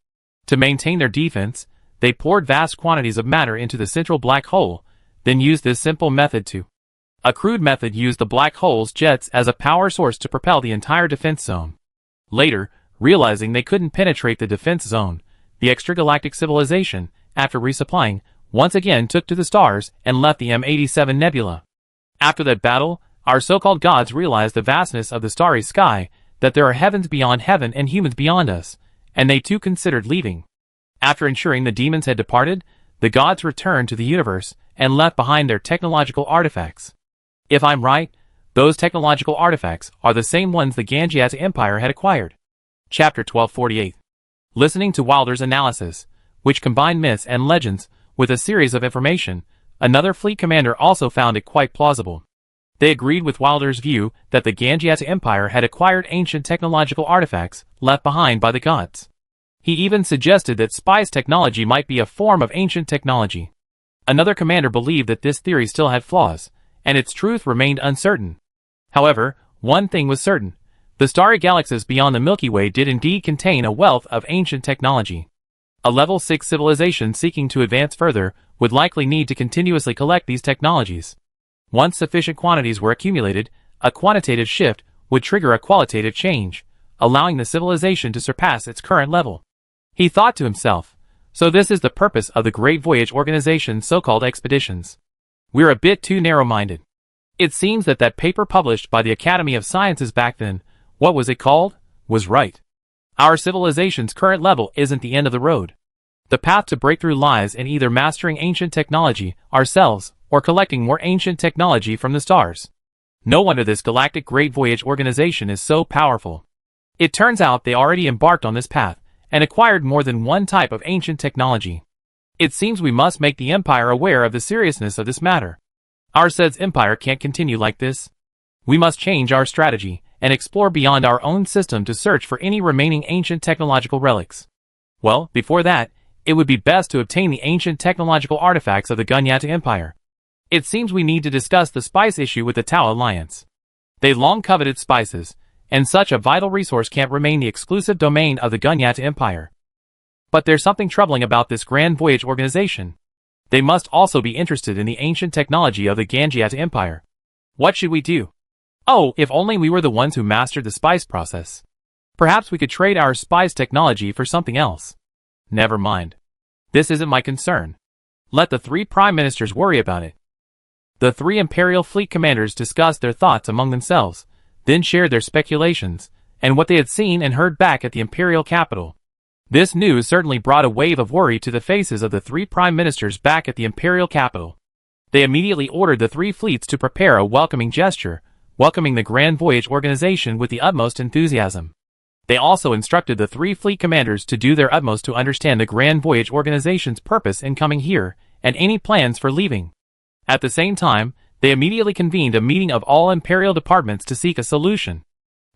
To maintain their defense, they poured vast quantities of matter into the central black hole, then used this simple method to. A crude method used the black hole's jets as a power source to propel the entire defense zone. Later, realizing they couldn't penetrate the defense zone, the extragalactic civilization, after resupplying, once again took to the stars and left the M87 nebula. After that battle, our so-called gods realized the vastness of the starry sky, that there are heavens beyond heaven and humans beyond us, and they too considered leaving. After ensuring the demons had departed, the gods returned to the universe and left behind their technological artifacts. If I'm right, those technological artifacts are the same ones the Ganjiata Empire had acquired. Chapter 1248. Listening to Wilder's analysis, which combined myths and legends with a series of information, another fleet commander also found it quite plausible. They agreed with Wilder's view that the Ganjiata Empire had acquired ancient technological artifacts left behind by the gods. He even suggested that spice technology might be a form of ancient technology. Another commander believed that this theory still had flaws, and its truth remained uncertain. However, one thing was certain. The starry galaxies beyond the Milky Way did indeed contain a wealth of ancient technology. A level 6 civilization seeking to advance further would likely need to continuously collect these technologies. Once sufficient quantities were accumulated, a quantitative shift would trigger a qualitative change, allowing the civilization to surpass its current level. He thought to himself, so this is the purpose of the Great Voyage Organization's so-called expeditions. We're a bit too narrow-minded. It seems that paper published by the Academy of Sciences back then, what was it called, was right. Our civilization's current level isn't the end of the road. The path to breakthrough lies in either mastering ancient technology ourselves or collecting more ancient technology from the stars. No wonder this Galactic Great Voyage Organization is so powerful. It turns out they already embarked on this path and acquired more than one type of ancient technology. It seems we must make the Empire aware of the seriousness of this matter. Our said Empire can't continue like this. We must change our strategy and explore beyond our own system to search for any remaining ancient technological relics. Well, before that, it would be best to obtain the ancient technological artifacts of the Gunyata Empire. It seems we need to discuss the spice issue with the Tau Alliance. They long coveted spices, and such a vital resource can't remain the exclusive domain of the Gunyata Empire. But there's something troubling about this Grand Voyage Organization. They must also be interested in the ancient technology of the Ganjiata Empire. What should we do? Oh, if only we were the ones who mastered the spice process. Perhaps we could trade our spice technology for something else. Never mind. This isn't my concern. Let the 3 prime ministers worry about it. The 3 Imperial fleet commanders discussed their thoughts among themselves, then shared their speculations, and what they had seen and heard back at the Imperial capital. This news certainly brought a wave of worry to the faces of the 3 prime ministers back at the Imperial capital. They immediately ordered the 3 fleets to prepare a welcoming gesture, welcoming the Grand Voyage Organization with the utmost enthusiasm. They also instructed the 3 fleet commanders to do their utmost to understand the Grand Voyage Organization's purpose in coming here, and any plans for leaving. At the same time, they immediately convened a meeting of all Imperial departments to seek a solution.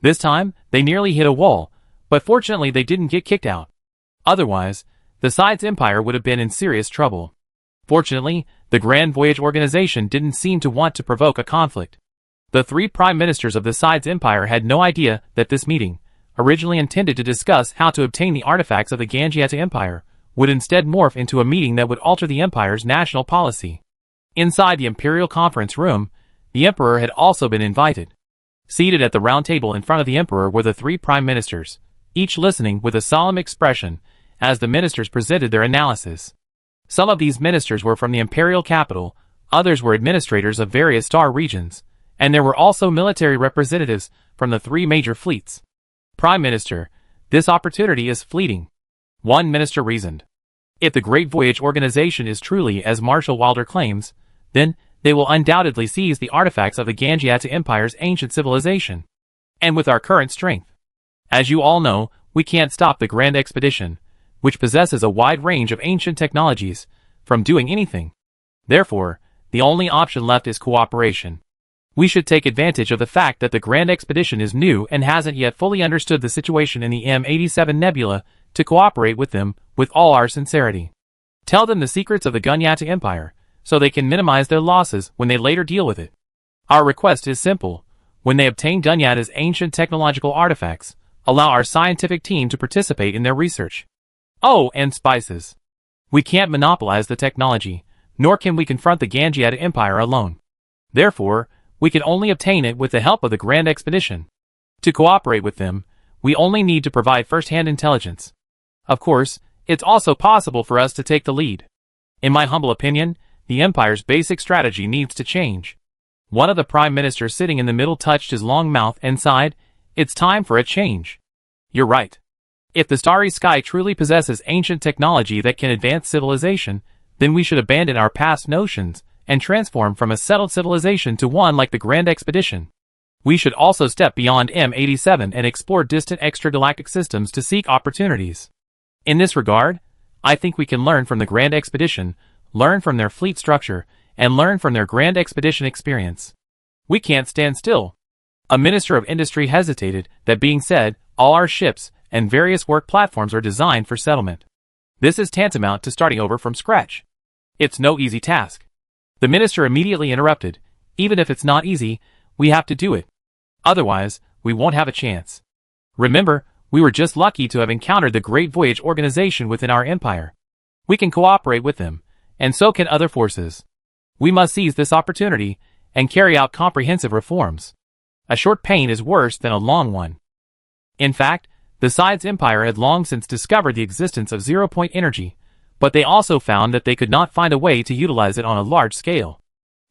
This time, they nearly hit a wall, but fortunately they didn't get kicked out. Otherwise, the Sides Empire would have been in serious trouble. Fortunately, the Grand Voyage Organization didn't seem to want to provoke a conflict. The 3 prime ministers of the Sides Empire had no idea that this meeting, originally intended to discuss how to obtain the artifacts of the Ganjiata Empire, would instead morph into a meeting that would alter the Empire's national policy. Inside the Imperial Conference Room, the Emperor had also been invited. Seated at the round table in front of the Emperor were the 3 prime ministers, each listening with a solemn expression as the ministers presented their analysis. Some of these ministers were from the Imperial capital, others were administrators of various star regions, and there were also military representatives from the 3 major fleets. Prime Minister, this opportunity is fleeting. One minister reasoned. If the Great Voyage Organization is truly as Marshal Wilder claims, then they will undoubtedly seize the artifacts of the Ganjiata Empire's ancient civilization. And with our current strength, as you all know, we can't stop the Grand Expedition, which possesses a wide range of ancient technologies, from doing anything. Therefore, the only option left is cooperation. We should take advantage of the fact that the Grand Expedition is new and hasn't yet fully understood the situation in the M87 Nebula to cooperate with them with all our sincerity. Tell them the secrets of the Ganjiata Empire, so they can minimize their losses when they later deal with it. Our request is simple. When they obtain Ganjiata's ancient technological artifacts, allow our scientific team to participate in their research. Oh, and spices. We can't monopolize the technology, nor can we confront the Ganjiata Empire alone. Therefore, we can only obtain it with the help of the Grand Expedition. To cooperate with them, we only need to provide first-hand intelligence. Of course, it's also possible for us to take the lead. In my humble opinion, the Empire's basic strategy needs to change. One of the prime ministers sitting in the middle touched his long mouth and sighed, "It's time for a change." You're right. If the starry sky truly possesses ancient technology that can advance civilization, then we should abandon our past notions and transform from a settled civilization to one like the Grand Expedition. We should also step beyond M87 and explore distant extragalactic systems to seek opportunities. In this regard, I think we can learn from the Grand Expedition, learn from their fleet structure, and learn from their Grand Expedition experience. We can't stand still. A minister of industry hesitated. That being said, all our ships and various work platforms are designed for settlement. This is tantamount to starting over from scratch. It's no easy task. The minister immediately interrupted. Even if it's not easy, we have to do it. Otherwise, we won't have a chance. Remember, we were just lucky to have encountered the Great Voyage Organization within our empire. We can cooperate with them, and so can other forces. We must seize this opportunity and carry out comprehensive reforms. A short pain is worse than a long one. In fact, the Sides Empire had long since discovered the existence of zero-point energy, but they also found that they could not find a way to utilize it on a large scale.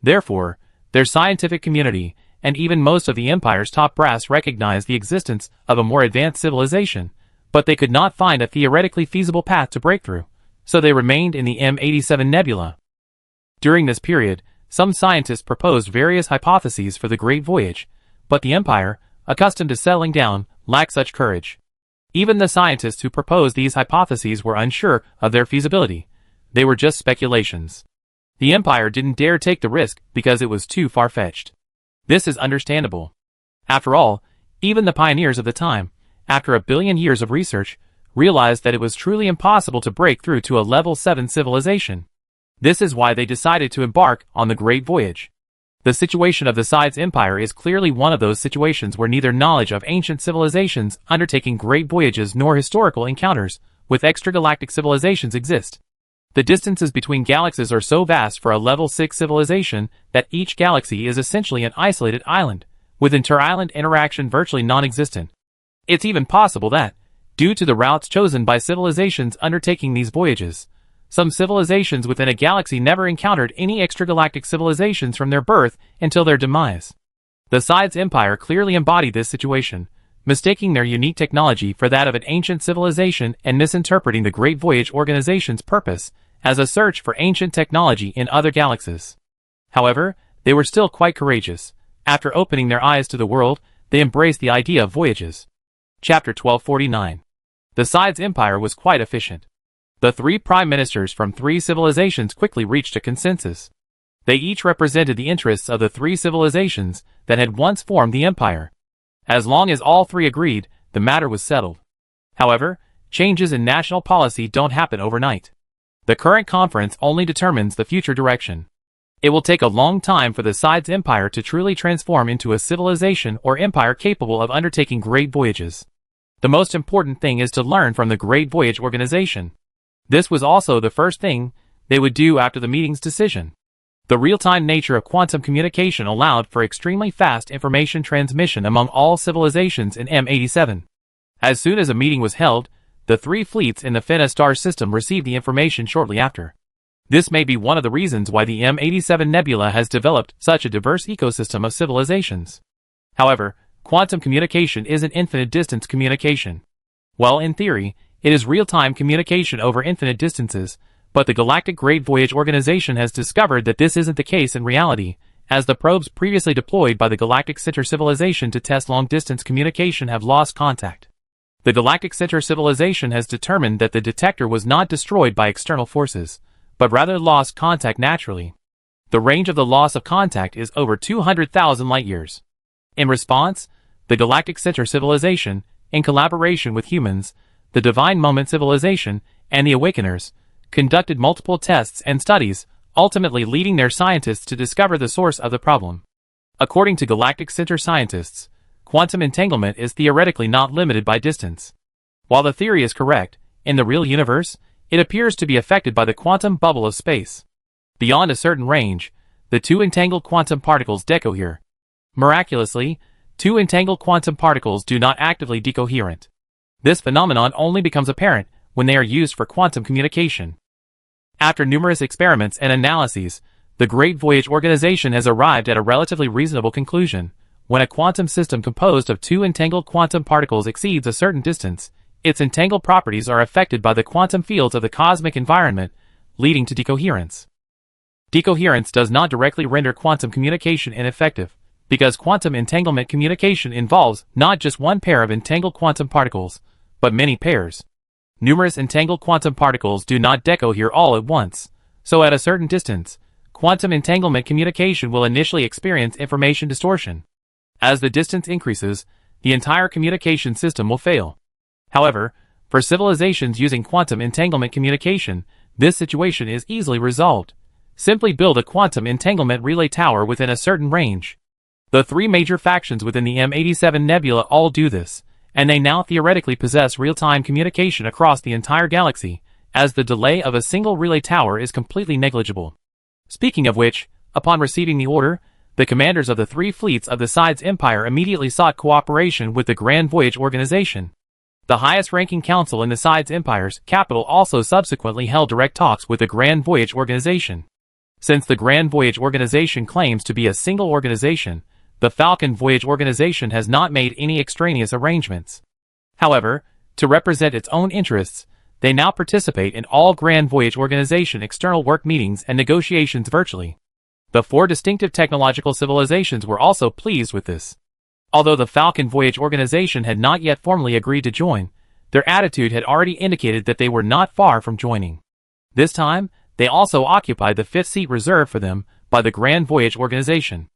Therefore, their scientific community, and even most of the Empire's top brass recognized the existence of a more advanced civilization, but they could not find a theoretically feasible path to breakthrough, so they remained in the M87 Nebula. During this period, some scientists proposed various hypotheses for the Great Voyage, but the Empire, accustomed to settling down, lacked such courage. Even the scientists who proposed these hypotheses were unsure of their feasibility. They were just speculations. The Empire didn't dare take the risk because it was too far-fetched. This is understandable. After all, even the pioneers of the time, after 1 billion years of research, realized that it was truly impossible to break through to a level 7 civilization. This is why they decided to embark on the Great Voyage. The situation of the Sides Empire is clearly one of those situations where neither knowledge of ancient civilizations undertaking great voyages nor historical encounters with extragalactic civilizations exist. The distances between galaxies are so vast for a level 6 civilization that each galaxy is essentially an isolated island, with inter-island interaction virtually non-existent. It's even possible that, due to the routes chosen by civilizations undertaking these voyages, some civilizations within a galaxy never encountered any extragalactic civilizations from their birth until their demise. The Sides Empire clearly embodied this situation, mistaking their unique technology for that of an ancient civilization and misinterpreting the Great Voyage Organization's purpose as a search for ancient technology in other galaxies. However, they were still quite courageous. After opening their eyes to the world, they embraced the idea of voyages. Chapter 1249. The Sides Empire was quite efficient. The three prime ministers from three civilizations quickly reached a consensus. They each represented the interests of the three civilizations that had once formed the empire. As long as all three agreed, the matter was settled. However, changes in national policy don't happen overnight. The current conference only determines the future direction. It will take a long time for the Sides Empire to truly transform into a civilization or empire capable of undertaking great voyages. The most important thing is to learn from the Great Voyage Organization. This was also the first thing they would do after the meeting's decision. The real-time nature of quantum communication allowed for extremely fast information transmission among all civilizations in M87. As soon as a meeting was held, the three fleets in the Fena star system received the information shortly after. This may be one of the reasons why the M87 nebula has developed such a diverse ecosystem of civilizations. However, quantum communication isn't infinite distance communication. Well, in theory, it is real-time communication over infinite distances, but the Galactic Great Voyage Organization has discovered that this isn't the case in reality, as the probes previously deployed by the Galactic Center Civilization to test long-distance communication have lost contact. The Galactic Center Civilization has determined that the detector was not destroyed by external forces, but rather lost contact naturally. The range of the loss of contact is over 200,000 light-years. In response, the Galactic Center Civilization, in collaboration with humans, the Divine Moment Civilization, and the Awakeners, conducted multiple tests and studies, ultimately leading their scientists to discover the source of the problem. According to Galactic Center scientists, quantum entanglement is theoretically not limited by distance. While the theory is correct, in the real universe, it appears to be affected by the quantum bubble of space. Beyond a certain range, the two entangled quantum particles decohere. Miraculously, two entangled quantum particles do not actively decoherent. This phenomenon only becomes apparent when they are used for quantum communication. After numerous experiments and analyses, the Great Voyage Organization has arrived at a relatively reasonable conclusion. When a quantum system composed of two entangled quantum particles exceeds a certain distance, its entangled properties are affected by the quantum fields of the cosmic environment, leading to decoherence. Decoherence does not directly render quantum communication ineffective, because quantum entanglement communication involves not just one pair of entangled quantum particles, but many pairs. Numerous entangled quantum particles do not decohere all at once, so at a certain distance, quantum entanglement communication will initially experience information distortion. As the distance increases, the entire communication system will fail. However, for civilizations using quantum entanglement communication, this situation is easily resolved. Simply build a quantum entanglement relay tower within a certain range. The three major factions within the M87 nebula all do this, and they now theoretically possess real-time communication across the entire galaxy, as the delay of a single relay tower is completely negligible. Speaking of which, upon receiving the order, the commanders of the three fleets of the Sides Empire immediately sought cooperation with the Grand Voyage Organization. The highest-ranking council in the Sides Empire's capital also subsequently held direct talks with the Grand Voyage Organization. Since the Grand Voyage Organization claims to be a single organization, the Falcon Voyage Organization has not made any extraneous arrangements. However, to represent its own interests, they now participate in all Grand Voyage Organization external work meetings and negotiations virtually. The four distinctive technological civilizations were also pleased with this. Although the Falcon Voyage Organization had not yet formally agreed to join, their attitude had already indicated that they were not far from joining. This time, they also occupied the fifth seat reserved for them by the Grand Voyage Organization.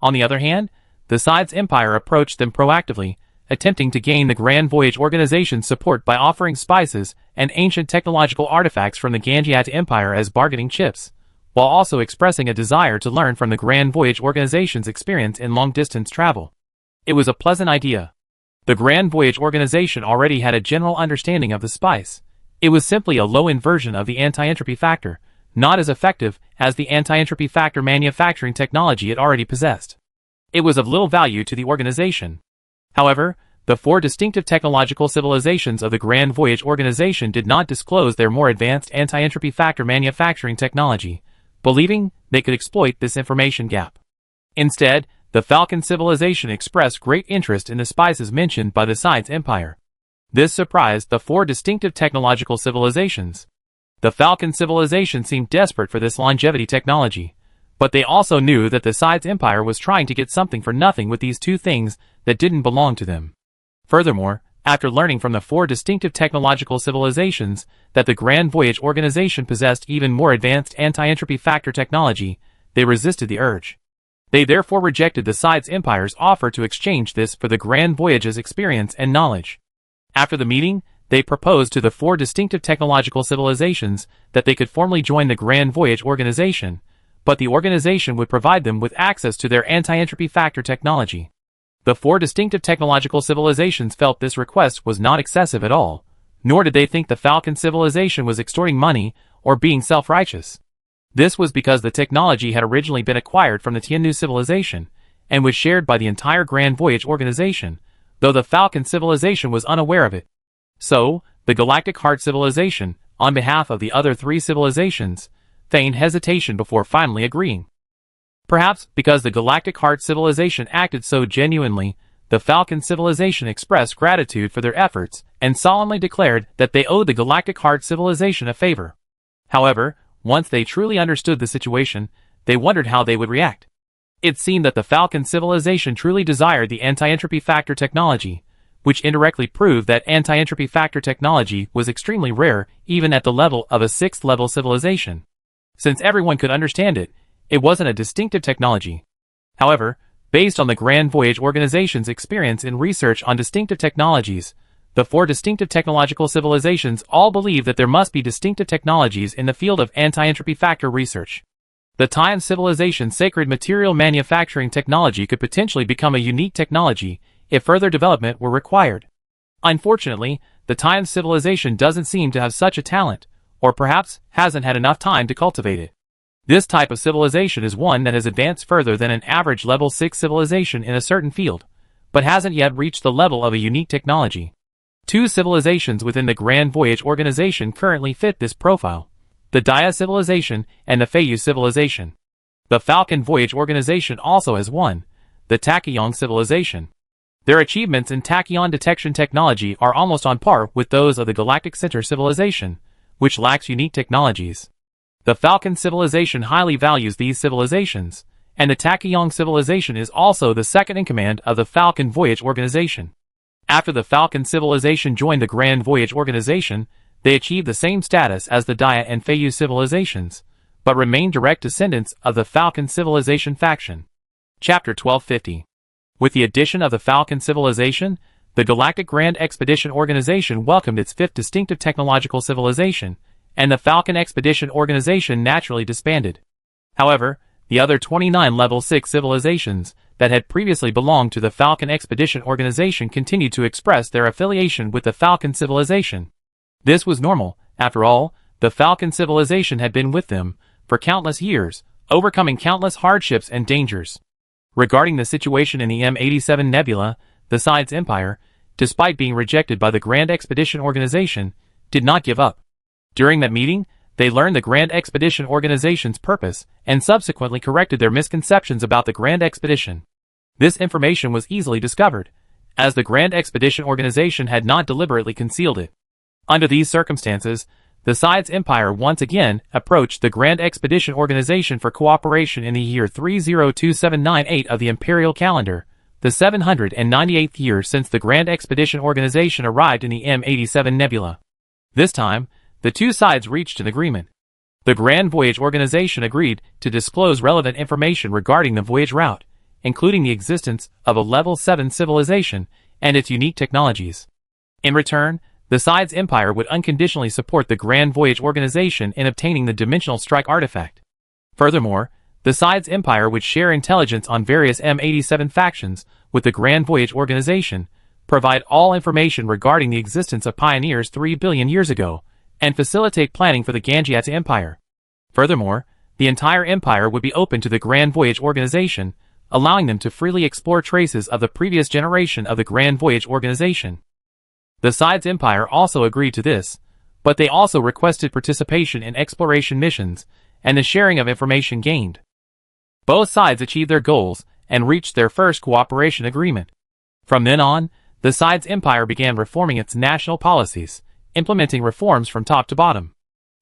On the other hand, the Sides Empire approached them proactively, attempting to gain the Grand Voyage Organization's support by offering spices and ancient technological artifacts from the Ganjiat Empire as bargaining chips, while also expressing a desire to learn from the Grand Voyage Organization's experience in long-distance travel. It was a pleasant idea. The Grand Voyage Organization already had a general understanding of the spice. It was simply a low-end version of the anti-entropy factor, not as effective as the anti-entropy factor manufacturing technology it already possessed. It was of little value to the organization. However, the four distinctive technological civilizations of the Grand Voyage Organization did not disclose their more advanced anti-entropy factor manufacturing technology, believing they could exploit this information gap. Instead, the Falcon civilization expressed great interest in the spices mentioned by the Sides Empire. This surprised the four distinctive technological civilizations. The Falcon civilization seemed desperate for this longevity technology, but they also knew that the Sides Empire was trying to get something for nothing with these two things that didn't belong to them. Furthermore, After learning from the 4 distinctive technological civilizations that the Grand Voyage organization possessed even more advanced anti-entropy factor technology, they resisted the urge. They therefore rejected the Sides Empire's offer to exchange this for the Grand Voyage's experience and knowledge. After the meeting, they proposed to the 4 distinctive technological civilizations that they could formally join the Grand Voyage organization, but the organization would provide them with access to their anti-entropy factor technology. The 4 distinctive technological civilizations felt this request was not excessive at all, nor did they think the Falcon civilization was extorting money or being self-righteous. This was because the technology had originally been acquired from the Tiannu civilization and was shared by the entire Grand Voyage organization, though the Falcon civilization was unaware of it. So, the Galactic Heart civilization, on behalf of the other 3 civilizations, feigned hesitation before finally agreeing. Perhaps because the Galactic Heart civilization acted so genuinely, the Falcon civilization expressed gratitude for their efforts and solemnly declared that they owed the Galactic Heart civilization a favor. However, once they truly understood the situation, they wondered how they would react. It seemed that the Falcon civilization truly desired the anti-entropy factor technology, which indirectly proved that anti-entropy factor technology was extremely rare even at the level of a 6th-level civilization. Since everyone could understand it, it wasn't a distinctive technology. However, based on the Grand Voyage organization's experience in research on distinctive technologies, the 4 distinctive technological civilizations all believe that there must be distinctive technologies in the field of anti-entropy factor research. The Tian civilization's sacred material manufacturing technology could potentially become a unique technology if further development were required. Unfortunately, the Tian civilization doesn't seem to have such a talent, or perhaps hasn't had enough time to cultivate it. This type of civilization is one that has advanced further than an average level 6 civilization in a certain field, but hasn't yet reached the level of a unique technology. 2 civilizations within the Grand Voyage organization currently fit this profile: the Dia civilization and the Feiyu civilization. The Falcon Voyage organization also has one, the Tachyon civilization. Their achievements in tachyon detection technology are almost on par with those of the Galactic Center civilization, which lacks unique technologies. The Falcon civilization highly values these civilizations, and the Tachyon civilization is also the second in command of the Falcon Voyage organization. After the Falcon civilization joined the Grand Voyage organization, they achieved the same status as the Dia and Feiyu civilizations, but remained direct descendants of the Falcon civilization faction. Chapter 1250. With the addition of the Falcon civilization, the Galactic Grand Expedition Organization welcomed its 5th distinctive technological civilization, and the Falcon Expedition Organization naturally disbanded. However, the other 29 Level 6 civilizations that had previously belonged to the Falcon Expedition Organization continued to express their affiliation with the Falcon civilization. This was normal. After all, the Falcon civilization had been with them for countless years, overcoming countless hardships and dangers. Regarding the situation in the M87 Nebula, the Sides Empire, despite being rejected by the Grand Expedition Organization, did not give up. During that meeting, they learned the Grand Expedition Organization's purpose and subsequently corrected their misconceptions about the Grand Expedition. This information was easily discovered, as the Grand Expedition Organization had not deliberately concealed it. Under these circumstances, the Sides Empire once again approached the Grand Expedition Organization for cooperation in the year 302798 of the Imperial Calendar, the 798th year since the Grand Expedition Organization arrived in the M87 Nebula. This time, the 2 sides reached an agreement. The Grand Voyage Organization agreed to disclose relevant information regarding the voyage route, including the existence of a Level 7 civilization and its unique technologies. In return, the Sides Empire would unconditionally support the Grand Voyage Organization in obtaining the Dimensional Strike artifact. Furthermore, the Sides Empire would share intelligence on various M87 factions with the Grand Voyage Organization, provide all information regarding the existence of pioneers 3 billion years ago, and facilitate planning for the Ganjiatsu Empire. Furthermore, the entire empire would be open to the Grand Voyage Organization, allowing them to freely explore traces of the previous generation of the Grand Voyage Organization. The Sides Empire also agreed to this, but they also requested participation in exploration missions and the sharing of information gained. Both sides achieved their goals and reached their first cooperation agreement. From then on, the Sides Empire began reforming its national policies, implementing reforms from top to bottom.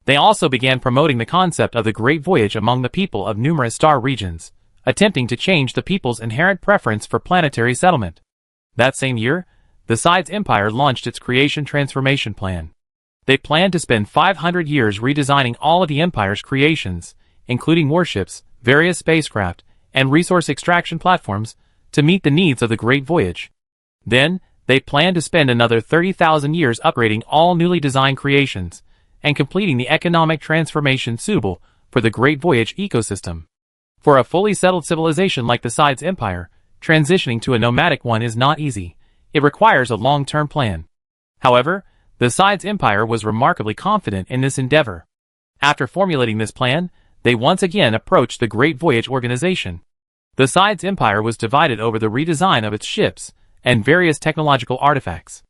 They also began promoting the concept of the Great Voyage among the people of numerous star regions, attempting to change the people's inherent preference for planetary settlement. That same year, the Sides Empire launched its creation transformation plan. They planned to spend 500 years redesigning all of the Empire's creations, including warships, various spacecraft, and resource extraction platforms, to meet the needs of the Great Voyage. Then, they planned to spend another 30,000 years upgrading all newly designed creations, and completing the economic transformation suitable for the Great Voyage ecosystem. For a fully settled civilization like the Sides Empire, transitioning to a nomadic one is not easy. It requires a long-term plan. However, the Sides Empire was remarkably confident in this endeavor. After formulating this plan, they once again approached the Great Voyage organization. The Sides Empire was divided over the redesign of its ships and various technological artifacts.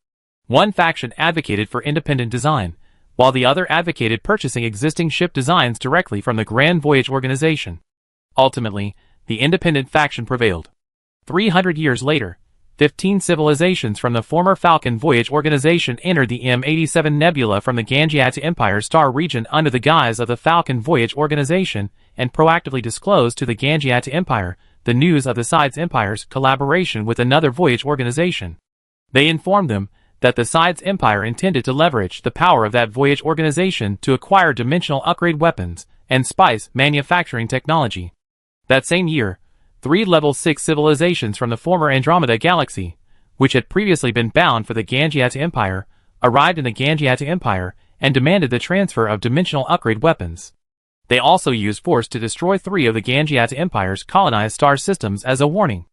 One faction advocated for independent design, while the other advocated purchasing existing ship designs directly from the Grand Voyage organization. Ultimately, the independent faction prevailed. 300 years later, 15 civilizations from the former Falcon Voyage organization entered the M87 Nebula from the Ganjiati Empire star region under the guise of the Falcon Voyage organization and proactively disclosed to the Ganjiati Empire the news of the Sides Empire's collaboration with another voyage organization. They informed them that the Sides Empire intended to leverage the power of that voyage organization to acquire dimensional upgrade weapons and spice manufacturing technology. That same year, 3 Level 6 civilizations from the former Andromeda Galaxy, which had previously been bound for the Ganjiati Empire, arrived in the Ganjiati Empire and demanded the transfer of dimensional upgrade weapons. They also used force to destroy 3 of the Ganjiati Empire's colonized star systems as a warning.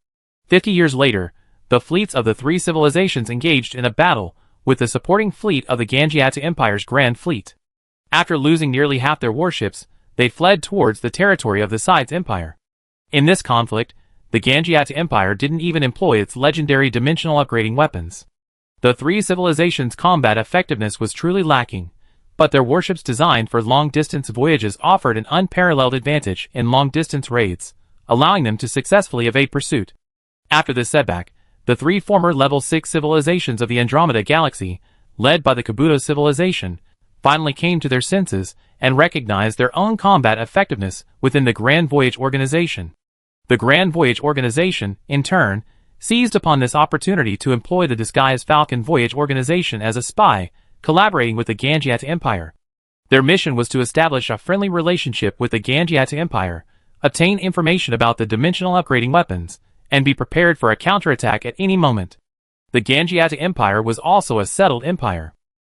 50 years later, the fleets of the 3 civilizations engaged in a battle with the supporting fleet of the Ganjiati Empire's Grand Fleet. After losing nearly half their warships, they fled towards the territory of the Sides Empire. In this conflict, the Ganjiati Empire didn't even employ its legendary dimensional upgrading weapons. The 3 civilizations' combat effectiveness was truly lacking, but their warships designed for long-distance voyages offered an unparalleled advantage in long-distance raids, allowing them to successfully evade pursuit. After this setback, the 3 former Level 6 civilizations of the Andromeda Galaxy, led by the Kabuto civilization, finally came to their senses and recognized their own combat effectiveness within the Grand Voyage organization. The Grand Voyage organization, in turn, seized upon this opportunity to employ the disguised Falcon Voyage organization as a spy, collaborating with the Ganjiati Empire. Their mission was to establish a friendly relationship with the Ganjiati Empire, obtain information about the dimensional upgrading weapons, and be prepared for a counterattack at any moment. The Ganjiati Empire was also a settled empire.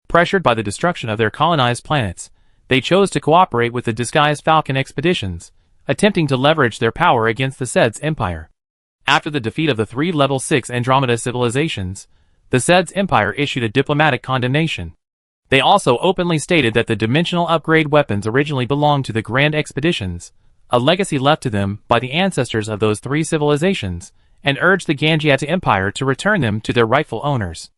Pressured by the destruction of their colonized planets, they chose to cooperate with the disguised Falcon expeditions, attempting to leverage their power against the Sides Empire. After the defeat of the 3 Level 6 Andromeda civilizations, the Sides Empire issued a diplomatic condemnation. They also openly stated that the dimensional upgrade weapons originally belonged to the Grand Expeditions, a legacy left to them by the ancestors of those 3 civilizations, and urged the Ganjiati Empire to return them to their rightful owners.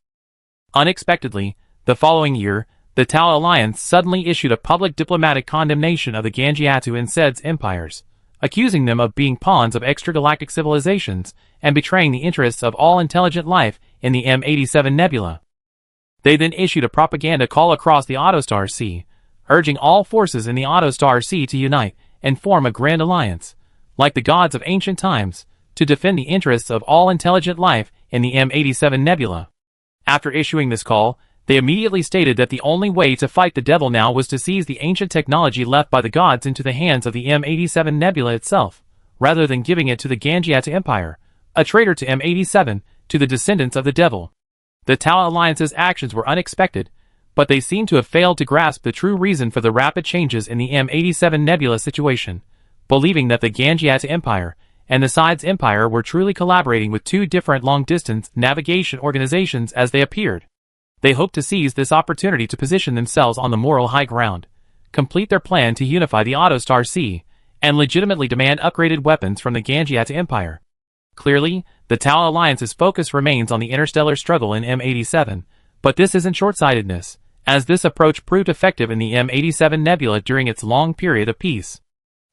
Unexpectedly, the following year, the Tau Alliance suddenly issued a public diplomatic condemnation of the Ganjiatu and Sides empires, accusing them of being pawns of extragalactic civilizations and betraying the interests of all intelligent life in the M87 Nebula. They then issued a propaganda call across the Autostar Sea, urging all forces in the Autostar Sea to unite and form a grand alliance, like the gods of ancient times, to defend the interests of all intelligent life in the M87 Nebula. After issuing this call, they immediately stated that the only way to fight the devil now was to seize the ancient technology left by the gods into the hands of the M87 Nebula itself, rather than giving it to the Ganjiati Empire, a traitor to M87, to the descendants of the devil. The Tau Alliance's actions were unexpected, but they seem to have failed to grasp the true reason for the rapid changes in the M87 Nebula situation, believing that the Ganjiati Empire and the Sides Empire were truly collaborating with 2 different long-distance navigation organizations as they appeared. They hoped to seize this opportunity to position themselves on the moral high ground, complete their plan to unify the Autostar Sea, and legitimately demand upgraded weapons from the Ganjiati Empire. Clearly, the Tau Alliance's focus remains on the interstellar struggle in M87, but this isn't short-sightedness, as this approach proved effective in the M87 Nebula during its long period of peace.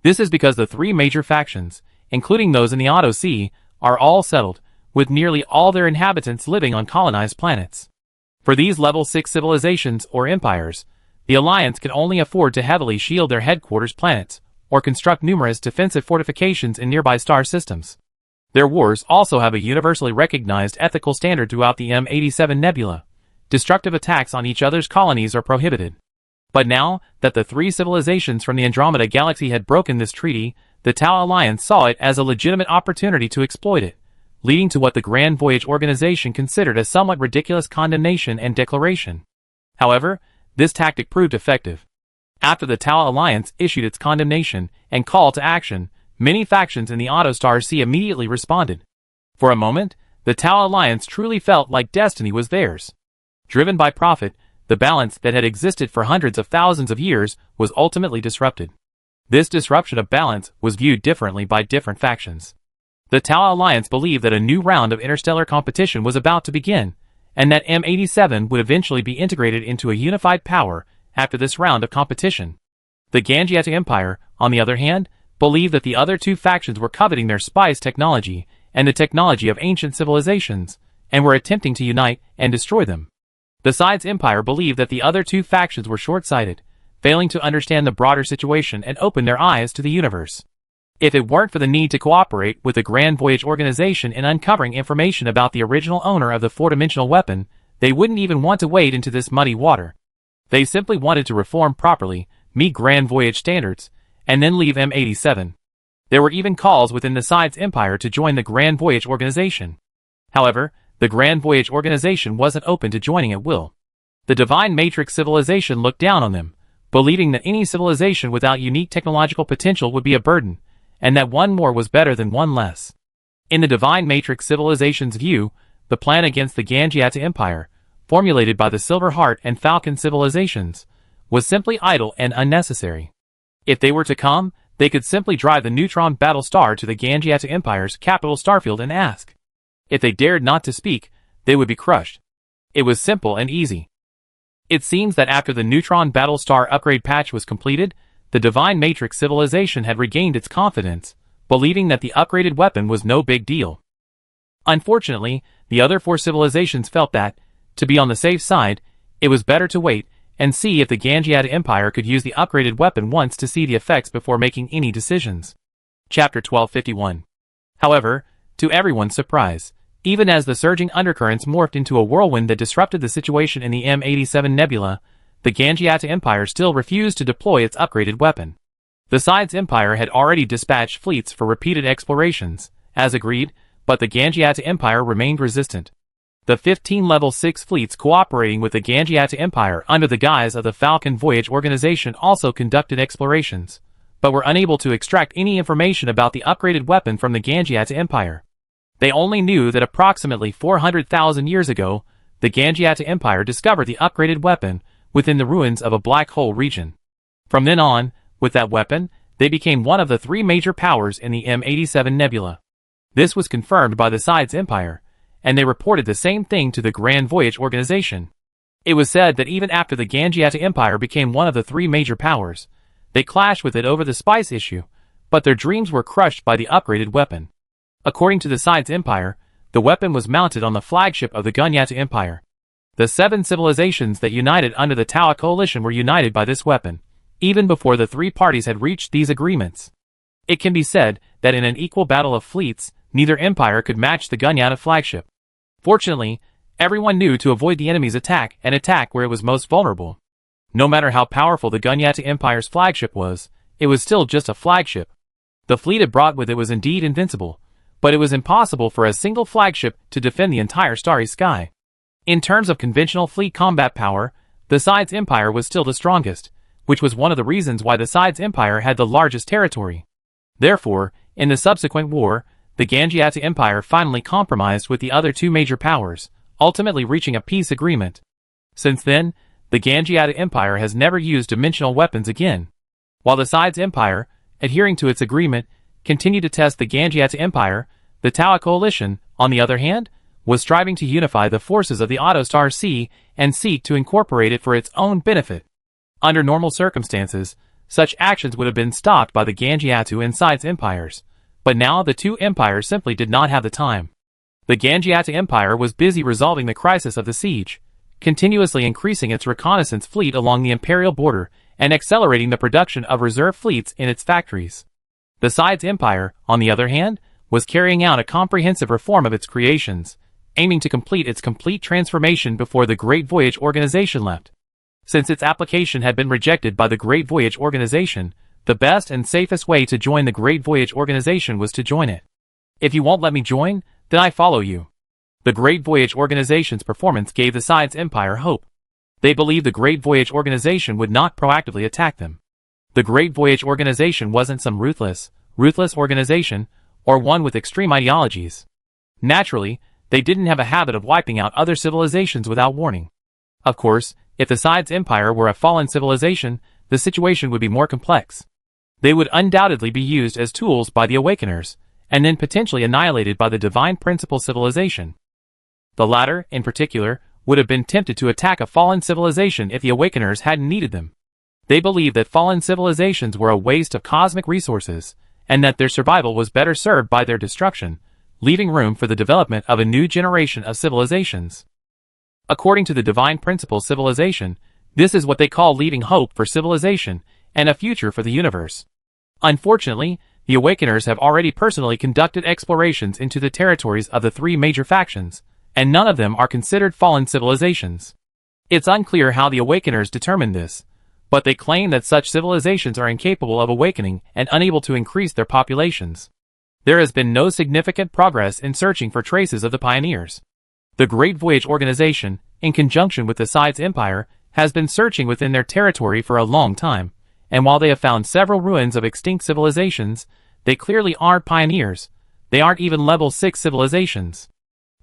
This is because the 3 major factions, including those in the Auto Sea, are all settled, with nearly all their inhabitants living on colonized planets. For these Level 6 civilizations or empires, the Alliance can only afford to heavily shield their headquarters planets, or construct numerous defensive fortifications in nearby star systems. Their wars also have a universally recognized ethical standard throughout the M87 Nebula. Destructive attacks on each other's colonies are prohibited. But now that the three civilizations from the Andromeda Galaxy had broken this treaty, the Tau Alliance saw it as a legitimate opportunity to exploit it, leading to what the Grand Voyage Organization considered a somewhat ridiculous condemnation and declaration. However, this tactic proved effective. After the Tau Alliance issued its condemnation and call to action, many factions in the Autostar Sea immediately responded. For a moment, the Tau Alliance truly felt like destiny was theirs. Driven by profit, the balance that had existed for hundreds of thousands of years was ultimately disrupted. This disruption of balance was viewed differently by different factions. The Tau Alliance believed that a new round of interstellar competition was about to begin, and that M87 would eventually be integrated into a unified power after this round of competition. The Gangiata Empire, on the other hand, believed that the other two factions were coveting their spice technology and the technology of ancient civilizations, and were attempting to unite and destroy them. The Sides Empire believed that the other two factions were short-sighted, failing to understand the broader situation and open their eyes to the universe. If it weren't for the need to cooperate with the Grand Voyage Organization in uncovering information about the original owner of the four-dimensional weapon, they wouldn't even want to wade into this muddy water. They simply wanted to reform properly, meet Grand Voyage standards, and then leave M87. There were even calls within the Sides Empire to join the Grand Voyage Organization. However, the Grand Voyage Organization wasn't open to joining at will. The Divine Matrix civilization looked down on them, believing that any civilization without unique technological potential would be a burden, and that one more was better than one less. In the Divine Matrix civilization's view, the plan against the Gangiata Empire, formulated by the Silver Heart and Falcon civilizations, was simply idle and unnecessary. If they were to come, they could simply drive the neutron battle star to the Gangiata Empire's capital starfield and ask. If they dared not to speak, they would be crushed. It was simple and easy. It seems that after the neutron battle star upgrade patch was completed, the Divine Matrix civilization had regained its confidence, believing that the upgraded weapon was no big deal. Unfortunately, the other four civilizations felt that, to be on the safe side, it was better to wait and see if the Gangiata Empire could use the upgraded weapon once to see the effects before making any decisions. Chapter 1251. However, to everyone's surprise, even as the surging undercurrents morphed into a whirlwind that disrupted the situation in the M87 Nebula, the Gangiata Empire still refused to deploy its upgraded weapon. The Sides Empire had already dispatched fleets for repeated explorations, as agreed, but the Gangiata Empire remained resistant. The 15 Level 6 fleets cooperating with the Gangiata Empire under the guise of the Falcon Voyage Organization also conducted explorations, but were unable to extract any information about the upgraded weapon from the Gangiata Empire. They only knew that approximately 400,000 years ago, the Gangiata Empire discovered the upgraded weapon within the ruins of a black hole region. From then on, with that weapon, they became one of the three major powers in the M87 Nebula. This was confirmed by the Sides Empire, and they reported the same thing to the Grand Voyage Organization. It was said that even after the Gangiata Empire became one of the three major powers, they clashed with it over the spice issue, but their dreams were crushed by the upgraded weapon. According to the Sides Empire, the weapon was mounted on the flagship of the Gangiata Empire. The 7 civilizations that united under the Tau Coalition were united by this weapon, even before the three parties had reached these agreements. It can be said that in an equal battle of fleets, neither empire could match the Gangiata flagship. Fortunately, everyone knew to avoid the enemy's attack and attack where it was most vulnerable. No matter how powerful the Gangiata Empire's flagship was, it was still just a flagship. The fleet it brought with it was indeed invincible, but it was impossible for a single flagship to defend the entire starry sky. In terms of conventional fleet combat power, the Sides Empire was still the strongest, which was one of the reasons why the Sides Empire had the largest territory. Therefore, in the subsequent war, the Gangiata Empire finally compromised with the other two major powers, ultimately reaching a peace agreement. Since then, the Gangiata Empire has never used dimensional weapons again. While the Sides Empire, adhering to its agreement, continued to test the Gangiata Empire, the Tau Coalition, on the other hand, was striving to unify the forces of the Autostar Sea and seek to incorporate it for its own benefit. Under normal circumstances, such actions would have been stopped by the Gangiatu and Sides Empires, but now the two empires simply did not have the time. The Gangiata Empire was busy resolving the crisis of the siege, continuously increasing its reconnaissance fleet along the imperial border and accelerating the production of reserve fleets in its factories. The Sides Empire, on the other hand, was carrying out a comprehensive reform of its creations, aiming to complete its complete transformation before the Great Voyage Organization left. Since its application had been rejected by the Great Voyage Organization, the best and safest way to join the Great Voyage Organization was to join it. If you won't let me join, then I follow you. The Great Voyage Organization's performance gave the Science Empire hope. They believed the Great Voyage Organization would not proactively attack them. The Great Voyage Organization wasn't some ruthless organization, or one with extreme ideologies. Naturally, they didn't have a habit of wiping out other civilizations without warning. Of course, if the Science Empire were a fallen civilization, the situation would be more complex. They would undoubtedly be used as tools by the Awakeners, and then potentially annihilated by the Divine Principle civilization. The latter, in particular, would have been tempted to attack a fallen civilization if the Awakeners hadn't needed them. They believed that fallen civilizations were a waste of cosmic resources, and that their survival was better served by their destruction, leaving room for the development of a new generation of civilizations. According to the Divine Principle civilization, this is what they call leaving hope for civilization and a future for the universe. Unfortunately, the Awakeners have already personally conducted explorations into the territories of the three major factions, and none of them are considered fallen civilizations. It's unclear how the Awakeners determined this, but they claim that such civilizations are incapable of awakening and unable to increase their populations. There has been no significant progress in searching for traces of the pioneers. The Great Voyage Organization, in conjunction with the Science Empire, has been searching within their territory for a long time, and while they have found several ruins of extinct civilizations, they clearly aren't pioneers. They aren't even level 6 civilizations.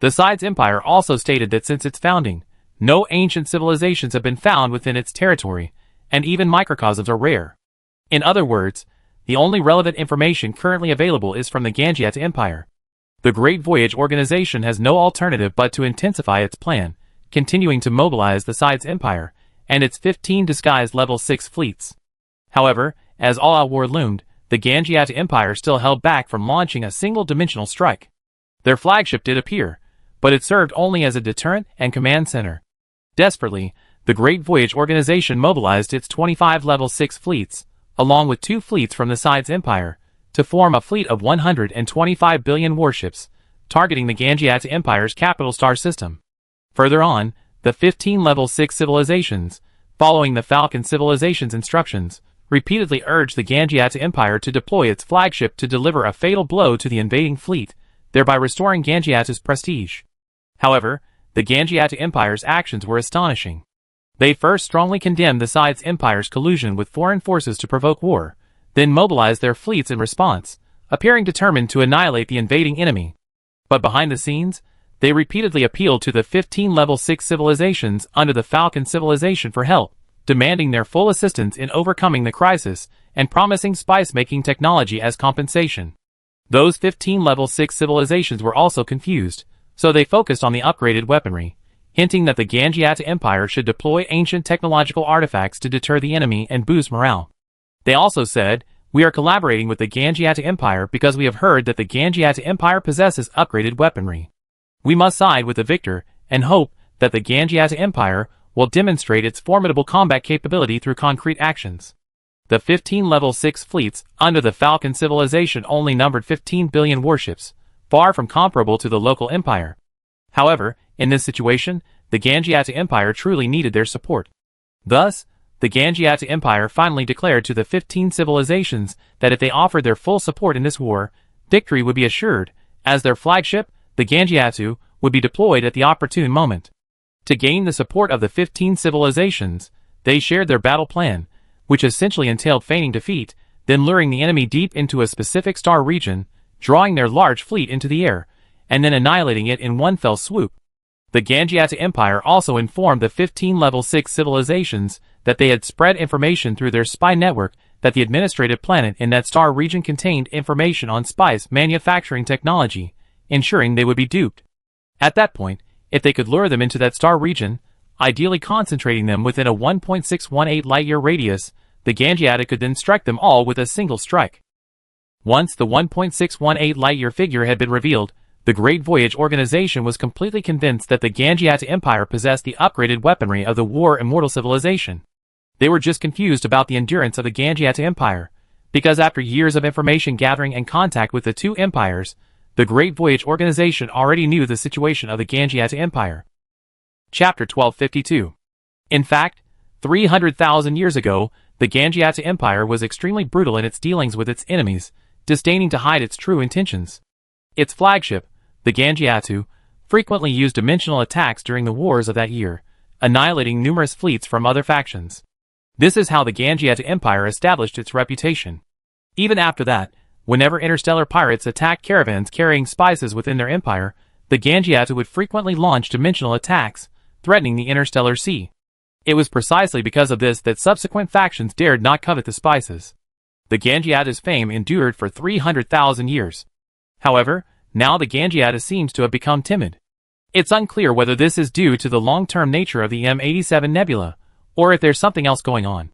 The Science Empire also stated that since its founding, no ancient civilizations have been found within its territory, and even microcosms are rare. In other words, the only relevant information currently available is from the Ganjiat Empire. The Great Voyage Organization has no alternative but to intensify its plan, continuing to mobilize the Science Empire and its 15 disguised level 6 fleets. However, as all-out war loomed, the Ganjiat Empire still held back from launching a single-dimensional strike. Their flagship did appear, but it served only as a deterrent and command center. Desperately, the Great Voyage Organization mobilized its 25 level 6 fleets, along with 2 fleets from the Science Empire, to form a fleet of 125 billion warships, targeting the Ganjiat Empire's capital star system. Further on, the 15 level 6 civilizations, following the Falcon civilization's instructions, repeatedly urged the Ganjiat Empire to deploy its flagship to deliver a fatal blow to the invading fleet, thereby restoring Ganjiat's prestige. However, the Ganjiat Empire's actions were astonishing. They first strongly condemned the Science Empire's collusion with foreign forces to provoke war, then mobilized their fleets in response, appearing determined to annihilate the invading enemy. But behind the scenes, they repeatedly appealed to the 15 level 6 civilizations under the Falcon civilization for help, demanding their full assistance in overcoming the crisis and promising spice-making technology as compensation. Those 15 level 6 civilizations were also confused, so they focused on the upgraded weaponry, hinting that the Ganjiat Empire should deploy ancient technological artifacts to deter the enemy and boost morale. They also said, "We are collaborating with the Ganjiat Empire because we have heard that the Ganjiat Empire possesses upgraded weaponry. We must side with the victor and hope that the Ganjiat Empire will demonstrate its formidable combat capability through concrete actions." The 15 level 6 fleets under the Falcon civilization only numbered 15 billion warships, far from comparable to the local empire. However, in this situation, the Ganjiat Empire truly needed their support. Thus, the Ganjiat Empire finally declared to the 15 civilizations that if they offered their full support in this war, victory would be assured, as their flagship, the Ganjiatsu, would be deployed at the opportune moment. To gain the support of the 15 civilizations, they shared their battle plan, which essentially entailed feigning defeat, then luring the enemy deep into a specific star region, drawing their large fleet into the air, and then annihilating it in one fell swoop. The Ganjiat Empire also informed the 15 level 6 civilizations that they had spread information through their spy network that the administrative planet in that star region contained information on spice manufacturing technology, ensuring they would be duped. At that point, if they could lure them into that star region, ideally concentrating them within a 1.618 light-year radius, the Ganjiat could then strike them all with a single strike. Once the 1.618 light-year figure had been revealed, the Great Voyage Organization was completely convinced that the Ganjiat Empire possessed the upgraded weaponry of the War Immortal civilization. They were just confused about the endurance of the Ganjiat Empire, because after years of information gathering and contact with the two empires, The Great Voyage Organization already knew the situation of the Ganjiata Empire. Chapter 1252. In fact, 300,000 years ago, the Ganjiata Empire was extremely brutal in its dealings with its enemies, disdaining to hide its true intentions. Its flagship, the Ganjiatu, frequently used dimensional attacks during the wars of that year, annihilating numerous fleets from other factions. This is how the Ganjiata Empire established its reputation. Even after that, whenever interstellar pirates attacked caravans carrying spices within their empire, the Ganjiata would frequently launch dimensional attacks, threatening the interstellar sea. It was precisely because of this that subsequent factions dared not covet the spices. The Ganjiata's fame endured for 300,000 years. However, now the Ganjiata seems to have become timid. It's unclear whether this is due to the long-term nature of the M87 nebula, or if there's something else going on.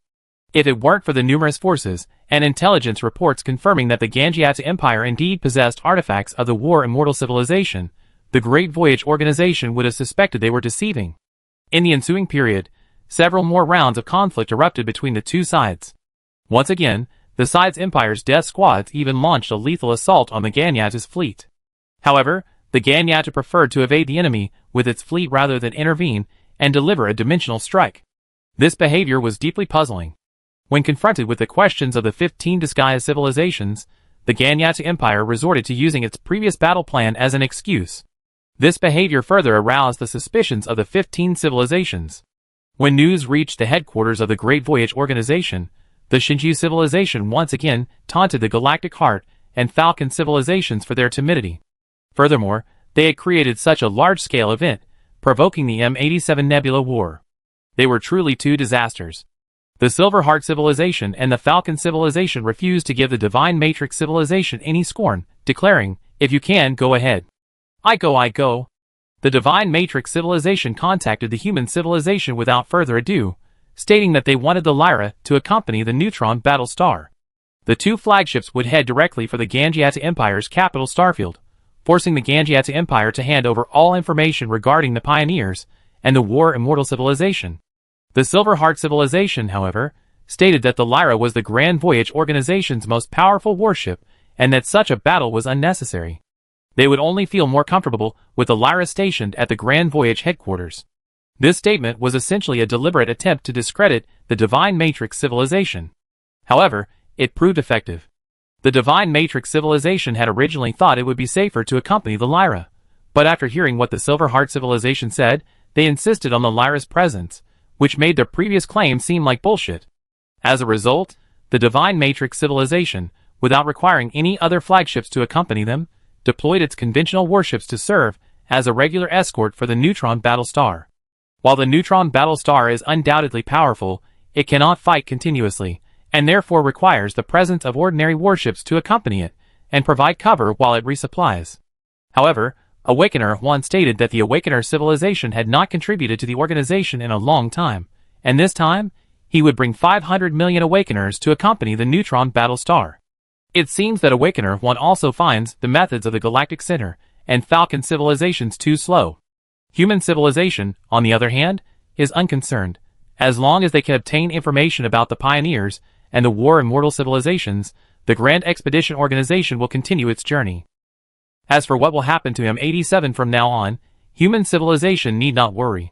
If it weren't for the numerous forces and intelligence reports confirming that the Ganjiata Empire indeed possessed artifacts of the War Immortal Civilization, the Great Voyage Organization would have suspected they were deceiving. In the ensuing period, several more rounds of conflict erupted between the two sides. Once again, the side's empire's death squads even launched a lethal assault on the Ganjiata's fleet. However, the Ganjiata preferred to evade the enemy with its fleet rather than intervene and deliver a dimensional strike. This behavior was deeply puzzling. When confronted with the questions of the 15 disguised civilizations, the Ganjiata Empire resorted to using its previous battle plan as an excuse. This behavior further aroused the suspicions of the 15 civilizations. When news reached the headquarters of the Great Voyage Organization, the Shinju civilization once again taunted the Galactic Heart and Falcon civilizations for their timidity. Furthermore, they had created such a large-scale event, provoking the M87 Nebula War. They were truly two disasters. The Silver Heart civilization and the Falcon civilization refused to give the Divine Matrix civilization any scorn, declaring, "If you can, go ahead." I go. The Divine Matrix civilization contacted the human civilization without further ado, stating that they wanted the Lyra to accompany the Neutron Battle Star. The two flagships would head directly for the Ganjiata Empire's capital Starfield, forcing the Ganjiata Empire to hand over all information regarding the Pioneers and the War Immortal Civilization. The Silver Heart civilization, however, stated that the Lyra was the Grand Voyage Organization's most powerful warship and that such a battle was unnecessary. They would only feel more comfortable with the Lyra stationed at the Grand Voyage headquarters. This statement was essentially a deliberate attempt to discredit the Divine Matrix civilization. However, it proved effective. The Divine Matrix civilization had originally thought it would be safer to accompany the Lyra, but after hearing what the Silver Heart civilization said, they insisted on the Lyra's presence, which made their previous claim seem like bullshit. As a result, the Divine Matrix civilization, without requiring any other flagships to accompany them, deployed its conventional warships to serve as a regular escort for the Neutron Battle Star. While the Neutron Battle Star is undoubtedly powerful, it cannot fight continuously, and therefore requires the presence of ordinary warships to accompany it and provide cover while it resupplies. However, Awakener once stated that the Awakener civilization had not contributed to the organization in a long time, and this time, he would bring 500 million Awakeners to accompany the Neutron Battle Star. It seems that Awakener 1 also finds the methods of the Galactic Center and Falcon civilizations too slow. Human civilization, on the other hand, is unconcerned. As long as they can obtain information about the Pioneers and the War Immortal civilizations, the Grand Expedition Organization will continue its journey. As for what will happen to M87 from now on, human civilization need not worry.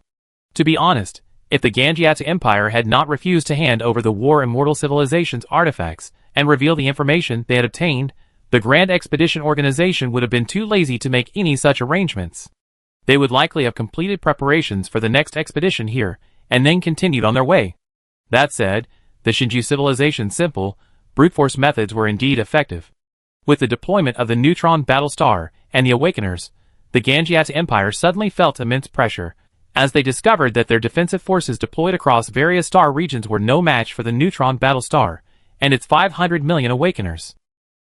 To be honest, if the Ganjiata Empire had not refused to hand over the War Immortal Civilization's artifacts and reveal the information they had obtained, the Grand Expedition Organization would have been too lazy to make any such arrangements. They would likely have completed preparations for the next expedition here, and then continued on their way. That said, the Shinju civilization's simple, brute force methods were indeed effective. With the deployment of the Neutron Battle Star and the Awakeners, the Ganjiata Empire suddenly felt immense pressure, as they discovered that their defensive forces deployed across various star regions were no match for the Neutron Battle Star and its 500 million Awakeners.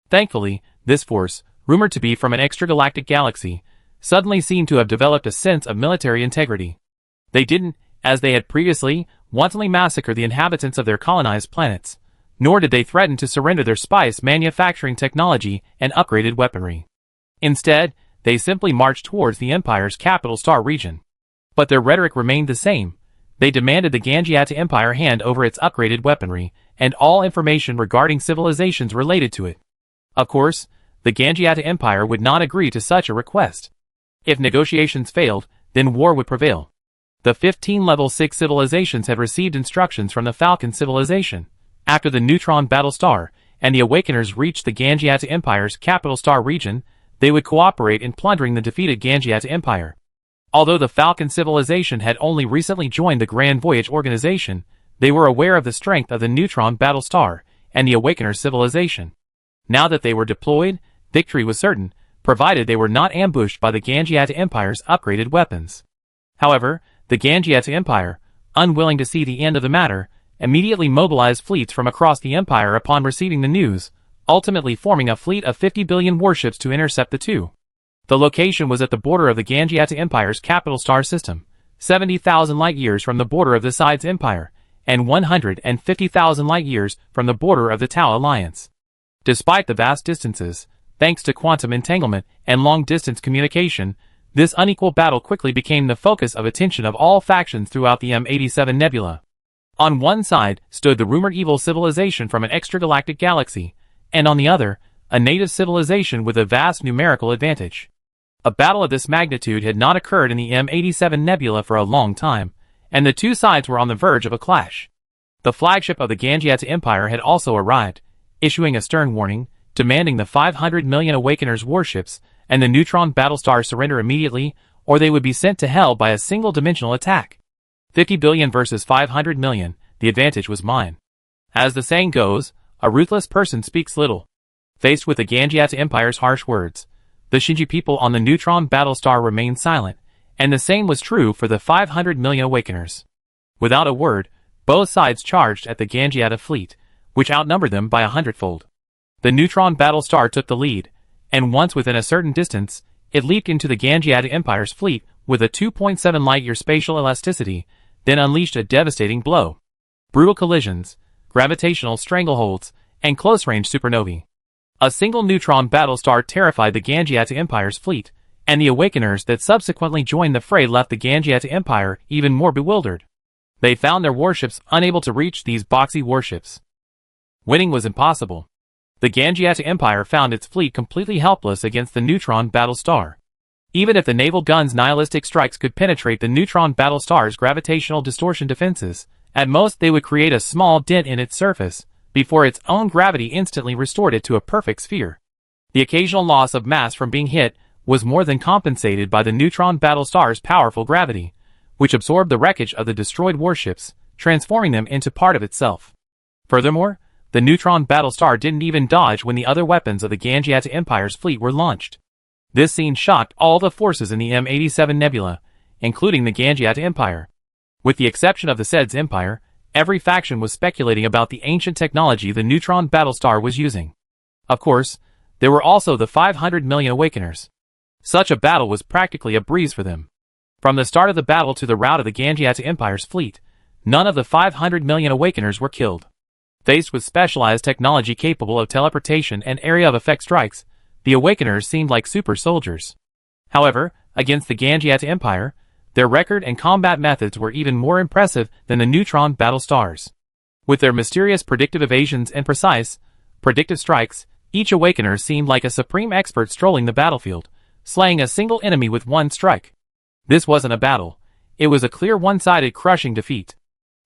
Thankfully, this force, rumored to be from an extragalactic galaxy, suddenly seemed to have developed a sense of military integrity. They didn't, as they had previously, wantonly massacre the inhabitants of their colonized planets, nor did they threaten to surrender their spice manufacturing technology and upgraded weaponry. Instead, they simply marched towards the Empire's capital star region. But their rhetoric remained the same. They demanded the Ganjiata Empire hand over its upgraded weaponry and all information regarding civilizations related to it. Of course, The Ganjiata Empire would not agree to such a request. If negotiations failed, then war would prevail. The 15 Level 6 civilizations had received instructions from the Falcon civilization. After the neutron battle star and the Awakeners reached the Ganjiata Empire's capital star region, they would cooperate in plundering the defeated Ganjiata Empire. Although the Falcon civilization had only recently joined the Grand Voyage organization, they were aware of the strength of the neutron battle star and the Awakener civilization. Now that they were deployed, victory was certain, provided they were not ambushed by the Ganjiata Empire's upgraded weapons. However, the Ganjiata Empire, unwilling to see the end of the matter, immediately mobilized fleets from across the empire upon receiving the news, ultimately forming a fleet of 50 billion warships to intercept the two. The location was at the border of the Ganjiata Empire's capital star system, 70,000 light-years from the border of the Sides Empire, and 150,000 light-years from the border of the Tau Alliance. Despite the vast distances, thanks to quantum entanglement and long-distance communication, this unequal battle quickly became the focus of attention of all factions throughout the M87 Nebula. On one side stood the rumored evil civilization from an extragalactic galaxy, and on the other, a native civilization with a vast numerical advantage. A battle of this magnitude had not occurred in the M87 Nebula for a long time, and the two sides were on the verge of a clash. The flagship of the Ganjiata Empire had also arrived, issuing a stern warning, demanding the 500 million Awakeners warships and the neutron battlestar surrender immediately, or they would be sent to hell by a single-dimensional attack. 50 billion versus 500 million, the advantage was mine. As the saying goes, a ruthless person speaks little. Faced with the Ganjiata Empire's harsh words, the Shinji people on the neutron battlestar remained silent, and the same was true for the 500 million Awakeners. Without a word, both sides charged at the Ganjiata fleet, which outnumbered them by 100-fold. The neutron battlestar took the lead, and once within a certain distance, it leaped into the Ganjiata Empire's fleet with a 2.7 light-year spatial elasticity, then unleashed a devastating blow. Brutal collisions, gravitational strangleholds, and close-range supernovae. A single neutron battlestar terrified the Ganjiata Empire's fleet, and the Awakeners that subsequently joined the fray left the Ganjiata Empire even more bewildered. They found their warships unable to reach these boxy warships. Winning was impossible. The Ganjiata Empire found its fleet completely helpless against the neutron battlestar. Even if the naval gun's nihilistic strikes could penetrate the neutron battlestar's gravitational distortion defenses, at most they would create a small dent in its surface, before its own gravity instantly restored it to a perfect sphere. The occasional loss of mass from being hit was more than compensated by the neutron battlestar's powerful gravity, which absorbed the wreckage of the destroyed warships, transforming them into part of itself. Furthermore, the neutron battlestar didn't even dodge when the other weapons of the Ganjiata Empire's fleet were launched. This scene shocked all the forces in the M87 Nebula, including the Ganjiata Empire. With the exception of the Sides Empire, every faction was speculating about the ancient technology the neutron battlestar was using. Of course, there were also the 500 million Awakeners. Such a battle was practically a breeze for them. From the start of the battle to the rout of the Ganjiata Empire's fleet, none of the 500 million Awakeners were killed. Faced with specialized technology capable of teleportation and area of effect strikes, the Awakeners seemed like super soldiers. However, against the Ganjiata Empire, their record and combat methods were even more impressive than the neutron battlestars. With their mysterious predictive evasions and precise, predictive strikes, each Awakener seemed like a supreme expert strolling the battlefield, slaying a single enemy with one strike. This wasn't a battle. It was a clear one-sided crushing defeat.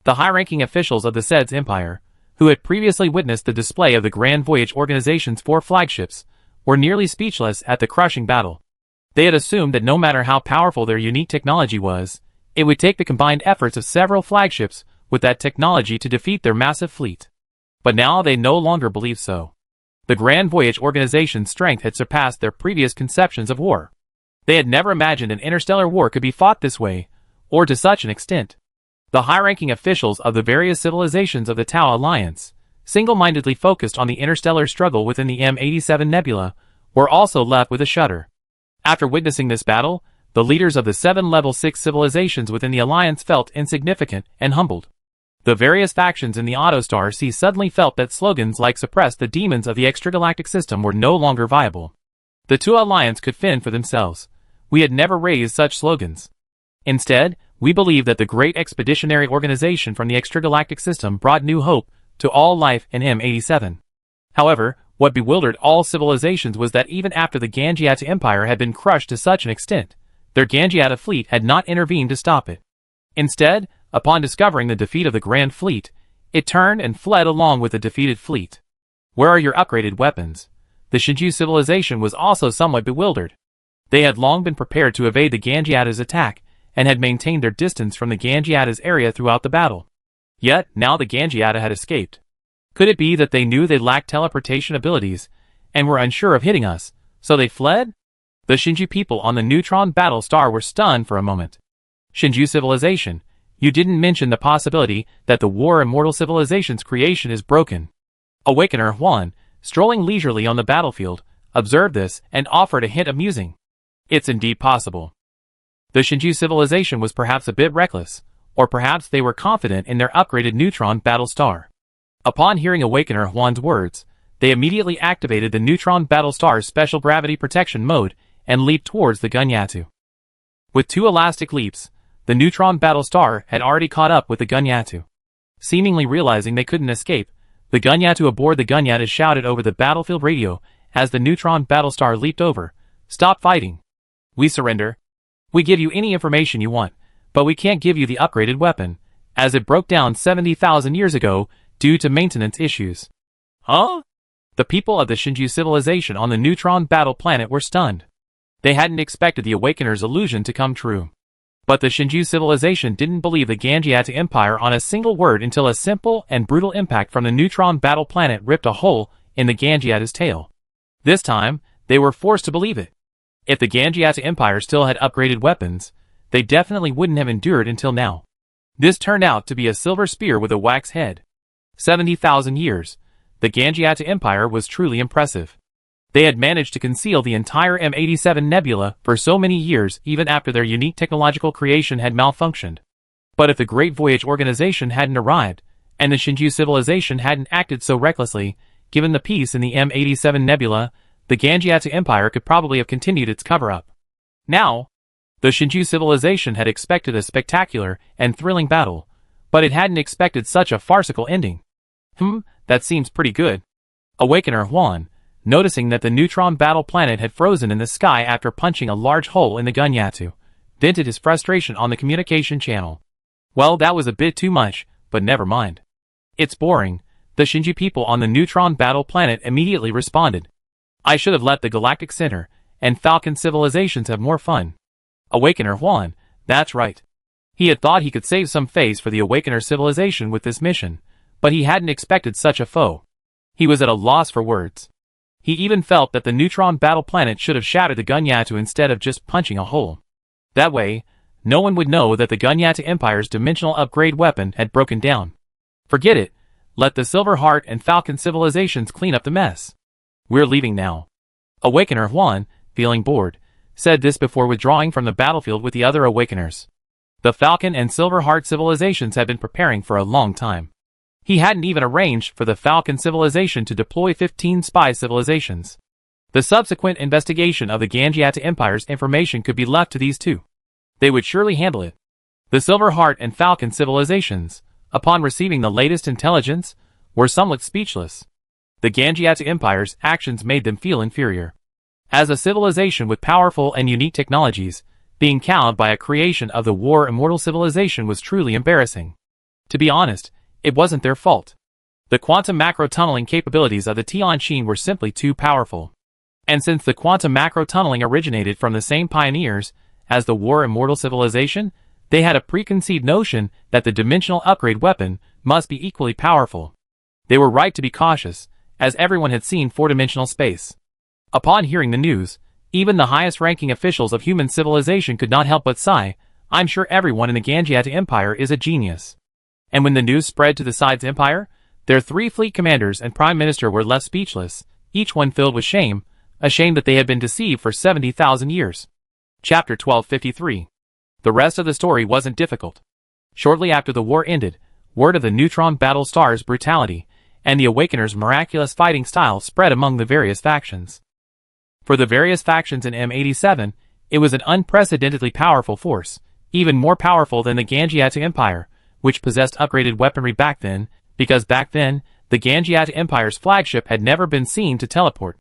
The high-ranking officials of the Sides Empire, who had previously witnessed the display of the Grand Voyage Organization's 4 flagships, were nearly speechless at the crushing battle. They had assumed that no matter how powerful their unique technology was, it would take the combined efforts of several flagships with that technology to defeat their massive fleet. But now they no longer believed so. The Grand Voyage Organization's strength had surpassed their previous conceptions of war. They had never imagined an interstellar war could be fought this way, or to such an extent. The high-ranking officials of the various civilizations of the Tau Alliance, single-mindedly focused on the interstellar struggle within the M87 Nebula, were also left with a shudder. After witnessing this battle, the leaders of the 7 Level 6 civilizations within the Alliance felt insignificant and humbled. The various factions in the Autostar Sea suddenly felt that slogans like "suppress the demons of the extragalactic system" were no longer viable. The two Alliance could fend for themselves. We had never raised such slogans. Instead, we believed that the great expeditionary organization from the extragalactic system brought new hope to all life in M87. However, What bewildered all civilizations was that even after the Ganjiata Empire had been crushed to such an extent, their Ganjiata fleet had not intervened to stop it. Instead, upon discovering the defeat of the Grand Fleet, it turned and fled along with the defeated fleet. Where are your upgraded weapons? The Shinju civilization was also somewhat bewildered. They had long been prepared to evade the Ganjiata's attack, and had maintained their distance from the Ganjiata's area throughout the battle. Yet, now the Ganjiata had escaped. Could it be that they knew they lacked teleportation abilities, and were unsure of hitting us, so they fled? The Shinju people on the neutron battle star were stunned for a moment. Shinju civilization, you didn't mention the possibility that the War Immortal Civilization's creation is broken. Awakener Huan, strolling leisurely on the battlefield, observed this and offered a hint of musing. It's indeed possible. The Shinju civilization was perhaps a bit reckless, or perhaps they were confident in their upgraded neutron battle star. Upon hearing Awakener Huan's words, they immediately activated the neutron battle star's special gravity protection mode and leaped towards the Gunyatu. With 2 elastic leaps, the neutron battle star had already caught up with the Gunyatu. Seemingly realizing they couldn't escape, the Gunyatu aboard the Gunyata shouted over the battlefield radio as the neutron battle star leaped over, "Stop fighting. We surrender. We give you any information you want, but we can't give you the upgraded weapon, as it broke down 70,000 years ago due to maintenance issues." Huh? The people of the Shinju civilization on the neutron battle planet were stunned. They hadn't expected the Awakener's illusion to come true. But the Shinju civilization didn't believe the Ganjiata Empire on a single word until a simple and brutal impact from the neutron battle planet ripped a hole in the Ganjiata's tail. This time, they were forced to believe it. If the Ganjiata Empire still had upgraded weapons, they definitely wouldn't have endured until now. This turned out to be a silver spear with a wax head. 70,000 years. The Ganjiata Empire was truly impressive. They had managed to conceal the entire M87 nebula for so many years even after their unique technological creation had malfunctioned. But if the Great Voyage organization hadn't arrived, and the Shinju civilization hadn't acted so recklessly, given the peace in the M87 nebula, the Ganjiata Empire could probably have continued its cover-up. Now, the Shinju civilization had expected a spectacular and thrilling battle, but it hadn't expected such a farcical ending. That seems pretty good. Awakener Huan, noticing that the neutron battle planet had frozen in the sky after punching a large hole in the Gunyatu, vented his frustration on the communication channel. Well, that was a bit too much, but never mind. It's boring. The Shinju people on the neutron battle planet immediately responded. I should have let the Galactic Center and Falcon civilizations have more fun. Awakener Huan, that's right. He had thought he could save some face for the Awakener civilization with this mission, but he hadn't expected such a foe. He was at a loss for words. He even felt that the neutron battle planet should have shattered the Gunyatu instead of just punching a hole. That way, no one would know that the Gunyata Empire's dimensional upgrade weapon had broken down. Forget it. Let the Silver Heart and Falcon civilizations clean up the mess. We're leaving now. Awakener Huan, feeling bored, said this before withdrawing from the battlefield with the other Awakeners. The Falcon and Silver Heart civilizations had been preparing for a long time. He hadn't even arranged for the Falcon civilization to deploy 15 spy civilizations. The subsequent investigation of the Ganjiata Empire's information could be left to these two. They would surely handle it. The Silver Heart and Falcon civilizations, upon receiving the latest intelligence, were somewhat speechless. The Ganjiata Empire's actions made them feel inferior. As a civilization with powerful and unique technologies, being cowed by a creation of the War Immortal Civilization was truly embarrassing. To be honest, it wasn't their fault. The quantum macro tunneling capabilities of the Tianqin were simply too powerful. And since the quantum macro tunneling originated from the same pioneers as the War Immortal Civilization, they had a preconceived notion that the dimensional upgrade weapon must be equally powerful. They were right to be cautious, as everyone had seen four-dimensional space. Upon hearing the news, even the highest-ranking officials of human civilization could not help but sigh. I'm sure everyone in the Ganjiata Empire is a genius. And when the news spread to the Sides Empire, their 3 fleet commanders and prime minister were left speechless, each one filled with shame, ashamed that they had been deceived for 70,000 years. Chapter 1253. The rest of the story wasn't difficult. Shortly after the war ended, word of the neutron battle star's brutality and the Awakener's miraculous fighting style spread among the various factions. For the various factions in M87, it was an unprecedentedly powerful force, even more powerful than the Ganjiata Empire, which possessed upgraded weaponry back then, because back then, the Ganjiat Empire's flagship had never been seen to teleport.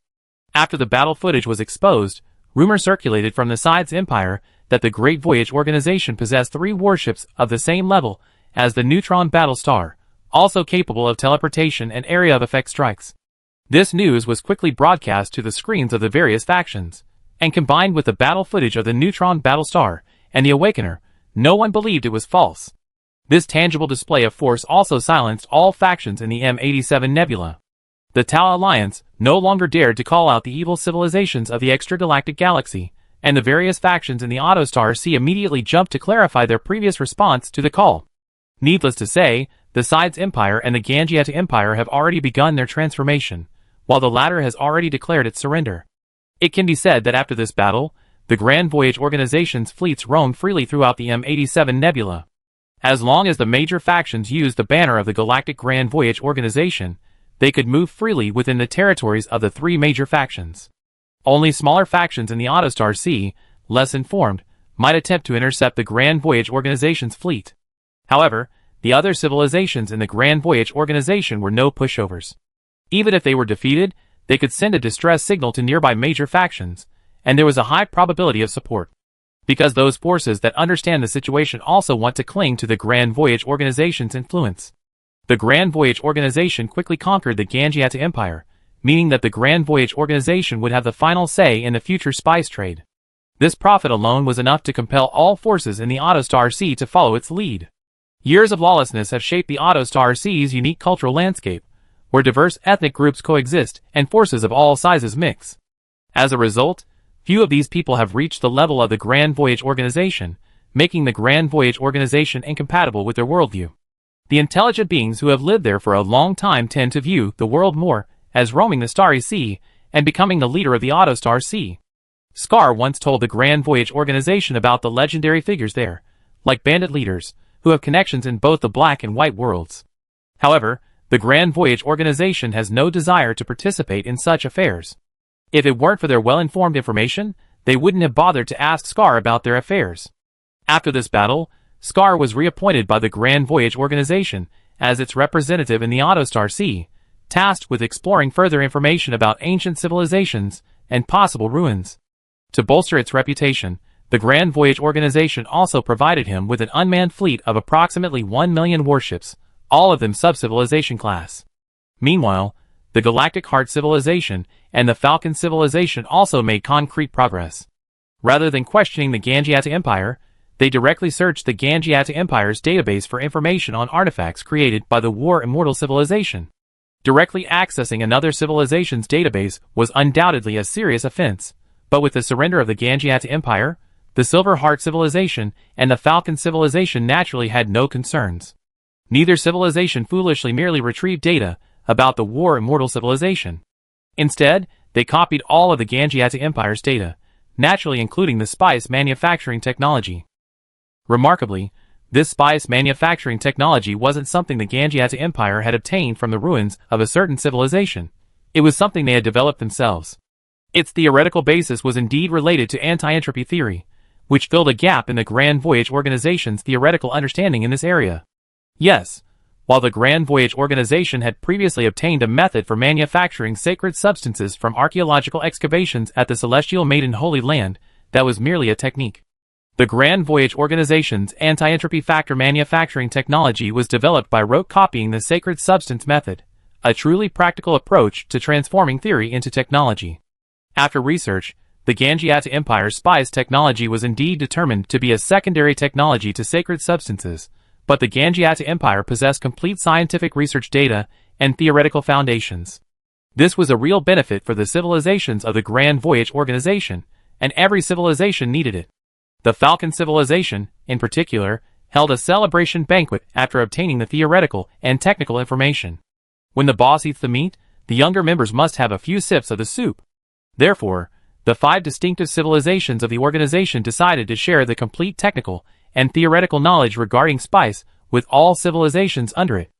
After the battle footage was exposed, rumors circulated from the Side's Empire that the Great Voyage organization possessed 3 warships of the same level as the Neutron Battlestar, also capable of teleportation and area of effect strikes. This news was quickly broadcast to the screens of the various factions, and combined with the battle footage of the Neutron Battlestar and the Awakener, no one believed it was false. This tangible display of force also silenced all factions in the M87 Nebula. The Tau Alliance no longer dared to call out the evil civilizations of the extragalactic galaxy, and the various factions in the Autostar Sea immediately jumped to clarify their previous response to the call. Needless to say, the Side's Empire and the Ganjiat Empire have already begun their transformation, while the latter has already declared its surrender. It can be said that after this battle, the Grand Voyage Organization's fleets roamed freely throughout the M87 Nebula. As long as the major factions used the banner of the Galactic Grand Voyage Organization, they could move freely within the territories of the 3 major factions. Only smaller factions in the Autostar Sea, less informed, might attempt to intercept the Grand Voyage Organization's fleet. However, the other civilizations in the Grand Voyage Organization were no pushovers. Even if they were defeated, they could send a distress signal to nearby major factions, and there was a high probability of support. Because those forces that understand the situation also want to cling to the Grand Voyage Organization's influence. The Grand Voyage Organization quickly conquered the Ganjiat Empire, meaning that the Grand Voyage Organization would have the final say in the future spice trade. This profit alone was enough to compel all forces in the Autostar Sea to follow its lead. Years of lawlessness have shaped the Autostar Sea's unique cultural landscape, where diverse ethnic groups coexist and forces of all sizes mix. As a result, few of these people have reached the level of the Grand Voyage Organization, making the Grand Voyage Organization incompatible with their worldview. The intelligent beings who have lived there for a long time tend to view the world more as roaming the Starry Sea and becoming the leader of the Autostar Sea. Scar once told the Grand Voyage Organization about the legendary figures there, like bandit leaders, who have connections in both the black and white worlds. However, the Grand Voyage Organization has no desire to participate in such affairs. If it weren't for their well-informed information, they wouldn't have bothered to ask Scar about their affairs. After this battle, Scar was reappointed by the Grand Voyage Organization as its representative in the Autostar Sea, tasked with exploring further information about ancient civilizations and possible ruins. To bolster its reputation, the Grand Voyage Organization also provided him with an unmanned fleet of approximately 1 million warships, all of them sub-civilization class. Meanwhile, the Galactic Heart Civilization and the Falcon Civilization also made concrete progress. Rather than questioning the Ganjiat Empire, they directly searched the Ganjiat Empire's database for information on artifacts created by the War Immortal Civilization. Directly accessing another civilization's database was undoubtedly a serious offense, but with the surrender of the Ganjiat Empire, the Silver Heart Civilization and the Falcon Civilization naturally had no concerns. Neither civilization foolishly merely retrieved data about the War Immortal Civilization. Instead, they copied all of the Ganjiat Empire's data, naturally including the spice manufacturing technology. Remarkably, this spice manufacturing technology wasn't something the Ganjiat Empire had obtained from the ruins of a certain civilization. It was something they had developed themselves. Its theoretical basis was indeed related to anti-entropy theory, which filled a gap in the Grand Voyage Organization's theoretical understanding in this area. Yes, while the Grand Voyage Organization had previously obtained a method for manufacturing sacred substances from archaeological excavations at the Celestial Maiden Holy Land, that was merely a technique. The Grand Voyage Organization's anti-entropy factor manufacturing technology was developed by rote copying the sacred substance method, a truly practical approach to transforming theory into technology. After research, the Ganjiat Empire's spice technology was indeed determined to be a secondary technology to sacred substances, but the Ganjiat Empire possessed complete scientific research data and theoretical foundations. This was a real benefit for the civilizations of the Grand Voyage Organization, and every civilization needed it. The Falcon Civilization, in particular, held a celebration banquet after obtaining the theoretical and technical information. When the boss eats the meat, the younger members must have a few sips of the soup. Therefore, the 5 distinctive civilizations of the organization decided to share the complete technical and theoretical knowledge regarding spice with all civilizations under it.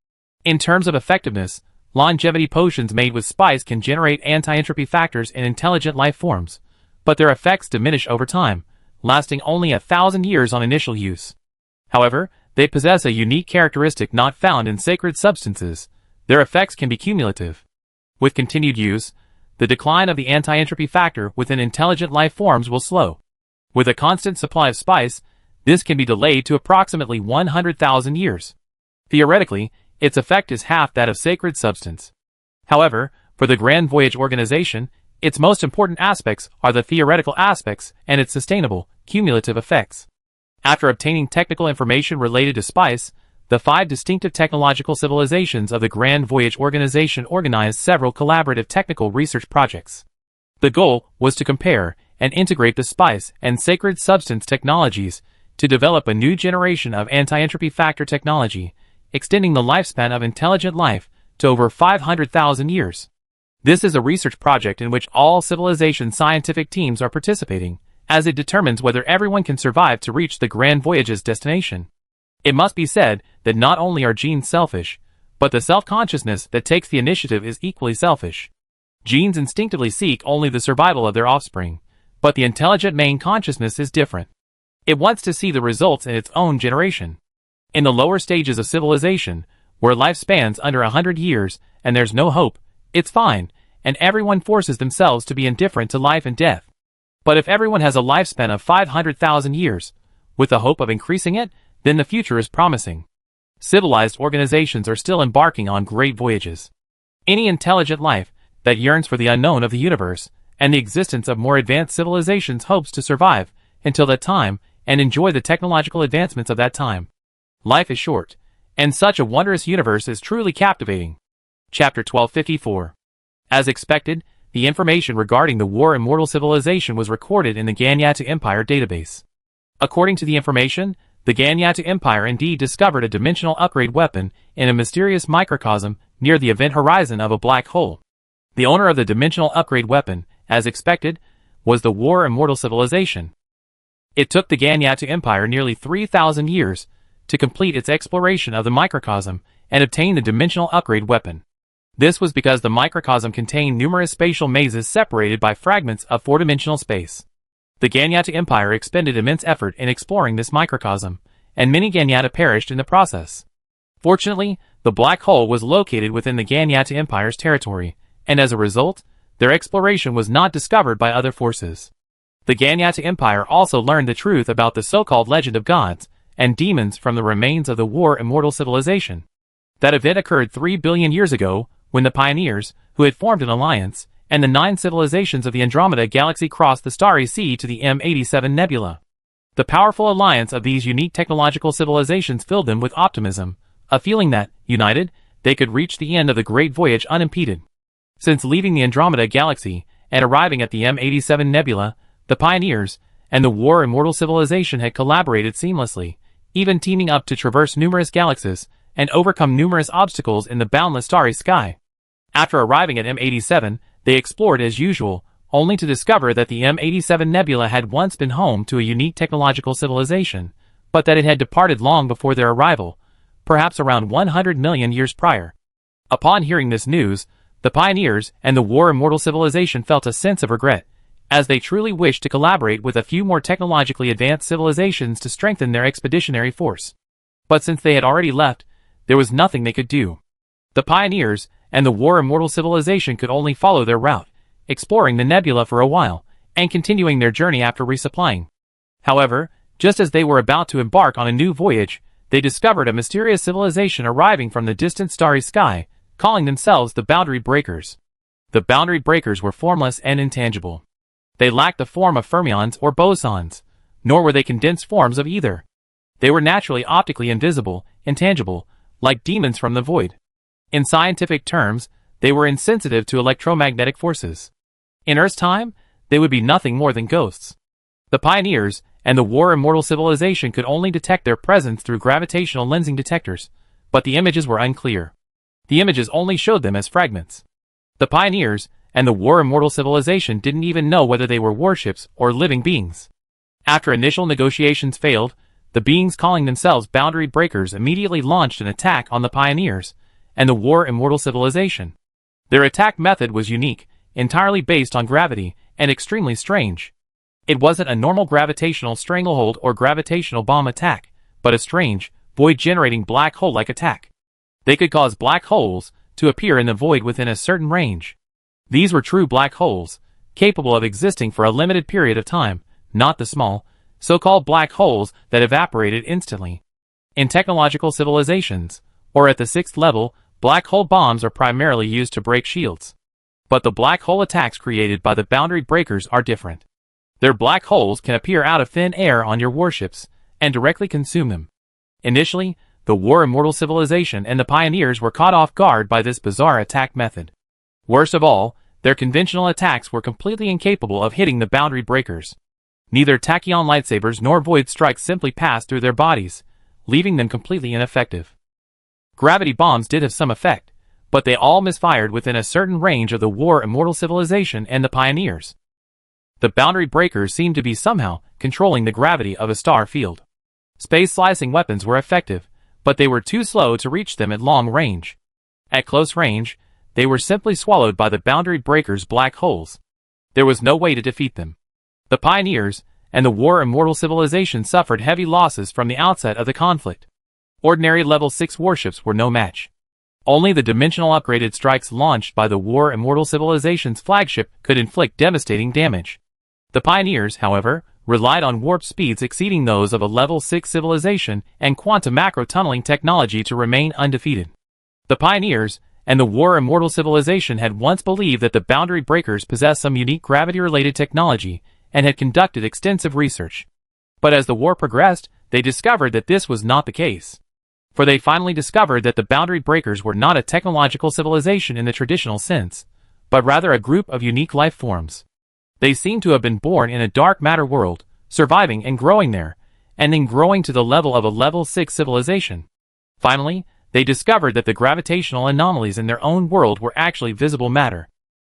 In terms of effectiveness, longevity potions made with spice can generate anti-entropy factors in intelligent life forms, but their effects diminish over time, lasting only 1,000 years on initial use. However, they possess a unique characteristic not found in sacred substances. Their effects can be cumulative. With continued use, the decline of the anti-entropy factor within intelligent life forms will slow. With a constant supply of spice, this can be delayed to approximately 100,000 years. Theoretically, its effect is half that of sacred substance. However, for the Grand Voyage organization, its most important aspects are the theoretical aspects and its sustainable, cumulative effects. After obtaining technical information related to spice, the 5 distinctive technological civilizations of the Grand Voyage organization organized several collaborative technical research projects. The goal was to compare and integrate the spice and sacred substance technologies to develop a new generation of anti-entropy factor technology, extending the lifespan of intelligent life to over 500,000 years. This is a research project in which all civilization scientific teams are participating, as it determines whether everyone can survive to reach the Grand Voyage's destination. It must be said that not only are genes selfish, but the self-consciousness that takes the initiative is equally selfish. Genes instinctively seek only the survival of their offspring, but the intelligent main consciousness is different. It wants to see the results in its own generation. In the lower stages of civilization, where life spans under 100 years and there's no hope, it's fine, and everyone forces themselves to be indifferent to life and death. But if everyone has a lifespan of 500,000 years, with the hope of increasing it, then the future is promising. Civilized organizations are still embarking on great voyages. Any intelligent life that yearns for the unknown of the universe and the existence of more advanced civilizations hopes to survive until that time and enjoy the technological advancements of that time. Life is short, and such a wondrous universe is truly captivating. Chapter 1254. As expected, the information regarding the War Immortal Civilization was recorded in the Ganyatu Empire database. According to the information, the Ganyatu Empire indeed discovered a dimensional upgrade weapon in a mysterious microcosm near the event horizon of a black hole. The owner of the dimensional upgrade weapon, as expected, was the War Immortal Civilization. It took the Ganyatu Empire nearly 3,000 years to complete its exploration of the microcosm and obtain the dimensional upgrade weapon. This was because the microcosm contained numerous spatial mazes separated by fragments of 4-dimensional space. The Ganyatu Empire expended immense effort in exploring this microcosm, and many Ganyatu perished in the process. Fortunately, the black hole was located within the Ganyatu Empire's territory, and as a result, their exploration was not discovered by other forces. The Ganyatu Empire also learned the truth about the so-called legend of gods and demons from the remains of the War Immortal Civilization. That event occurred 3 billion years ago, when the pioneers, who had formed an alliance, and the 9 civilizations of the Andromeda Galaxy crossed the starry sea to the M87 Nebula. The powerful alliance of these unique technological civilizations filled them with optimism, a feeling that, united, they could reach the end of the Great Voyage unimpeded. Since leaving the Andromeda Galaxy and arriving at the M87 Nebula, the pioneers and the War Immortal Civilization had collaborated seamlessly, even teaming up to traverse numerous galaxies and overcome numerous obstacles in the boundless starry sky. After arriving at M87, they explored as usual, only to discover that the M87 Nebula had once been home to a unique technological civilization, but that it had departed long before their arrival, perhaps around 100 million years prior. Upon hearing this news, the pioneers and the War Immortal Civilization felt a sense of regret, as they truly wished to collaborate with a few more technologically advanced civilizations to strengthen their expeditionary force. But since they had already left, there was nothing they could do. The pioneers and the War Immortal Civilization could only follow their route, exploring the nebula for a while, and continuing their journey after resupplying. However, just as they were about to embark on a new voyage, they discovered a mysterious civilization arriving from the distant starry sky, calling themselves the Boundary Breakers. The Boundary Breakers were formless and intangible. They lacked the form of fermions or bosons, nor were they condensed forms of either. They were naturally optically invisible, intangible, like demons from the void. In scientific terms, they were insensitive to electromagnetic forces. In Earth's time, they would be nothing more than ghosts. The pioneers and the War Immortal Civilization could only detect their presence through gravitational lensing detectors, but the images were unclear. The images only showed them as fragments. The pioneers and the War Immortal Civilization didn't even know whether they were warships or living beings. After initial negotiations failed, the beings calling themselves Boundary Breakers immediately launched an attack on the pioneers and the War Immortal Civilization. Their attack method was unique, entirely based on gravity, and extremely strange. It wasn't a normal gravitational stranglehold or gravitational bomb attack, but a strange, void-generating black hole-like attack. They could cause black holes to appear in the void within a certain range. These were true black holes, capable of existing for a limited period of time, not the small, so-called black holes that evaporated instantly. In technological civilizations, or at the sixth level, black hole bombs are primarily used to break shields. But the black hole attacks created by the boundary breakers are different. Their black holes can appear out of thin air on your warships and directly consume them. Initially, the War Immortal civilization and the pioneers were caught off guard by this bizarre attack method. Worst of all, their conventional attacks were completely incapable of hitting the boundary breakers. Neither tachyon lightsabers nor void strikes simply passed through their bodies, leaving them completely ineffective. Gravity bombs did have some effect, but they all misfired within a certain range of the War Immortal civilization and the pioneers. The boundary breakers seemed to be somehow controlling the gravity of a star field. Space-slicing weapons were effective, but they were too slow to reach them at long range. At close range, they were simply swallowed by the boundary breakers' black holes. There was no way to defeat them. The pioneers and the War Immortal civilization suffered heavy losses from the outset of the conflict. Ordinary level 6 warships were no match. Only the dimensional upgraded strikes launched by the War Immortal civilization's flagship could inflict devastating damage. The pioneers, however, relied on warp speeds exceeding those of a level 6 civilization and quantum macro tunneling technology to remain undefeated. The pioneers and the War Immortal civilization had once believed that the boundary breakers possessed some unique gravity-related technology and had conducted extensive research. But as the war progressed, they discovered that this was not the case. For they finally discovered that the boundary breakers were not a technological civilization in the traditional sense, but rather a group of unique life forms. They seemed to have been born in a dark matter world, surviving and growing there, and then growing to the level of a level 6 civilization. Finally, they discovered that the gravitational anomalies in their own world were actually visible matter.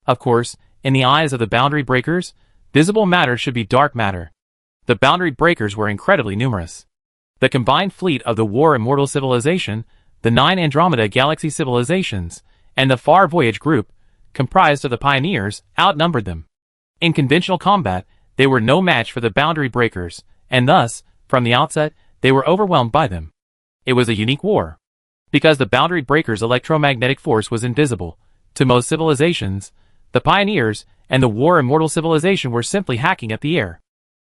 Of course, in the eyes of the boundary breakers, visible matter should be dark matter. The boundary breakers were incredibly numerous. The combined fleet of the War Immortal civilization, the 9 Andromeda Galaxy civilizations, and the Far Voyage group, comprised of the pioneers, outnumbered them. In conventional combat, they were no match for the boundary breakers, and thus, from the outset, they were overwhelmed by them. It was a unique war. Because the boundary breakers' electromagnetic force was invisible to most civilizations, the pioneers and the War Immortal civilization were simply hacking at the air.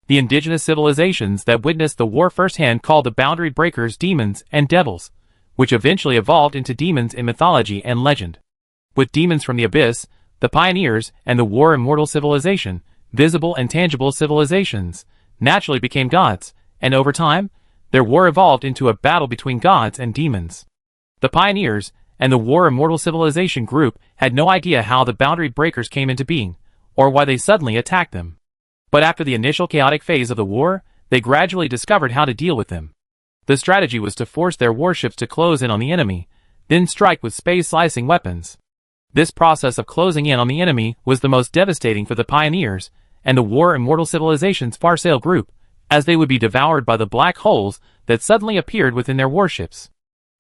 The indigenous civilizations that witnessed the war firsthand called the boundary breakers demons and devils, which eventually evolved into demons in mythology and legend. With demons from the abyss, the pioneers and the War Immortal civilization, visible and tangible civilizations, naturally became gods, and over time, their war evolved into a battle between gods and demons. The pioneers and the War Immortal civilization group had no idea how the boundary breakers came into being, or why they suddenly attacked them. But after the initial chaotic phase of the war, they gradually discovered how to deal with them. The strategy was to force their warships to close in on the enemy, then strike with space-slicing weapons. This process of closing in on the enemy was the most devastating for the pioneers and the War Immortal civilization's Farsail group, as they would be devoured by the black holes that suddenly appeared within their warships.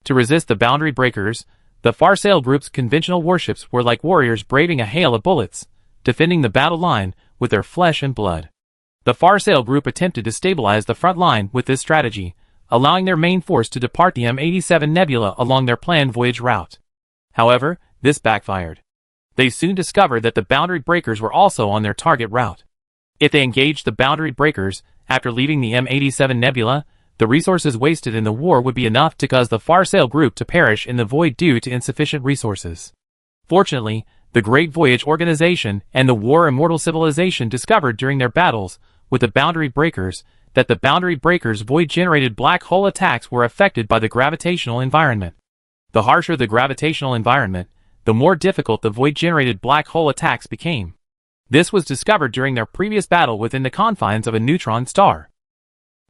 To resist the boundary breakers, the Farsail group's conventional warships were like warriors braving a hail of bullets, defending the battle line with their flesh and blood. The Farsail group attempted to stabilize the front line with this strategy, allowing their main force to depart the M87 Nebula along their planned voyage route. However, this backfired. They soon discovered that the boundary breakers were also on their target route. If they engaged the boundary breakers after leaving the M87 Nebula, the resources wasted in the war would be enough to cause the Farsail group to perish in the void due to insufficient resources. Fortunately, the Great Voyage Organization and the War Immortal civilization discovered during their battles with the boundary breakers that the boundary breakers' void-generated black hole attacks were affected by the gravitational environment. The harsher the gravitational environment, the more difficult the void-generated black hole attacks became. This was discovered during their previous battle within the confines of a neutron star.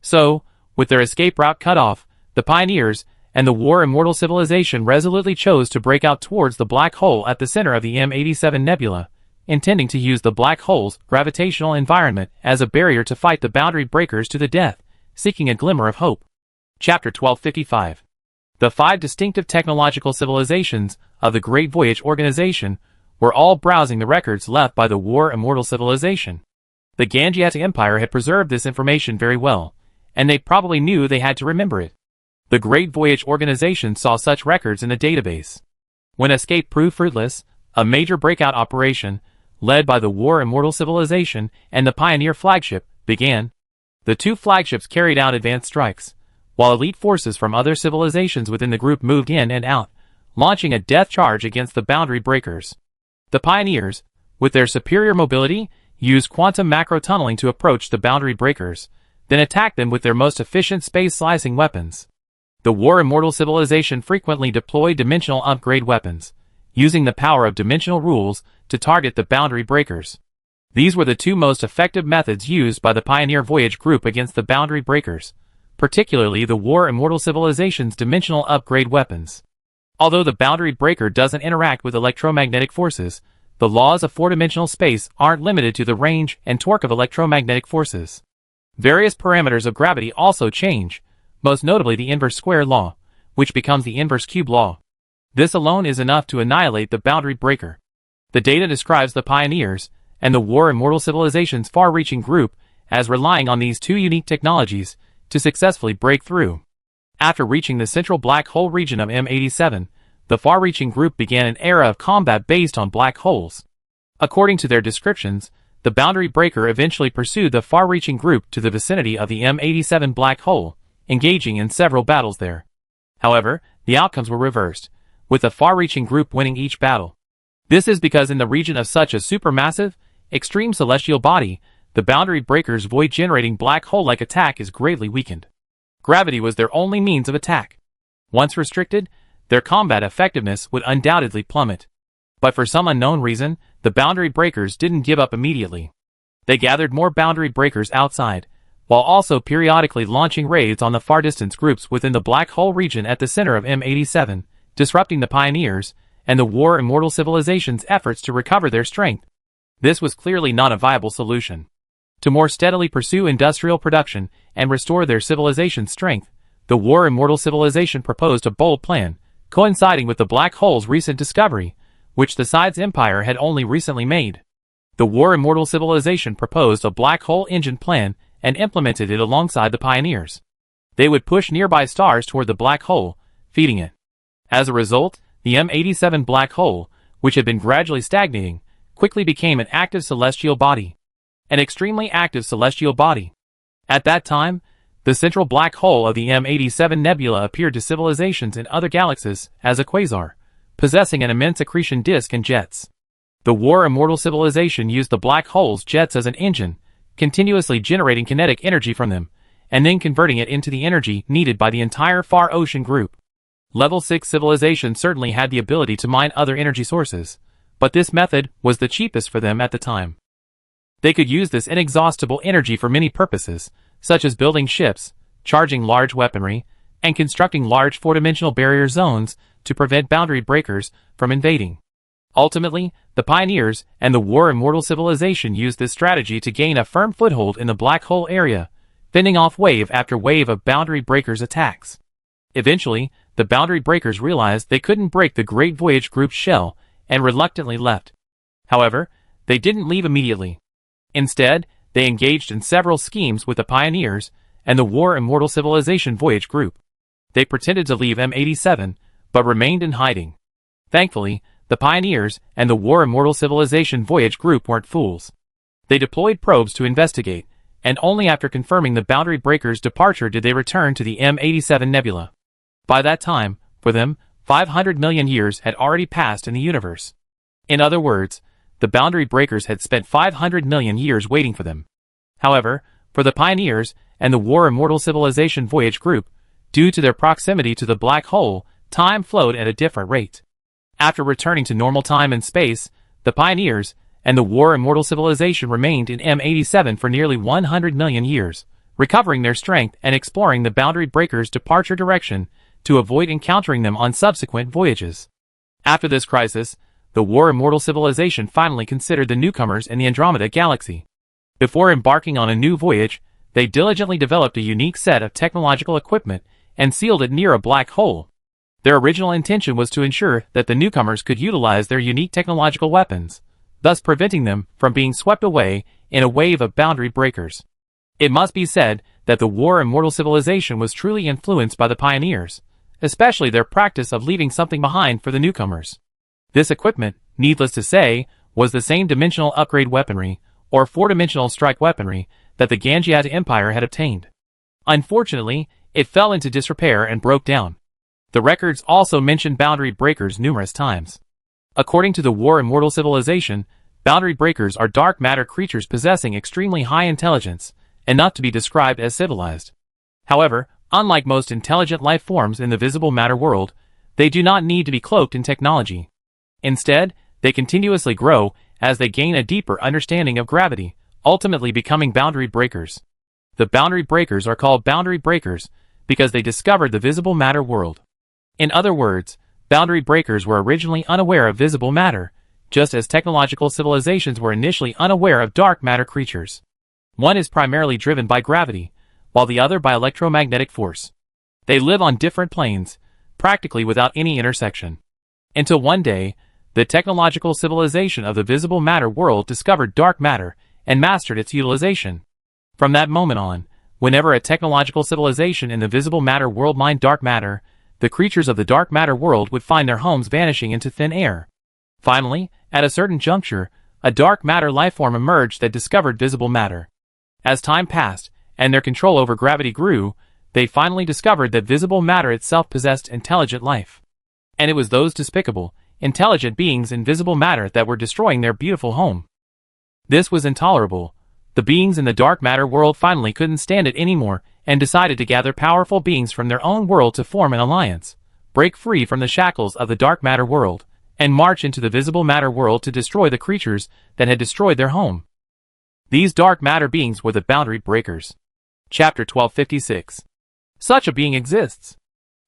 So, with their escape route cut off, the pioneers and the War Immortal civilization resolutely chose to break out towards the black hole at the center of the M87 Nebula, intending to use the black hole's gravitational environment as a barrier to fight the boundary breakers to the death, seeking a glimmer of hope. Chapter 1255. The 5 distinctive technological civilizations of the Great Voyage Organization were all browsing the records left by the War Immortal civilization. The Ganjiata Empire had preserved this information very well, and they probably knew they had to remember it. The Great Voyage Organization saw such records in the database. When escape proved fruitless, a major breakout operation, led by the War Immortal Civilization and the Pioneer flagship, began. The two flagships carried out advanced strikes, while elite forces from other civilizations within the group moved in and out, launching a death charge against the boundary breakers. The Pioneers, with their superior mobility, used quantum macro tunneling to approach the boundary breakers, then attacked them with their most efficient space-slicing weapons. The War Immortal Civilization frequently deployed dimensional upgrade weapons, using the power of dimensional rules to target the boundary breakers. These were the two most effective methods used by the Pioneer Voyage group against the boundary breakers, particularly the War Immortal Civilization's dimensional upgrade weapons. Although the boundary breaker doesn't interact with electromagnetic forces, the laws of four-dimensional space aren't limited to the range and torque of electromagnetic forces. Various parameters of gravity also change, most notably the inverse square law, which becomes the inverse cube law. This alone is enough to annihilate the boundary breaker. The data describes the Pioneers and the War Immortal Civilization's far-reaching group as relying on these two unique technologies to successfully break through. After reaching the central black hole region of M87, the far-reaching group began an era of combat based on black holes. According to their descriptions, the boundary breaker eventually pursued the far-reaching group to the vicinity of the M87 black hole, engaging in several battles there. However, the outcomes were reversed, with the far-reaching group winning each battle. This is because in the region of such a supermassive, extreme celestial body, the boundary breaker's void-generating black hole-like attack is greatly weakened. Gravity was their only means of attack. Once restricted, their combat effectiveness would undoubtedly plummet. But for some unknown reason, the boundary breakers didn't give up immediately. They gathered more boundary breakers outside, while also periodically launching raids on the far-distance groups within the black hole region at the center of M87, disrupting the Pioneers and the War Immortal Civilization's efforts to recover their strength. This was clearly not a viable solution. To more steadily pursue industrial production and restore their civilization's strength, the War Immortal Civilization proposed a bold plan, coinciding with the black hole's recent discovery, which the side's empire had only recently made. The War Immortal Civilization proposed a black hole engine plan and implemented it alongside the Pioneers. They would push nearby stars toward the black hole, feeding it. As a result, the M87 black hole, which had been gradually stagnating, quickly became an active celestial body. An extremely active celestial body. At that time, the central black hole of the M87 nebula appeared to civilizations in other galaxies as a quasar, possessing an immense accretion disk and jets. The War Immortal Civilization used the black hole's jets as an engine, continuously generating kinetic energy from them, and then converting it into the energy needed by the entire Far Ocean group. Level 6 civilizations certainly had the ability to mine other energy sources, but this method was the cheapest for them at the time. They could use this inexhaustible energy for many purposes, such as building ships, charging large weaponry, and constructing large four-dimensional barrier zones to prevent boundary breakers from invading. Ultimately, the Pioneers and the War Immortal Civilization used this strategy to gain a firm foothold in the black hole area, fending off wave after wave of boundary breakers' attacks. Eventually, the boundary breakers realized they couldn't break the Great Voyage group's shell and reluctantly left. However, they didn't leave immediately. Instead, they engaged in several schemes with the Pioneers and the War Immortal Civilization Voyage group. They pretended to leave M87, but remained in hiding. Thankfully, the Pioneers and the War Immortal Civilization Voyage group weren't fools. They deployed probes to investigate, and only after confirming the boundary breakers' departure did they return to the M87 nebula. By that time, for them, 500 million years had already passed in the universe. In other words, the boundary breakers had spent 500 million years waiting for them. However, for the Pioneers and the War Immortal Civilization Voyage group, due to their proximity to the black hole, time flowed at a different rate. After returning to normal time and space, the Pioneers and the War Immortal Civilization remained in M87 for nearly 100 million years, recovering their strength and exploring the boundary breakers' departure direction to avoid encountering them on subsequent voyages. After this crisis, the War Immortal Civilization finally considered the newcomers in the Andromeda Galaxy. Before embarking on a new voyage, they diligently developed a unique set of technological equipment and sealed it near a black hole. Their original intention was to ensure that the newcomers could utilize their unique technological weapons, thus preventing them from being swept away in a wave of boundary breakers. It must be said that the War Immortal Civilization was truly influenced by the Pioneers, especially their practice of leaving something behind for the newcomers. This equipment, needless to say, was the same dimensional upgrade weaponry, or four-dimensional strike weaponry, that the Ganjiat Empire had obtained. Unfortunately, it fell into disrepair and broke down. The records also mention boundary breakers numerous times. According to the War Immortal civilization, boundary breakers are dark matter creatures possessing extremely high intelligence, and not to be described as civilized. However, unlike most intelligent life forms in the visible matter world, they do not need to be cloaked in technology. Instead, they continuously grow as they gain a deeper understanding of gravity, ultimately becoming boundary breakers. The boundary breakers are called boundary breakers because they discovered the visible matter world. In other words, boundary breakers were originally unaware of visible matter, just as technological civilizations were initially unaware of dark matter creatures. One is primarily driven by gravity, while the other by electromagnetic force. They live on different planes, practically without any intersection. Until one day, the technological civilization of the visible matter world discovered dark matter and mastered its utilization. From that moment on, whenever a technological civilization in the visible matter world mined dark matter, the creatures of the dark matter world would find their homes vanishing into thin air. Finally, at a certain juncture, a dark matter lifeform emerged that discovered visible matter. As time passed, and their control over gravity grew, they finally discovered that visible matter itself possessed intelligent life. And it was those despicable, intelligent beings in visible matter that were destroying their beautiful home. This was intolerable. The beings in the dark matter world finally couldn't stand it anymore and decided to gather powerful beings from their own world to form an alliance, break free from the shackles of the dark matter world, and march into the visible matter world to destroy the creatures that had destroyed their home. These dark matter beings were the boundary breakers. Chapter 1256. Such a being exists.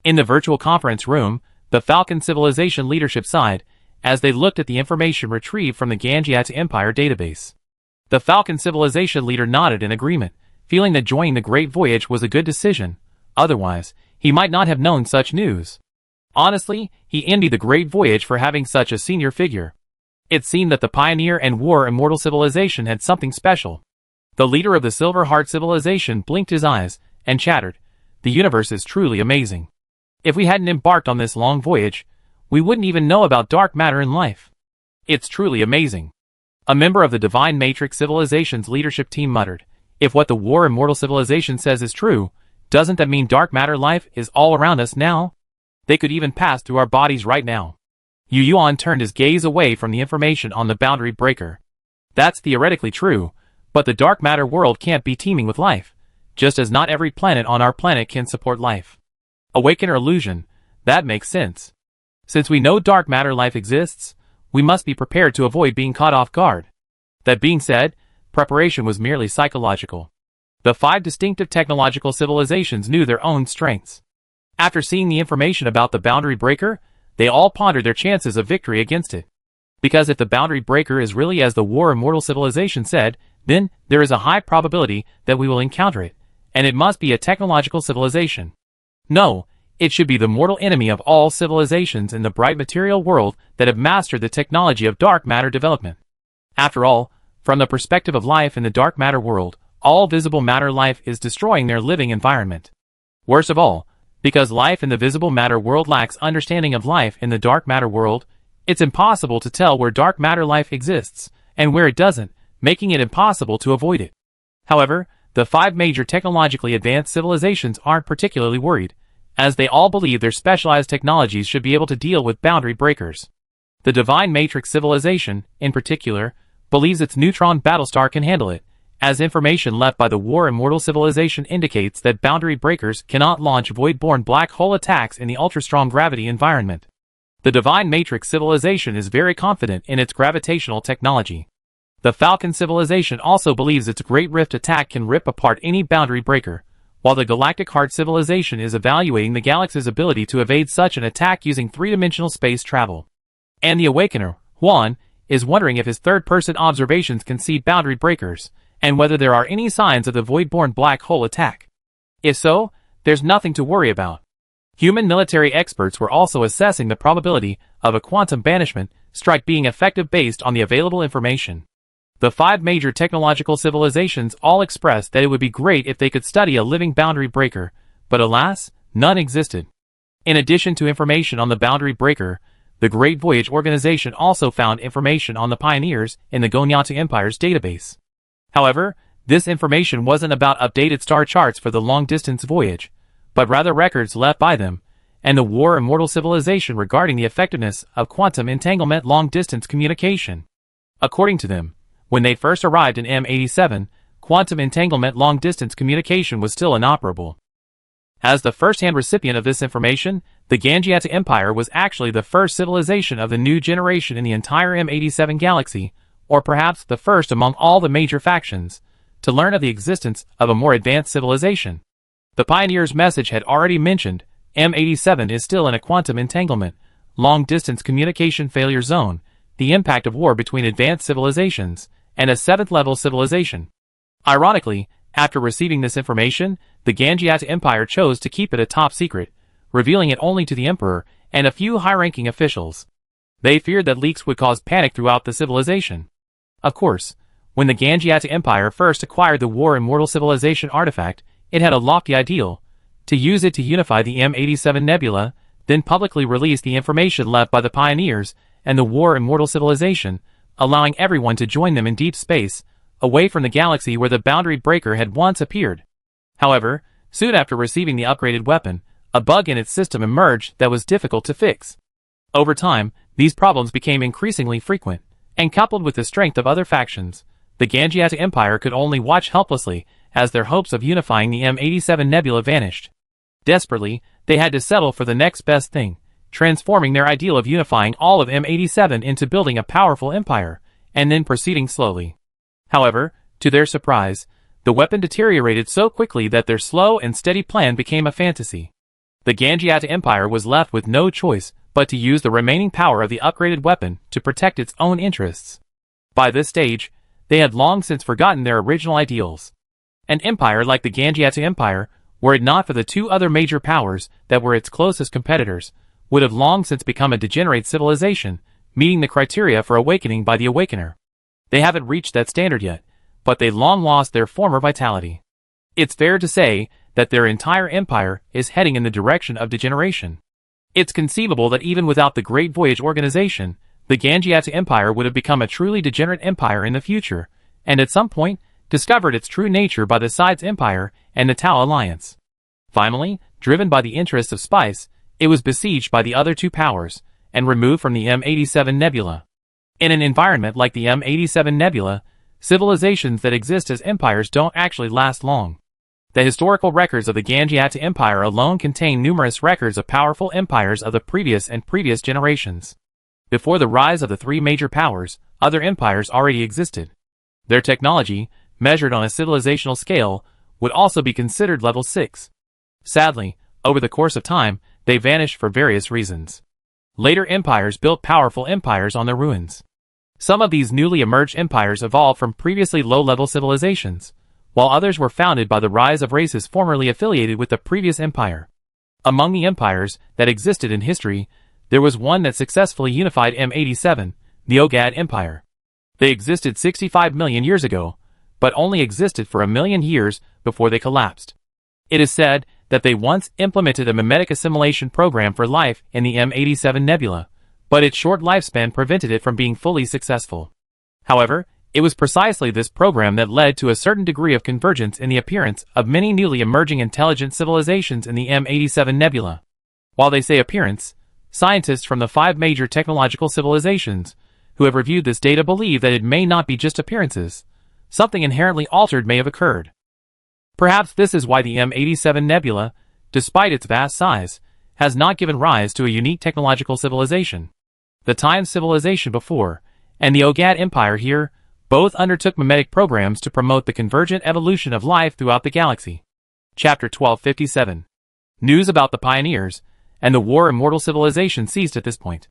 In the virtual conference room, the Falcon Civilization leadership sighed as they looked at the information retrieved from the Ganjiat Empire database. The Falcon Civilization leader nodded in agreement, feeling that joining the Great Voyage was a good decision. Otherwise, he might not have known such news. Honestly, he envied the Great Voyage for having such a senior figure. It seemed that the Pioneer and War Immortal civilization had something special. The leader of the Silver Heart civilization blinked his eyes and chattered, "The universe is truly amazing. If we hadn't embarked on this long voyage, we wouldn't even know about dark matter in life. It's truly amazing." A member of the Divine Matrix Civilization's leadership team muttered, "If what the War Immortal civilization says is true, doesn't that mean dark matter life is all around us now? They could even pass through our bodies right now." Yu Yuan turned his gaze away from the information on the boundary breaker. "That's theoretically true, but the dark matter world can't be teeming with life, just as not every planet on our planet can support life. Awakener illusion, that makes sense. Since we know dark matter life exists, we must be prepared to avoid being caught off guard." That being said, preparation was merely psychological. The 5 distinctive technological civilizations knew their own strengths. After seeing the information about the boundary breaker, they all pondered their chances of victory against it. Because if the boundary breaker is really as the War Immortal civilization said, then there is a high probability that we will encounter it, and it must be a technological civilization. No, it should be the mortal enemy of all civilizations in the bright material world that have mastered the technology of dark matter development. After all, from the perspective of life in the dark matter world, all visible matter life is destroying their living environment. Worst of all, because life in the visible matter world lacks understanding of life in the dark matter world, it's impossible to tell where dark matter life exists and where it doesn't, making it impossible to avoid it. However, the 5 major technologically advanced civilizations aren't particularly worried, as they all believe their specialized technologies should be able to deal with boundary breakers. The Divine Matrix civilization, in particular, believes its neutron battlestar can handle it, as information left by the War Immortal civilization indicates that boundary breakers cannot launch void-borne black hole attacks in the ultra-strong gravity environment. The Divine Matrix civilization is very confident in its gravitational technology. The Falcon civilization also believes its Great Rift attack can rip apart any boundary breaker, while the Galactic Heart civilization is evaluating the galaxy's ability to evade such an attack using 3-dimensional space travel. And the Awakener, Juan, is wondering if his third-person observations can see boundary breakers, and whether there are any signs of the void-borne black hole attack. If so, there's nothing to worry about. Human military experts were also assessing the probability of a quantum banishment strike being effective based on the available information. The 5 major technological civilizations all expressed that it would be great if they could study a living boundary breaker, but alas, none existed. In addition to information on the boundary breaker, The Great Voyage Organization also found information on the pioneers in the Gonyatu Empire's database. However, this information wasn't about updated star charts for the long-distance voyage, but rather records left by them and the War Immortal Civilization regarding the effectiveness of quantum entanglement long-distance communication. According to them, when they first arrived in M87, quantum entanglement long-distance communication was still inoperable. As the first-hand recipient of this information, the Gonyatu Empire was actually the first civilization of the new generation in the entire M87 galaxy, or perhaps the first among all the major factions, to learn of the existence of a more advanced civilization. The pioneer's message had already mentioned, M87 is still in a quantum entanglement, long-distance communication failure zone, the impact of war between advanced civilizations, and a 7th-level civilization. Ironically, after receiving this information, the Gonyatu Empire chose to keep it a top secret, revealing it only to the Emperor and a few high-ranking officials. They feared that leaks would cause panic throughout the civilization. Of course, when the Gonyatu Empire first acquired the War Immortal Civilization artifact, it had a lofty ideal, to use it to unify the M87 Nebula, then publicly release the information left by the pioneers and the War Immortal Civilization, allowing everyone to join them in deep space, away from the galaxy where the boundary breaker had once appeared. However, soon after receiving the upgraded weapon, a bug in its system emerged that was difficult to fix. Over time, these problems became increasingly frequent, and coupled with the strength of other factions, the Gonyatu Empire could only watch helplessly as their hopes of unifying the M87 Nebula vanished. Desperately, they had to settle for the next best thing, transforming their ideal of unifying all of M87 into building a powerful empire, and then proceeding slowly. However, to their surprise, the weapon deteriorated so quickly that their slow and steady plan became a fantasy. The Gonyatu Empire was left with no choice but to use the remaining power of the upgraded weapon to protect its own interests. By this stage, they had long since forgotten their original ideals. An empire like the Gonyatu Empire, were it not for the two other major powers that were its closest competitors, would have long since become a degenerate civilization, meeting the criteria for awakening by the Awakener. They haven't reached that standard yet, but they long lost their former vitality. It's fair to say that their entire empire is heading in the direction of degeneration. It's conceivable that even without the Great Voyage Organization, the Gonyatu Empire would have become a truly degenerate empire in the future, and at some point, discovered its true nature by the Sides Empire and the Tau Alliance. Finally, driven by the interests of spice, it was besieged by the other two powers, and removed from the M87 Nebula. In an environment like the M87 Nebula, civilizations that exist as empires don't actually last long. The historical records of the Gonyatu Empire alone contain numerous records of powerful empires of the previous generations. Before the rise of the three major powers, other empires already existed. Their technology, measured on a civilizational scale, would also be considered level 6. Sadly, over the course of time, they vanished for various reasons. Later empires built powerful empires on their ruins. Some of these newly emerged empires evolved from previously low-level civilizations, while others were founded by the rise of races formerly affiliated with the previous empire. Among the empires that existed in history, there was one that successfully unified M87, the Ogad Empire. They existed 65 million years ago, but only existed for 1 million years before they collapsed. It is said that they once implemented a mimetic assimilation program for life in the M87 Nebula, but its short lifespan prevented it from being fully successful. However, it was precisely this program that led to a certain degree of convergence in the appearance of many newly emerging intelligent civilizations in the M87 Nebula. While they say appearance, scientists from the 5 major technological civilizations who have reviewed this data believe that it may not be just appearances. Something inherently altered may have occurred. Perhaps this is why the M87 Nebula, despite its vast size, has not given rise to a unique technological civilization. The Time civilization before, and the Ogad Empire here, both undertook mimetic programs to promote the convergent evolution of life throughout the galaxy. Chapter 1257. News about the pioneers and the War Immortal Civilization ceased at this point.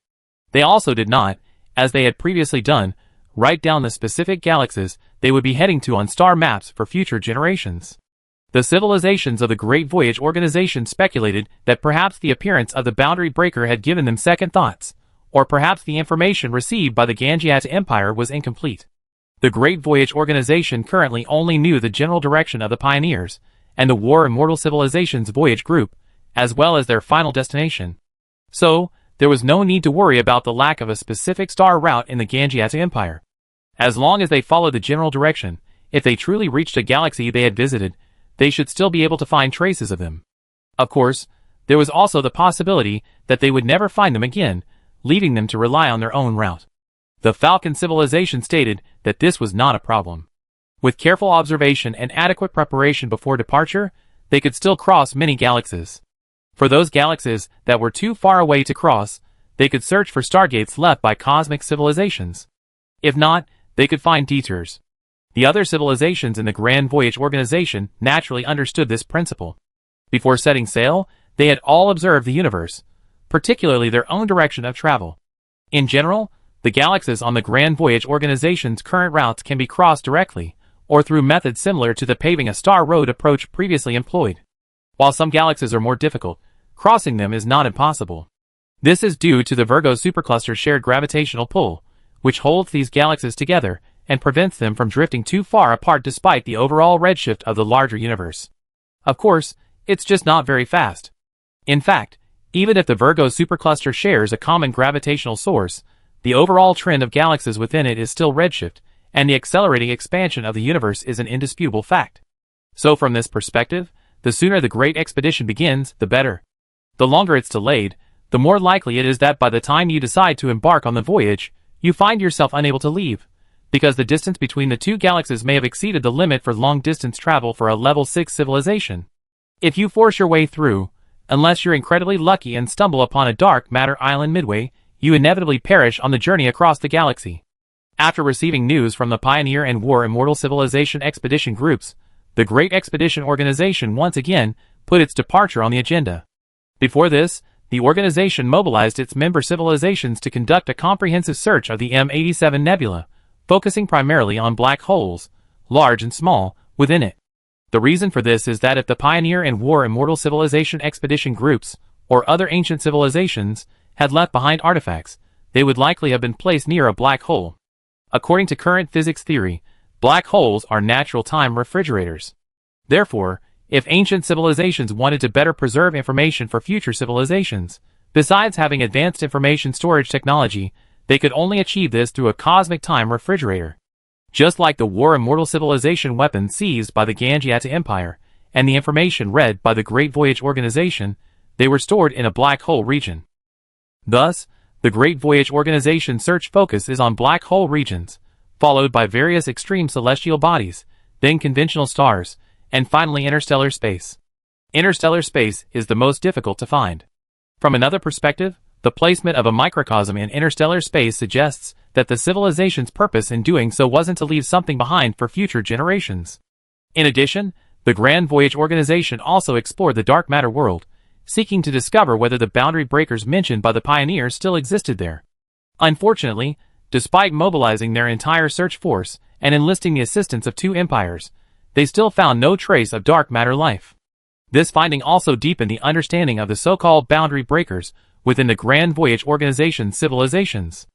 They also did not, as they had previously done, write down the specific galaxies they would be heading to on star maps for future generations. The civilizations of the Great Voyage Organization speculated that perhaps the appearance of the boundary breaker had given them second thoughts, or perhaps the information received by the Gonyatu Empire was incomplete. The Great Voyage Organization currently only knew the general direction of the pioneers and the War Immortal Civilization's voyage group, as well as their final destination. So, there was no need to worry about the lack of a specific star route in the Ganjiata Empire. As long as they followed the general direction, if they truly reached a galaxy they had visited, they should still be able to find traces of them. Of course, there was also the possibility that they would never find them again, leaving them to rely on their own route. The Falcon civilization stated that this was not a problem. With careful observation and adequate preparation before departure, they could still cross many galaxies. For those galaxies that were too far away to cross, they could search for stargates left by cosmic civilizations. If not, they could find detours. The other civilizations in the Grand Voyage Organization naturally understood this principle. Before setting sail, they had all observed the universe, particularly their own direction of travel. In general, the galaxies on the Grand Voyage Organization's current routes can be crossed directly, or through methods similar to the paving a star road approach previously employed. While some galaxies are more difficult, crossing them is not impossible. This is due to the Virgo supercluster's shared gravitational pull, which holds these galaxies together and prevents them from drifting too far apart despite the overall redshift of the larger universe. Of course, it's just not very fast. In fact, even if the Virgo supercluster shares a common gravitational source, the overall trend of galaxies within it is still redshift, and the accelerating expansion of the universe is an indisputable fact. So from this perspective, the sooner the Great Expedition begins, the better. The longer it's delayed, the more likely it is that by the time you decide to embark on the voyage, you find yourself unable to leave, because the distance between the two galaxies may have exceeded the limit for long-distance travel for a level 6 civilization. If you force your way through, unless you're incredibly lucky and stumble upon a dark matter island midway, you inevitably perish on the journey across the galaxy. After receiving news from the Pioneer and War Immortal Civilization expedition groups, the Great Expedition Organization once again put its departure on the agenda. Before this, the organization mobilized its member civilizations to conduct a comprehensive search of the M87 Nebula, focusing primarily on black holes, large and small, within it. The reason for this is that if the Pioneer and War Immortal Civilization expedition groups, or other ancient civilizations, had left behind artifacts, they would likely have been placed near a black hole. According to current physics theory, black holes are natural time refrigerators. Therefore, if ancient civilizations wanted to better preserve information for future civilizations, besides having advanced information storage technology, they could only achieve this through a cosmic time refrigerator. Just like the War Immortal Civilization weapons seized by the Ganjiata Empire, and the information read by the Great Voyage Organization, they were stored in a black hole region. Thus, the Great Voyage Organization search focus is on black hole regions, followed by various extreme celestial bodies, then conventional stars, and finally interstellar space. Interstellar space is the most difficult to find. From another perspective, the placement of a microcosm in interstellar space suggests that the civilization's purpose in doing so wasn't to leave something behind for future generations. In addition, the Grand Voyage Organization also explored the dark matter world, seeking to discover whether the boundary breakers mentioned by the pioneers still existed there. Unfortunately, despite mobilizing their entire search force and enlisting the assistance of 2 empires, they still found no trace of dark matter life. This finding also deepened the understanding of the so-called boundary breakers within the Grand Voyage Organization's civilizations.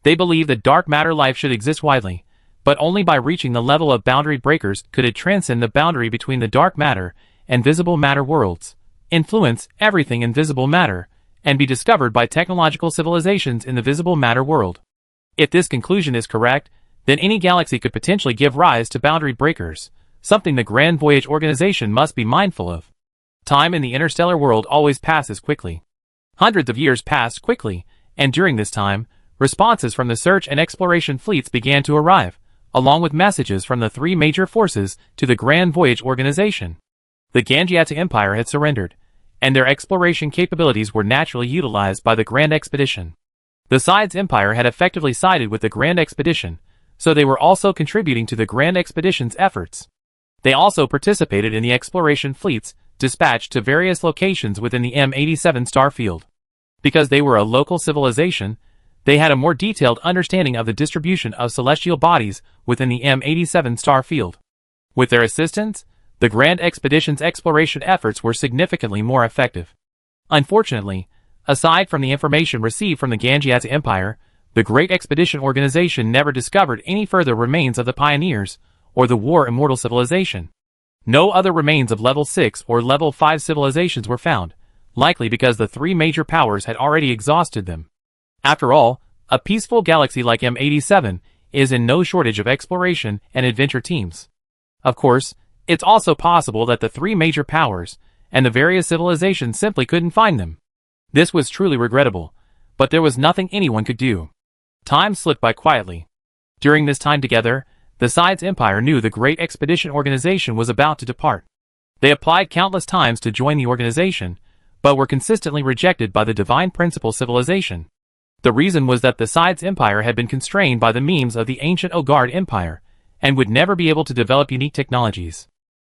They believed that dark matter life should exist widely, but only by reaching the level of boundary breakers could it transcend the boundary between the dark matter and visible matter worlds, influence everything in visible matter, and be discovered by technological civilizations in the visible matter world. If this conclusion is correct, then any galaxy could potentially give rise to boundary breakers, something the Grand Voyage Organization must be mindful of. Time in the interstellar world always passes quickly. Hundreds of years passed quickly, and during this time, responses from the search and exploration fleets began to arrive, along with messages from the 3 major forces to the Grand Voyage Organization. The Ganjiata Empire had surrendered, and their exploration capabilities were naturally utilized by the Grand Expedition. The Sides Empire had effectively sided with the Grand Expedition, so they were also contributing to the Grand Expedition's efforts. They also participated in the exploration fleets dispatched to various locations within the M87 star field. Because they were a local civilization, they had a more detailed understanding of the distribution of celestial bodies within the M87 star field. With their assistance, the Grand Expedition's exploration efforts were significantly more effective. Unfortunately, aside from the information received from the Ganjiata Empire, the Great Expedition Organization never discovered any further remains of the pioneers or the War Immortal Civilization. No other remains of level 6 or level 5 civilizations were found, likely because the three major powers had already exhausted them. After all, a peaceful galaxy like M87 is in no shortage of exploration and adventure teams. Of course, it's also possible that the three major powers and the various civilizations simply couldn't find them. This was truly regrettable, but there was nothing anyone could do. Time slipped by quietly. During this time together, the Sides Empire knew the Great Expedition Organization was about to depart. They applied countless times to join the organization, but were consistently rejected by the Divine Principle civilization. The reason was that the Sides Empire had been constrained by the memes of the ancient Ogard Empire, and would never be able to develop unique technologies.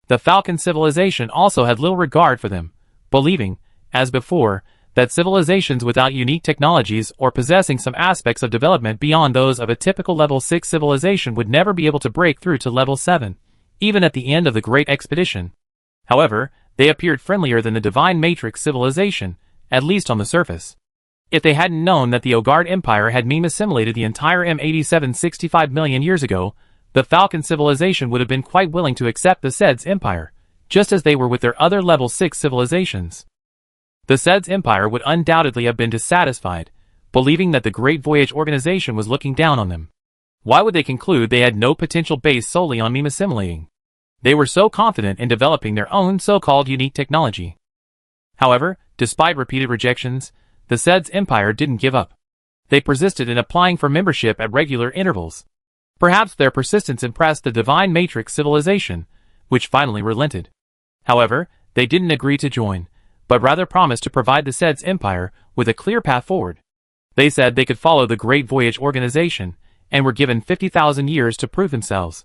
The Falcon civilization also had little regard for them, believing, as before, that civilizations without unique technologies or possessing some aspects of development beyond those of a typical level 6 civilization would never be able to break through to level 7, even at the end of the Great Expedition. However, they appeared friendlier than the Divine Matrix civilization, at least on the surface. If they hadn't known that the Ogard Empire had meme-assimilated the entire M87 65 million years ago, the Falcon civilization would have been quite willing to accept the Sides Empire, just as they were with their other level 6 civilizations. The Sides Empire would undoubtedly have been dissatisfied, believing that the Great Voyage Organization was looking down on them. Why would they conclude they had no potential based solely on meme assimilating? They were so confident in developing their own so-called unique technology. However, despite repeated rejections, the Sides Empire didn't give up. They persisted in applying for membership at regular intervals. Perhaps their persistence impressed the Divine Matrix civilization, which finally relented. However, they didn't agree to join, but rather promised to provide the Sides Empire with a clear path forward. They said they could follow the Great Voyage Organization, and were given 50,000 years to prove themselves.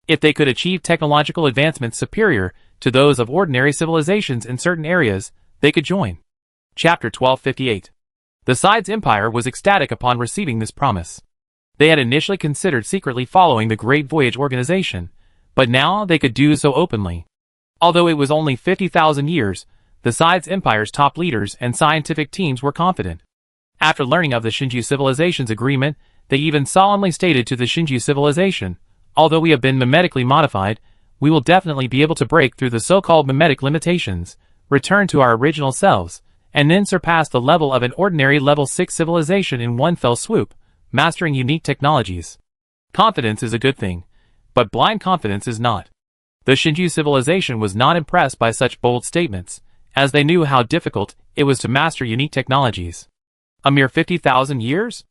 If they could achieve technological advancements superior to those of ordinary civilizations in certain areas, they could join. Chapter 1258. The Sides Empire was ecstatic upon receiving this promise. They had initially considered secretly following the Great Voyage Organization, but now they could do so openly. Although it was only 50,000 years, the Sides Empire's top leaders and scientific teams were confident. After learning of the Shinju civilization's agreement, they even solemnly stated to the Shinju civilization, "Although we have been memetically modified, we will definitely be able to break through the so-called memetic limitations, return to our original selves, and then surpass the level of an ordinary level 6 civilization in one fell swoop, mastering unique technologies." Confidence is a good thing, but blind confidence is not. The Shinju civilization was not impressed by such bold statements, as they knew how difficult it was to master unique technologies. A mere 50,000 years?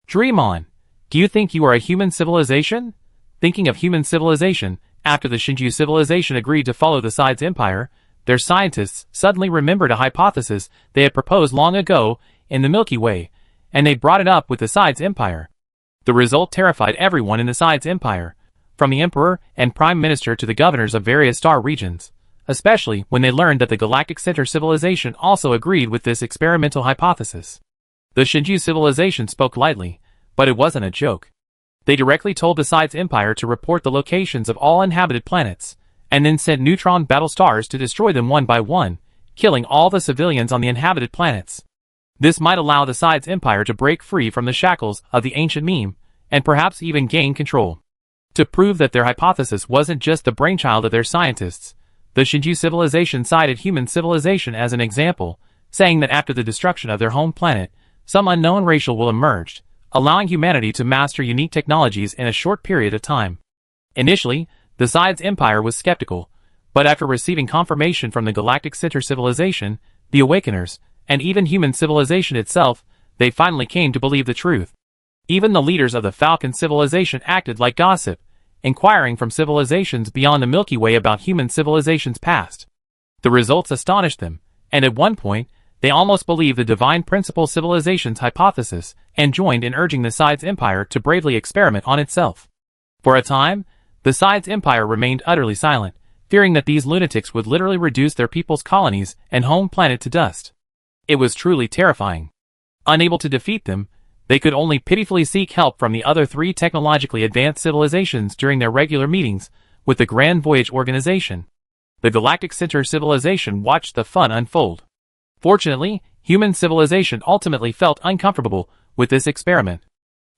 Dream on. Do you think you are a human civilization? Thinking of human civilization, after the Shinju civilization agreed to follow the Sides Empire, their scientists suddenly remembered a hypothesis they had proposed long ago in the Milky Way, and they brought it up with the Sides Empire. The result terrified everyone in the Sides Empire, from the Emperor and Prime Minister to the governors of various star regions, especially when they learned that the Galactic Center civilization also agreed with this experimental hypothesis. The Shinju civilization spoke lightly, but it wasn't a joke. They directly told the Sides Empire to report the locations of all inhabited planets, and then sent neutron battle stars to destroy them one by one, killing all the civilians on the inhabited planets. This might allow the Sides Empire to break free from the shackles of the ancient meme, and perhaps even gain control. To prove that their hypothesis wasn't just the brainchild of their scientists, the Shinju civilization cited human civilization as an example, saying that after the destruction of their home planet, some unknown racial will emerge, allowing humanity to master unique technologies in a short period of time. Initially, the Sides Empire was skeptical, but after receiving confirmation from the Galactic Center civilization, the Awakeners, and even human civilization itself, they finally came to believe the truth. Even the leaders of the Falcon civilization acted like gossip, inquiring from civilizations beyond the Milky Way about human civilization's past. The results astonished them, and at one point, they almost believed the Divine Principle civilization's hypothesis and joined in urging the Sides Empire to bravely experiment on itself. For a time, the Sides Empire remained utterly silent, fearing that these lunatics would literally reduce their people's colonies and home planet to dust. It was truly terrifying. Unable to defeat them, they could only pitifully seek help from the other three technologically advanced civilizations during their regular meetings with the Grand Voyage Organization. The Galactic Center civilization watched the fun unfold. Fortunately, human civilization ultimately felt uncomfortable with this experiment.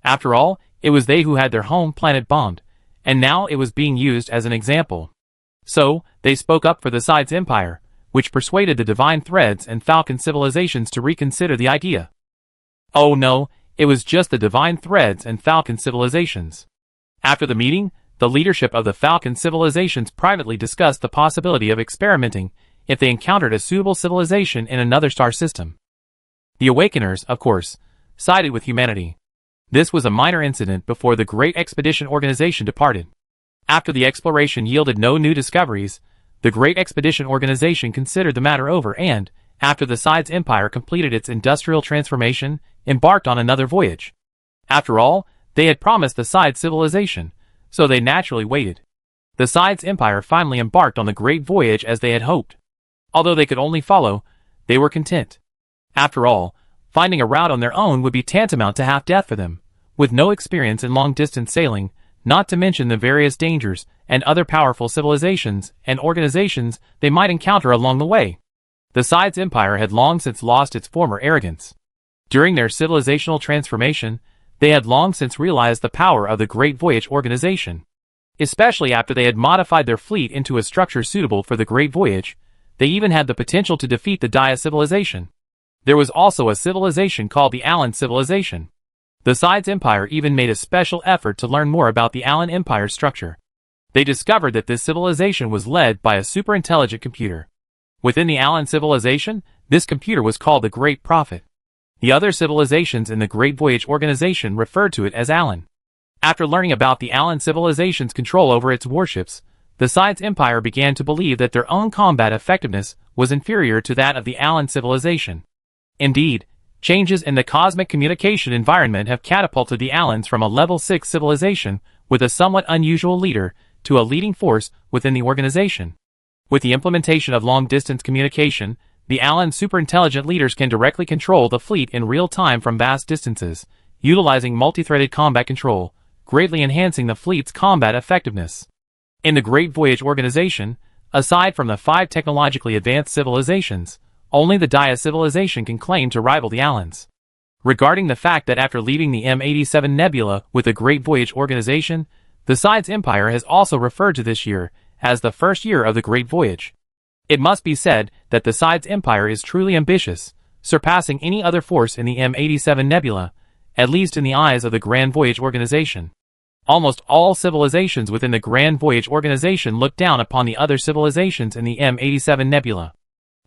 After all, it was they who had their home planet bombed, and now it was being used as an example. So, they spoke up for the Sides Empire, which persuaded the Divine Threads and Falcon civilizations to reconsider the idea. Oh no, it was just the Divine Threads and Falcon civilizations. After the meeting, the leadership of the Falcon civilizations privately discussed the possibility of experimenting if they encountered a suitable civilization in another star system. The Awakeners, of course, sided with humanity. This was a minor incident before the Great Expedition Organization departed. After the exploration yielded no new discoveries, the Great Expedition Organization considered the matter over and, after the Sides Empire completed its industrial transformation, embarked on another voyage. After all, they had promised the Sides civilization, so they naturally waited. The Sides Empire finally embarked on the great voyage as they had hoped. Although they could only follow, they were content. After all, finding a route on their own would be tantamount to half-death for them, with no experience in long-distance sailing, not to mention the various dangers and other powerful civilizations and organizations they might encounter along the way. The Sides Empire had long since lost its former arrogance. During their civilizational transformation, they had long since realized the power of the Great Voyage Organization. Especially after they had modified their fleet into a structure suitable for the Great Voyage, they even had the potential to defeat the Dia civilization. There was also a civilization called the Alan civilization. The Sides Empire even made a special effort to learn more about the Alan Empire's structure. They discovered that this civilization was led by a super-intelligent computer. Within the Alan civilization, this computer was called the Great Prophet. The other civilizations in the Great Voyage Organization referred to it as Alan. After learning about the Alan civilization's control over its warships, the Sides Empire began to believe that their own combat effectiveness was inferior to that of the Alan civilization. Indeed, changes in the cosmic communication environment have catapulted the Alans from a level 6 civilization with a somewhat unusual leader to a leading force within the organization. With the implementation of long-distance communication, the Alan superintelligent leaders can directly control the fleet in real time from vast distances, utilizing multi-threaded combat control, greatly enhancing the fleet's combat effectiveness. In the Great Voyage Organization, aside from the 5 technologically advanced civilizations, only the Dia civilization can claim to rival the Alans. Regarding the fact that after leaving the M87 Nebula with the Great Voyage Organization, the Sides Empire has also referred to this year as the first year of the Great Voyage. It must be said that the Sides Empire is truly ambitious, surpassing any other force in the M87 Nebula, at least in the eyes of the Grand Voyage Organization. Almost all civilizations within the Grand Voyage Organization look down upon the other civilizations in the M87 Nebula.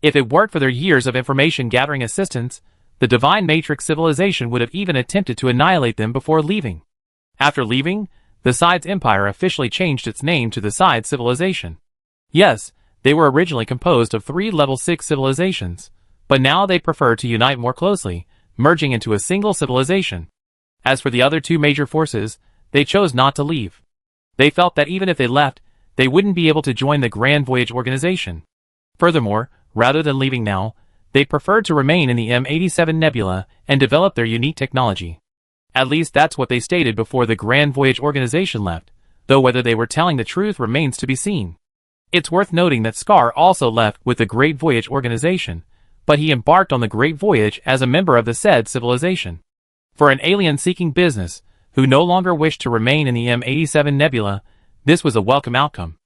If it weren't for their years of information-gathering assistance, the Divine Matrix civilization would have even attempted to annihilate them before leaving. After leaving, the Sides Empire officially changed its name to the Sides civilization. Yes, they were originally composed of 3 level 6 civilizations, but now they prefer to unite more closely, merging into a single civilization. As for the other 2 major forces, they chose not to leave. They felt that even if they left, they wouldn't be able to join the Grand Voyage Organization. Furthermore, rather than leaving now, they preferred to remain in the M87 Nebula and develop their unique technology. At least that's what they stated before the Grand Voyage Organization left, though whether they were telling the truth remains to be seen. It's worth noting that Scar also left with the Great Voyage Organization, but he embarked on the Great Voyage as a member of the said civilization. For an alien seeking business, who no longer wished to remain in the M87 Nebula, this was a welcome outcome.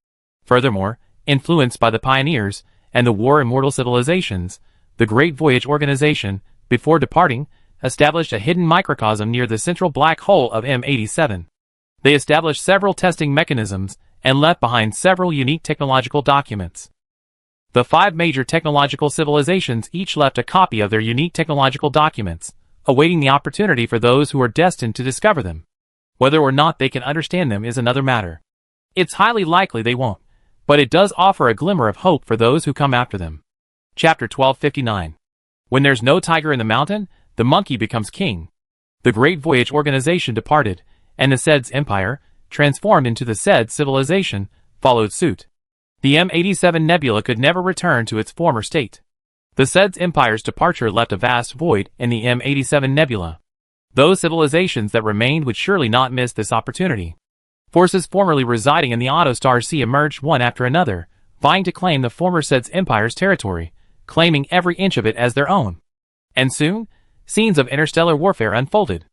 Furthermore, influenced by the pioneers and the war immortal civilizations, the Great Voyage Organization, before departing, established a hidden microcosm near the central black hole of M87. They established several testing mechanisms and left behind several unique technological documents. The 5 major technological civilizations each left a copy of their unique technological documents, awaiting the opportunity for those who are destined to discover them. Whether or not they can understand them is another matter. It's highly likely they won't, but it does offer a glimmer of hope for those who come after them. Chapter 1259. When there's no tiger in the mountain, the monkey becomes king. The Great Voyage Organization departed, and the Sides Empire, transformed into the Sides civilization, followed suit. The M87 Nebula could never return to its former state. The Sides Empire's departure left a vast void in the M87 Nebula. Those civilizations that remained would surely not miss this opportunity. Forces formerly residing in the Autostar Sea emerged one after another, vying to claim the former Sides Empire's territory, claiming every inch of it as their own. And soon, scenes of interstellar warfare unfolded.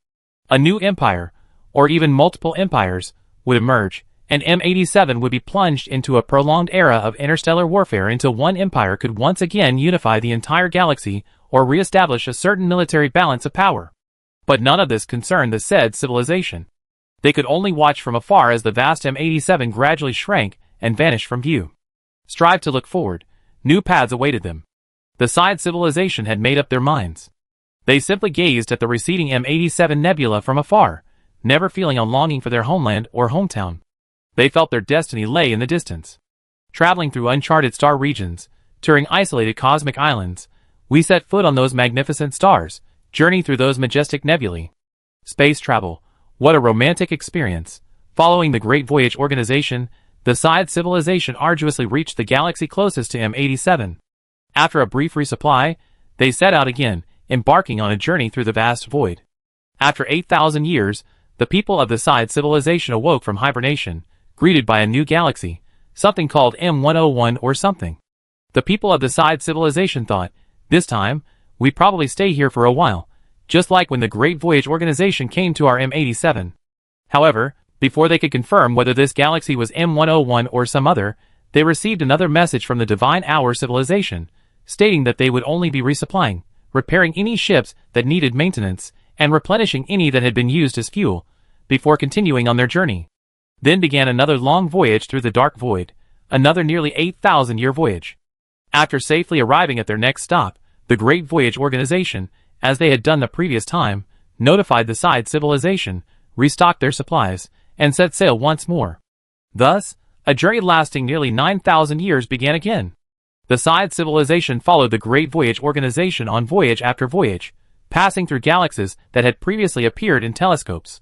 A new empire, or even multiple empires, would emerge, and M87 would be plunged into a prolonged era of interstellar warfare until one empire could once again unify the entire galaxy or re-establish a certain military balance of power. But none of this concerned the said civilization. They could only watch from afar as the vast M87 gradually shrank and vanished from view. Strive to look forward. New paths awaited them. The said civilization had made up their minds. They simply gazed at the receding M87 nebula from afar, never feeling a longing for their homeland or hometown. They felt their destiny lay in the distance. Traveling through uncharted star regions, touring isolated cosmic islands, we set foot on those magnificent stars, journey through those majestic nebulae. Space travel, what a romantic experience. Following the Great Voyage organization, the said civilization arduously reached the galaxy closest to M87. After a brief resupply, they set out again, embarking on a journey through the vast void. After 8,000 years, the people of the said civilization awoke from hibernation, greeted by a new galaxy, something called M101 or something. The people of the said civilization thought, this time, we probably stay here for a while, just like when the Great Voyage organization came to our M87. However, before they could confirm whether this galaxy was M101 or some other, they received another message from the Divine Hour civilization, stating that they would only be resupplying, repairing any ships that needed maintenance, and replenishing any that had been used as fuel, before continuing on their journey. Then began another long voyage through the dark void, another nearly 8,000-year voyage. After safely arriving at their next stop, the Great Voyage organization, as they had done the previous time, notified the said civilization, restocked their supplies, and set sail once more. Thus, a journey lasting nearly 9,000 years began again. The said civilization followed the Great Voyage organization on voyage after voyage, passing through galaxies that had previously appeared in telescopes.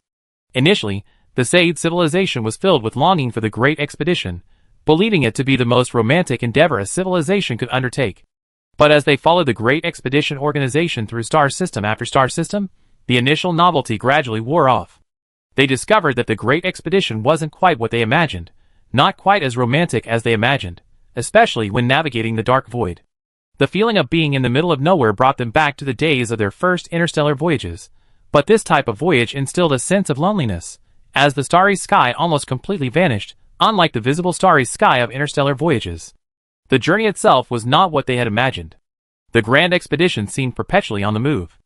Initially, the said civilization was filled with longing for the great expedition, believing it to be the most romantic endeavor a civilization could undertake. But as they followed the Great Expedition organization through star system after star system, the initial novelty gradually wore off. They discovered that the Great Expedition wasn't quite what they imagined, not quite as romantic as they imagined, especially when navigating the dark void. The feeling of being in the middle of nowhere brought them back to the days of their first interstellar voyages, but this type of voyage instilled a sense of loneliness, as the starry sky almost completely vanished, unlike the visible starry sky of interstellar voyages. The journey itself was not what they had imagined. The grand expedition seemed perpetually on the move.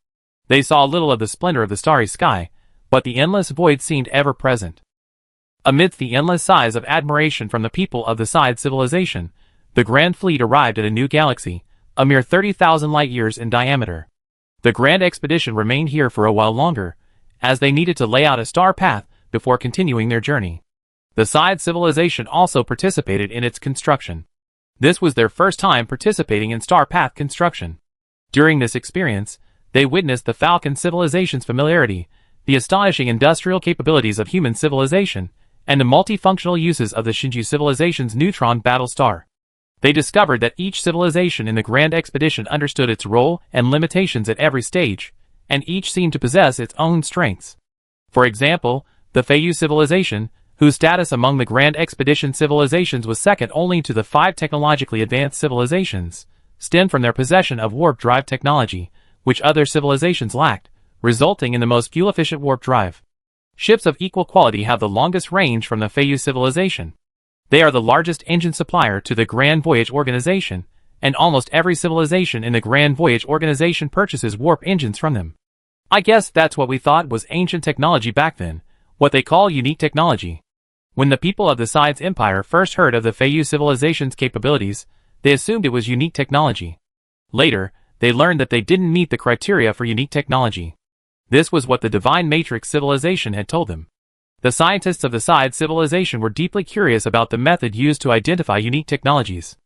They saw little of the splendor of the starry sky, but the endless void seemed ever present. Amidst the endless sighs of admiration from the people of the said civilization, the grand fleet arrived at a new galaxy, a mere 30,000 light-years in diameter. The grand expedition remained here for a while longer, as they needed to lay out a star path before continuing their journey. The said civilization also participated in its construction. This was their first time participating in star path construction. During this experience, they witnessed the Falcon civilization's familiarity, the astonishing industrial capabilities of human civilization, and the multifunctional uses of the Shinju civilization's neutron battle star. They discovered that each civilization in the grand expedition understood its role and limitations at every stage, and each seemed to possess its own strengths. For example, the Feiyu civilization, whose status among the Grand Expedition civilizations was second only to the 5 technologically advanced civilizations, stemmed from their possession of warp drive technology, which other civilizations lacked, resulting in the most fuel-efficient warp drive. Ships of equal quality have the longest range from the Feiyu civilization. They are the largest engine supplier to the Grand Voyage organization, and almost every civilization in the Grand Voyage organization purchases warp engines from them. I guess that's what we thought was ancient technology back then, what they call unique technology. When the people of the said empire first heard of the Feiyu civilization's capabilities, they assumed it was unique technology. Later, they learned that they didn't meet the criteria for unique technology. This was what the Divine Matrix civilization had told them. The scientists of the said civilization were deeply curious about the method used to identify unique technologies.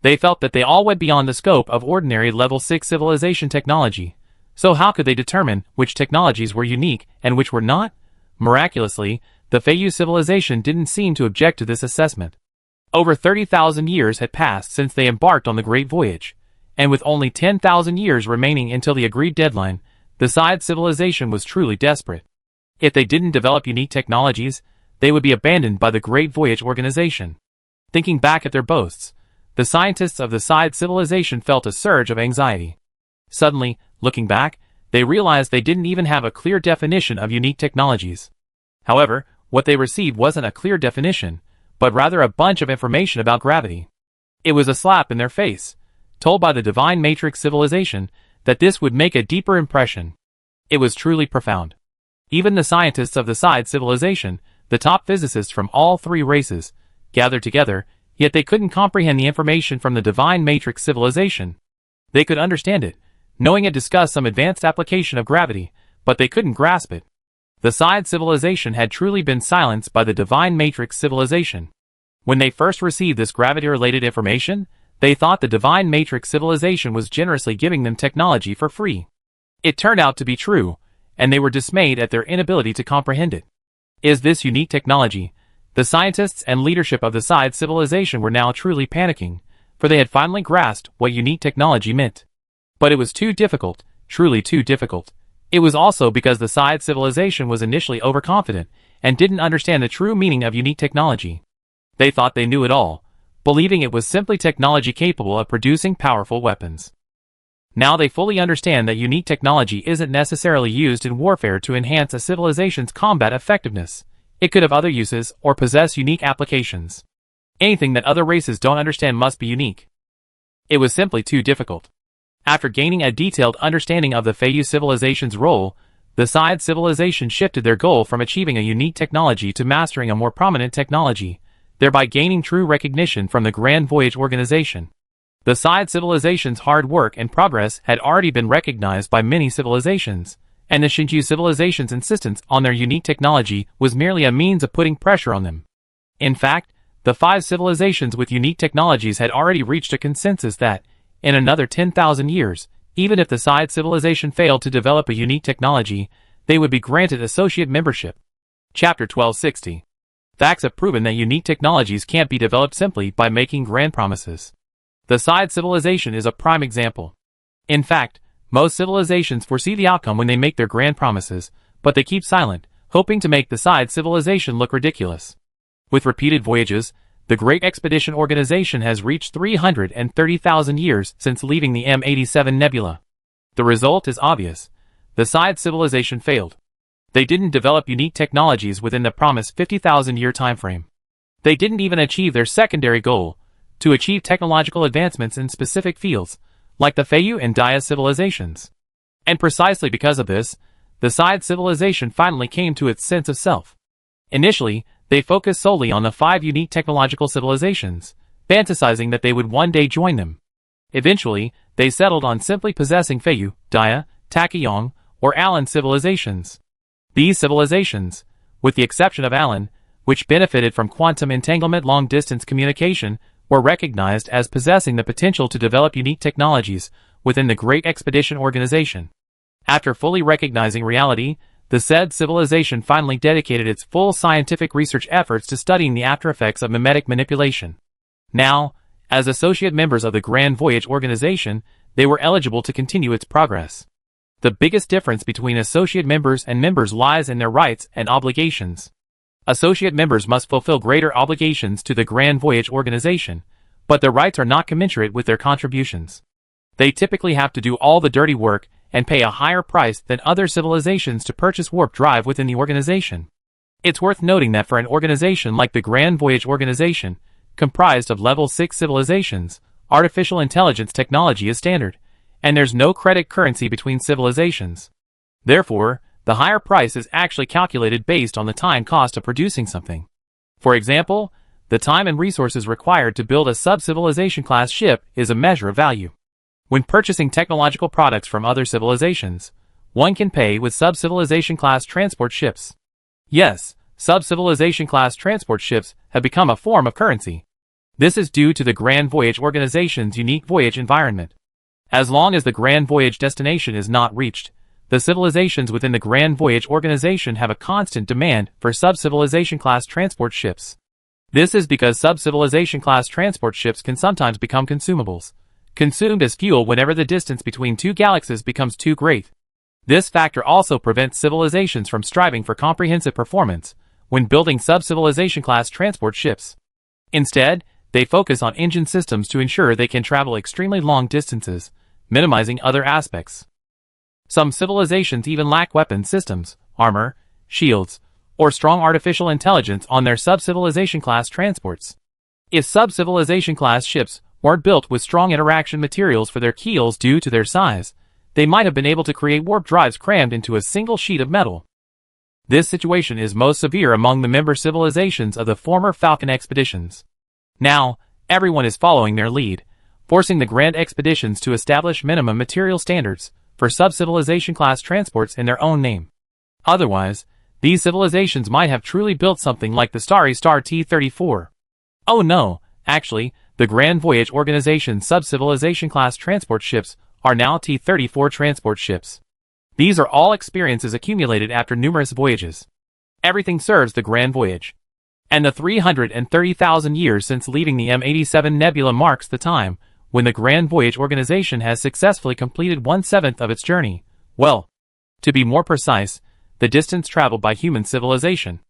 They felt that they all went beyond the scope of ordinary level 6 civilization technology. So how could they determine which technologies were unique and which were not? Miraculously, the Feiyu civilization didn't seem to object to this assessment. Over 30,000 years had passed since they embarked on the Great Voyage, and with only 10,000 years remaining until the agreed deadline, the said civilization was truly desperate. If they didn't develop unique technologies, they would be abandoned by the Great Voyage organization. Thinking back at their boasts, the scientists of the said civilization felt a surge of anxiety. Suddenly, looking back, they realized they didn't even have a clear definition of unique technologies. However, what they received wasn't a clear definition, but rather a bunch of information about gravity. It was a slap in their face, told by the divine matrix civilization that this would make a deeper impression. It was truly profound. Even the scientists of the side civilization, the top physicists from all three races, gathered together, yet they couldn't comprehend the information from the divine matrix civilization. They could understand it, knowing it discussed some advanced application of gravity, but they couldn't grasp it. The side civilization had truly been silenced by the divine matrix civilization. When they first received this gravity-related information, they thought the divine matrix civilization was generously giving them technology for free. It turned out to be true, and they were dismayed at their inability to comprehend it. Is this unique technology? The scientists and leadership of the side civilization were now truly panicking, for they had finally grasped what unique technology meant. But it was too difficult, truly too difficult. It was also because the side civilization was initially overconfident and didn't understand the true meaning of unique technology. They thought they knew it all, believing it was simply technology capable of producing powerful weapons. Now they fully understand that unique technology isn't necessarily used in warfare to enhance a civilization's combat effectiveness. It could have other uses or possess unique applications. Anything that other races don't understand must be unique. It was simply too difficult. After gaining a detailed understanding of the Feiyu civilization's role, the side civilization shifted their goal from achieving a unique technology to mastering a more prominent technology, thereby gaining true recognition from the Grand Voyage organization. The side civilization's hard work and progress had already been recognized by many civilizations, and the Shinju civilization's insistence on their unique technology was merely a means of putting pressure on them. In fact, the 5 civilizations with unique technologies had already reached a consensus that, in another 10,000 years, even if the side civilization failed to develop a unique technology, they would be granted associate membership. Chapter 1260. Facts have proven that unique technologies can't be developed simply by making grand promises. The side civilization is a prime example. In fact, most civilizations foresee the outcome when they make their grand promises, but they keep silent, hoping to make the side civilization look ridiculous. With repeated voyages, the Great Expedition Organization has reached 330,000 years since leaving the M87 Nebula. The result is obvious. The side civilization failed. They didn't develop unique technologies within the promised 50,000-year timeframe. They didn't even achieve their secondary goal, to achieve technological advancements in specific fields, like the Feiyu and Daya civilizations. And precisely because of this, the side civilization finally came to its sense of self. Initially, they focused solely on the 5 unique technological civilizations, fantasizing that they would one day join them. Eventually, they settled on simply possessing Feiyu, Daya, Takayong, or Alan civilizations. These civilizations, with the exception of Alan, which benefited from quantum entanglement long-distance communication, were recognized as possessing the potential to develop unique technologies within the Great Expedition Organization. After fully recognizing reality, the said civilization finally dedicated its full scientific research efforts to studying the aftereffects of mimetic manipulation. Now, as associate members of the Grand Voyage organization, they were eligible to continue its progress. The biggest difference between associate members and members lies in their rights and obligations. Associate members must fulfill greater obligations to the Grand Voyage organization, but their rights are not commensurate with their contributions. They typically have to do all the dirty work and pay a higher price than other civilizations to purchase warp drive within the organization. It's worth noting that for an organization like the Grand Voyage organization, comprised of level 6 civilizations, artificial intelligence technology is standard, and there's no credit currency between civilizations. Therefore, the higher price is actually calculated based on the time cost of producing something. For example, the time and resources required to build a sub-civilization class ship is a measure of value. When purchasing technological products from other civilizations, one can pay with sub-civilization class transport ships. Yes, sub-civilization class transport ships have become a form of currency. This is due to the Grand Voyage organization's unique voyage environment. As long as the Grand Voyage destination is not reached, the civilizations within the Grand Voyage organization have a constant demand for sub-civilization class transport ships. This is because sub-civilization class transport ships can sometimes become consumables, consumed as fuel whenever the distance between two galaxies becomes too great. This factor also prevents civilizations from striving for comprehensive performance when building sub-civilization class transport ships. Instead, they focus on engine systems to ensure they can travel extremely long distances, minimizing other aspects. Some civilizations even lack weapon systems, armor, shields, or strong artificial intelligence on their sub-civilization class transports. If sub-civilization class ships weren't built with strong interaction materials for their keels due to their size, they might have been able to create warp drives crammed into a single sheet of metal. This situation is most severe among the member civilizations of the former Falcon expeditions. Now, everyone is following their lead, forcing the Grand Expeditions to establish minimum material standards for sub-civilization class transports in their own name. Otherwise, these civilizations might have truly built something like the Starry Star T-34. Oh no, actually, the Grand Voyage Organization sub-civilization class transport ships are now T-34 transport ships. These are all experiences accumulated after numerous voyages. Everything serves the Grand Voyage. And the 330,000 years since leaving the M87 Nebula marks the time when the Grand Voyage Organization has successfully completed 1/7 of its journey. Well, to be more precise, the distance traveled by human civilization.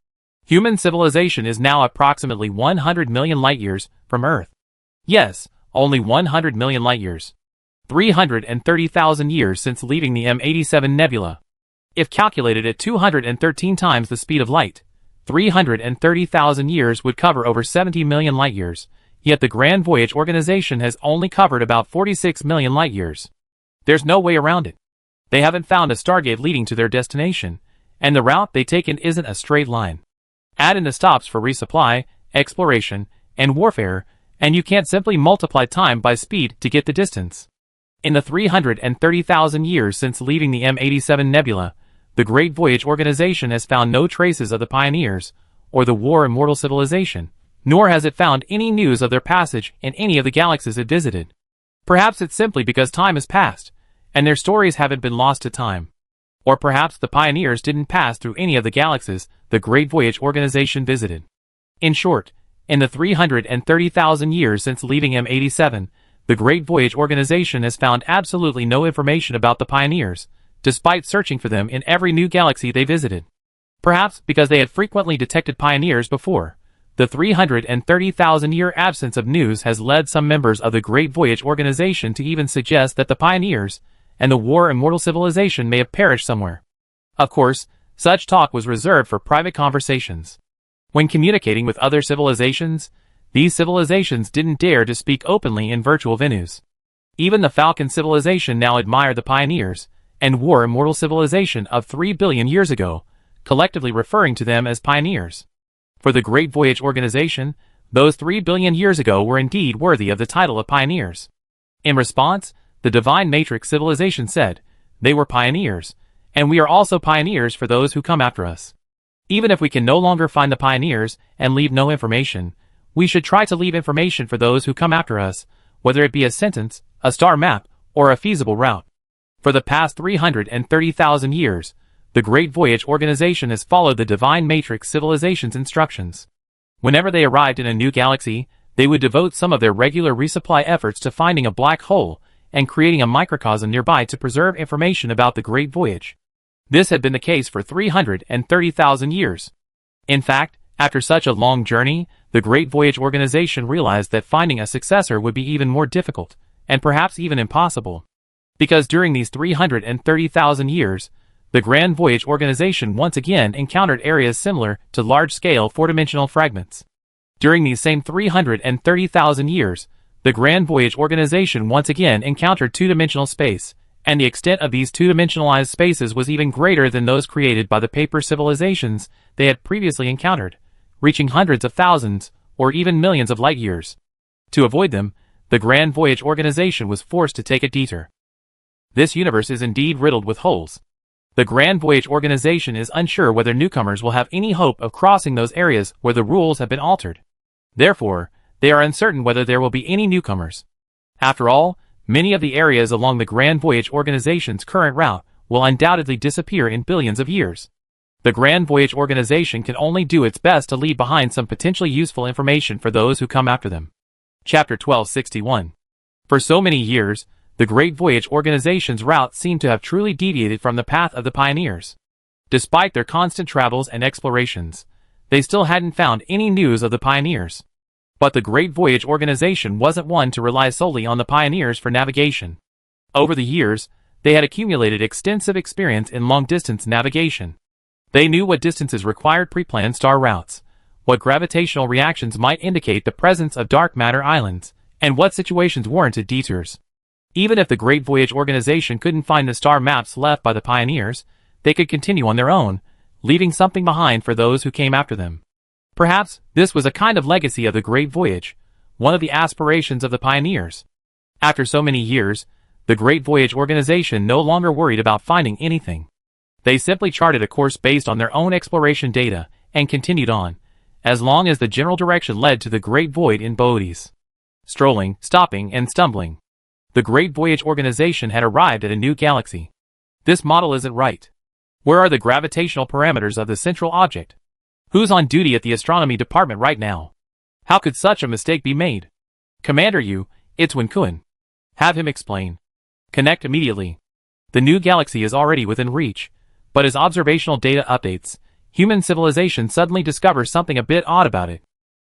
Human civilization is now approximately 100 million light-years from Earth. Yes, only 100 million light-years. 330,000 years since leaving the M87 Nebula. If calculated at 213 times the speed of light, 330,000 years would cover over 70 million light-years, yet the Grand Voyage Organization has only covered about 46 million light-years. There's no way around it. They haven't found a stargate leading to their destination, and the route they've taken isn't a straight line. Add in the stops for resupply, exploration, and warfare, and you can't simply multiply time by speed to get the distance. In the 330,000 years since leaving the M87 Nebula, the Great Voyage Organization has found no traces of the pioneers, or the War Immortal Civilization, nor has it found any news of their passage in any of the galaxies it visited. Perhaps it's simply because time has passed, and their stories haven't been lost to time. Or perhaps the pioneers didn't pass through any of the galaxies the Great Voyage Organization visited. In short, in the 330,000 years since leaving M87, the Great Voyage Organization has found absolutely no information about the pioneers, despite searching for them in every new galaxy they visited. Perhaps because they had frequently detected pioneers before, the 330,000-year absence of news has led some members of the Great Voyage Organization to even suggest that the pioneers and the War Immortal Civilization may have perished somewhere. Of course, such talk was reserved for private conversations. When communicating with other civilizations, these civilizations didn't dare to speak openly in virtual venues. Even the Falcon civilization now admired the pioneers and War Immortal Civilization of 3 billion years ago, collectively referring to them as pioneers. For the Great Voyage Organization, those 3 billion years ago were indeed worthy of the title of pioneers. In response, the Divine Matrix civilization said, "They were pioneers, and we are also pioneers for those who come after us. Even if we can no longer find the pioneers and leave no information, we should try to leave information for those who come after us, whether it be a sentence, a star map, or a feasible route." For the past 330,000 years, the Great Voyage Organization has followed the Divine Matrix civilization's instructions. Whenever they arrived in a new galaxy, they would devote some of their regular resupply efforts to finding a black hole and creating a microcosm nearby to preserve information about the Great Voyage. This had been the case for 330,000 years. In fact, after such a long journey, the Great Voyage Organization realized that finding a successor would be even more difficult, and perhaps even impossible. Because during these 330,000 years, the Grand Voyage Organization once again encountered areas similar to large-scale four-dimensional fragments. During these same 330,000 years, the Grand Voyage Organization once again encountered two-dimensional space, and the extent of these two-dimensionalized spaces was even greater than those created by the paper civilizations they had previously encountered, reaching hundreds of thousands, or even millions of light-years. To avoid them, the Grand Voyage Organization was forced to take a detour. This universe is indeed riddled with holes. The Grand Voyage Organization is unsure whether newcomers will have any hope of crossing those areas where the rules have been altered. Therefore, they are uncertain whether there will be any newcomers. After all, many of the areas along the Grand Voyage Organization's current route will undoubtedly disappear in billions of years. The Grand Voyage Organization can only do its best to leave behind some potentially useful information for those who come after them. Chapter 1261. For so many years, the Great Voyage Organization's route seemed to have truly deviated from the path of the pioneers. Despite their constant travels and explorations, they still hadn't found any news of the pioneers. But the Great Voyage Organization wasn't one to rely solely on the pioneers for navigation. Over the years, they had accumulated extensive experience in long-distance navigation. They knew what distances required pre-planned star routes, what gravitational reactions might indicate the presence of dark matter islands, and what situations warranted detours. Even if the Great Voyage organization couldn't find the star maps left by the pioneers, they could continue on their own, leaving something behind for those who came after them. Perhaps this was a kind of legacy of the Great Voyage, one of the aspirations of the pioneers. After so many years, the Great Voyage organization no longer worried about finding anything. They simply charted a course based on their own exploration data and continued on, as long as the general direction led to the Great Void in Boötes. Strolling, stopping, and stumbling. The Great Voyage organization had arrived at a new galaxy. This model isn't right. Where are the gravitational parameters of the central object? Who's on duty at the astronomy department right now? How could such a mistake be made? Commander Yu, it's Winkun. Have him explain. Connect immediately. The new galaxy is already within reach, but as observational data updates, human civilization suddenly discovers something a bit odd about it.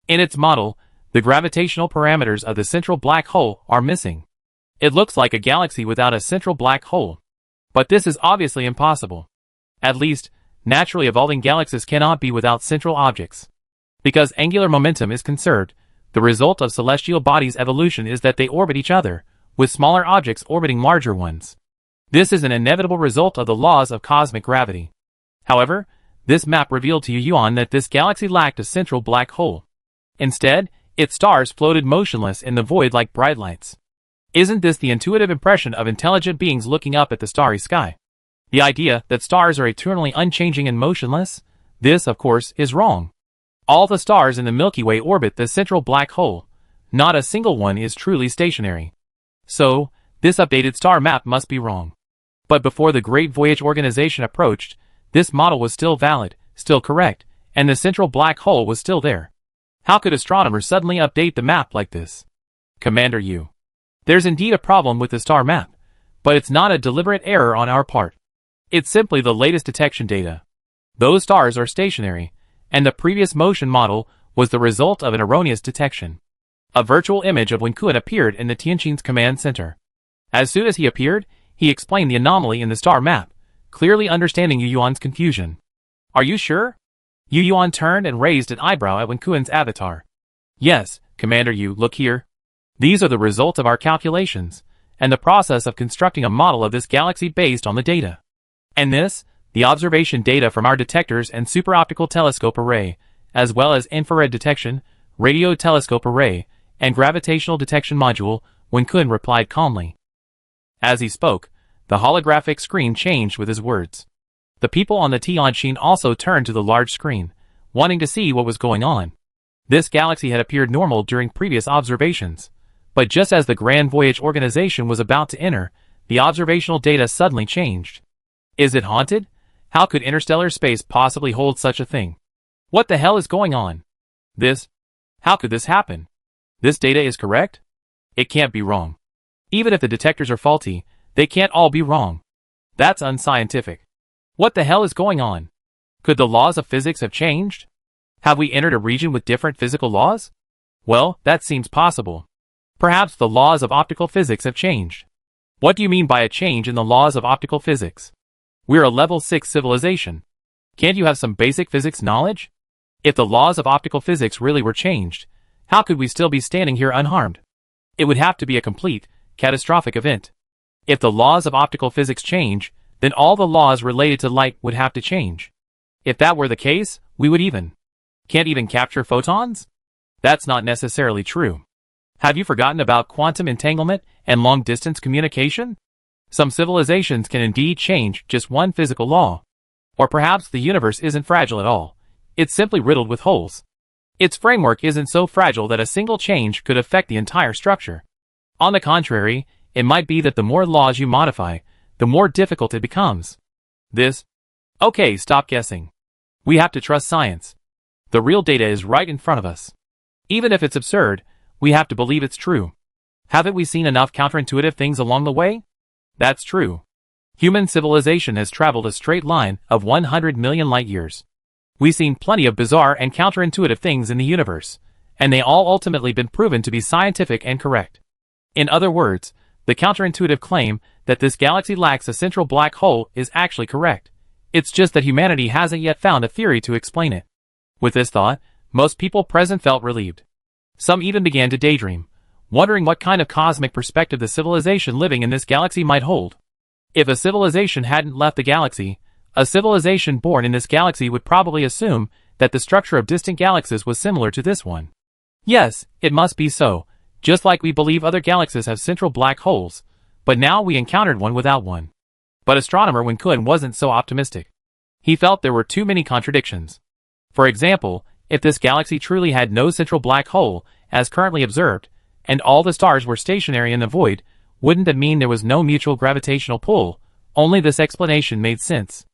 In its model, the gravitational parameters of the central black hole are missing. It looks like a galaxy without a central black hole. But this is obviously impossible. At least, naturally evolving galaxies cannot be without central objects. Because angular momentum is conserved, the result of celestial bodies' evolution is that they orbit each other, with smaller objects orbiting larger ones. This is an inevitable result of the laws of cosmic gravity. However, this map revealed to Yuan that this galaxy lacked a central black hole. Instead, its stars floated motionless in the void like bright lights. Isn't this the intuitive impression of intelligent beings looking up at the starry sky? The idea that stars are eternally unchanging and motionless? This, of course, is wrong. All the stars in the Milky Way orbit the central black hole. Not a single one is truly stationary. So, this updated star map must be wrong. But before the Great Voyage organization approached, this model was still valid, still correct, and the central black hole was still there. How could astronomers suddenly update the map like this? Commander Yu. There's indeed a problem with the star map, but it's not a deliberate error on our part. It's simply the latest detection data. Those stars are stationary, and the previous motion model was the result of an erroneous detection. A virtual image of Winkun appeared in the Tianqin's command center. As soon as he appeared, he explained the anomaly in the star map, clearly understanding Yu Yuan's confusion. Are you sure? Yu Yuan turned and raised an eyebrow at Winkun's avatar. Yes, Commander Yu, look here. These are the results of our calculations, and the process of constructing a model of this galaxy based on the data. And this, the observation data from our detectors and super-optical telescope array, as well as infrared detection, radio telescope array, and gravitational detection module, Winkun replied calmly. As he spoke, the holographic screen changed with his words. The people on the Tianqin also turned to the large screen, wanting to see what was going on. This galaxy had appeared normal during previous observations, but just as the Grand Voyage organization was about to enter, the observational data suddenly changed. Is it haunted? How could interstellar space possibly hold such a thing? What the hell is going on? How could this happen? This data is correct? It can't be wrong. Even if the detectors are faulty, they can't all be wrong. That's unscientific. What the hell is going on? Could the laws of physics have changed? Have we entered a region with different physical laws? Well, that seems possible. Perhaps the laws of optical physics have changed. What do you mean by a change in the laws of optical physics? We're a level 6 civilization. Can't you have some basic physics knowledge? If the laws of optical physics really were changed, how could we still be standing here unharmed? It would have to be a complete, catastrophic event. If the laws of optical physics change, then all the laws related to light would have to change. If that were the case, we would can't even capture photons? That's not necessarily true. Have you forgotten about quantum entanglement and long-distance communication? Some civilizations can indeed change just one physical law. Or perhaps the universe isn't fragile at all. It's simply riddled with holes. Its framework isn't so fragile that a single change could affect the entire structure. On the contrary, it might be that the more laws you modify, the more difficult it becomes. Okay, stop guessing. We have to trust science. The real data is right in front of us. Even if it's absurd, we have to believe it's true. Haven't we seen enough counterintuitive things along the way? That's true. Human civilization has traveled a straight line of 100 million light years. We've seen plenty of bizarre and counterintuitive things in the universe, and they all ultimately been proven to be scientific and correct. In other words, the counterintuitive claim that this galaxy lacks a central black hole is actually correct. It's just that humanity hasn't yet found a theory to explain it. With this thought, most people present felt relieved. Some even began to daydream, wondering what kind of cosmic perspective the civilization living in this galaxy might hold. If a civilization hadn't left the galaxy, a civilization born in this galaxy would probably assume that the structure of distant galaxies was similar to this one. Yes, it must be so, just like we believe other galaxies have central black holes, but now we encountered one without one. But astronomer Wen Kun wasn't so optimistic. He felt there were too many contradictions. For example, if this galaxy truly had no central black hole, as currently observed, and all the stars were stationary in the void, wouldn't that mean there was no mutual gravitational pull? Only this explanation made sense.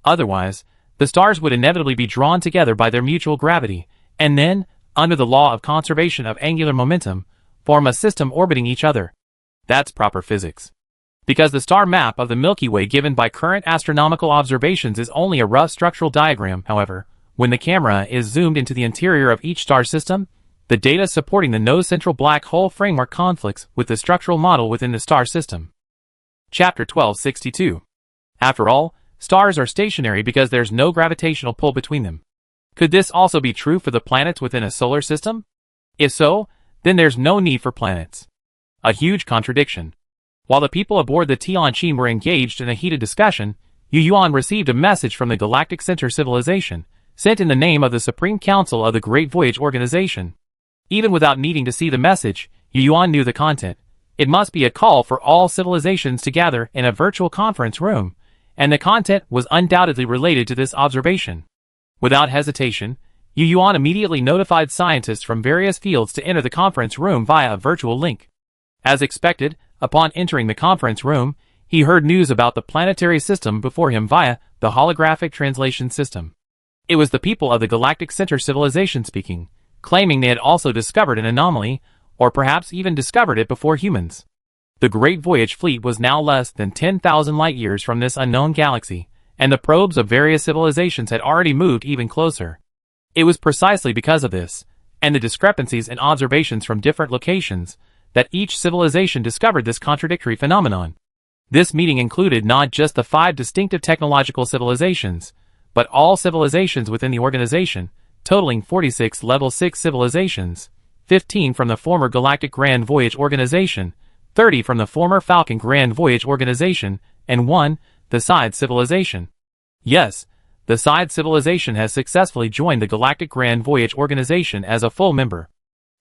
Otherwise, the stars would inevitably be drawn together by their mutual gravity, and then, under the law of conservation of angular momentum, form a system orbiting each other. That's proper physics. Because the star map of the Milky Way given by current astronomical observations is only a rough structural diagram, however, when the camera is zoomed into the interior of each star system, the data supporting the no central black hole framework conflicts with the structural model within the star system. Chapter 1262. After all, stars are stationary because there's no gravitational pull between them. Could this also be true for the planets within a solar system? If so, then there's no need for planets. A huge contradiction. While the people aboard the Tianqin were engaged in a heated discussion, Yu Yuan received a message from the Galactic Center Civilization, sent in the name of the Supreme Council of the Great Voyage Organization. Even without needing to see the message, Yu Yuan knew the content. It must be a call for all civilizations to gather in a virtual conference room, and the content was undoubtedly related to this observation. Without hesitation, Yu Yuan immediately notified scientists from various fields to enter the conference room via a virtual link. As expected, upon entering the conference room, he heard news about the planetary system before him via the holographic translation system. It was the people of the Galactic Center Civilization speaking, claiming they had also discovered an anomaly, or perhaps even discovered it before humans. The Great Voyage fleet was now less than 10,000 light-years from this unknown galaxy, and the probes of various civilizations had already moved even closer. It was precisely because of this, and the discrepancies in observations from different locations, that each civilization discovered this contradictory phenomenon. This meeting included not just the 5 distinctive technological civilizations, but all civilizations within the organization, totaling 46 Level 6 civilizations, 15 from the former Galactic Grand Voyage Organization, 30 from the former Falcon Grand Voyage Organization, and 1, the Side Civilization. Yes, the Side Civilization has successfully joined the Galactic Grand Voyage Organization as a full member.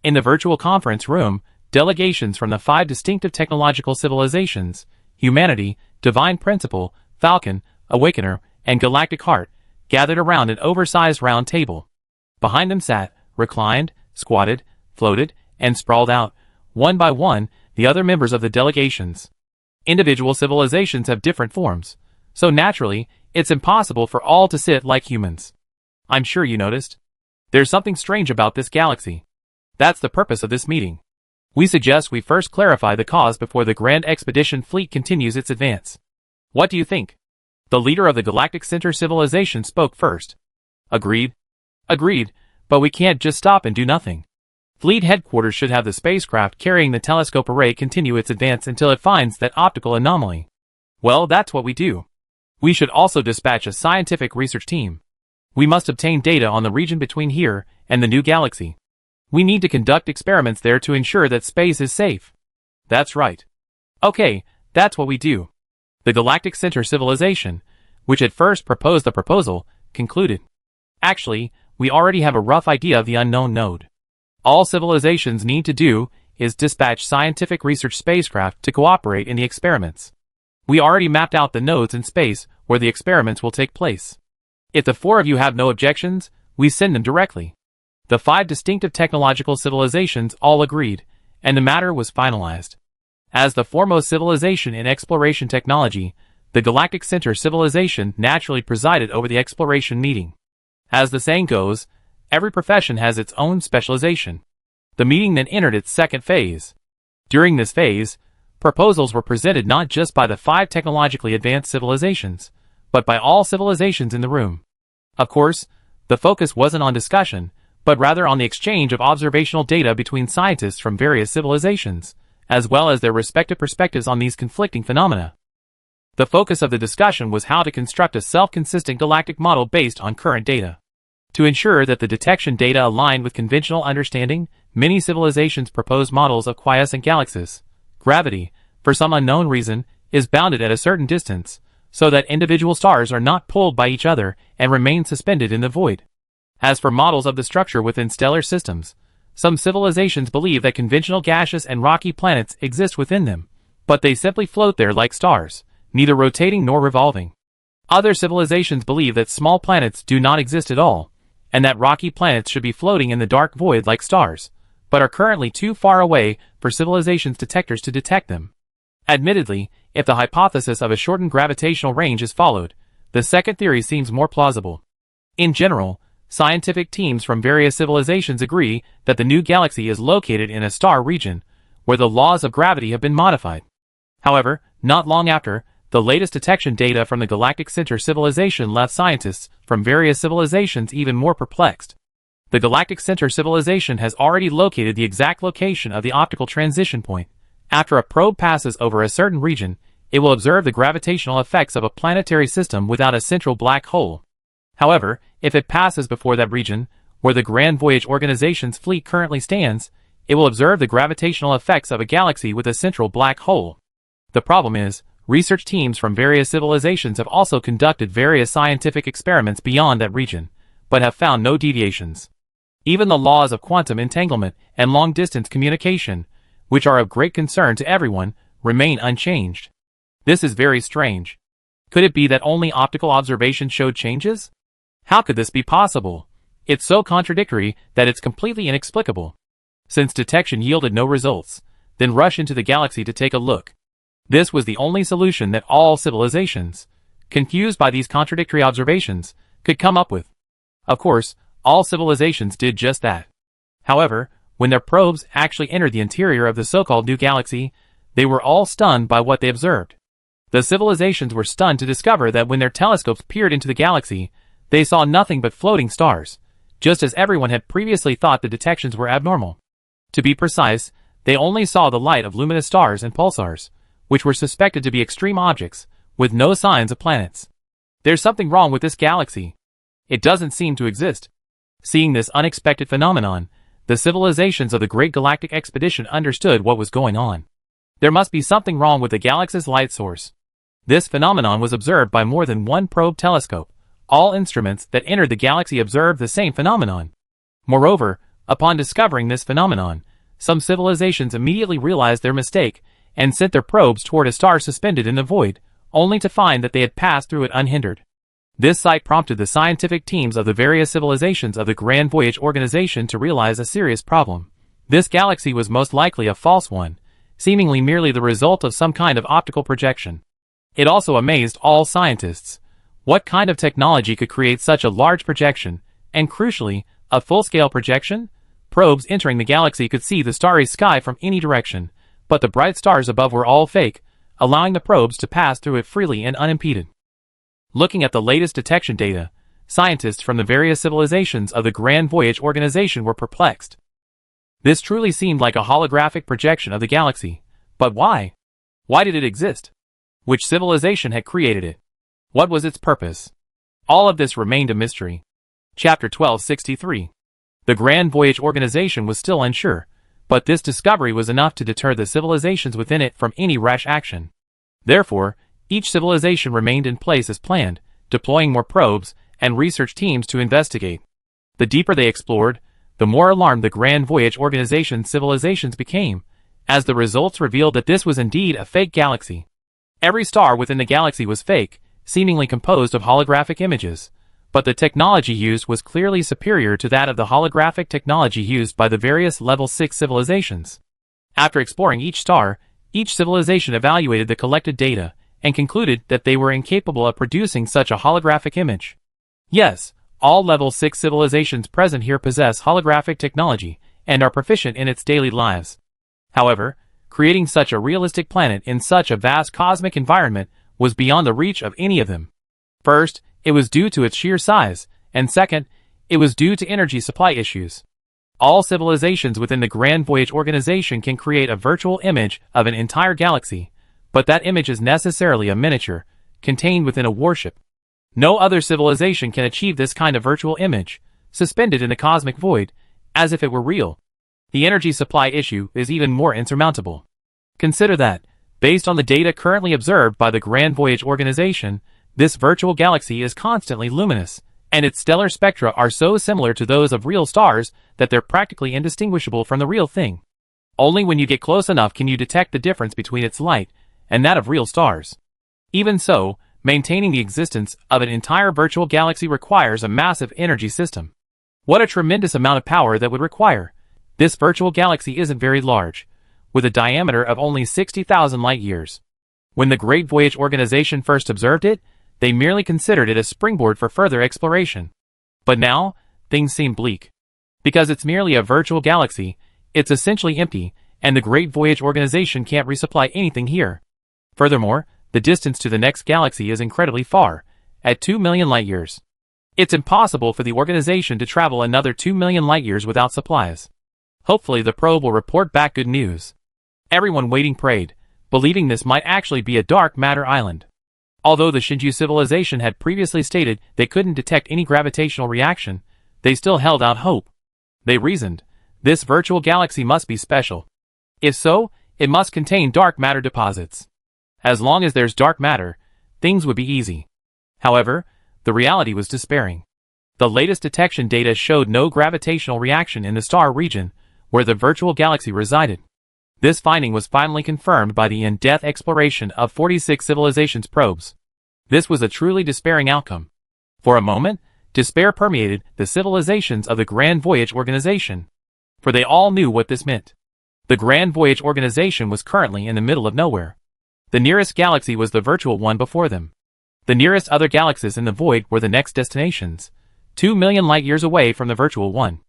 In the virtual conference room, delegations from the 5 distinctive technological civilizations, Humanity, Divine Principle, Falcon, Awakener, and Galactic Heart, gathered around an oversized round table. Behind them sat, reclined, squatted, floated, and sprawled out, one by one, the other members of the delegations. Individual civilizations have different forms, so naturally, it's impossible for all to sit like humans. I'm sure you noticed. There's something strange about this galaxy. That's the purpose of this meeting. We suggest we first clarify the cause before the Grand Expedition fleet continues its advance. What do you think? The leader of the Galactic Center Civilization spoke first. Agreed. Agreed, but we can't just stop and do nothing. Fleet headquarters should have the spacecraft carrying the telescope array continue its advance until it finds that optical anomaly. Well, that's what we do. We should also dispatch a scientific research team. We must obtain data on the region between here and the new galaxy. We need to conduct experiments there to ensure that space is safe. That's right. Okay, that's what we do. The Galactic Center Civilization, which at first proposed the proposal, concluded. Actually, we already have a rough idea of the unknown node. All civilizations need to do is dispatch scientific research spacecraft to cooperate in the experiments. We already mapped out the nodes in space where the experiments will take place. If the 4 of you have no objections, we send them directly. The 5 distinctive technological civilizations all agreed, and the matter was finalized. As the foremost civilization in exploration technology, the Galactic Center Civilization naturally presided over the exploration meeting. As the saying goes, every profession has its own specialization. The meeting then entered its second phase. During this phase, proposals were presented not just by the 5 technologically advanced civilizations, but by all civilizations in the room. Of course, the focus wasn't on discussion, but rather on the exchange of observational data between scientists from various civilizations, as well as their respective perspectives on these conflicting phenomena. The focus of the discussion was how to construct a self-consistent galactic model based on current data. To ensure that the detection data aligned with conventional understanding, many civilizations propose models of quiescent galaxies. Gravity, for some unknown reason, is bounded at a certain distance, so that individual stars are not pulled by each other and remain suspended in the void. As for models of the structure within stellar systems, some civilizations believe that conventional gaseous and rocky planets exist within them, but they simply float there like stars, neither rotating nor revolving. Other civilizations believe that small planets do not exist at all, and that rocky planets should be floating in the dark void like stars, but are currently too far away for civilizations' detectors to detect them. Admittedly, if the hypothesis of a shortened gravitational range is followed, the second theory seems more plausible. In general, scientific teams from various civilizations agree that the new galaxy is located in a star region where the laws of gravity have been modified. However, not long after, the latest detection data from the Galactic Center civilization left scientists from various civilizations even more perplexed. The Galactic Center civilization has already located the exact location of the optical transition point. After a probe passes over a certain region, it will observe the gravitational effects of a planetary system without a central black hole. However, if it passes before that region, where the Grand Voyage Organization's fleet currently stands, it will observe the gravitational effects of a galaxy with a central black hole. The problem is, research teams from various civilizations have also conducted various scientific experiments beyond that region, but have found no deviations. Even the laws of quantum entanglement and long-distance communication, which are of great concern to everyone, remain unchanged. This is very strange. Could it be that only optical observation showed changes? How could this be possible? It's so contradictory that it's completely inexplicable. Since detection yielded no results, then rush into the galaxy to take a look. This was the only solution that all civilizations, confused by these contradictory observations, could come up with. Of course, all civilizations did just that. However, when their probes actually entered the interior of the so-called new galaxy, they were all stunned by what they observed. The civilizations were stunned to discover that when their telescopes peered into the galaxy, they saw nothing but floating stars, just as everyone had previously thought the detections were abnormal. To be precise, they only saw the light of luminous stars and pulsars, which were suspected to be extreme objects, with no signs of planets. There's something wrong with this galaxy. It doesn't seem to exist. Seeing this unexpected phenomenon, the civilizations of the Great Galactic Expedition understood what was going on. There must be something wrong with the galaxy's light source. This phenomenon was observed by more than one probe telescope. All instruments that entered the galaxy observed the same phenomenon. Moreover, upon discovering this phenomenon, some civilizations immediately realized their mistake and sent their probes toward a star suspended in the void, only to find that they had passed through it unhindered. This sight prompted the scientific teams of the various civilizations of the Grand Voyage Organization to realize a serious problem. This galaxy was most likely a false one, seemingly merely the result of some kind of optical projection. It also amazed all scientists. What kind of technology could create such a large projection, and crucially, a full-scale projection? Probes entering the galaxy could see the starry sky from any direction, but the bright stars above were all fake, allowing the probes to pass through it freely and unimpeded. Looking at the latest detection data, scientists from the various civilizations of the Grand Voyage Organization were perplexed. This truly seemed like a holographic projection of the galaxy. But why? Why did it exist? Which civilization had created it? What was its purpose? All of this remained a mystery. Chapter 1263. The Grand Voyage Organization was still unsure, but this discovery was enough to deter the civilizations within it from any rash action. Therefore, each civilization remained in place as planned, deploying more probes and research teams to investigate. The deeper they explored, the more alarmed the Grand Voyage Organization's civilizations became, as the results revealed that this was indeed a fake galaxy. Every star within the galaxy was fake, seemingly composed of holographic images, but the technology used was clearly superior to that of the holographic technology used by the various Level 6 civilizations. After exploring each star, each civilization evaluated the collected data, and concluded that they were incapable of producing such a holographic image. Yes, all Level 6 civilizations present here possess holographic technology, and are proficient in its daily lives. However, creating such a realistic planet in such a vast cosmic environment was beyond the reach of any of them. First, it was due to its sheer size, and second, it was due to energy supply issues. All civilizations within the Grand Voyage Organization can create a virtual image of an entire galaxy, But that image is necessarily a miniature, contained within a warship. No other civilization can achieve this kind of virtual image, suspended in the cosmic void, as if it were real. The energy supply issue is even more insurmountable. Consider that, based on the data currently observed by the Grand Voyage Organization, this virtual galaxy is constantly luminous, and its stellar spectra are so similar to those of real stars that they're practically indistinguishable from the real thing. Only when you get close enough can you detect the difference between its light and that of real stars. Even so, maintaining the existence of an entire virtual galaxy requires a massive energy system. What a tremendous amount of power that would require! This virtual galaxy isn't very large, with a diameter of only 60,000 light-years. When the Great Voyage Organization first observed it, they merely considered it a springboard for further exploration. But now, things seem bleak. Because it's merely a virtual galaxy, it's essentially empty, and the Great Voyage Organization can't resupply anything here. Furthermore, the distance to the next galaxy is incredibly far, at 2 million light-years. It's impossible for the organization to travel another 2 million light-years without supplies. Hopefully the probe will report back good news. Everyone waiting prayed, believing this might actually be a dark matter island. Although the Shinju civilization had previously stated they couldn't detect any gravitational reaction, they still held out hope. They reasoned, this virtual galaxy must be special. If so, it must contain dark matter deposits. As long as there's dark matter, things would be easy. However, the reality was despairing. The latest detection data showed no gravitational reaction in the star region where the virtual galaxy resided. This finding was finally confirmed by the in-depth exploration of 46 civilizations probes. This was a truly despairing outcome. For a moment, despair permeated the civilizations of the Grand Voyage Organization. For they all knew what this meant. The Grand Voyage Organization was currently in the middle of nowhere. The nearest galaxy was the virtual one before them. The nearest other galaxies in the void were the next destinations, 2 million light-years away from the virtual one.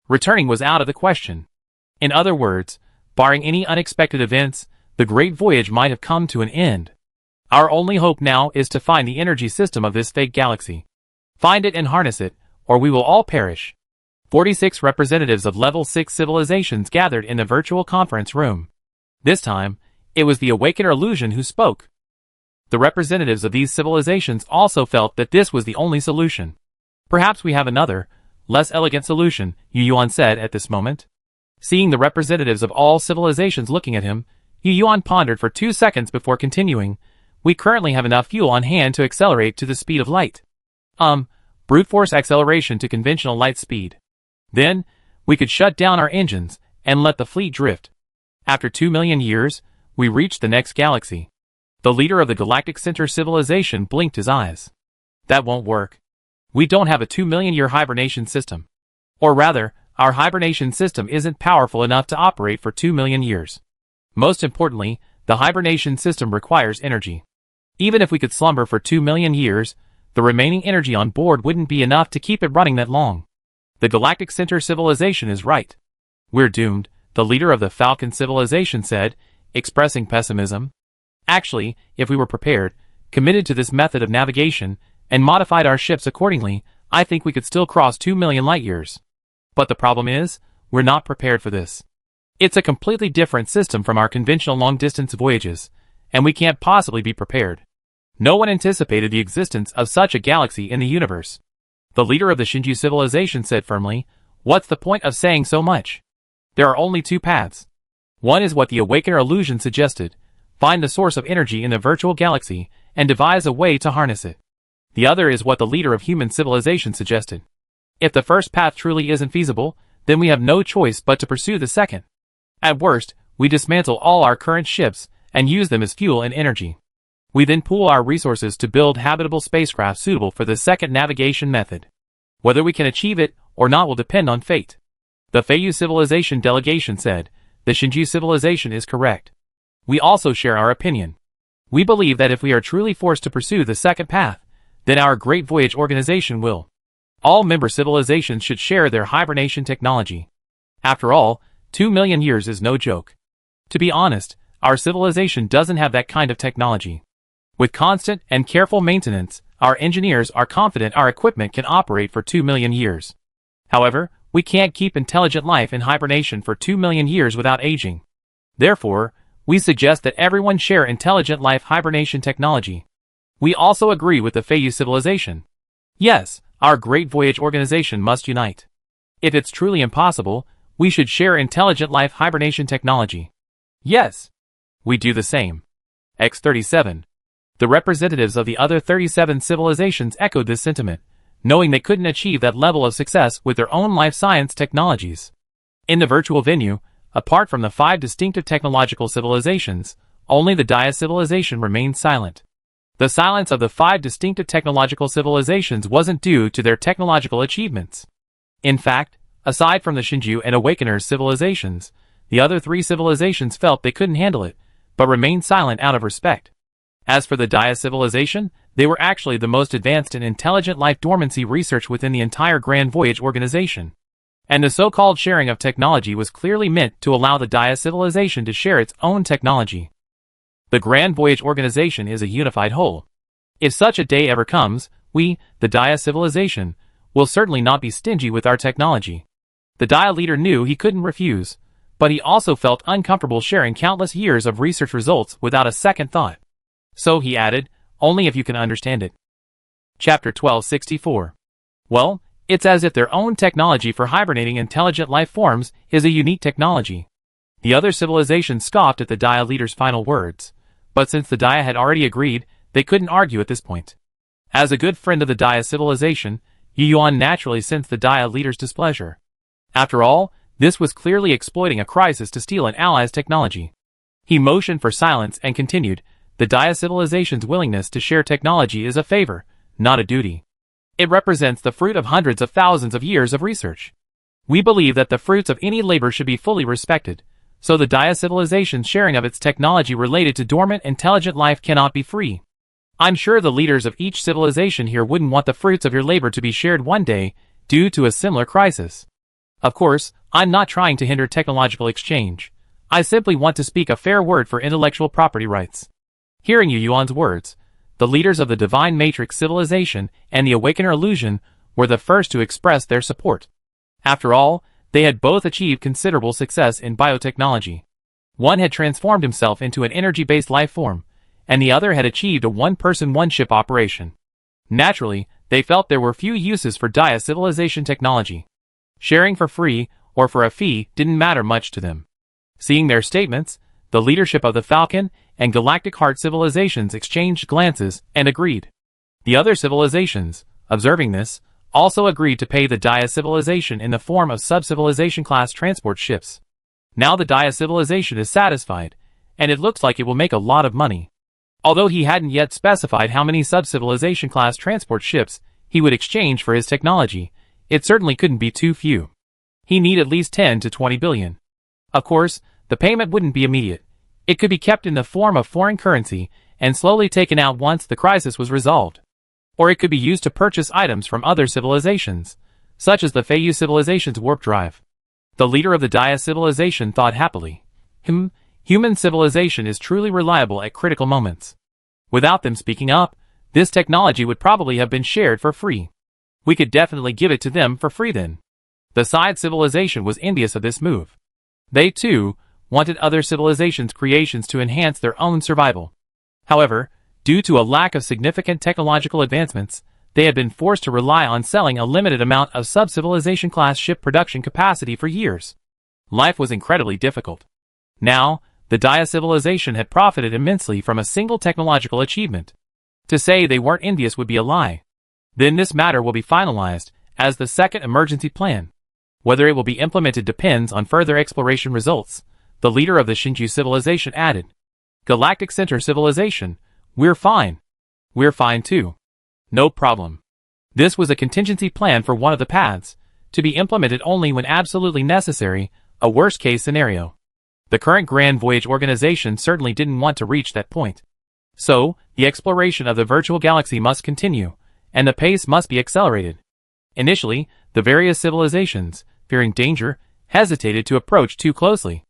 Returning was out of the question. In other words, barring any unexpected events, the Great Voyage might have come to an end. Our only hope now is to find the energy system of this fake galaxy. Find it and harness it, or we will all perish. 46 representatives of Level 6 civilizations gathered in the virtual conference room. This time, it was the Awakener Illusion who spoke. The representatives of these civilizations also felt that this was the only solution. Perhaps we have another, less elegant solution, Yu Yuan said at this moment. Seeing the representatives of all civilizations looking at him, Yu Yuan pondered for 2 seconds before continuing. We currently have enough fuel on hand to accelerate to the speed of light. Brute force acceleration to conventional light speed. Then, we could shut down our engines and let the fleet drift. After 2 million years, we reached the next galaxy. The leader of the Galactic Center civilization blinked his eyes. That won't work. We don't have a 2 million year hibernation system. Or rather, our hibernation system isn't powerful enough to operate for 2 million years. Most importantly, the hibernation system requires energy. Even if we could slumber for 2 million years, the remaining energy on board wouldn't be enough to keep it running that long. The Galactic Center civilization is right. We're doomed, the leader of the Falcon civilization said, expressing pessimism. Actually, if we were prepared, committed to this method of navigation, and modified our ships accordingly, I think we could still cross 2 million light-years. But the problem is, we're not prepared for this. It's a completely different system from our conventional long-distance voyages, and we can't possibly be prepared. No one anticipated the existence of such a galaxy in the universe. The leader of the Shinju civilization said firmly, "What's the point of saying so much? There are only 2 paths. One is what the Awakener Illusion suggested, find the source of energy in the virtual galaxy, and devise a way to harness it. The other is what the leader of human civilization suggested. If the first path truly isn't feasible, then we have no choice but to pursue the second. At worst, we dismantle all our current ships and use them as fuel and energy. We then pool our resources to build habitable spacecraft suitable for the second navigation method. Whether we can achieve it or not will depend on fate." The Feiyu civilization delegation said, "The Shinju civilization is correct. We also share our opinion. We believe that if we are truly forced to pursue the second path, then our Great Voyage organization will. All member civilizations should share their hibernation technology. After all, 2 million years is no joke. To be honest, our civilization doesn't have that kind of technology. With constant and careful maintenance, our engineers are confident our equipment can operate for 2 million years. However, we can't keep intelligent life in hibernation for 2 million years without aging. Therefore, We suggest that everyone share intelligent life hibernation technology. We also agree with the Feiyu civilization. Yes, our Great Voyage organization must unite. If it's truly impossible, we should share intelligent life hibernation technology. Yes. We do the same. X-37. The representatives of the other 37 civilizations echoed this sentiment, knowing they couldn't achieve that level of success with their own life science technologies. In the virtual venue, apart from the 5 distinctive technological civilizations, only the Dia civilization remained silent. The silence of the 5 distinctive technological civilizations wasn't due to their technological achievements. In fact, aside from the Shinju and Awakeners civilizations, the other 3 civilizations felt they couldn't handle it, but remained silent out of respect. As for the Dia civilization, they were actually the most advanced in intelligent life dormancy research within the entire Grand Voyage organization. And the so-called sharing of technology was clearly meant to allow the Dia civilization to share its own technology. The Grand Voyage organization is a unified whole. If such a day ever comes, we, the Dia civilization, will certainly not be stingy with our technology. The Dia leader knew he couldn't refuse, but he also felt uncomfortable sharing countless years of research results without a second thought. So he added, only if you can understand it. Chapter 1264. Well, it's as if their own technology for hibernating intelligent life forms is a unique technology. The other civilizations scoffed at the Dia leader's final words, but since the Dia had already agreed, they couldn't argue at this point. As a good friend of the Dia civilization, Yu Yuan naturally sensed the Dia leader's displeasure. After all, this was clearly exploiting a crisis to steal an ally's technology. He motioned for silence and continued, the Dia civilization's willingness to share technology is a favor, not a duty. It represents the fruit of hundreds of thousands of years of research. We believe that the fruits of any labor should be fully respected, so the Dia civilization's sharing of its technology related to dormant intelligent life cannot be free. I'm sure the leaders of each civilization here wouldn't want the fruits of your labor to be shared one day, due to a similar crisis. Of course, I'm not trying to hinder technological exchange. I simply want to speak a fair word for intellectual property rights. Hearing Yu Yuan's words, the leaders of the Divine Matrix civilization and the Awakener illusion were the first to express their support. After all, they had both achieved considerable success in biotechnology. One had transformed himself into an energy-based life form, and the other had achieved a one-person, one-ship operation. Naturally, they felt there were few uses for Dia civilization technology. Sharing for free, or for a fee, didn't matter much to them. Seeing their statements, the leadership of the Falcon and Galactic Heart civilizations exchanged glances and agreed. The other civilizations, observing this, also agreed to pay the Dia civilization in the form of sub-civilization class transport ships. Now the Dia civilization is satisfied, and it looks like it will make a lot of money. Although he hadn't yet specified how many sub-civilization class transport ships he would exchange for his technology, it certainly couldn't be too few. He need at least 10 to 20 billion. Of course, the payment wouldn't be immediate. It could be kept in the form of foreign currency and slowly taken out once the crisis was resolved. Or it could be used to purchase items from other civilizations, such as the Feiyu civilization's warp drive. The leader of the Dia civilization thought happily. Human civilization is truly reliable at critical moments. Without them speaking up, this technology would probably have been shared for free. We could definitely give it to them for free then. The Side civilization was envious of this move. They, too, wanted other civilizations' creations to enhance their own survival. However, due to a lack of significant technological advancements, they had been forced to rely on selling a limited amount of sub-civilization class ship production capacity for years. Life was incredibly difficult. Now, the Dia civilization had profited immensely from a single technological achievement. To say they weren't envious would be a lie. Then this matter will be finalized as the second emergency plan. Whether it will be implemented depends on further exploration results, the leader of the Shinju civilization added. Galactic Center civilization, we're fine. We're fine too. No problem. This was a contingency plan for one of the paths, to be implemented only when absolutely necessary, a worst-case scenario. The current Grand Voyage organization certainly didn't want to reach that point. So, the exploration of the virtual galaxy must continue, and the pace must be accelerated. Initially, the various civilizations, fearing danger, hesitated to approach too closely.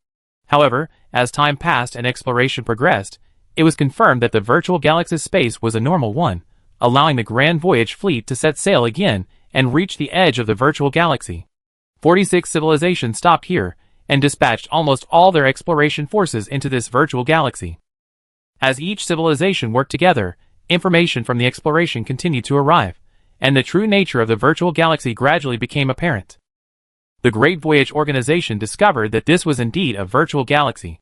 However, as time passed and exploration progressed, it was confirmed that the virtual galaxy's space was a normal one, allowing the Grand Voyage fleet to set sail again and reach the edge of the virtual galaxy. 46 civilizations stopped here, and dispatched almost all their exploration forces into this virtual galaxy. As each civilization worked together, information from the exploration continued to arrive, and the true nature of the virtual galaxy gradually became apparent. The Great Voyage Organization discovered that this was indeed a virtual galaxy.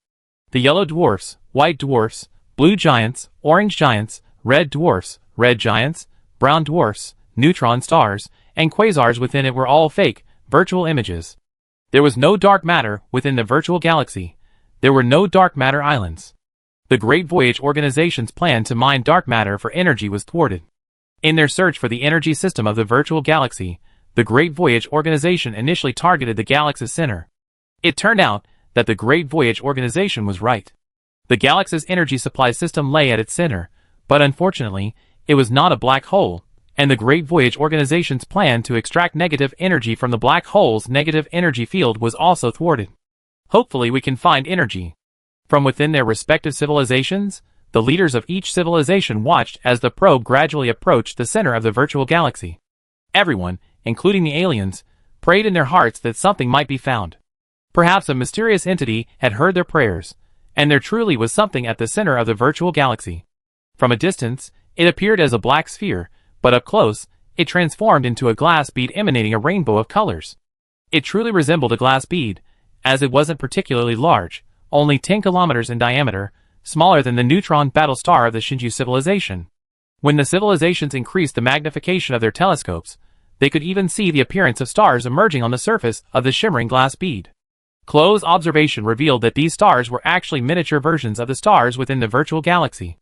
The yellow dwarfs, white dwarfs, blue giants, orange giants, red dwarfs, red giants, brown dwarfs, neutron stars, and quasars within it were all fake, virtual images. There was no dark matter within the virtual galaxy. There were no dark matter islands. The Great Voyage Organization's plan to mine dark matter for energy was thwarted. In their search for the energy system of the virtual galaxy, the Great Voyage Organization initially targeted the galaxy's center. It turned out that the Great Voyage Organization was right. The galaxy's energy supply system lay at its center, but unfortunately, it was not a black hole, and the Great Voyage Organization's plan to extract negative energy from the black hole's negative energy field was also thwarted. Hopefully we can find energy. From within their respective civilizations, the leaders of each civilization watched as the probe gradually approached the center of the virtual galaxy. Everyone, including the aliens, prayed in their hearts that something might be found. Perhaps a mysterious entity had heard their prayers, and there truly was something at the center of the virtual galaxy. From a distance, it appeared as a black sphere, but up close, it transformed into a glass bead emanating a rainbow of colors. It truly resembled a glass bead, as it wasn't particularly large, only 10 kilometers in diameter, smaller than the neutron battle star of the Shinju civilization. When the civilizations increased the magnification of their telescopes, they could even see the appearance of stars emerging on the surface of the shimmering glass bead. Close observation revealed that these stars were actually miniature versions of the stars within the virtual galaxy.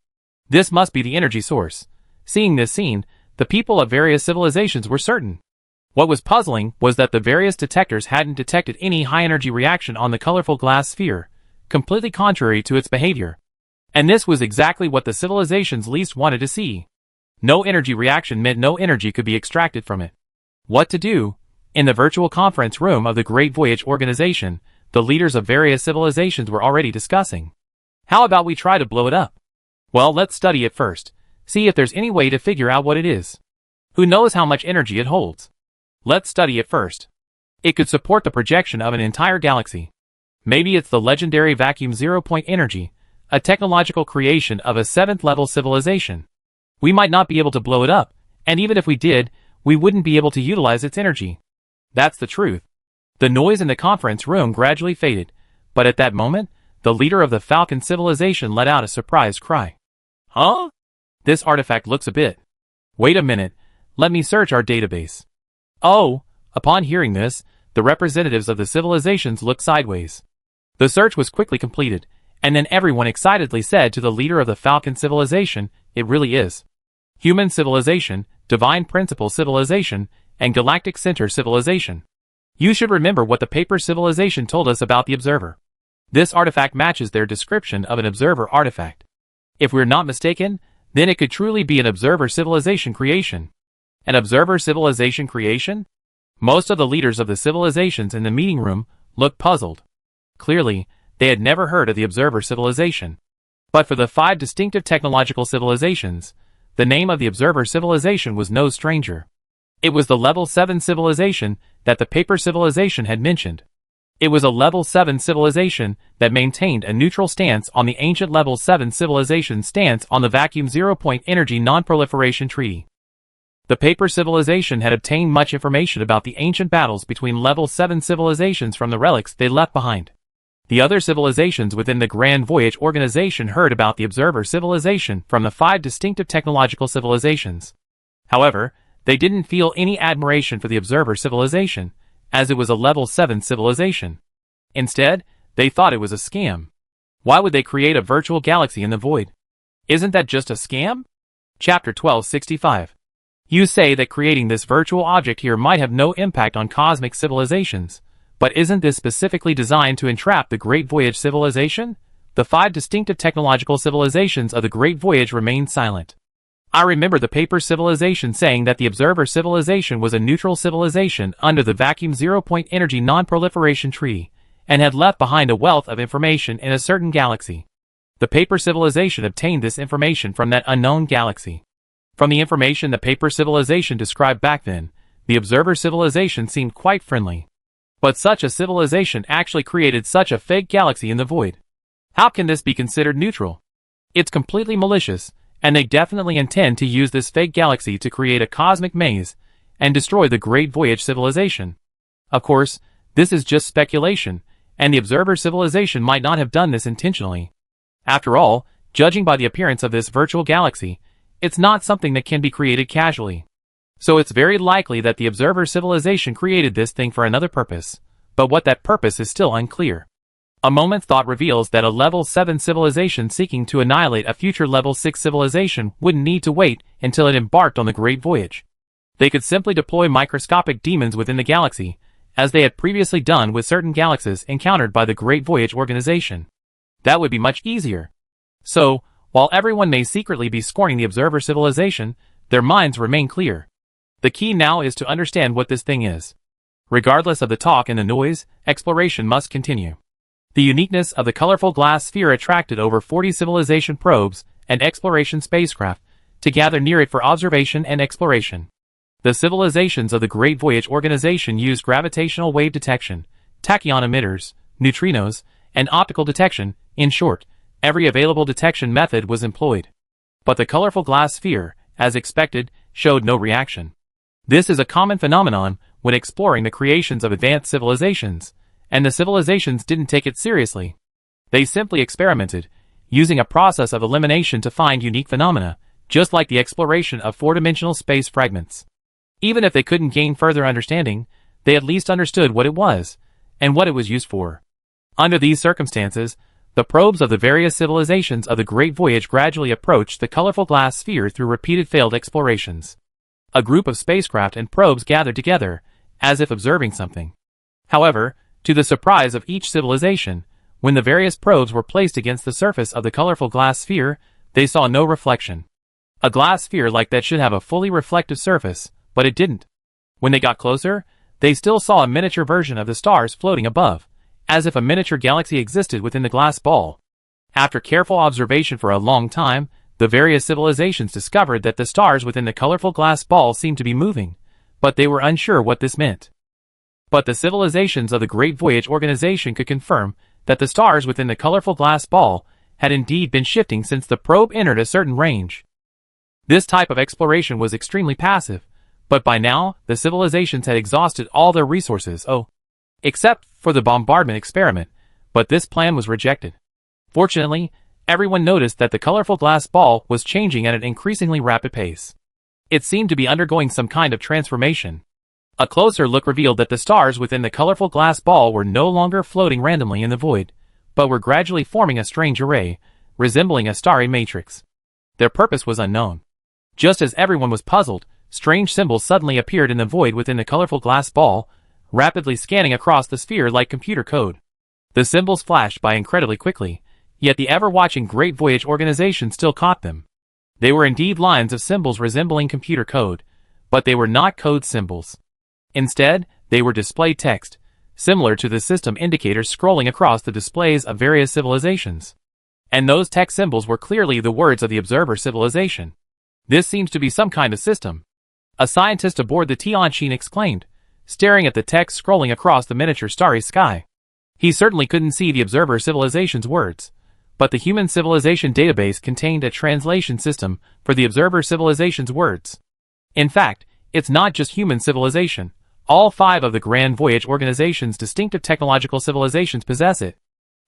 This must be the energy source. Seeing this scene, the people of various civilizations were certain. What was puzzling was that the various detectors hadn't detected any high-energy reaction on the colorful glass sphere, completely contrary to its behavior. And this was exactly what the civilizations least wanted to see. No energy reaction meant no energy could be extracted from it. What to do? In the virtual conference room of the Great Voyage Organization, the leaders of various civilizations were already discussing. How about we try to blow it up? Well, let's study it first. See if there's any way to figure out what it is. Who knows how much energy it holds? Let's study it first. It could support the projection of an entire galaxy. Maybe it's the legendary vacuum zero-point energy, a technological creation of a 7th-level civilization. We might not be able to blow it up, and even if we did, we wouldn't be able to utilize its energy. That's the truth. The noise in the conference room gradually faded, but at that moment, the leader of the Falcon civilization let out a surprised cry. Huh? This artifact looks a bit. Wait a minute, let me search our database. Oh, upon hearing this, the representatives of the civilizations looked sideways. The search was quickly completed, and then everyone excitedly said to the leader of the Falcon civilization, it really is. Human civilization, Divine Principle civilization, and Galactic Center civilization. You should remember what the paper civilization told us about the observer. This artifact matches their description of an observer artifact. If we're not mistaken, then it could truly be an observer civilization creation. An observer civilization creation? Most of the leaders of the civilizations in the meeting room looked puzzled. Clearly, they had never heard of the observer civilization. But for the 5 distinctive technological civilizations, the name of the observer civilization was no stranger. It was the level 7 civilization that the paper civilization had mentioned. It was a level 7 civilization that maintained a neutral stance on the ancient level 7 civilization stance on the vacuum zero-point energy non-proliferation treaty. The paper civilization had obtained much information about the ancient battles between level 7 civilizations from the relics they left behind. The other civilizations within the Grand Voyage Organization heard about the observer civilization from the 5 distinctive technological civilizations. However, they didn't feel any admiration for the observer civilization, as it was a level 7 civilization. Instead, they thought it was a scam. Why would they create a virtual galaxy in the void? Isn't that just a scam? Chapter 1265. You say that creating this virtual object here might have no impact on cosmic civilizations, but isn't this specifically designed to entrap the Great Voyage civilization? The 5 distinctive technological civilizations of the Great Voyage remained silent. I remember the paper civilization saying that the observer civilization was a neutral civilization under the vacuum zero-point energy non-proliferation treaty, and had left behind a wealth of information in a certain galaxy. The paper civilization obtained this information from that unknown galaxy. From the information the paper civilization described back then, the observer civilization seemed quite friendly. But such a civilization actually created such a fake galaxy in the void. How can this be considered neutral? It's completely malicious, and they definitely intend to use this fake galaxy to create a cosmic maze and destroy the Great Voyage civilization. Of course, this is just speculation, and the observer civilization might not have done this intentionally. After all, judging by the appearance of this virtual galaxy, it's not something that can be created casually. So it's very likely that the observer civilization created this thing for another purpose, but what that purpose is still unclear. A moment's thought reveals that a level 7 civilization seeking to annihilate a future level 6 civilization wouldn't need to wait until it embarked on the Great Voyage. They could simply deploy microscopic demons within the galaxy, as they had previously done with certain galaxies encountered by the Great Voyage organization. That would be much easier. So, while everyone may secretly be scorning the observer civilization, their minds remain clear. The key now is to understand what this thing is. Regardless of the talk and the noise, exploration must continue. The uniqueness of the colorful glass sphere attracted over 40 civilization probes and exploration spacecraft to gather near it for observation and exploration. The civilizations of the Great Voyage organization used gravitational wave detection, tachyon emitters, neutrinos, and optical detection. In short, every available detection method was employed. But the colorful glass sphere, as expected, showed no reaction. This is a common phenomenon when exploring the creations of advanced civilizations, and the civilizations didn't take it seriously. They simply experimented, using a process of elimination to find unique phenomena, just like the exploration of four-dimensional space fragments. Even if they couldn't gain further understanding, they at least understood what it was, and what it was used for. Under these circumstances, the probes of the various civilizations of the Great Voyage gradually approached the colorful glass sphere through repeated failed explorations. A group of spacecraft and probes gathered together, as if observing something. However, to the surprise of each civilization, when the various probes were placed against the surface of the colorful glass sphere, they saw no reflection. A glass sphere like that should have a fully reflective surface, but it didn't. When they got closer, they still saw a miniature version of the stars floating above, as if a miniature galaxy existed within the glass ball. After careful observation for a long time, the various civilizations discovered that the stars within the colorful glass ball seemed to be moving, but they were unsure what this meant. But the civilizations of the Great Voyage organization could confirm that the stars within the colorful glass ball had indeed been shifting since the probe entered a certain range. This type of exploration was extremely passive, but by now, the civilizations had exhausted all their resources, except for the bombardment experiment, but this plan was rejected. Fortunately, everyone noticed that the colorful glass ball was changing at an increasingly rapid pace. It seemed to be undergoing some kind of transformation. A closer look revealed that the stars within the colorful glass ball were no longer floating randomly in the void, but were gradually forming a strange array, resembling a starry matrix. Their purpose was unknown. Just as everyone was puzzled, strange symbols suddenly appeared in the void within the colorful glass ball, rapidly scanning across the sphere like computer code. The symbols flashed by incredibly quickly, yet the ever-watching Great Voyage organization still caught them. They were indeed lines of symbols resembling computer code, but they were not code symbols. Instead, they were display text, similar to the system indicators scrolling across the displays of various civilizations. And those text symbols were clearly the words of the observer civilization. This seems to be some kind of system. A scientist aboard the Tianqin exclaimed, staring at the text scrolling across the miniature starry sky. He certainly couldn't see the observer civilization's words, but the human civilization database contained a translation system for the observer civilization's words. In fact, it's not just human civilization. All 5 of the Grand Voyage organization's distinctive technological civilizations possess it.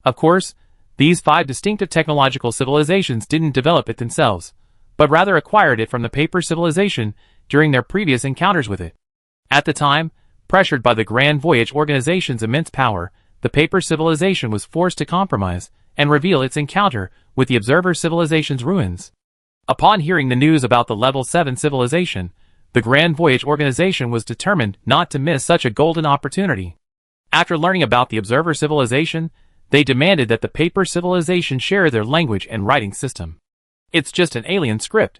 Of course, these 5 distinctive technological civilizations didn't develop it themselves, but rather acquired it from the Paper civilization during their previous encounters with it. At the time, pressured by the Grand Voyage organization's immense power, the Paper civilization was forced to compromise and reveal its encounter with the Observer civilization's ruins. Upon hearing the news about the Level 7 civilization, the Grand Voyage organization was determined not to miss such a golden opportunity. After learning about the Observer civilization, they demanded that the Paper civilization share their language and writing system. It's just an alien script.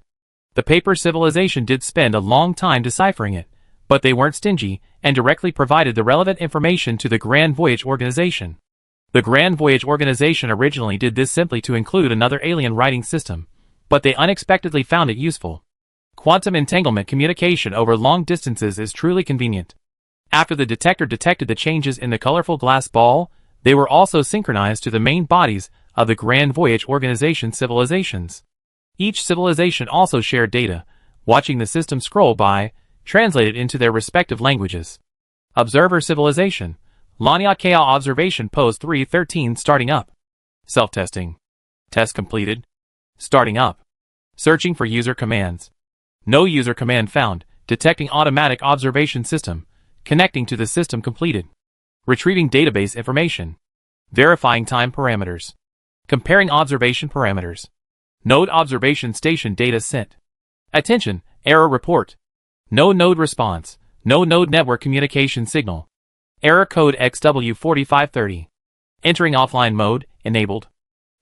The Paper civilization did spend a long time deciphering it, but they weren't stingy and directly provided the relevant information to the Grand Voyage organization. The Grand Voyage organization originally did this simply to include another alien writing system, but they unexpectedly found it useful. Quantum entanglement communication over long distances is truly convenient. After the detector detected the changes in the colorful glass ball, they were also synchronized to the main bodies of the Grand Voyage Organization civilizations. Each civilization also shared data, watching the system scroll by, translated into their respective languages. Observer Civilization. Lanyat Ka Observation Pose 313 starting up. Self-testing. Test completed. Starting up. Searching for user commands. No user command found. Detecting automatic observation system. Connecting to the system completed. Retrieving database information. Verifying time parameters. Comparing observation parameters. Node observation station data sent. Attention, error report. No node response. No node network communication signal. Error code XW4530. Entering offline mode, enabled.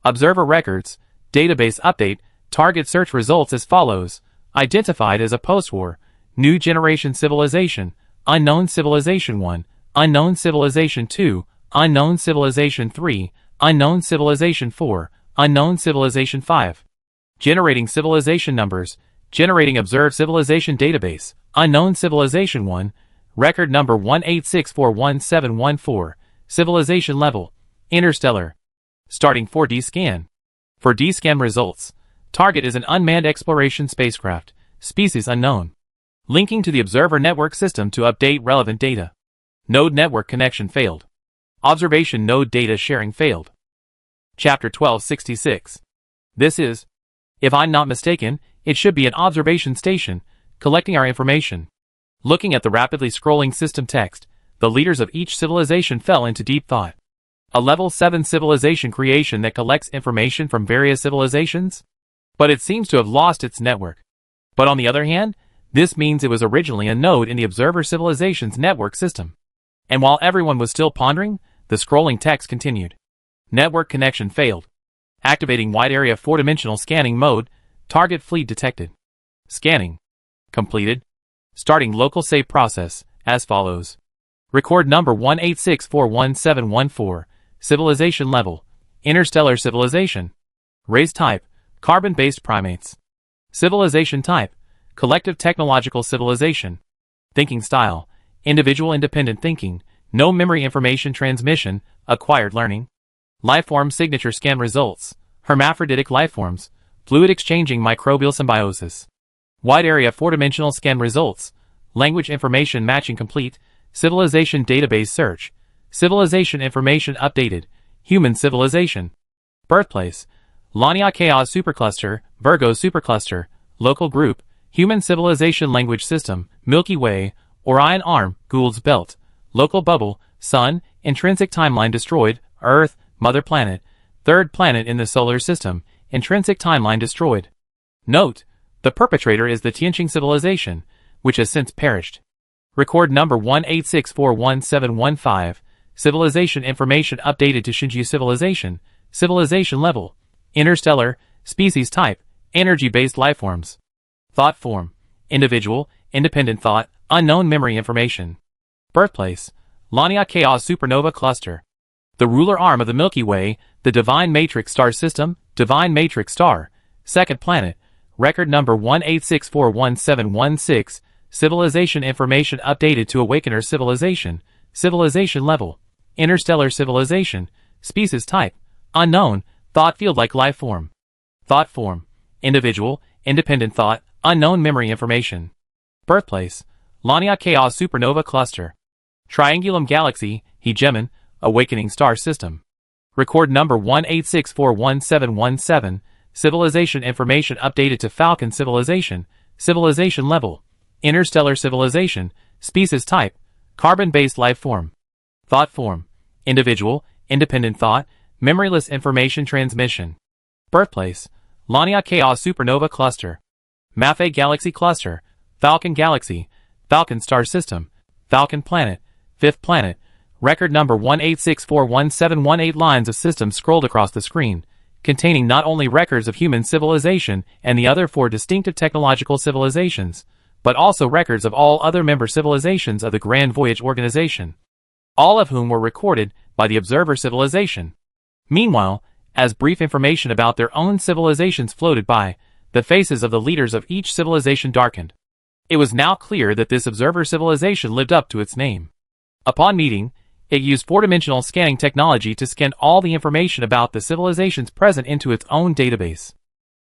Observer records, database update, target search results as follows. Identified as a post-war, new generation civilization, unknown civilization 1, unknown civilization 2, unknown civilization 3, unknown civilization 4, unknown civilization 5. Generating civilization numbers, generating observed civilization database, unknown civilization 1, record number 186411714, civilization level, Interstellar. Starting 4D scan. 4D scan results. Target is an unmanned exploration spacecraft, species unknown. Linking to the observer network system to update relevant data. Node network connection failed. Observation node data sharing failed. Chapter 1266. This is, if I'm not mistaken, it should be an observation station, collecting our information. Looking at the rapidly scrolling system text, the leaders of each civilization fell into deep thought. A level 7 civilization creation that collects information from various civilizations? But it seems to have lost its network. But on the other hand, this means it was originally a node in the observer civilization's network system. And while everyone was still pondering, the scrolling text continued. Network connection failed. Activating wide area 4-dimensional scanning mode, target fleet detected. Scanning. Completed. Starting local save process, as follows. Record number 186411714, civilization level, interstellar civilization. Race type, carbon-based primates. Civilization type, collective technological civilization. Thinking style, individual independent thinking, no memory information transmission, acquired learning. Lifeform signature scan results, hermaphroditic lifeforms, fluid exchanging microbial symbiosis. Wide area 4-dimensional scan results, language information matching complete, civilization database search, civilization information updated, human civilization. Birthplace, Lania Chaos Supercluster, Virgo Supercluster, local group, human civilization language system, Milky Way, Orion Arm, Gould's Belt, local bubble, Sun, intrinsic timeline destroyed, Earth, mother planet, third planet in the solar system, intrinsic timeline destroyed. Note, the perpetrator is the Tianqing civilization, which has since perished. Record number 186411715, civilization information updated to Shinji civilization, civilization level, interstellar, species type, energy-based lifeforms. Thought form, individual, independent thought, unknown memory information. Birthplace, Lania Chaos Supernova Cluster. The ruler arm of the Milky Way, the Divine Matrix Star System, Divine Matrix Star, second planet, record number 186411716, civilization information updated to Awakener civilization, civilization level, interstellar civilization, species type, unknown, thought field like life form. Thought form, individual, independent thought, unknown memory information. Birthplace, Lania Chaos Supernova Cluster. Triangulum Galaxy, Hegemon, Awakening Star System. Record number 186411717, civilization information updated to Falcon civilization, civilization level, interstellar civilization, species type, carbon-based life form. Thought form, individual, independent thought, memoryless information transmission. Birthplace, Lania Chaos Supernova Cluster. Maffei Galaxy Cluster, Falcon Galaxy, Falcon Star System, Falcon Planet, fifth planet, record number 186411718 lines of systems scrolled across the screen, containing not only records of human civilization and the other 4 distinctive technological civilizations, but also records of all other member civilizations of the Grand Voyage Organization, all of whom were recorded by the observer civilization. Meanwhile, as brief information about their own civilizations floated by, the faces of the leaders of each civilization darkened. It was now clear that this observer civilization lived up to its name. Upon meeting, it used four-dimensional scanning technology to scan all the information about the civilizations present into its own database.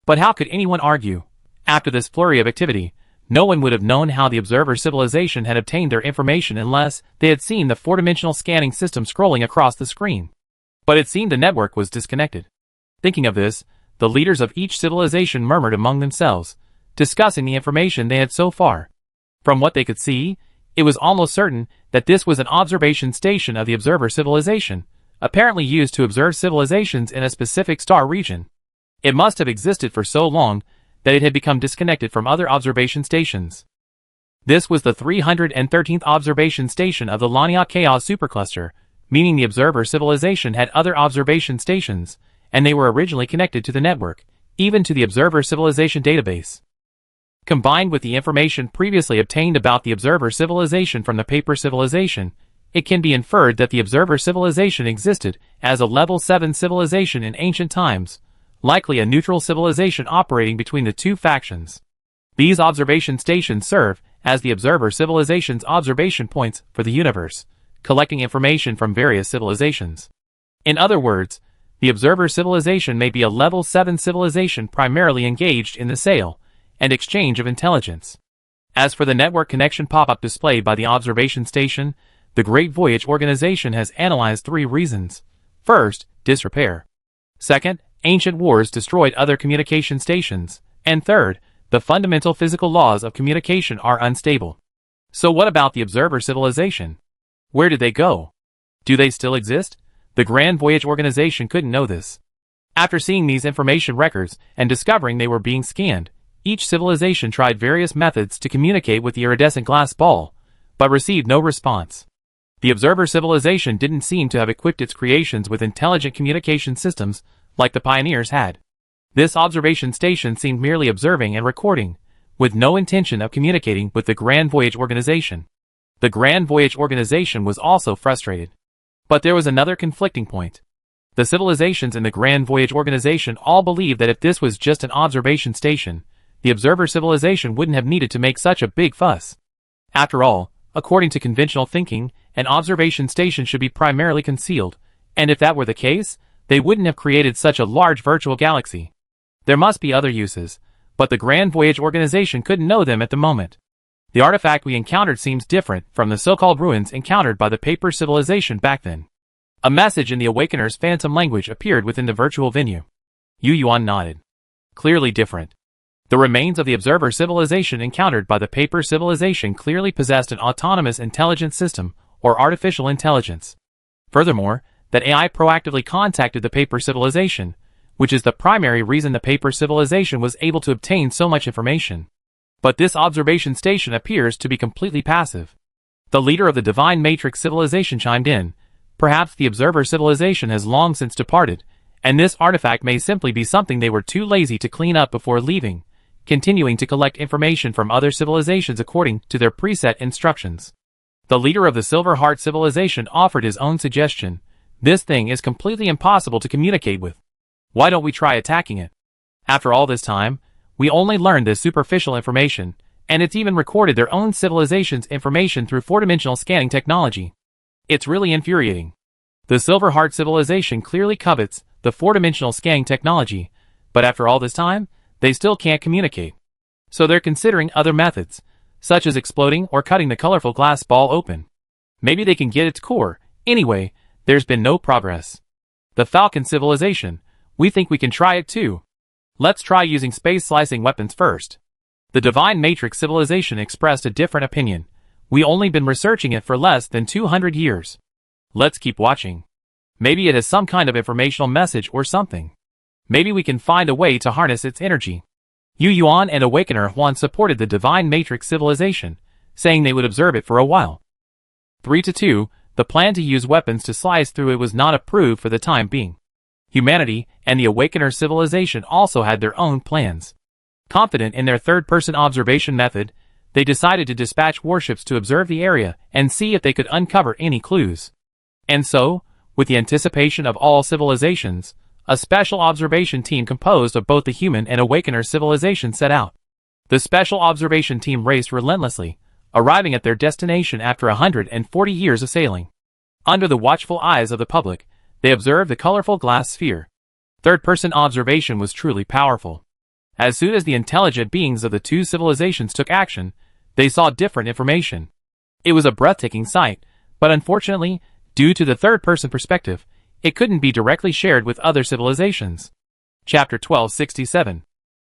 But how could anyone argue? After this flurry of activity, no one would have known how the observer civilization had obtained their information unless they had seen the four-dimensional scanning system scrolling across the screen. But it seemed the network was disconnected. Thinking of this, the leaders of each civilization murmured among themselves, discussing the information they had so far. From what they could see, it was almost certain that this was an observation station of the observer civilization, apparently used to observe civilizations in a specific star region. It must have existed for so long that it had become disconnected from other observation stations. This was the 313th observation station of the Laniakea Chaos supercluster, meaning the observer civilization had other observation stations, and they were originally connected to the network, even to the observer civilization database. Combined with the information previously obtained about the observer civilization from the paper civilization, it can be inferred that the observer civilization existed as a level 7 civilization in ancient times, likely a neutral civilization operating between the two factions. These observation stations serve as the observer civilization's observation points for the universe, collecting information from various civilizations. In other words, the observer civilization may be a level 7 civilization primarily engaged in the sale and exchange of intelligence. As for the network connection pop-up displayed by the observation station, the Great Voyage Organization has analyzed 3 reasons. First, disrepair. Second, ancient wars destroyed other communication stations. And third, the fundamental physical laws of communication are unstable. So what about the observer civilization? Where did they go? Do they still exist? The Grand Voyage Organization couldn't know this. After seeing these information records and discovering they were being scanned, each civilization tried various methods to communicate with the iridescent glass ball, but received no response. The observer civilization didn't seem to have equipped its creations with intelligent communication systems like the pioneers had. This observation station seemed merely observing and recording, with no intention of communicating with the Grand Voyage Organization. The Grand Voyage Organization was also frustrated. But there was another conflicting point. The civilizations in the Grand Voyage Organization all believed that if this was just an observation station, the observer civilization wouldn't have needed to make such a big fuss. After all, according to conventional thinking, an observation station should be primarily concealed, and if that were the case, they wouldn't have created such a large virtual galaxy. There must be other uses, but the Grand Voyage Organization couldn't know them at the moment. The artifact we encountered seems different from the so-called ruins encountered by the paper civilization back then. A message in the Awakener's phantom language appeared within the virtual venue. Yu Yuan nodded. Clearly different. The remains of the observer civilization encountered by the paper civilization clearly possessed an autonomous intelligence system, or artificial intelligence. Furthermore, that AI proactively contacted the paper civilization, which is the primary reason the paper civilization was able to obtain so much information. But this observation station appears to be completely passive. The leader of the Divine Matrix civilization chimed in. Perhaps the observer civilization has long since departed, and this artifact may simply be something they were too lazy to clean up before leaving, continuing to collect information from other civilizations according to their preset instructions. The leader of the Silver Heart civilization offered his own suggestion. This thing is completely impossible to communicate with. Why don't we try attacking it? After all this time, we only learned this superficial information, and it's even recorded their own civilization's information through four-dimensional scanning technology. It's really infuriating. The Silver Heart civilization clearly covets the four-dimensional scanning technology, but after all this time, they still can't communicate. So they're considering other methods, such as exploding or cutting the colorful glass ball open. Maybe they can get its core. Anyway, there's been no progress. The Falcon civilization. We think we can try it too. Let's try using space-slicing weapons first. The Divine Matrix civilization expressed a different opinion. We only been researching it for less than 200 years. Let's keep watching. Maybe it has some kind of informational message or something. Maybe we can find a way to harness its energy. Yu Yuan and Awakener Huan supported the Divine Matrix civilization, saying they would observe it for a while. 3-2, the plan to use weapons to slice through it was not approved for the time being. Humanity and the Awakener civilization also had their own plans. Confident in their third-person observation method, they decided to dispatch warships to observe the area and see if they could uncover any clues. And so, with the anticipation of all civilizations, a special observation team composed of both the human and Awakener civilization set out. The special observation team raced relentlessly, arriving at their destination after 140 years of sailing. Under the watchful eyes of the public, they observed the colorful glass sphere. Third-person observation was truly powerful. As soon as the intelligent beings of the two civilizations took action, they saw different information. It was a breathtaking sight, but unfortunately, due to the third-person perspective, it couldn't be directly shared with other civilizations. Chapter 1267.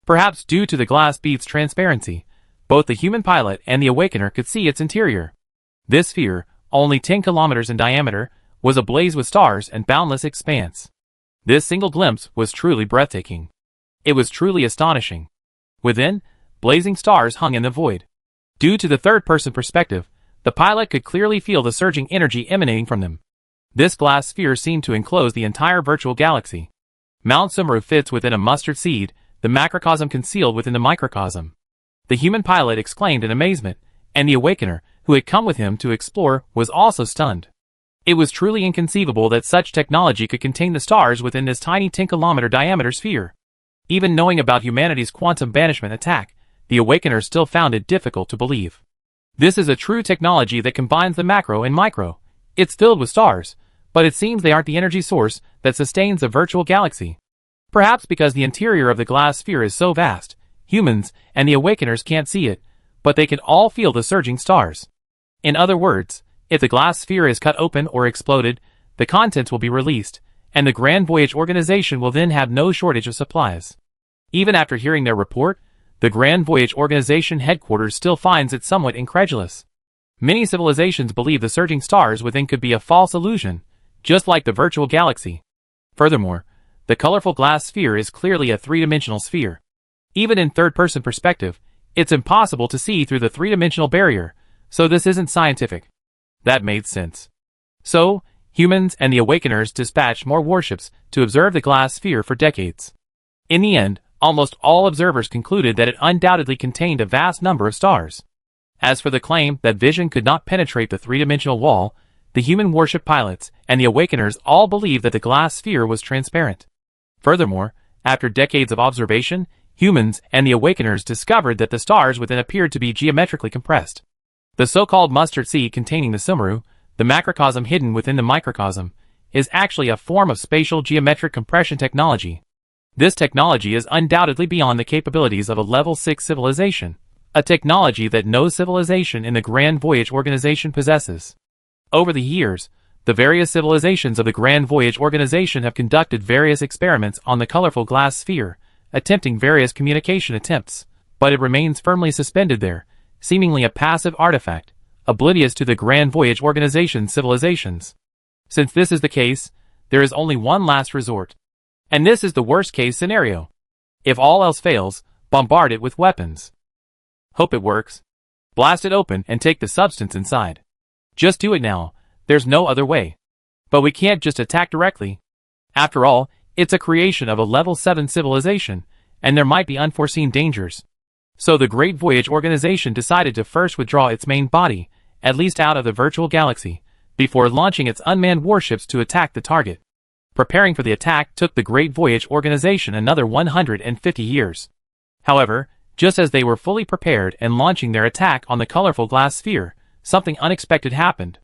Perhaps due to the glass bead's transparency, both the human pilot and the awakener could see its interior. This sphere, only 10 kilometers in diameter, was ablaze with stars and boundless expanse. This single glimpse was truly breathtaking. It was truly astonishing. Within, blazing stars hung in the void. Due to the third-person perspective, the pilot could clearly feel the surging energy emanating from them. This glass sphere seemed to enclose the entire virtual galaxy. Mount Sumeru fits within a mustard seed, the macrocosm concealed within the microcosm. The human pilot exclaimed in amazement, and the awakener, who had come with him to explore, was also stunned. It was truly inconceivable that such technology could contain the stars within this tiny 10-kilometer diameter sphere. Even knowing about humanity's quantum banishment attack, the awakener still found it difficult to believe. This is a true technology that combines the macro and micro. It's filled with stars, but it seems they aren't the energy source that sustains a virtual galaxy. Perhaps because the interior of the glass sphere is so vast, humans and the awakeners can't see it, but they can all feel the surging stars. In other words, if the glass sphere is cut open or exploded, the contents will be released, and the Grand Voyage Organization will then have no shortage of supplies. Even after hearing their report, the Grand Voyage Organization headquarters still finds it somewhat incredulous. Many civilizations believe the surging stars within could be a false illusion, just like the virtual galaxy. Furthermore, the colorful glass sphere is clearly a three-dimensional sphere. Even in third-person perspective, it's impossible to see through the three-dimensional barrier, so this isn't scientific. That made sense. So, humans and the awakeners dispatched more warships to observe the glass sphere for decades. In the end, almost all observers concluded that it undoubtedly contained a vast number of stars. As for the claim that vision could not penetrate the three-dimensional wall, the human warship pilots and the awakeners all believed that the glass sphere was transparent. Furthermore, after decades of observation, humans and the awakeners discovered that the stars within appeared to be geometrically compressed. The so-called mustard seed containing the Sumeru, the macrocosm hidden within the microcosm, is actually a form of spatial geometric compression technology. This technology is undoubtedly beyond the capabilities of a level 6 civilization, a technology that no civilization in the Grand Voyage Organization possesses. Over the years, the various civilizations of the Grand Voyage Organization have conducted various experiments on the colorful glass sphere, attempting various communication attempts, but it remains firmly suspended there, seemingly a passive artifact, oblivious to the Grand Voyage Organization's civilizations. Since this is the case, there is only one last resort. And this is the worst-case scenario. If all else fails, bombard it with weapons. Hope it works. Blast it open and take the substance inside. Just do it now, there's no other way. But we can't just attack directly. After all, it's a creation of a level 7 civilization, and there might be unforeseen dangers. So the Great Voyage Organization decided to first withdraw its main body, at least out of the virtual galaxy, before launching its unmanned warships to attack the target. Preparing for the attack took the Great Voyage Organization another 150 years. However, just as they were fully prepared and launching their attack on the colorful glass sphere, something unexpected happened.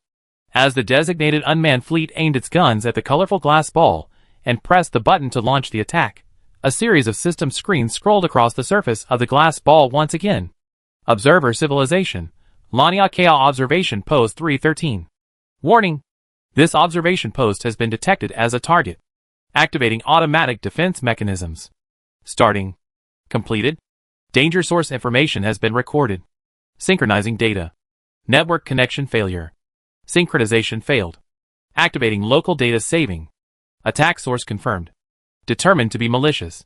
As the designated unmanned fleet aimed its guns at the colorful glass ball and pressed the button to launch the attack, a series of system screens scrolled across the surface of the glass ball once again. Observer Civilization, Lania Kao Observation Post 313. Warning! This observation post has been detected as a target. Activating automatic defense mechanisms. Starting. Completed. Danger source information has been recorded. Synchronizing data. Network connection failure. Synchronization failed. Activating local data saving. Attack source confirmed. Determined to be malicious.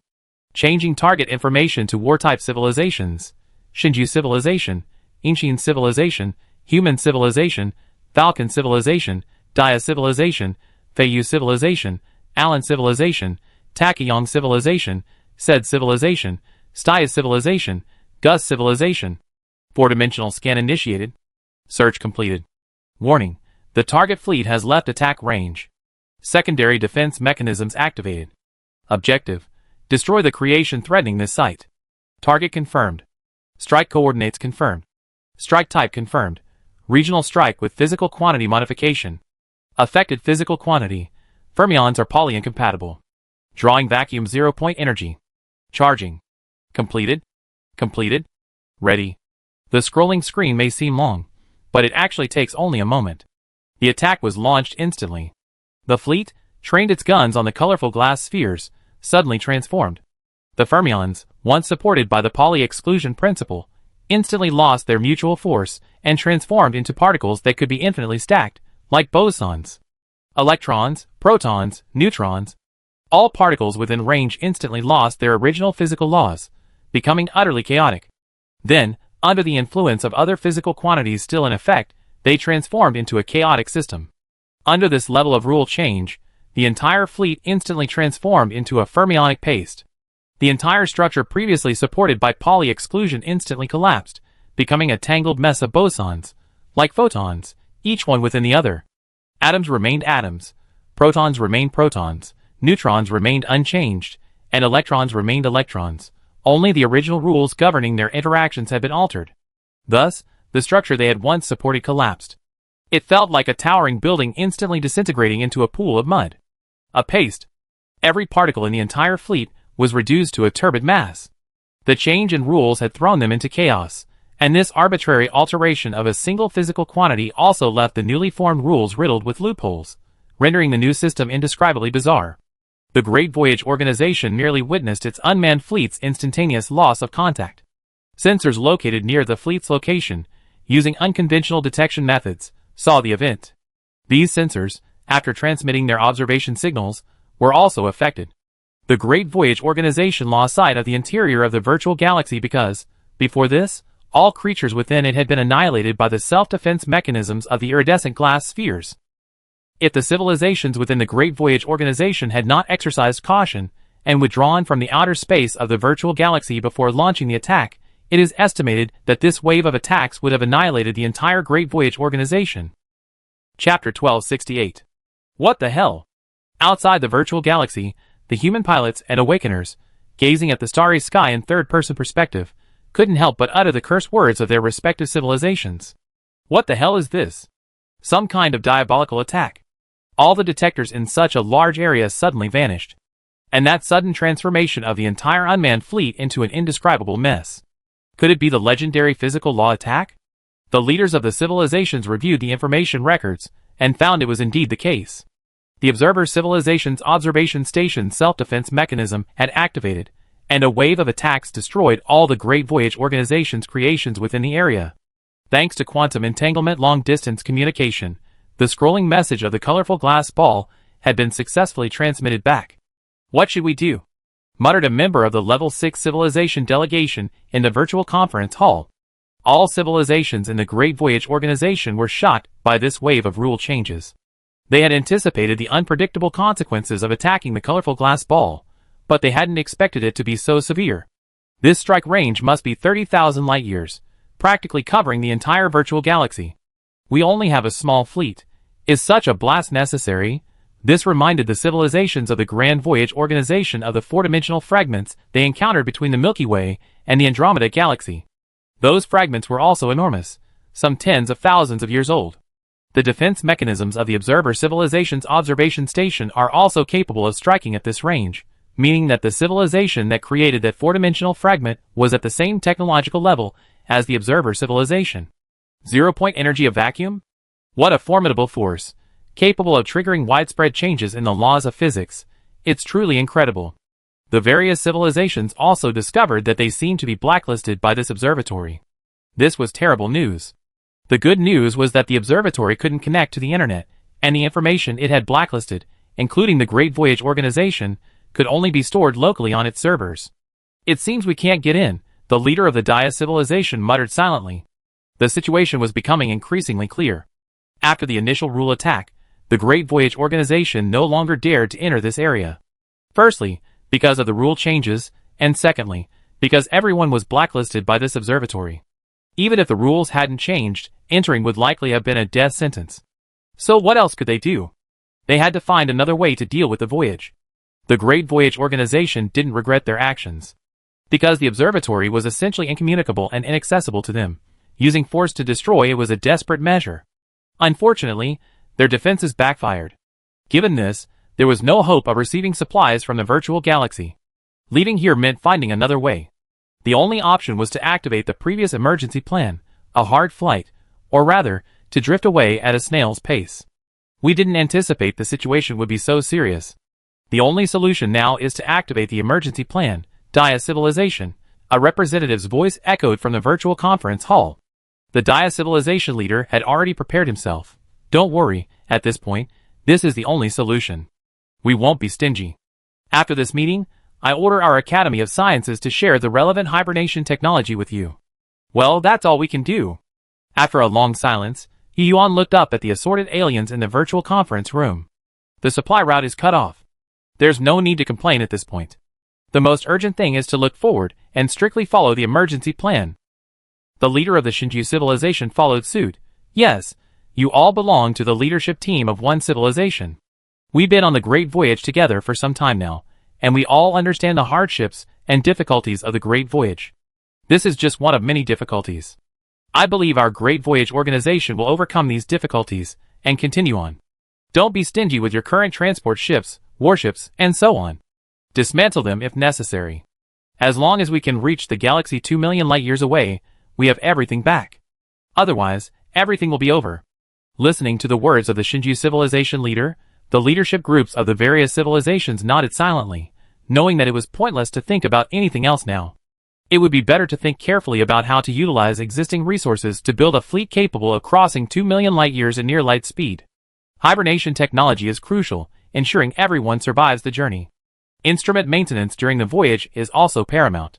Changing target information to war-type civilizations. Shinju Civilization, Inshin Civilization, Human Civilization, Falcon Civilization, Dia Civilization, Feiyu Civilization, Alan Civilization, Takeyong Civilization, Said Civilization, Staya Civilization, Gus Civilization. 4-dimensional scan initiated. Search completed. Warning: the target fleet has left attack range. Secondary defense mechanisms activated. Objective: destroy the creation threatening this site. Target confirmed. Strike coordinates confirmed. Strike type confirmed. Regional strike with physical quantity modification. Affected physical quantity. Fermions are poly-incompatible. Drawing vacuum 0-point energy. Charging. Completed. Completed. Ready. The scrolling screen may seem long, but it actually takes only a moment. The attack was launched instantly. The fleet trained its guns on the colorful glass spheres, suddenly transformed. The fermions, once supported by the Pauli exclusion principle, instantly lost their mutual force and transformed into particles that could be infinitely stacked, like bosons. Electrons, protons, neutrons. All particles within range instantly lost their original physical laws, becoming utterly chaotic. Then, under the influence of other physical quantities still in effect, they transformed into a chaotic system. Under this level of rule change, the entire fleet instantly transformed into a fermionic paste. The entire structure previously supported by Pauli exclusion instantly collapsed, becoming a tangled mess of bosons, like photons, each one within the other. Atoms remained atoms, protons remained protons, neutrons remained unchanged, and electrons remained electrons. Only the original rules governing their interactions had been altered. Thus, the structure they had once supported collapsed. It felt like a towering building instantly disintegrating into a pool of mud. A paste. Every particle in the entire fleet was reduced to a turbid mass. The change in rules had thrown them into chaos, and this arbitrary alteration of a single physical quantity also left the newly formed rules riddled with loopholes, rendering the new system indescribably bizarre. The Great Voyage organization merely witnessed its unmanned fleet's instantaneous loss of contact. Sensors located near the fleet's location, using unconventional detection methods, saw the event. These sensors, after transmitting their observation signals, were also affected. The Great Voyage organization lost sight of the interior of the virtual galaxy because, before this, all creatures within it had been annihilated by the self-defense mechanisms of the iridescent glass spheres. If the civilizations within the Great Voyage organization had not exercised caution and withdrawn from the outer space of the virtual galaxy before launching the attack, it is estimated that this wave of attacks would have annihilated the entire Great Voyage organization. Chapter 1268. What the hell? Outside the virtual galaxy, the human pilots and awakeners, gazing at the starry sky in third-person perspective, couldn't help but utter the curse words of their respective civilizations. What the hell is this? Some kind of diabolical attack. All the detectors in such a large area suddenly vanished. And that sudden transformation of the entire unmanned fleet into an indescribable mess. Could it be the legendary physical law attack? The leaders of the civilizations reviewed the information records, and found it was indeed the case. The observer civilization's observation station self-defense mechanism had activated, and a wave of attacks destroyed all the Great Voyage organization's creations within the area. Thanks to quantum entanglement long-distance communication, the scrolling message of the colorful glass ball had been successfully transmitted back. What should we do? Muttered a member of the Level 6 civilization delegation in the virtual conference hall. All civilizations in the Great Voyage organization were shocked by this wave of rule changes. They had anticipated the unpredictable consequences of attacking the colorful glass ball, but they hadn't expected it to be so severe. This strike range must be 30,000 light-years, practically covering the entire virtual galaxy. We only have a small fleet. Is such a blast necessary? This reminded the civilizations of the Grand Voyage organization of the four-dimensional fragments they encountered between the Milky Way and the Andromeda Galaxy. Those fragments were also enormous, some tens of thousands of years old. The defense mechanisms of the observer civilization's observation station are also capable of striking at this range, meaning that the civilization that created that four-dimensional fragment was at the same technological level as the observer civilization. 0-point energy of vacuum? What a formidable force, capable of triggering widespread changes in the laws of physics. It's truly incredible. The various civilizations also discovered that they seemed to be blacklisted by this observatory. This was terrible news. The good news was that the observatory couldn't connect to the internet, and the information it had blacklisted, including the Great Voyage organization, could only be stored locally on its servers. It seems we can't get in, the leader of the Dia civilization muttered silently. The situation was becoming increasingly clear. After the initial rule attack, the Great Voyage organization no longer dared to enter this area. Firstly, because of the rule changes, and secondly, because everyone was blacklisted by this observatory. Even if the rules hadn't changed, entering would likely have been a death sentence. So what else could they do? They had to find another way to deal with the voyage. The Great Voyage organization didn't regret their actions. Because the observatory was essentially incommunicable and inaccessible to them, using force to destroy it was a desperate measure. Unfortunately, their defenses backfired. Given this, there was no hope of receiving supplies from the virtual galaxy. Leaving here meant finding another way. The only option was to activate the previous emergency plan, a hard flight, or rather, to drift away at a snail's pace. We didn't anticipate the situation would be so serious. The only solution now is to activate the emergency plan, Dia Civilization, a representative's voice echoed from the virtual conference hall. The Dia Civilization leader had already prepared himself. Don't worry, at this point, this is the only solution. We won't be stingy. After this meeting, I order our Academy of Sciences to share the relevant hibernation technology with you. Well, that's all we can do. After a long silence, Yuan looked up at the assorted aliens in the virtual conference room. The supply route is cut off. There's no need to complain at this point. The most urgent thing is to look forward and strictly follow the emergency plan. The leader of the Shinju civilization followed suit. Yes, you all belong to the leadership team of one civilization. We've been on the Great Voyage together for some time now, and we all understand the hardships and difficulties of the Great Voyage. This is just one of many difficulties. I believe our Great Voyage organization will overcome these difficulties and continue on. Don't be stingy with your current transport ships, warships, and so on. Dismantle them if necessary. As long as we can reach the galaxy 2 million light-years away, we have everything back. Otherwise, everything will be over. Listening to the words of the Shinju civilization leader, the leadership groups of the various civilizations nodded silently, knowing that it was pointless to think about anything else now. It would be better to think carefully about how to utilize existing resources to build a fleet capable of crossing 2 million light-years in near light speed. Hibernation technology is crucial, ensuring everyone survives the journey. Instrument maintenance during the voyage is also paramount.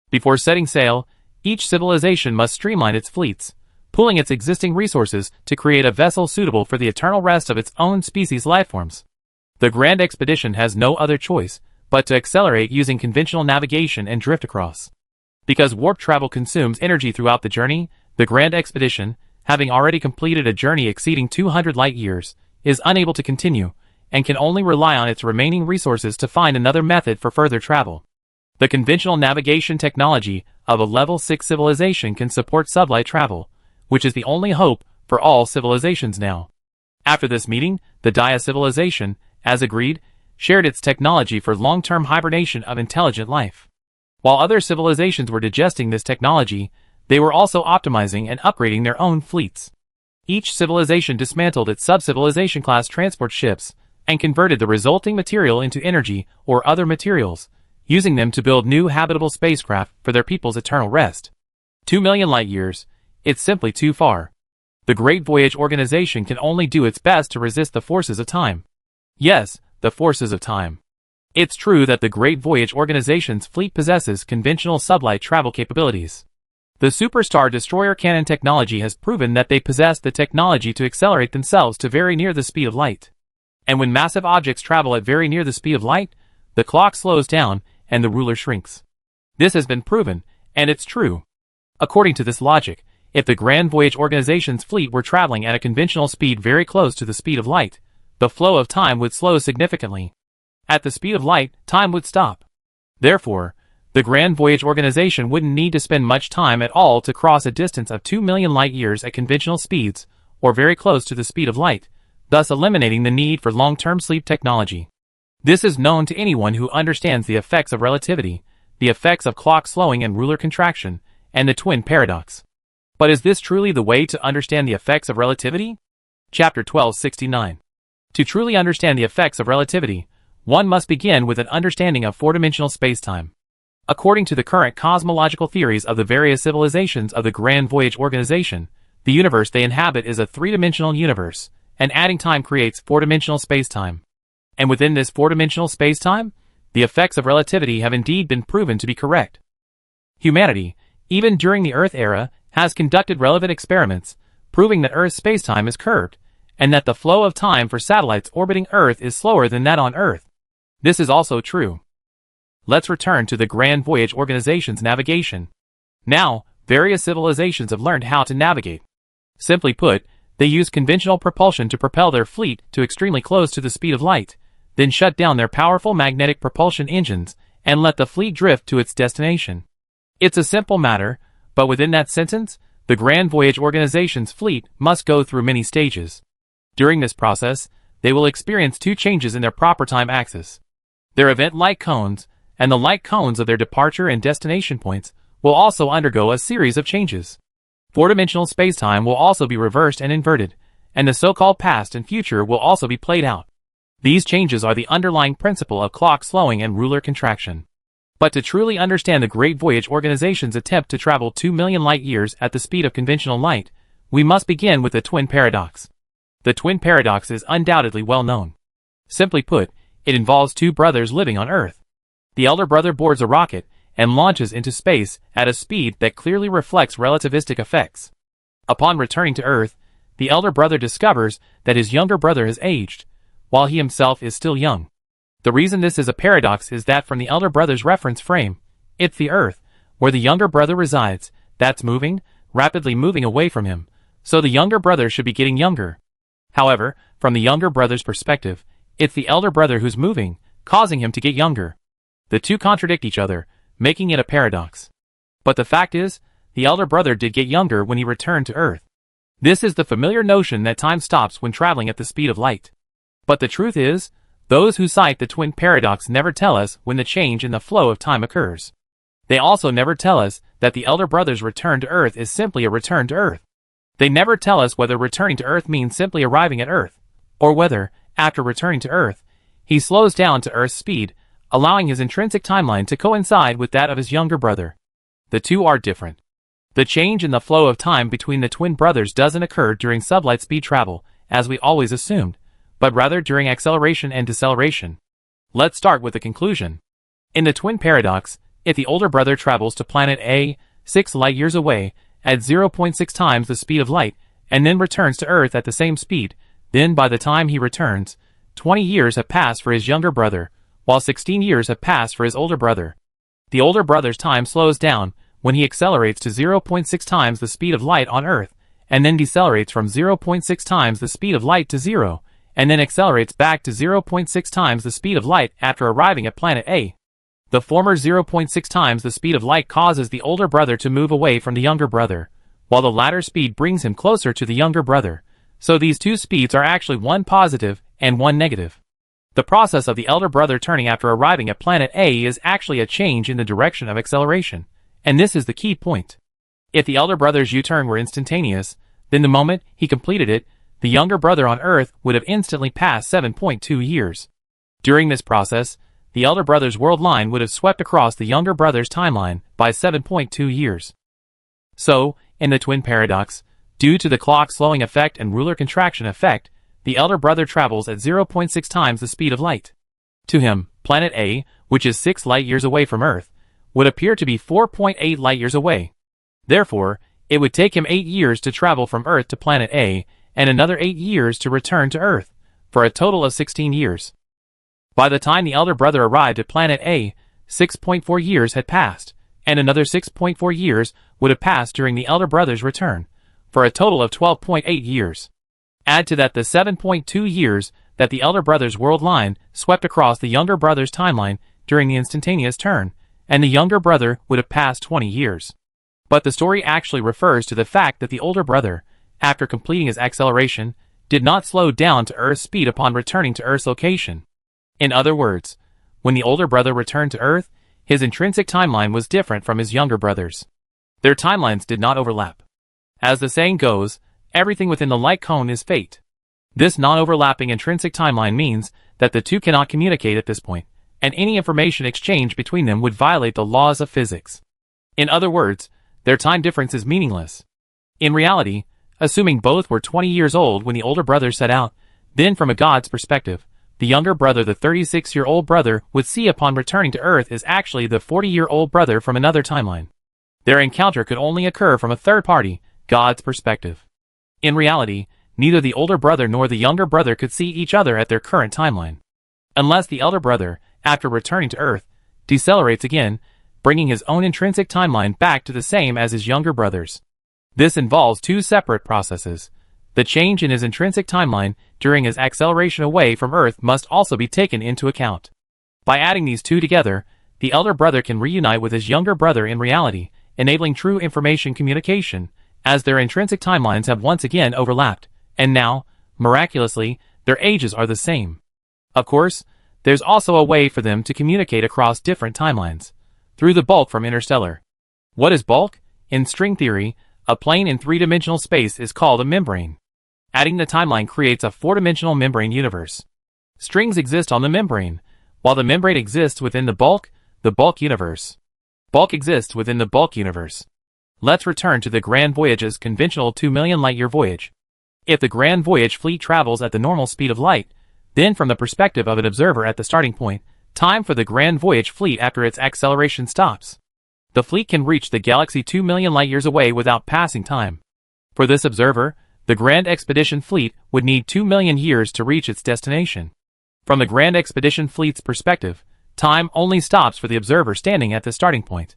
Before setting sail, each civilization must streamline its fleets, pooling its existing resources to create a vessel suitable for the eternal rest of its own species' lifeforms. The Grand Expedition has no other choice but to accelerate using conventional navigation and drift across. Because warp travel consumes energy throughout the journey, the Grand Expedition, having already completed a journey exceeding 200 light-years, is unable to continue, and can only rely on its remaining resources to find another method for further travel. The conventional navigation technology of a level 6 civilization can support sublight travel, which is the only hope for all civilizations now. After this meeting, the Dia civilization, as agreed, shared its technology for long-term hibernation of intelligent life. While other civilizations were digesting this technology, they were also optimizing and upgrading their own fleets. Each civilization dismantled its sub-civilization class transport ships and converted the resulting material into energy or other materials, using them to build new habitable spacecraft for their people's eternal rest. 2 million light-years. It's simply too far. The Great Voyage organization can only do its best to resist the forces of time. Yes, the forces of time. It's true that the Great Voyage organization's fleet possesses conventional sublight travel capabilities. The Superstar Destroyer cannon technology has proven that they possess the technology to accelerate themselves to very near the speed of light. And when massive objects travel at very near the speed of light, the clock slows down and the ruler shrinks. This has been proven, and it's true. According to this logic, if the Grand Voyage organization's fleet were traveling at a conventional speed very close to the speed of light, the flow of time would slow significantly. At the speed of light, time would stop. Therefore, the Grand Voyage organization wouldn't need to spend much time at all to cross a distance of 2 million light-years at conventional speeds, or very close to the speed of light, thus eliminating the need for long-term sleep technology. This is known to anyone who understands the effects of relativity, the effects of clock slowing and ruler contraction, and the twin paradox. But is this truly the way to understand the effects of relativity? Chapter 1269. To truly understand the effects of relativity, one must begin with an understanding of four-dimensional spacetime. According to the current cosmological theories of the various civilizations of the Grand Voyage organization, the universe they inhabit is a three-dimensional universe, and adding time creates four-dimensional spacetime. And within this four-dimensional spacetime, the effects of relativity have indeed been proven to be correct. Humanity, even during the Earth era, has conducted relevant experiments, proving that Earth's spacetime is curved, and that the flow of time for satellites orbiting Earth is slower than that on Earth. This is also true. Let's return to the Grand Voyage organization's navigation. Now, various civilizations have learned how to navigate. Simply put, they use conventional propulsion to propel their fleet to extremely close to the speed of light, then shut down their powerful magnetic propulsion engines and let the fleet drift to its destination. It's a simple matter, but within that sentence, The Grand Voyage Organization's fleet must go through many stages. During this process, they will experience two changes in their proper time axis. Their event light cones and the light cones of their departure and destination points will also undergo a series of changes. Four-dimensional spacetime will also be reversed and inverted, and the so-called past and future will also be played out. These changes are the underlying principle of clock slowing and ruler contraction. But to truly understand the Great Voyage Organization's attempt to travel 2 million light-years at the speed of conventional light, we must begin with the twin paradox. The twin paradox is undoubtedly well known. Simply put, it involves two brothers living on Earth. The elder brother boards a rocket and launches into space at a speed that clearly reflects relativistic effects. Upon returning to Earth, the elder brother discovers that his younger brother has aged, while he himself is still young. The reason this is a paradox is that from the elder brother's reference frame, it's the Earth, where the younger brother resides, that's moving, rapidly moving away from him, so the younger brother should be getting younger. However, from the younger brother's perspective, it's the elder brother who's moving, causing him to get younger. The two contradict each other, making it a paradox. But the fact is, the elder brother did get younger when he returned to Earth. This is the familiar notion that time stops when traveling at the speed of light. But the truth is, those who cite the twin paradox never tell us when the change in the flow of time occurs. They also never tell us that the elder brother's return to Earth is simply a return to Earth. They never tell us whether returning to Earth means simply arriving at Earth, or whether, after returning to Earth, he slows down to Earth's speed, allowing his intrinsic timeline to coincide with that of his younger brother. The two are different. The change in the flow of time between the twin brothers doesn't occur during sublight speed travel, as we always assumed, but rather during acceleration and deceleration. Let's start with the conclusion. In the twin paradox, if the older brother travels to planet A, 6 light-years away, at 0.6 times the speed of light, and then returns to Earth at the same speed, then by the time he returns, 20 years have passed for his younger brother, while 16 years have passed for his older brother. The older brother's time slows down when he accelerates to 0.6 times the speed of light on Earth, and then decelerates from 0.6 times the speed of light to 0, and then accelerates back to 0.6 times the speed of light after arriving at planet A. The former 0.6 times the speed of light causes the older brother to move away from the younger brother, while the latter speed brings him closer to the younger brother. So these two speeds are actually one positive and one negative. The process of the elder brother turning after arriving at planet A is actually a change in the direction of acceleration, and this is the key point. If the elder brother's U-turn were instantaneous, then the moment he completed it, the younger brother on Earth would have instantly passed 7.2 years. During this process, the elder brother's world line would have swept across the younger brother's timeline by 7.2 years. So, in the twin paradox, due to the clock slowing effect and ruler contraction effect, the elder brother travels at 0.6 times the speed of light. To him, planet A, which is 6 light-years away from Earth, would appear to be 4.8 light-years away. Therefore, it would take him 8 years to travel from Earth to planet A, and another 8 years to return to Earth, for a total of 16 years. By the time the elder brother arrived at planet A, 6.4 years had passed, and another 6.4 years would have passed during the elder brother's return, for a total of 12.8 years. Add to that the 7.2 years that the elder brother's world line swept across the younger brother's timeline during the instantaneous turn, and the younger brother would have passed 20 years. But the story actually refers to the fact that the older brother, after completing his acceleration, did not slow down to Earth's speed upon returning to Earth's location. In other words, when the older brother returned to Earth, his intrinsic timeline was different from his younger brother's. Their timelines did not overlap. As the saying goes, everything within the light cone is fate. This non-overlapping intrinsic timeline means that the two cannot communicate at this point, and any information exchanged between them would violate the laws of physics. In other words, their time difference is meaningless. In reality, assuming both were 20 years old when the older brother set out, then from a God's perspective, the younger brother, the 36-year-old brother, would see upon returning to Earth is actually the 40-year-old brother from another timeline. Their encounter could only occur from a third party, God's perspective. In reality, neither the older brother nor the younger brother could see each other at their current timeline. Unless the elder brother, after returning to Earth, decelerates again, bringing his own intrinsic timeline back to the same as his younger brother's. This involves two separate processes. The change in his intrinsic timeline during his acceleration away from Earth must also be taken into account. By adding these two together, the elder brother can reunite with his younger brother in reality, enabling true information communication, as their intrinsic timelines have once again overlapped, and now, miraculously, their ages are the same. Of course, there's also a way for them to communicate across different timelines, through the bulk from Interstellar. What is bulk? In string theory, a plane in three-dimensional space is called a membrane. Adding the timeline creates a four-dimensional membrane universe. Strings exist on the membrane, while the membrane exists within the bulk universe. Bulk exists within the bulk universe. Let's return to the Grand Voyage's conventional 2 million light-year voyage. If the Grand Voyage fleet travels at the normal speed of light, then from the perspective of an observer at the starting point, time for the Grand Voyage fleet after its acceleration stops. The fleet can reach the galaxy 2 million light-years away without passing time. For this observer, the Grand Expedition fleet would need 2 million years to reach its destination. From the Grand Expedition fleet's perspective, time only stops for the observer standing at the starting point.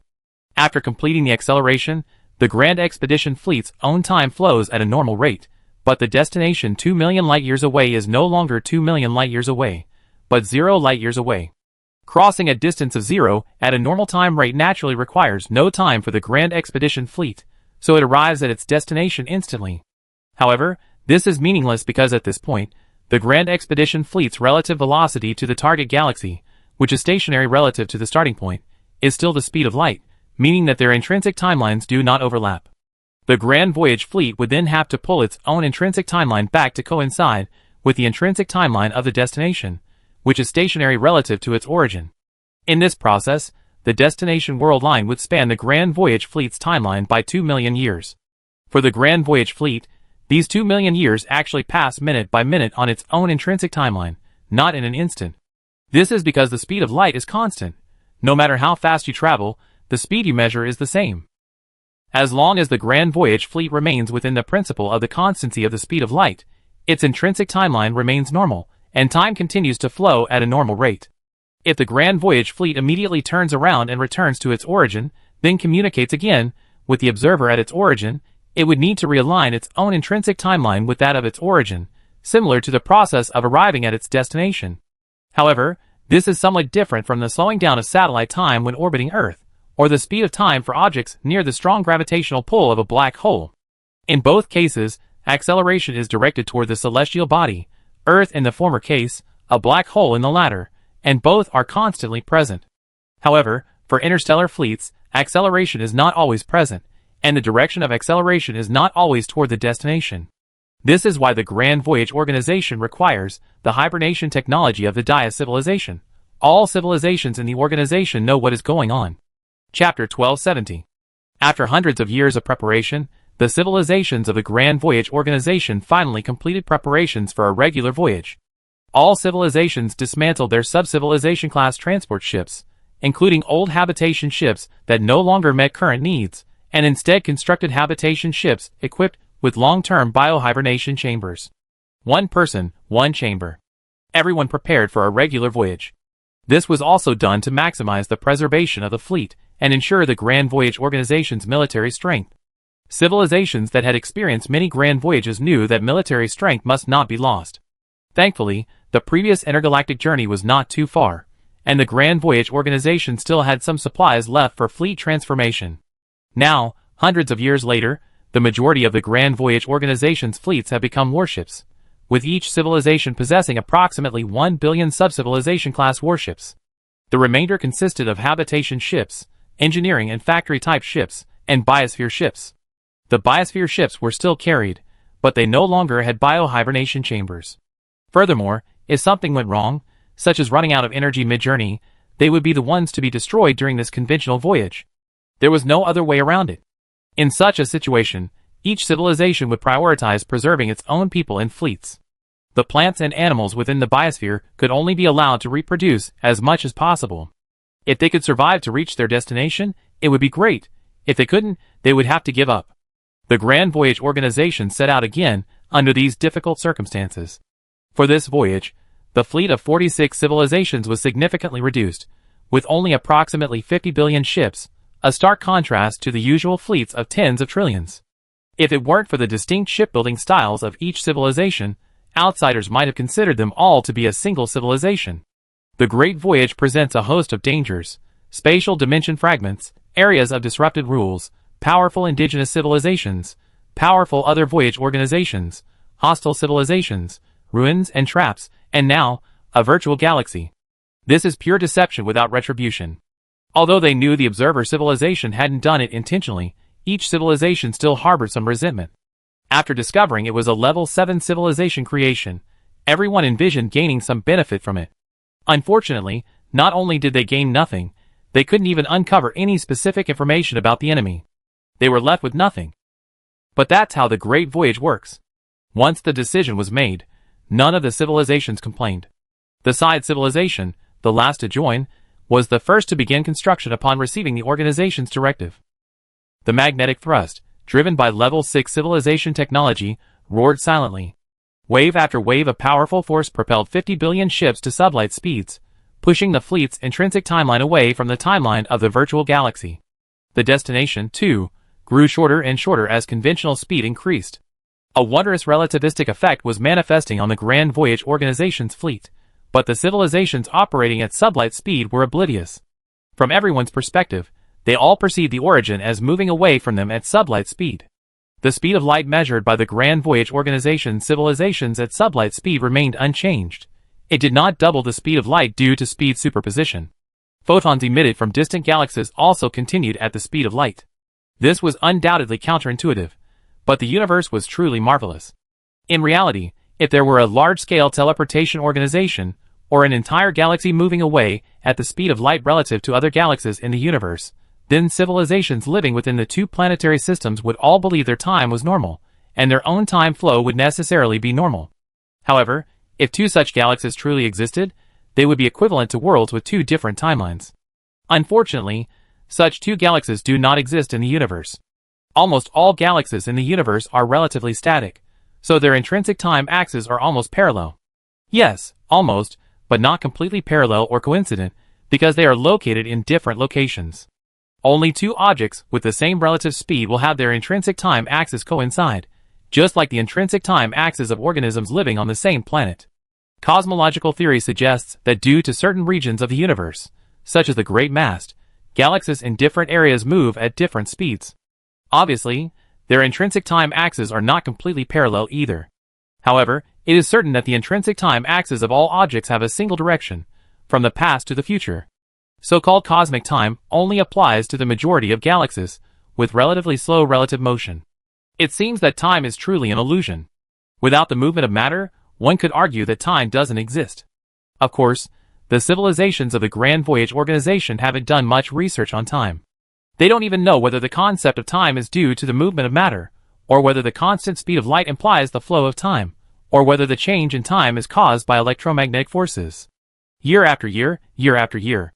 After completing the acceleration, the Grand Expedition fleet's own time flows at a normal rate, but the destination 2 million light-years away is no longer 2 million light-years away, but 0 light-years away. Crossing a distance of 0 at a normal time rate naturally requires no time for the Grand Expedition fleet, so it arrives at its destination instantly. However, this is meaningless because at this point, the Grand Expedition fleet's relative velocity to the target galaxy, which is stationary relative to the starting point, is still the speed of light, meaning that their intrinsic timelines do not overlap. The Grand Voyage fleet would then have to pull its own intrinsic timeline back to coincide with the intrinsic timeline of the destination, which is stationary relative to its origin. In this process, the destination world line would span the Grand Voyage fleet's timeline by 2 million years. For the Grand Voyage fleet, these 2 million years actually pass minute by minute on its own intrinsic timeline, not in an instant. This is because the speed of light is constant. No matter how fast you travel, the speed you measure is the same. As long as the Grand Voyage fleet remains within the principle of the constancy of the speed of light, its intrinsic timeline remains normal, and time continues to flow at a normal rate. If the Grand Voyage fleet immediately turns around and returns to its origin, then communicates again with the observer at its origin, it would need to realign its own intrinsic timeline with that of its origin, similar to the process of arriving at its destination. However, this is somewhat different from the slowing down of satellite time when orbiting Earth, or the speed of time for objects near the strong gravitational pull of a black hole. In both cases, acceleration is directed toward the celestial body, Earth in the former case, a black hole in the latter, and both are constantly present. However, for interstellar fleets, acceleration is not always present, and the direction of acceleration is not always toward the destination. This is why the Grand Voyage organization requires the hibernation technology of the Dia civilization. All civilizations in the organization know what is going on. Chapter 1270. After hundreds of years of preparation, the civilizations of the Grand Voyage organization finally completed preparations for a regular voyage. All civilizations dismantled their sub-civilization class transport ships, including old habitation ships that no longer met current needs, and instead constructed habitation ships equipped with long-term biohibernation chambers. One person, one chamber. Everyone prepared for a regular voyage. This was also done to maximize the preservation of the fleet and ensure the Grand Voyage organization's military strength. Civilizations that had experienced many grand voyages knew that military strength must not be lost. Thankfully, the previous intergalactic journey was not too far, and the Grand Voyage organization still had some supplies left for fleet transformation. Now, hundreds of years later, the majority of the Grand Voyage organization's fleets have become warships, with each civilization possessing approximately 1 billion sub-civilization-class warships. The remainder consisted of habitation ships, engineering and factory-type ships, and biosphere ships. The biosphere ships were still carried, but they no longer had biohibernation chambers. Furthermore, if something went wrong, such as running out of energy mid-journey, they would be the ones to be destroyed during this conventional voyage. There was no other way around it. In such a situation, each civilization would prioritize preserving its own people and fleets. The plants and animals within the biosphere could only be allowed to reproduce as much as possible. If they could survive to reach their destination, it would be great. If they couldn't, they would have to give up. The Grand Voyage organization set out again under these difficult circumstances. For this voyage, the fleet of 46 civilizations was significantly reduced, with only approximately 50 billion ships, a stark contrast to the usual fleets of tens of trillions. If it weren't for the distinct shipbuilding styles of each civilization, outsiders might have considered them all to be a single civilization. The Great Voyage presents a host of dangers: spatial dimension fragments, areas of disrupted rules, powerful indigenous civilizations, powerful other voyage organizations, hostile civilizations, ruins and traps, and now, a virtual galaxy. This is pure deception without retribution. Although they knew the observer civilization hadn't done it intentionally, each civilization still harbored some resentment. After discovering it was a level 7 civilization creation, everyone envisioned gaining some benefit from it. Unfortunately, not only did they gain nothing, they couldn't even uncover any specific information about the enemy. They were left with nothing. But that's how the Great Voyage works. Once the decision was made, none of the civilizations complained. The Side civilization, the last to join, was the first to begin construction upon receiving the organization's directive. The magnetic thrust, driven by level 6 civilization technology, roared silently. Wave after wave of powerful force propelled 50 billion ships to sublight speeds, pushing the fleet's intrinsic timeline away from the timeline of the virtual galaxy. The destination, too, grew shorter and shorter as conventional speed increased. A wondrous relativistic effect was manifesting on the Grand Voyage Organization's fleet, but the civilizations operating at sublight speed were oblivious. From everyone's perspective, they all perceived the origin as moving away from them at sublight speed. The speed of light measured by the Grand Voyage Organization's civilizations at sublight speed remained unchanged. It did not double the speed of light due to speed superposition. Photons emitted from distant galaxies also continued at the speed of light. This was undoubtedly counterintuitive, but the universe was truly marvelous. In reality, if there were a large-scale teleportation organization, or an entire galaxy moving away at the speed of light relative to other galaxies in the universe, then civilizations living within the two planetary systems would all believe their time was normal, and their own time flow would necessarily be normal. However, if two such galaxies truly existed, they would be equivalent to worlds with two different timelines. Unfortunately, such two galaxies do not exist in the universe. Almost all galaxies in the universe are relatively static, so their intrinsic time axes are almost parallel. Yes, almost, but not completely parallel or coincident, because they are located in different locations. Only two objects with the same relative speed will have their intrinsic time axes coincide, just like the intrinsic time axes of organisms living on the same planet. Cosmological theory suggests that due to certain regions of the universe, such as the Great Mast, galaxies in different areas move at different speeds. Obviously, their intrinsic time axes are not completely parallel either. However, it is certain that the intrinsic time axes of all objects have a single direction, from the past to the future. So-called cosmic time only applies to the majority of galaxies, with relatively slow relative motion. It seems that time is truly an illusion. Without the movement of matter, one could argue that time doesn't exist. Of course, the civilizations of the Grand Voyage Organization haven't done much research on time. They don't even know whether the concept of time is due to the movement of matter, or whether the constant speed of light implies the flow of time, or whether the change in time is caused by electromagnetic forces. Year after year, year after year,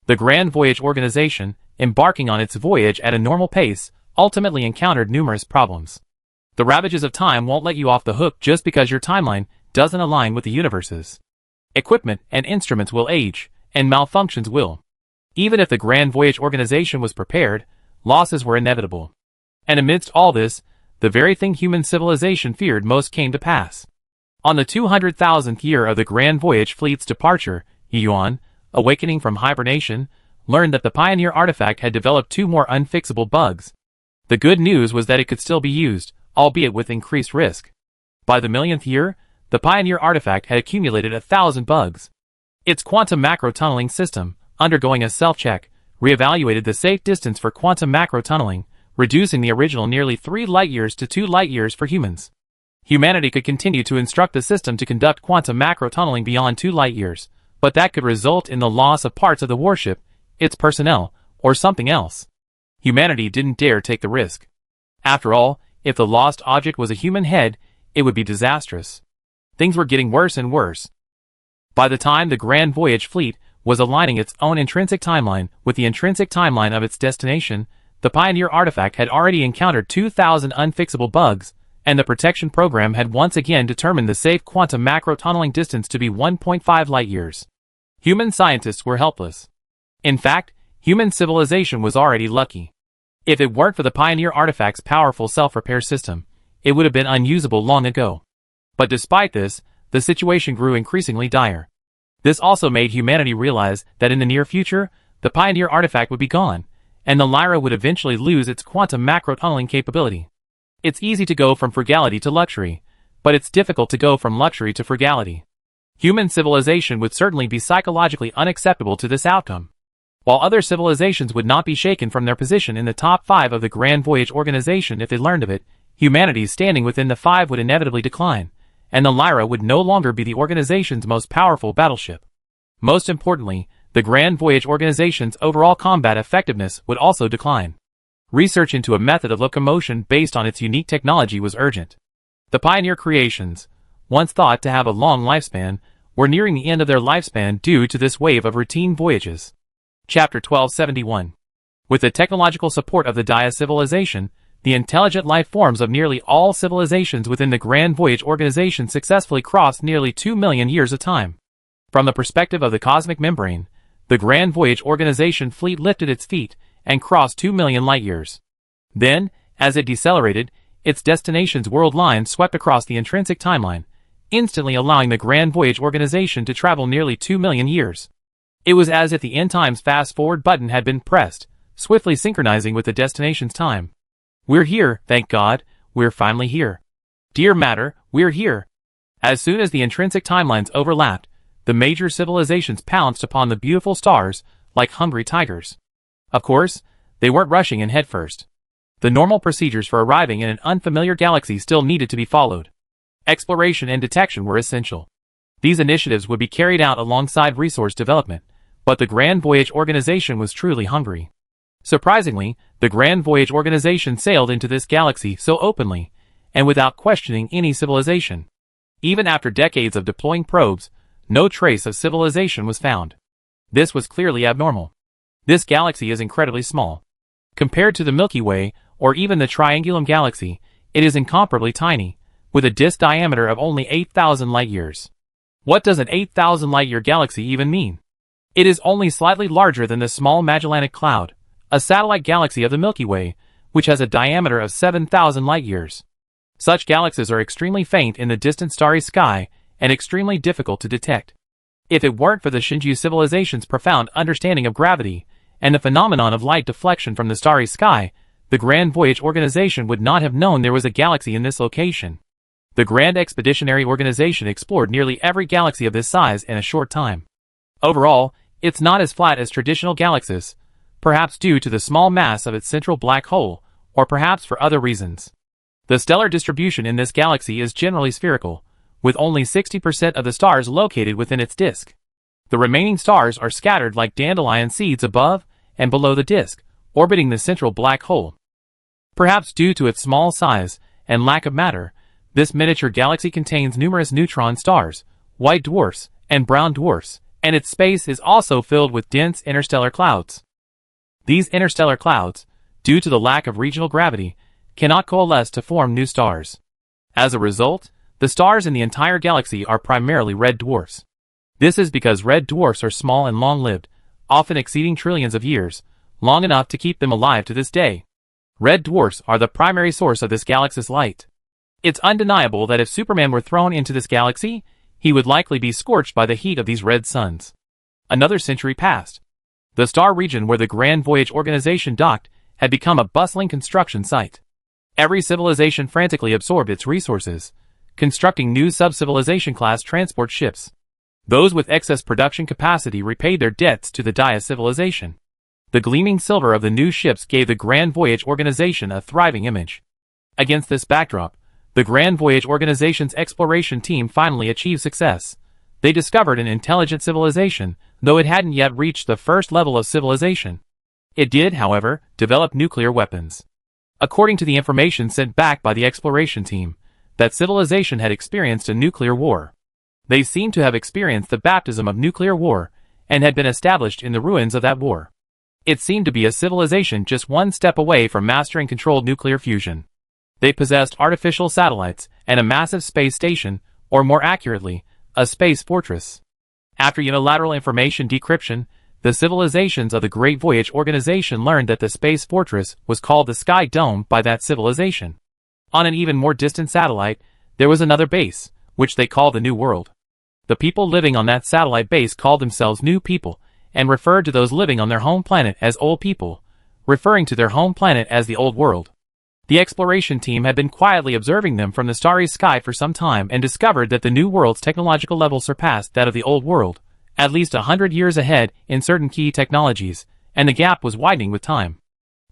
the Grand Voyage Organization, embarking on its voyage at a normal pace, ultimately encountered numerous problems. The ravages of time won't let you off the hook just because your timeline doesn't align with the universe's. Equipment and instruments will age, and malfunctions will. Even if the Grand Voyage Organization was prepared, losses were inevitable. And amidst all this, the very thing human civilization feared most came to pass. On the 200,000th year of the Grand Voyage fleet's departure, Yuan, awakening from hibernation, learned that the Pioneer artifact had developed two more unfixable bugs. The good news was that it could still be used, albeit with increased risk. By the millionth year, the Pioneer artifact had accumulated 1,000 bugs. Its quantum macro tunneling system, undergoing a self-check, reevaluated the safe distance for quantum macro tunneling, reducing the original nearly 3 light-years to 2 light-years for humans. Humanity could continue to instruct the system to conduct quantum macro tunneling beyond 2 light-years, but that could result in the loss of parts of the warship, its personnel, or something else. Humanity didn't dare take the risk. After all, if the lost object was a human head, it would be disastrous. Things were getting worse and worse. By the time the Grand Voyage fleet was aligning its own intrinsic timeline with the intrinsic timeline of its destination, the Pioneer artifact had already encountered 2,000 unfixable bugs, and the protection program had once again determined the safe quantum macro tunneling distance to be 1.5 light-years. Human scientists were helpless. In fact, human civilization was already lucky. If it weren't for the Pioneer artifact's powerful self-repair system, it would have been unusable long ago. But despite this, the situation grew increasingly dire. This also made humanity realize that in the near future, the Pioneer artifact would be gone, and the Lyra would eventually lose its quantum macro tunneling capability. It's easy to go from frugality to luxury, but it's difficult to go from luxury to frugality. Human civilization would certainly be psychologically unacceptable to this outcome. While other civilizations would not be shaken from their position in the top 5 of the Grand Voyage organization if they learned of it, humanity's standing within the 5 would inevitably decline, and the Lyra would no longer be the organization's most powerful battleship. Most importantly, the Grand Voyage organization's overall combat effectiveness would also decline. Research into a method of locomotion based on its unique technology was urgent. The pioneer creations, once thought to have a long lifespan, were nearing the end of their lifespan due to this wave of routine voyages. Chapter 1271. With the technological support of the Dia civilization, the intelligent life forms of nearly all civilizations within the Grand Voyage organization successfully crossed nearly 2 million years of time. From the perspective of the cosmic membrane, the Grand Voyage organization fleet lifted its feet and crossed 2 million light-years. Then, as it decelerated, its destination's world line swept across the intrinsic timeline, instantly allowing the Grand Voyage organization to travel nearly 2 million years. It was as if the end time's fast-forward button had been pressed, swiftly synchronizing with the destination's time. We're here, thank God, we're finally here. Dear matter, we're here. As soon as the intrinsic timelines overlapped, the major civilizations pounced upon the beautiful stars like hungry tigers. Of course, they weren't rushing in headfirst. The normal procedures for arriving in an unfamiliar galaxy still needed to be followed. Exploration and detection were essential. These initiatives would be carried out alongside resource development, but the Grand Voyage organization was truly hungry. Surprisingly, the Grand Voyage organization sailed into this galaxy so openly, and without questioning any civilization. Even after decades of deploying probes, no trace of civilization was found. This was clearly abnormal. This galaxy is incredibly small. Compared to the Milky Way, or even the Triangulum galaxy, it is incomparably tiny, with a disk diameter of only 8,000 light-years. What does an 8,000 light-year galaxy even mean? It is only slightly larger than the small Magellanic Cloud, a satellite galaxy of the Milky Way, which has a diameter of 7,000 light-years. Such galaxies are extremely faint in the distant starry sky and extremely difficult to detect. If it weren't for the Shinju civilization's profound understanding of gravity and the phenomenon of light deflection from the starry sky, the Grand Voyage organization would not have known there was a galaxy in this location. The Grand Expeditionary Organization explored nearly every galaxy of this size in a short time. Overall, it's not as flat as traditional galaxies, perhaps due to the small mass of its central black hole, or perhaps for other reasons. The stellar distribution in this galaxy is generally spherical, with only 60% of the stars located within its disk. The remaining stars are scattered like dandelion seeds above and below the disk, orbiting the central black hole. Perhaps due to its small size and lack of matter, this miniature galaxy contains numerous neutron stars, white dwarfs, and brown dwarfs, and its space is also filled with dense interstellar clouds. These interstellar clouds, due to the lack of regional gravity, cannot coalesce to form new stars. As a result, the stars in the entire galaxy are primarily red dwarfs. This is because red dwarfs are small and long-lived, often exceeding trillions of years, long enough to keep them alive to this day. Red dwarfs are the primary source of this galaxy's light. It's undeniable that if Superman were thrown into this galaxy, he would likely be scorched by the heat of these red suns. Another century passed. The star region where the Grand Voyage organization docked had become a bustling construction site. Every civilization frantically absorbed its resources, constructing new sub-civilization class transport ships. Those with excess production capacity repaid their debts to the Dia civilization. The gleaming silver of the new ships gave the Grand Voyage organization a thriving image. Against this backdrop, the Grand Voyage organization's exploration team finally achieved success. They discovered an intelligent civilization, though it hadn't yet reached the first level of civilization. It did, however, develop nuclear weapons. According to the information sent back by the exploration team, that civilization had experienced a nuclear war. They seemed to have experienced the baptism of nuclear war, and had been established in the ruins of that war. It seemed to be a civilization just one step away from mastering controlled nuclear fusion. They possessed artificial satellites and a massive space station, or more accurately, a space fortress. After unilateral information decryption, the civilizations of the Great Voyage organization learned that the space fortress was called the Sky Dome by that civilization. On an even more distant satellite, there was another base, which they called the New World. The people living on that satellite base called themselves New People, and referred to those living on their home planet as Old People, referring to their home planet as the Old World. The exploration team had been quietly observing them from the starry sky for some time and discovered that the new world's technological level surpassed that of the old world, at least 100 years ahead in certain key technologies, and the gap was widening with time.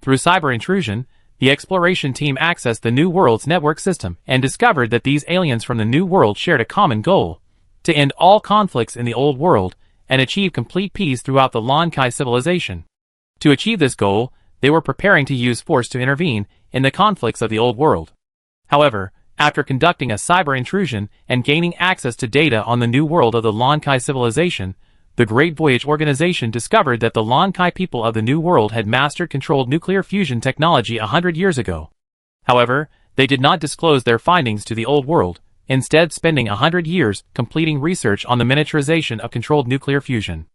Through cyber intrusion, the exploration team accessed the new world's network system and discovered that these aliens from the new world shared a common goal: to end all conflicts in the old world and achieve complete peace throughout the Lon Kai civilization. To achieve this goal, they were preparing to use force to intervene in the conflicts of the old world. However, after conducting a cyber intrusion and gaining access to data on the new world of the Lon Kai civilization, the Great Voyage Organization discovered that the Lon Kai people of the New World had mastered controlled nuclear fusion technology 100 years ago. However, they did not disclose their findings to the Old World, instead spending 100 years completing research on the miniaturization of controlled nuclear fusion.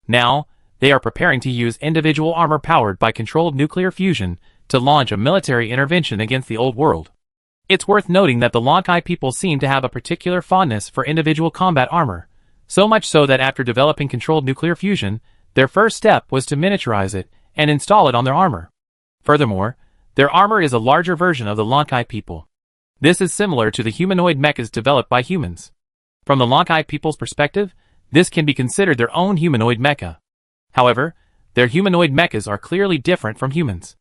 Now, they are preparing to use individual armor powered by controlled nuclear fusion to launch a military intervention against the Old World. It's worth noting that the Lon Kai people seem to have a particular fondness for individual combat armor, so much so that after developing controlled nuclear fusion, their first step was to miniaturize it and install it on their armor. Furthermore, their armor is a larger version of the Lon Kai people. This is similar to the humanoid mechas developed by humans. From the Lon Kai people's perspective, this can be considered their own humanoid mecha. However, their humanoid mechas are clearly different from humans.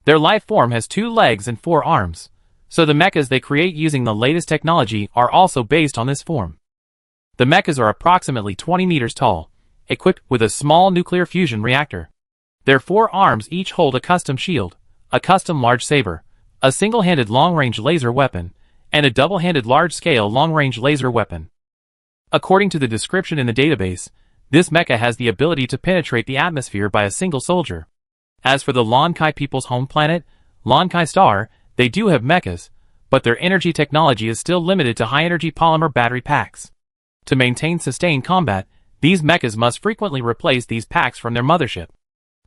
Their life form has 2 legs and 4 arms, so the mechas they create using the latest technology are also based on this form. The mechas are approximately 20 meters tall, equipped with a small nuclear fusion reactor. Their 4 arms each hold a custom shield, a custom large saber, a single-handed long-range laser weapon, and a double-handed large-scale long-range laser weapon. According to the description in the database, this mecha has the ability to penetrate the atmosphere by a single soldier. As for the Lon Kai people's home planet, Lon Kai Star, they do have mechas, but their energy technology is still limited to high-energy polymer battery packs. To maintain sustained combat, these mechas must frequently replace these packs from their mothership.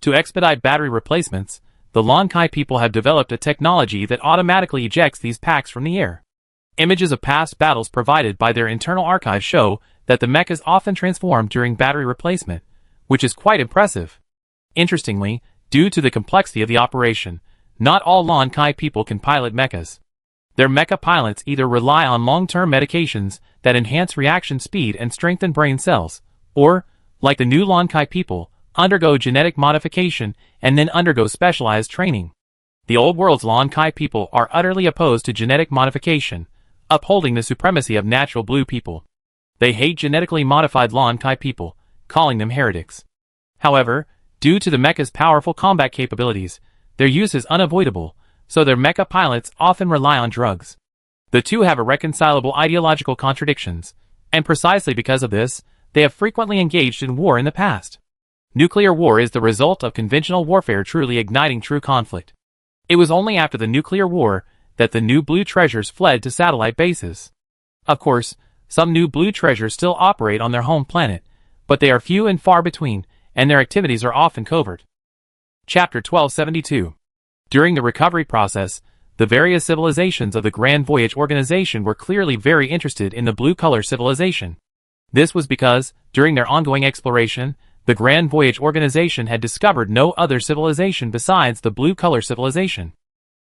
To expedite battery replacements, the Lon Kai people have developed a technology that automatically ejects these packs from the air. Images of past battles provided by their internal archive show that the mechas often transform during battery replacement, which is quite impressive. Interestingly, due to the complexity of the operation, not all Lon Kai people can pilot mechas. Their mecha pilots either rely on long-term medications that enhance reaction speed and strengthen brain cells, or, like the new Lon Kai people, undergo genetic modification and then undergo specialized training. The old world's Lon Kai people are utterly opposed to genetic modification, upholding the supremacy of natural blue people. They hate genetically modified Lon Kai people, calling them heretics. However, due to the mecha's powerful combat capabilities, their use is unavoidable, so their mecha pilots often rely on drugs. The two have irreconcilable ideological contradictions, and precisely because of this, they have frequently engaged in war in the past. Nuclear war is the result of conventional warfare truly igniting true conflict. It was only after the nuclear war that the new blue treasures fled to satellite bases. Of course, some new blue treasures still operate on their home planet, but they are few and far between, and their activities are often covert. Chapter 1272. During the recovery process, the various civilizations of the Grand Voyage Organization were clearly very interested in the blue-color civilization. This was because, during their ongoing exploration, the Grand Voyage Organization had discovered no other civilization besides the blue-color civilization.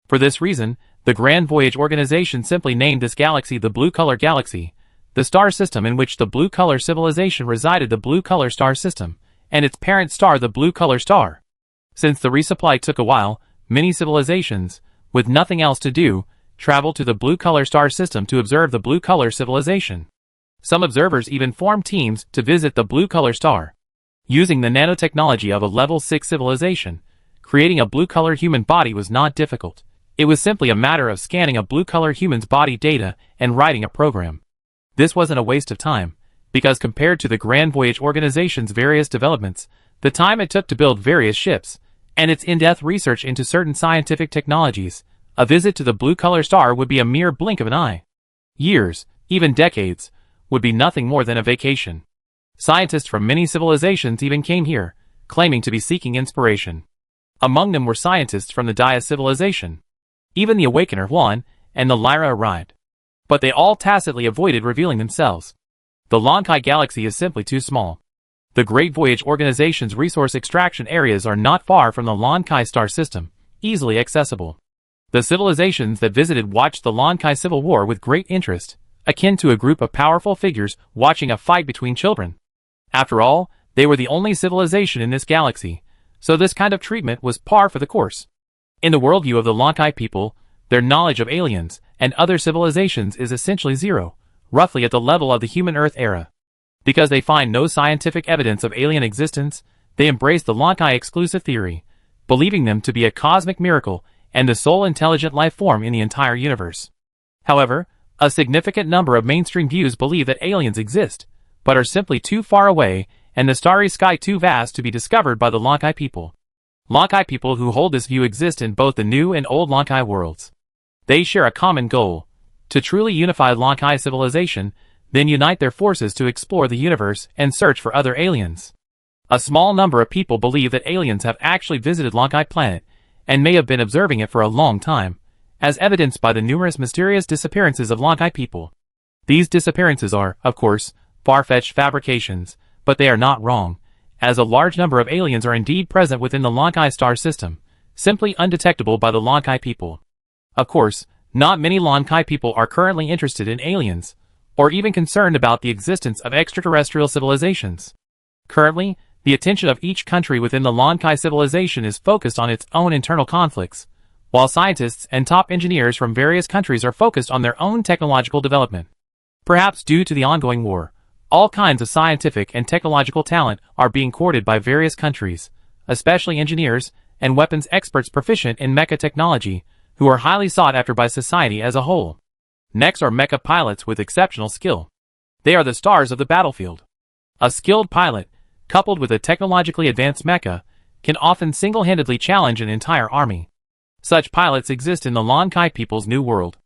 For this reason, the Grand Voyage Organization simply named this galaxy the Blue-Color Galaxy, the star system in which the blue-color civilization resided the Blue-Color Star System, and its parent star the Blue-Color Star. Since the resupply took a while, many civilizations, with nothing else to do, traveled to the Blue-Color Star System to observe the Blue-Color civilization. Some observers even formed teams to visit the Blue-Color Star. Using the nanotechnology of a level 6 civilization, creating a blue-color human body was not difficult. It was simply a matter of scanning a blue-color human's body data and writing a program. This wasn't a waste of time, because compared to the Grand Voyage Organization's various developments, the time it took to build various ships, and its in-depth research into certain scientific technologies, a visit to the blue-color star would be a mere blink of an eye. Years, even decades, would be nothing more than a vacation. Scientists from many civilizations even came here, claiming to be seeking inspiration. Among them were scientists from the Dia civilization. Even the Awakener 1 and the Lyra arrived. But they all tacitly avoided revealing themselves. The Lon Kai galaxy is simply too small. The Great Voyage Organization's resource extraction areas are not far from the Lon Kai star system, easily accessible. The civilizations that visited watched the Lan-Kai Civil War with great interest, akin to a group of powerful figures watching a fight between children. After all, they were the only civilization in this galaxy, so this kind of treatment was par for the course. In the worldview of the Lan-Kai people, their knowledge of aliens and other civilizations is essentially zero, roughly at the level of the human Earth era. Because they find no scientific evidence of alien existence, they embrace the Lan-Kai exclusive theory, believing them to be a cosmic miracle and the sole intelligent life form in the entire universe. However, a significant number of mainstream views believe that aliens exist, but are simply too far away and the starry sky too vast to be discovered by the Lan-Kai people. Lan-Kai people who hold this view exist in both the new and old Lan-Kai worlds. They share a common goal: to truly unify Lan-Kai civilization, then unite their forces to explore the universe and search for other aliens. A small number of people believe that aliens have actually visited Lan-Kai planet and may have been observing it for a long time, as evidenced by the numerous mysterious disappearances of Lan-Kai people. These disappearances are, of course, far-fetched fabrications, but they are not wrong, as a large number of aliens are indeed present within the Lan-Kai star system, simply undetectable by the Lan-Kai people. Of course, not many Lan-Kai people are currently interested in aliens, or even concerned about the existence of extraterrestrial civilizations. Currently, the attention of each country within the Lan-Kai civilization is focused on its own internal conflicts, while scientists and top engineers from various countries are focused on their own technological development. Perhaps due to the ongoing war, all kinds of scientific and technological talent are being courted by various countries, especially engineers and weapons experts proficient in mecha technology, who are highly sought after by society as a whole. Next are mecha pilots with exceptional skill. They are the stars of the battlefield. A skilled pilot, coupled with a technologically advanced mecha, can often single-handedly challenge an entire army. Such pilots exist in the Lan-Kai people's new world.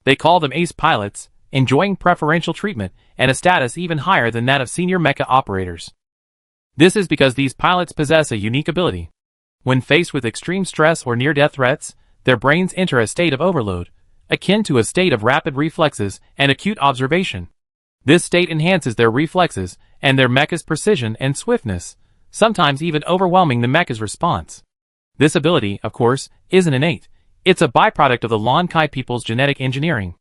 They call them ace pilots, enjoying preferential treatment and a status even higher than that of senior mecha operators. This is because these pilots possess a unique ability. When faced with extreme stress or near-death threats, their brains enter a state of overload, akin to a state of rapid reflexes and acute observation. This state enhances their reflexes and their mecha's precision and swiftness, sometimes even overwhelming the mecha's response. This ability, of course, isn't innate. It's a byproduct of the Lan-Kai people's genetic engineering.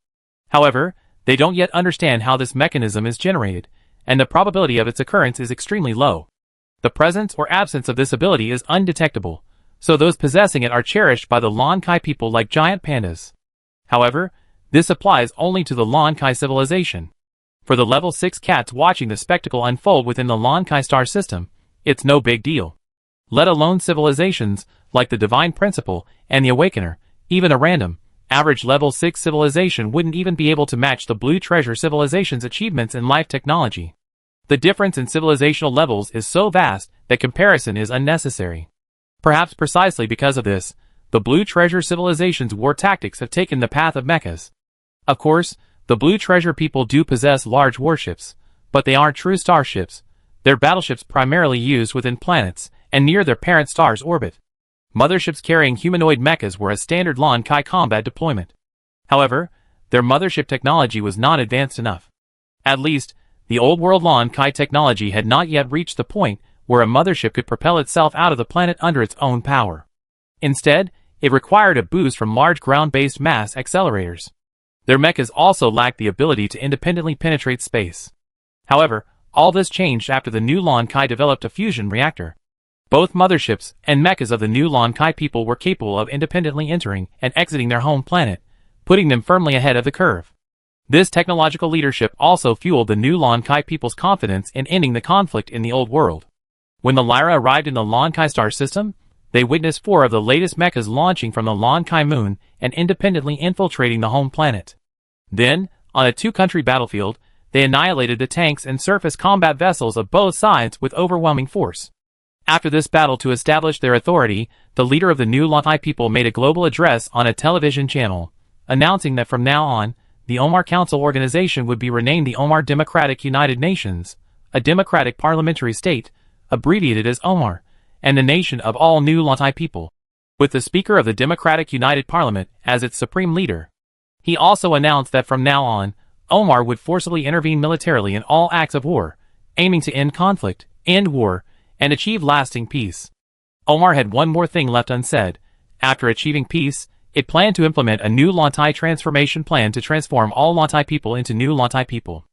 However, they don't yet understand how this mechanism is generated, and the probability of its occurrence is extremely low. The presence or absence of this ability is undetectable, so those possessing it are cherished by the Lan-Kai people like giant pandas. However, this applies only to the Lan-Kai civilization. For the level 6 cats watching the spectacle unfold within the Lan-Kai star system, it's no big deal. Let alone civilizations like the Divine Principle and the Awakener, even a random, average level 6 civilization wouldn't even be able to match the Blue Treasure civilization's achievements in life technology. The difference in civilizational levels is so vast that comparison is unnecessary. Perhaps precisely because of this, the Blue Treasure civilization's war tactics have taken the path of mechas. Of course, the Blue Treasure people do possess large warships, but they aren't true starships. They're battleships primarily used within planets and near their parent star's orbit. Motherships carrying humanoid mechas were a standard Lan-Kai combat deployment. However, their mothership technology was not advanced enough. At least, the old world Lan-Kai technology had not yet reached the point where a mothership could propel itself out of the planet under its own power. Instead, it required a boost from large ground-based mass accelerators. Their mechas also lacked the ability to independently penetrate space. However, all this changed after the new Lan-Kai developed a fusion reactor. Both motherships and mechas of the new Lan-Kai people were capable of independently entering and exiting their home planet, putting them firmly ahead of the curve. This technological leadership also fueled the new Lan-Kai people's confidence in ending the conflict in the old world. When the Lyra arrived in the Lan-Kai star system, they witnessed 4 of the latest mechas launching from the Lan-Kai moon and independently infiltrating the home planet. Then, on a 2-country battlefield, they annihilated the tanks and surface combat vessels of both sides with overwhelming force. After this battle to establish their authority, the leader of the new Lan-Kai people made a global address on a television channel, announcing that from now on, the Omar Council organization would be renamed the Omar Democratic United Nations, a democratic parliamentary state, abbreviated as Omar, and the nation of all new Lan-Kai people, with the Speaker of the Democratic United Parliament as its supreme leader. He also announced that from now on, Omar would forcibly intervene militarily in all acts of war, aiming to end conflict, end war, and achieve lasting peace. Omar had one more thing left unsaid. After achieving peace, It planned to implement a new Lantai transformation plan to transform all Lantai people into new Lantai people.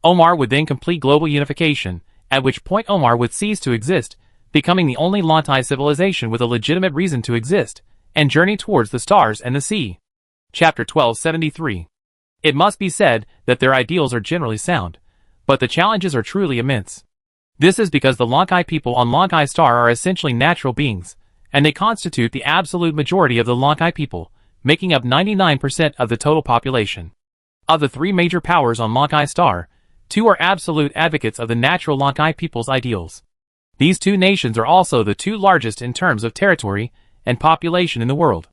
Omar would then complete global unification, at which point Omar would cease to exist, becoming the only Lantai civilization with a legitimate reason to exist, and journey towards the stars and the sea. Chapter 1273. It must be said that their ideals are generally sound, but the challenges are truly immense. This is because the Lankai people on Lankai Star are essentially natural beings, and they constitute the absolute majority of the Lankai people, making up 99% of the total population. Of the three major powers on Lankai Star, two are absolute advocates of the natural Lankai people's ideals. These two nations are also the two largest in terms of territory and population in the world.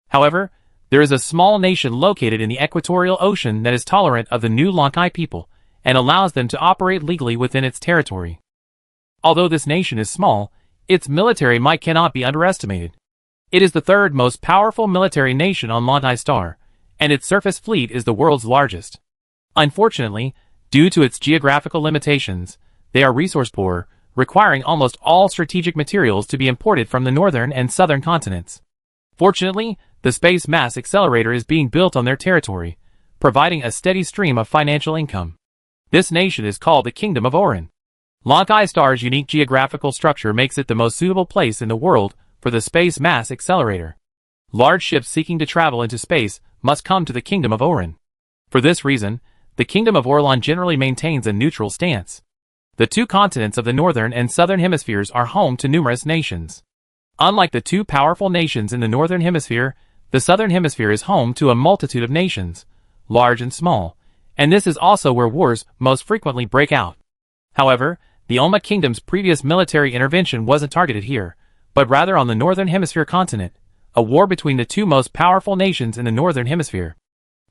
However, there is a small nation located in the equatorial ocean that is tolerant of the new Lankai people, and allows them to operate legally within its territory. Although this nation is small, its military might cannot be underestimated. It is the third most powerful military nation on Lantai Star, and its surface fleet is the world's largest. Unfortunately, due to its geographical limitations, they are resource poor, requiring almost all strategic materials to be imported from the northern and southern continents. Fortunately, the Space Mass Accelerator is being built on their territory, providing a steady stream of financial income. This nation is called the Kingdom of Orin. Lankai Star's unique geographical structure makes it the most suitable place in the world for the Space Mass Accelerator. Large ships seeking to travel into space must come to the Kingdom of Orin. For this reason, the Kingdom of Orlan generally maintains a neutral stance. The two continents of the northern and southern hemispheres are home to numerous nations. Unlike the two powerful nations in the northern hemisphere, the southern hemisphere is home to a multitude of nations, large and small, and this is also where wars most frequently break out. However, the Oma Kingdom's previous military intervention wasn't targeted here, but rather on the northern hemisphere continent, a war between the two most powerful nations in the northern hemisphere.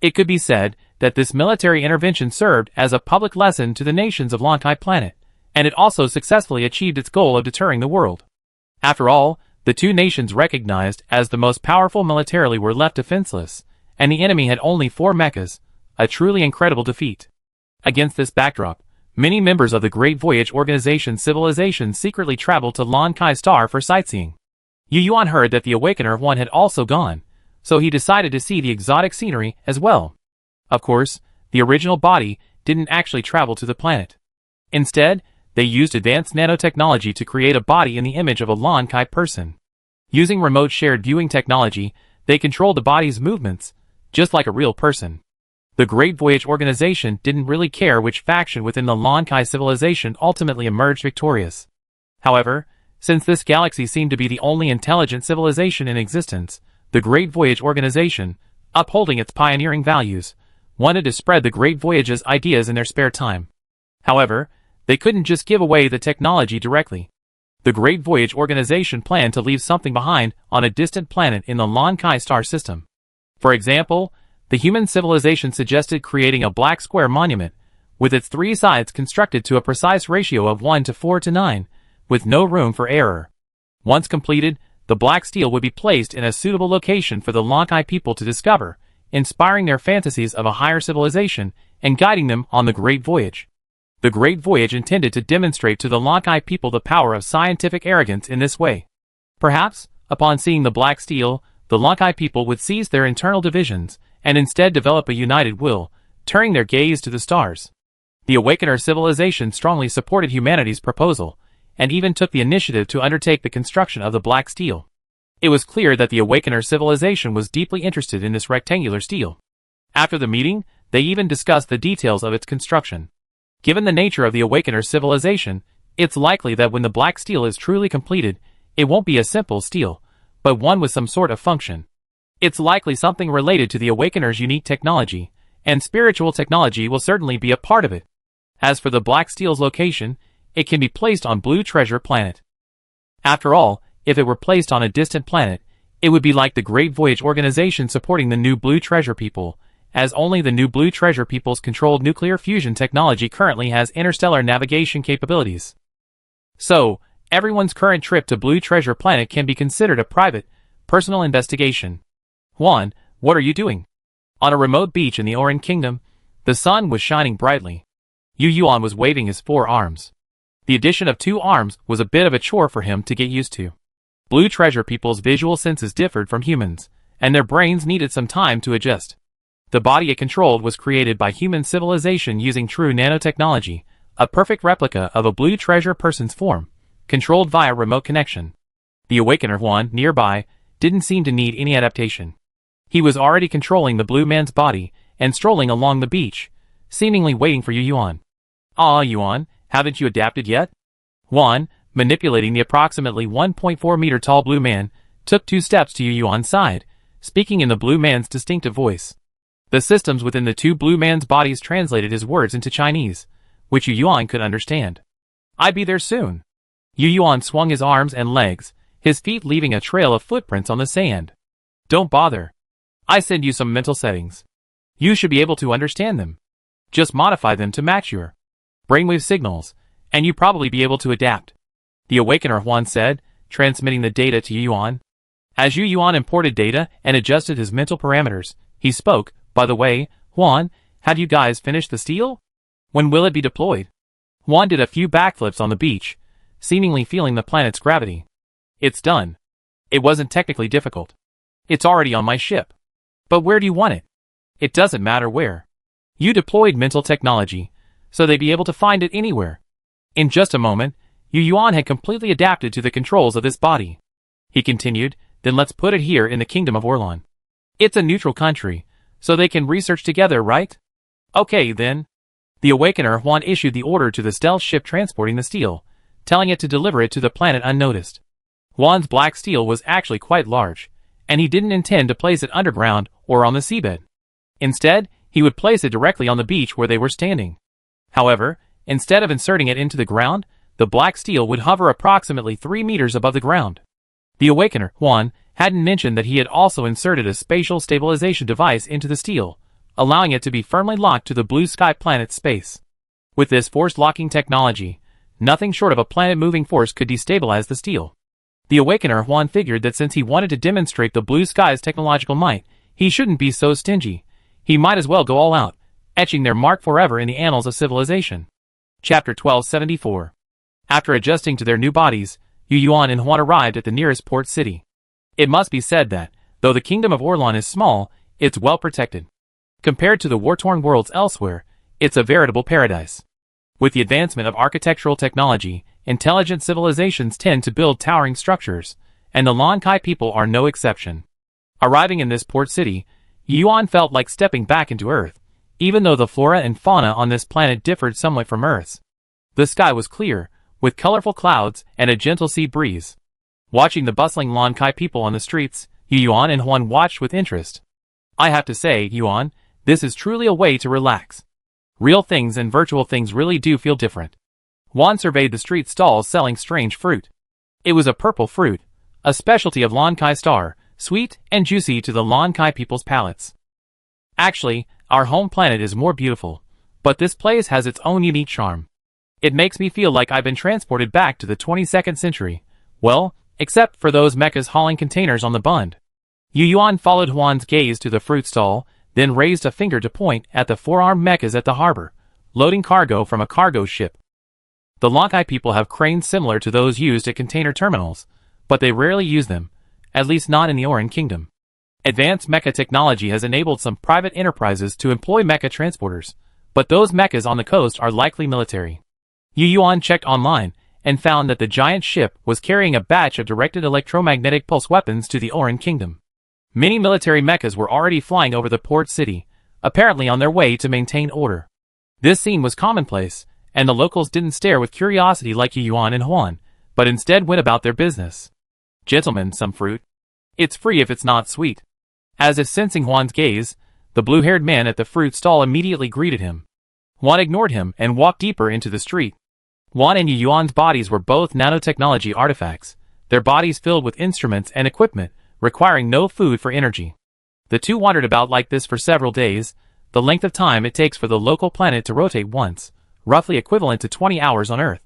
It could be said that this military intervention served as a public lesson to the nations of Lankai planet, and it also successfully achieved its goal of deterring the world. After all, the two nations recognized as the most powerful militarily were left defenseless, and the enemy had only 4 mechas, a truly incredible defeat. Against this backdrop, many members of the Great Voyage Organization civilization secretly traveled to Lankai Star for sightseeing. Yu Yuan heard that the Awakener of One had also gone, so he decided to see the exotic scenery as well. Of course, the original body didn't actually travel to the planet. Instead, they used advanced nanotechnology to create a body in the image of a Lankai person. Using remote shared viewing technology, they controlled the body's movements, just like a real person. The Great Voyage Organization didn't really care which faction within the Lankai civilization ultimately emerged victorious. However, since this galaxy seemed to be the only intelligent civilization in existence, the Great Voyage Organization, upholding its pioneering values, wanted to spread the Great Voyage's ideas in their spare time. However, they couldn't just give away the technology directly. The Great Voyage Organization planned to leave something behind on a distant planet in the Lankai star system. For example, the human civilization suggested creating a black square monument, with its 3 sides constructed to a precise ratio of 1:4:9, with no room for error. Once completed, the black steel would be placed in a suitable location for the Lankai people to discover, inspiring their fantasies of a higher civilization and guiding them on the Great Voyage. The Great Voyage intended to demonstrate to the Lankai people the power of scientific arrogance in this way. Perhaps, upon seeing the black steel, the Lankai people would cease their internal divisions and instead develop a united will, turning their gaze to the stars. The Awakener civilization strongly supported humanity's proposal, and even took the initiative to undertake the construction of the black steel. It was clear that the Awakener civilization was deeply interested in this rectangular steel. After the meeting, they even discussed the details of its construction. Given the nature of the Awakener civilization, it's likely that when the black steel is truly completed, it won't be a simple steel, but one with some sort of function. It's likely something related to the Awakener's unique technology, and spiritual technology will certainly be a part of it. As for the black steel's location, it can be placed on Blue Treasure Planet. After all, if it were placed on a distant planet, it would be like the Great Voyage Organization supporting the new Blue Treasure people, as only the new Blue Treasure people's controlled nuclear fusion technology currently has interstellar navigation capabilities. So, everyone's current trip to Blue Treasure Planet can be considered a private, personal investigation. Juan, what are you doing? On a remote beach in the Orin Kingdom, the sun was shining brightly. Yu Yuan was waving his 4 arms. The addition of 2 arms was a bit of a chore for him to get used to. Blue Treasure people's visual senses differed from humans, and their brains needed some time to adjust. The body it controlled was created by human civilization using true nanotechnology, a perfect replica of a blue treasure person's form, controlled via remote connection. The Awakener Juan, nearby, didn't seem to need any adaptation. He was already controlling the blue man's body and strolling along the beach, seemingly waiting for Yuan. "Ah, Yuan, haven't you adapted yet?" Juan, manipulating the approximately 1.4-meter tall blue man, took 2 steps to Yuan's side, speaking in the blue man's distinctive voice. The systems within the 2 blue man's bodies translated his words into Chinese, which Yuan could understand. "I'd be there soon." Yuan swung his arms and legs, his feet leaving a trail of footprints on the sand. "Don't bother. I send you some mental settings. You should be able to understand them. Just modify them to match your brainwave signals, and you probably be able to adapt," the Awakener Juan said, transmitting the data to Yuan. As Yuan imported data and adjusted his mental parameters, he spoke, "By the way, Juan, have you guys finished the steel? When will it be deployed?" Juan did a few backflips on the beach, seemingly feeling the planet's gravity. "It's done. It wasn't technically difficult. It's already on my ship." "But where do you want it?" "It doesn't matter where. You deployed mental technology, so they'd be able to find it anywhere." In just a moment, Yuan had completely adapted to the controls of this body. He continued, "Then let's put it here in the Kingdom of Orlan. It's a neutral country, so they can research together, right?" "Okay, then." The Awakener Juan issued the order to the stealth ship transporting the steel, telling it to deliver it to the planet unnoticed. Juan's black steel was actually quite large, and he didn't intend to place it underground or on the seabed. Instead, he would place it directly on the beach where they were standing. However, instead of inserting it into the ground, the black steel would hover approximately 3 meters above the ground. The Awakener Juan hadn't mentioned that he had also inserted a spatial stabilization device into the steel, allowing it to be firmly locked to the blue sky planet's space. With this force locking technology, nothing short of a planet-moving force could destabilize the steel. The Awakener Juan figured that since he wanted to demonstrate the blue sky's technological might, he shouldn't be so stingy. He might as well go all out, etching their mark forever in the annals of civilization. Chapter 1274. After adjusting to their new bodies, Yuan and Juan arrived at the nearest port city. It must be said that, though the Kingdom of Orlan is small, it's well protected. Compared to the war-torn worlds elsewhere, it's a veritable paradise. With the advancement of architectural technology, intelligent civilizations tend to build towering structures, and the Lon Kai people are no exception. Arriving in this port city, Yuan felt like stepping back into Earth, even though the flora and fauna on this planet differed somewhat from Earth's. The sky was clear, with colorful clouds and a gentle sea breeze. Watching the bustling Lon Kai people on the streets, Yuan and Juan watched with interest. "I have to say, Yuan, this is truly a way to relax. Real things and virtual things really do feel different." Juan surveyed the street stalls selling strange fruit. It was a purple fruit, a specialty of Lon Kai Star, sweet and juicy to the Lon Kai people's palates. "Actually, our home planet is more beautiful, but this place has its own unique charm. It makes me feel like I've been transported back to the 22nd century. Well, except for those mechas hauling containers on the bund." Yuan followed Juan's gaze to the fruit stall, then raised a finger to point at the 4-armed mechas at the harbor, loading cargo from a cargo ship. The Lon Kai people have cranes similar to those used at container terminals, but they rarely use them, at least not in the Oran Kingdom. Advanced mecha technology has enabled some private enterprises to employ mecha transporters, but those mechas on the coast are likely military. Yuan checked online and found that the giant ship was carrying a batch of directed electromagnetic pulse weapons to the Oran Kingdom. Many military mechas were already flying over the port city, apparently on their way to maintain order. This scene was commonplace, and the locals didn't stare with curiosity like Yuan and Juan, but instead went about their business. "Gentlemen, some fruit. It's free if it's not sweet." As if sensing Juan's gaze, the blue-haired man at the fruit stall immediately greeted him. Juan ignored him and walked deeper into the street. Juan and Yuan's bodies were both nanotechnology artifacts, their bodies filled with instruments and equipment, requiring no food for energy. The two wandered about like this for several days, the length of time it takes for the local planet to rotate once, roughly equivalent to 20 hours on Earth.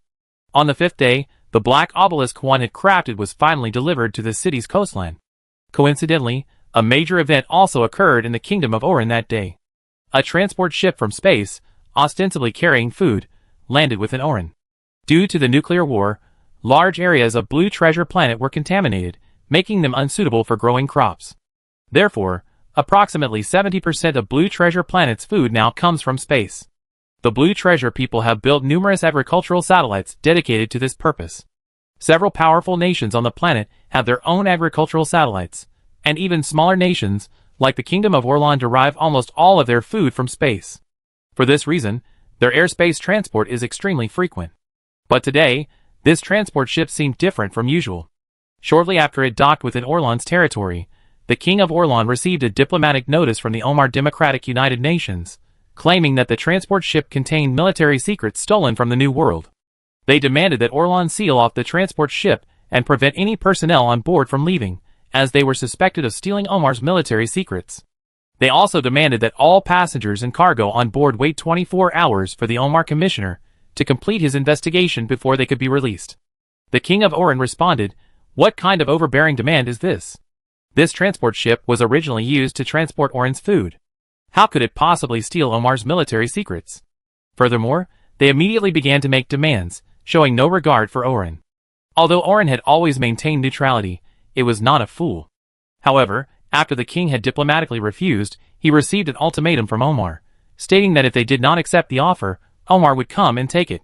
On the 5th day, the black obelisk Juan had crafted was finally delivered to the city's coastline. Coincidentally, a major event also occurred in the Kingdom of Oran that day. A transport ship from space, ostensibly carrying food, landed within Oran. Due to the nuclear war, large areas of Blue Treasure Planet were contaminated, making them unsuitable for growing crops. Therefore, approximately 70% of Blue Treasure Planet's food now comes from space. The Blue Treasure people have built numerous agricultural satellites dedicated to this purpose. Several powerful nations on the planet have their own agricultural satellites, and even smaller nations, like the Kingdom of Orlan, derive almost all of their food from space. For this reason, their airspace transport is extremely frequent. But today, this transport ship seemed different from usual. Shortly after it docked within Orlan's territory, the King of Orlan received a diplomatic notice from the Omar Democratic United Nations, claiming that the transport ship contained military secrets stolen from the New World. They demanded that Orlan seal off the transport ship and prevent any personnel on board from leaving, as they were suspected of stealing Omar's military secrets. They also demanded that all passengers and cargo on board wait 24 hours for the Omar commissioner to complete his investigation before they could be released. The King of Oran responded, "What kind of overbearing demand is this? This transport ship was originally used to transport Oran's food. How could it possibly steal Omar's military secrets?" Furthermore, they immediately began to make demands, showing no regard for Oran. Although Oran had always maintained neutrality, it was not a fool. However, after the king had diplomatically refused, he received an ultimatum from Omar, stating that if they did not accept the offer, Omar would come and take it.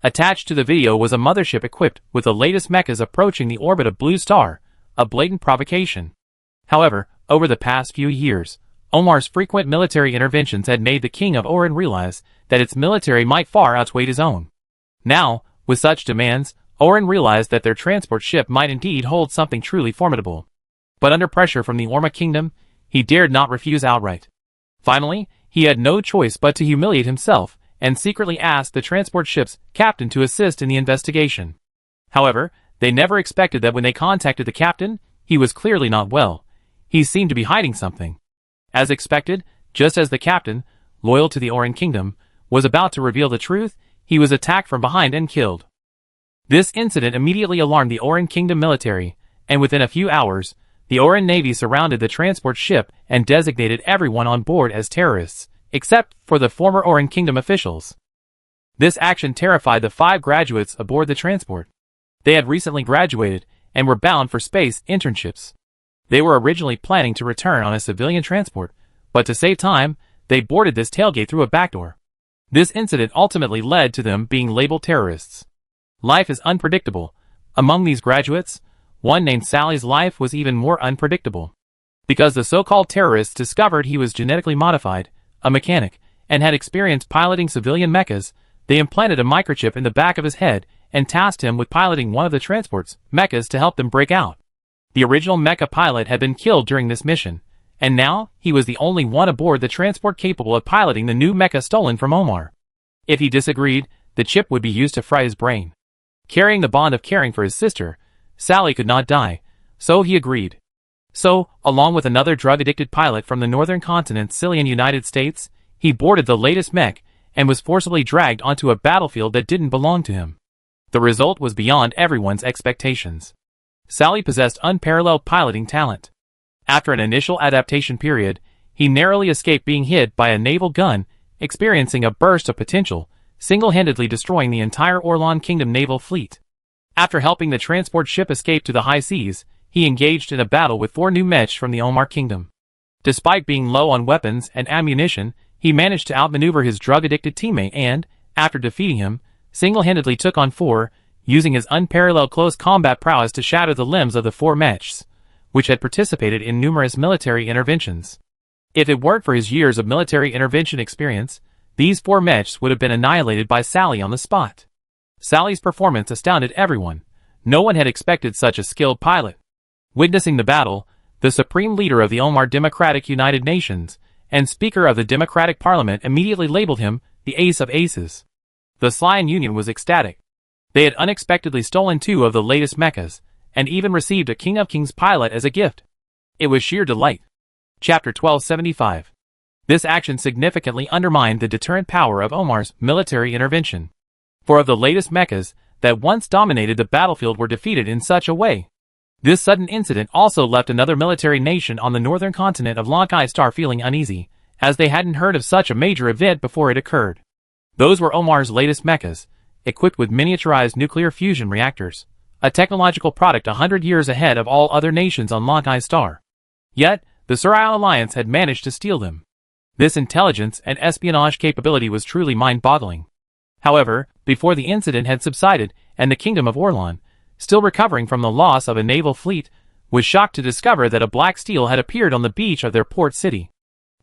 Attached to the video was a mothership equipped with the latest mechas approaching the orbit of Blue Star, a blatant provocation. However, over the past few years, Omar's frequent military interventions had made the King of Oran realize that its military might far outweigh his own. Now, with such demands, Oran realized that their transport ship might indeed hold something truly formidable. But under pressure from the Orma kingdom, he dared not refuse outright. Finally, he had no choice but to humiliate himself and secretly asked the transport ship's captain to assist in the investigation. However, they never expected that when they contacted the captain, he was clearly not well. He seemed to be hiding something. As expected, just as the captain, loyal to the Oran kingdom, was about to reveal the truth, he was attacked from behind and killed. This incident immediately alarmed the Oran kingdom military, and within a few hours, the Oran navy surrounded the transport ship and designated everyone on board as terrorists, except for the former Oran kingdom officials. This action terrified the 5 graduates aboard the transport. They had recently graduated and were bound for space internships. They were originally planning to return on a civilian transport, but to save time, they boarded this tailgate through a backdoor. This incident ultimately led to them being labeled terrorists. Life is unpredictable. Among these graduates, one named Sally's life was even more unpredictable. Because the so-called terrorists discovered he was genetically modified, a mechanic, and had experience piloting civilian mechas, they implanted a microchip in the back of his head and tasked him with piloting one of the transport's mechas to help them break out. The original mecha pilot had been killed during this mission, and now he was the only one aboard the transport capable of piloting the new mecha stolen from Omar. If he disagreed, the chip would be used to fry his brain. Carrying the bond of caring for his sister, Sally could not die, so he agreed. So, along with another drug-addicted pilot from the northern continent Cillian United States, he boarded the latest mech and was forcibly dragged onto a battlefield that didn't belong to him. The result was beyond everyone's expectations. Sally possessed unparalleled piloting talent. After an initial adaptation period, he narrowly escaped being hit by a naval gun, experiencing a burst of potential, single-handedly destroying the entire Orlan Kingdom naval fleet. After helping the transport ship escape to the high seas, he engaged in a battle with 4 new mechs from the Omar Kingdom. Despite being low on weapons and ammunition, he managed to outmaneuver his drug-addicted teammate and, after defeating him, single-handedly took on 4, using his unparalleled close combat prowess to shatter the limbs of the 4 mechs, which had participated in numerous military interventions. If it weren't for his years of military intervention experience, these 4 mechs would have been annihilated by Sally on the spot. Sally's performance astounded everyone. No one had expected such a skilled pilot. Witnessing the battle, the supreme leader of the Omar Democratic United Nations and Speaker of the Democratic Parliament immediately labeled him the Ace of Aces. The Slian Union was ecstatic. They had unexpectedly stolen 2 of the latest mechas, and even received a King of Kings pilot as a gift. It was sheer delight. Chapter 1275. This action significantly undermined the deterrent power of Omar's military intervention. 4 of the latest mechas that once dominated the battlefield were defeated in such a way. This sudden incident also left another military nation on the northern continent of Lankai Star feeling uneasy, as they hadn't heard of such a major event before it occurred. Those were Omar's latest mechas, equipped with miniaturized nuclear fusion reactors, a technological product 100 years ahead of all other nations on Lankai Star. Yet, The Surai Alliance had managed to steal them. This intelligence and espionage capability was truly mind-boggling. However, before the incident had subsided and the Kingdom of Orlan, still recovering from the loss of a naval fleet, was shocked to discover that a black stele had appeared on the beach of their port city.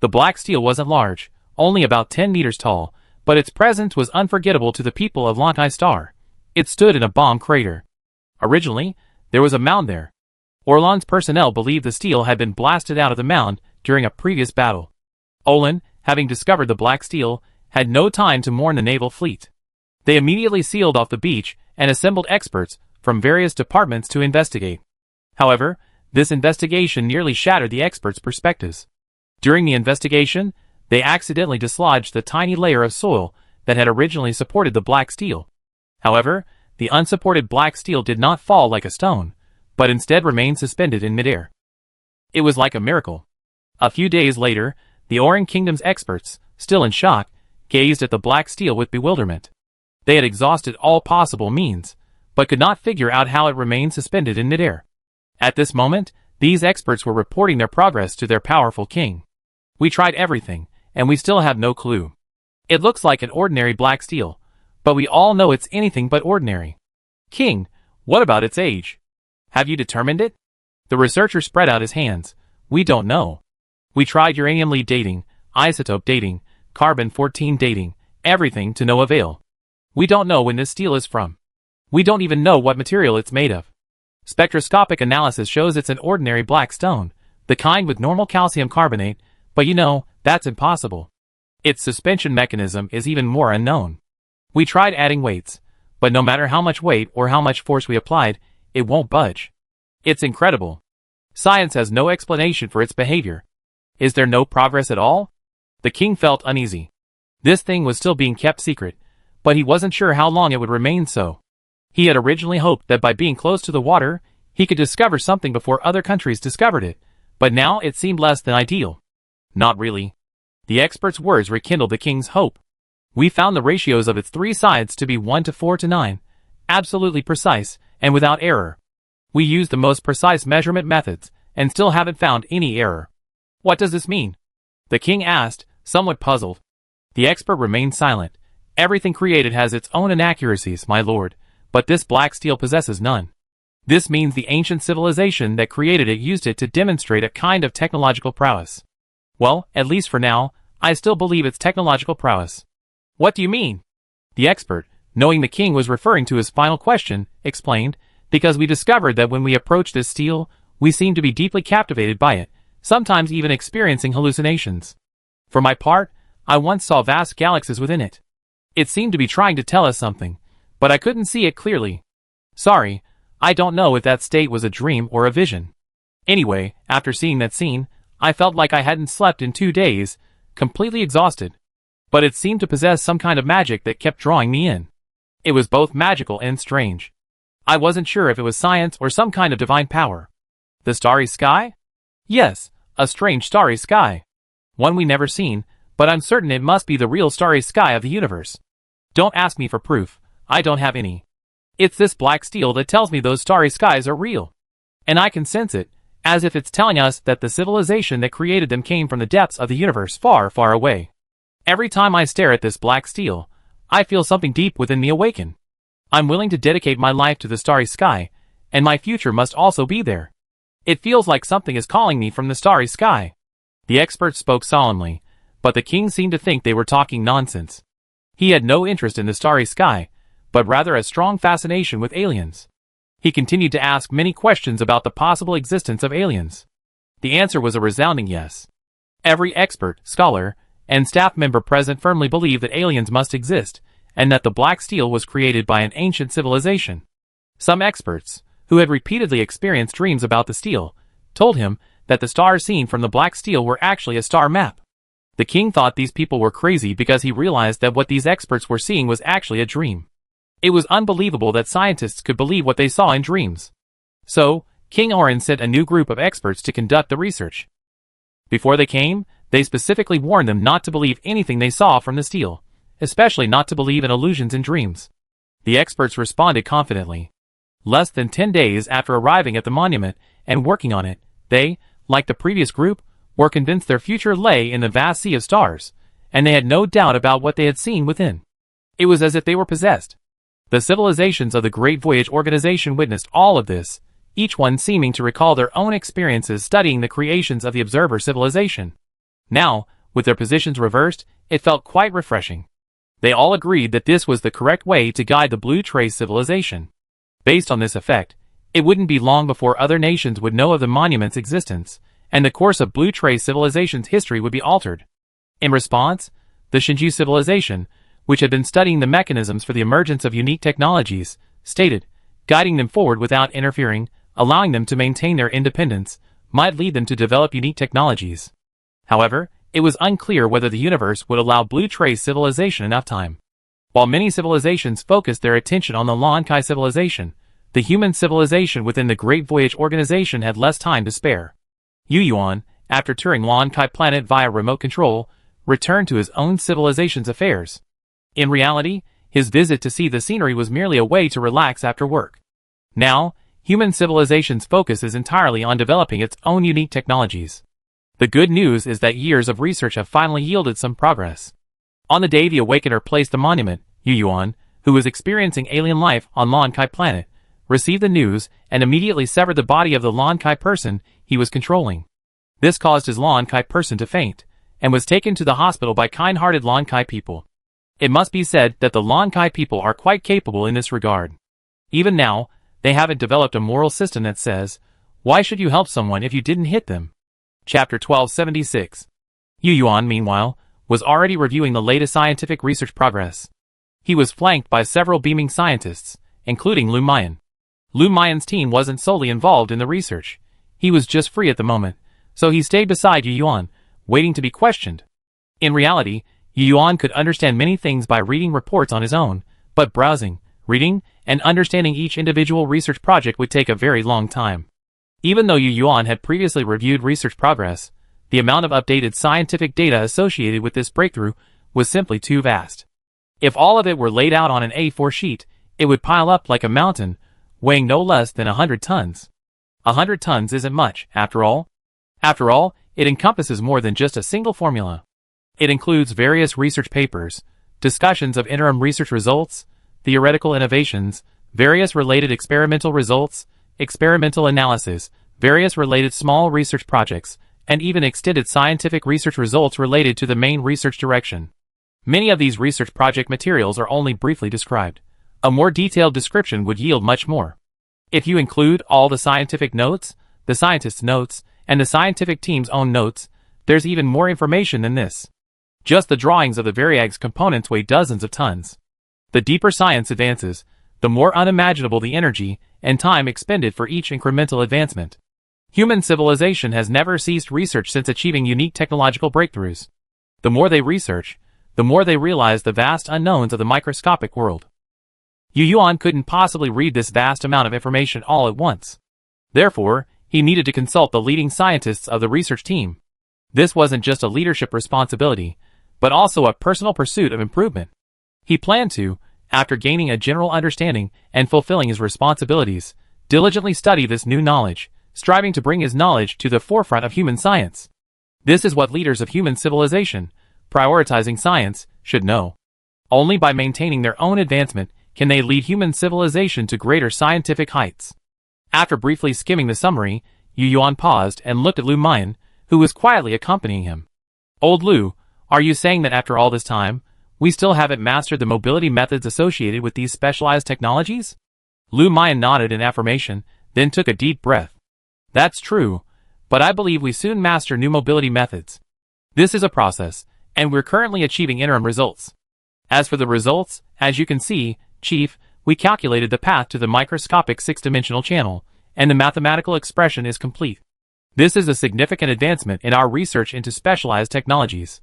The black stele wasn't large, only about 10 meters tall, but its presence was unforgettable to the people of Lantai Star. It stood in a bomb crater. Originally, there was a mound there. Orlan's personnel believed the stele had been blasted out of the mound during a previous battle. Olin, having discovered the black stele, had no time to mourn the naval fleet. They immediately sealed off the beach and assembled experts from various departments to investigate. However, this investigation nearly shattered the experts' perspectives. During the investigation, they accidentally dislodged the tiny layer of soil that had originally supported the black stele. However, the unsupported black stele did not fall like a stone, but instead remained suspended in midair. It was like a miracle. A few days later, the Oran Kingdom's experts, still in shock, gazed at the black stele with bewilderment. They had exhausted all possible means, but could not figure out how it remained suspended in midair. At this moment, these experts were reporting their progress to their powerful king. We tried everything, and we still have no clue. It looks like an ordinary black stele, but we all know it's anything but ordinary. King, what about its age? Have you determined it? The researcher spread out his hands. We don't know. We tried uranium lead dating, isotope dating, carbon-14 dating, everything to no avail. We don't know when this stele is from. We don't even know what material it's made of. Spectroscopic analysis shows it's an ordinary black stone, the kind with normal calcium carbonate, but that's impossible. Its suspension mechanism is even more unknown. We tried adding weights, but no matter how much weight or how much force we applied, it won't budge. It's incredible. Science has no explanation for its behavior. Is there no progress at all? The king felt uneasy. This thing was still being kept secret, but he wasn't sure how long it would remain so. He had originally hoped that by being close to the water, he could discover something before other countries discovered it, but now it seemed less than ideal. Not really. The expert's words rekindled the king's hope. We found the ratios of its three sides to be 1 to 4 to 9, absolutely precise and without error. We used the most precise measurement methods and still haven't found any error. What does this mean? The king asked, somewhat puzzled. The expert remained silent. Everything created has its own inaccuracies, my lord, but this black stele possesses none. This means the ancient civilization that created it used it to demonstrate a kind of technological prowess. Well, at least for now, I still believe it's technological prowess. What do you mean? The expert, knowing the king was referring to his final question, explained, because we discovered that when we approached this stele, we seemed to be deeply captivated by it, sometimes even experiencing hallucinations. For my part, I once saw vast galaxies within it. It seemed to be trying to tell us something, but I couldn't see it clearly. Sorry, I don't know if that state was a dream or a vision. Anyway, after seeing that scene, I felt like I hadn't slept in 2 days, completely exhausted. But it seemed to possess some kind of magic that kept drawing me in. It was both magical and strange. I wasn't sure if it was science or some kind of divine power. The starry sky? Yes, a strange starry sky. One we never seen, but I'm certain it must be the real starry sky of the universe. Don't ask me for proof, I don't have any. It's this black stele that tells me those starry skies are real. And I can sense it, as if it's telling us that the civilization that created them came from the depths of the universe far, far away. Every time I stare at this black stele, I feel something deep within me awaken. I'm willing to dedicate my life to the starry sky, and my future must also be there. It feels like something is calling me from the starry sky. The expert spoke solemnly, but the king seemed to think they were talking nonsense. He had no interest in the starry sky, but rather a strong fascination with aliens. He continued to ask many questions about the possible existence of aliens. The answer was a resounding yes. Every expert, scholar, and staff member present firmly believed that aliens must exist, and that the black stele was created by an ancient civilization. Some experts, who had repeatedly experienced dreams about the stele, told him that the stars seen from the black stele were actually a star map. The king thought these people were crazy because he realized that what these experts were seeing was actually a dream. It was unbelievable that scientists could believe what they saw in dreams. So, King Orin sent a new group of experts to conduct the research. Before they came, they specifically warned them not to believe anything they saw from the stele, especially not to believe in illusions in dreams. The experts responded confidently. Less than 10 days after arriving at the monument and working on it, they, like the previous group, or convinced their future lay in the vast sea of stars, and they had no doubt about what they had seen within. It was as if they were possessed. The civilizations of the Great Voyage organization witnessed all of this, each one seeming to recall their own experiences studying the creations of the observer civilization. Now, with their positions reversed, it felt quite refreshing. They all agreed that this was the correct way to guide the Blue Trace civilization. Based on this effect, it wouldn't be long before other nations would know of the monument's existence, and the course of Blue Trace civilization's history would be altered. In response, the Shinju civilization, which had been studying the mechanisms for the emergence of unique technologies, stated, guiding them forward without interfering, allowing them to maintain their independence, might lead them to develop unique technologies. However, it was unclear whether the universe would allow Blue Trace civilization enough time. While many civilizations focused their attention on the Lankai civilization, the human civilization within the Great Voyage organization had less time to spare. Yu Yuan, after touring Lankai planet via remote control, returned to his own civilization's affairs. In reality, his visit to see the scenery was merely a way to relax after work. Now, human civilization's focus is entirely on developing its own unique technologies. The good news is that years of research have finally yielded some progress. On the day the Awakener placed the monument, Yu Yuan, who was experiencing alien life on Lankai planet, received the news and immediately severed the body of the Lankai person he was controlling. This caused his Lankai person to faint, and was taken to the hospital by kind-hearted Lankai people. It must be said that the Lankai people are quite capable in this regard. Even now, they haven't developed a moral system that says, why should you help someone if you didn't hit them? Chapter 1276. Yu Yuan, meanwhile, was already reviewing the latest scientific research progress. He was flanked by several beaming scientists, including Lu Mayan. Lu Mayan's team wasn't solely involved in the research. He was just free at the moment, so he stayed beside Yu Yuan, waiting to be questioned. In reality, Yu Yuan could understand many things by reading reports on his own, but browsing, reading, and understanding each individual research project would take a very long time. Even though Yu Yuan had previously reviewed research progress, the amount of updated scientific data associated with this breakthrough was simply too vast. If all of it were laid out on an A4 sheet, it would pile up like a mountain, weighing no less than 100 tons. 100 tons isn't much, after all. After all, it encompasses more than just a single formula. It includes various research papers, discussions of interim research results, theoretical innovations, various related experimental results, experimental analysis, various related small research projects, and even extended scientific research results related to the main research direction. Many of these research project materials are only briefly described. A more detailed description would yield much more. If you include all the scientific notes, the scientist's notes, and the scientific team's own notes, there's even more information than this. Just the drawings of the Variag's components weigh dozens of tons. The deeper science advances, the more unimaginable the energy and time expended for each incremental advancement. Human civilization has never ceased research since achieving unique technological breakthroughs. The more they research, the more they realize the vast unknowns of the microscopic world. Yu Yuan couldn't possibly read this vast amount of information all at once. Therefore, he needed to consult the leading scientists of the research team. This wasn't just a leadership responsibility, but also a personal pursuit of improvement. He planned to, after gaining a general understanding and fulfilling his responsibilities, diligently study this new knowledge, striving to bring his knowledge to the forefront of human science. This is what leaders of human civilization, prioritizing science, should know. Only by maintaining their own advancement can they lead human civilization to greater scientific heights. After briefly skimming the summary, Yu Yuan paused and looked at Lu Mayan, who was quietly accompanying him. Old Lu, are you saying that after all this time, we still haven't mastered the mobility methods associated with these specialized technologies? Lu Mayan nodded in affirmation, then took a deep breath. That's true, but I believe we soon master new mobility methods. This is a process, and we're currently achieving interim results. As for the results, as you can see, Chief, we calculated the path to the microscopic six-dimensional channel, and the mathematical expression is complete. This is a significant advancement in our research into specialized technologies.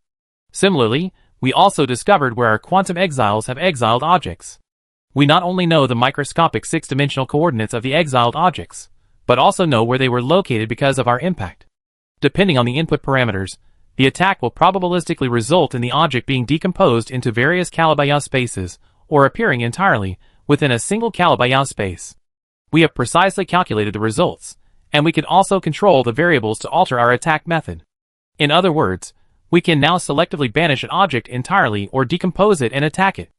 Similarly, we also discovered where our quantum exiles have exiled objects. We not only know the microscopic six-dimensional coordinates of the exiled objects, but also know where they were located because of our impact. Depending on the input parameters, the attack will probabilistically result in the object being decomposed into various Calabayao spaces, or appearing entirely within a single Calabayao space. We have precisely calculated the results, and we can also control the variables to alter our attack method. In other words, we can now selectively banish an object entirely or decompose it and attack it.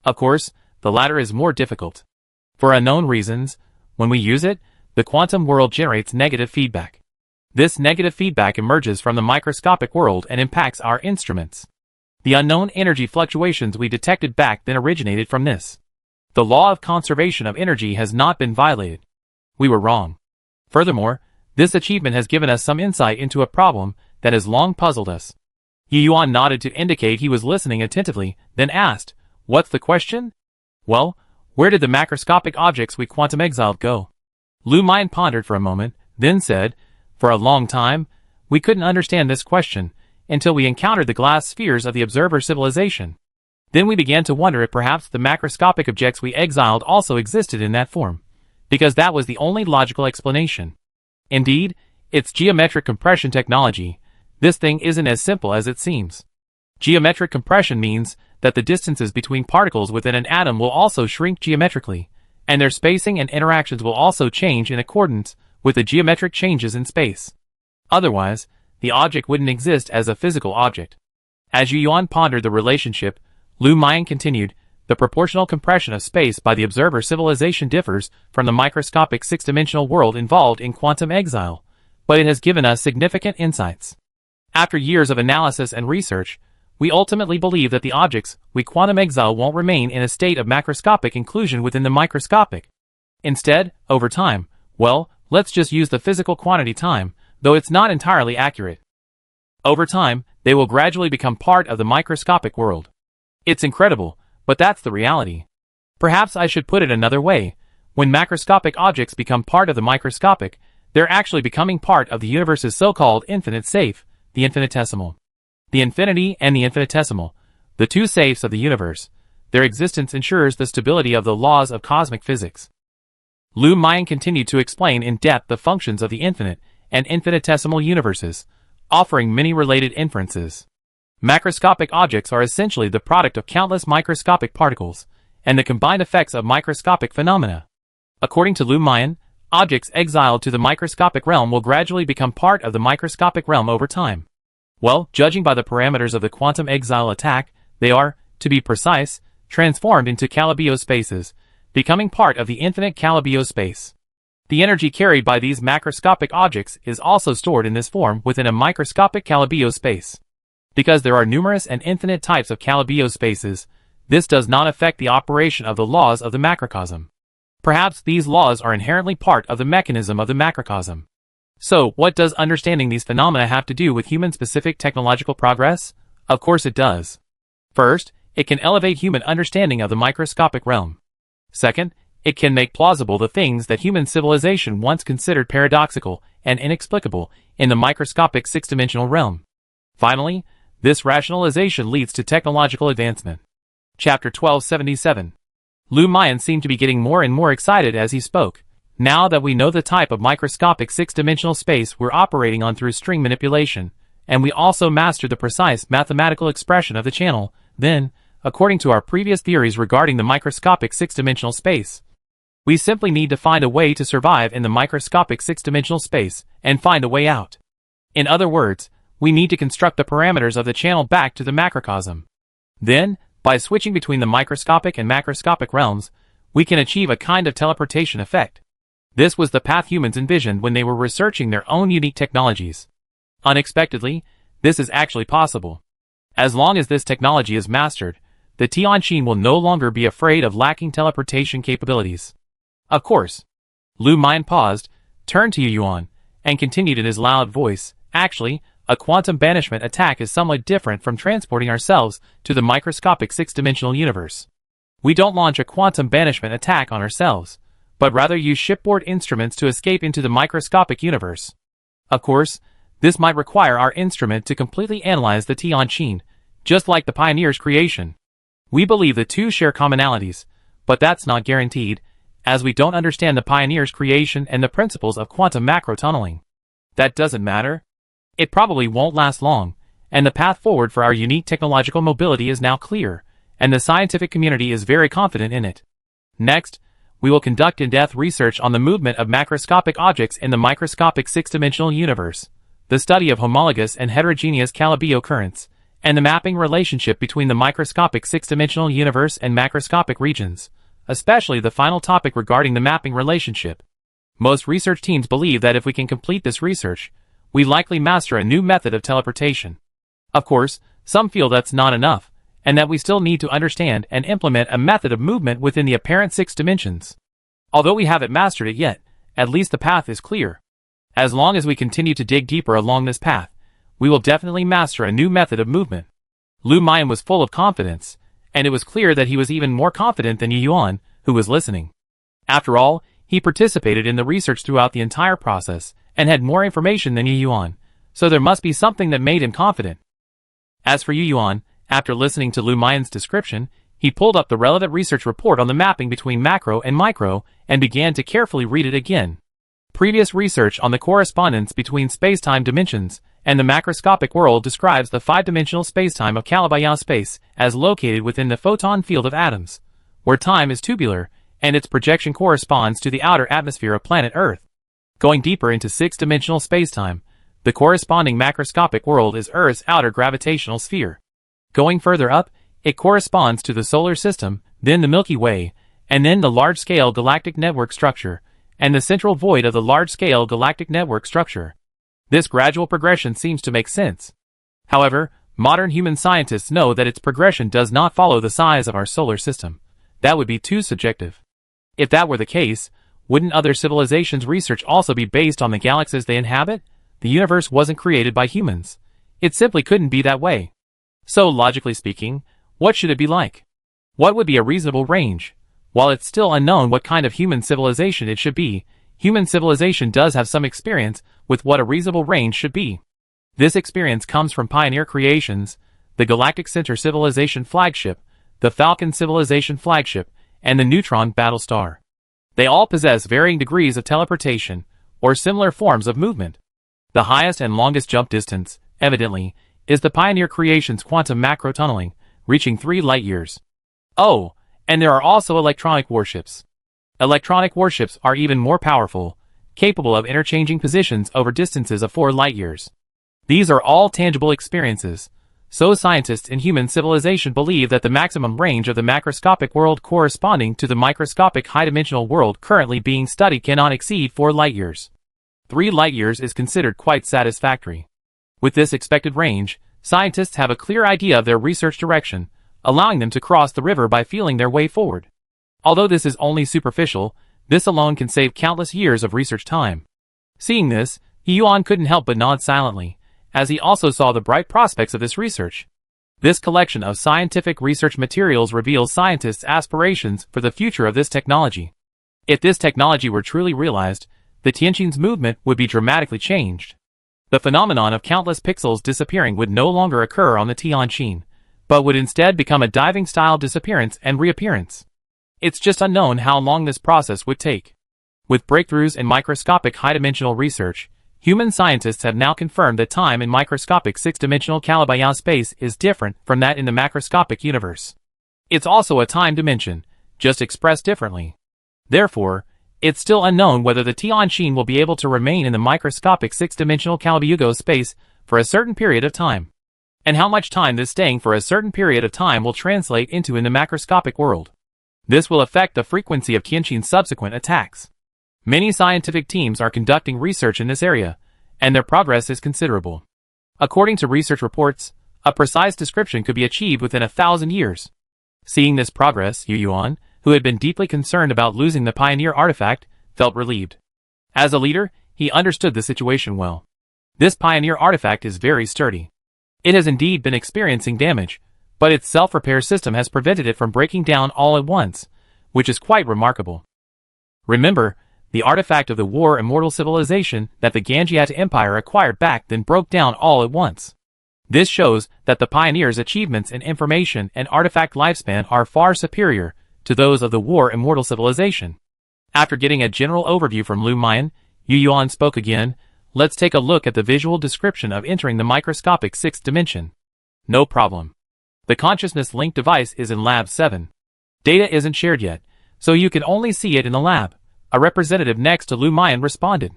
Of course, the latter is more difficult. For unknown reasons, when we use it, the quantum world generates negative feedback. This negative feedback emerges from the microscopic world and impacts our instruments. The unknown energy fluctuations we detected back then originated from this. The law of conservation of energy has not been violated. We were wrong. Furthermore, this achievement has given us some insight into a problem that has long puzzled us. Yuan nodded to indicate he was listening attentively, then asked, "What's the question?" "Well, where did the macroscopic objects we quantum exiled go?" Lu Mian pondered for a moment, then said, "For a long time, we couldn't understand this question, until we encountered the glass spheres of the observer civilization. Then we began to wonder if perhaps the macroscopic objects we exiled also existed in that form, because that was the only logical explanation. Indeed, it's geometric compression technology. This thing isn't as simple as it seems. Geometric compression means that the distances between particles within an atom will also shrink geometrically, and their spacing and interactions will also change in accordance with the geometric changes in space. Otherwise, the object wouldn't exist as a physical object." As Yuan pondered the relationship, Lu Mian continued, "The proportional compression of space by the observer civilization differs from the microscopic six-dimensional world involved in quantum exile, but it has given us significant insights. After years of analysis and research, we ultimately believe that the objects we quantum exile won't remain in a state of macroscopic inclusion within the microscopic. Instead, over time, well, let's just use the physical quantity time, though it's not entirely accurate. Over time, they will gradually become part of the microscopic world. It's incredible, but that's the reality. Perhaps I should put it another way. When macroscopic objects become part of the microscopic, they're actually becoming part of the universe's so-called infinite safe, the infinitesimal. The infinity and the infinitesimal, the two safes of the universe, their existence ensures the stability of the laws of cosmic physics." Lu Mian continued to explain in depth the functions of the infinite and infinitesimal universes, offering many related inferences. Macroscopic objects are essentially the product of countless microscopic particles, and the combined effects of microscopic phenomena. According to Lu Mian, objects exiled to the microscopic realm will gradually become part of the microscopic realm over time. Well, judging by the parameters of the quantum exile attack, they are, to be precise, transformed into Calabi-Yau spaces, becoming part of the infinite Calabi-Yau space. The energy carried by these macroscopic objects is also stored in this form within a microscopic Calabi-Yau space. Because there are numerous and infinite types of Calabi-Yau spaces, this does not affect the operation of the laws of the macrocosm. Perhaps these laws are inherently part of the mechanism of the macrocosm. So, what does understanding these phenomena have to do with human-specific technological progress? Of course it does. First, it can elevate human understanding of the microscopic realm. Second, it can make plausible the things that human civilization once considered paradoxical and inexplicable in the microscopic six-dimensional realm. Finally, this rationalization leads to technological advancement. Chapter 1277. Lu Mian seemed to be getting more and more excited as he spoke. Now that we know the type of microscopic six-dimensional space we're operating on through string manipulation, and we also mastered the precise mathematical expression of the channel, then, according to our previous theories regarding the microscopic six-dimensional space, we simply need to find a way to survive in the microscopic six-dimensional space and find a way out. In other words, we need to construct the parameters of the channel back to the macrocosm. Then, by switching between the microscopic and macroscopic realms, we can achieve a kind of teleportation effect. This was the path humans envisioned when they were researching their own unique technologies. Unexpectedly, this is actually possible. As long as this technology is mastered, the Tianqin will no longer be afraid of lacking teleportation capabilities. Of course. Lu Mian paused, turned to Yuan, and continued in his loud voice, "Actually, a quantum banishment attack is somewhat different from transporting ourselves to the microscopic six-dimensional universe. We don't launch a quantum banishment attack on ourselves, but rather use shipboard instruments to escape into the microscopic universe. Of course, this might require our instrument to completely analyze the Tianqin, just like the Pioneer's creation. We believe the two share commonalities, but that's not guaranteed, as we don't understand the Pioneer's creation and the principles of quantum macro tunneling. That doesn't matter. It probably won't last long, and the path forward for our unique technological mobility is now clear, and the scientific community is very confident in it. Next, we will conduct in-depth research on the movement of macroscopic objects in the microscopic six-dimensional universe. the study of homologous and heterogeneous Calabi-Yau currents, and the mapping relationship between the microscopic six-dimensional universe and macroscopic regions, especially the final topic regarding the mapping relationship. Most research teams believe that if we can complete this research, we likely master a new method of teleportation. Of course, some feel that's not enough, and that we still need to understand and implement a method of movement within the apparent six dimensions. Although we haven't mastered it yet, at least the path is clear. As long as we continue to dig deeper along this path, we will definitely master a new method of movement. Lu Mian was full of confidence, and it was clear that he was even more confident than Yu Yuan, who was listening. After all, he participated in the research throughout the entire process, and had more information than Yu Yuan, so there must be something that made him confident. As for Yu Yuan, after listening to Lu Mian's description, he pulled up the relevant research report on the mapping between macro and micro, and began to carefully read it again. Previous research on the correspondence between spacetime dimensions and the macroscopic world describes the five-dimensional spacetime of Calabi-Yau space as located within the photon field of atoms, where time is tubular, and its projection corresponds to the outer atmosphere of planet Earth. Going deeper into six-dimensional spacetime, the corresponding macroscopic world is Earth's outer gravitational sphere. Going further up, it corresponds to the solar system, then the Milky Way, and then the large-scale galactic network structure, and the central void of the large-scale galactic network structure. This gradual progression seems to make sense. However, modern human scientists know that its progression does not follow the size of our solar system. That would be too subjective. If that were the case, wouldn't other civilizations' research also be based on the galaxies they inhabit? The universe wasn't created by humans. It simply couldn't be that way. So, logically speaking, what should it be like? What would be a reasonable range? While it's still unknown what kind of human civilization it should be, human civilization does have some experience with what a reasonable range should be. This experience comes from pioneer creations, the Galactic Center Civilization Flagship, the Falcon Civilization Flagship, and the Neutron Battlestar. They all possess varying degrees of teleportation, or similar forms of movement. The highest and longest jump distance, evidently, is the Pioneer Creation's quantum macro tunneling, reaching 3 light-years. Oh, and there are also electronic warships. Electronic warships are even more powerful, capable of interchanging positions over distances of 4 light-years. These are all tangible experiences, so scientists in human civilization believe that the maximum range of the macroscopic world corresponding to the microscopic high-dimensional world currently being studied cannot exceed 4 light-years. 3 light-years is considered quite satisfactory. With this expected range, scientists have a clear idea of their research direction, allowing them to cross the river by feeling their way forward. Although this is only superficial, this alone can save countless years of research time. Seeing this, Yuan couldn't help but nod silently, as he also saw the bright prospects of this research. This collection of scientific research materials reveals scientists' aspirations for the future of this technology. If this technology were truly realized, the Tianqin's movement would be dramatically changed. The phenomenon of countless pixels disappearing would no longer occur on the Tianqin, but would instead become a diving-style disappearance and reappearance. It's just unknown how long this process would take. With breakthroughs in microscopic high-dimensional research, human scientists have now confirmed that time in microscopic six-dimensional Calabi-Yau space is different from that in the macroscopic universe. It's also a time dimension, just expressed differently. Therefore, it's still unknown whether the Tianqin will be able to remain in the microscopic six-dimensional Calabi-Yau space for a certain period of time, and how much time this staying for a certain period of time will translate into in the macroscopic world. This will affect the frequency of Tianqin's subsequent attacks. Many scientific teams are conducting research in this area, and their progress is considerable. According to research reports, a precise description could be achieved within 1,000 years. Seeing this progress, Yu Yuan, who had been deeply concerned about losing the Pioneer artifact, felt relieved. As a leader, he understood the situation well. This Pioneer artifact is very sturdy. It has indeed been experiencing damage, but its self-repair system has prevented it from breaking down all at once, which is quite remarkable. Remember, the artifact of the War Immortal Civilization that the Ganjiat Empire acquired back then broke down all at once. This shows that the Pioneer's achievements in information and artifact lifespan are far superior to those of the War Immortal Civilization. After getting a general overview from Lu Mian, Yu Yuan spoke again. Let's take a look at the visual description of entering the microscopic sixth dimension. No problem. The consciousness link device is in Lab 7. Data isn't shared yet, so you can only see it in the lab. A representative next to Lu Mian responded.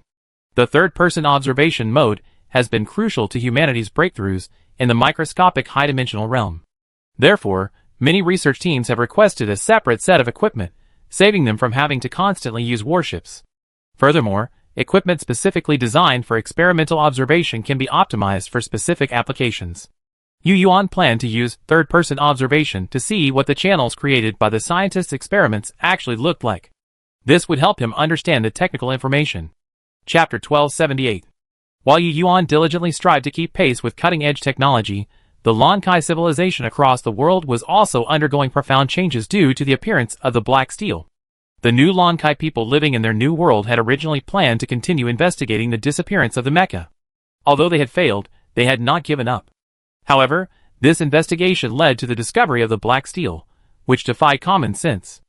The third-person observation mode has been crucial to humanity's breakthroughs in the microscopic high-dimensional realm. Therefore, many research teams have requested a separate set of equipment, saving them from having to constantly use warships. Furthermore, equipment specifically designed for experimental observation can be optimized for specific applications. Yu Yuan planned to use third-person observation to see what the channels created by the scientists' experiments actually looked like. This would help him understand the technical information. Chapter 1278. While Yu Yuan diligently strived to keep pace with cutting-edge technology, the Lonkai civilization across the world was also undergoing profound changes due to the appearance of the Black Steel. The new Lonkai people living in their new world had originally planned to continue investigating the disappearance of the mecha. Although they had failed, they had not given up. However, this investigation led to the discovery of the Black Steel, which defied common sense.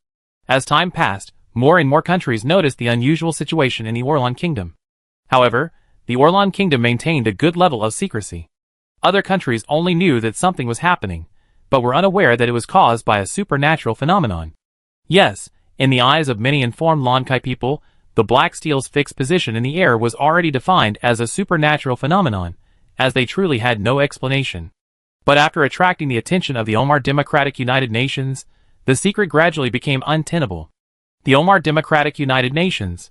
As time passed, more and more countries noticed the unusual situation in the Orlan Kingdom. However, the Orlan Kingdom maintained a good level of secrecy. Other countries only knew that something was happening, but were unaware that it was caused by a supernatural phenomenon. Yes, in the eyes of many informed Lonkai people, the Black Steel's fixed position in the air was already defined as a supernatural phenomenon, as they truly had no explanation. But after attracting the attention of the Omar Democratic United Nations, the secret gradually became untenable. The Omar Democratic United Nations,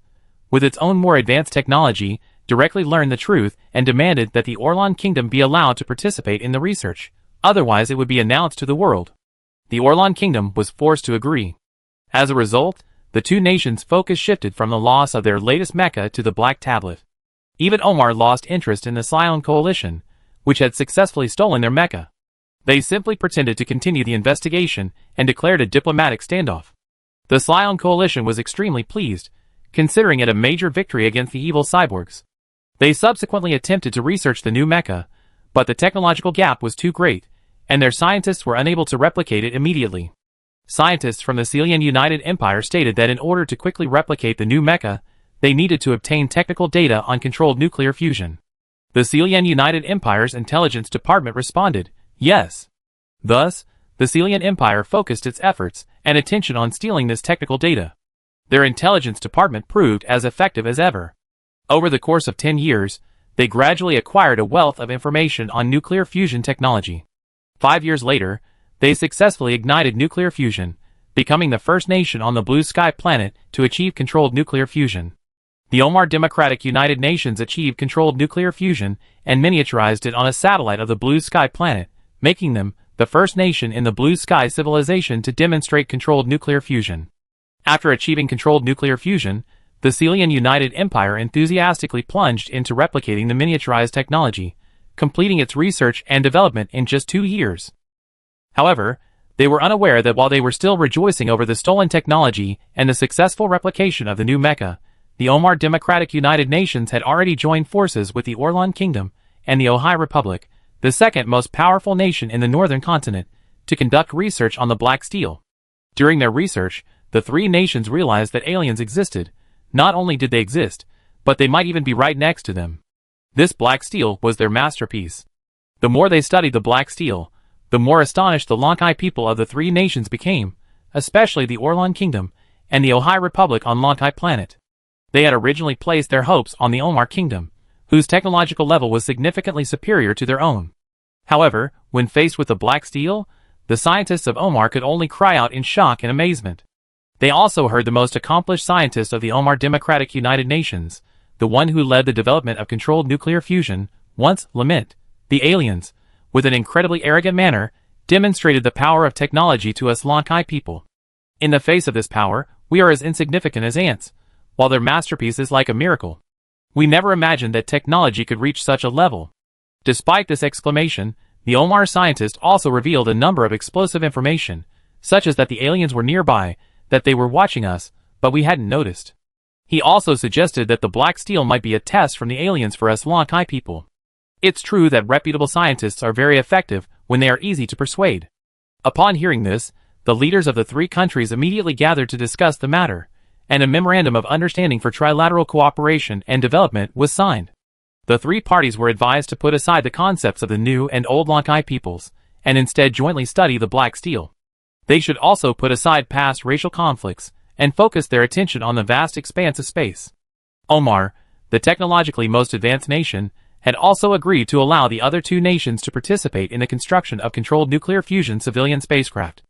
with its own more advanced technology, directly learned the truth and demanded that the Orlan Kingdom be allowed to participate in the research, otherwise it would be announced to the world. The Orlan Kingdom was forced to agree. As a result, the two nations' focus shifted from the loss of their latest mecha to the Black Tablet. Even Omar lost interest in the Scion Coalition, which had successfully stolen their mecha. They simply pretended to continue the investigation and declared a diplomatic standoff. The Scion Coalition was extremely pleased, considering it a major victory against the evil cyborgs. They subsequently attempted to research the new mecha, but the technological gap was too great, and their scientists were unable to replicate it immediately. Scientists from the Celian United Empire stated that in order to quickly replicate the new mecha, they needed to obtain technical data on controlled nuclear fusion. The Celian United Empire's intelligence department responded, yes. Thus, the Celian Empire focused its efforts and attention on stealing this technical data. Their intelligence department proved as effective as ever. Over the course of 10 years, they gradually acquired a wealth of information on nuclear fusion technology. 5 years later, they successfully ignited nuclear fusion, becoming the first nation on the Blue Sky planet to achieve controlled nuclear fusion. The Omar Democratic United Nations achieved controlled nuclear fusion and miniaturized it on a satellite of the Blue Sky planet, making them the first nation in the Blue Sky civilization to demonstrate controlled nuclear fusion. After achieving controlled nuclear fusion, the Celian United Empire enthusiastically plunged into replicating the miniaturized technology, completing its research and development in just 2 years. However, they were unaware that while they were still rejoicing over the stolen technology and the successful replication of the new mecha, the Omar Democratic United Nations had already joined forces with the Orlan Kingdom and the Ojai Republic, the second most powerful nation in the northern continent, to conduct research on the Black Steel. During their research, the three nations realized that aliens existed. Not only did they exist, but they might even be right next to them. This Black Steel was their masterpiece. The more they studied the Black Steel, the more astonished the Lonkai people of the three nations became, especially the Orlan Kingdom and the Ojai Republic on Lonkai planet. They had originally placed their hopes on the Omar Kingdom, whose technological level was significantly superior to their own. However, when faced with the Black Steel, the scientists of Omar could only cry out in shock and amazement. They also heard the most accomplished scientist of the Omar Democratic United Nations, the one who led the development of controlled nuclear fusion, once lament, the aliens, with an incredibly arrogant manner, demonstrated the power of technology to us Lonkai people. In the face of this power, we are as insignificant as ants, while their masterpiece is like a miracle. We never imagined that technology could reach such a level. Despite this exclamation, the Omar scientist also revealed a number of explosive information, such as that the aliens were nearby, that they were watching us, but we hadn't noticed. He also suggested that the Black Steel might be a test from the aliens for us Lonkai people. It's true that reputable scientists are very effective when they are easy to persuade. Upon hearing this, the leaders of the three countries immediately gathered to discuss the matter, and a memorandum of understanding for trilateral cooperation and development was signed. The three parties were advised to put aside the concepts of the new and old Lonkai peoples, and instead jointly study the Black Steel. They should also put aside past racial conflicts, and focus their attention on the vast expanse of space. Omar, the technologically most advanced nation, had also agreed to allow the other two nations to participate in the construction of controlled nuclear fusion civilian spacecraft.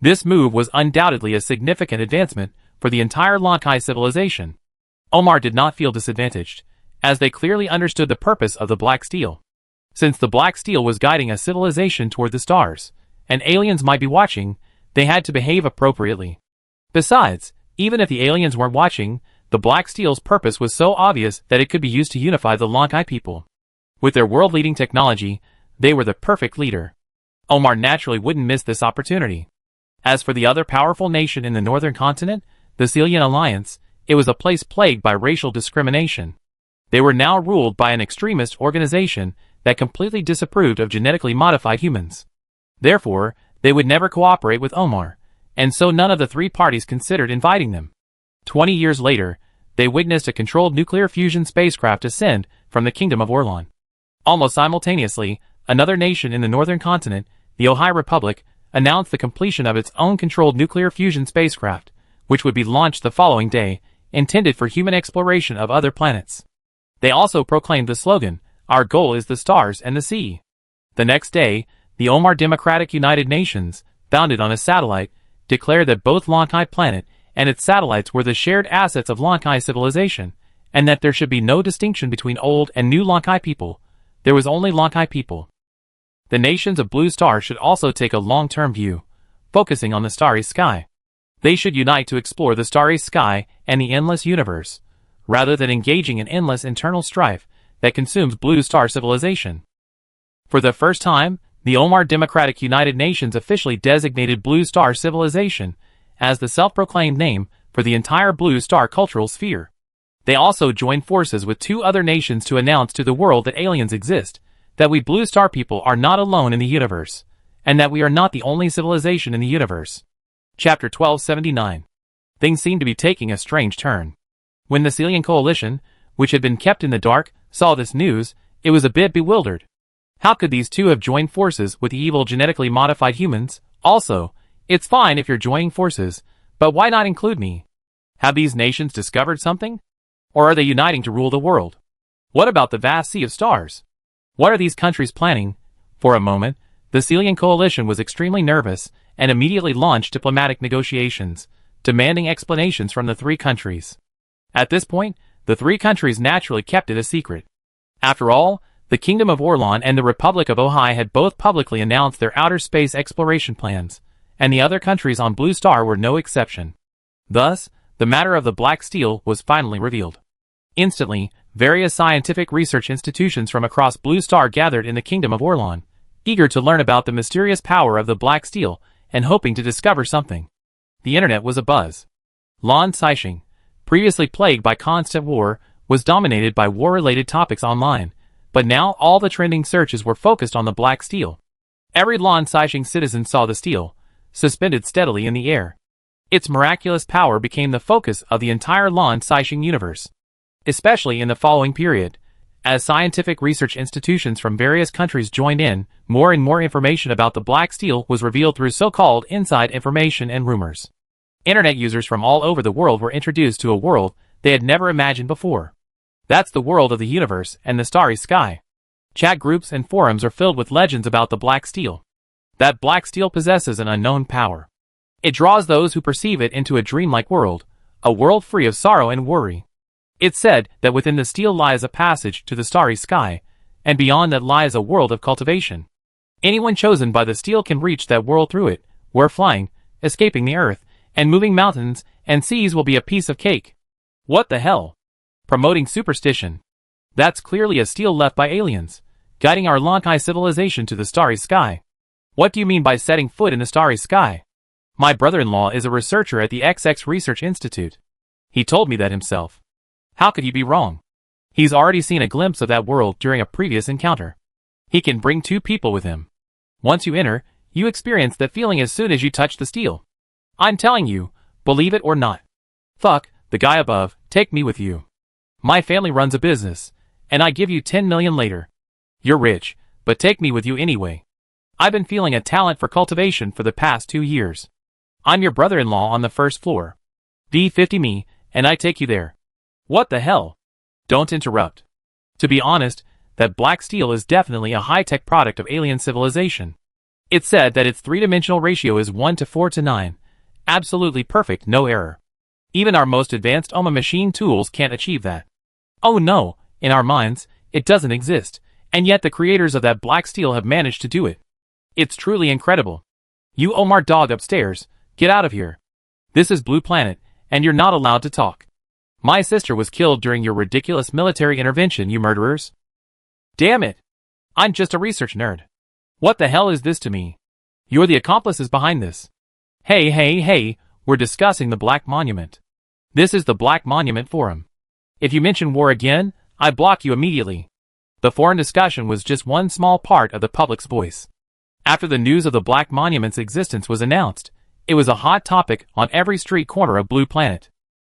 This move was undoubtedly a significant advancement for the entire Lankai civilization. Omar did not feel disadvantaged, as they clearly understood the purpose of the Black Steel. Since the Black Steel was guiding a civilization toward the stars, and aliens might be watching, they had to behave appropriately. Besides, even if the aliens weren't watching, the Black Steel's purpose was so obvious that it could be used to unify the Lankai people. With their world-leading technology, they were the perfect leader. Omar naturally wouldn't miss this opportunity. As for the other powerful nation in the northern continent, the Celian Alliance, it was a place plagued by racial discrimination. They were now ruled by an extremist organization that completely disapproved of genetically modified humans. Therefore, they would never cooperate with Omar, and so none of the three parties considered inviting them. 20 years later, they witnessed a controlled nuclear fusion spacecraft ascend from the Kingdom of Orlan. Almost simultaneously, another nation in the northern continent, the Ojai Republic, announced the completion of its own controlled nuclear fusion spacecraft, which would be launched the following day, intended for human exploration of other planets. They also proclaimed the slogan, "Our goal is the stars and the sea." The next day, the Omar Democratic United Nations, founded on a satellite, declared that both Lankai planet and its satellites were the shared assets of Lankai civilization, and that there should be no distinction between old and new Lankai people. There was only Lankai people. The nations of Blue Star should also take a long-term view, focusing on the starry sky. They should unite to explore the starry sky and the endless universe, rather than engaging in endless internal strife that consumes Blue Star civilization. For the first time, the Omar Democratic United Nations officially designated Blue Star civilization as the self-proclaimed name for the entire Blue Star cultural sphere. They also joined forces with two other nations to announce to the world that aliens exist, that we Blue Star people are not alone in the universe, and that we are not the only civilization in the universe. Chapter 1279. Things seemed to be taking a strange turn. When the Celian Coalition, which had been kept in the dark, saw this news, it was a bit bewildered. How could these two have joined forces with the evil genetically modified humans? Also, it's fine if you're joining forces, but why not include me? Have these nations discovered something? Or are they uniting to rule the world? What about the vast sea of stars? What are these countries planning? For a moment, the Celian Coalition was extremely nervous and immediately launched diplomatic negotiations, demanding explanations from the three countries. At this point, the three countries naturally kept it a secret. After all, the Kingdom of Orlan and the Republic of Ojai had both publicly announced their outer space exploration plans, and the other countries on Blue Star were no exception. Thus, the matter of the Black Steel was finally revealed. Instantly, various scientific research institutions from across Blue Star gathered in the Kingdom of Orlan, eager to learn about the mysterious power of the Black Steel and hoping to discover something. The internet was abuzz. Lan Saixing, previously plagued by constant war, was dominated by war-related topics online, but now all the trending searches were focused on the Black Steel. Every Lan Saixing citizen saw the steel, suspended steadily in the air. Its miraculous power became the focus of the entire Lan Saixing universe. Especially in the following period, as scientific research institutions from various countries joined in, more and more information about the Black Steel was revealed through so-called inside information and rumors. Internet users from all over the world were introduced to a world they had never imagined before. That's the world of the universe and the starry sky. Chat groups and forums are filled with legends about the Black Steel. That Black Steel possesses an unknown power. It draws those who perceive it into a dreamlike world, a world free of sorrow and worry. It's said that within the steel lies a passage to the starry sky, and beyond that lies a world of cultivation. Anyone chosen by the steel can reach that world through it, where flying, escaping the earth, and moving mountains and seas will be a piece of cake. What the hell? Promoting superstition. That's clearly a steel left by aliens, guiding our Lankai civilization to the starry sky. What do you mean by setting foot in the starry sky? My brother-in-law is a researcher at the XX Research Institute. He told me that himself. How could he be wrong? He's already seen a glimpse of that world during a previous encounter. He can bring two people with him. Once you enter, you experience that feeling as soon as you touch the steel. I'm telling you, believe it or not. Fuck, the guy above, take me with you. My family runs a business, and I give you 10 million later. You're rich, but take me with you anyway. I've been feeling a talent for cultivation for the past 2 years. I'm your brother-in-law on the first floor. D50 me, and I take you there. What the hell? Don't interrupt. To be honest, that black steel is definitely a high-tech product of alien civilization. It's said that its three-dimensional ratio is 1 to 4 to 9. Absolutely perfect, no error. Even our most advanced OMA machine tools can't achieve that. Oh no, in our minds, it doesn't exist, and yet the creators of that black steel have managed to do it. It's truly incredible. You Omar dog upstairs, get out of here. This is Blue Planet, and you're not allowed to talk. My sister was killed during your ridiculous military intervention, you murderers. Damn it. I'm just a research nerd. What the hell is this to me? You're the accomplices behind this. Hey, we're discussing the Black Monument. This is the Black Monument Forum. If you mention war again, I block you immediately. The foreign discussion was just one small part of the public's voice. After the news of the Black Monument's existence was announced, it was a hot topic on every street corner of Blue Planet.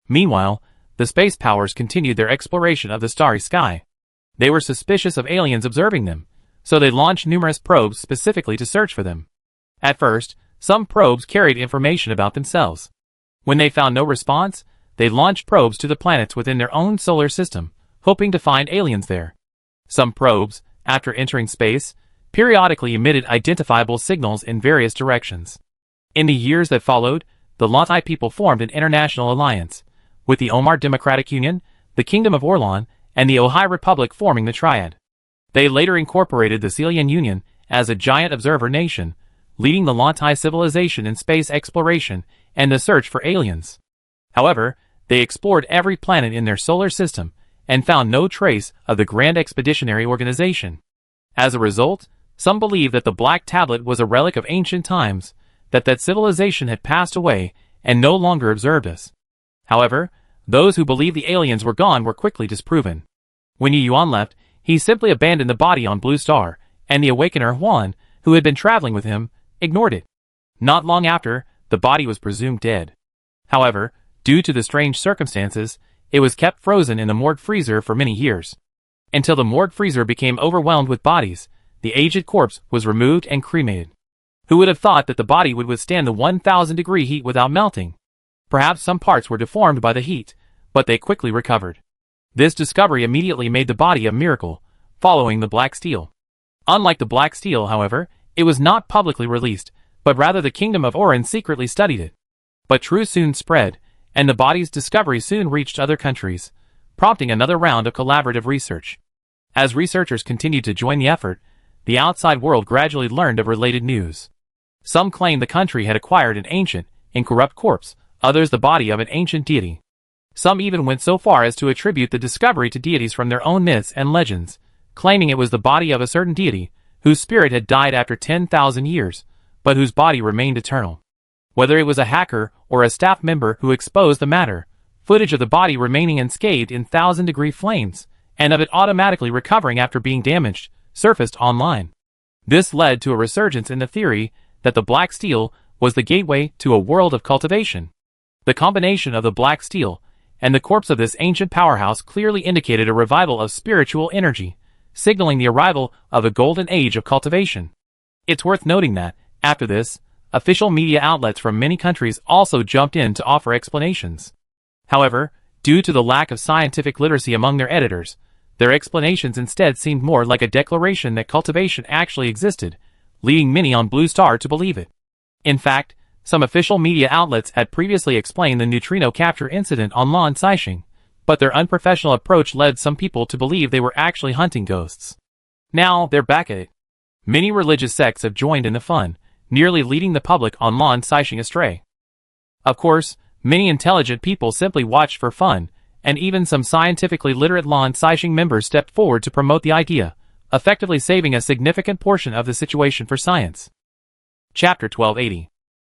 Meanwhile, the space powers continued their exploration of the starry sky. They were suspicious of aliens observing them, so they launched numerous probes specifically to search for them. At first, some probes carried information about themselves. When they found no response, they launched probes to the planets within their own solar system, hoping to find aliens there. Some probes, after entering space, periodically emitted identifiable signals in various directions. In the years that followed, the Lantai people formed an international alliance, with the Omar Democratic Union, the Kingdom of Orlan, and the Ojai Republic forming the triad. They later incorporated the Celian Union as a giant observer nation, leading the Lantai civilization in space exploration and the search for aliens. However, they explored every planet in their solar system and found no trace of the Grand Expeditionary Organization. As a result, some believe that the Black Tablet was a relic of ancient times, that civilization had passed away and no longer observed us. However, those who believed the aliens were gone were quickly disproven. When Yi Yuan left, he simply abandoned the body on Blue Star, and the Awakener Huan, who had been traveling with him, ignored it. Not long after, the body was presumed dead. However, due to the strange circumstances, it was kept frozen in the morgue freezer for many years. Until the morgue freezer became overwhelmed with bodies, the aged corpse was removed and cremated. Who would have thought that the body would withstand the 1,000-degree heat without melting? Perhaps some parts were deformed by the heat, but they quickly recovered. This discovery immediately made the body a miracle, following the black steel. Unlike the black steel, however, it was not publicly released, but rather the Kingdom of Oran secretly studied it. But truth soon spread, and the body's discovery soon reached other countries, prompting another round of collaborative research. As researchers continued to join the effort, the outside world gradually learned of related news. Some claimed the country had acquired an ancient, incorrupt corpse, others the body of an ancient deity. Some even went so far as to attribute the discovery to deities from their own myths and legends, claiming it was the body of a certain deity, whose spirit had died after 10,000 years, but whose body remained eternal. Whether it was a hacker or a staff member who exposed the matter, footage of the body remaining unscathed in 1,000-degree flames, and of it automatically recovering after being damaged, surfaced online. This led to a resurgence in the theory that the black steel was the gateway to a world of cultivation. The combination of the black steel and the corpse of this ancient powerhouse clearly indicated a revival of spiritual energy, signaling the arrival of a golden age of cultivation. It's worth noting that, after this, official media outlets from many countries also jumped in to offer explanations. However, due to the lack of scientific literacy among their editors, their explanations instead seemed more like a declaration that cultivation actually existed, leading many on Blue Star to believe it. In fact, some official media outlets had previously explained the neutrino capture incident on Lan Saixing, but their unprofessional approach led some people to believe they were actually hunting ghosts. Now, they're back at it. Many religious sects have joined in the fun, nearly leading the public on Lan Saixing astray. Of course, many intelligent people simply watched for fun, and even some scientifically literate Lan Saixing members stepped forward to promote the idea, effectively saving a significant portion of the situation for science. Chapter 1280.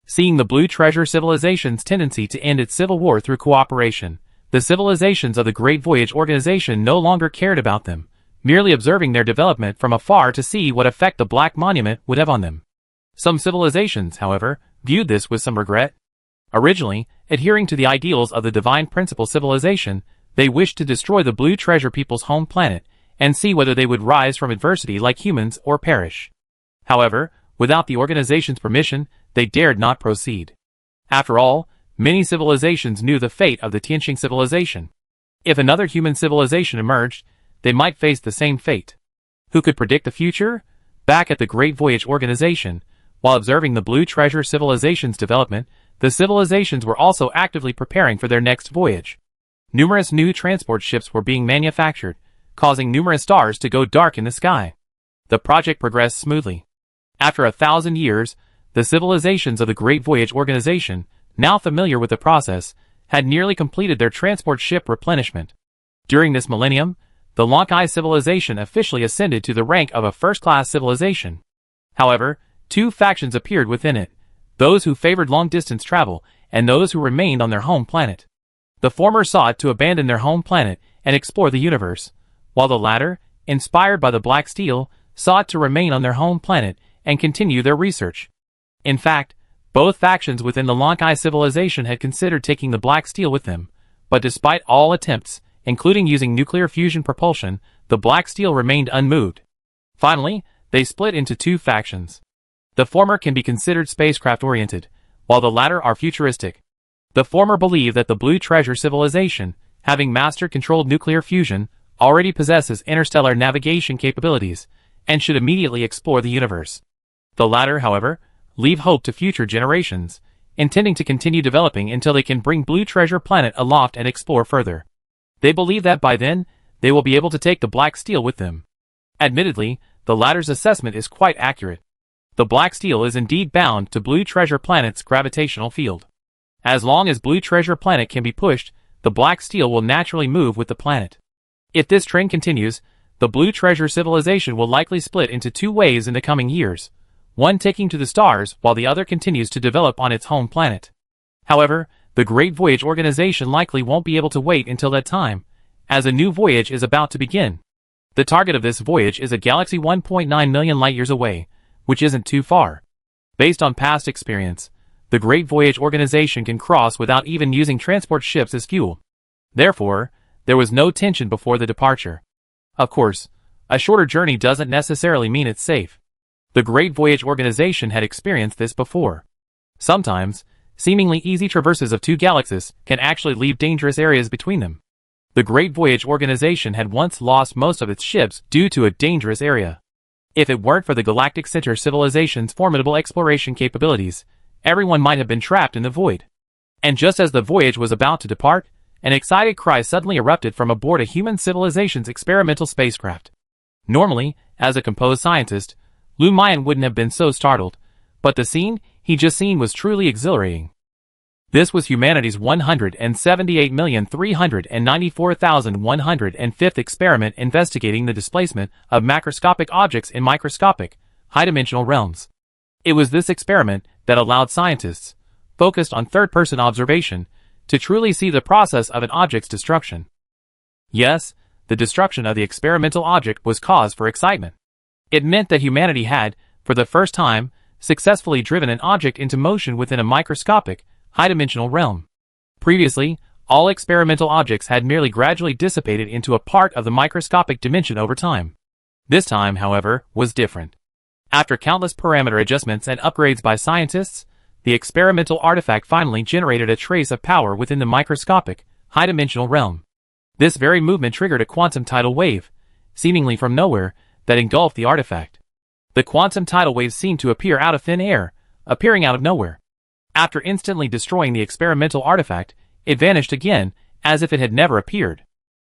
Seeing the Blue Treasure Civilization's tendency to end its civil war through cooperation, the civilizations of the Great Voyage Organization no longer cared about them, merely observing their development from afar to see what effect the Black Monument would have on them. Some civilizations, however, viewed this with some regret. Originally, adhering to the ideals of the Divine Principle civilization, they wished to destroy the Blue Treasure people's home planet and see whether they would rise from adversity like humans or perish. However, without the organization's permission, they dared not proceed. After all, many civilizations knew the fate of the Tianqing civilization. If another human civilization emerged, they might face the same fate. Who could predict the future? Back at the Great Voyage Organization, while observing the Blue Treasure civilization's development, the civilizations were also actively preparing for their next voyage. Numerous new transport ships were being manufactured, causing numerous stars to go dark in the sky. The project progressed smoothly. After 1,000 years, the civilizations of the Great Voyage Organization, now familiar with the process, had nearly completed their transport ship replenishment. During this millennium, the Lonkai civilization officially ascended to the rank of a first-class civilization. However, two factions appeared within it, those who favored long-distance travel and those who remained on their home planet. The former sought to abandon their home planet and explore the universe, while the latter, inspired by the Black Steel, sought to remain on their home planet and continue their research. In fact, both factions within the Lonkai civilization had considered taking the Black Steel with them, but despite all attempts, including using nuclear fusion propulsion, the Black Steel remained unmoved. Finally, they split into two factions. The former can be considered spacecraft-oriented, while the latter are futuristic. The former believe that the Blue Treasure civilization, having mastered controlled nuclear fusion, already possesses interstellar navigation capabilities, and should immediately explore the universe. The latter, however, leave hope to future generations, intending to continue developing until they can bring Blue Treasure planet aloft and explore further. They believe that by then, they will be able to take the Black Steel with them. Admittedly, the latter's assessment is quite accurate. The Black Steel is indeed bound to Blue Treasure planet's gravitational field. As long as Blue Treasure planet can be pushed, the Black Steel will naturally move with the planet. If this trend continues, the Blue Treasure civilization will likely split into two ways in the coming years, one taking to the stars while the other continues to develop on its home planet. However, the Great Voyage Organization likely won't be able to wait until that time, as a new voyage is about to begin. The target of this voyage is a galaxy 1.9 million light-years away, which isn't too far. Based on past experience, the Great Voyage Organization can cross without even using transport ships as fuel. Therefore, there was no tension before the departure. Of course, a shorter journey doesn't necessarily mean it's safe. The Great Voyage Organization had experienced this before. Sometimes, seemingly easy traverses of two galaxies can actually leave dangerous areas between them. The Great Voyage Organization had once lost most of its ships due to a dangerous area. If it weren't for the Galactic Center civilization's formidable exploration capabilities, everyone might have been trapped in the void. And just as the voyage was about to depart, an excited cry suddenly erupted from aboard a human civilization's experimental spacecraft. Normally, as a composed scientist, Lu Mayan wouldn't have been so startled, but the scene he just seen was truly exhilarating. This was humanity's 178,394,105th experiment investigating the displacement of macroscopic objects in microscopic, high-dimensional realms. It was this experiment that allowed scientists, focused on third-person observation, to truly see the process of an object's destruction. Yes, the destruction of the experimental object was cause for excitement. It meant that humanity had, for the first time, successfully driven an object into motion within a microscopic, high-dimensional realm. Previously, all experimental objects had merely gradually dissipated into a part of the microscopic dimension over time. This time, however, was different. After countless parameter adjustments and upgrades by scientists, the experimental artifact finally generated a trace of power within the microscopic, high-dimensional realm. This very movement triggered a quantum tidal wave, seemingly from nowhere, that engulfed the artifact. The quantum tidal wave seemed to appear out of thin air, appearing out of nowhere. After instantly destroying the experimental artifact, it vanished again, as if it had never appeared.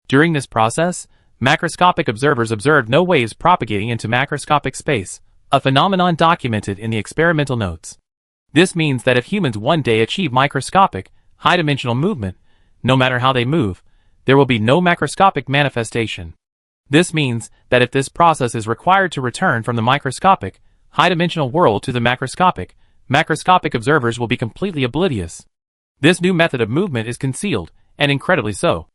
During this process, macroscopic observers observed no waves propagating into macroscopic space, a phenomenon documented in the experimental notes. This means that if humans one day achieve microscopic, high-dimensional movement, no matter how they move, there will be no macroscopic manifestation. This means that if this process is required to return from the microscopic, high-dimensional world to the macroscopic observers will be completely oblivious. This new method of movement is concealed, and incredibly so.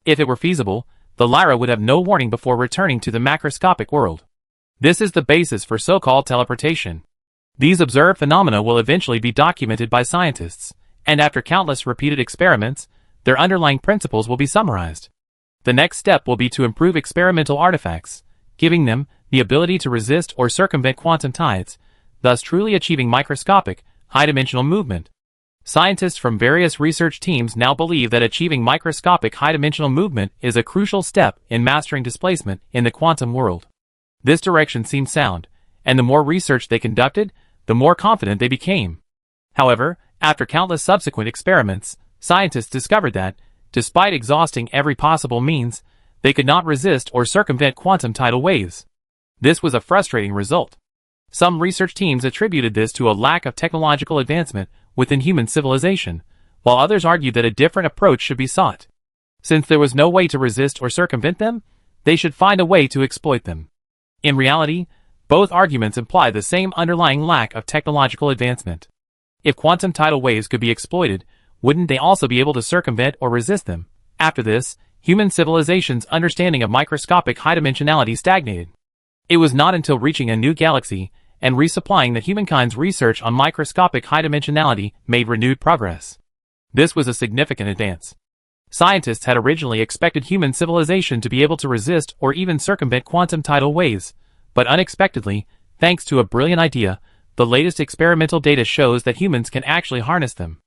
If it were feasible, the Lyra would have no warning before returning to the macroscopic world. This is the basis for so-called teleportation. These observed phenomena will eventually be documented by scientists, and after countless repeated experiments, their underlying principles will be summarized. The next step will be to improve experimental artifacts, giving them the ability to resist or circumvent quantum tides, thus truly achieving microscopic, high-dimensional movement. Scientists from various research teams now believe that achieving microscopic high-dimensional movement is a crucial step in mastering displacement in the quantum world. This direction seemed sound, and the more research they conducted, the more confident they became. However, after countless subsequent experiments, scientists discovered that, despite exhausting every possible means, they could not resist or circumvent quantum tidal waves. This was a frustrating result. Some research teams attributed this to a lack of technological advancement within human civilization, while others argued that a different approach should be sought. Since there was no way to resist or circumvent them, they should find a way to exploit them. In reality, both arguments imply the same underlying lack of technological advancement. If quantum tidal waves could be exploited, wouldn't they also be able to circumvent or resist them? After this, human civilization's understanding of microscopic high-dimensionality stagnated. It was not until reaching a new galaxy and resupplying that humankind's research on microscopic high-dimensionality made renewed progress. This was a significant advance. Scientists had originally expected human civilization to be able to resist or even circumvent quantum tidal waves, but unexpectedly, thanks to a brilliant idea, the latest experimental data shows that humans can actually harness them.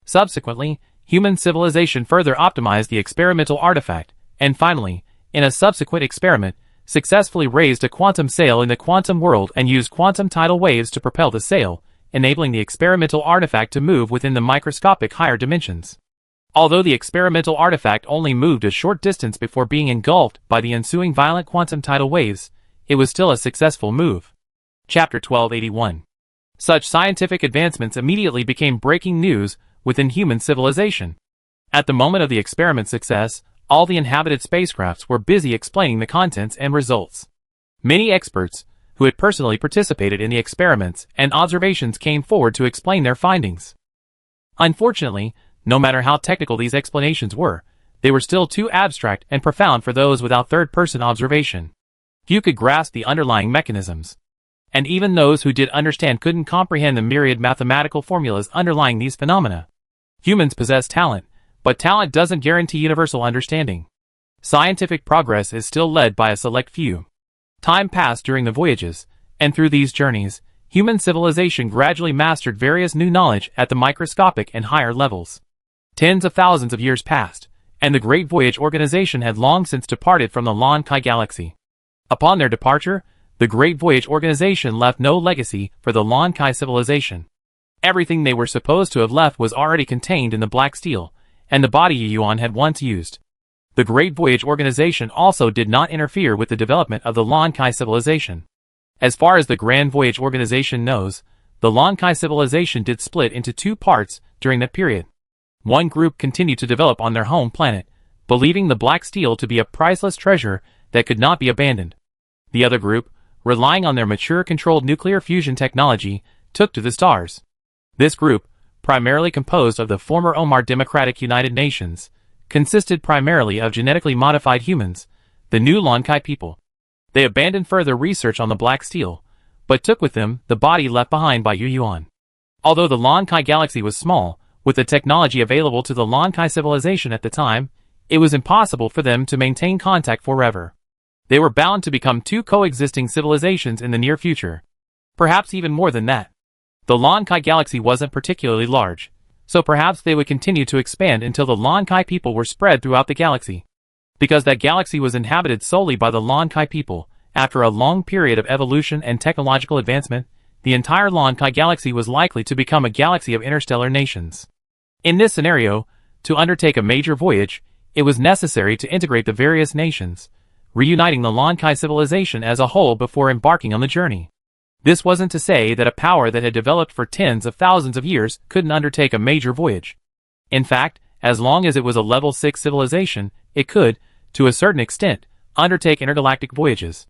Subsequently, human civilization further optimized the experimental artifact, and finally, in a subsequent experiment, successfully raised a quantum sail in the quantum world and used quantum tidal waves to propel the sail, enabling the experimental artifact to move within the microscopic higher dimensions. Although the experimental artifact only moved a short distance before being engulfed by the ensuing violent quantum tidal waves, it was still a successful move. Chapter 1281. Such scientific advancements immediately became breaking news within human civilization. At the moment of the experiment's success, all the inhabited spacecrafts were busy explaining the contents and results. Many experts, who had personally participated in the experiments and observations, came forward to explain their findings. Unfortunately, no matter how technical these explanations were, they were still too abstract and profound for those without third-person observation. Few could grasp the underlying mechanisms. And even those who did understand couldn't comprehend the myriad mathematical formulas underlying these phenomena. Humans possess talent, but talent doesn't guarantee universal understanding. Scientific progress is still led by a select few. Time passed during the voyages, and through these journeys, human civilization gradually mastered various new knowledge at the microscopic and higher levels. Tens of thousands of years passed, and the Great Voyage organization had long since departed from the Lon Kai galaxy. Upon their departure, the Great Voyage organization left no legacy for the Lon Kai civilization. Everything they were supposed to have left was already contained in the black steel, and the body Yuan had once used. The Great Voyage organization also did not interfere with the development of the Lon Kai civilization. As far as the Grand Voyage organization knows, the Lon Kai civilization did split into two parts during that period. One group continued to develop on their home planet, believing the black steel to be a priceless treasure that could not be abandoned. The other group, relying on their mature controlled nuclear fusion technology, took to the stars. This group, primarily composed of the former Omar Democratic United Nations, consisted primarily of genetically modified humans, the new Lon Kai people. They abandoned further research on the black steel, but took with them the body left behind by Yu Yuan. Although the Lon Kai galaxy was small, with the technology available to the Lon Kai civilization at the time, it was impossible for them to maintain contact forever. They were bound to become two coexisting civilizations in the near future. Perhaps even more than that. The Lon Kai galaxy wasn't particularly large, so perhaps they would continue to expand until the Lon Kai people were spread throughout the galaxy. Because that galaxy was inhabited solely by the Lon Kai people, after a long period of evolution and technological advancement, the entire Lon Kai galaxy was likely to become a galaxy of interstellar nations. In this scenario, to undertake a major voyage, it was necessary to integrate the various nations, reuniting the Lon Kai civilization as a whole before embarking on the journey. This wasn't to say that a power that had developed for tens of thousands of years couldn't undertake a major voyage. In fact, as long as it was a level 6 civilization, it could, to a certain extent, undertake intergalactic voyages.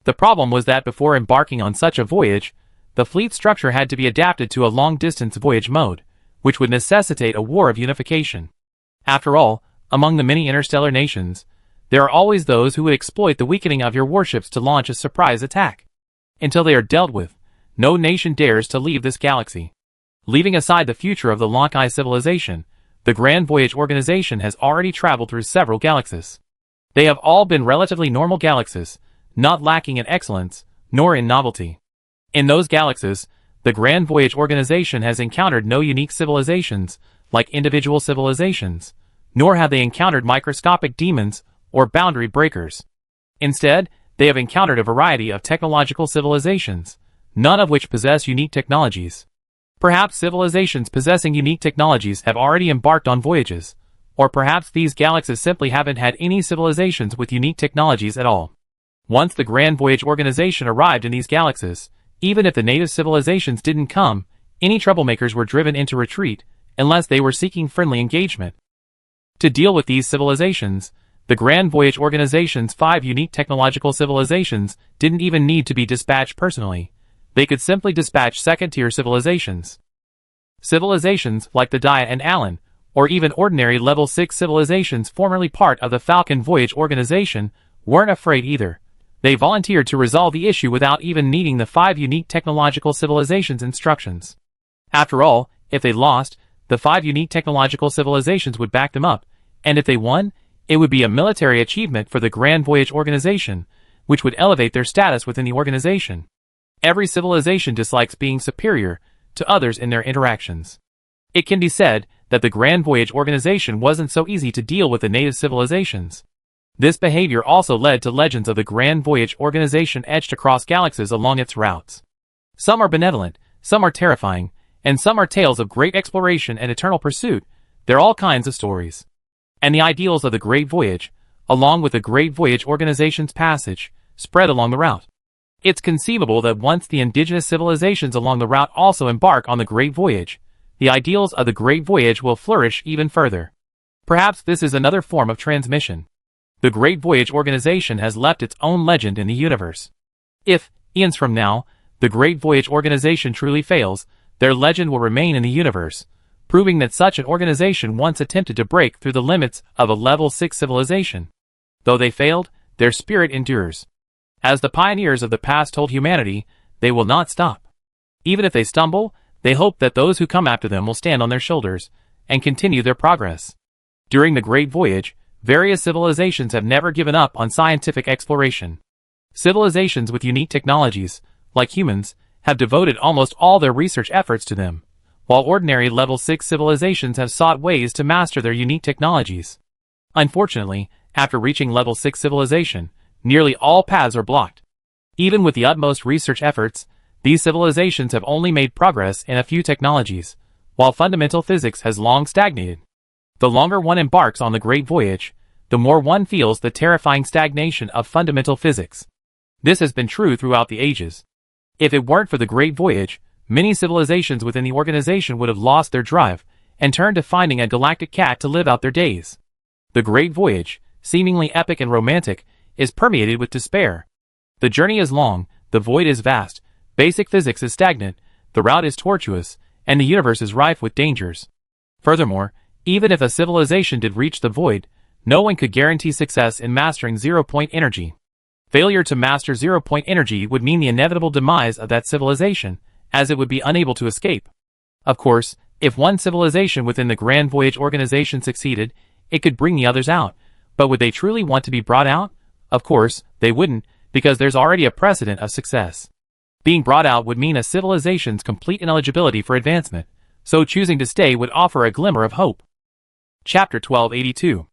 The problem was that before embarking on such a voyage, the fleet structure had to be adapted to a long-distance voyage mode, which would necessitate a war of unification. After all, among the many interstellar nations, there are always those who would exploit the weakening of your warships to launch a surprise attack. Until they are dealt with, no nation dares to leave this galaxy. Leaving aside the future of the Lon Kai civilization, the Grand Voyage organization has already traveled through several galaxies. They have all been relatively normal galaxies, not lacking in excellence, nor in novelty. In those galaxies, the Grand Voyage organization has encountered no unique civilizations, like individual civilizations, nor have they encountered microscopic demons or boundary breakers. Instead, they have encountered a variety of technological civilizations, none of which possess unique technologies. Perhaps civilizations possessing unique technologies have already embarked on voyages, or perhaps these galaxies simply haven't had any civilizations with unique technologies at all. Once the Grand Voyage Organization arrived in these galaxies, even if the native civilizations didn't come, any troublemakers were driven into retreat, unless they were seeking friendly engagement. To deal with these civilizations, the Grand Voyage Organization's 5 unique technological civilizations didn't even need to be dispatched personally. They could simply dispatch second-tier civilizations. Civilizations like the Dia and Alan, or even ordinary level 6 civilizations formerly part of the Falcon Voyage Organization, weren't afraid either. They volunteered to resolve the issue without even needing the 5 unique technological civilizations' instructions. After all, if they lost, the 5 unique technological civilizations would back them up, and if they won, it would be a military achievement for the Grand Voyage Organization, which would elevate their status within the organization. Every civilization dislikes being superior to others in their interactions. It can be said that the Grand Voyage Organization wasn't so easy to deal with the native civilizations. This behavior also led to legends of the Grand Voyage Organization etched across galaxies along its routes. Some are benevolent, some are terrifying, and some are tales of great exploration and eternal pursuit. They're all kinds of stories. And the ideals of the Great Voyage, along with the Great Voyage Organization's passage, spread along the route. It's conceivable that once the indigenous civilizations along the route also embark on the Great Voyage, the ideals of the Great Voyage will flourish even further. Perhaps this is another form of transmission. The Great Voyage Organization has left its own legend in the universe. If, eons from now, the Great Voyage Organization truly fails, their legend will remain in the universe, proving that such an organization once attempted to break through the limits of a level 6 civilization. Though they failed, their spirit endures. As the pioneers of the past told humanity, they will not stop. Even if they stumble, they hope that those who come after them will stand on their shoulders and continue their progress. During the Great Voyage, various civilizations have never given up on scientific exploration. Civilizations with unique technologies, like humans, have devoted almost all their research efforts to them, while ordinary level 6 civilizations have sought ways to master their unique technologies. Unfortunately, after reaching level 6 civilization, nearly all paths are blocked. Even with the utmost research efforts, these civilizations have only made progress in a few technologies, while fundamental physics has long stagnated. The longer one embarks on the Great Voyage, the more one feels the terrifying stagnation of fundamental physics. This has been true throughout the ages. If it weren't for the Great Voyage, many civilizations within the organization would have lost their drive and turned to finding a galactic cat to live out their days. The Great Voyage, seemingly epic and romantic, is permeated with despair. The journey is long, the void is vast, basic physics is stagnant, the route is tortuous, and the universe is rife with dangers. Furthermore, even if a civilization did reach the void, no one could guarantee success in mastering zero-point energy. Failure to master zero-point energy would mean the inevitable demise of that civilization, as it would be unable to escape. Of course, if one civilization within the Grand Voyage Organization succeeded, it could bring the others out. But would they truly want to be brought out? Of course, they wouldn't, because there's already a precedent of success. Being brought out would mean a civilization's complete ineligibility for advancement, so choosing to stay would offer a glimmer of hope. Chapter 1282.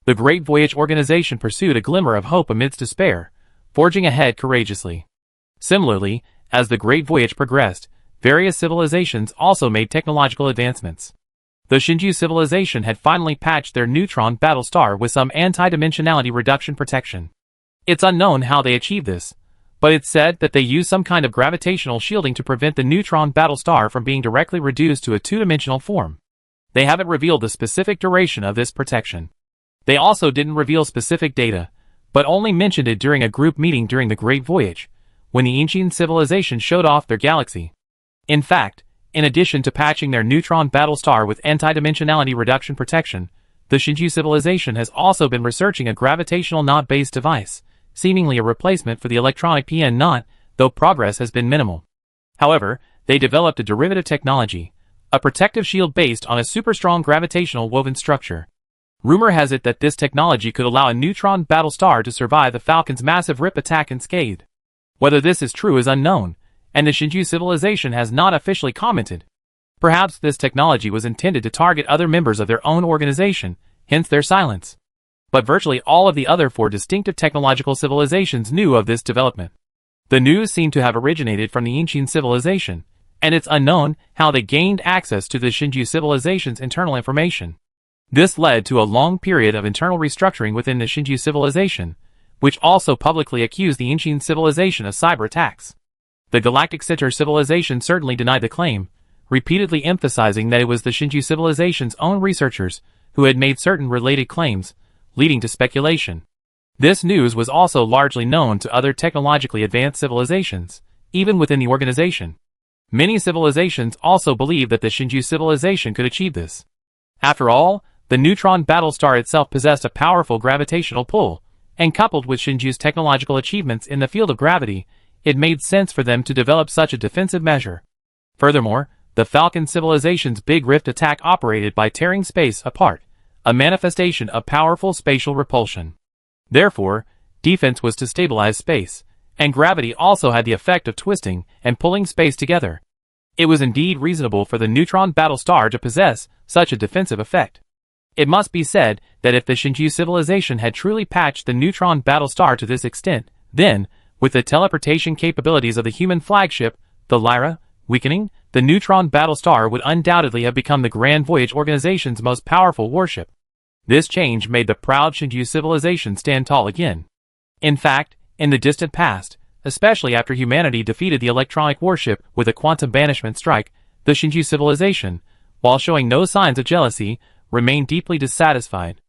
The Great Voyage Organization pursued a glimmer of hope amidst despair, forging ahead courageously. Similarly, as the Great Voyage progressed, various civilizations also made technological advancements. The Shinju civilization had finally patched their neutron battle star with some anti-dimensionality reduction protection. It's unknown how they achieved this, but it's said that they used some kind of gravitational shielding to prevent the neutron battle star from being directly reduced to a two-dimensional form. They haven't revealed the specific duration of this protection. They also didn't reveal specific data, but only mentioned it during a group meeting during the Great Voyage, when the ancient civilization showed off their galaxy. In fact, in addition to patching their neutron battle star with anti-dimensionality reduction protection, the Shinju civilization has also been researching a gravitational knot-based device, seemingly a replacement for the electronic PN knot, though progress has been minimal. However, they developed a derivative technology, a protective shield based on a super-strong gravitational woven structure. Rumor has it that this technology could allow a neutron battle star to survive the Falcon's massive rip attack unscathed. Whether this is true is unknown, and the Shinju civilization has not officially commented. Perhaps this technology was intended to target other members of their own organization, hence their silence. But virtually all of the other 4 distinctive technological civilizations knew of this development. The news seemed to have originated from the ancient civilization, and it's unknown how they gained access to the Shinju civilization's internal information. This led to a long period of internal restructuring within the Shinju civilization, which also publicly accused the ancient civilization of cyber attacks. The Galactic Center civilization certainly denied the claim, repeatedly emphasizing that it was the Shinju civilization's own researchers who had made certain related claims, leading to speculation. This news was also largely known to other technologically advanced civilizations, even within the organization. Many civilizations also believed that the Shinju civilization could achieve this. After all, the neutron battlestar itself possessed a powerful gravitational pull, and coupled with Shinju's technological achievements in the field of gravity, it made sense for them to develop such a defensive measure. Furthermore, the Falcon civilization's Big Rift attack operated by tearing space apart, a manifestation of powerful spatial repulsion. Therefore, defense was to stabilize space, and gravity also had the effect of twisting and pulling space together. It was indeed reasonable for the neutron battlestar to possess such a defensive effect. It must be said that if the Shinju civilization had truly patched the neutron battlestar to this extent, then, with the teleportation capabilities of the human flagship, the Lyra, weakening, the neutron battlestar would undoubtedly have become the Grand Voyage organization's most powerful warship. This change made the proud Shinju civilization stand tall again. In fact, in the distant past, especially after humanity defeated the electronic warship with a quantum banishment strike, the Shinju civilization, while showing no signs of jealousy, remained deeply dissatisfied.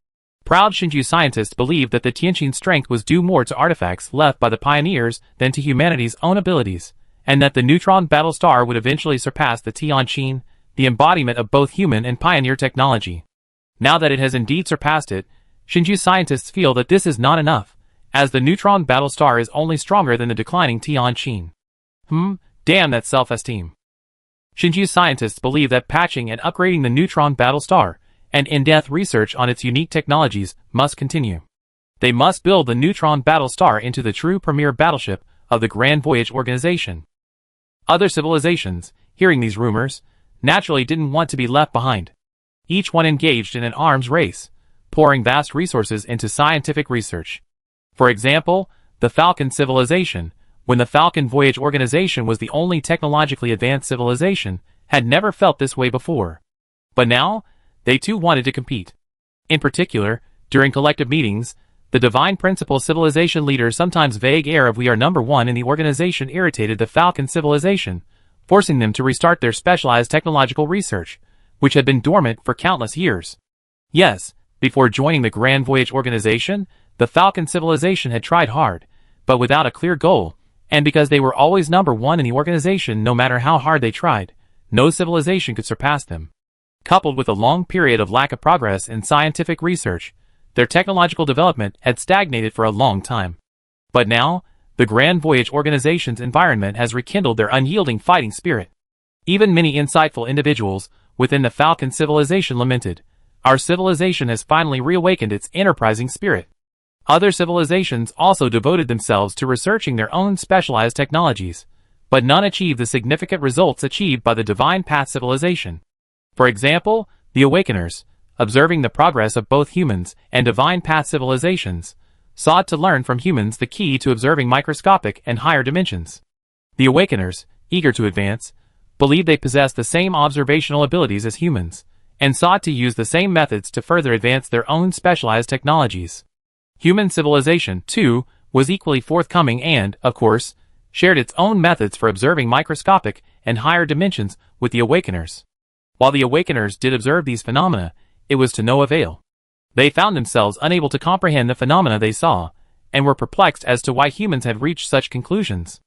Proud Shinju scientists believed that the Tianqin's strength was due more to artifacts left by the pioneers than to humanity's own abilities, and that the neutron battlestar would eventually surpass the Tianqin, the embodiment of both human and pioneer technology. Now that it has indeed surpassed it, Shinju scientists feel that this is not enough, as the neutron battlestar is only stronger than the declining Tianqin. Damn that self-esteem. Shinju scientists believe that patching and upgrading the neutron battlestar, and in-depth research on its unique technologies, must continue. They must build the neutron battlestar into the true premier battleship of the Grand Voyage organization. Other civilizations, hearing these rumors, naturally didn't want to be left behind. Each one engaged in an arms race, pouring vast resources into scientific research. For example, the Falcon civilization, when the Falcon Voyage organization was the only technologically advanced civilization, had never felt this way before. But now, they too wanted to compete. In particular, during collective meetings, the Divine Principle civilization leader's sometimes vague air of "we are number one" in the organization irritated the Falcon civilization, forcing them to restart their specialized technological research, which had been dormant for countless years. Yes, before joining the Grand Voyage organization, the Falcon civilization had tried hard, but without a clear goal, and because they were always number one in the organization no matter how hard they tried, no civilization could surpass them. Coupled with a long period of lack of progress in scientific research, their technological development had stagnated for a long time. But now, the Grand Voyage organization's environment has rekindled their unyielding fighting spirit. Even many insightful individuals within the Falcon civilization lamented, "Our civilization has finally reawakened its enterprising spirit." Other civilizations also devoted themselves to researching their own specialized technologies, but none achieved the significant results achieved by the Divine Path civilization. For example, the Awakeners, observing the progress of both humans and Divine Path civilizations, sought to learn from humans the key to observing microscopic and higher dimensions. The Awakeners, eager to advance, believed they possessed the same observational abilities as humans, and sought to use the same methods to further advance their own specialized technologies. Human civilization, too, was equally forthcoming and, of course, shared its own methods for observing microscopic and higher dimensions with the Awakeners. While the Awakeners did observe these phenomena, it was to no avail. They found themselves unable to comprehend the phenomena they saw, and were perplexed as to why humans had reached such conclusions.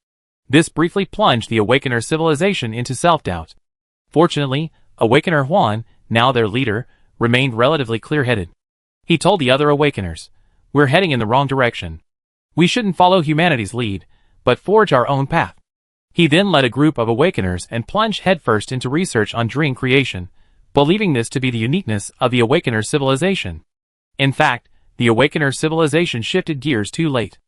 This briefly plunged the Awakener civilization into self-doubt. Fortunately, Awakener Huan, now their leader, remained relatively clear-headed. He told the other Awakeners, "We're heading in the wrong direction. We shouldn't follow humanity's lead, but forge our own path." He then led a group of Awakeners and plunged headfirst into research on dream creation, believing this to be the uniqueness of the Awakener civilization. In fact, the Awakener civilization shifted gears too late.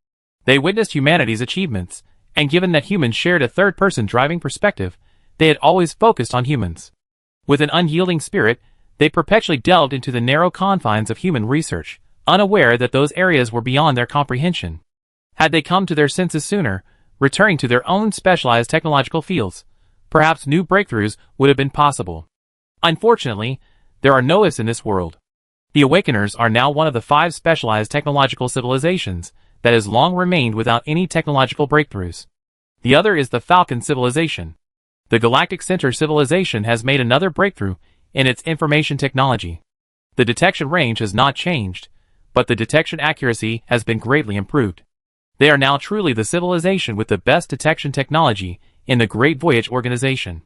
They witnessed humanity's achievements, and given that humans shared a third-person driving perspective, they had always focused on humans. With an unyielding spirit, they perpetually delved into the narrow confines of human research, unaware that those areas were beyond their comprehension. Had they come to their senses sooner, returning to their own specialized technological fields, perhaps new breakthroughs would have been possible. Unfortunately, there are no ifs in this world. The Awakeners are now one of the 5 specialized technological civilizations that has long remained without any technological breakthroughs. The other is the Falcon civilization. The Galactic Center civilization has made another breakthrough in its information technology. The detection range has not changed, but the detection accuracy has been greatly improved. They are now truly the civilization with the best detection technology in the Great Voyage organization.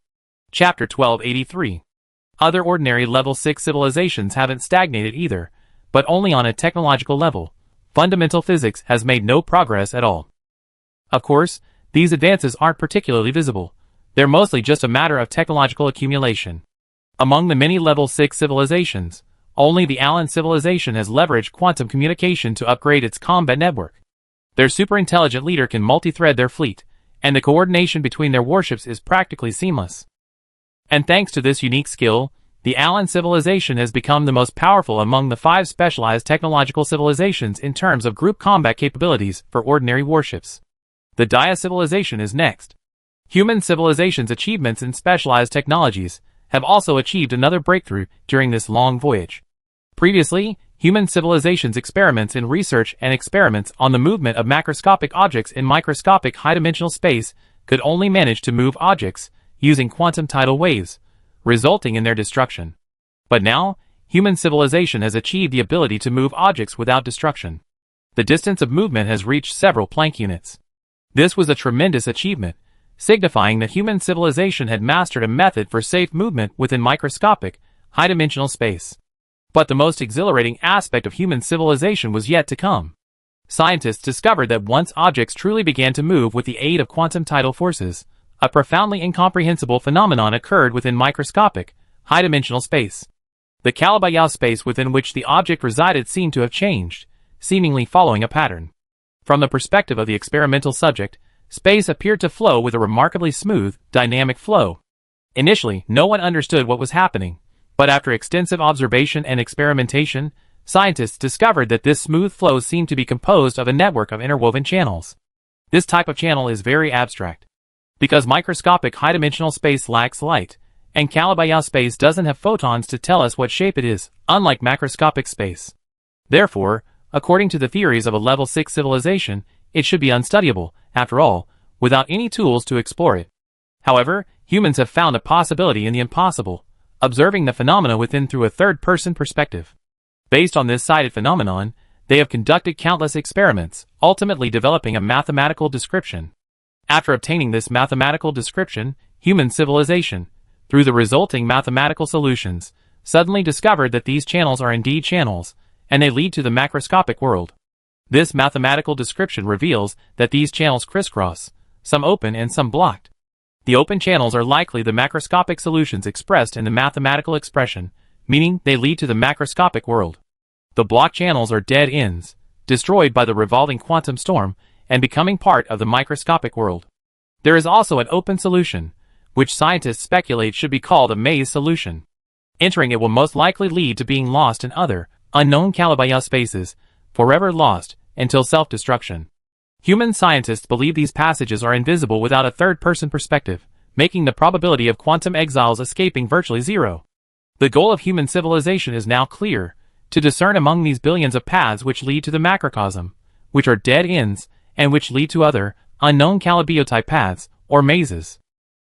Chapter 1283. Other ordinary level 6 civilizations haven't stagnated either, but only on a technological level. Fundamental physics has made no progress at all. Of course, these advances aren't particularly visible. They're mostly just a matter of technological accumulation. Among the many level 6 civilizations, only the Allen civilization has leveraged quantum communication to upgrade its combat network. Their superintelligent leader can multi-thread their fleet, and the coordination between their warships is practically seamless. And thanks to this unique skill, the Allen civilization has become the most powerful among the 5 specialized technological civilizations in terms of group combat capabilities for ordinary warships. The Dia civilization is next. Human civilization's achievements in specialized technologies have also achieved another breakthrough during this long voyage. Previously, human civilization's experiments in research and experiments on the movement of macroscopic objects in microscopic high-dimensional space could only manage to move objects using quantum tidal waves, resulting in their destruction. But now, human civilization has achieved the ability to move objects without destruction. The distance of movement has reached several Planck units. This was a tremendous achievement, signifying that human civilization had mastered a method for safe movement within microscopic, high-dimensional space. But the most exhilarating aspect of human civilization was yet to come. Scientists discovered that once objects truly began to move with the aid of quantum tidal forces, a profoundly incomprehensible phenomenon occurred within microscopic, high-dimensional space. The Calabi-Yau space within which the object resided seemed to have changed, seemingly following a pattern. From the perspective of the experimental subject, space appeared to flow with a remarkably smooth, dynamic flow. Initially, no one understood what was happening, but after extensive observation and experimentation, scientists discovered that this smooth flow seemed to be composed of a network of interwoven channels. This type of channel is very abstract. Because microscopic high-dimensional space lacks light, and Calabi-Yau space doesn't have photons to tell us what shape it is, unlike macroscopic space. Therefore, according to the theories of a level 6 civilization, it should be unstudyable, after all, without any tools to explore it. However, humans have found a possibility in the impossible, observing the phenomena within through a third-person perspective. Based on this sighted phenomenon, they have conducted countless experiments, ultimately developing a mathematical description. After obtaining this mathematical description, human civilization, through the resulting mathematical solutions, suddenly discovered that these channels are indeed channels, and they lead to the macroscopic world. This mathematical description reveals that these channels crisscross, some open and some blocked. The open channels are likely the macroscopic solutions expressed in the mathematical expression, meaning they lead to the macroscopic world. The blocked channels are dead ends, destroyed by the revolving quantum storm, and becoming part of the microscopic world. There is also an open solution, which scientists speculate should be called a maze solution. Entering it will most likely lead to being lost in other, unknown Calabi-Yau spaces, forever lost, until self-destruction. Human scientists believe these passages are invisible without a third-person perspective, making the probability of quantum exiles escaping virtually zero. The goal of human civilization is now clear, to discern among these billions of paths which lead to the macrocosm, which are dead ends, and which lead to other, unknown Calabi-Yau-type paths, or mazes.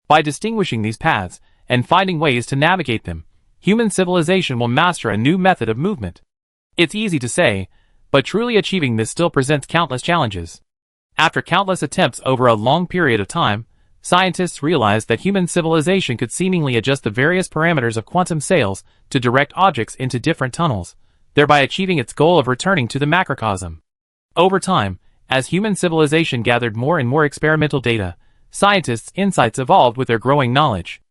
By distinguishing these paths, and finding ways to navigate them, human civilization will master a new method of movement. It's easy to say, but truly achieving this still presents countless challenges. After countless attempts over a long period of time, scientists realized that human civilization could seemingly adjust the various parameters of quantum sails to direct objects into different tunnels, thereby achieving its goal of returning to the macrocosm. Over time, as human civilization gathered more and more experimental data, scientists' insights evolved with their growing knowledge.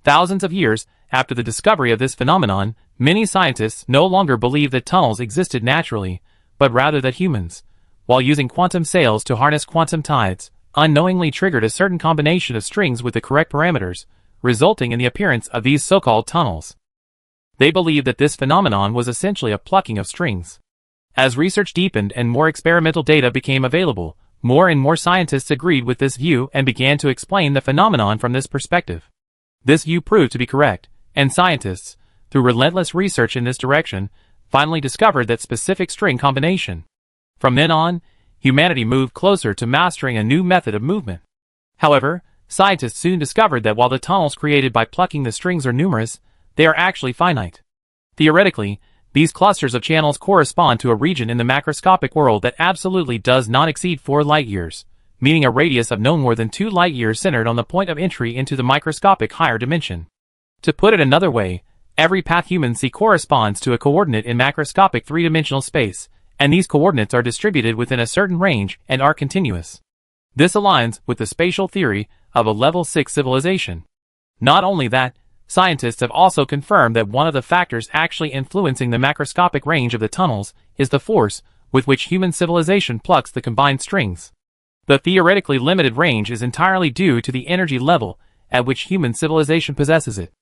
Thousands of years after the discovery of this phenomenon, many scientists no longer believe that tunnels existed naturally, but rather that humans, while using quantum sails to harness quantum tides, unknowingly triggered a certain combination of strings with the correct parameters, resulting in the appearance of these so-called tunnels. They believe that this phenomenon was essentially a plucking of strings. As research deepened and more experimental data became available, more and more scientists agreed with this view and began to explain the phenomenon from this perspective. This view proved to be correct, and scientists, through relentless research in this direction, finally discovered that specific string combination. From then on, humanity moved closer to mastering a new method of movement. However, scientists soon discovered that while the tunnels created by plucking the strings are numerous, they are actually finite. Theoretically, these clusters of channels correspond to a region in the macroscopic world that absolutely does not exceed 4 light-years, meaning a radius of no more than 2 light-years centered on the point of entry into the microscopic higher dimension. To put it another way, every path humans see corresponds to a coordinate in macroscopic 3-dimensional space, and these coordinates are distributed within a certain range and are continuous. This aligns with the spatial theory of a level 6 civilization. Not only that, scientists have also confirmed that one of the factors actually influencing the macroscopic range of the tunnels is the force with which human civilization plucks the combined strings. The theoretically limited range is entirely due to the energy level at which human civilization possesses it.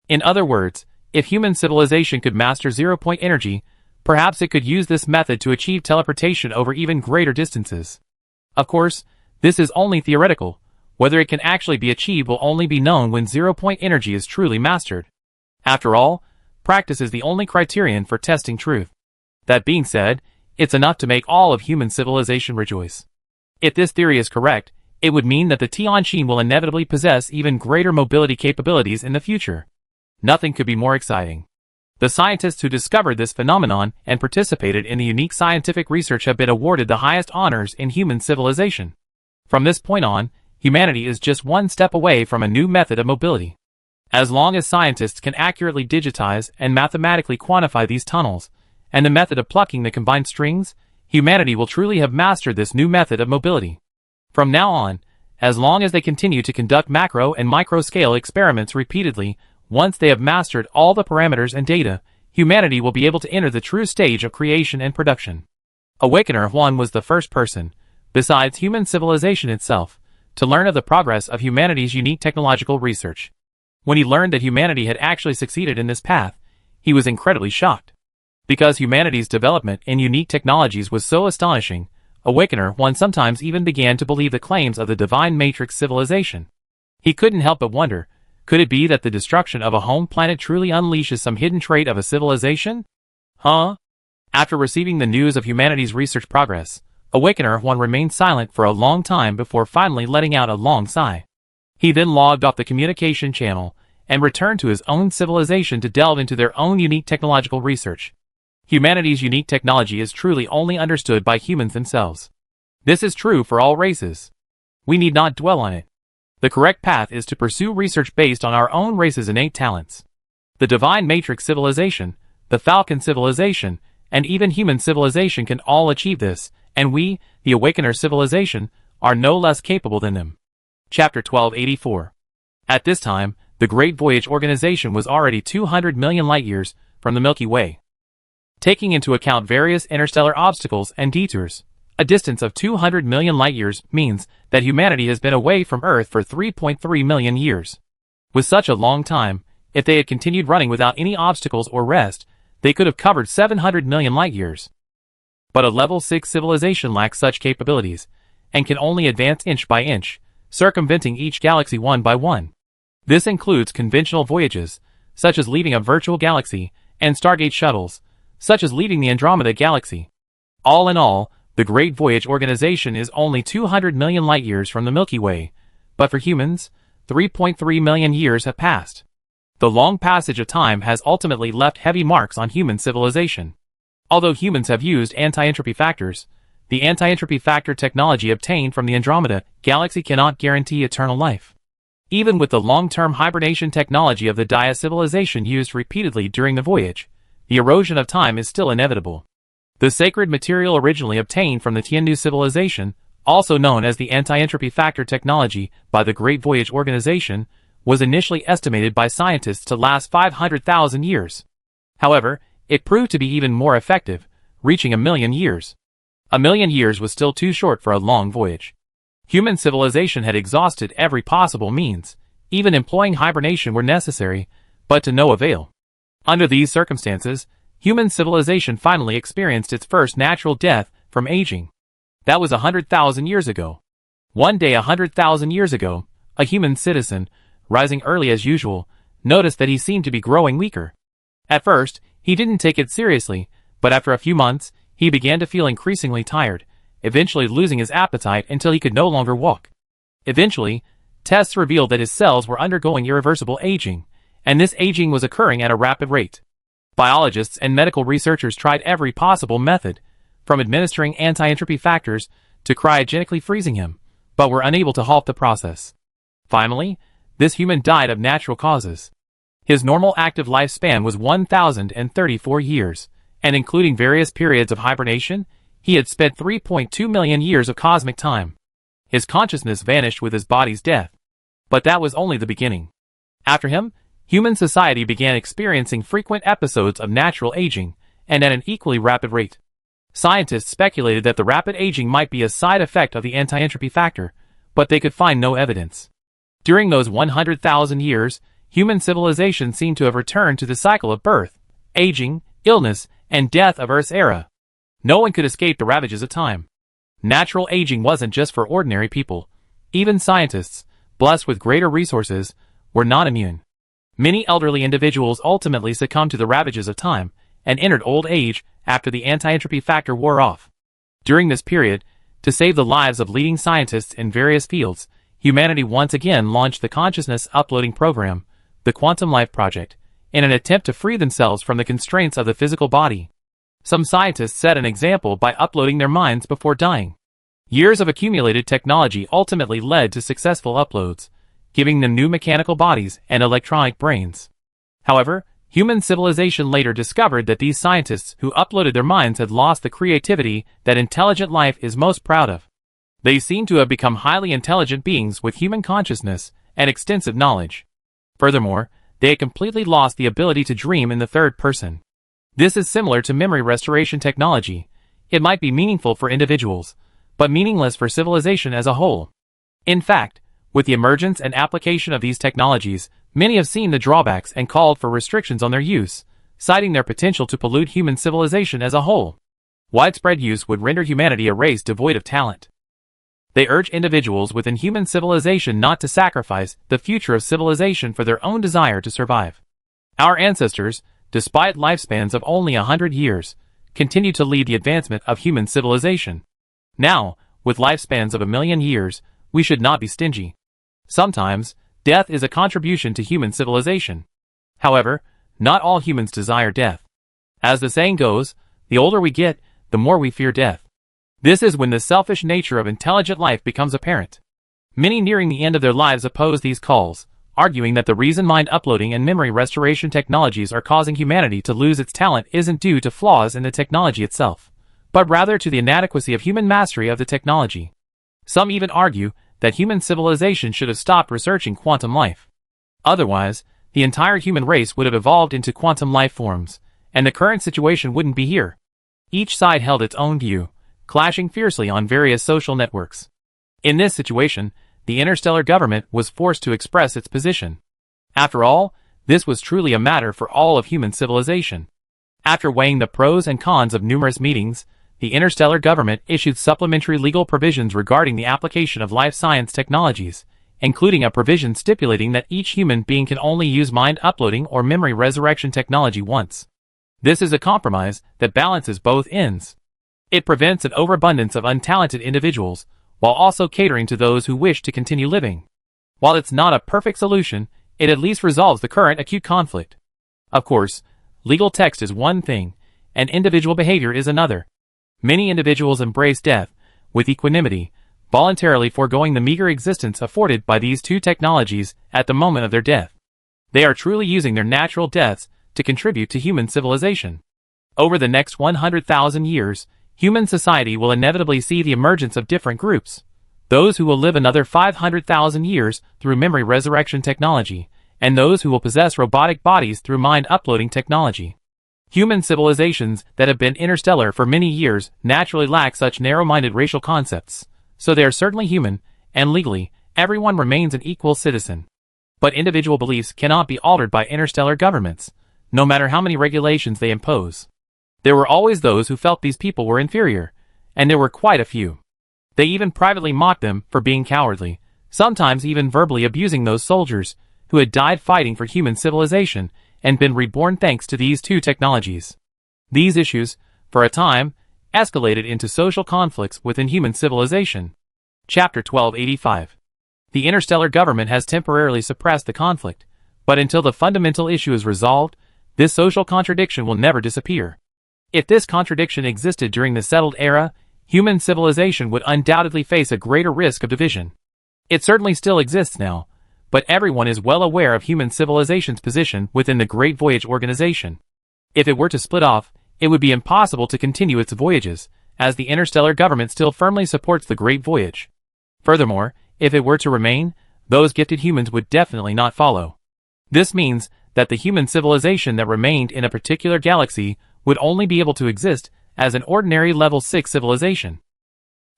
In other words, if human civilization could master zero-point energy, perhaps it could use this method to achieve teleportation over even greater distances. Of course, this is only theoretical. Whether it can actually be achieved will only be known when zero-point energy is truly mastered. After all, practice is the only criterion for testing truth. That being said, it's enough to make all of human civilization rejoice. If this theory is correct, it would mean that the Tianqin will inevitably possess even greater mobility capabilities in the future. Nothing could be more exciting. The scientists who discovered this phenomenon and participated in the unique scientific research have been awarded the highest honors in human civilization. From this point on, humanity is just one step away from a new method of mobility. As long as scientists can accurately digitize and mathematically quantify these tunnels, and the method of plucking the combined strings, humanity will truly have mastered this new method of mobility. From now on, as long as they continue to conduct macro and micro-scale experiments repeatedly, once they have mastered all the parameters and data, humanity will be able to enter the true stage of creation and production. Awakener 1 was the first person, besides human civilization itself, to learn of the progress of humanity's unique technological research. When he learned that humanity had actually succeeded in this path, he was incredibly shocked. Because humanity's development in unique technologies was so astonishing, Awakener 1 sometimes even began to believe the claims of the divine matrix civilization. He couldn't help but wonder, could it be that the destruction of a home planet truly unleashes some hidden trait of a civilization? After receiving the news of humanity's research progress, Awakener 1 remained silent for a long time before finally letting out a long sigh. He then logged off the communication channel and returned to his own civilization to delve into their own unique technological research. Humanity's unique technology is truly only understood by humans themselves. This is true for all races. We need not dwell on it. The correct path is to pursue research based on our own race's innate talents. The Divine Matrix civilization, the Falcon civilization, and even human civilization can all achieve this, and we, the Awakener civilization, are no less capable than them. Chapter 1284. At this time, the Great Voyage organization was already 200 million light-years from the Milky Way. Taking into account various interstellar obstacles and detours, a distance of 200 million light-years means that humanity has been away from Earth for 3.3 million years. With such a long time, if they had continued running without any obstacles or rest, they could have covered 700 million light-years. But a level 6 civilization lacks such capabilities, and can only advance inch by inch, circumventing each galaxy one by one. This includes conventional voyages, such as leaving a virtual galaxy, and Stargate shuttles, such as leaving the Andromeda Galaxy. All in all, the Great Voyage organization is only 200 million light-years from the Milky Way, but for humans, 3.3 million years have passed. The long passage of time has ultimately left heavy marks on human civilization. Although humans have used anti-entropy factors, the anti-entropy factor technology obtained from the Andromeda Galaxy cannot guarantee eternal life. Even with the long-term hibernation technology of the Dia civilization used repeatedly during the voyage, the erosion of time is still inevitable. The sacred material originally obtained from the Tiandu civilization, also known as the anti-entropy factor technology by the Great Voyage organization, was initially estimated by scientists to last 500,000 years. However, it proved to be even more effective, reaching 1,000,000 years. 1,000,000 years was still too short for a long voyage. Human civilization had exhausted every possible means, even employing hibernation where necessary, but to no avail. Under these circumstances, human civilization finally experienced its first natural death from aging. That was 100,000 years ago. One day 100,000 years ago, a human citizen, rising early as usual, noticed that he seemed to be growing weaker. At first, he didn't take it seriously, but after a few months, he began to feel increasingly tired, eventually losing his appetite until he could no longer walk. Eventually, tests revealed that his cells were undergoing irreversible aging, and this aging was occurring at a rapid rate. Biologists and medical researchers tried every possible method, from administering anti-entropy factors to cryogenically freezing him, but were unable to halt the process. Finally, this human died of natural causes. His normal active lifespan was 1,034 years, and including various periods of hibernation, he had spent 3.2 million years of cosmic time. His consciousness vanished with his body's death. But that was only the beginning. After him, human society began experiencing frequent episodes of natural aging, and at an equally rapid rate. Scientists speculated that the rapid aging might be a side effect of the anti-entropy factor, but they could find no evidence. During those 100,000 years, human civilization seemed to have returned to the cycle of birth, aging, illness, and death of Earth's era. No one could escape the ravages of time. Natural aging wasn't just for ordinary people. Even scientists, blessed with greater resources, were not immune. Many elderly individuals ultimately succumbed to the ravages of time and entered old age after the anti-entropy factor wore off. During this period, to save the lives of leading scientists in various fields, humanity once again launched the consciousness uploading program, the Quantum Life Project, in an attempt to free themselves from the constraints of the physical body. Some scientists set an example by uploading their minds before dying. Years of accumulated technology ultimately led to successful uploads, giving them new mechanical bodies and electronic brains. However, human civilization later discovered that these scientists who uploaded their minds had lost the creativity that intelligent life is most proud of. They seem to have become highly intelligent beings with human consciousness and extensive knowledge. Furthermore, they had completely lost the ability to dream in the third person. This is similar to memory restoration technology. It might be meaningful for individuals, but meaningless for civilization as a whole. In fact, with the emergence and application of these technologies, many have seen the drawbacks and called for restrictions on their use, citing their potential to pollute human civilization as a whole. Widespread use would render humanity a race devoid of talent. They urge individuals within human civilization not to sacrifice the future of civilization for their own desire to survive. Our ancestors, despite lifespans of only 100 years, continued to lead the advancement of human civilization. Now, with lifespans of 1,000,000 years, we should not be stingy. Sometimes, death is a contribution to human civilization. However, not all humans desire death. As the saying goes, the older we get, the more we fear death. This is when the selfish nature of intelligent life becomes apparent. Many nearing the end of their lives oppose these calls, arguing that the reason mind uploading and memory restoration technologies are causing humanity to lose its talent isn't due to flaws in the technology itself, but rather to the inadequacy of human mastery of the technology. Some even argue that human civilization should have stopped researching quantum life. Otherwise, the entire human race would have evolved into quantum life forms, and the current situation wouldn't be here. Each side held its own view, clashing fiercely on various social networks. In this situation, the Interstellar government was forced to express its position. After all, this was truly a matter for all of human civilization. After weighing the pros and cons of numerous meetings, the Interstellar government issued supplementary legal provisions regarding the application of life science technologies, including a provision stipulating that each human being can only use mind uploading or memory resurrection technology once. This is a compromise that balances both ends. It prevents an overabundance of untalented individuals, while also catering to those who wish to continue living. While it's not a perfect solution, it at least resolves the current acute conflict. Of course, legal text is one thing, and individual behavior is another. Many individuals embrace death with equanimity, voluntarily foregoing the meager existence afforded by these two technologies at the moment of their death. They are truly using their natural deaths to contribute to human civilization. Over the next 100,000 years, human society will inevitably see the emergence of different groups. Those who will live another 500,000 years through memory resurrection technology, and those who will possess robotic bodies through mind uploading technology. Human civilizations that have been interstellar for many years naturally lack such narrow-minded racial concepts, so they are certainly human, and legally, everyone remains an equal citizen. But individual beliefs cannot be altered by interstellar governments, no matter how many regulations they impose. There were always those who felt these people were inferior, and there were quite a few. They even privately mocked them for being cowardly, sometimes even verbally abusing those soldiers who had died fighting for human civilization and been reborn thanks to these two technologies. These issues, for a time, escalated into social conflicts within human civilization. Chapter 1285. The interstellar government has temporarily suppressed the conflict, but until the fundamental issue is resolved, this social contradiction will never disappear. If this contradiction existed during the settled era, human civilization would undoubtedly face a greater risk of division. It certainly still exists now, but everyone is well aware of human civilization's position within the Great Voyage organization. If it were to split off, it would be impossible to continue its voyages, as the interstellar government still firmly supports the Great Voyage. Furthermore, if it were to remain, those gifted humans would definitely not follow. This means that the human civilization that remained in a particular galaxy would only be able to exist as an ordinary level 6 civilization.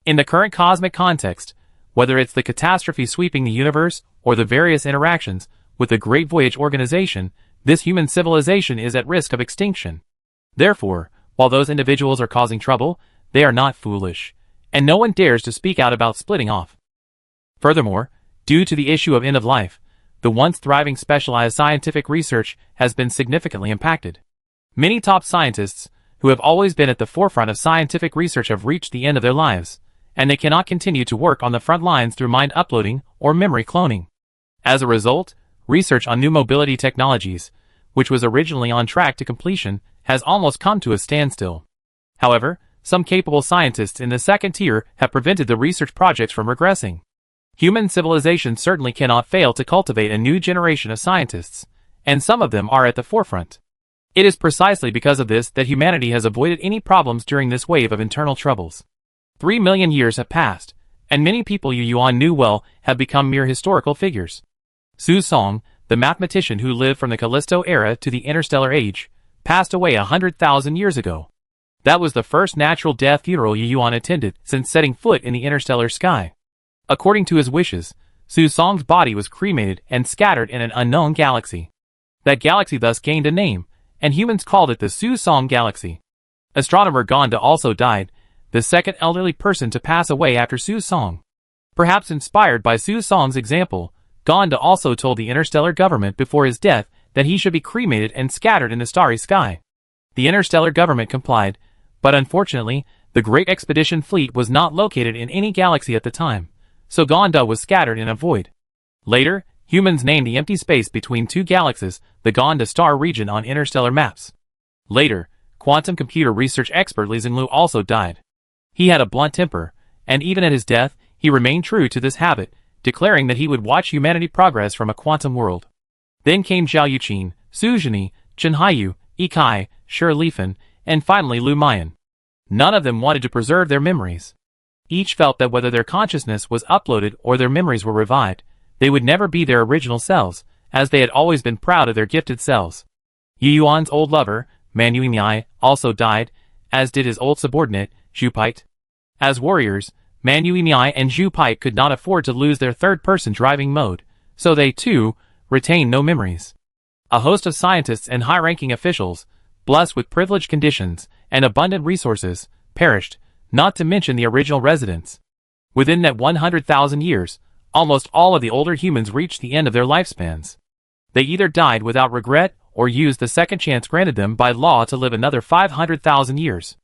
In the current cosmic context, whether it's the catastrophe sweeping the universe or the various interactions with the Great Voyage organization, this human civilization is at risk of extinction. Therefore, while those individuals are causing trouble, they are not foolish, and no one dares to speak out about splitting off. Furthermore, due to the issue of end of life, the once thriving specialized scientific research has been significantly impacted. Many top scientists, who have always been at the forefront of scientific research, have reached the end of their lives, and they cannot continue to work on the front lines through mind uploading or memory cloning. As a result, research on new mobility technologies, which was originally on track to completion, has almost come to a standstill. However, some capable scientists in the second tier have prevented the research projects from regressing. Human civilization certainly cannot fail to cultivate a new generation of scientists, and some of them are at the forefront. It is precisely because of this that humanity has avoided any problems during this wave of internal troubles. 3 million years have passed, and many people Yu Yuan knew well have become mere historical figures. Su Song, the mathematician who lived from the Callisto era to the interstellar age, passed away 100,000 years ago. That was the first natural death funeral Yu Yuan attended since setting foot in the interstellar sky. According to his wishes, Su Song's body was cremated and scattered in an unknown galaxy. That galaxy thus gained a name, and humans called it the Su Song Galaxy. Astronomer Gonda also died, the second elderly person to pass away after Su Song. Perhaps inspired by Su Song's example, Gonda also told the interstellar government before his death that he should be cremated and scattered in the starry sky. The interstellar government complied, but unfortunately, the Great Expedition fleet was not located in any galaxy at the time, so Gonda was scattered in a void. Later, humans named the empty space between two galaxies the Gonda star region on interstellar maps. Later, quantum computer research expert Li Zhenglu also died. He had a blunt temper, and even at his death, he remained true to this habit, declaring that he would watch humanity progress from a quantum world. Then came Zhao Yuqin, Su Zhini, Chen Haiyu, Yi Kai, Shi Lifan, and finally Lu Mian. None of them wanted to preserve their memories. Each felt that whether their consciousness was uploaded or their memories were revived, they would never be their original selves, as they had always been proud of their gifted selves. Yu Yuan's old lover, Man Yuimiai, also died, as did his old subordinate, Zhu Pite. As warriors, Man Yuimiai and Zhu Pite could not afford to lose their third-person driving mode, so they, too, retained no memories. A host of scientists and high-ranking officials, blessed with privileged conditions and abundant resources, perished, not to mention the original residents. Within that 100,000 years, almost all of the older humans reached the end of their lifespans. They either died without regret or used the second chance granted them by law to live another 500,000 years.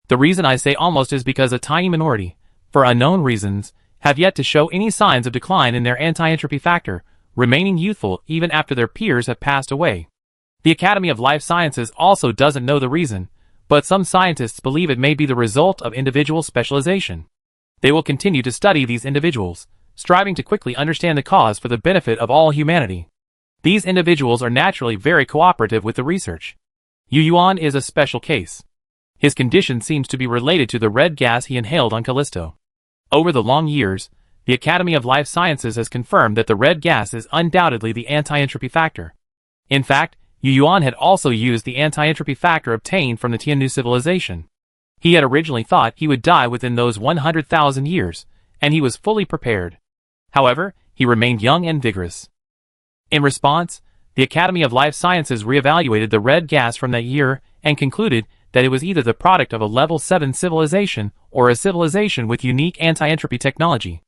The reason I say almost is because a tiny minority, for unknown reasons, have yet to show any signs of decline in their anti-entropy factor, remaining youthful even after their peers have passed away. The Academy of Life Sciences also doesn't know the reason, but some scientists believe it may be the result of individual specialization. They will continue to study these individuals, striving to quickly understand the cause for the benefit of all humanity. These individuals are naturally very cooperative with the research. Yu Yuan is a special case. His condition seems to be related to the red gas he inhaled on Callisto. Over the long years, the Academy of Life Sciences has confirmed that the red gas is undoubtedly the anti-entropy factor. In fact, Yu Yuan had also used the anti-entropy factor obtained from the Tiannu civilization. He had originally thought he would die within those 100,000 years, and he was fully prepared. However, he remained young and vigorous. In response, The Academy of Life Sciences reevaluated the red gas from that year and concluded that it was either the product of a level 7 civilization or a civilization with unique anti-entropy technology.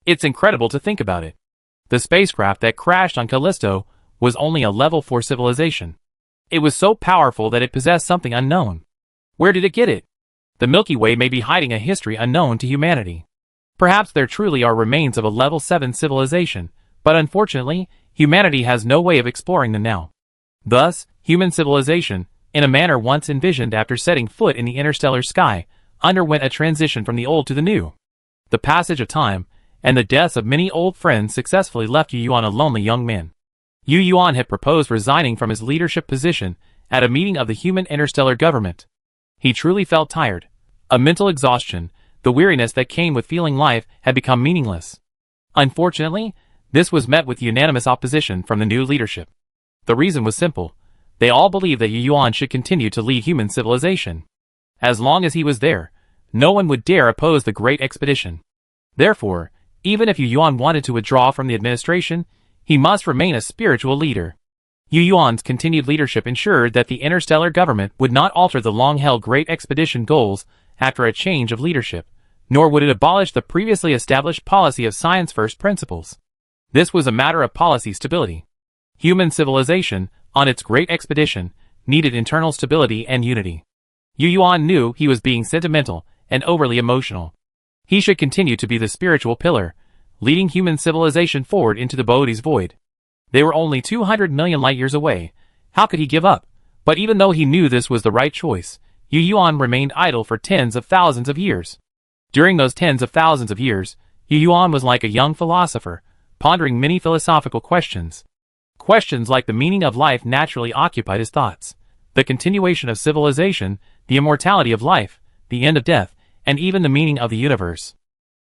It's incredible to think about it. The spacecraft that crashed on Callisto was only a level 4 civilization. It was so powerful that it possessed something unknown. Where did it get it? The Milky Way may be hiding a history unknown to humanity. Perhaps there truly are remains of a level 7 civilization, but unfortunately, humanity has no way of exploring them now. Thus, human civilization, in a manner once envisioned after setting foot in the interstellar sky, underwent a transition from the old to the new. The passage of time, and the deaths of many old friends successfully left Yu Yuan a lonely young man. Yu Yuan had proposed resigning from his leadership position at a meeting of the human interstellar government. He truly felt tired. A mental exhaustion, the weariness that came with feeling life had become meaningless. Unfortunately, this was met with unanimous opposition from the new leadership. The reason was simple. They all believed that Yu Yuan should continue to lead human civilization. As long as he was there, no one would dare oppose the great expedition. Therefore, even if Yu Yuan wanted to withdraw from the administration, he must remain a spiritual leader. Yu Yuan's continued leadership ensured that the interstellar government would not alter the long-held great expedition goals after a change of leadership, nor would it abolish the previously established policy of science-first principles. This was a matter of policy stability. Human civilization, on its great expedition, needed internal stability and unity. Yu Yuan knew he was being sentimental and overly emotional. He should continue to be the spiritual pillar, leading human civilization forward into the Bodhi's void. They were only 200 million light-years away. How could he give up? But even though he knew this was the right choice, Yu Yuan remained idle for tens of thousands of years. During those tens of thousands of years, Yu Yuan was like a young philosopher, pondering many philosophical questions. Questions like the meaning of life naturally occupied his thoughts. The continuation of civilization, the immortality of life, the end of death, and even the meaning of the universe.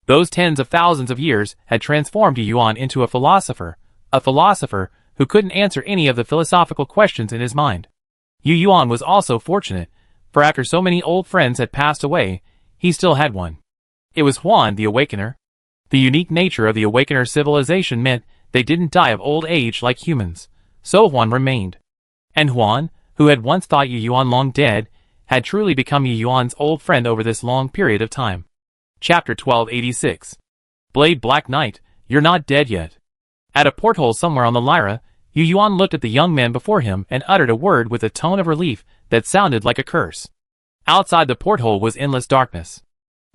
Those tens of thousands of years had transformed Yu Yuan into a philosopher who couldn't answer any of the philosophical questions in his mind. Yu Yuan was also fortunate, for after so many old friends had passed away, he still had one. It was Huan the Awakener. The unique nature of the Awakener civilization meant they didn't die of old age like humans, so Huan remained. And Huan, who had once thought Yu Yuan long dead, had truly become Yu Yuan's old friend over this long period of time. Chapter 1286. Blade Black Knight, you're not dead yet. At a porthole somewhere on the Lyra, Yu Yuan looked at the young man before him and uttered a word with a tone of relief that sounded like a curse. Outside the porthole was endless darkness.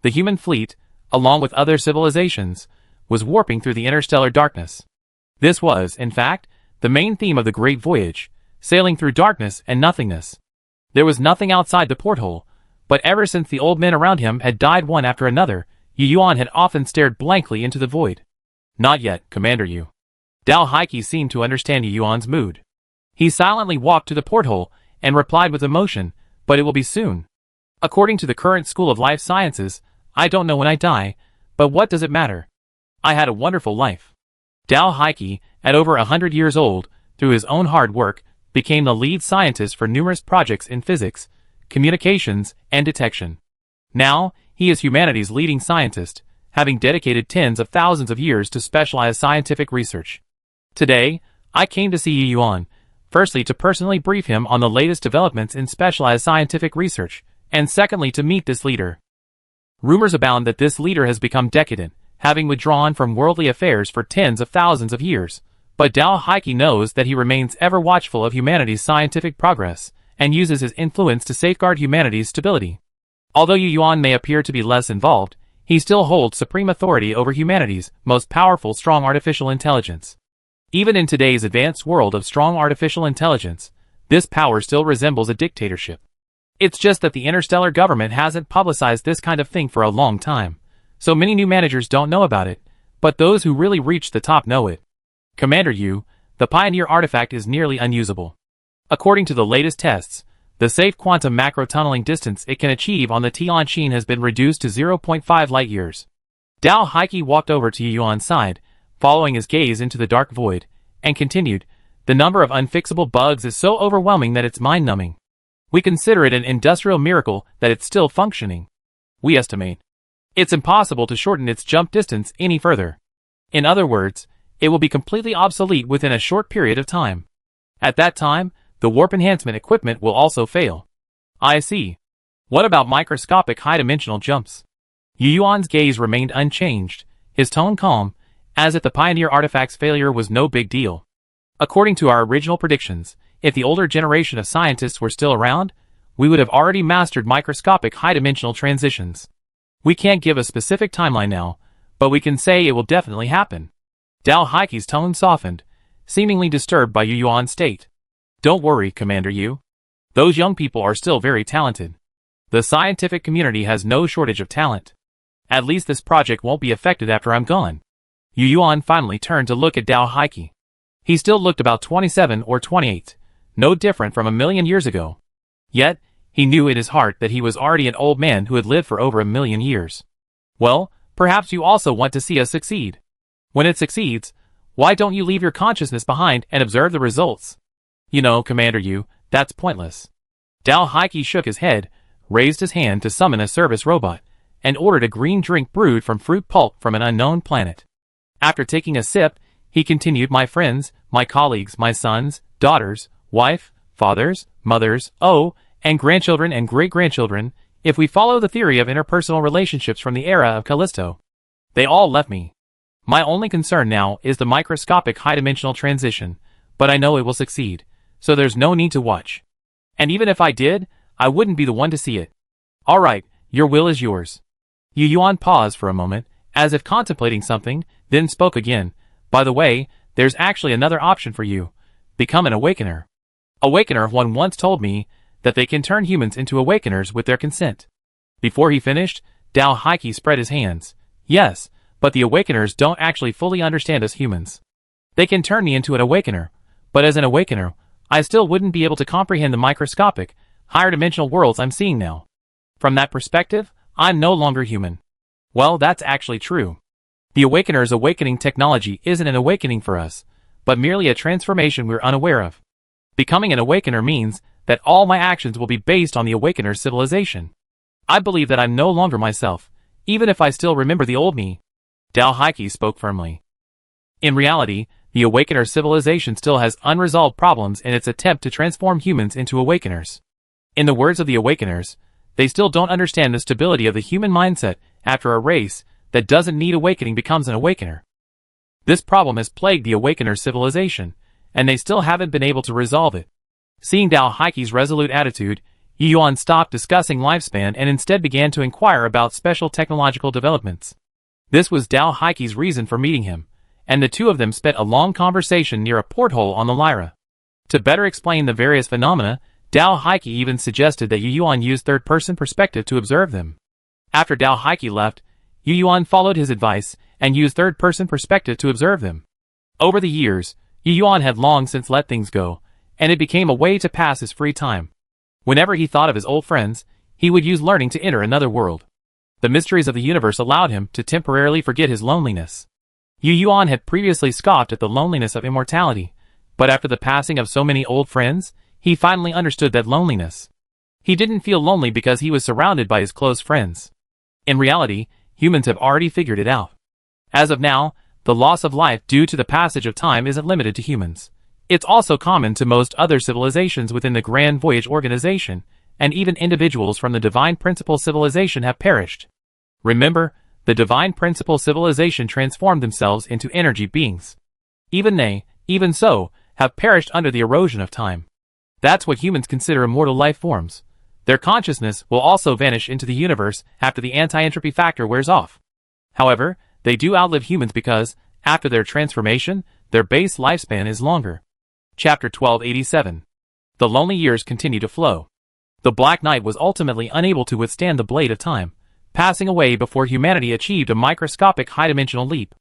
The human fleet, along with other civilizations, was warping through the interstellar darkness. This was, in fact, the main theme of the Great Voyage, sailing through darkness and nothingness. There was nothing outside the porthole, but ever since the old men around him had died one after another, Yu Yuan had often stared blankly into the void. Not yet, Commander Yu. Dao Heike seemed to understand Yu Yuan's mood. He silently walked to the porthole and replied with emotion, but it will be soon. According to the current school of life sciences, I don't know when I die, but what does it matter? I had a wonderful life. Dao Heike, at over 100 years old, through his own hard work, became the lead scientist for numerous projects in physics, communications, and detection. Now, he is humanity's leading scientist, having dedicated tens of thousands of years to specialized scientific research. Today, I came to see Yu Yuan, firstly to personally brief him on the latest developments in specialized scientific research, and secondly to meet this leader. Rumors abound that this leader has become decadent, having withdrawn from worldly affairs for tens of thousands of years, but Dao Heike knows that he remains ever watchful of humanity's scientific progress, and uses his influence to safeguard humanity's stability. Although Yu Yuan may appear to be less involved, he still holds supreme authority over humanity's most powerful strong artificial intelligence. Even in today's advanced world of strong artificial intelligence, this power still resembles a dictatorship. It's just that the interstellar government hasn't publicized this kind of thing for a long time, so many new managers don't know about it, but those who really reach the top know it. Commander Yu, the Pioneer artifact is nearly unusable. According to the latest tests, the safe quantum macro-tunneling distance it can achieve on the Tianqin has been reduced to 0.5 light-years. Dao Heike walked over to Yu Yuan's side, following his gaze into the dark void, and continued, the number of unfixable bugs is so overwhelming that it's mind-numbing. We consider it an industrial miracle that it's still functioning. We estimate it's impossible to shorten its jump distance any further. In other words, it will be completely obsolete within a short period of time. At that time, the warp enhancement equipment will also fail. I see. What about microscopic high-dimensional jumps? Yu Yuan's gaze remained unchanged, his tone calm, as if the Pioneer artifact's failure was no big deal. According to our original predictions, if the older generation of scientists were still around, we would have already mastered microscopic high-dimensional transitions. We can't give a specific timeline now, but we can say it will definitely happen. Dao Haiqi's tone softened, seemingly disturbed by Yu Yuan's state. Don't worry, Commander Yu. Those young people are still very talented. The scientific community has no shortage of talent. At least this project won't be affected after I'm gone. Yu Yuan finally turned to look at Dao Haiqi. He still looked about 27 or 28, no different from a million years ago. Yet, he knew in his heart that he was already an old man who had lived for over 1,000,000 years. Well, perhaps you also want to see us succeed. When it succeeds, why don't you leave your consciousness behind and observe the results? You know, Commander Yu, that's pointless. Dao Haiqi shook his head, raised his hand to summon a service robot, and ordered a green drink brewed from fruit pulp from an unknown planet. After taking a sip, he continued, my friends, my colleagues, my sons, daughters, wife, fathers, mothers, and grandchildren and great-grandchildren, if we follow the theory of interpersonal relationships from the era of Callisto. They all left me. My only concern now is the microscopic high-dimensional transition, but I know it will succeed, so there's no need to watch. And even if I did, I wouldn't be the one to see it. All right, your will is yours. Yu Yuan paused for a moment, as if contemplating something, then spoke again. By the way, there's actually another option for you. Become an awakener. Awakener, one once told me that they can turn humans into awakeners with their consent. Before he finished, Dao Haiqi spread his hands. Yes, but the awakeners don't actually fully understand us humans. They can turn me into an awakener, but as an awakener, I still wouldn't be able to comprehend the microscopic, higher dimensional worlds I'm seeing now. From that perspective, I'm no longer human. Well, that's actually true. The Awakener's awakening technology isn't an awakening for us, but merely a transformation we're unaware of. Becoming an awakener means that all my actions will be based on the Awakener's civilization. I believe that I'm no longer myself, even if I still remember the old me. Dao Haiqi spoke firmly. In reality, the Awakener's civilization still has unresolved problems in its attempt to transform humans into awakeners. In the words of the Awakeners, they still don't understand the stability of the human mindset after a race that doesn't need awakening becomes an awakener. This problem has plagued the Awakener's civilization, and they still haven't been able to resolve it. Seeing Dao Haiqi's resolute attitude, Yu Yuan stopped discussing lifespan and instead began to inquire about special technological developments. This was Dao Haiqi's reason for meeting him, and the two of them spent a long conversation near a porthole on the Lyra. To better explain the various phenomena, Dao Haiqi even suggested that Yu Yuan use third-person perspective to observe them. After Dao Haiqi left, Yu Yuan followed his advice and used third-person perspective to observe them. Over the years, Yu Yuan had long since let things go, and it became a way to pass his free time. Whenever he thought of his old friends, he would use learning to enter another world. The mysteries of the universe allowed him to temporarily forget his loneliness. Yu Yuan had previously scoffed at the loneliness of immortality, but after the passing of so many old friends, he finally understood that loneliness. He didn't feel lonely because he was surrounded by his close friends. In reality, humans have already figured it out. As of now, the loss of life due to the passage of time isn't limited to humans. It's also common to most other civilizations within the Grand Voyage organization, and even individuals from the Divine Principle civilization have perished. Remember, the Divine Principle civilization transformed themselves into energy beings. Even they, even so, have perished under the erosion of time. That's what humans consider immortal life forms. Their consciousness will also vanish into the universe after the anti-entropy factor wears off. However, they do outlive humans because, after their transformation, their base lifespan is longer. Chapter 1287. The lonely years continue to flow. The Black Knight was ultimately unable to withstand the blade of time, passing away before humanity achieved a microscopic high-dimensional leap.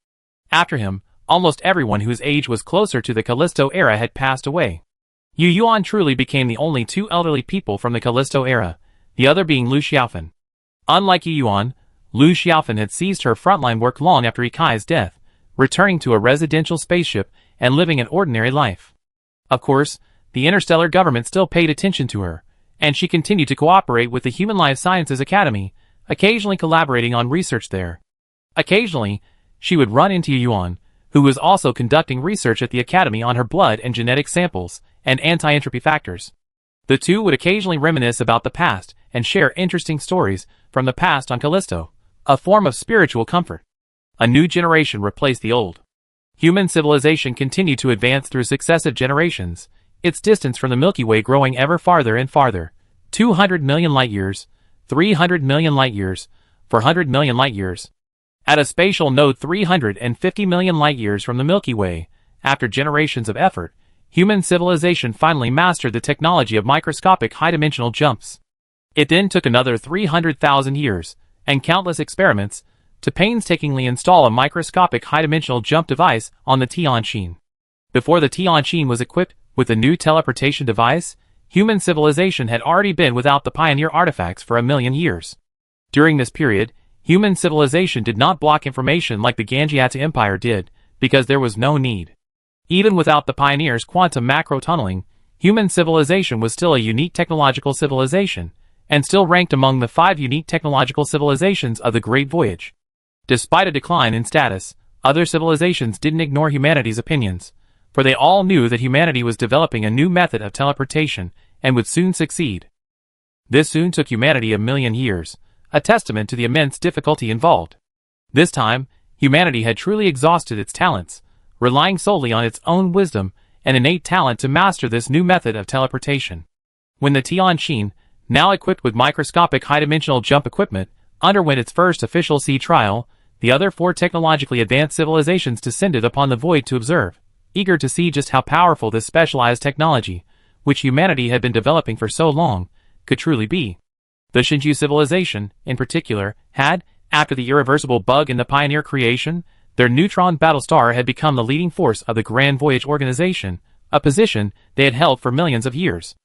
After him, almost everyone whose age was closer to the Callisto era had passed away. Yu Yuan truly became the only two elderly people from the Callisto era, the other being Lu Xiaofan. Unlike Yu Yuan, Lu Xiaofan had ceased her frontline work long after Ikai's death, returning to a residential spaceship and living an ordinary life. Of course, the Interstellar government still paid attention to her, and she continued to cooperate with the Human Life Sciences Academy, occasionally collaborating on research there. Occasionally, she would run into Yu Yuan, who was also conducting research at the Academy on her blood and genetic samples, and anti-entropy factors. The two would occasionally reminisce about the past and share interesting stories from the past on Callisto, a form of spiritual comfort. A new generation replaced the old. Human civilization continued to advance through successive generations, its distance from the Milky Way growing ever farther and farther. 200 million light-years, 300 million light-years, 400 million light-years. At a spatial node 350 million light-years from the Milky Way, after generations of effort, human civilization finally mastered the technology of microscopic high-dimensional jumps. It then took another 300,000 years, and countless experiments, to painstakingly install a microscopic high-dimensional jump device on the Tianqin. Before the Tianqin was equipped with the new teleportation device, human civilization had already been without the pioneer artifacts for 1,000,000 years. During this period, human civilization did not block information like the Ganjiata Empire did, because there was no need. Even without the pioneers' quantum macro tunneling, human civilization was still a unique technological civilization, and still ranked among the 5 unique technological civilizations of the Great Voyage. Despite a decline in status, other civilizations didn't ignore humanity's opinions, for they all knew that humanity was developing a new method of teleportation and would soon succeed. This soon took humanity 1,000,000 years, a testament to the immense difficulty involved. This time, humanity had truly exhausted its talents, relying solely on its own wisdom and innate talent to master this new method of teleportation. When the Tianqin, now equipped with microscopic high-dimensional jump equipment, underwent its first official sea trial, the other 4 technologically advanced civilizations descended upon the void to observe, eager to see just how powerful this specialized technology, which humanity had been developing for so long, could truly be. The Shinju civilization, in particular, had, after the irreversible bug in the Pioneer creation, their neutron battlestar had become the leading force of the Grand Voyage organization, a position they had held for millions of years.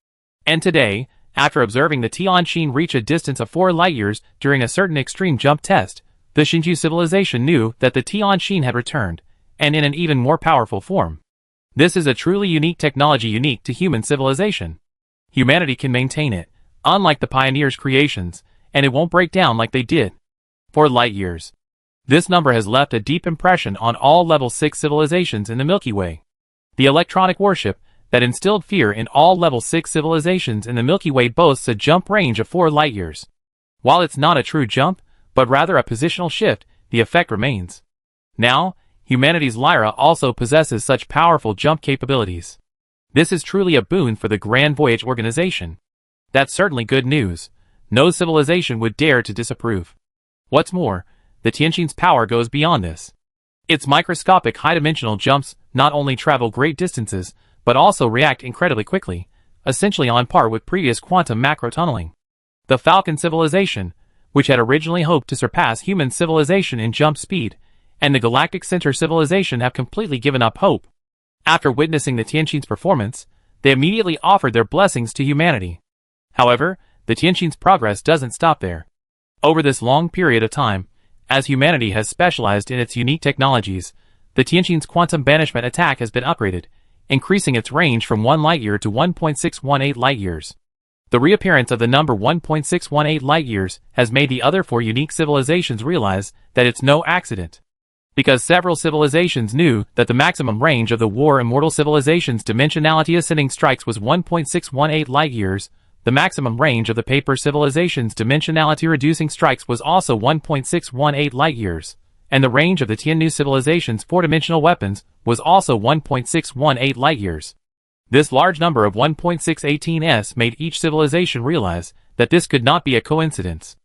And today, after observing the Tianqin reach a distance of 4 light-years during a certain extreme jump test, the Shinju civilization knew that the Tianqin had returned, and in an even more powerful form. This is a truly unique technology unique to human civilization. Humanity can maintain it, unlike the pioneers' creations, and it won't break down like they did. 4 light-years. This number has left a deep impression on all level 6 civilizations in the Milky Way. The electronic warship that instilled fear in all level 6 civilizations in the Milky Way boasts a jump range of 4 light-years. While it's not a true jump, but rather a positional shift, the effect remains. Now, humanity's Lyra also possesses such powerful jump capabilities. This is truly a boon for the Grand Voyage organization. That's certainly good news. No civilization would dare to disapprove. What's more, the Tianqin's power goes beyond this. Its microscopic high-dimensional jumps not only travel great distances, but also react incredibly quickly, essentially on par with previous quantum macro tunneling. The Falcon civilization, which had originally hoped to surpass human civilization in jump speed, and the Galactic Center civilization have completely given up hope. After witnessing the Tianqin's performance, they immediately offered their blessings to humanity. However, the Tianqin's progress doesn't stop there. Over this long period of time, as humanity has specialized in its unique technologies, the Tianqin's quantum banishment attack has been upgraded, increasing its range from 1 light-year to 1.618 light-years. The reappearance of the number 1.618 light-years has made the other 4 unique civilizations realize that it's no accident. Because several civilizations knew that the maximum range of the War Immortal Civilization's dimensionality ascending strikes was 1.618 light-years, the maximum range of the Paper Civilization's dimensionality reducing strikes was also 1.618 light-years, and the range of the Tiannu Civilization's 4-dimensional weapons was also 1.618 light-years. This large number of 1.618s made each civilization realize that this could not be a coincidence.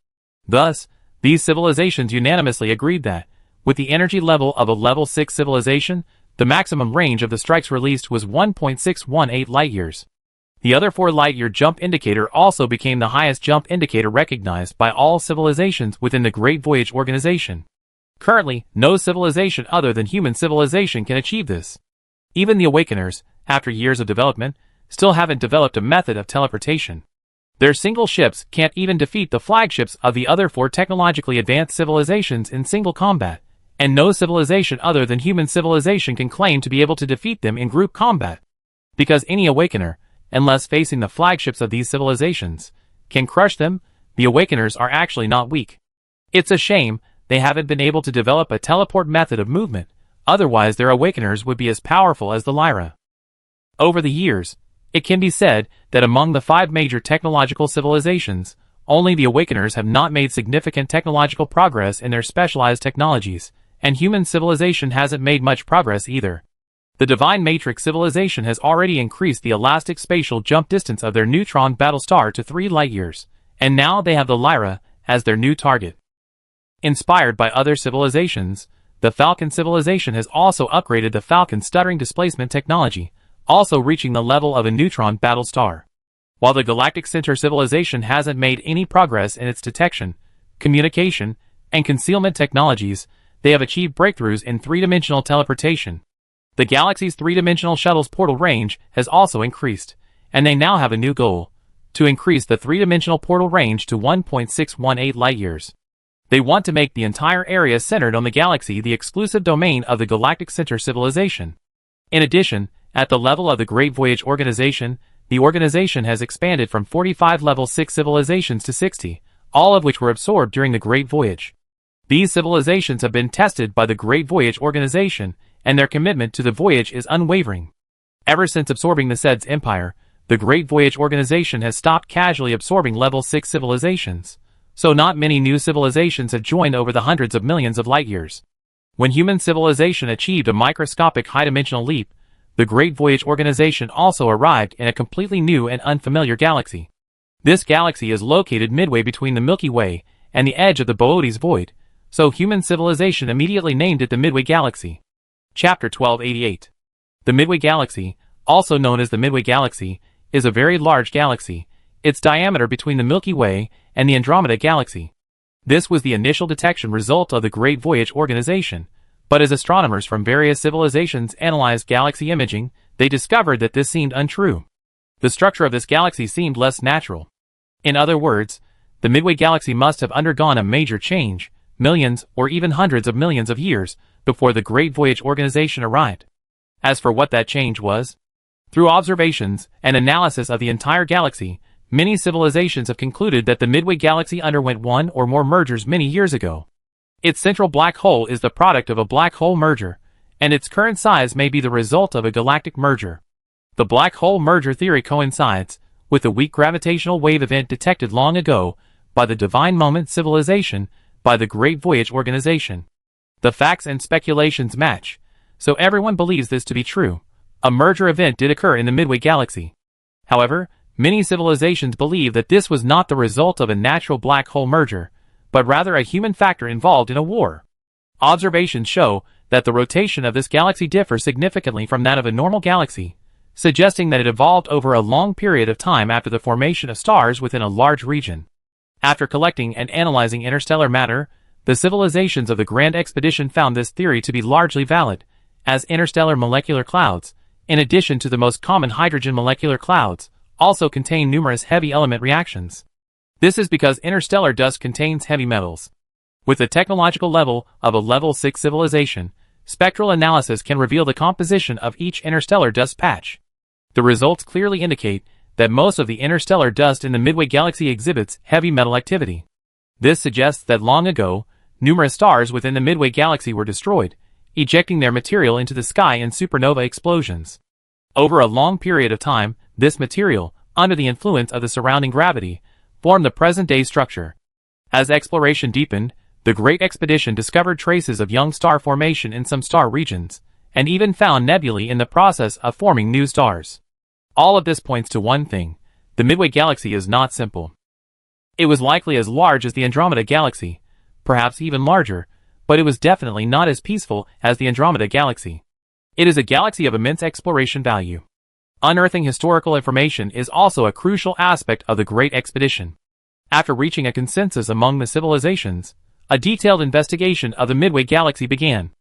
Thus, these civilizations unanimously agreed that, with the energy level of a level 6 civilization, the maximum range of the strikes released was 1.618 light-years. The other 4 light-year jump indicator also became the highest jump indicator recognized by all civilizations within the Great Voyage organization. Currently, no civilization other than human civilization can achieve this. Even the Awakeners, after years of development, still haven't developed a method of teleportation. Their single ships can't even defeat the flagships of the other 4 technologically advanced civilizations in single combat, and no civilization other than human civilization can claim to be able to defeat them in group combat. Because any Awakener, unless facing the flagships of these civilizations, can crush them, the Awakeners are actually not weak. It's a shame they haven't been able to develop a teleport method of movement, Otherwise their awakeners would be as powerful as the Lyra. Over the years, it can be said that among the 5 major technological civilizations, only the awakeners have not made significant technological progress in their specialized technologies, and human civilization hasn't made much progress either. The Divine Matrix civilization has already increased the elastic spatial jump distance of their neutron battlestar to 3 light-years, and now they have the Lyra as their new target. Inspired by other civilizations, the Falcon civilization has also upgraded the Falcon stuttering displacement technology, also reaching the level of a neutron battlestar. While the Galactic Center civilization hasn't made any progress in its detection, communication, and concealment technologies, they have achieved breakthroughs in 3-dimensional teleportation. The galaxy's 3-dimensional shuttle's portal range has also increased, and they now have a new goal: to increase the 3-dimensional portal range to 1.618 light-years. They want to make the entire area centered on the galaxy the exclusive domain of the Galactic Center civilization. In addition, at the level of the Great Voyage Organization, the organization has expanded from 45 Level 6 civilizations to 60, all of which were absorbed during the Great Voyage. These civilizations have been tested by the Great Voyage Organization, and their commitment to the voyage is unwavering. Ever since absorbing the SED's empire, the Great Voyage Organization has stopped casually absorbing Level 6 civilizations, so not many new civilizations have joined over the hundreds of millions of light-years. When human civilization achieved a microscopic high-dimensional leap, the Great Voyage Organization also arrived in a completely new and unfamiliar galaxy. This galaxy is located midway between the Milky Way and the edge of the Boötes Void, so human civilization immediately named it the Midway Galaxy. Chapter 1288. The Midway Galaxy, also known as the Midway Galaxy, is a very large galaxy, its diameter between the Milky Way and the Andromeda Galaxy. This was the initial detection result of the Great Voyage Organization, but as astronomers from various civilizations analyzed galaxy imaging, they discovered that this seemed untrue. The structure of this galaxy seemed less natural. In other words, the Midway Galaxy must have undergone a major change, millions or even hundreds of millions of years, before the Great Voyage Organization arrived. As for what that change was, through observations and analysis of the entire galaxy, many civilizations have concluded that the Midway Galaxy underwent one or more mergers many years ago. Its central black hole is the product of a black hole merger, and its current size may be the result of a galactic merger. The black hole merger theory coincides with the weak gravitational wave event detected long ago by the Divine Moment civilization by the Great Voyage Organization. The facts and speculations match, so everyone believes this to be true. A merger event did occur in the Midway Galaxy. However, many civilizations believe that this was not the result of a natural black hole merger, but rather a human factor involved in a war. Observations show that the rotation of this galaxy differs significantly from that of a normal galaxy, suggesting that it evolved over a long period of time after the formation of stars within a large region. After collecting and analyzing interstellar matter, the civilizations of the Grand Expedition found this theory to be largely valid, as interstellar molecular clouds, in addition to the most common hydrogen molecular clouds, also contain numerous heavy element reactions. This is because interstellar dust contains heavy metals. With the technological level of a Level 6 civilization, spectral analysis can reveal the composition of each interstellar dust patch. The results clearly indicate that most of the interstellar dust in the Midway Galaxy exhibits heavy metal activity. This suggests that long ago, numerous stars within the Midway Galaxy were destroyed, ejecting their material into the sky in supernova explosions. Over a long period of time, this material, under the influence of the surrounding gravity, formed the present-day structure. As exploration deepened, the Great Expedition discovered traces of young star formation in some star regions, and even found nebulae in the process of forming new stars. All of this points to one thing: the Midway Galaxy is not simple. It was likely as large as the Andromeda Galaxy, perhaps even larger, but it was definitely not as peaceful as the Andromeda Galaxy. It is a galaxy of immense exploration value. Unearthing historical information is also a crucial aspect of the Great Expedition. After reaching a consensus among the civilizations, a detailed investigation of the Midway Galaxy began.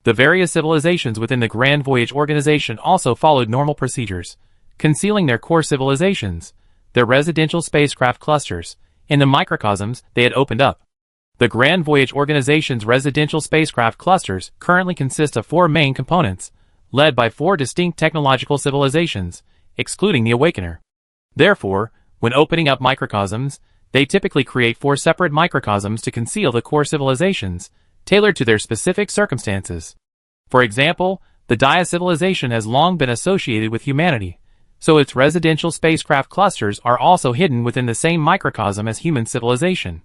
The various civilizations within the Grand Voyage Organization also followed normal procedures, concealing their core civilizations, their residential spacecraft clusters, in the microcosms they had opened up. The Grand Voyage Organization's residential spacecraft clusters currently consist of 4 main components, led by 4 distinct technological civilizations, excluding the Awakener. Therefore, when opening up microcosms, they typically create 4 separate microcosms to conceal the core civilizations, tailored to their specific circumstances. For example, the Dia civilization has long been associated with humanity, so its residential spacecraft clusters are also hidden within the same microcosm as human civilization.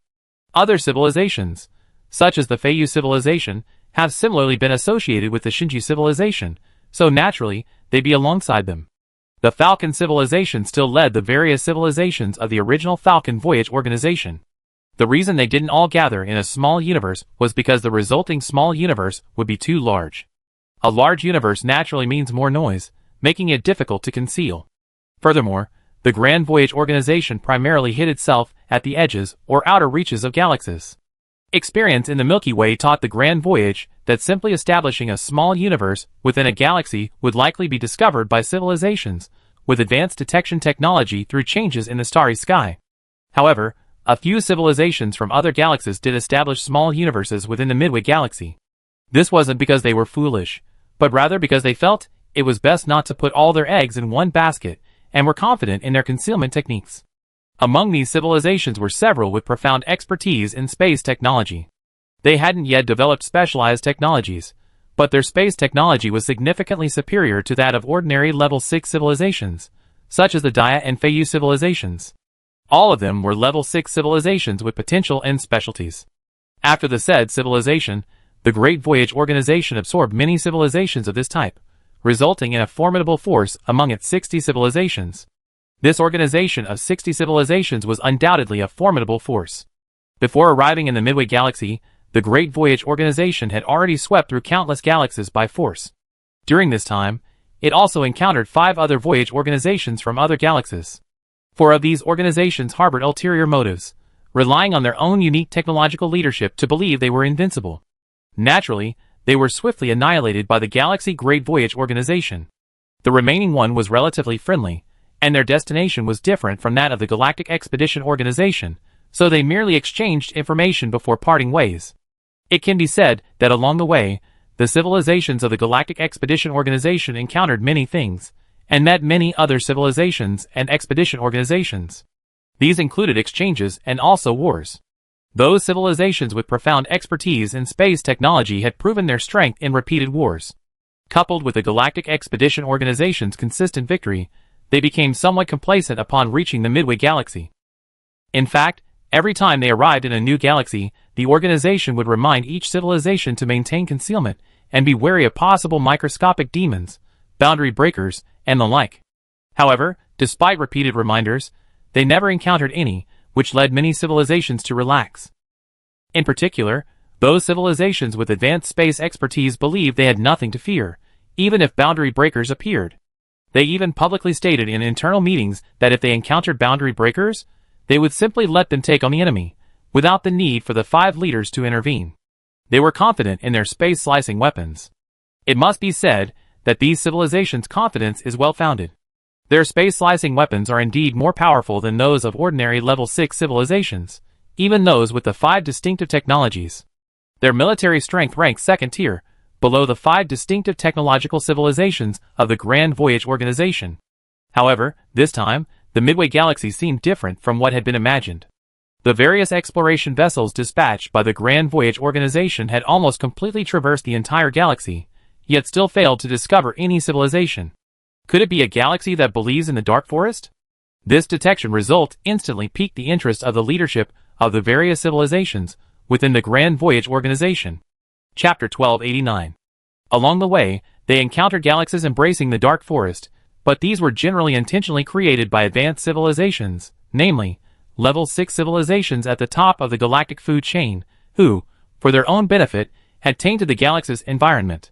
Other civilizations, such as the Feiyu civilization, have similarly been associated with the Shinji civilization, so naturally, they be alongside them. The Falcon civilization still led the various civilizations of the original Falcon Voyage organization. The reason they didn't all gather in a small universe was because the resulting small universe would be too large. A large universe naturally means more noise, making it difficult to conceal. Furthermore, the Grand Voyage organization primarily hid itself at the edges or outer reaches of galaxies. Experience in the Milky Way taught the Grand Voyage that simply establishing a small universe within a galaxy would likely be discovered by civilizations with advanced detection technology through changes in the starry sky. However, a few civilizations from other galaxies did establish small universes within the Midway Galaxy. This wasn't because they were foolish, but rather because they felt it was best not to put all their eggs in one basket and were confident in their concealment techniques. Among these civilizations were several with profound expertise in space technology. They hadn't yet developed specialized technologies, but their space technology was significantly superior to that of ordinary level 6 civilizations, such as the Dia and Feiyu civilizations. All of them were level 6 civilizations with potential and specialties. After the said civilization, the Great Voyage organization absorbed many civilizations of this type, resulting in a formidable force among its 60 civilizations. This organization of 60 civilizations was undoubtedly a formidable force. Before arriving in the Midway Galaxy, the Great Voyage organization had already swept through countless galaxies by force. During this time, it also encountered 5 other voyage organizations from other galaxies. 4 of these organizations harbored ulterior motives, relying on their own unique technological leadership to believe they were invincible. Naturally, they were swiftly annihilated by the Galaxy Great Voyage organization. The remaining one was relatively friendly, and their destination was different from that of the Galactic Expedition Organization, so they merely exchanged information before parting ways. It can be said that along the way, the civilizations of the Galactic Expedition Organization encountered many things, and met many other civilizations and expedition organizations. These included exchanges and also wars. Those civilizations with profound expertise in space technology had proven their strength in repeated wars. Coupled with the Galactic Expedition Organization's consistent victory, they became somewhat complacent upon reaching the Midway Galaxy. In fact, every time they arrived in a new galaxy, the organization would remind each civilization to maintain concealment and be wary of possible microscopic demons, boundary breakers, and the like. However, despite repeated reminders, they never encountered any, which led many civilizations to relax. In particular, those civilizations with advanced space expertise believed they had nothing to fear, even if boundary breakers appeared. They even publicly stated in internal meetings that if they encountered boundary breakers, they would simply let them take on the enemy, without the need for the 5 leaders to intervene. They were confident in their space-slicing weapons. It must be said that these civilizations' confidence is well-founded. Their space-slicing weapons are indeed more powerful than those of ordinary level 6 civilizations, even those with the 5 distinctive technologies. Their military strength ranks second tier, below the 5 distinctive technological civilizations of the Grand Voyage organization. However, this time, the Midway Galaxy seemed different from what had been imagined. The various exploration vessels dispatched by the Grand Voyage organization had almost completely traversed the entire galaxy, yet still failed to discover any civilization. Could it be a galaxy that believes in the Dark Forest? This detection result instantly piqued the interest of the leadership of the various civilizations within the Grand Voyage organization. Chapter 1289. Along the way, they encountered galaxies embracing the Dark Forest, but these were generally intentionally created by advanced civilizations, namely, level 6 civilizations at the top of the galactic food chain, who, for their own benefit, had tainted the galaxy's environment.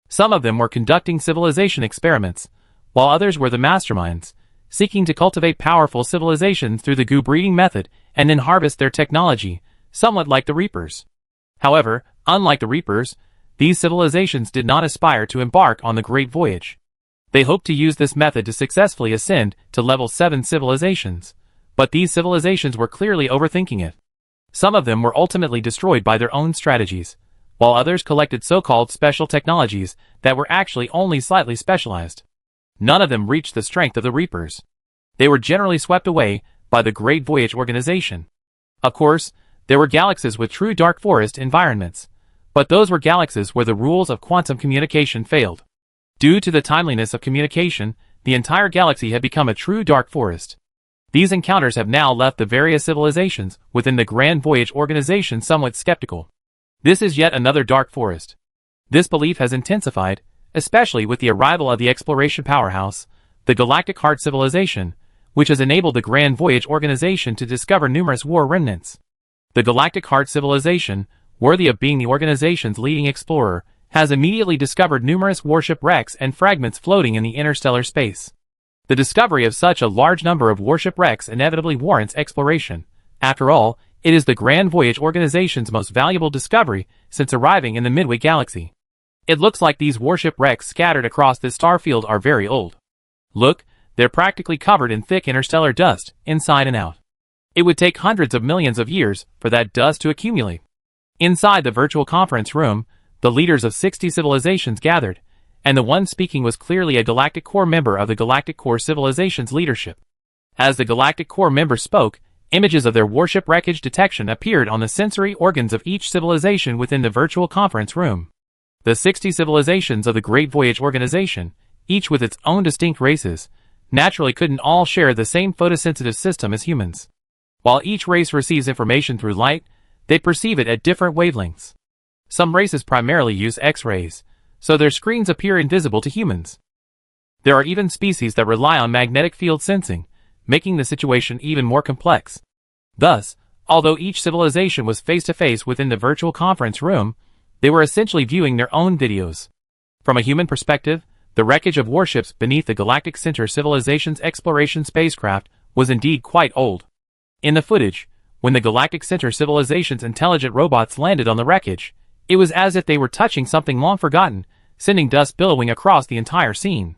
Some of them were conducting civilization experiments, while others were the masterminds, seeking to cultivate powerful civilizations through the goo breeding method and then harvest their technology, somewhat like the Reapers. However, unlike the Reapers, these civilizations did not aspire to embark on the Great Voyage. They hoped to use this method to successfully ascend to level 7 civilizations, but these civilizations were clearly overthinking it. Some of them were ultimately destroyed by their own strategies, while others collected so-called special technologies that were actually only slightly specialized. None of them reached the strength of the Reapers. They were generally swept away by the Great Voyage organization. Of course, there were galaxies with true Dark Forest environments, But those were galaxies where the rules of quantum communication failed. Due to the timeliness of communication, the entire galaxy had become a true dark forest. These encounters have now left the various civilizations within the Grand Voyage organization somewhat skeptical. This is yet another dark forest. This belief has intensified, especially with the arrival of the exploration powerhouse, the Galactic Heart civilization, which has enabled the Grand Voyage organization to discover numerous war remnants. The Galactic Heart civilization, worthy of being the organization's leading explorer, has immediately discovered numerous warship wrecks and fragments floating in the interstellar space. The discovery of such a large number of warship wrecks inevitably warrants exploration. After all, it is the Grand Voyage organization's most valuable discovery since arriving in the Midway Galaxy. It looks like these warship wrecks scattered across this starfield are very old. Look, they're practically covered in thick interstellar dust, inside and out. It would take hundreds of millions of years for that dust to accumulate. Inside the virtual conference room, the leaders of 60 civilizations gathered, and the one speaking was clearly a Galactic Core member of the Galactic Core civilization's leadership. As the Galactic Core member spoke, images of their warship wreckage detection appeared on the sensory organs of each civilization within the virtual conference room. The 60 civilizations of the Great Voyage organization, each with its own distinct races, naturally couldn't all share the same photosensitive system as humans. While each race receives information through light, they perceive it at different wavelengths. Some races primarily use X-rays, so their screens appear invisible to humans. There are even species that rely on magnetic field sensing, making the situation even more complex. Thus, although each civilization was face-to-face within the virtual conference room, they were essentially viewing their own videos. From a human perspective, the wreckage of warships beneath the Galactic Center civilization's exploration spacecraft was indeed quite old. In the footage, when the Galactic Center civilization's intelligent robots landed on the wreckage, it was as if they were touching something long forgotten, sending dust billowing across the entire scene.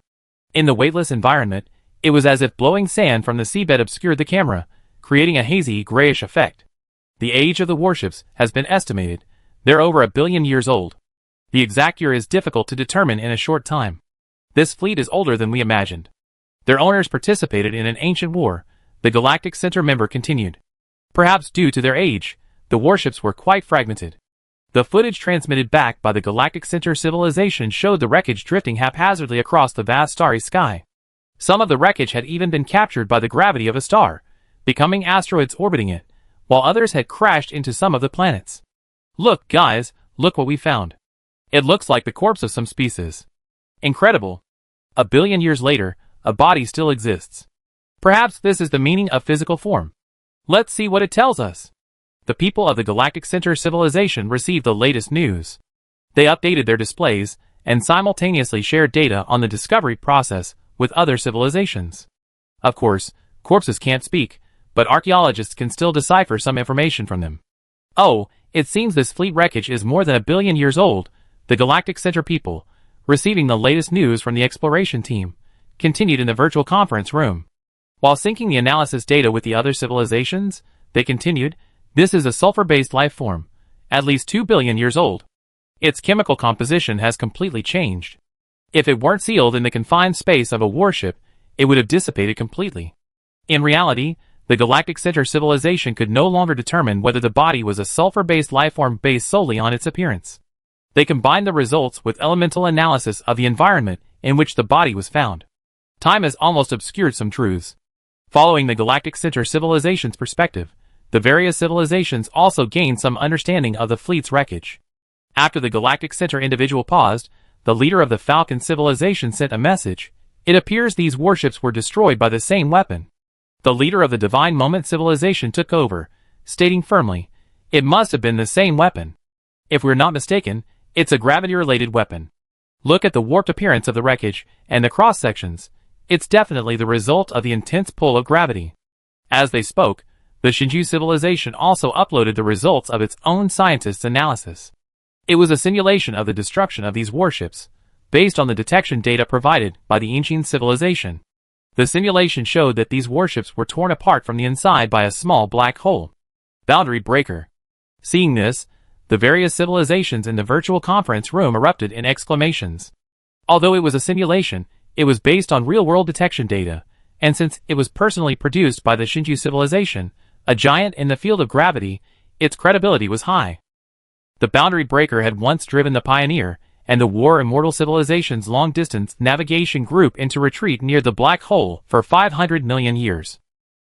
In the weightless environment, it was as if blowing sand from the seabed obscured the camera, creating a hazy, grayish effect. The age of the warships has been estimated. They're over 1 billion years old. The exact year is difficult to determine in a short time. This fleet is older than we imagined. Their owners participated in an ancient war, the Galactic Center member continued. Perhaps due to their age, the warships were quite fragmented. The footage transmitted back by the Galactic Center civilization showed the wreckage drifting haphazardly across the vast starry sky. Some of the wreckage had even been captured by the gravity of a star, becoming asteroids orbiting it, while others had crashed into some of the planets. Look, guys, look what we found. It looks like the corpse of some species. Incredible. 1 billion years later, a body still exists. Perhaps this is the meaning of physical form. Let's see what it tells us. The people of the Galactic Center civilization received the latest news. They updated their displays and simultaneously shared data on the discovery process with other civilizations. Of course, corpses can't speak, but archaeologists can still decipher some information from them. Oh, it seems this fleet wreckage is more than 1 billion years old. The Galactic Center people, receiving the latest news from the exploration team, continued in the virtual conference room. While syncing the analysis data with the other civilizations, they continued, this is a sulfur-based life form, at least 2 billion years old. Its chemical composition has completely changed. If it weren't sealed in the confined space of a warship, it would have dissipated completely. In reality, the Galactic Center civilization could no longer determine whether the body was a sulfur-based life form based solely on its appearance. They combined the results with elemental analysis of the environment in which the body was found. Time has almost obscured some truths. Following the Galactic Center civilization's perspective, the various civilizations also gained some understanding of the fleet's wreckage. After the Galactic Center individual paused, the leader of the Falcon civilization sent a message. It appears these warships were destroyed by the same weapon. The leader of the Divine Moment civilization took over, stating firmly, it must have been the same weapon. If we're not mistaken, it's a gravity-related weapon. Look at the warped appearance of the wreckage and the cross-sections. It's definitely the result of the intense pull of gravity. As they spoke, the Shinju civilization also uploaded the results of its own scientists' analysis. It was a simulation of the destruction of these warships, based on the detection data provided by the ancient civilization. The simulation showed that these warships were torn apart from the inside by a small black hole. Boundary breaker. Seeing this, the various civilizations in the virtual conference room erupted in exclamations. Although it was a simulation, it was based on real-world detection data, and since it was personally produced by the Shinju civilization, a giant in the field of gravity, its credibility was high. The boundary breaker had once driven the Pioneer and the War Immortal Civilization's long-distance navigation group into retreat near the Black Hole for 500 million years.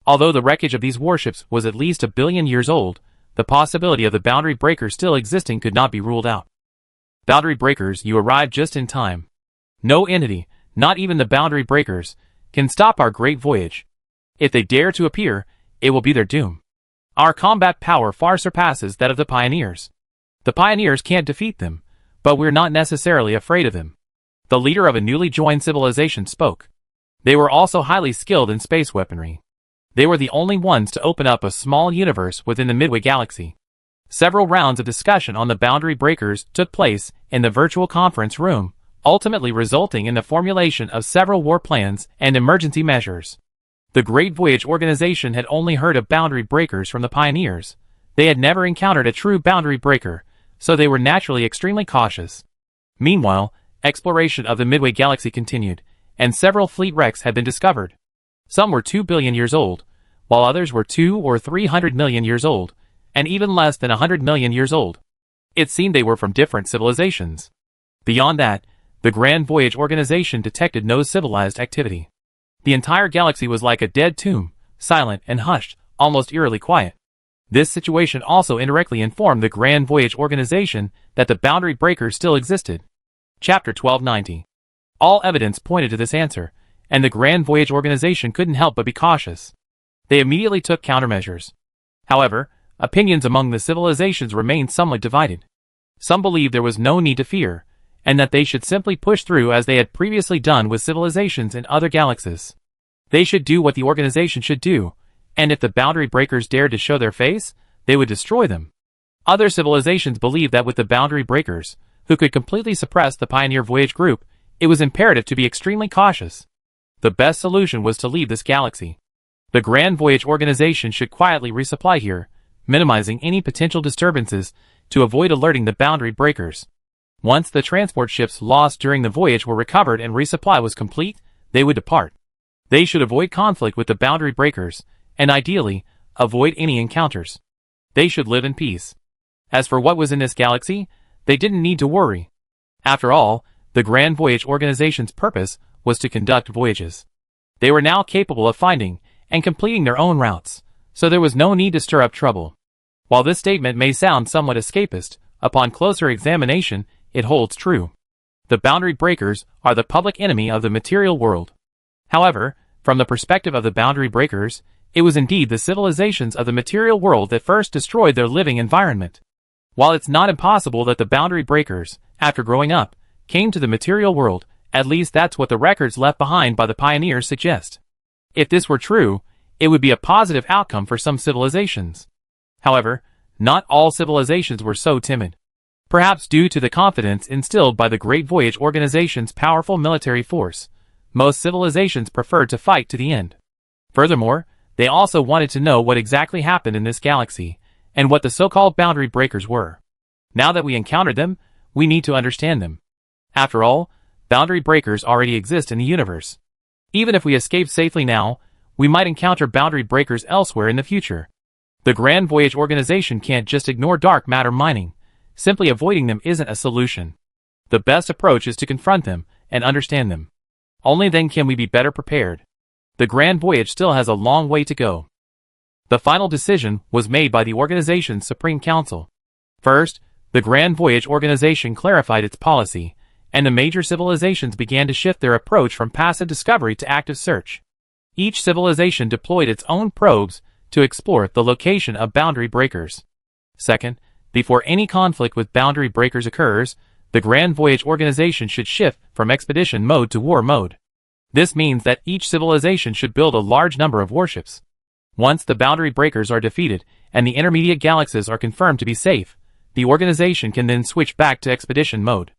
Although the wreckage of these warships was at least 1 billion years old, the possibility of the boundary breaker still existing could not be ruled out. Boundary breakers, you arrived just in time. No entity, not even the boundary breakers, can stop our great voyage. If they dare to appear, it will be their doom. Our combat power far surpasses that of the Pioneers. The Pioneers can't defeat them, but we're not necessarily afraid of them. The leader of a newly joined civilization spoke. They were also highly skilled in space weaponry. They were the only ones to open up a small universe within the Midway Galaxy. Several rounds of discussion on the boundary breakers took place in the virtual conference room, ultimately resulting in the formulation of several war plans and emergency measures. The Great Voyage Organization had only heard of boundary breakers from the Pioneers. They had never encountered a true boundary breaker, so they were naturally extremely cautious. Meanwhile, exploration of the Midway Galaxy continued, and several fleet wrecks had been discovered. Some were 2 billion years old, while others were 200 or 300 million years old, and even less than 100 million years old. It seemed they were from different civilizations. Beyond that, the Grand Voyage Organization detected no civilized activity. The entire galaxy was like a dead tomb, silent and hushed, almost eerily quiet. This situation also indirectly informed the Grand Voyage Organization that the boundary breakers still existed. Chapter 1290. All evidence pointed to this answer, and the Grand Voyage Organization couldn't help but be cautious. They immediately took countermeasures. However, opinions among the civilizations remained somewhat divided. Some believed there was no need to fear, and that they should simply push through as they had previously done with civilizations in other galaxies. They should do what the organization should do, and if the boundary breakers dared to show their face, they would destroy them. Other civilizations believed that with the boundary breakers, who could completely suppress the Pioneer Voyage group, it was imperative to be extremely cautious. The best solution was to leave this galaxy. The Grand Voyage Organization should quietly resupply here, minimizing any potential disturbances to avoid alerting the boundary breakers. Once the transport ships lost during the voyage were recovered and resupply was complete, they would depart. They should avoid conflict with the boundary breakers, and ideally, avoid any encounters. They should live in peace. As for what was in this galaxy, they didn't need to worry. After all, the Grand Voyage Organization's purpose was to conduct voyages. They were now capable of finding and completing their own routes, so there was no need to stir up trouble. While this statement may sound somewhat escapist, upon closer examination, it holds true. The boundary breakers are the public enemy of the material world. However, from the perspective of the boundary breakers, it was indeed the civilizations of the material world that first destroyed their living environment. While it's not impossible that the boundary breakers, after growing up, came to the material world, at least that's what the records left behind by the Pioneers suggest. If this were true, it would be a positive outcome for some civilizations. However, not all civilizations were so timid. Perhaps due to the confidence instilled by the Great Voyage Organization's powerful military force, most civilizations preferred to fight to the end. Furthermore, they also wanted to know what exactly happened in this galaxy, and what the so-called boundary breakers were. Now that we encountered them, we need to understand them. After all, boundary breakers already exist in the universe. Even if we escape safely now, we might encounter boundary breakers elsewhere in the future. The Grand Voyage Organization can't just ignore dark matter mining. Simply avoiding them isn't a solution. The best approach is to confront them and understand them. Only then can we be better prepared. The Grand Voyage still has a long way to go. The final decision was made by the organization's Supreme Council. First, the Grand Voyage Organization clarified its policy, and the major civilizations began to shift their approach from passive discovery to active search. Each civilization deployed its own probes to explore the location of boundary breakers. Second, before any conflict with boundary breakers occurs, the Grand Voyage Organization should shift from expedition mode to war mode. This means that each civilization should build a large number of warships. Once the boundary breakers are defeated and the intermediate galaxies are confirmed to be safe, the organization can then switch back to expedition mode.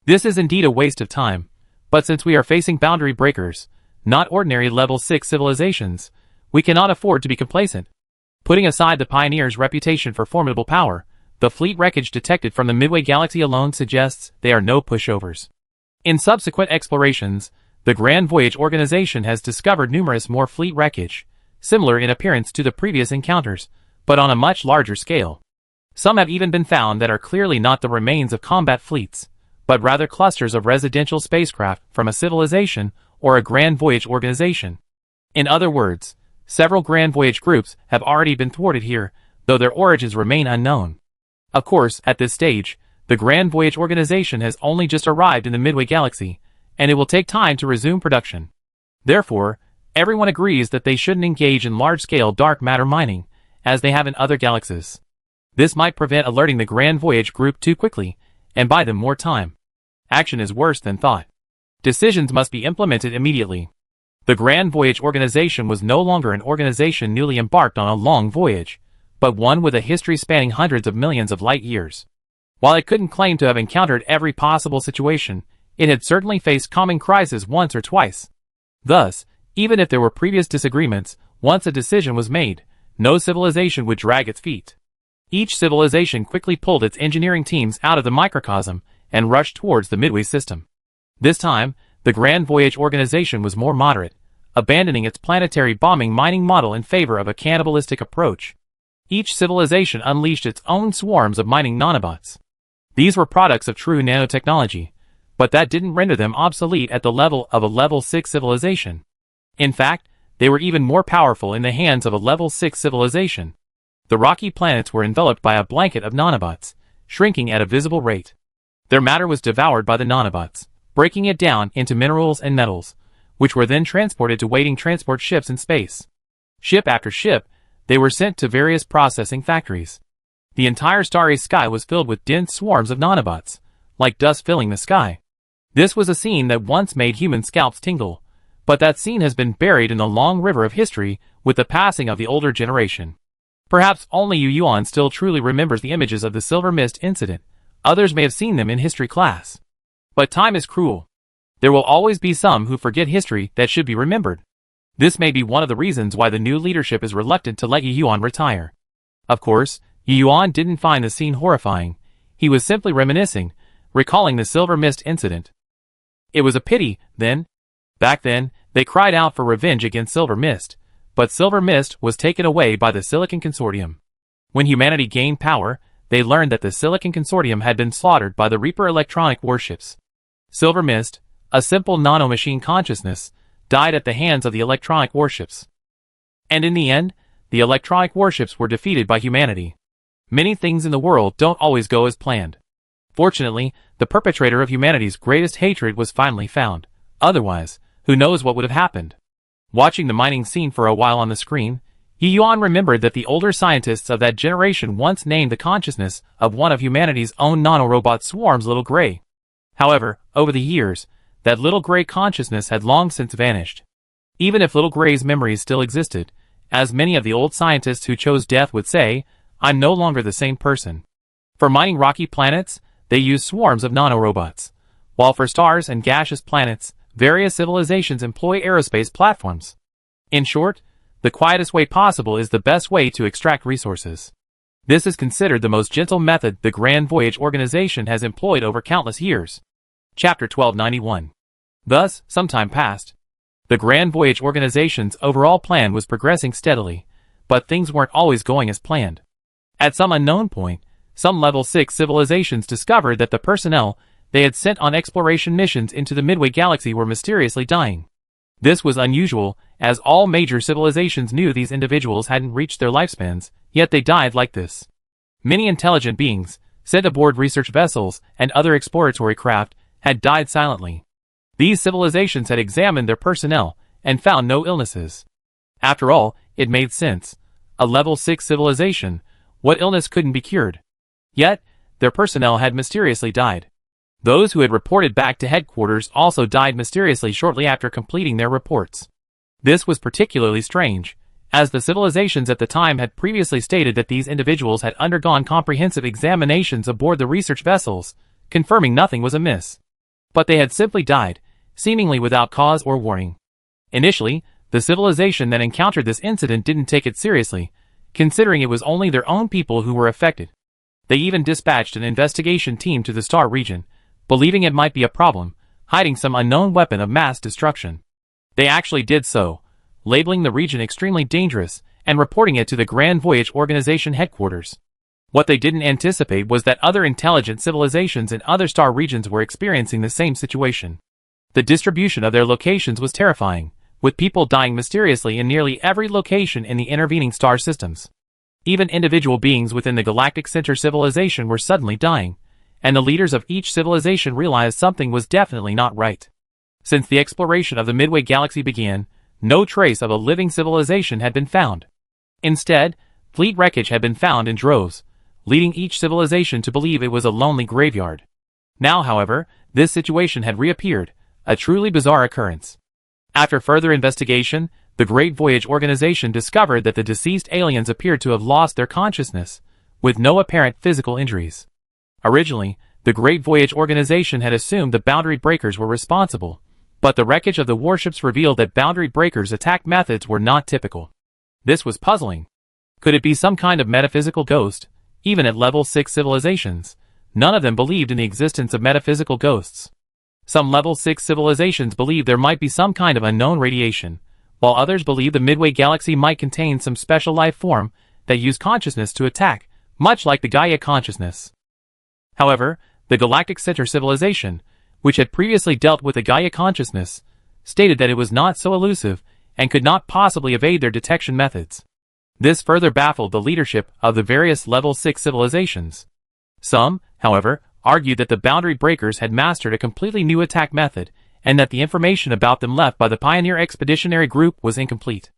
This is indeed a waste of time, but since we are facing boundary breakers, not ordinary level 6 civilizations, we cannot afford to be complacent. Putting aside the Pioneers' reputation for formidable power, the fleet wreckage detected from the Midway Galaxy alone suggests they are no pushovers. In subsequent explorations, the Grand Voyage Organization has discovered numerous more fleet wreckage, similar in appearance to the previous encounters, but on a much larger scale. Some have even been found that are clearly not the remains of combat fleets, but rather clusters of residential spacecraft from a civilization or a grand voyage organization. In other words, several grand voyage groups have already been thwarted here, though their origins remain unknown. Of course, at this stage, the Grand Voyage organization has only just arrived in the Midway Galaxy, and it will take time to resume production. Therefore, everyone agrees that they shouldn't engage in large-scale dark matter mining, as they have in other galaxies. This might prevent alerting the Grand Voyage group too quickly, and buy them more time. Action is worse than thought. Decisions must be implemented immediately. The Grand Voyage organization was no longer an organization newly embarked on a long voyage, but one with a history spanning hundreds of millions of light years. While it couldn't claim to have encountered every possible situation, it had certainly faced common crises once or twice. Thus, even if there were previous disagreements, once a decision was made, no civilization would drag its feet. Each civilization quickly pulled its engineering teams out of the microcosm and rushed towards the Midway system. This time, the Grand Voyage organization was more moderate, abandoning its planetary bombing mining model in favor of a cannibalistic approach. Each civilization unleashed its own swarms of mining nanobots. These were products of true nanotechnology, but that didn't render them obsolete at the level of a level 6 civilization. In fact, they were even more powerful in the hands of a level 6 civilization. The rocky planets were enveloped by a blanket of nanobots, shrinking at a visible rate. Their matter was devoured by the nanobots, breaking it down into minerals and metals, which were then transported to waiting transport ships in space. Ship after ship, they were sent to various processing factories. The entire starry sky was filled with dense swarms of nanobots, like dust filling the sky. This was a scene that once made human scalps tingle, but that scene has been buried in the long river of history with the passing of the older generation. Perhaps only Yu Yuan still truly remembers the images of the Silver Mist incident. Others may have seen them in history class. But time is cruel. There will always be some who forget history that should be remembered. This may be one of the reasons why the new leadership is reluctant to let Yu Yuan retire. Of course, Yu Yuan didn't find the scene horrifying. He was simply reminiscing, recalling the Silver Mist incident. It was a pity, then. Back then, they cried out for revenge against Silver Mist, but Silver Mist was taken away by the Silicon Consortium. When humanity gained power, they learned that the Silicon Consortium had been slaughtered by the Reaper electronic warships. Silver Mist, a simple nanomachine consciousness, died at the hands of the electronic warships. And in the end, the electronic warships were defeated by humanity. Many things in the world don't always go as planned. Fortunately, the perpetrator of humanity's greatest hatred was finally found. Otherwise, who knows what would have happened? Watching the mining scene for a while on the screen, Yu Yuan remembered that the older scientists of that generation once named the consciousness of one of humanity's own nanorobot swarms Little Gray. However, over the years, that Little Gray consciousness had long since vanished. Even if Little Gray's memories still existed, as many of the old scientists who chose death would say, I'm no longer the same person. For mining rocky planets, they used swarms of nanorobots, while for stars and gaseous planets, various civilizations employ aerospace platforms. In short, the quietest way possible is the best way to extract resources. This is considered the most gentle method the Grand Voyage organization has employed over countless years. Chapter 1291. Thus, some time passed. The Grand Voyage organization's overall plan was progressing steadily, but things weren't always going as planned. At some unknown point, some level 6 civilizations discovered that the personnel they had sent on exploration missions into the Midway Galaxy were mysteriously dying. This was unusual, as all major civilizations knew these individuals hadn't reached their lifespans, yet they died like this. Many intelligent beings, sent aboard research vessels and other exploratory craft, had died silently. These civilizations had examined their personnel and found no illnesses. After all, it made sense. A level 6 civilization, what illness couldn't be cured? Yet, their personnel had mysteriously died. Those who had reported back to headquarters also died mysteriously shortly after completing their reports. This was particularly strange, as the civilizations at the time had previously stated that these individuals had undergone comprehensive examinations aboard the research vessels, confirming nothing was amiss. But they had simply died, seemingly without cause or warning. Initially, the civilization that encountered this incident didn't take it seriously, considering it was only their own people who were affected. They even dispatched an investigation team to the star region, believing it might be a problem, hiding some unknown weapon of mass destruction. They actually did so, labeling the region extremely dangerous and reporting it to the Grand Voyage Organization headquarters. What they didn't anticipate was that other intelligent civilizations in other star regions were experiencing the same situation. The distribution of their locations was terrifying, with people dying mysteriously in nearly every location in the intervening star systems. Even individual beings within the Galactic Center civilization were suddenly dying, and the leaders of each civilization realized something was definitely not right. Since the exploration of the Midway Galaxy began, no trace of a living civilization had been found. Instead, fleet wreckage had been found in droves, leading each civilization to believe it was a lonely graveyard. Now, however, this situation had reappeared, a truly bizarre occurrence. After further investigation, the Great Voyage Organization discovered that the deceased aliens appeared to have lost their consciousness, with no apparent physical injuries. Originally, the Great Voyage Organization had assumed the boundary breakers were responsible, but the wreckage of the warships revealed that boundary breakers' attack methods were not typical. This was puzzling. Could it be some kind of metaphysical ghost? Even at level 6 civilizations, none of them believed in the existence of metaphysical ghosts. Some level 6 civilizations believed there might be some kind of unknown radiation, while others believed the Midway Galaxy might contain some special life form that used consciousness to attack, much like the Gaia consciousness. However, the Galactic Center civilization, which had previously dealt with the Gaia consciousness, stated that it was not so elusive and could not possibly evade their detection methods. This further baffled the leadership of the various level 6 civilizations. Some, however, argued that the boundary breakers had mastered a completely new attack method, and that the information about them left by the Pioneer Expeditionary Group was incomplete.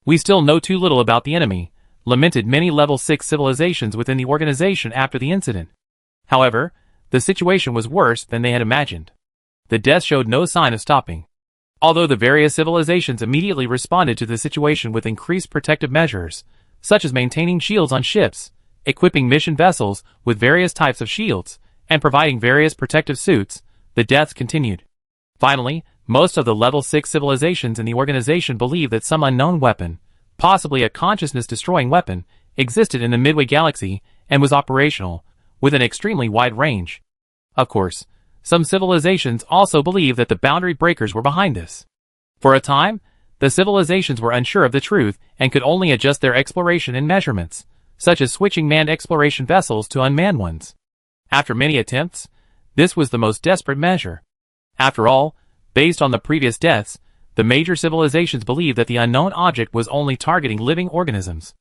"We still know too little about the enemy," lamented many level 6 civilizations within the organization after the incident. However, the situation was worse than they had imagined. The death showed no sign of stopping. Although the various civilizations immediately responded to the situation with increased protective measures, such as maintaining shields on ships, equipping mission vessels with various types of shields, and providing various protective suits, the deaths continued. Finally, most of the level 6 civilizations in the organization believed that some unknown weapon, possibly a consciousness-destroying weapon, existed in the Midway Galaxy and was operational, with an extremely wide range. Of course, some civilizations also believed that the boundary breakers were behind this. For a time, the civilizations were unsure of the truth and could only adjust their exploration and measurements, such as switching manned exploration vessels to unmanned ones. After many attempts, this was the most desperate measure. After all, based on the previous deaths, the major civilizations believed that the unknown object was only targeting living organisms.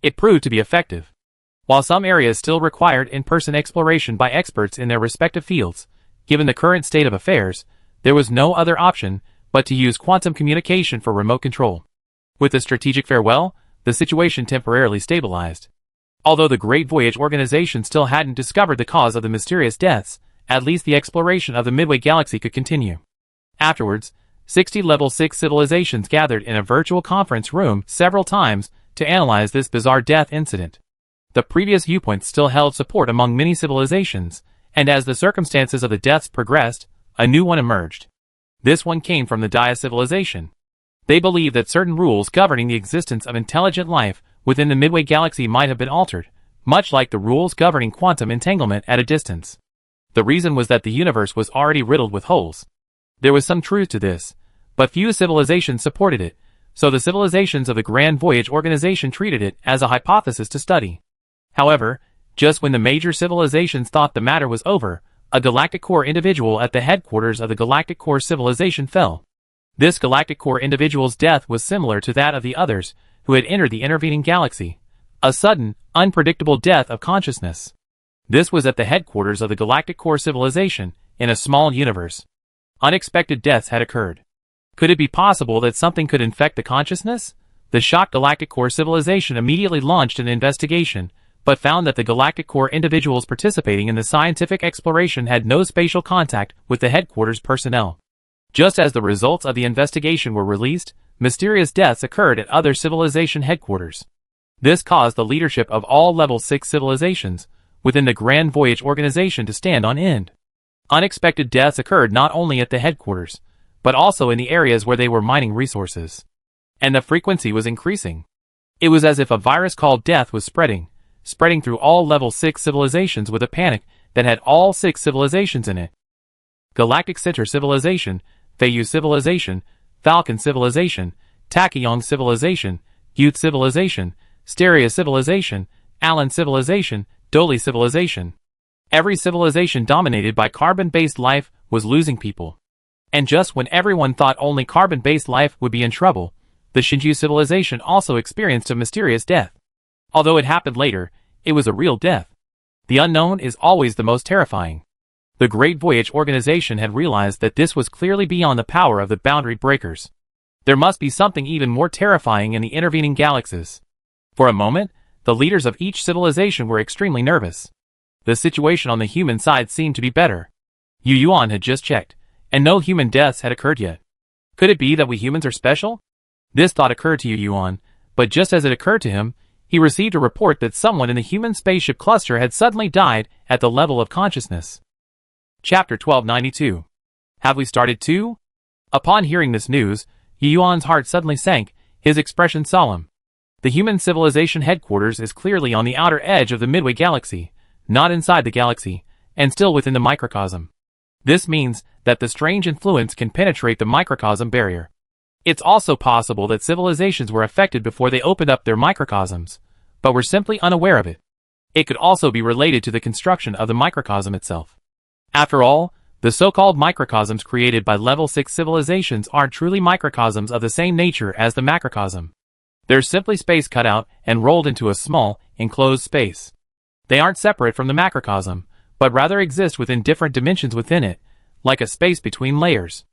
It proved to be effective. While some areas still required in-person exploration by experts in their respective fields, given the current state of affairs, there was no other option but to use quantum communication for remote control. With a strategic farewell, the situation temporarily stabilized. Although the Great Voyage Organization still hadn't discovered the cause of the mysterious deaths, at least the exploration of the Midway Galaxy could continue. Afterwards, 60 level 6 civilizations gathered in a virtual conference room several times to analyze this bizarre death incident. The previous viewpoints still held support among many civilizations, and as the circumstances of the deaths progressed, a new one emerged. This one came from the Gaia civilization. They believed that certain rules governing the existence of intelligent life within the Midway Galaxy might have been altered, much like the rules governing quantum entanglement at a distance. The reason was that the universe was already riddled with holes. There was some truth to this, but few civilizations supported it, so the civilizations of the Grand Voyage Organization treated it as a hypothesis to study. However, just when the major civilizations thought the matter was over, a Galactic Core individual at the headquarters of the Galactic Core civilization fell. This Galactic Core individual's death was similar to that of the others who had entered the intervening galaxy, a sudden, unpredictable death of consciousness. This was at the headquarters of the Galactic Core civilization, in a small universe. Unexpected deaths had occurred. Could it be possible that something could infect the consciousness? The shocked Galactic Core civilization immediately launched an investigation, but found that the Galactic Core individuals participating in the scientific exploration had no spatial contact with the headquarters personnel. Just as the results of the investigation were released, mysterious deaths occurred at other civilization headquarters. This caused the leadership of all level 6 civilizations within the Grand Voyage Organization to stand on end. Unexpected deaths occurred not only at the headquarters, but also in the areas where they were mining resources. And the frequency was increasing. It was as if a virus called death was spreading through all level 6 civilizations with a panic that had all 6 civilizations in it. Galactic Center Civilization, Feiyu Civilization, Falcon Civilization, Tachyon Civilization, Youth Civilization, Stereo Civilization, Allen Civilization, Dolly civilization. Every civilization dominated by carbon-based life was losing people. And just when everyone thought only carbon-based life would be in trouble, the Shinju civilization also experienced a mysterious death. Although it happened later, it was a real death. The unknown is always the most terrifying. The Great Voyage organization had realized that this was clearly beyond the power of the boundary breakers. There must be something even more terrifying in the intervening galaxies. For a moment, the leaders of each civilization were extremely nervous. The situation on the human side seemed to be better. Yu Yuan had just checked, and no human deaths had occurred yet. Could it be that we humans are special? This thought occurred to Yu Yuan, but just as it occurred to him, he received a report that someone in the human spaceship cluster had suddenly died at the level of consciousness. Chapter 1292. Have we started too? Upon hearing this news, Yu Yuan's heart suddenly sank, his expression solemn. The human civilization headquarters is clearly on the outer edge of the Midway Galaxy, not inside the galaxy, and still within the microcosm. This means that the strange influence can penetrate the microcosm barrier. It's also possible that civilizations were affected before they opened up their microcosms, but were simply unaware of it. It could also be related to the construction of the microcosm itself. After all, the so-called microcosms created by level 6 civilizations aren't truly microcosms of the same nature as the macrocosm. They're simply space cut out and rolled into a small, enclosed space. They aren't separate from the macrocosm, but rather exist within different dimensions within it, like a space between layers.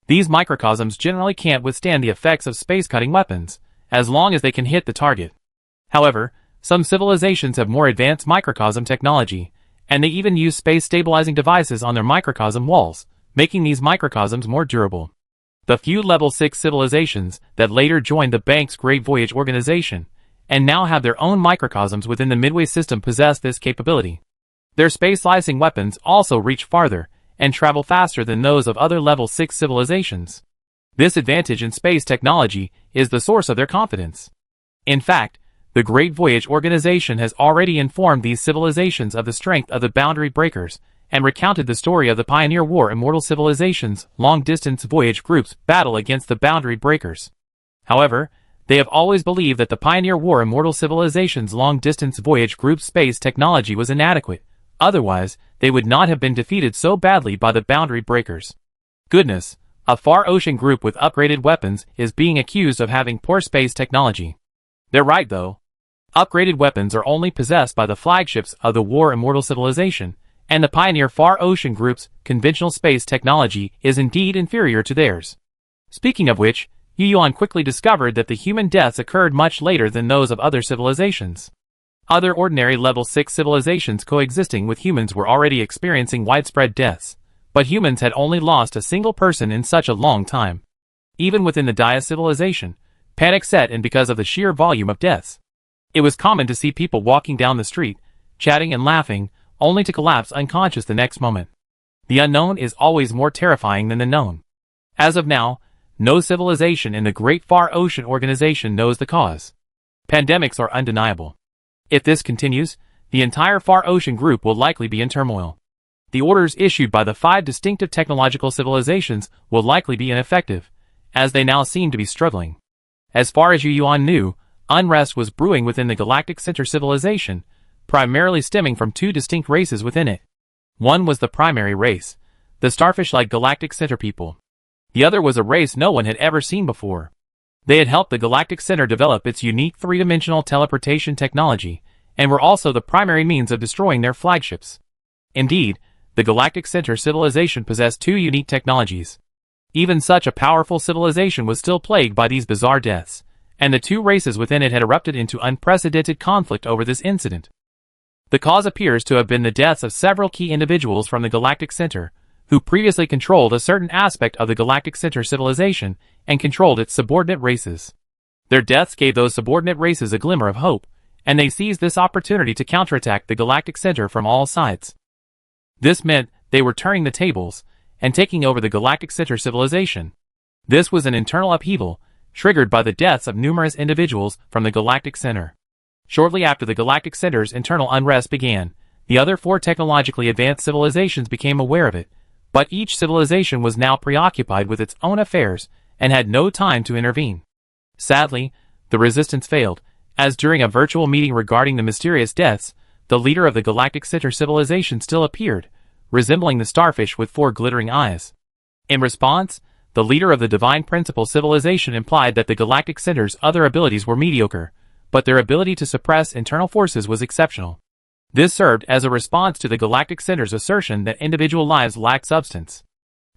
These microcosms generally can't withstand the effects of space-cutting weapons, as long as they can hit the target. However, some civilizations have more advanced microcosm technology, and they even use space-stabilizing devices on their microcosm walls, making these microcosms more durable. The few level 6 civilizations that later joined the Bank's Great Voyage organization, and now have their own microcosms within the Midway system possess this capability. Their space-slicing weapons also reach farther, and travel faster than those of other level 6 civilizations. This advantage in space technology is the source of their confidence. In fact, the Great Voyage organization has already informed these civilizations of the strength of the boundary breakers, and recounted the story of the Pioneer War Immortal Civilizations' long-distance voyage group's battle against the boundary breakers. However, they have always believed that the Pioneer War Immortal Civilizations' long-distance voyage group's space technology was inadequate. Otherwise, they would not have been defeated so badly by the boundary breakers. Goodness, a Far Ocean group with upgraded weapons is being accused of having poor space technology. They're right though. Upgraded weapons are only possessed by the flagships of the War Immortal Civilization, and the Pioneer Far Ocean group's conventional space technology is indeed inferior to theirs. Speaking of which, Yu Yuan quickly discovered that the human deaths occurred much later than those of other civilizations. Other ordinary level 6 civilizations coexisting with humans were already experiencing widespread deaths, but humans had only lost a single person in such a long time. Even within the Dia civilization, panic set in because of the sheer volume of deaths. It was common to see people walking down the street, chatting and laughing, only to collapse unconscious the next moment. The unknown is always more terrifying than the known. As of now, no civilization in the Great Far Ocean organization knows the cause. Pandemics are undeniable. If this continues, the entire Far Ocean group will likely be in turmoil. The orders issued by the 5 distinctive technological civilizations will likely be ineffective, as they now seem to be struggling. As far as Yu Yuan knew, unrest was brewing within the Galactic Center civilization, primarily stemming from 2 distinct races within it. One was the primary race, the starfish-like Galactic Center people. The other was a race no one had ever seen before. They had helped the Galactic Center develop its unique 3-dimensional teleportation technology, and were also the primary means of destroying their flagships. Indeed, the Galactic Center civilization possessed 2 unique technologies. Even such a powerful civilization was still plagued by these bizarre deaths, and the 2 races within it had erupted into unprecedented conflict over this incident. The cause appears to have been the deaths of several key individuals from the Galactic Center, who previously controlled a certain aspect of the Galactic Center civilization and controlled its subordinate races. Their deaths gave those subordinate races a glimmer of hope, and they seized this opportunity to counterattack the Galactic Center from all sides. This meant they were turning the tables and taking over the Galactic Center civilization. This was an internal upheaval, triggered by the deaths of numerous individuals from the Galactic Center. Shortly after the Galactic Center's internal unrest began, the other 4 technologically advanced civilizations became aware of it, but each civilization was now preoccupied with its own affairs and had no time to intervene. Sadly, the resistance failed, as during a virtual meeting regarding the mysterious deaths, the leader of the Galactic Center civilization still appeared, resembling the starfish with 4 glittering eyes. In response, the leader of the Divine Principle civilization implied that the Galactic Center's other abilities were mediocre, but their ability to suppress internal forces was exceptional. This served as a response to the Galactic Center's assertion that individual lives lack substance.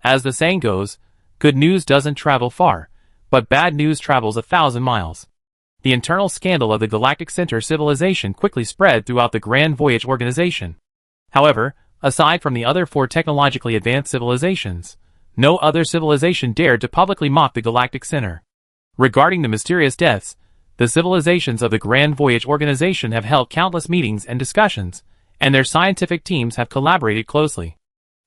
As the saying goes, good news doesn't travel far, but bad news travels 1,000 miles. The internal scandal of the Galactic Center civilization quickly spread throughout the Grand Voyage organization. However, aside from the other 4 technologically advanced civilizations, no other civilization dared to publicly mock the Galactic Center. Regarding the mysterious deaths, the civilizations of the Grand Voyage organization have held countless meetings and discussions, and their scientific teams have collaborated closely.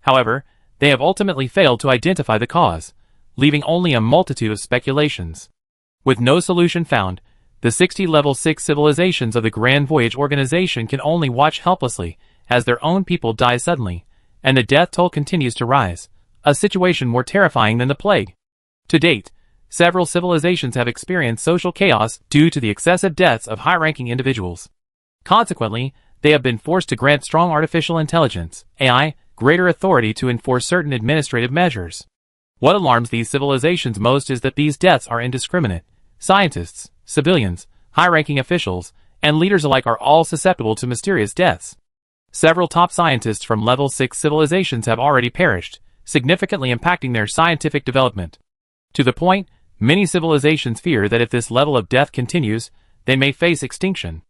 However, they have ultimately failed to identify the cause, leaving only a multitude of speculations. With no solution found, the 60 Level 6 civilizations of the Grand Voyage organization can only watch helplessly as their own people die suddenly, and the death toll continues to rise, a situation more terrifying than the plague. To date, several civilizations have experienced social chaos due to the excessive deaths of high-ranking individuals. Consequently, they have been forced to grant strong artificial intelligence, AI, greater authority to enforce certain administrative measures. What alarms these civilizations most is that these deaths are indiscriminate. Scientists, civilians, high-ranking officials, and leaders alike are all susceptible to mysterious deaths. Several top scientists from Level 6 civilizations have already perished, significantly impacting their scientific development. To the point, many civilizations fear that if this level of death continues, they may face extinction.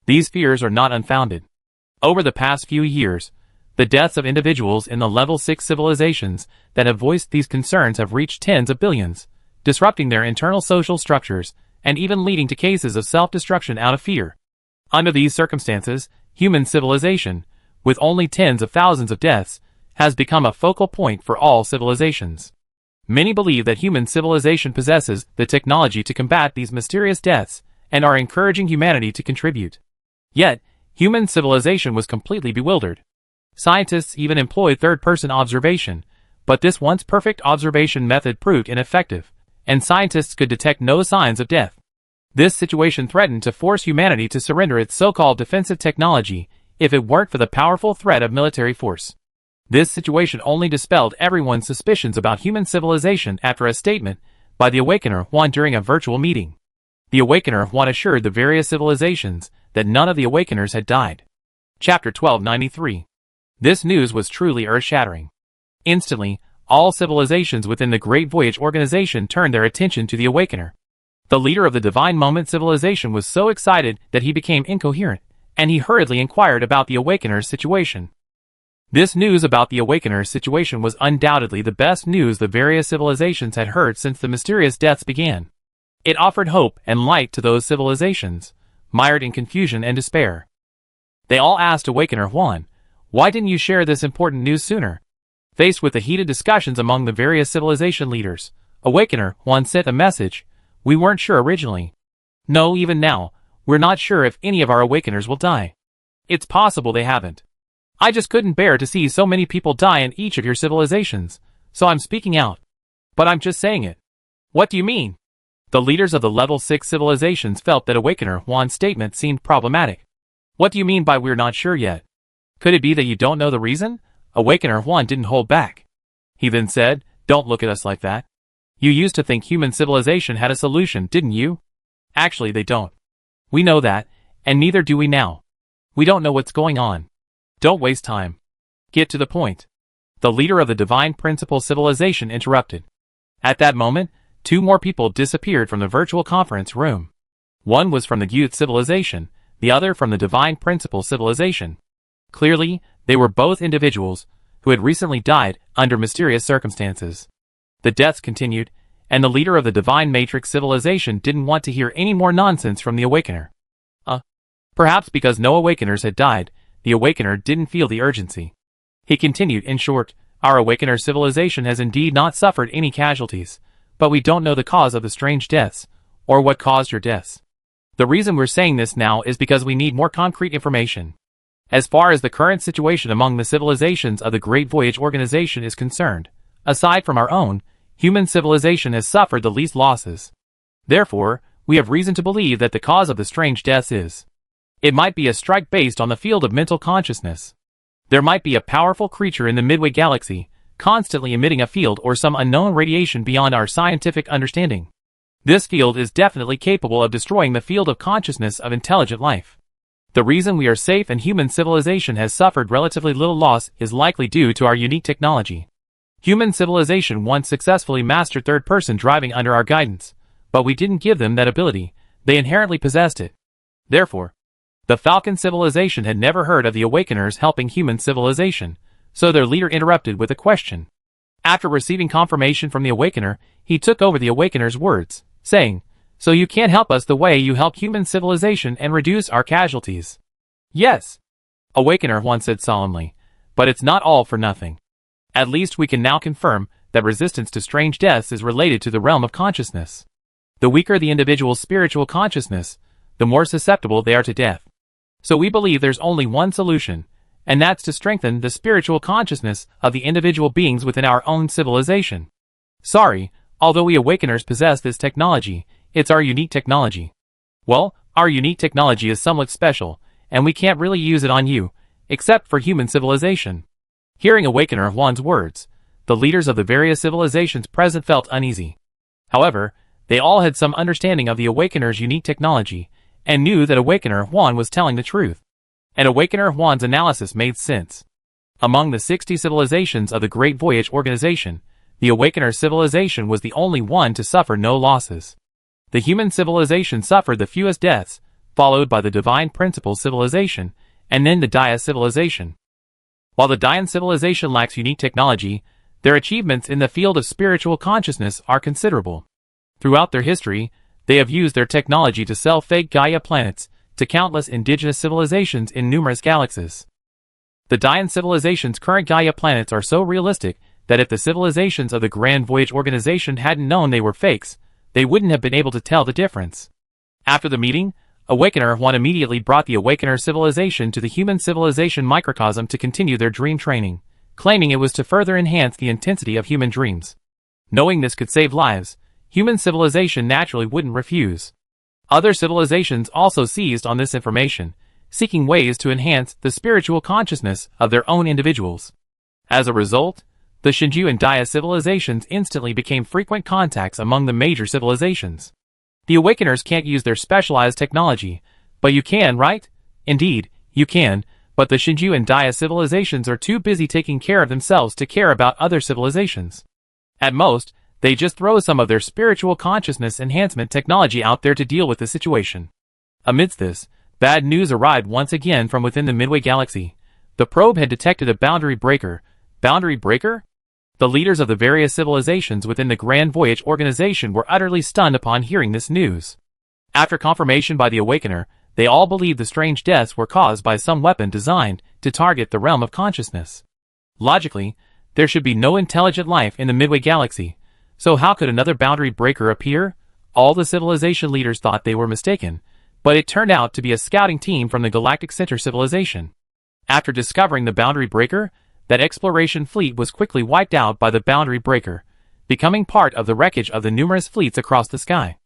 These fears are not unfounded. Over the past few years, the deaths of individuals in the Level 6 civilizations that have voiced these concerns have reached tens of billions, disrupting their internal social structures and even leading to cases of self-destruction out of fear. Under these circumstances, human civilization, with only tens of thousands of deaths, has become a focal point for all civilizations. Many believe that human civilization possesses the technology to combat these mysterious deaths and are encouraging humanity to contribute. Yet, human civilization was completely bewildered. Scientists even employed third-person observation, but this once perfect observation method proved ineffective, and scientists could detect no signs of death. This situation threatened to force humanity to surrender its so-called defensive technology if it weren't for the powerful threat of military force. This situation only dispelled everyone's suspicions about human civilization after a statement by the Awakener Juan during a virtual meeting. The Awakener Juan assured the various civilizations that none of the Awakeners had died. Chapter 1293. This news was truly earth-shattering. Instantly, all civilizations within the Great Voyage organization turned their attention to the Awakener. The leader of the Divine Moment civilization was so excited that he became incoherent, and he hurriedly inquired about the Awakener's situation. This news about the Awakener's situation was undoubtedly the best news the various civilizations had heard since the mysterious deaths began. It offered hope and light to those civilizations, mired in confusion and despair. They all asked Awakener Juan, "Why didn't you share this important news sooner?" Faced with the heated discussions among the various civilization leaders, Awakener Juan sent a message, "We weren't sure originally. No, even now, we're not sure if any of our Awakeners will die. It's possible they haven't. I just couldn't bear to see so many people die in each of your civilizations, so I'm speaking out. But I'm just saying it." "What do you mean?" The leaders of the Level 6 civilizations felt that Awakener Juan's statement seemed problematic. "What do you mean by we're not sure yet? Could it be that you don't know the reason?" Awakener Juan didn't hold back. He then said, "Don't look at us like that. You used to think human civilization had a solution, didn't you? Actually, they don't. We know that, and neither do we now. We don't know what's going on. Don't waste time. Get to the point." The leader of the Divine Principle civilization interrupted. At that moment, 2 more people disappeared from the virtual conference room. One was from the Youth civilization, the other from the Divine Principle civilization. Clearly, they were both individuals who had recently died under mysterious circumstances. The deaths continued, and the leader of the Divine Matrix civilization didn't want to hear any more nonsense from the Awakener. Perhaps because no Awakeners had died, the Awakener didn't feel the urgency. He continued, "In short, our Awakener civilization has indeed not suffered any casualties, but we don't know the cause of the strange deaths, or what caused your deaths. The reason we're saying this now is because we need more concrete information. As far as the current situation among the civilizations of the Great Voyage organization is concerned, aside from our own, human civilization has suffered the least losses. Therefore, we have reason to believe that the cause of the strange deaths is It might be a strike based on the field of mental consciousness. There might be a powerful creature in the Milky Galaxy, constantly emitting a field or some unknown radiation beyond our scientific understanding. This field is definitely capable of destroying the field of consciousness of intelligent life. The reason we are safe and human civilization has suffered relatively little loss is likely due to our unique technology. Human civilization once successfully mastered third-person driving under our guidance, but we didn't give them that ability. They inherently possessed it. Therefore, the Falcon civilization had never heard of the Awakeners helping human civilization, so their leader interrupted with a question. After receiving confirmation from the Awakener, he took over the Awakener's words, saying, "So you can't help us the way you help human civilization and reduce our casualties?" "Yes," Awakener once said solemnly, "but it's not all for nothing. At least we can now confirm that resistance to strange deaths is related to the realm of consciousness. The weaker the individual's spiritual consciousness, the more susceptible they are to death. So we believe there's only one solution, and that's to strengthen the spiritual consciousness of the individual beings within our own civilization. Sorry, although we Awakeners possess this technology, it's our unique technology. Well, our unique technology is somewhat special, and we can't really use it on you, except for human civilization." Hearing Awakener Juan's words, the leaders of the various civilizations present felt uneasy. However, they all had some understanding of the Awakener's unique technology, and knew that Awakener Juan was telling the truth. And Awakener Juan's analysis made sense. Among the 60 civilizations of the Great Voyage Organization, the Awakener civilization was the only one to suffer no losses. The human civilization suffered the fewest deaths, followed by the Divine Principle civilization, and then the Dia civilization. While the Dian civilization lacks unique technology, their achievements in the field of spiritual consciousness are considerable. Throughout their history, they have used their technology to sell fake Gaia planets to countless indigenous civilizations in numerous galaxies. The Dian civilization's current Gaia planets are so realistic that if the civilizations of the Grand Voyage Organization hadn't known they were fakes, they wouldn't have been able to tell the difference. After the meeting, Awakener One immediately brought the Awakener civilization to the human civilization microcosm to continue their dream training, claiming it was to further enhance the intensity of human dreams. Knowing this could save lives, human civilization naturally wouldn't refuse. Other civilizations also seized on this information, seeking ways to enhance the spiritual consciousness of their own individuals. As a result, the Shinju and Dia civilizations instantly became frequent contacts among the major civilizations. The Awakeners can't use their specialized technology, but you can, right? Indeed, you can, but the Shinju and Dia civilizations are too busy taking care of themselves to care about other civilizations. At most, they just throw some of their spiritual consciousness enhancement technology out there to deal with the situation. Amidst this, bad news arrived once again from within the Midway Galaxy. The probe had detected a boundary breaker. Boundary breaker? The leaders of the various civilizations within the Grand Voyage Organization were utterly stunned upon hearing this news. After confirmation by the Awakener, they all believed the strange deaths were caused by some weapon designed to target the realm of consciousness. Logically, there should be no intelligent life in the Midway Galaxy, so how could another boundary breaker appear? All the civilization leaders thought they were mistaken, but it turned out to be a scouting team from the Galactic Center civilization. After discovering the boundary breaker, that exploration fleet was quickly wiped out by the boundary breaker, becoming part of the wreckage of the numerous fleets across the sky.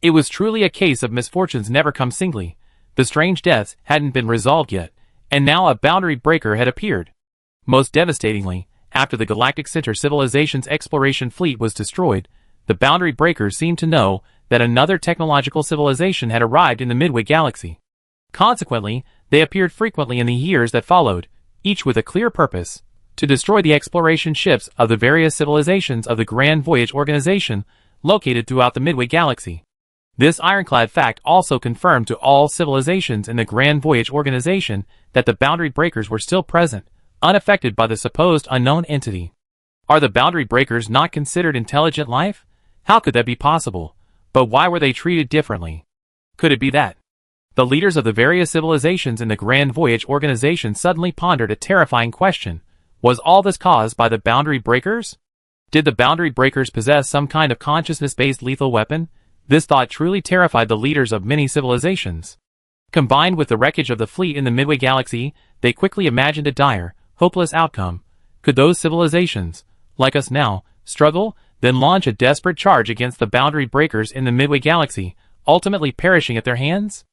It was truly a case of misfortunes never come singly. The strange deaths hadn't been resolved yet, and now a boundary breaker had appeared. Most devastatingly, after the Galactic Center civilization's exploration fleet was destroyed, the boundary breakers seemed to know that another technological civilization had arrived in the Midway Galaxy. Consequently, they appeared frequently in the years that followed, each with a clear purpose: to destroy the exploration ships of the various civilizations of the Grand Voyage Organization located throughout the Midway Galaxy. This ironclad fact also confirmed to all civilizations in the Grand Voyage Organization that the boundary breakers were still present, unaffected by the supposed unknown entity. Are the boundary breakers not considered intelligent life? How could that be possible? But why were they treated differently? Could it be that the leaders of the various civilizations in the Grand Voyage Organization suddenly pondered a terrifying question? Was all this caused by the boundary breakers? Did the boundary breakers possess some kind of consciousness-based lethal weapon? This thought truly terrified the leaders of many civilizations. Combined with the wreckage of the fleet in the Midway Galaxy, they quickly imagined a dire, hopeless outcome. Could those civilizations, like us now, struggle, then launch a desperate charge against the boundary breakers in the Midway Galaxy, ultimately perishing at their hands?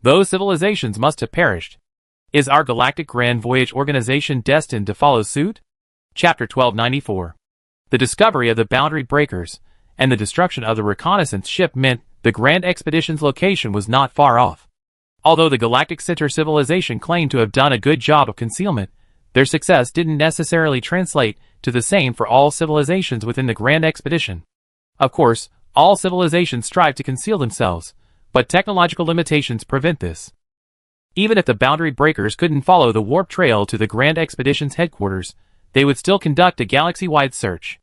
Those civilizations must have perished. Is our galactic grand voyage organization destined to follow suit? Chapter 1294. The discovery of the boundary breakers and the destruction of the reconnaissance ship meant the Grand Expedition's location was not far off. Although the Galactic Center civilization claimed to have done a good job of concealment, their success didn't necessarily translate to the same for all civilizations within the Grand Expedition. Of course, all civilizations strive to conceal themselves, but technological limitations prevent this. Even if the boundary breakers couldn't follow the warp trail to the Grand Expedition's headquarters, they would still conduct a galaxy-wide search.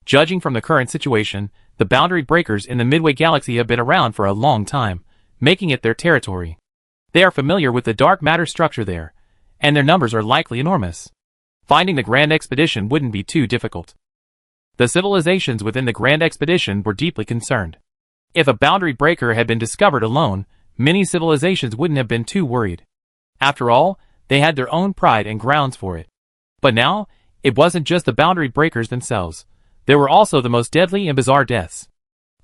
Judging from the current situation, the boundary breakers in the Midway Galaxy have been around for a long time, making it their territory. They are familiar with the dark matter structure there, and their numbers are likely enormous. Finding the Grand Expedition wouldn't be too difficult. The civilizations within the Grand Expedition were deeply concerned. If a boundary breaker had been discovered alone, many civilizations wouldn't have been too worried. After all, they had their own pride and grounds for it. But now, it wasn't just the boundary breakers themselves. There were also the most deadly and bizarre deaths.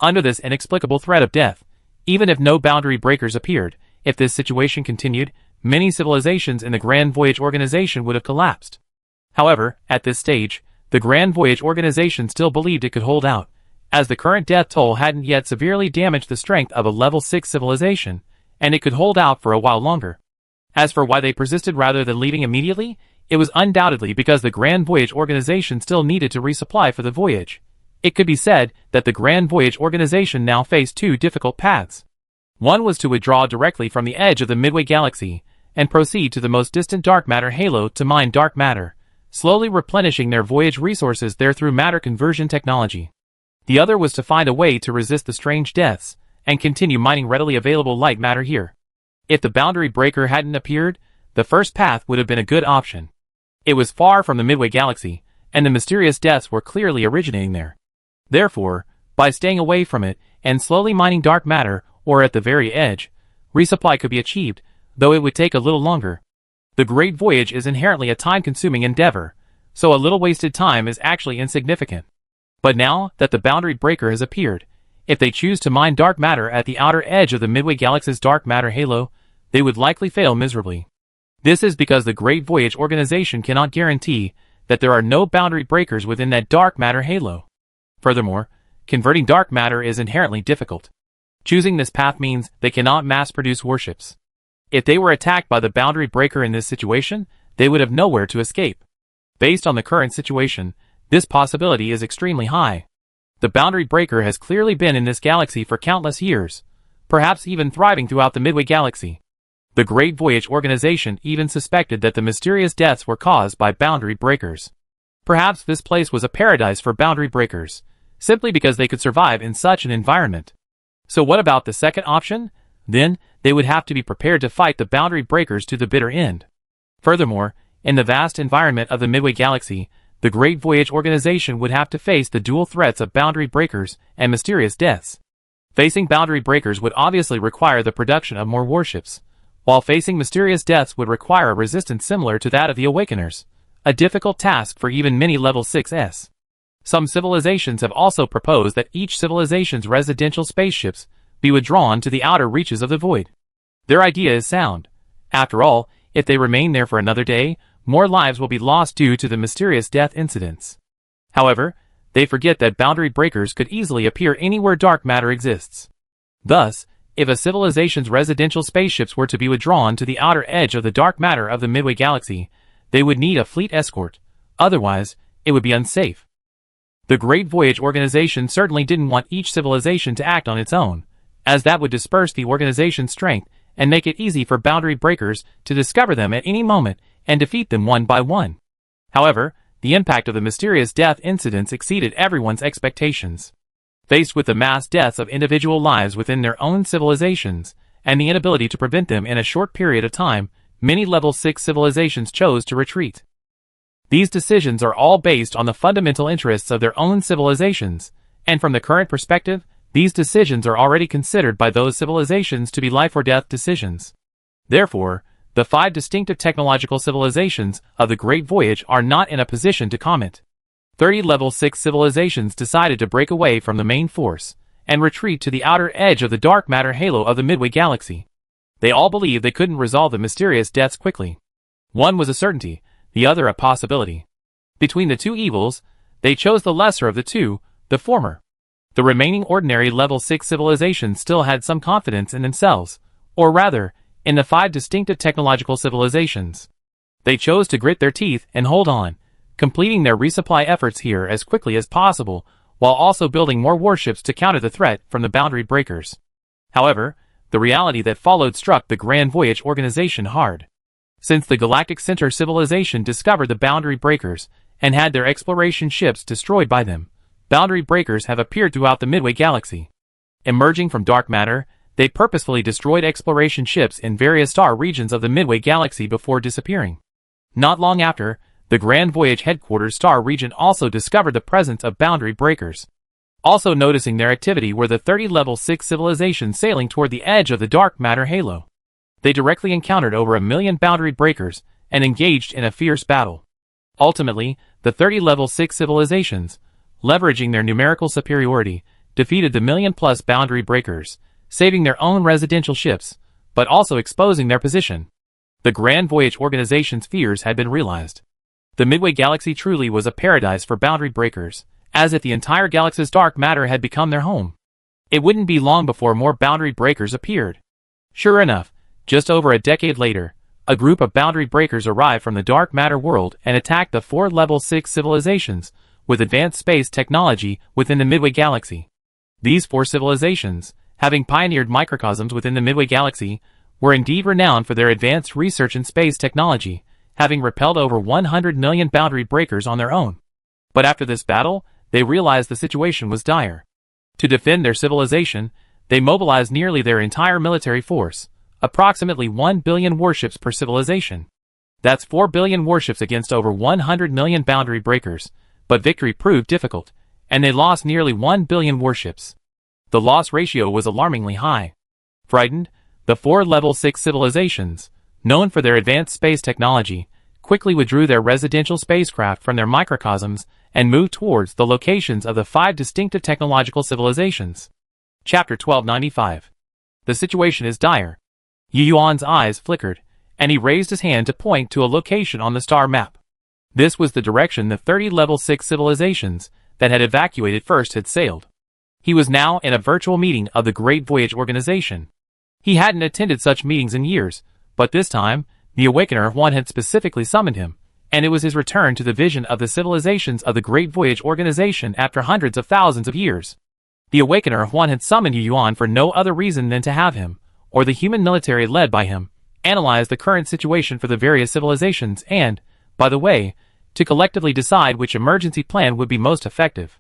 Under this inexplicable threat of death, even if no boundary breakers appeared, if this situation continued, many civilizations in the Grand Voyage Organization would have collapsed. However, at this stage, the Grand Voyage Organization still believed it could hold out, as the current death toll hadn't yet severely damaged the strength of a level 6 civilization, and it could hold out for a while longer. As for why they persisted rather than leaving immediately, it was undoubtedly because the Grand Voyage Organization still needed to resupply for the voyage. It could be said that the Grand Voyage Organization now faced two difficult paths. One was to withdraw directly from the edge of the Midway Galaxy, and proceed to the most distant dark matter halo to mine dark matter, slowly replenishing their voyage resources there through matter conversion technology. The other was to find a way to resist the strange deaths, and continue mining readily available light matter here. If the boundary breaker hadn't appeared, the first path would have been a good option. It was far from the Midway Galaxy, and the mysterious deaths were clearly originating there. Therefore, by staying away from it, and slowly mining dark matter, or at the very edge, resupply could be achieved, though it would take a little longer. The Great Voyage is inherently a time-consuming endeavor, so a little wasted time is actually insignificant. But now that the boundary breaker has appeared, if they choose to mine dark matter at the outer edge of the Midway Galaxy's dark matter halo, they would likely fail miserably. This is because the Great Voyage Organization cannot guarantee that there are no boundary breakers within that dark matter halo. Furthermore, converting dark matter is inherently difficult. Choosing this path means they cannot mass-produce warships. If they were attacked by the boundary breaker in this situation, they would have nowhere to escape. Based on the current situation, this possibility is extremely high. The boundary breaker has clearly been in this galaxy for countless years, perhaps even thriving throughout the Midway Galaxy. The Great Voyage Organization even suspected that the mysterious deaths were caused by boundary breakers. Perhaps this place was a paradise for boundary breakers, simply because they could survive in such an environment. So what about the second option? Then, they would have to be prepared to fight the boundary breakers to the bitter end. Furthermore, in the vast environment of the Midway Galaxy, the Great Voyage Organization would have to face the dual threats of boundary breakers and mysterious deaths. Facing boundary breakers would obviously require the production of more warships, while facing mysterious deaths would require a resistance similar to that of the Awakeners, a difficult task for even many level 6s. Some civilizations have also proposed that each civilization's residential spaceships be withdrawn to the outer reaches of the void. Their idea is sound. After all, if they remain there for another day, more lives will be lost due to the mysterious death incidents. However, they forget that boundary breakers could easily appear anywhere dark matter exists. Thus, if a civilization's residential spaceships were to be withdrawn to the outer edge of the dark matter of the Midway Galaxy, they would need a fleet escort. Otherwise, it would be unsafe. The Great Voyage Organization certainly didn't want each civilization to act on its own, as that would disperse the organization's strength and make it easy for boundary breakers to discover them at any moment and defeat them one by one. However, the impact of the mysterious death incidents exceeded everyone's expectations. Faced with the mass deaths of individual lives within their own civilizations, and the inability to prevent them in a short period of time, many level 6 civilizations chose to retreat. These decisions are all based on the fundamental interests of their own civilizations, and from the current perspective, these decisions are already considered by those civilizations to be life or death decisions. Therefore, the 5 distinctive technological civilizations of the Great Voyage are not in a position to comment. 30 level 6 civilizations decided to break away from the main force, and retreat to the outer edge of the dark matter halo of the Midway Galaxy. They all believed they couldn't resolve the mysterious deaths quickly. One was a certainty, the other a possibility. Between the two evils, they chose the lesser of the two, the former. The remaining ordinary level 6 civilizations still had some confidence in themselves, or rather, in the 5 distinctive technological civilizations. They chose to grit their teeth and hold on, completing their resupply efforts here as quickly as possible, while also building more warships to counter the threat from the boundary breakers. However, the reality that followed struck the Grand Voyage organization hard. Since the Galactic Center civilization discovered the boundary breakers and had their exploration ships destroyed by them, boundary breakers have appeared throughout the Midway Galaxy. Emerging from dark matter, they purposefully destroyed exploration ships in various star regions of the Midway Galaxy before disappearing. Not long after, the Grand Voyage headquarters star region also discovered the presence of boundary breakers. Also noticing their activity were the 30 level 6 civilizations sailing toward the edge of the dark matter halo. They directly encountered over 1 million boundary breakers and engaged in a fierce battle. Ultimately, the 30 level 6 civilizations, leveraging their numerical superiority, defeated the million-plus boundary breakers, saving their own residential ships, but also exposing their position. The Grand Voyage organization's fears had been realized. The Midway Galaxy truly was a paradise for boundary breakers, as if the entire galaxy's dark matter had become their home. It wouldn't be long before more boundary breakers appeared. Sure enough, just over a decade later, a group of boundary breakers arrived from the dark matter world and attacked the 4 level 6 civilizations with advanced space technology within the Midway Galaxy. These 4 civilizations, having pioneered microcosms within the Midway Galaxy, were indeed renowned for their advanced research in space technology, having repelled over 100 million boundary breakers on their own. But after this battle, they realized the situation was dire. To defend their civilization, they mobilized nearly their entire military force, approximately 1 billion warships per civilization. That's 4 billion warships against over 100 million boundary breakers, but victory proved difficult, and they lost nearly 1 billion warships. The loss ratio was alarmingly high. Frightened, the 4 level 6 civilizations, known for their advanced space technology, quickly withdrew their residential spacecraft from their microcosms and moved towards the locations of the 5 distinctive technological civilizations. Chapter 1295. The situation is dire. Yu Yuan's eyes flickered, and he raised his hand to point to a location on the star map. This was the direction the 30 level 6 civilizations that had evacuated first had sailed. He was now in a virtual meeting of the Great Voyage organization. He hadn't attended such meetings in years, but this time, the Awakener of One had specifically summoned him, and it was his return to the vision of the civilizations of the Great Voyage organization after hundreds of thousands of years. The Awakener of One had summoned Yu Yuan for no other reason than to have him, or the human military led by him, analyze the current situation for the various civilizations and, by the way, to collectively decide which emergency plan would be most effective.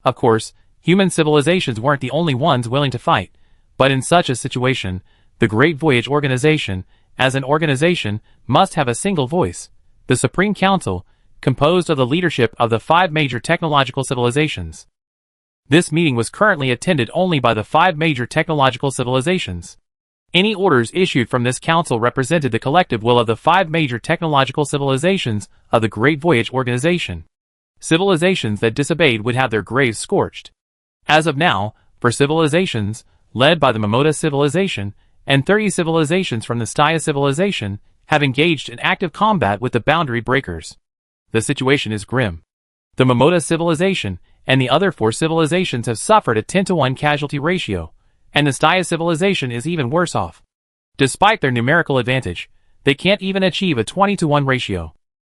Of course, human civilizations weren't the only ones willing to fight, but in such a situation, the Great Voyage organization, as an organization, must have a single voice, the Supreme Council, composed of the leadership of the 5 major technological civilizations. This meeting was currently attended only by the 5 major technological civilizations. Any orders issued from this council represented the collective will of the 5 major technological civilizations of the Great Voyage organization. Civilizations that disobeyed would have their graves scorched. As of now, for civilizations, led by the Momota civilization, and 30 civilizations from the Staya civilization, have engaged in active combat with the boundary breakers. The situation is grim. The Momota civilization and the other 4 civilizations have suffered a 10-to-1 casualty ratio, and the Staya civilization is even worse off. Despite their numerical advantage, they can't even achieve a 20-to-1 ratio.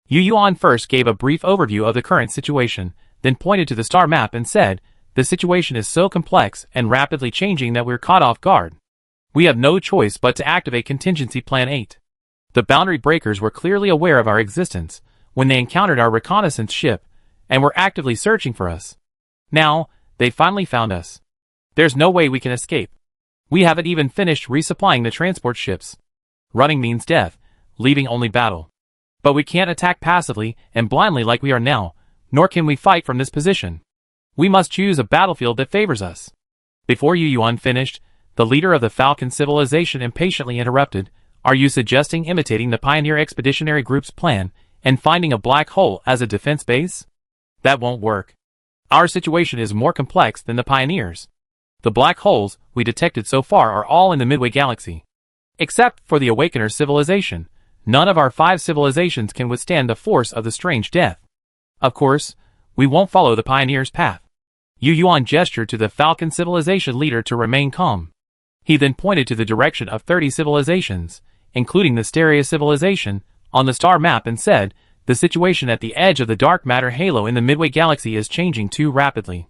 Yu Yuan first gave a brief overview of the current situation, then pointed to the star map and said, "The situation is so complex and rapidly changing that we're caught off guard. We have no choice but to activate Contingency Plan 8. The boundary breakers were clearly aware of our existence when they encountered our reconnaissance ship, and were actively searching for us. Now, they finally found us. There's no way we can escape. We haven't even finished resupplying the transport ships. Running means death, leaving only battle. But we can't attack passively and blindly like we are now, nor can we fight from this position. We must choose a battlefield that favors us." Before Yu Yuan finished, the leader of the Falcon civilization impatiently interrupted, "Are you suggesting imitating the Pioneer Expeditionary Group's plan and finding a black hole as a defense base? That won't work. Our situation is more complex than the Pioneers. The black holes we detected so far are all in the Midway Galaxy. Except for the Awakener civilization, none of our 5 civilizations can withstand the force of the strange death. Of course, we won't follow the Pioneer's path. Yu Yuan gestured to the Falcon civilization leader to remain calm. He then pointed to the direction of 30 civilizations, including the Stereo civilization, on the star map and said, "The situation at the edge of the dark matter halo in the Midway Galaxy is changing too rapidly.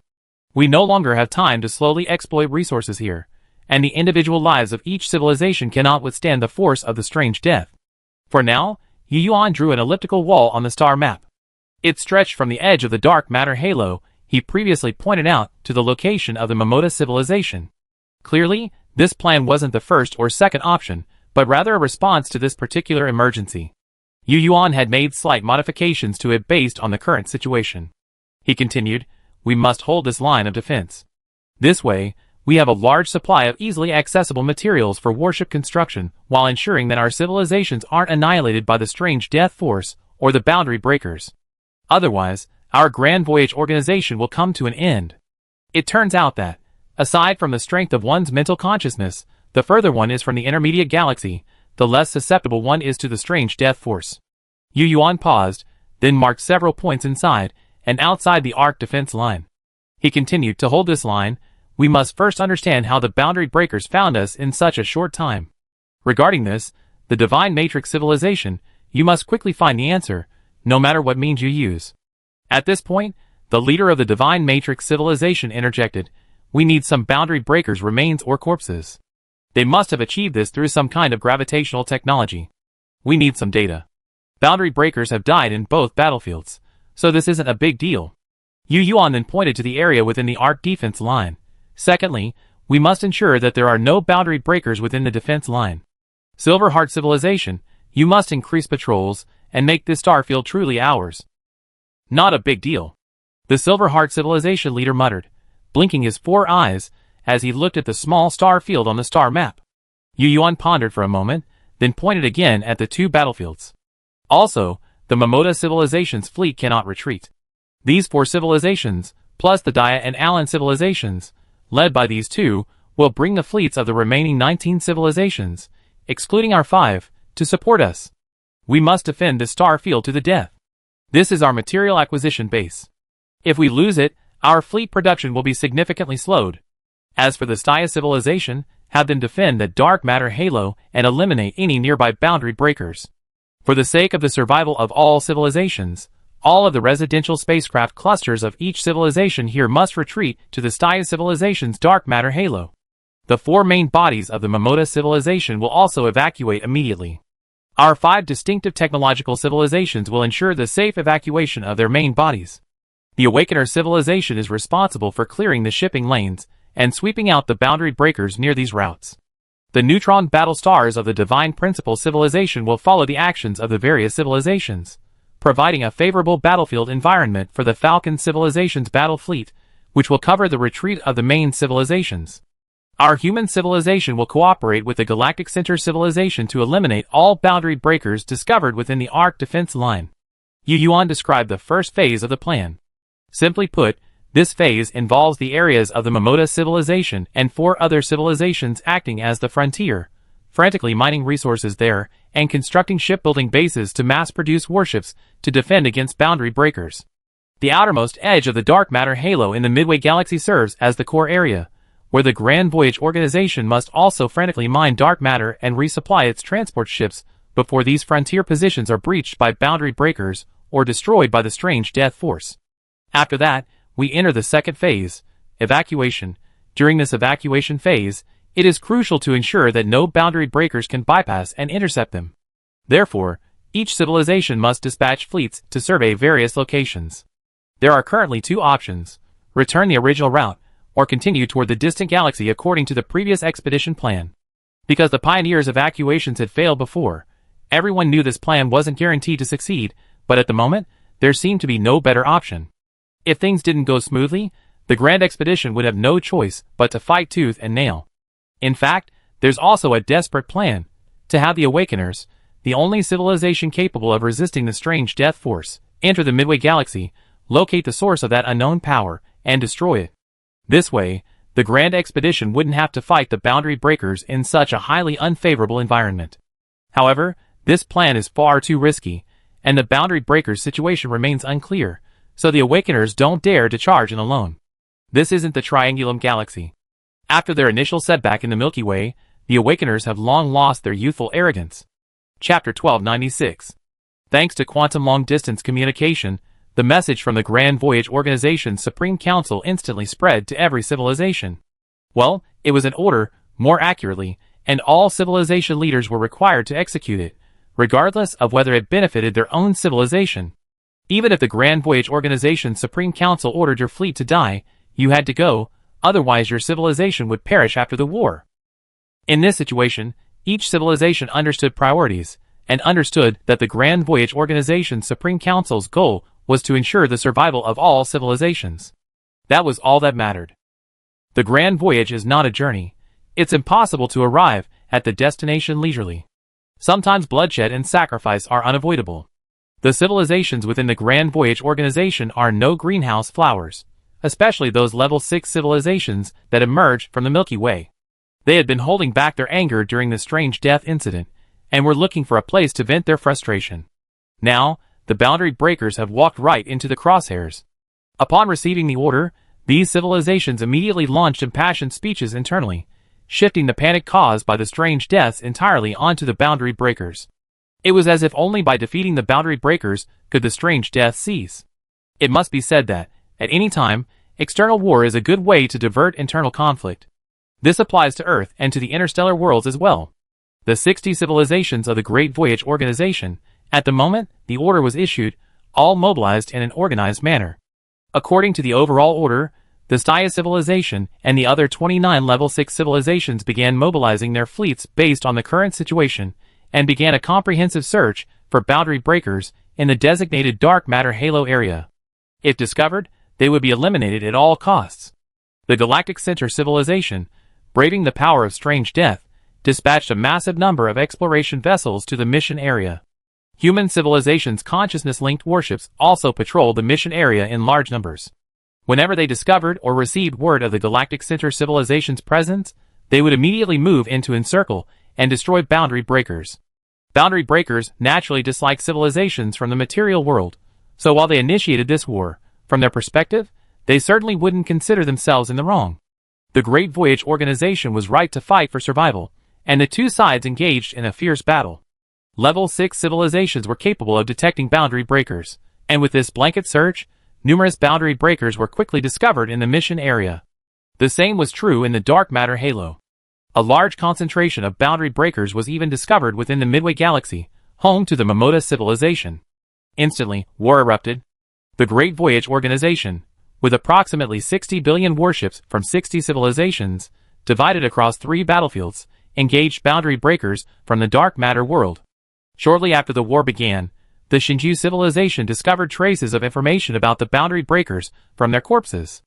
We no longer have time to slowly exploit resources here, and the individual lives of each civilization cannot withstand the force of the strange death." For now, Yu Yuan drew an elliptical wall on the star map. It stretched from the edge of the dark matter halo he previously pointed out to the location of the Momota civilization. Clearly, this plan wasn't the first or second option, but rather a response to this particular emergency. Yu Yuan had made slight modifications to it based on the current situation. He continued, "We must hold this line of defense. This way, we have a large supply of easily accessible materials for warship construction while ensuring that our civilizations aren't annihilated by the strange death force or the boundary breakers. Otherwise, our grand voyage organization will come to an end." It turns out that, aside from the strength of one's mental consciousness, the further one is from the intermediate galaxy, the less susceptible one is to the strange death force. Yu Yuan paused, then marked several points inside and outside the arc defense line. He continued, "To hold this line, we must first understand how the boundary breakers found us in such a short time. Regarding this, the Divine Matrix civilization, you must quickly find the answer, no matter what means you use." At this point, the leader of the Divine Matrix civilization interjected, "We need some boundary breakers' remains or corpses. They must have achieved this through some kind of gravitational technology. We need some data. Boundary breakers have died in both battlefields, so this isn't a big deal." Yu Yuan then pointed to the area within the arc defense line. "Secondly, we must ensure that there are no boundary breakers within the defense line. Silverheart civilization, you must increase patrols and make this star field truly ours." "Not a big deal," the Silverheart civilization leader muttered, blinking his 4 eyes as he looked at the small star field on the star map. Yu Yuan pondered for a moment, then pointed again at the 2 battlefields. "Also, the Momota civilization's fleet cannot retreat. These 4 civilizations, plus the Dia and Alan civilizations, led by these 2, will bring the fleets of the remaining 19 civilizations, excluding our 5, to support us. We must defend this star field to the death. This is our material acquisition base. If we lose it, our fleet production will be significantly slowed. As for the Dia civilization, have them defend the dark matter halo and eliminate any nearby boundary breakers. For the sake of the survival of all civilizations, all of the residential spacecraft clusters of each civilization here must retreat to the Dia civilization's dark matter halo. The 4 main bodies of the Momota civilization will also evacuate immediately. Our 5 distinctive technological civilizations will ensure the safe evacuation of their main bodies. The Awakener civilization is responsible for clearing the shipping lanes and sweeping out the boundary breakers near these routes. The neutron battle stars of the Divine Principle civilization will follow the actions of the various civilizations, providing a favorable battlefield environment for the Falcon civilization's battle fleet, which will cover the retreat of the main civilizations. Our human civilization will cooperate with the Galactic Center civilization to eliminate all boundary breakers discovered within the arc defense line." Yu Yuan described the first phase of the plan. Simply put, this phase involves the areas of the Momota civilization and 4 other civilizations acting as the frontier, frantically mining resources there, and constructing shipbuilding bases to mass-produce warships to defend against boundary breakers. The outermost edge of the dark matter halo in the Midway Galaxy serves as the core area, where the Grand Voyage organization must also frantically mine dark matter and resupply its transport ships before these frontier positions are breached by boundary breakers or destroyed by the strange death force. After that, we enter the second phase, evacuation. During this evacuation phase, it is crucial to ensure that no boundary breakers can bypass and intercept them. Therefore, each civilization must dispatch fleets to survey various locations. There are currently 2 options: return the original route, or continue toward the distant galaxy according to the previous expedition plan. Because the Pioneers' evacuations had failed before, everyone knew this plan wasn't guaranteed to succeed, but at the moment, there seemed to be no better option. If things didn't go smoothly, the Grand Expedition would have no choice but to fight tooth and nail. In fact, there's also a desperate plan: to have the Awakeners, the only civilization capable of resisting the strange death force, enter the Midway Galaxy, locate the source of that unknown power, and destroy it. This way, the grand expedition wouldn't have to fight the boundary breakers in such a highly unfavorable environment. However, this plan is far too risky, and the boundary breakers' situation remains unclear, so the Awakeners don't dare to charge in alone. This isn't the Triangulum Galaxy. After their initial setback in the Milky Way, the Awakeners have long lost their youthful arrogance. Chapter 1296. Thanks to quantum long-distance communication, the message from the Grand Voyage Organization's Supreme Council instantly spread to every civilization. Well, it was an order, more accurately, and all civilization leaders were required to execute it, regardless of whether it benefited their own civilization. Even if the Grand Voyage Organization's Supreme Council ordered your fleet to die, you had to go, otherwise your civilization would perish after the war. In this situation, each civilization understood priorities, and understood that the Grand Voyage Organization's Supreme Council's goal was to ensure the survival of all civilizations. That was all that mattered. The Grand Voyage is not a journey. It's impossible to arrive at the destination leisurely. Sometimes bloodshed and sacrifice are unavoidable. The civilizations within the Grand Voyage Organization are no greenhouse flowers, especially those level 6 civilizations that emerged from the Milky Way. They had been holding back their anger during the strange death incident, and were looking for a place to vent their frustration. Now, the boundary breakers have walked right into the crosshairs. Upon receiving the order, these civilizations immediately launched impassioned speeches internally, shifting the panic caused by the strange deaths entirely onto the boundary breakers. It was as if only by defeating the boundary breakers could the strange deaths cease. It must be said that, at any time, external war is a good way to divert internal conflict. This applies to Earth and to the interstellar worlds as well. The 60 civilizations of the Great Voyage Organization, at the moment the order was issued, all mobilized in an organized manner. According to the overall order, the Staya civilization and the other 29 level 6 civilizations began mobilizing their fleets based on the current situation, and began a comprehensive search for boundary breakers in the designated dark matter halo area. If discovered, they would be eliminated at all costs. The Galactic Center civilization, braving the power of strange death, dispatched a massive number of exploration vessels to the mission area. Human civilization's consciousness-linked warships also patrolled the mission area in large numbers. Whenever they discovered or received word of the Galactic Center civilization's presence, they would immediately move in to encircle and destroy boundary breakers. Boundary breakers naturally dislike civilizations from the material world, so while they initiated this war, from their perspective, they certainly wouldn't consider themselves in the wrong. The Great Voyage Organization was right to fight for survival, and the two sides engaged in a fierce battle. Level 6 civilizations were capable of detecting boundary breakers, and with this blanket search, numerous boundary breakers were quickly discovered in the mission area. The same was true in the dark matter halo. A large concentration of boundary breakers was even discovered within the Midway Galaxy, home to the Momota civilization. Instantly, war erupted. The Great Voyage Organization, with approximately 60 billion warships from 60 civilizations, divided across 3 battlefields, engaged boundary breakers from the dark matter world. Shortly after the war began, the Shinju civilization discovered traces of information about the boundary breakers from their corpses.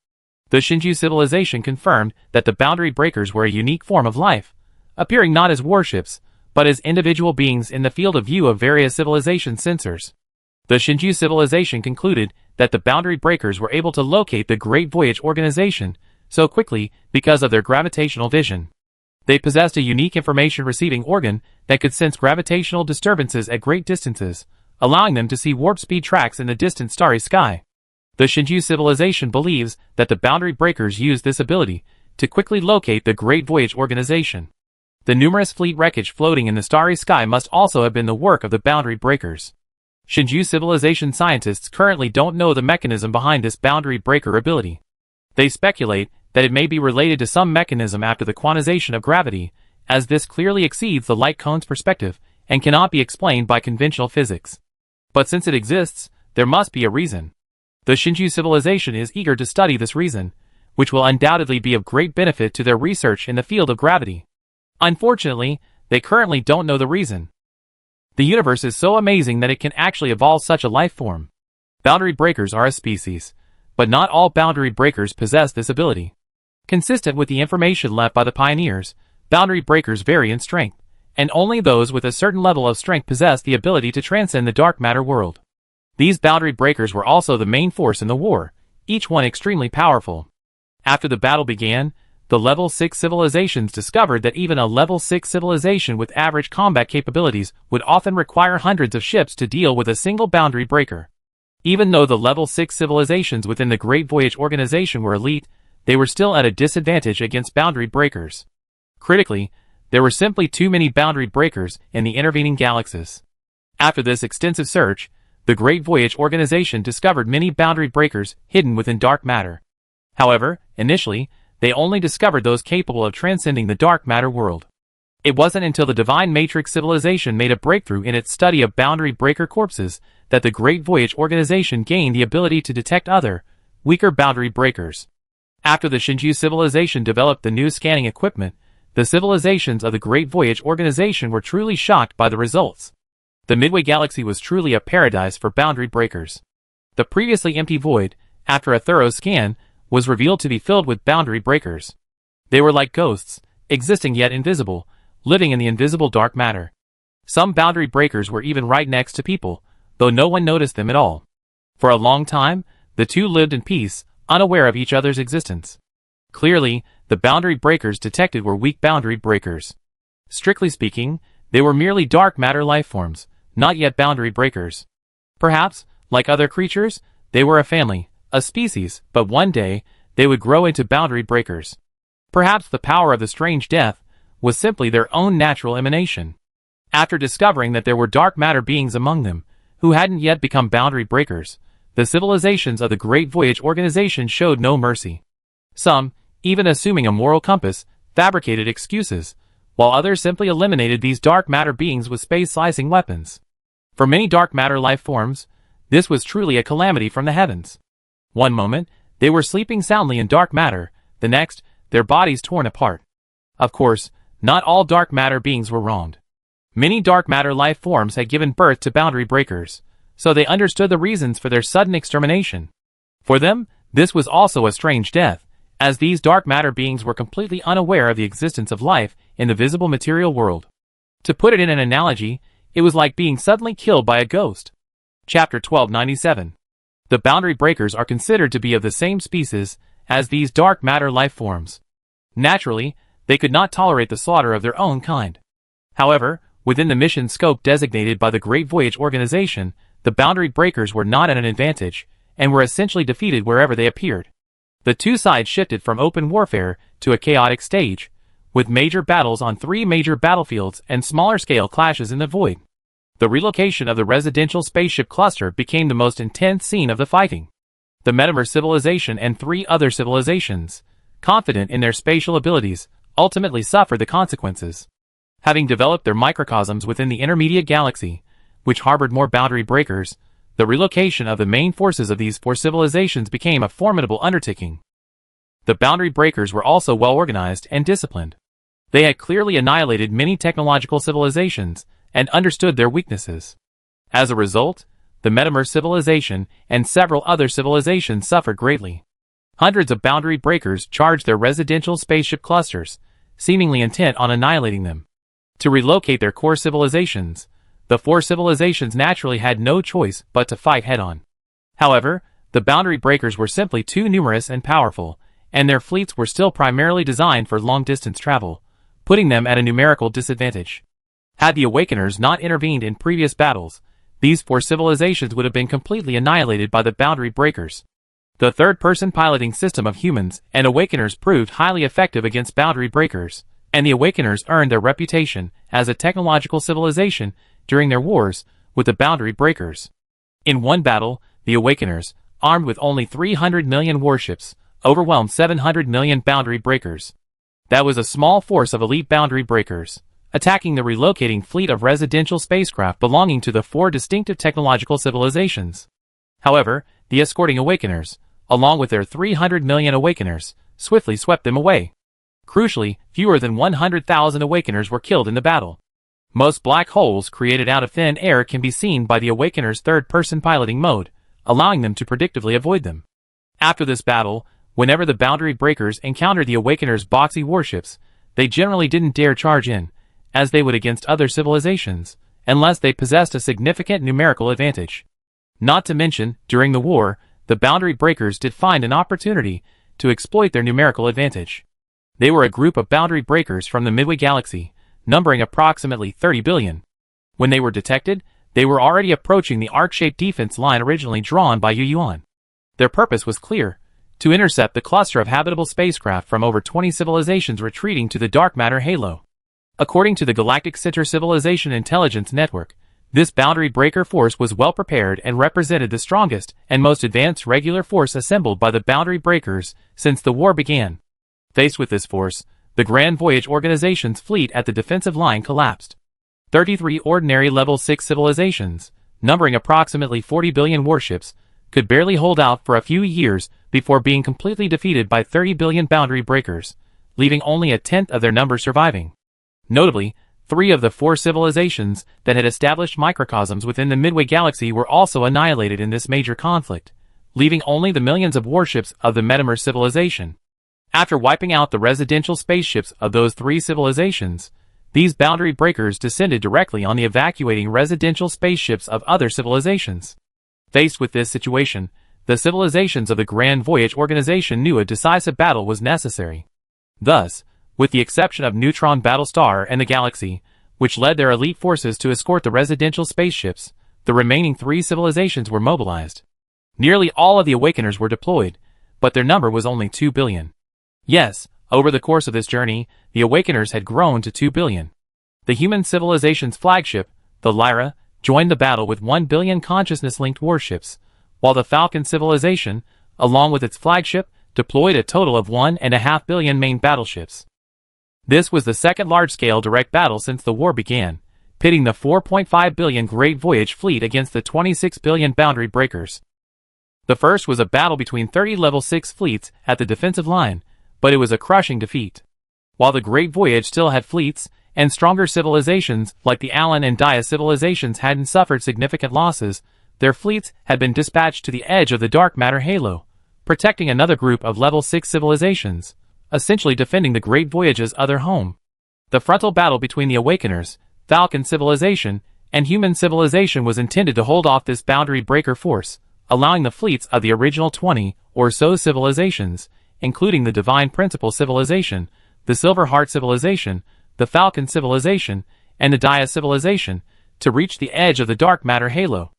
The Shinju civilization confirmed that the boundary breakers were a unique form of life, appearing not as warships, but as individual beings in the field of view of various civilization sensors. The Shinju civilization concluded that the boundary breakers were able to locate the Great Voyage Organization so quickly because of their gravitational vision. They possessed a unique information-receiving organ that could sense gravitational disturbances at great distances, allowing them to see warp-speed tracks in the distant starry sky. The Shinju civilization believes that the boundary breakers used this ability to quickly locate the Great Voyage Organization. The numerous fleet wreckage floating in the starry sky must also have been the work of the boundary breakers. Shinju civilization scientists currently don't know the mechanism behind this boundary breaker ability. They speculate that it may be related to some mechanism after the quantization of gravity, as this clearly exceeds the light cone's perspective and cannot be explained by conventional physics. But since it exists, there must be a reason. The Shinju civilization is eager to study this reason, which will undoubtedly be of great benefit to their research in the field of gravity. Unfortunately, they currently don't know the reason. The universe is so amazing that it can actually evolve such a life form. Boundary breakers are a species, but not all boundary breakers possess this ability. Consistent with the information left by the pioneers, boundary breakers vary in strength, and only those with a certain level of strength possess the ability to transcend the dark matter world. These boundary breakers were also the main force in the war, each one extremely powerful. After the battle began, the Level 6 civilizations discovered that even a Level 6 civilization with average combat capabilities would often require hundreds of ships to deal with a single boundary breaker. Even though the Level 6 civilizations within the Great Voyage organization were elite, they were still at a disadvantage against boundary breakers. Critically, there were simply too many boundary breakers in the intervening galaxies. After this extensive search, the Great Voyage organization discovered many boundary breakers hidden within dark matter. However, initially, they only discovered those capable of transcending the dark matter world. It wasn't until the Divine Matrix civilization made a breakthrough in its study of boundary breaker corpses that the Great Voyage organization gained the ability to detect other, weaker boundary breakers. After the Shinju civilization developed the new scanning equipment, the civilizations of the Great Voyage organization were truly shocked by the results. The Midway Galaxy was truly a paradise for boundary breakers. The previously empty void, after a thorough scan, was revealed to be filled with boundary breakers. They were like ghosts, existing yet invisible, living in the invisible dark matter. Some boundary breakers were even right next to people, though no one noticed them at all. For a long time, the two lived in peace, unaware of each other's existence. Clearly, the boundary breakers detected were weak boundary breakers. Strictly speaking, they were merely dark matter life forms, not yet boundary breakers. Perhaps, like other creatures, they were a family, a species, but one day, they would grow into boundary breakers. Perhaps the power of the strange death was simply their own natural emanation. After discovering that there were dark matter beings among them, who hadn't yet become boundary breakers, the civilizations of the Great Voyage organization showed no mercy. Some, even assuming a moral compass, fabricated excuses, while others simply eliminated these dark matter beings with space-slicing weapons. For many dark matter life forms, this was truly a calamity from the heavens. One moment, they were sleeping soundly in dark matter, the next, their bodies torn apart. Of course, not all dark matter beings were wronged. Many dark matter life forms had given birth to boundary breakers, so they understood the reasons for their sudden extermination. For them, this was also a strange death, as these dark matter beings were completely unaware of the existence of life in the visible material world. To put it in an analogy, it was like being suddenly killed by a ghost. Chapter 1297. The boundary breakers are considered to be of the same species as these dark matter life forms. Naturally, they could not tolerate the slaughter of their own kind. However, within the mission scope designated by the Great Voyage organization, the boundary breakers were not at an advantage, and were essentially defeated wherever they appeared. The two sides shifted from open warfare to a chaotic stage, with major battles on 3 major battlefields and smaller-scale clashes in the void. The relocation of the residential spaceship cluster became the most intense scene of the fighting. The Metaverse civilization and 3 other civilizations, confident in their spatial abilities, ultimately suffered the consequences. Having developed their microcosms within the intermediate galaxy, which harbored more boundary breakers, the relocation of the main forces of these 4 civilizations became a formidable undertaking. The boundary breakers were also well organized and disciplined. They had clearly annihilated many technological civilizations and understood their weaknesses. As a result, the Metaverse civilization and several other civilizations suffered greatly. Hundreds of boundary breakers charged their residential spaceship clusters, seemingly intent on annihilating them. To relocate their core civilizations, the 4 civilizations naturally had no choice but to fight head-on. However, the boundary breakers were simply too numerous and powerful, and their fleets were still primarily designed for long-distance travel, putting them at a numerical disadvantage. Had the Awakeners not intervened in previous battles, these 4 civilizations would have been completely annihilated by the boundary breakers. The third-person piloting system of humans and Awakeners proved highly effective against boundary breakers, and the Awakeners earned their reputation as a technological civilization during their wars with the boundary breakers. In one battle, the Awakeners, armed with only 300 million warships, overwhelmed 700 million boundary breakers. That was a small force of elite boundary breakers, attacking the relocating fleet of residential spacecraft belonging to the 4 distinctive technological civilizations. However, the escorting Awakeners, along with their 300 million Awakeners, swiftly swept them away. Crucially, fewer than 100,000 Awakeners were killed in the battle. Most black holes created out of thin air can be seen by the Awakeners' third-person piloting mode, allowing them to predictably avoid them. After this battle, whenever the boundary breakers encountered the Awakeners' boxy warships, they generally didn't dare charge in, as they would against other civilizations, unless they possessed a significant numerical advantage. Not to mention, during the war, the boundary breakers did find an opportunity to exploit their numerical advantage. They were a group of boundary breakers from the Midway Galaxy, numbering approximately 30 billion. When they were detected, they were already approaching the arc-shaped defense line originally drawn by Yu Yuan. Their purpose was clear: to intercept the cluster of habitable spacecraft from over 20 civilizations retreating to the dark matter halo. According to the Galactic Center Civilization Intelligence Network, this boundary breaker force was well prepared and represented the strongest and most advanced regular force assembled by the boundary breakers since the war began. Faced with this force, the Grand Voyage Organization's fleet at the defensive line collapsed. 33 ordinary level 6 civilizations, numbering approximately 40 billion warships, could barely hold out for a few years before being completely defeated by 30 billion boundary breakers, leaving only a tenth of their number surviving. Notably, 3 of the 4 civilizations that had established microcosms within the Midway Galaxy were also annihilated in this major conflict, leaving only the millions of warships of the Metamer civilization. After wiping out the residential spaceships of those 3 civilizations, these boundary breakers descended directly on the evacuating residential spaceships of other civilizations. Faced with this situation, the civilizations of the Grand Voyage Organization knew a decisive battle was necessary. Thus, with the exception of Neutron Battlestar and the Galaxy, which led their elite forces to escort the residential spaceships, the remaining 3 civilizations were mobilized. Nearly all of the Awakeners were deployed, but their number was only 2 billion. Yes, over the course of this journey, the Awakeners had grown to 2 billion. The human civilization's flagship, the Lyra, joined the battle with 1 billion consciousness-linked warships, while the Falcon civilization, along with its flagship, deployed a total of 1.5 billion main battleships. This was the second large-scale direct battle since the war began, pitting the 4.5 billion Great Voyage fleet against the 26 billion boundary breakers. The first was a battle between 30 level 6 fleets at the defensive line, but it was a crushing defeat. While the Great Voyage still had fleets, and stronger civilizations like the Alan and Dia civilizations hadn't suffered significant losses, their fleets had been dispatched to the edge of the dark matter halo, protecting another group of level 6 civilizations, essentially defending the Great Voyage's other home. The frontal battle between the Awakeners, Falcon civilization, and human civilization was intended to hold off this boundary breaker force, allowing the fleets of the original 20 or so civilizations, including the Divine Principle civilization, the Silver Heart civilization, the Falcon civilization, and the Dia civilization, to reach the edge of the dark matter halo.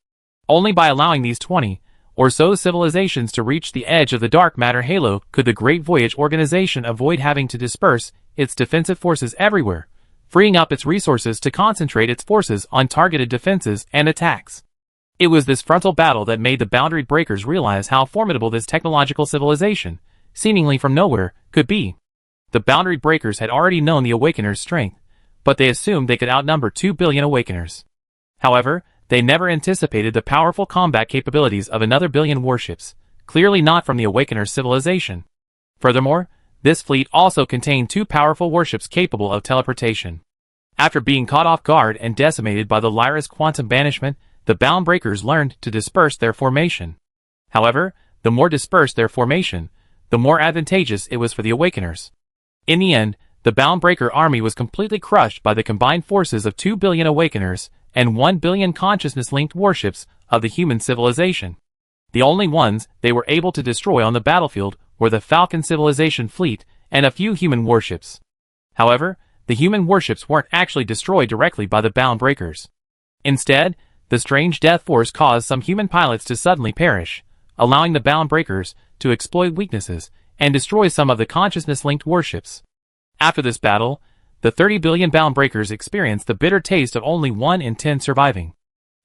Only by allowing these 20 or so civilizations to reach the edge of the dark matter halo could the Great Voyage Organization avoid having to disperse its defensive forces everywhere, freeing up its resources to concentrate its forces on targeted defenses and attacks. It was this frontal battle that made the boundary breakers realize how formidable this technological civilization, seemingly from nowhere, could be. The boundary breakers had already known the Awakeners' strength, but they assumed they could outnumber 2 billion Awakeners. However, they never anticipated the powerful combat capabilities of another billion warships, clearly not from the Awakener civilization. Furthermore, this fleet also contained 2 powerful warships capable of teleportation. After being caught off guard and decimated by the Lyra's quantum banishment, the bound breakers learned to disperse their formation. However, the more dispersed their formation, the more advantageous it was for the Awakeners. In the end, the bound breaker army was completely crushed by the combined forces of 2 billion Awakeners and 1 billion consciousness-linked warships of the human civilization. The only ones they were able to destroy on the battlefield were the Falcon civilization fleet and a few human warships. However, the human warships weren't actually destroyed directly by the bound breakers. Instead, the strange death force caused some human pilots to suddenly perish, allowing the bound breakers to exploit weaknesses and destroy some of the consciousness-linked warships. After this battle, the 30 billion bound breakers experienced the bitter taste of only 1 in 10 surviving.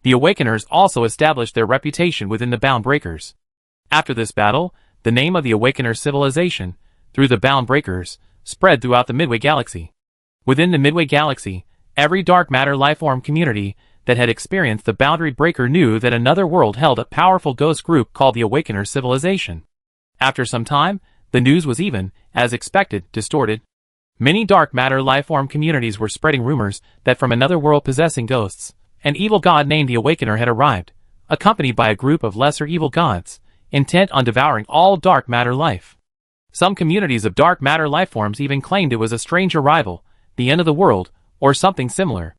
The Awakeners also established their reputation within the bound breakers. After this battle, the name of the Awakener civilization, through the bound breakers, spread throughout the Midway Galaxy. Within the Midway Galaxy, every dark matter lifeform community that had experienced the boundary breaker knew that another world held a powerful ghost group called the Awakener civilization. After some time, the news was even, as expected, distorted. Many dark matter lifeform communities were spreading rumors that from another world possessing ghosts, an evil god named the Awakener had arrived, accompanied by a group of lesser evil gods, intent on devouring all dark matter life. Some communities of dark matter lifeforms even claimed it was a strange arrival, the end of the world, or something similar.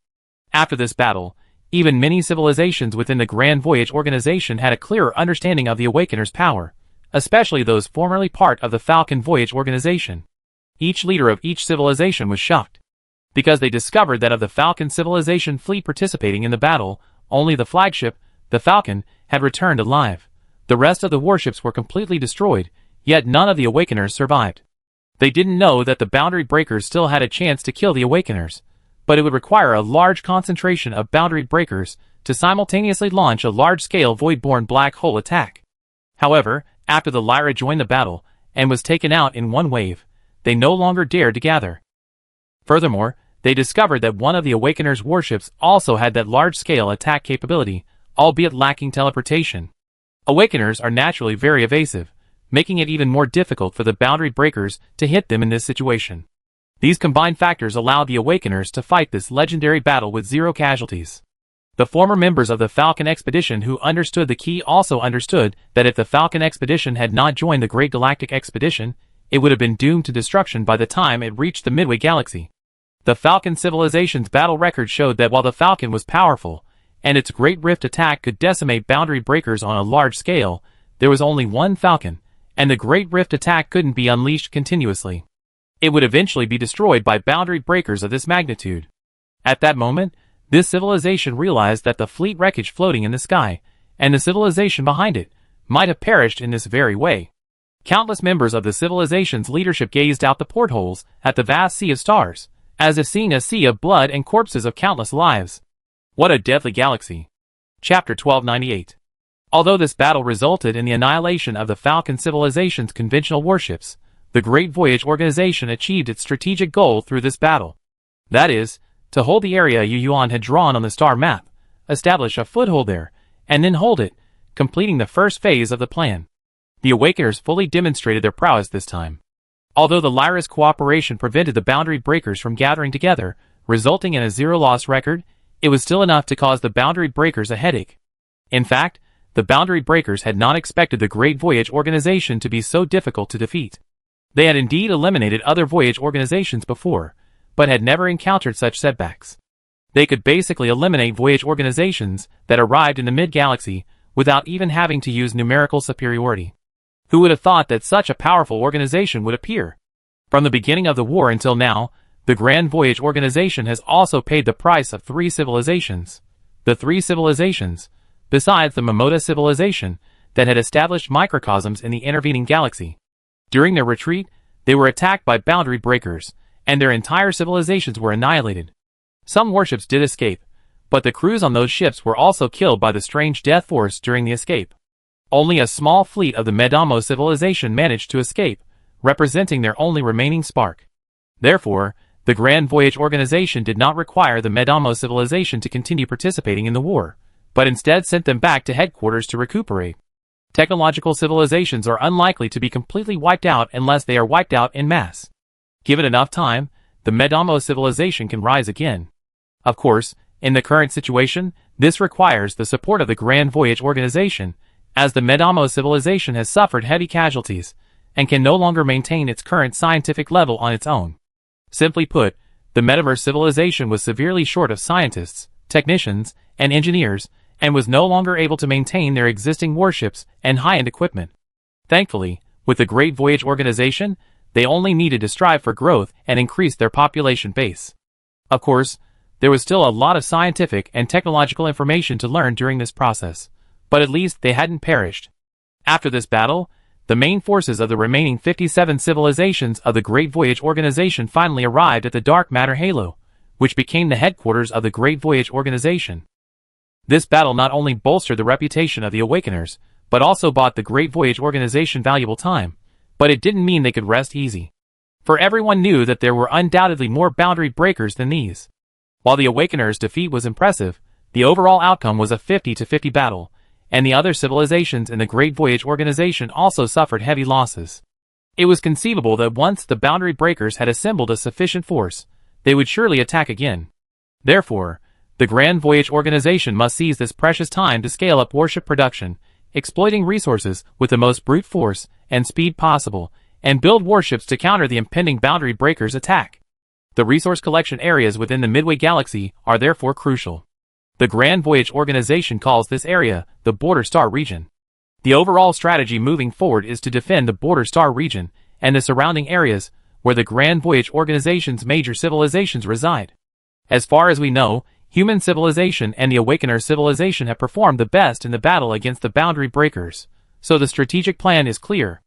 After this battle, even many civilizations within the Grand Voyage Organization had a clearer understanding of the Awakener's power, especially those formerly part of the Falcon Voyage Organization. each leader of each civilization was shocked, because they discovered that of the Falcon civilization fleet participating in the battle, only the flagship, the Falcon, had returned alive. The rest of the warships were completely destroyed, yet none of the Awakeners survived. They didn't know that the boundary breakers still had a chance to kill the Awakeners, but it would require a large concentration of boundary breakers to simultaneously launch a large-scale void-borne black hole attack. However, after the Lyra joined the battle and was taken out in one wave, they no longer dared to gather. Furthermore, they discovered that one of the Awakeners' warships also had that large-scale attack capability, albeit lacking teleportation. Awakeners are naturally very evasive, making it even more difficult for the boundary breakers to hit them in this situation. These combined factors allowed the Awakeners to fight this legendary battle with 0 casualties. The former members of the Falcon Expedition who understood the key also understood that if the Falcon Expedition had not joined the Great Galactic Expedition, it would have been doomed to destruction by the time it reached the Midway Galaxy. The Falcon civilization's battle record showed that while the Falcon was powerful, and its Great Rift attack could decimate boundary breakers on a large scale, there was only one Falcon, and the Great Rift attack couldn't be unleashed continuously. It would eventually be destroyed by boundary breakers of this magnitude. At that moment, this civilization realized that the fleet wreckage floating in the sky, and the civilization behind it, might have perished in this very way. Countless members of the civilization's leadership gazed out the portholes at the vast sea of stars, as if seeing a sea of blood and corpses of countless lives. What a deadly galaxy. Chapter 1298. Although this battle resulted in the annihilation of the Falcon civilization's conventional warships, the Great Voyage Organization achieved its strategic goal through this battle. That is, to hold the area Yu Yuan had drawn on the star map, establish a foothold there, and then hold it, completing the first phase of the plan. The Awakeners fully demonstrated their prowess this time. Although the Lyra's cooperation prevented the boundary breakers from gathering together, resulting in a 0-loss record, it was still enough to cause the boundary breakers a headache. In fact, the boundary breakers had not expected the Great Voyage Organization to be so difficult to defeat. They had indeed eliminated other voyage organizations before, but had never encountered such setbacks. They could basically eliminate voyage organizations that arrived in the mid-galaxy without even having to use numerical superiority. Who would have thought that such a powerful organization would appear? From the beginning of the war until now, the Grand Voyage Organization has also paid the price of 3 civilizations. The 3 civilizations, besides the Momota civilization, that had established microcosms in the intervening galaxy. During their retreat, they were attacked by boundary breakers, and their entire civilizations were annihilated. Some warships did escape, but the crews on those ships were also killed by the strange death force during the escape. Only a small fleet of the Medamo civilization managed to escape, representing their only remaining spark. Therefore, the Grand Voyage Organization did not require the Medamo civilization to continue participating in the war, but instead sent them back to headquarters to recuperate. Technological civilizations are unlikely to be completely wiped out unless they are wiped out en masse. Given enough time, the Medamo civilization can rise again. Of course, in the current situation, this requires the support of the Grand Voyage Organization, as the Medamo civilization has suffered heavy casualties, and can no longer maintain its current scientific level on its own. Simply put, the Metaverse civilization was severely short of scientists, technicians, and engineers, and was no longer able to maintain their existing warships and high-end equipment. Thankfully, with the Great Voyage Organization, they only needed to strive for growth and increase their population base. Of course, there was still a lot of scientific and technological information to learn during this process, but at least they hadn't perished. After this battle, the main forces of the remaining 57 civilizations of the Great Voyage Organization finally arrived at the Dark Matter Halo, which became the headquarters of the Great Voyage Organization. This battle not only bolstered the reputation of the Awakeners, but also bought the Great Voyage Organization valuable time, but it didn't mean they could rest easy. For everyone knew that there were undoubtedly more boundary breakers than these. While the Awakeners' defeat was impressive, the overall outcome was a 50-50 battle, and the other civilizations in the Great Voyage Organization also suffered heavy losses. It was conceivable that once the boundary breakers had assembled a sufficient force, they would surely attack again. Therefore, the Grand Voyage Organization must seize this precious time to scale up warship production, exploiting resources with the most brute force and speed possible, and build warships to counter the impending boundary breakers' attack. The resource collection areas within the Midway Galaxy are therefore crucial. The Grand Voyage Organization calls this area the Border Star region. The overall strategy moving forward is to defend the Border Star region and the surrounding areas where the Grand Voyage Organization's major civilizations reside. As far as we know, human civilization and the Awakener civilization have performed the best in the battle against the boundary breakers, so the strategic plan is clear.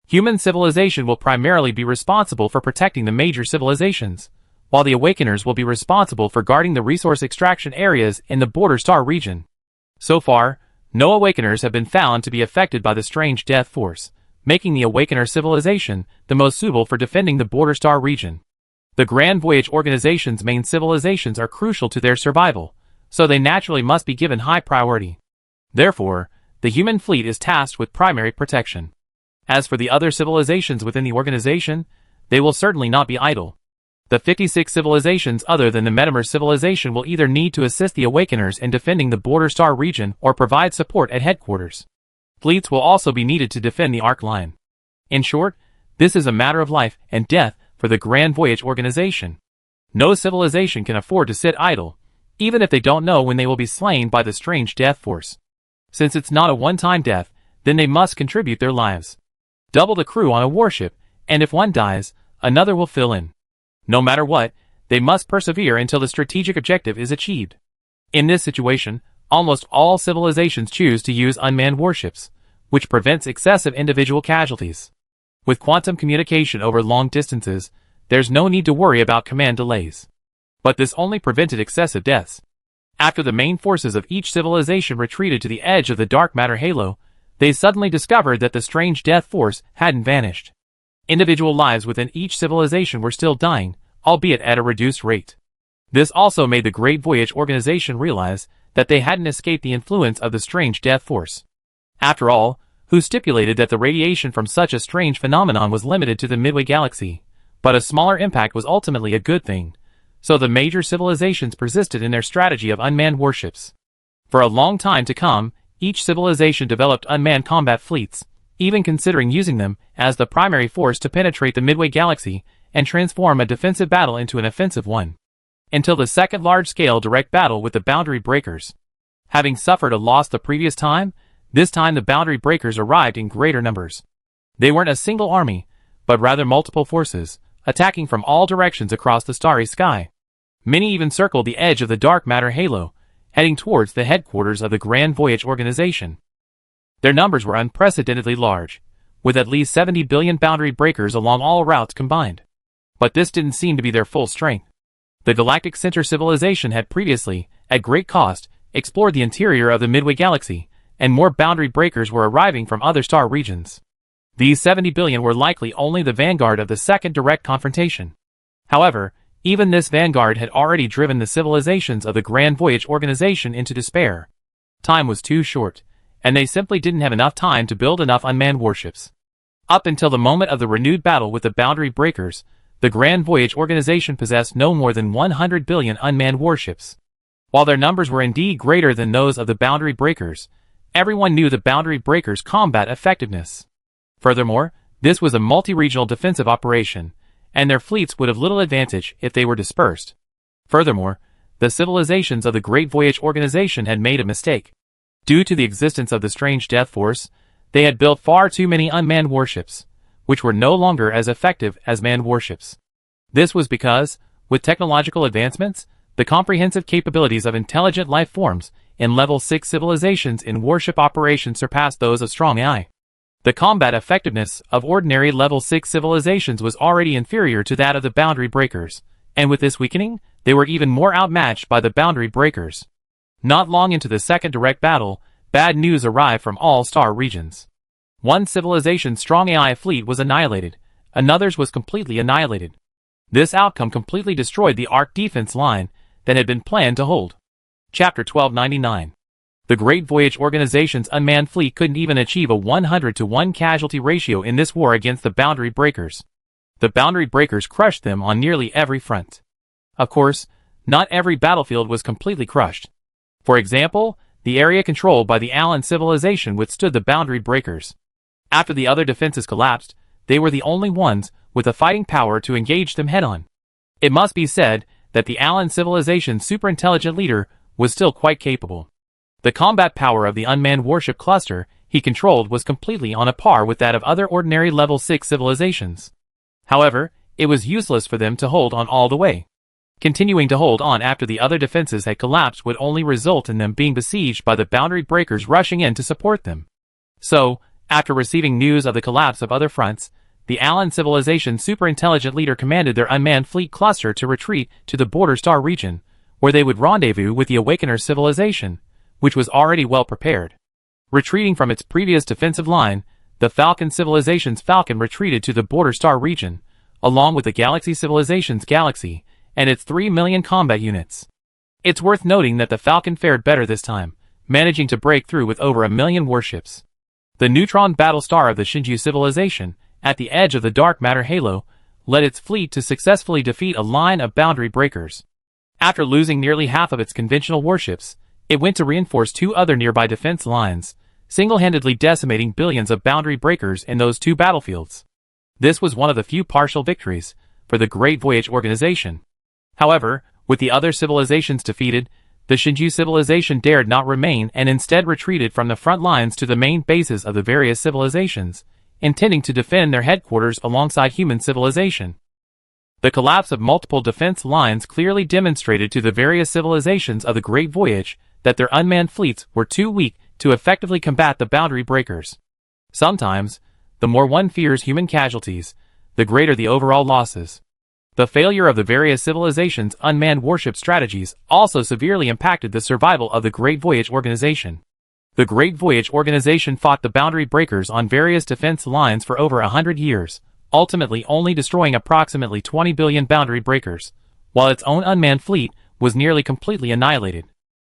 Human civilization will primarily be responsible for protecting the major civilizations, while the Awakeners will be responsible for guarding the resource extraction areas in the Border Star region. So far, no Awakeners have been found to be affected by the strange death force, making the Awakener civilization the most suitable for defending the Border Star region. The Grand Voyage Organization's main civilizations are crucial to their survival, so they naturally must be given high priority. Therefore, the human fleet is tasked with primary protection. As for the other civilizations within the organization, they will certainly not be idle. The 56 civilizations other than the Metamer civilization will either need to assist the Awakeners in defending the Border Star region or provide support at headquarters. Fleets will also be needed to defend the Arc Line. In short, this is a matter of life and death for the Grand Voyage Organization. No civilization can afford to sit idle, even if they don't know when they will be slain by the strange death force. Since it's not a one-time death, then they must contribute their lives. Double the crew on a warship, and if one dies, another will fill in. No matter what, they must persevere until the strategic objective is achieved. In this situation, almost all civilizations choose to use unmanned warships, which prevents excessive individual casualties. With quantum communication over long distances, there's no need to worry about command delays. But this only prevented excessive deaths. After the main forces of each civilization retreated to the edge of the dark matter halo, they suddenly discovered that the strange death force hadn't vanished. Individual lives within each civilization were still dying, albeit at a reduced rate. This also made the Great Voyage Organization realize that they hadn't escaped the influence of the strange death force. After all, who stipulated that the radiation from such a strange phenomenon was limited to the Midway Galaxy? But a smaller impact was ultimately a good thing, so the major civilizations persisted in their strategy of unmanned warships. For a long time to come, each civilization developed unmanned combat fleets, even considering using them as the primary force to penetrate the Midway Galaxy and transform a defensive battle into an offensive one. Until the second large-scale direct battle with the boundary breakers. Having suffered a loss the previous time, this time the boundary breakers arrived in greater numbers. They weren't a single army, but rather multiple forces, attacking from all directions across the starry sky. Many even circled the edge of the dark matter halo, heading towards the headquarters of the Grand Voyage Organization. Their numbers were unprecedentedly large, with at least 70 billion boundary breakers along all routes combined. But this didn't seem to be their full strength. The Galactic Center civilization had previously, at great cost, explored the interior of the Midway Galaxy, and more boundary breakers were arriving from other star regions. These 70 billion were likely only the vanguard of the second direct confrontation. However, even this vanguard had already driven the civilizations of the Grand Voyage Organization into despair. Time was too short, and they simply didn't have enough time to build enough unmanned warships. Up until the moment of the renewed battle with the boundary breakers, the Grand Voyage Organization possessed no more than 100 billion unmanned warships. While their numbers were indeed greater than those of the boundary breakers, everyone knew the boundary breakers' combat effectiveness. Furthermore, this was a multi-regional defensive operation, and their fleets would have little advantage if they were dispersed. Furthermore, the civilizations of the Great Voyage Organization had made a mistake. Due to the existence of the strange death force, they had built far too many unmanned warships, which were no longer as effective as manned warships. This was because, with technological advancements, the comprehensive capabilities of intelligent life forms in Level 6 civilizations in warship operations surpassed those of strong AI. The combat effectiveness of ordinary Level 6 civilizations was already inferior to that of the boundary breakers, and with this weakening, they were even more outmatched by the boundary breakers. Not long into the second direct battle, bad news arrived from all star regions. One civilization's strong AI fleet was annihilated, another's was completely annihilated. This outcome completely destroyed the arc defense line that had been planned to hold. Chapter 1299. The Great Voyage Organization's unmanned fleet couldn't even achieve a 100-to-1 casualty ratio in this war against the boundary breakers. The boundary breakers crushed them on nearly every front. Of course, not every battlefield was completely crushed. For example, the area controlled by the Allen civilization withstood the boundary breakers. After the other defenses collapsed, they were the only ones with the fighting power to engage them head-on. It must be said that the Allen civilization's superintelligent leader was still quite capable. The combat power of the unmanned warship cluster he controlled was completely on a par with that of other ordinary Level 6 civilizations. However, it was useless for them to hold on all the way. Continuing to hold on after the other defenses had collapsed would only result in them being besieged by the boundary breakers rushing in to support them. So, after receiving news of the collapse of other fronts, the Allen civilization's superintelligent leader commanded their unmanned fleet cluster to retreat to the border star region, where they would rendezvous with the Awakener civilization, which was already well prepared. Retreating from its previous defensive line, the Falcon civilization's Falcon retreated to the border star region, along with the Galaxy civilization's Galaxy, and its 3 million combat units. It's worth noting that the Falcon fared better this time, managing to break through with over 1 million warships. The neutron battle star of the Shinju civilization, at the edge of the dark matter halo, led its fleet to successfully defeat a line of boundary breakers. After losing nearly half of its conventional warships, it went to reinforce 2 other nearby defense lines, single-handedly decimating billions of boundary breakers in those 2 battlefields. This was one of the few partial victories for the Great Voyage organization. However, with the other civilizations defeated, the Shinju civilization dared not remain and instead retreated from the front lines to the main bases of the various civilizations, intending to defend their headquarters alongside human civilization. The collapse of multiple defense lines clearly demonstrated to the various civilizations of the Great Voyage that their unmanned fleets were too weak to effectively combat the boundary breakers. Sometimes, the more one fears human casualties, the greater the overall losses. The failure of the various civilizations' unmanned warship strategies also severely impacted the survival of the Great Voyage organization. The Great Voyage organization fought the boundary breakers on various defense lines for over 100 years, ultimately only destroying approximately 20 billion boundary breakers, while its own unmanned fleet was nearly completely annihilated.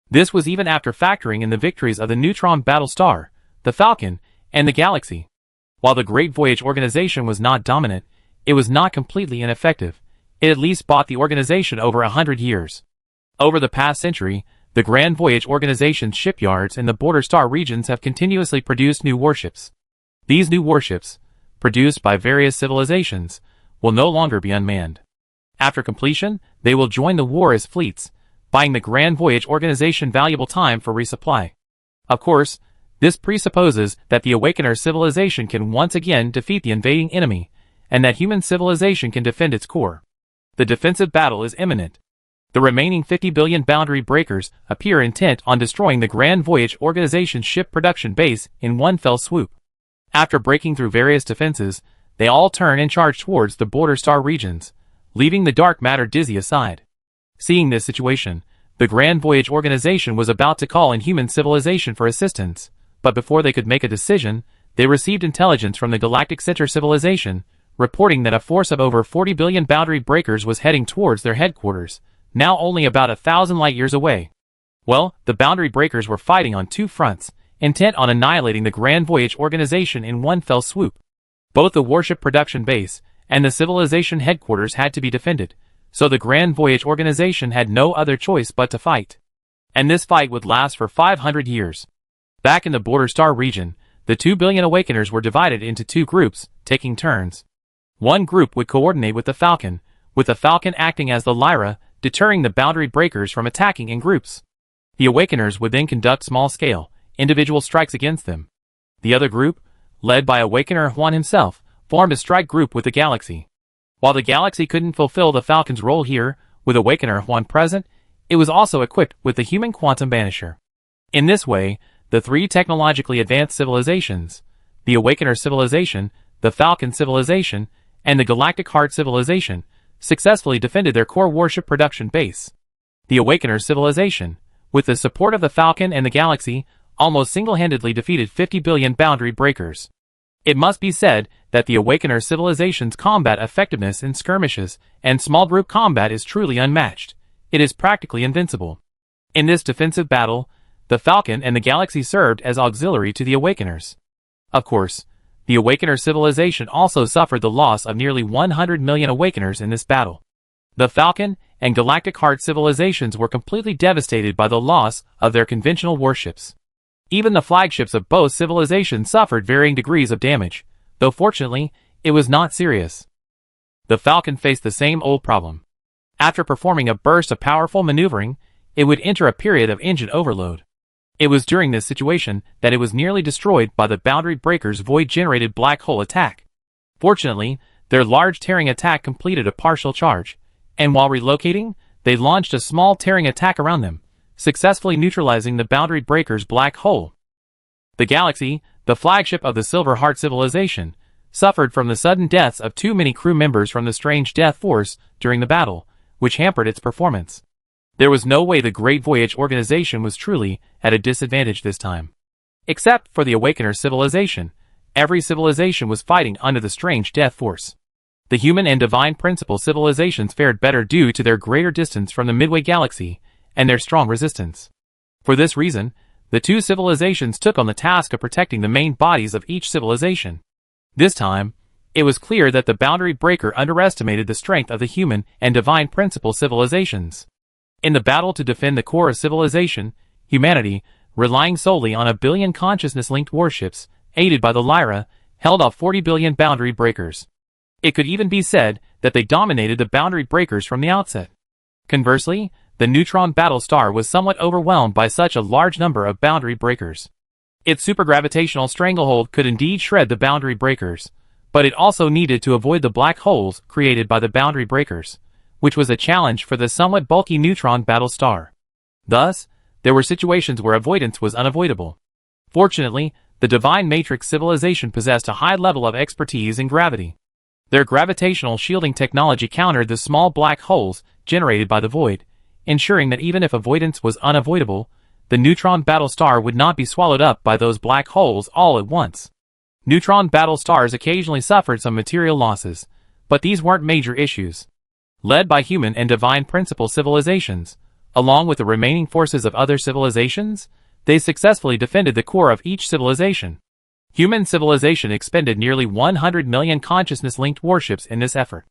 This was even after factoring in the victories of the neutron battle star, the Falcon, and the Galaxy. While the Great Voyage organization was not dominant, it was not completely ineffective. It at least bought the organization over 100 years. Over the past century, the Grand Voyage organization's shipyards in the border star regions have continuously produced new warships. These new warships, produced by various civilizations, will no longer be unmanned. After completion, they will join the war as fleets, buying the Grand Voyage organization valuable time for resupply. Of course, this presupposes that the Awakener civilization can once again defeat the invading enemy, and that human civilization can defend its core. The defensive battle is imminent. The remaining 50 billion boundary breakers appear intent on destroying the Grand Voyage organization's ship production base in one fell swoop. After breaking through various defenses, they all turn and charge towards the border star regions, leaving the dark matter dizzy aside. Seeing this situation, the Grand Voyage organization was about to call in human civilization for assistance, but before they could make a decision, they received intelligence from the Galactic Center civilization, reporting that a force of over 40 billion boundary breakers was heading towards their headquarters, now only about 1,000 light-years away. Well, the boundary breakers were fighting on 2 fronts, intent on annihilating the Grand Voyage organization in one fell swoop. Both the warship production base and the civilization headquarters had to be defended, so the Grand Voyage organization had no other choice but to fight. And this fight would last for 500 years. Back in the border star region, the 2 billion Awakeners were divided into 2 groups, taking turns. One group would coordinate with the Falcon acting as the Lyra, deterring the boundary breakers from attacking in groups. The Awakeners would then conduct small-scale, individual strikes against them. The other group, led by Awakener Juan himself, formed a strike group with the Galaxy. While the Galaxy couldn't fulfill the Falcon's role here, with Awakener Juan present, it was also equipped with the human quantum banisher. In this way, the 3 technologically advanced civilizations, the Awakener civilization, the Falcon civilization, and the Galactic Heart civilization, successfully defended their core warship production base. The Awakener civilization, with the support of the Falcon and the Galaxy, almost single-handedly defeated 50 billion boundary breakers. It must be said that the Awakener civilization's combat effectiveness in skirmishes and small group combat is truly unmatched. It is practically invincible. In this defensive battle, the Falcon and the Galaxy served as auxiliary to the Awakeners. Of course, the Awakener civilization also suffered the loss of nearly 100 million Awakeners in this battle. The Falcon and Galactic Heart civilizations were completely devastated by the loss of their conventional warships. Even the flagships of both civilizations suffered varying degrees of damage, though fortunately, it was not serious. The Falcon faced the same old problem. After performing a burst of powerful maneuvering, it would enter a period of engine overload. It was during this situation that it was nearly destroyed by the boundary breaker's void-generated black hole attack. Fortunately, Their large tearing attack completed a partial charge, and while relocating, they launched a small tearing attack around them, successfully neutralizing the boundary breaker's black hole. The Galaxy, the flagship of the Silver Heart civilization, suffered from the sudden deaths of too many crew members from the strange Death Force during the battle, which hampered its performance. There was no way the Great Voyage organization was truly at a disadvantage this time. Except for the Awakener civilization, every civilization was fighting under the strange Death Force. The human and divine principle civilizations fared better due to their greater distance from the Midway Galaxy and their strong resistance. For this reason, the two civilizations took on the task of protecting the main bodies of each civilization. This time, it was clear that the boundary breaker underestimated the strength of the human and divine principle civilizations. In the battle to defend the core of civilization, humanity, relying solely on a billion consciousness-linked warships, aided by the Lyra, held off 40 billion boundary breakers. It could even be said that they dominated the boundary breakers from the outset. Conversely, the neutron battle star was somewhat overwhelmed by such a large number of boundary breakers. Its supergravitational stranglehold could indeed shred the boundary breakers, but it also needed to avoid the black holes created by the boundary breakers, which was a challenge for the somewhat bulky neutron battle star. Thus, there were situations where avoidance was unavoidable. Fortunately, the Divine Matrix civilization possessed a high level of expertise in gravity. Their gravitational shielding technology countered the small black holes generated by the void, ensuring that even if avoidance was unavoidable, the neutron battle star would not be swallowed up by those black holes all at once. Neutron battle stars occasionally suffered some material losses, but these weren't major issues. Led by human and divine principle civilizations, along with the remaining forces of other civilizations, they successfully defended the core of each civilization. Human civilization expended nearly 100 million consciousness-linked warships in this effort.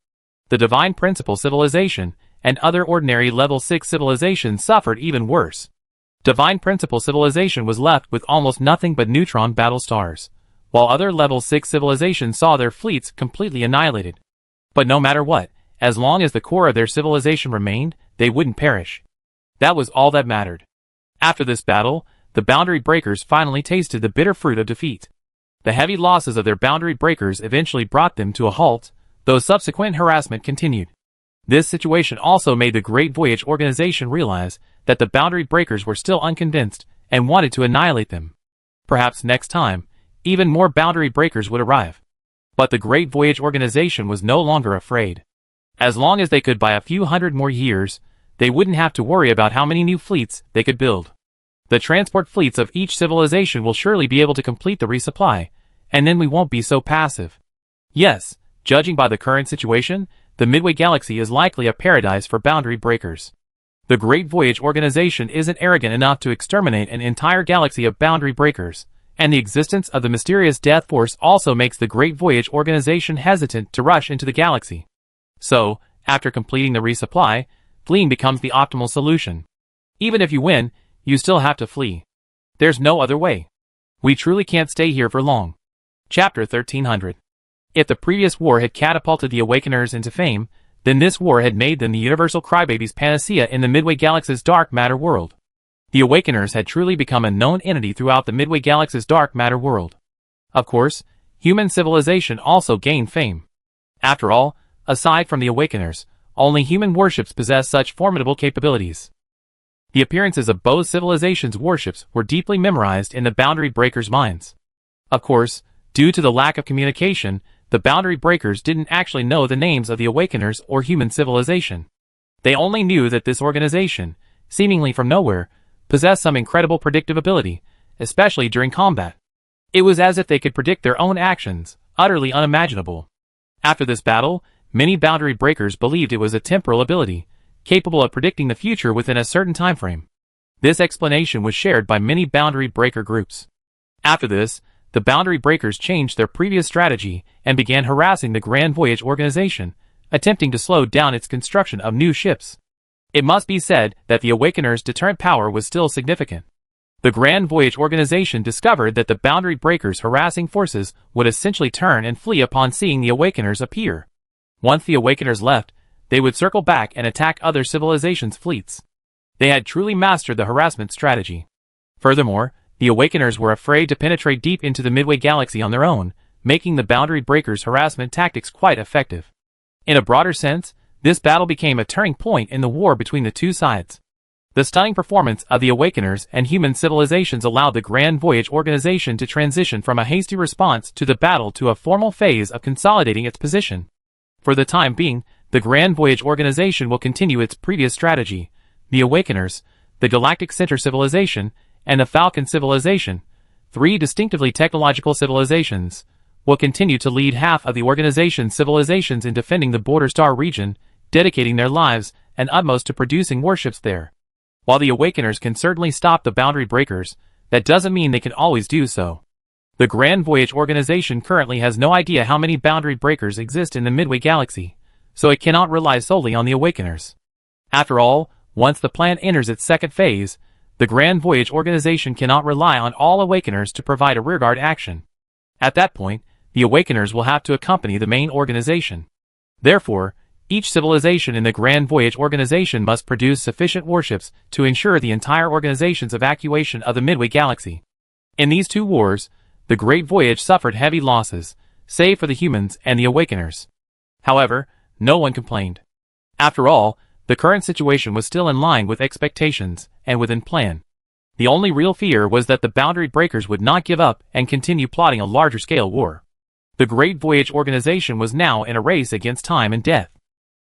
The divine principle civilization and other ordinary level 6 civilizations suffered even worse. Divine principle civilization was left with almost nothing but neutron battle stars, while other level 6 civilizations saw their fleets completely annihilated. But no matter what, as long as the core of their civilization remained, they wouldn't perish. That was all that mattered. After this battle, the boundary breakers finally tasted the bitter fruit of defeat. The heavy losses of their boundary breakers eventually brought them to a halt, though subsequent harassment continued. This situation also made the Great Voyage organization realize that the boundary breakers were still unconvinced and wanted to annihilate them. Perhaps next time, even more boundary breakers would arrive. But the Great Voyage organization was no longer afraid. As long as they could buy a few hundred more years, they wouldn't have to worry about how many new fleets they could build. The transport fleets of each civilization will surely be able to complete the resupply, and then we won't be so passive. Yes, judging by the current situation, the Midway Galaxy is likely a paradise for boundary breakers. The Great Voyage organization isn't arrogant enough to exterminate an entire galaxy of boundary breakers, and the existence of the mysterious Death Force also makes the Great Voyage organization hesitant to rush into the galaxy. So, after completing the resupply, fleeing becomes the optimal solution. Even if you win, you still have to flee. There's no other way. We truly can't stay here for long. Chapter 1300. If the previous war had catapulted the Awakeners into fame, then this war had made them the universal crybabies panacea in the Midway Galaxy's dark matter world. The Awakeners had truly become a known entity throughout the Midway Galaxy's dark matter world. Of course, human civilization also gained fame. After all, aside from the Awakeners, only human warships possess such formidable capabilities. The appearances of both civilizations' warships were deeply memorized in the boundary breakers' minds. Of course, due to the lack of communication, the boundary breakers didn't actually know the names of the Awakeners or human civilization. They only knew that this organization, seemingly from nowhere, possessed some incredible predictive ability, especially during combat. It was as if they could predict their own actions, utterly unimaginable. After this battle, many boundary breakers believed it was a temporal ability, capable of predicting the future within a certain time frame. This explanation was shared by many boundary breaker groups. After this, the boundary breakers changed their previous strategy and began harassing the Grand Voyage organization, attempting to slow down its construction of new ships. It must be said that the Awakeners' deterrent power was still significant. The Grand Voyage organization discovered that the boundary breakers' harassing forces would essentially turn and flee upon seeing the Awakeners appear. Once the Awakeners left, they would circle back and attack other civilizations' fleets. They had truly mastered the harassment strategy. Furthermore, the Awakeners were afraid to penetrate deep into the Midway Galaxy on their own, making the boundary breakers' harassment tactics quite effective. In a broader sense, this battle became a turning point in the war between the two sides. The stunning performance of the Awakeners and human civilizations allowed the Grand Voyage organization to transition from a hasty response to the battle to a formal phase of consolidating its position. For the time being, the Grand Voyage organization will continue its previous strategy. The Awakeners, the Galactic Center Civilization, and the Falcon Civilization, three distinctively technological civilizations, will continue to lead half of the organization's civilizations in defending the Border Star region, dedicating their lives and utmost to producing warships there. While the Awakeners can certainly stop the boundary breakers, that doesn't mean they can always do so. The Grand Voyage organization currently has no idea how many boundary breakers exist in the Midway Galaxy, so it cannot rely solely on the Awakeners. After all, once the plan enters its second phase, the Grand Voyage organization cannot rely on all Awakeners to provide a rearguard action. At that point, the Awakeners will have to accompany the main organization. Therefore, each civilization in the Grand Voyage organization must produce sufficient warships to ensure the entire organization's evacuation of the Midway Galaxy. In these two wars, the Great Voyage suffered heavy losses, save for the humans and the Awakeners. However, no one complained. After all, the current situation was still in line with expectations and within plan. The only real fear was that the boundary breakers would not give up and continue plotting a larger-scale war. The Great Voyage organization was now in a race against time and death.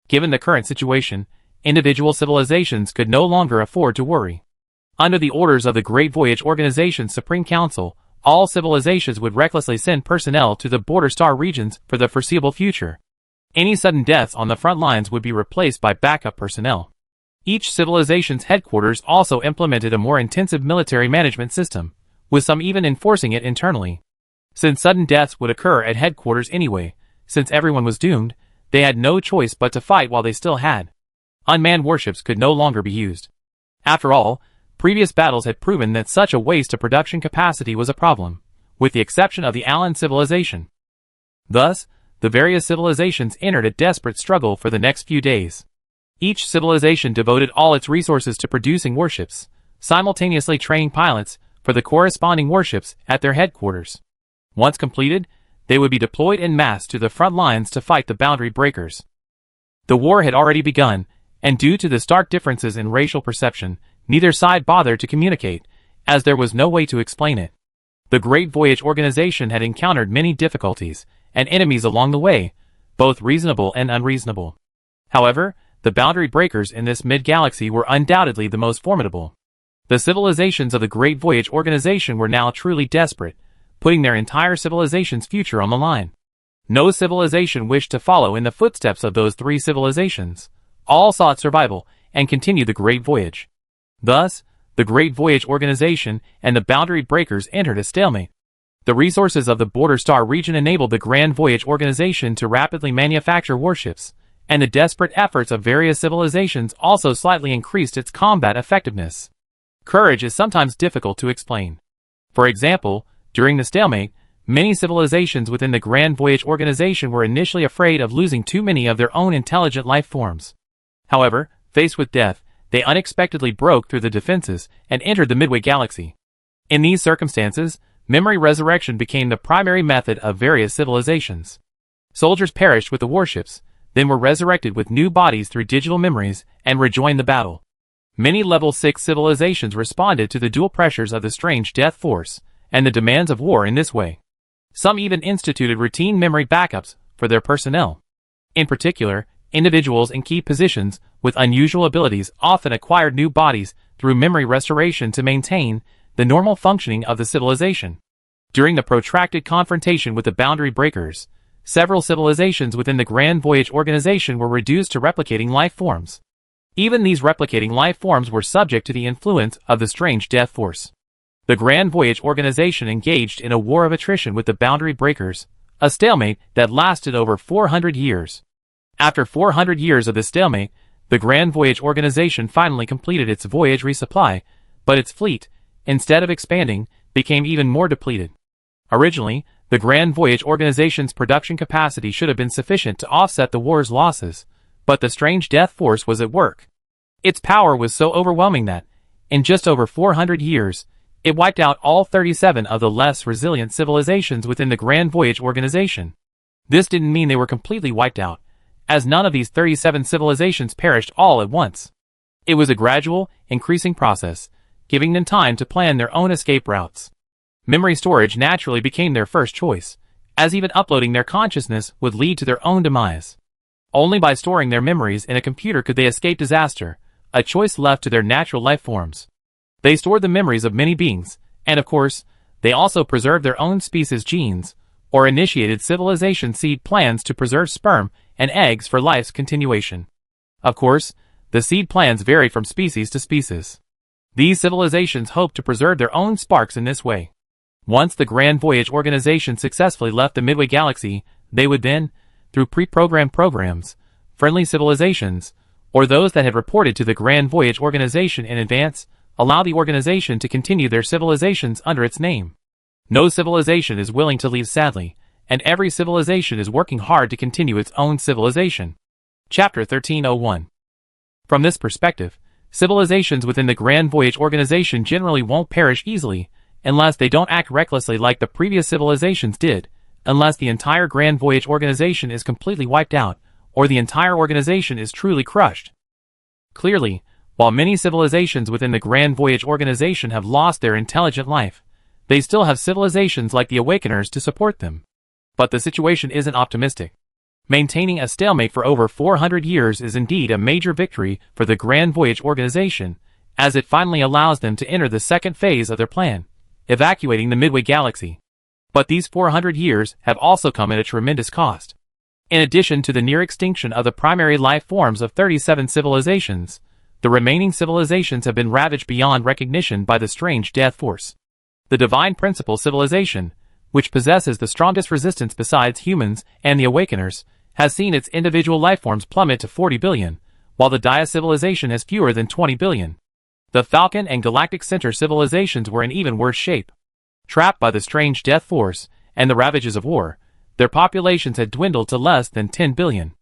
Given the current situation, individual civilizations could no longer afford to worry. Under the orders of the Great Voyage Organization's Supreme Council, all civilizations would recklessly send personnel to the Border Star regions for the foreseeable future. Any sudden deaths on the front lines would be replaced by backup personnel. Each civilization's headquarters also implemented a more intensive military management system, with some even enforcing it internally. Since sudden deaths would occur at headquarters anyway, since everyone was doomed, they had no choice but to fight while they still had. Unmanned warships could no longer be used. After all, previous battles had proven that such a waste of production capacity was a problem, with the exception of the Allen civilization. Thus, the various civilizations entered a desperate struggle for the next few days. Each civilization devoted all its resources to producing warships, simultaneously training pilots for the corresponding warships at their headquarters. Once completed, they would be deployed en masse to the front lines to fight the boundary breakers. The war had already begun, and due to the stark differences in racial perception, neither side bothered to communicate, as there was no way to explain it. The Great Voyage organization had encountered many difficulties and enemies along the way, both reasonable and unreasonable. However, the boundary breakers in this mid-galaxy were undoubtedly the most formidable. The civilizations of the Great Voyage organization were now truly desperate, putting their entire civilization's future on the line. No civilization wished to follow in the footsteps of those three civilizations. All sought survival and continued the Great Voyage. Thus, the Great Voyage organization and the boundary breakers entered a stalemate. The resources of the Border Star region enabled the Grand Voyage organization to rapidly manufacture warships, and the desperate efforts of various civilizations also slightly increased its combat effectiveness. Courage is sometimes difficult to explain. For example, during the stalemate, many civilizations within the Grand Voyage organization were initially afraid of losing too many of their own intelligent life forms. However, faced with death, they unexpectedly broke through the defenses and entered the Midway Galaxy. In these circumstances, memory resurrection became the primary method of various civilizations. Soldiers perished with the warships, then were resurrected with new bodies through digital memories and rejoined the battle. Many level 6 civilizations responded to the dual pressures of the strange death force and the demands of war in this way. Some even instituted routine memory backups for their personnel. In particular, individuals in key positions with unusual abilities often acquired new bodies through memory restoration to maintain the normal functioning of the civilization. During the protracted confrontation with the boundary breakers, several civilizations within the Grand Voyage organization were reduced to replicating life forms. Even these replicating life forms were subject to the influence of the strange death force. The Grand Voyage organization engaged in a war of attrition with the boundary breakers, a stalemate that lasted over 400 years. After 400 years of the stalemate, the Grand Voyage organization finally completed its voyage resupply, but its fleet, instead of expanding, became even more depleted. Originally, the Grand Voyage organization's production capacity should have been sufficient to offset the war's losses, but the strange death force was at work. Its power was so overwhelming that, in just over 400 years, It wiped out all 37 of the less resilient civilizations within the Grand Voyage organization. This didn't mean they were completely wiped out, as none of these 37 civilizations perished all at once. It was a gradual, increasing process, giving them time to plan their own escape routes. Memory storage naturally became their first choice, as even uploading their consciousness would lead to their own demise. Only by storing their memories in a computer could they escape disaster, a choice left to their natural life forms. They stored the memories of many beings, and of course, they also preserved their own species' genes, or initiated civilization seed plans to preserve sperm and eggs for life's continuation. Of course, the seed plans vary from species to species. These civilizations hoped to preserve their own sparks in this way. Once the Grand Voyage organization successfully left the Midway Galaxy, they would then, through pre-programmed programs, friendly civilizations, or those that had reported to the Grand Voyage organization in advance, allow the organization to continue their civilizations under its name. No civilization is willing to leave sadly, and every civilization is working hard to continue its own civilization. Chapter 1301. From this perspective, civilizations within the Grand Voyage organization generally won't perish easily, unless they don't act recklessly like the previous civilizations did, unless the entire Grand Voyage organization is completely wiped out, or the entire organization is truly crushed. Clearly, while many civilizations within the Grand Voyage organization have lost their intelligent life, they still have civilizations like the Awakeners to support them. But the situation isn't optimistic. Maintaining a stalemate for over 400 years is indeed a major victory for the Grand Voyage organization, as it finally allows them to enter the second phase of their plan, evacuating the Midway Galaxy. But these 400 years have also come at a tremendous cost. In addition to the near extinction of the primary life forms of 37 civilizations, the remaining civilizations have been ravaged beyond recognition by the strange death force. The Divine Principle civilization, which possesses the strongest resistance besides humans and the Awakeners, has seen its individual life forms plummet to 40 billion, while the Dia civilization has fewer than 20 billion. The Falcon and Galactic Center civilizations were in even worse shape. Trapped by the strange death force and the ravages of war, their populations had dwindled to less than 10 billion.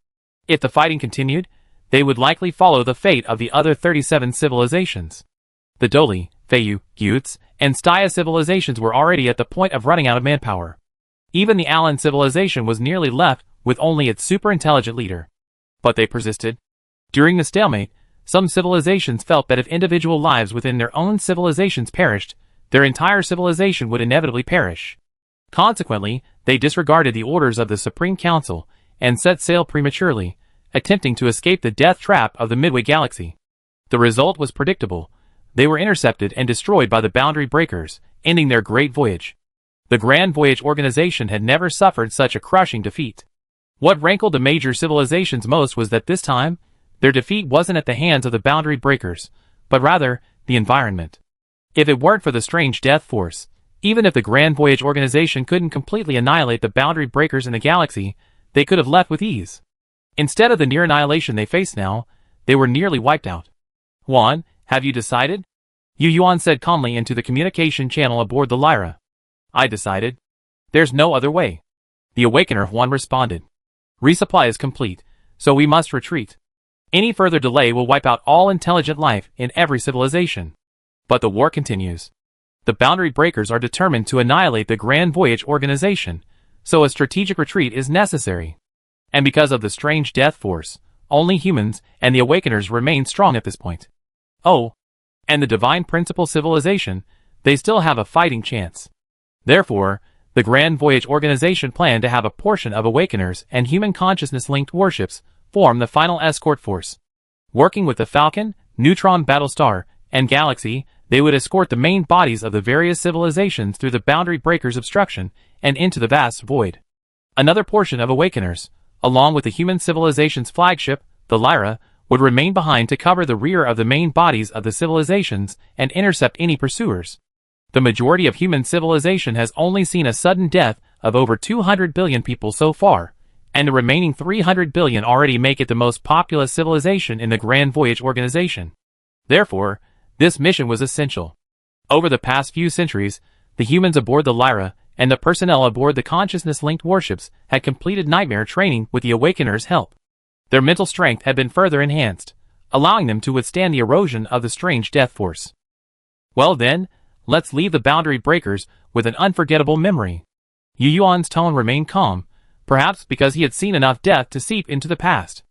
If the fighting continued, they would likely follow the fate of the other 37 civilizations. The Doli, Feiyu, Gyuts, and Staya civilizations were already at the point of running out of manpower. Even the Alan civilization was nearly left with only its super-intelligent leader. But they persisted. During the stalemate, some civilizations felt that if individual lives within their own civilizations perished, their entire civilization would inevitably perish. Consequently, they disregarded the orders of the Supreme Council and set sail prematurely, attempting to escape the death trap of the Midway Galaxy. The result was predictable. They were intercepted and destroyed by the boundary breakers, ending their great voyage. The Grand Voyage organization had never suffered such a crushing defeat. What rankled the major civilizations most was that this time, their defeat wasn't at the hands of the boundary breakers, but rather, the environment. If it weren't for the strange death force, even if the Grand Voyage organization couldn't completely annihilate the boundary breakers in the galaxy, they could have left with ease. Instead of the near annihilation they faced now, they were nearly wiped out. Juan, have you decided? Yu Yuan said calmly into the communication channel aboard the Lyra. I decided. There's no other way. The Awakener Juan responded. Resupply is complete, so we must retreat. Any further delay will wipe out all intelligent life in every civilization. But the war continues. The boundary breakers are determined to annihilate the Grand Voyage organization, so a strategic retreat is necessary. And because of the strange death force, only humans and the Awakeners remain strong at this point. Oh, and the Divine Principle civilization, they still have a fighting chance. Therefore, the Grand Voyage organization planned to have a portion of Awakeners and human consciousness-linked warships form the final escort force. Working with the Falcon, Neutron Battlestar, and Galaxy, they would escort the main bodies of the various civilizations through the boundary breakers obstruction and into the vast void. Another portion of Awakeners, along with the human civilization's flagship, the Lyra, would remain behind to cover the rear of the main bodies of the civilizations and intercept any pursuers. The majority of human civilization has only seen a sudden death of over 200 billion people so far, and the remaining 300 billion already make it the most populous civilization in the Grand Voyage organization. Therefore, this mission was essential. Over the past few centuries, the humans aboard the Lyra and the personnel aboard the consciousness-linked warships had completed nightmare training with the Awakeners' help. Their mental strength had been further enhanced, allowing them to withstand the erosion of the strange death force. Well then, Let's leave the boundary breakers with an unforgettable memory. Yu Yuan's tone remained calm, perhaps because he had seen enough death to seep into the past.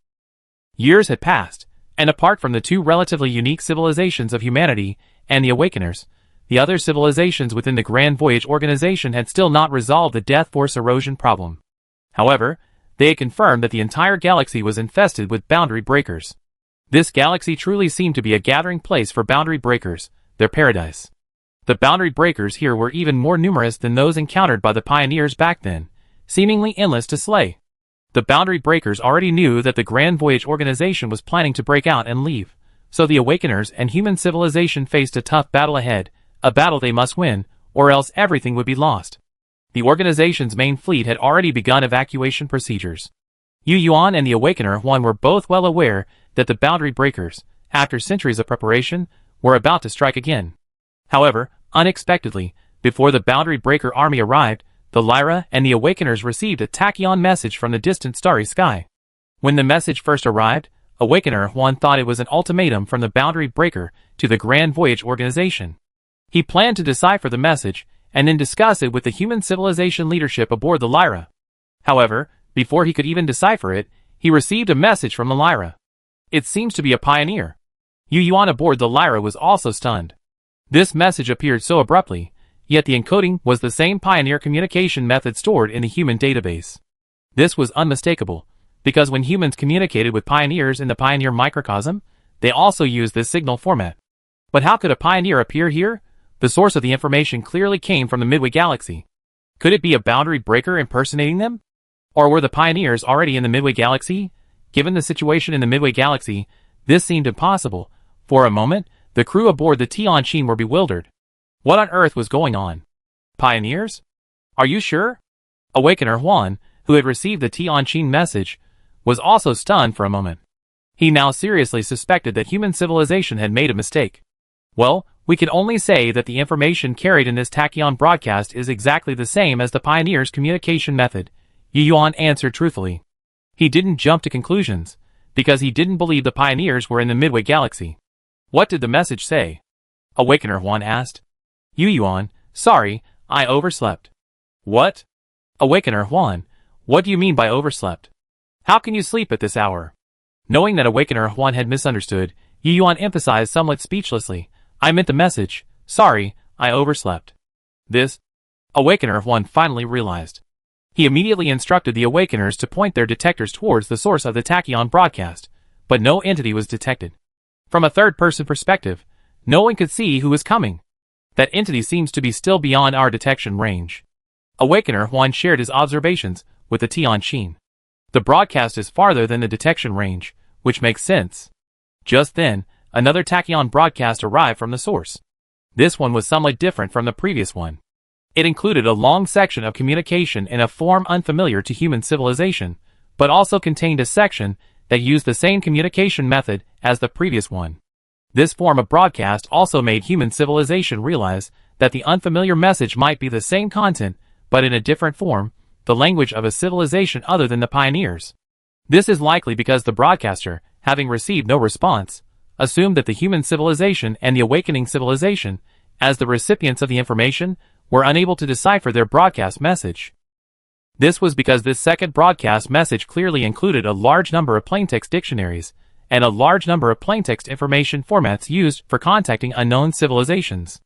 Years had passed, and apart from the two relatively unique civilizations of humanity and the Awakeners, the other civilizations within the Grand Voyage organization had still not resolved the death force erosion problem. However, they had confirmed that the entire galaxy was infested with boundary breakers. This galaxy truly seemed to be a gathering place for boundary breakers, their paradise. The boundary breakers here were even more numerous than those encountered by the pioneers back then, seemingly endless to slay. The boundary breakers already knew that the Grand Voyage organization was planning to break out and leave, so the Awakeners and human civilization faced a tough battle ahead, a battle they must win, or else everything would be lost. The organization's main fleet had already begun evacuation procedures. Yu Yuan and the Awakener One were both well aware that the boundary breakers, after centuries of preparation, were about to strike again. However, unexpectedly, before the boundary breaker army arrived, the Lyra and the Awakeners received a tachyon message from the distant starry sky. When the message first arrived, Awakener One thought it was an ultimatum from the boundary breaker to the Grand Voyage organization. He planned to decipher the message and then discuss it with the human civilization leadership aboard the Lyra. However, before he could even decipher it, he received a message from the Lyra. It seems to be a pioneer. Yu Yuan aboard the Lyra was also stunned. This message appeared so abruptly, yet the encoding was the same pioneer communication method stored in the human database. This was unmistakable, because when humans communicated with pioneers in the pioneer microcosm, they also used this signal format. But how could a pioneer appear here? The source of the information clearly came from the Midway Galaxy. Could it be a boundary breaker impersonating them? Or were the pioneers already in the Midway Galaxy? Given the situation in the Midway Galaxy, this seemed impossible. For a moment, the crew aboard the Tianqin were bewildered. What on earth was going on? Pioneers? Are you sure? Awakener Huan, who had received the Tianqin message, was also stunned for a moment. He now seriously suspected that human civilization had made a mistake. Well, we can only say that the information carried in this tachyon broadcast is exactly the same as the pioneers' communication method, Yu Yuan answered truthfully. He didn't jump to conclusions, because he didn't believe the pioneers were in the Midway Galaxy. What did the message say? Awakener Huan asked. Yu Yuan, sorry, I overslept. What? Awakener Huan, what do you mean by overslept? How can you sleep at this hour? Knowing that Awakener Huan had misunderstood, Yu Yuan emphasized somewhat speechlessly, I meant the message, sorry, I overslept. This? Awakener Huan finally realized. He immediately instructed the Awakeners to point their detectors towards the source of the tachyon broadcast, but no entity was detected. From a third-person perspective, no one could see who was coming. That entity seems to be still beyond our detection range. Awakener Huan shared his observations with the Tianqin. The broadcast is farther than the detection range, which makes sense. Just then, another tachyon broadcast arrived from the source. This one was somewhat different from the previous one. It included a long section of communication in a form unfamiliar to human civilization, but also contained a section that used the same communication method as the previous one. This form of broadcast also made human civilization realize that the unfamiliar message might be the same content, but in a different form, the language of a civilization other than the pioneers. This is likely because the broadcaster, having received no response, assumed that the human civilization and the awakening civilization, as the recipients of the information, were unable to decipher their broadcast message. This was because this second broadcast message clearly included a large number of plaintext dictionaries, and a large number of plaintext information formats used for contacting unknown civilizations.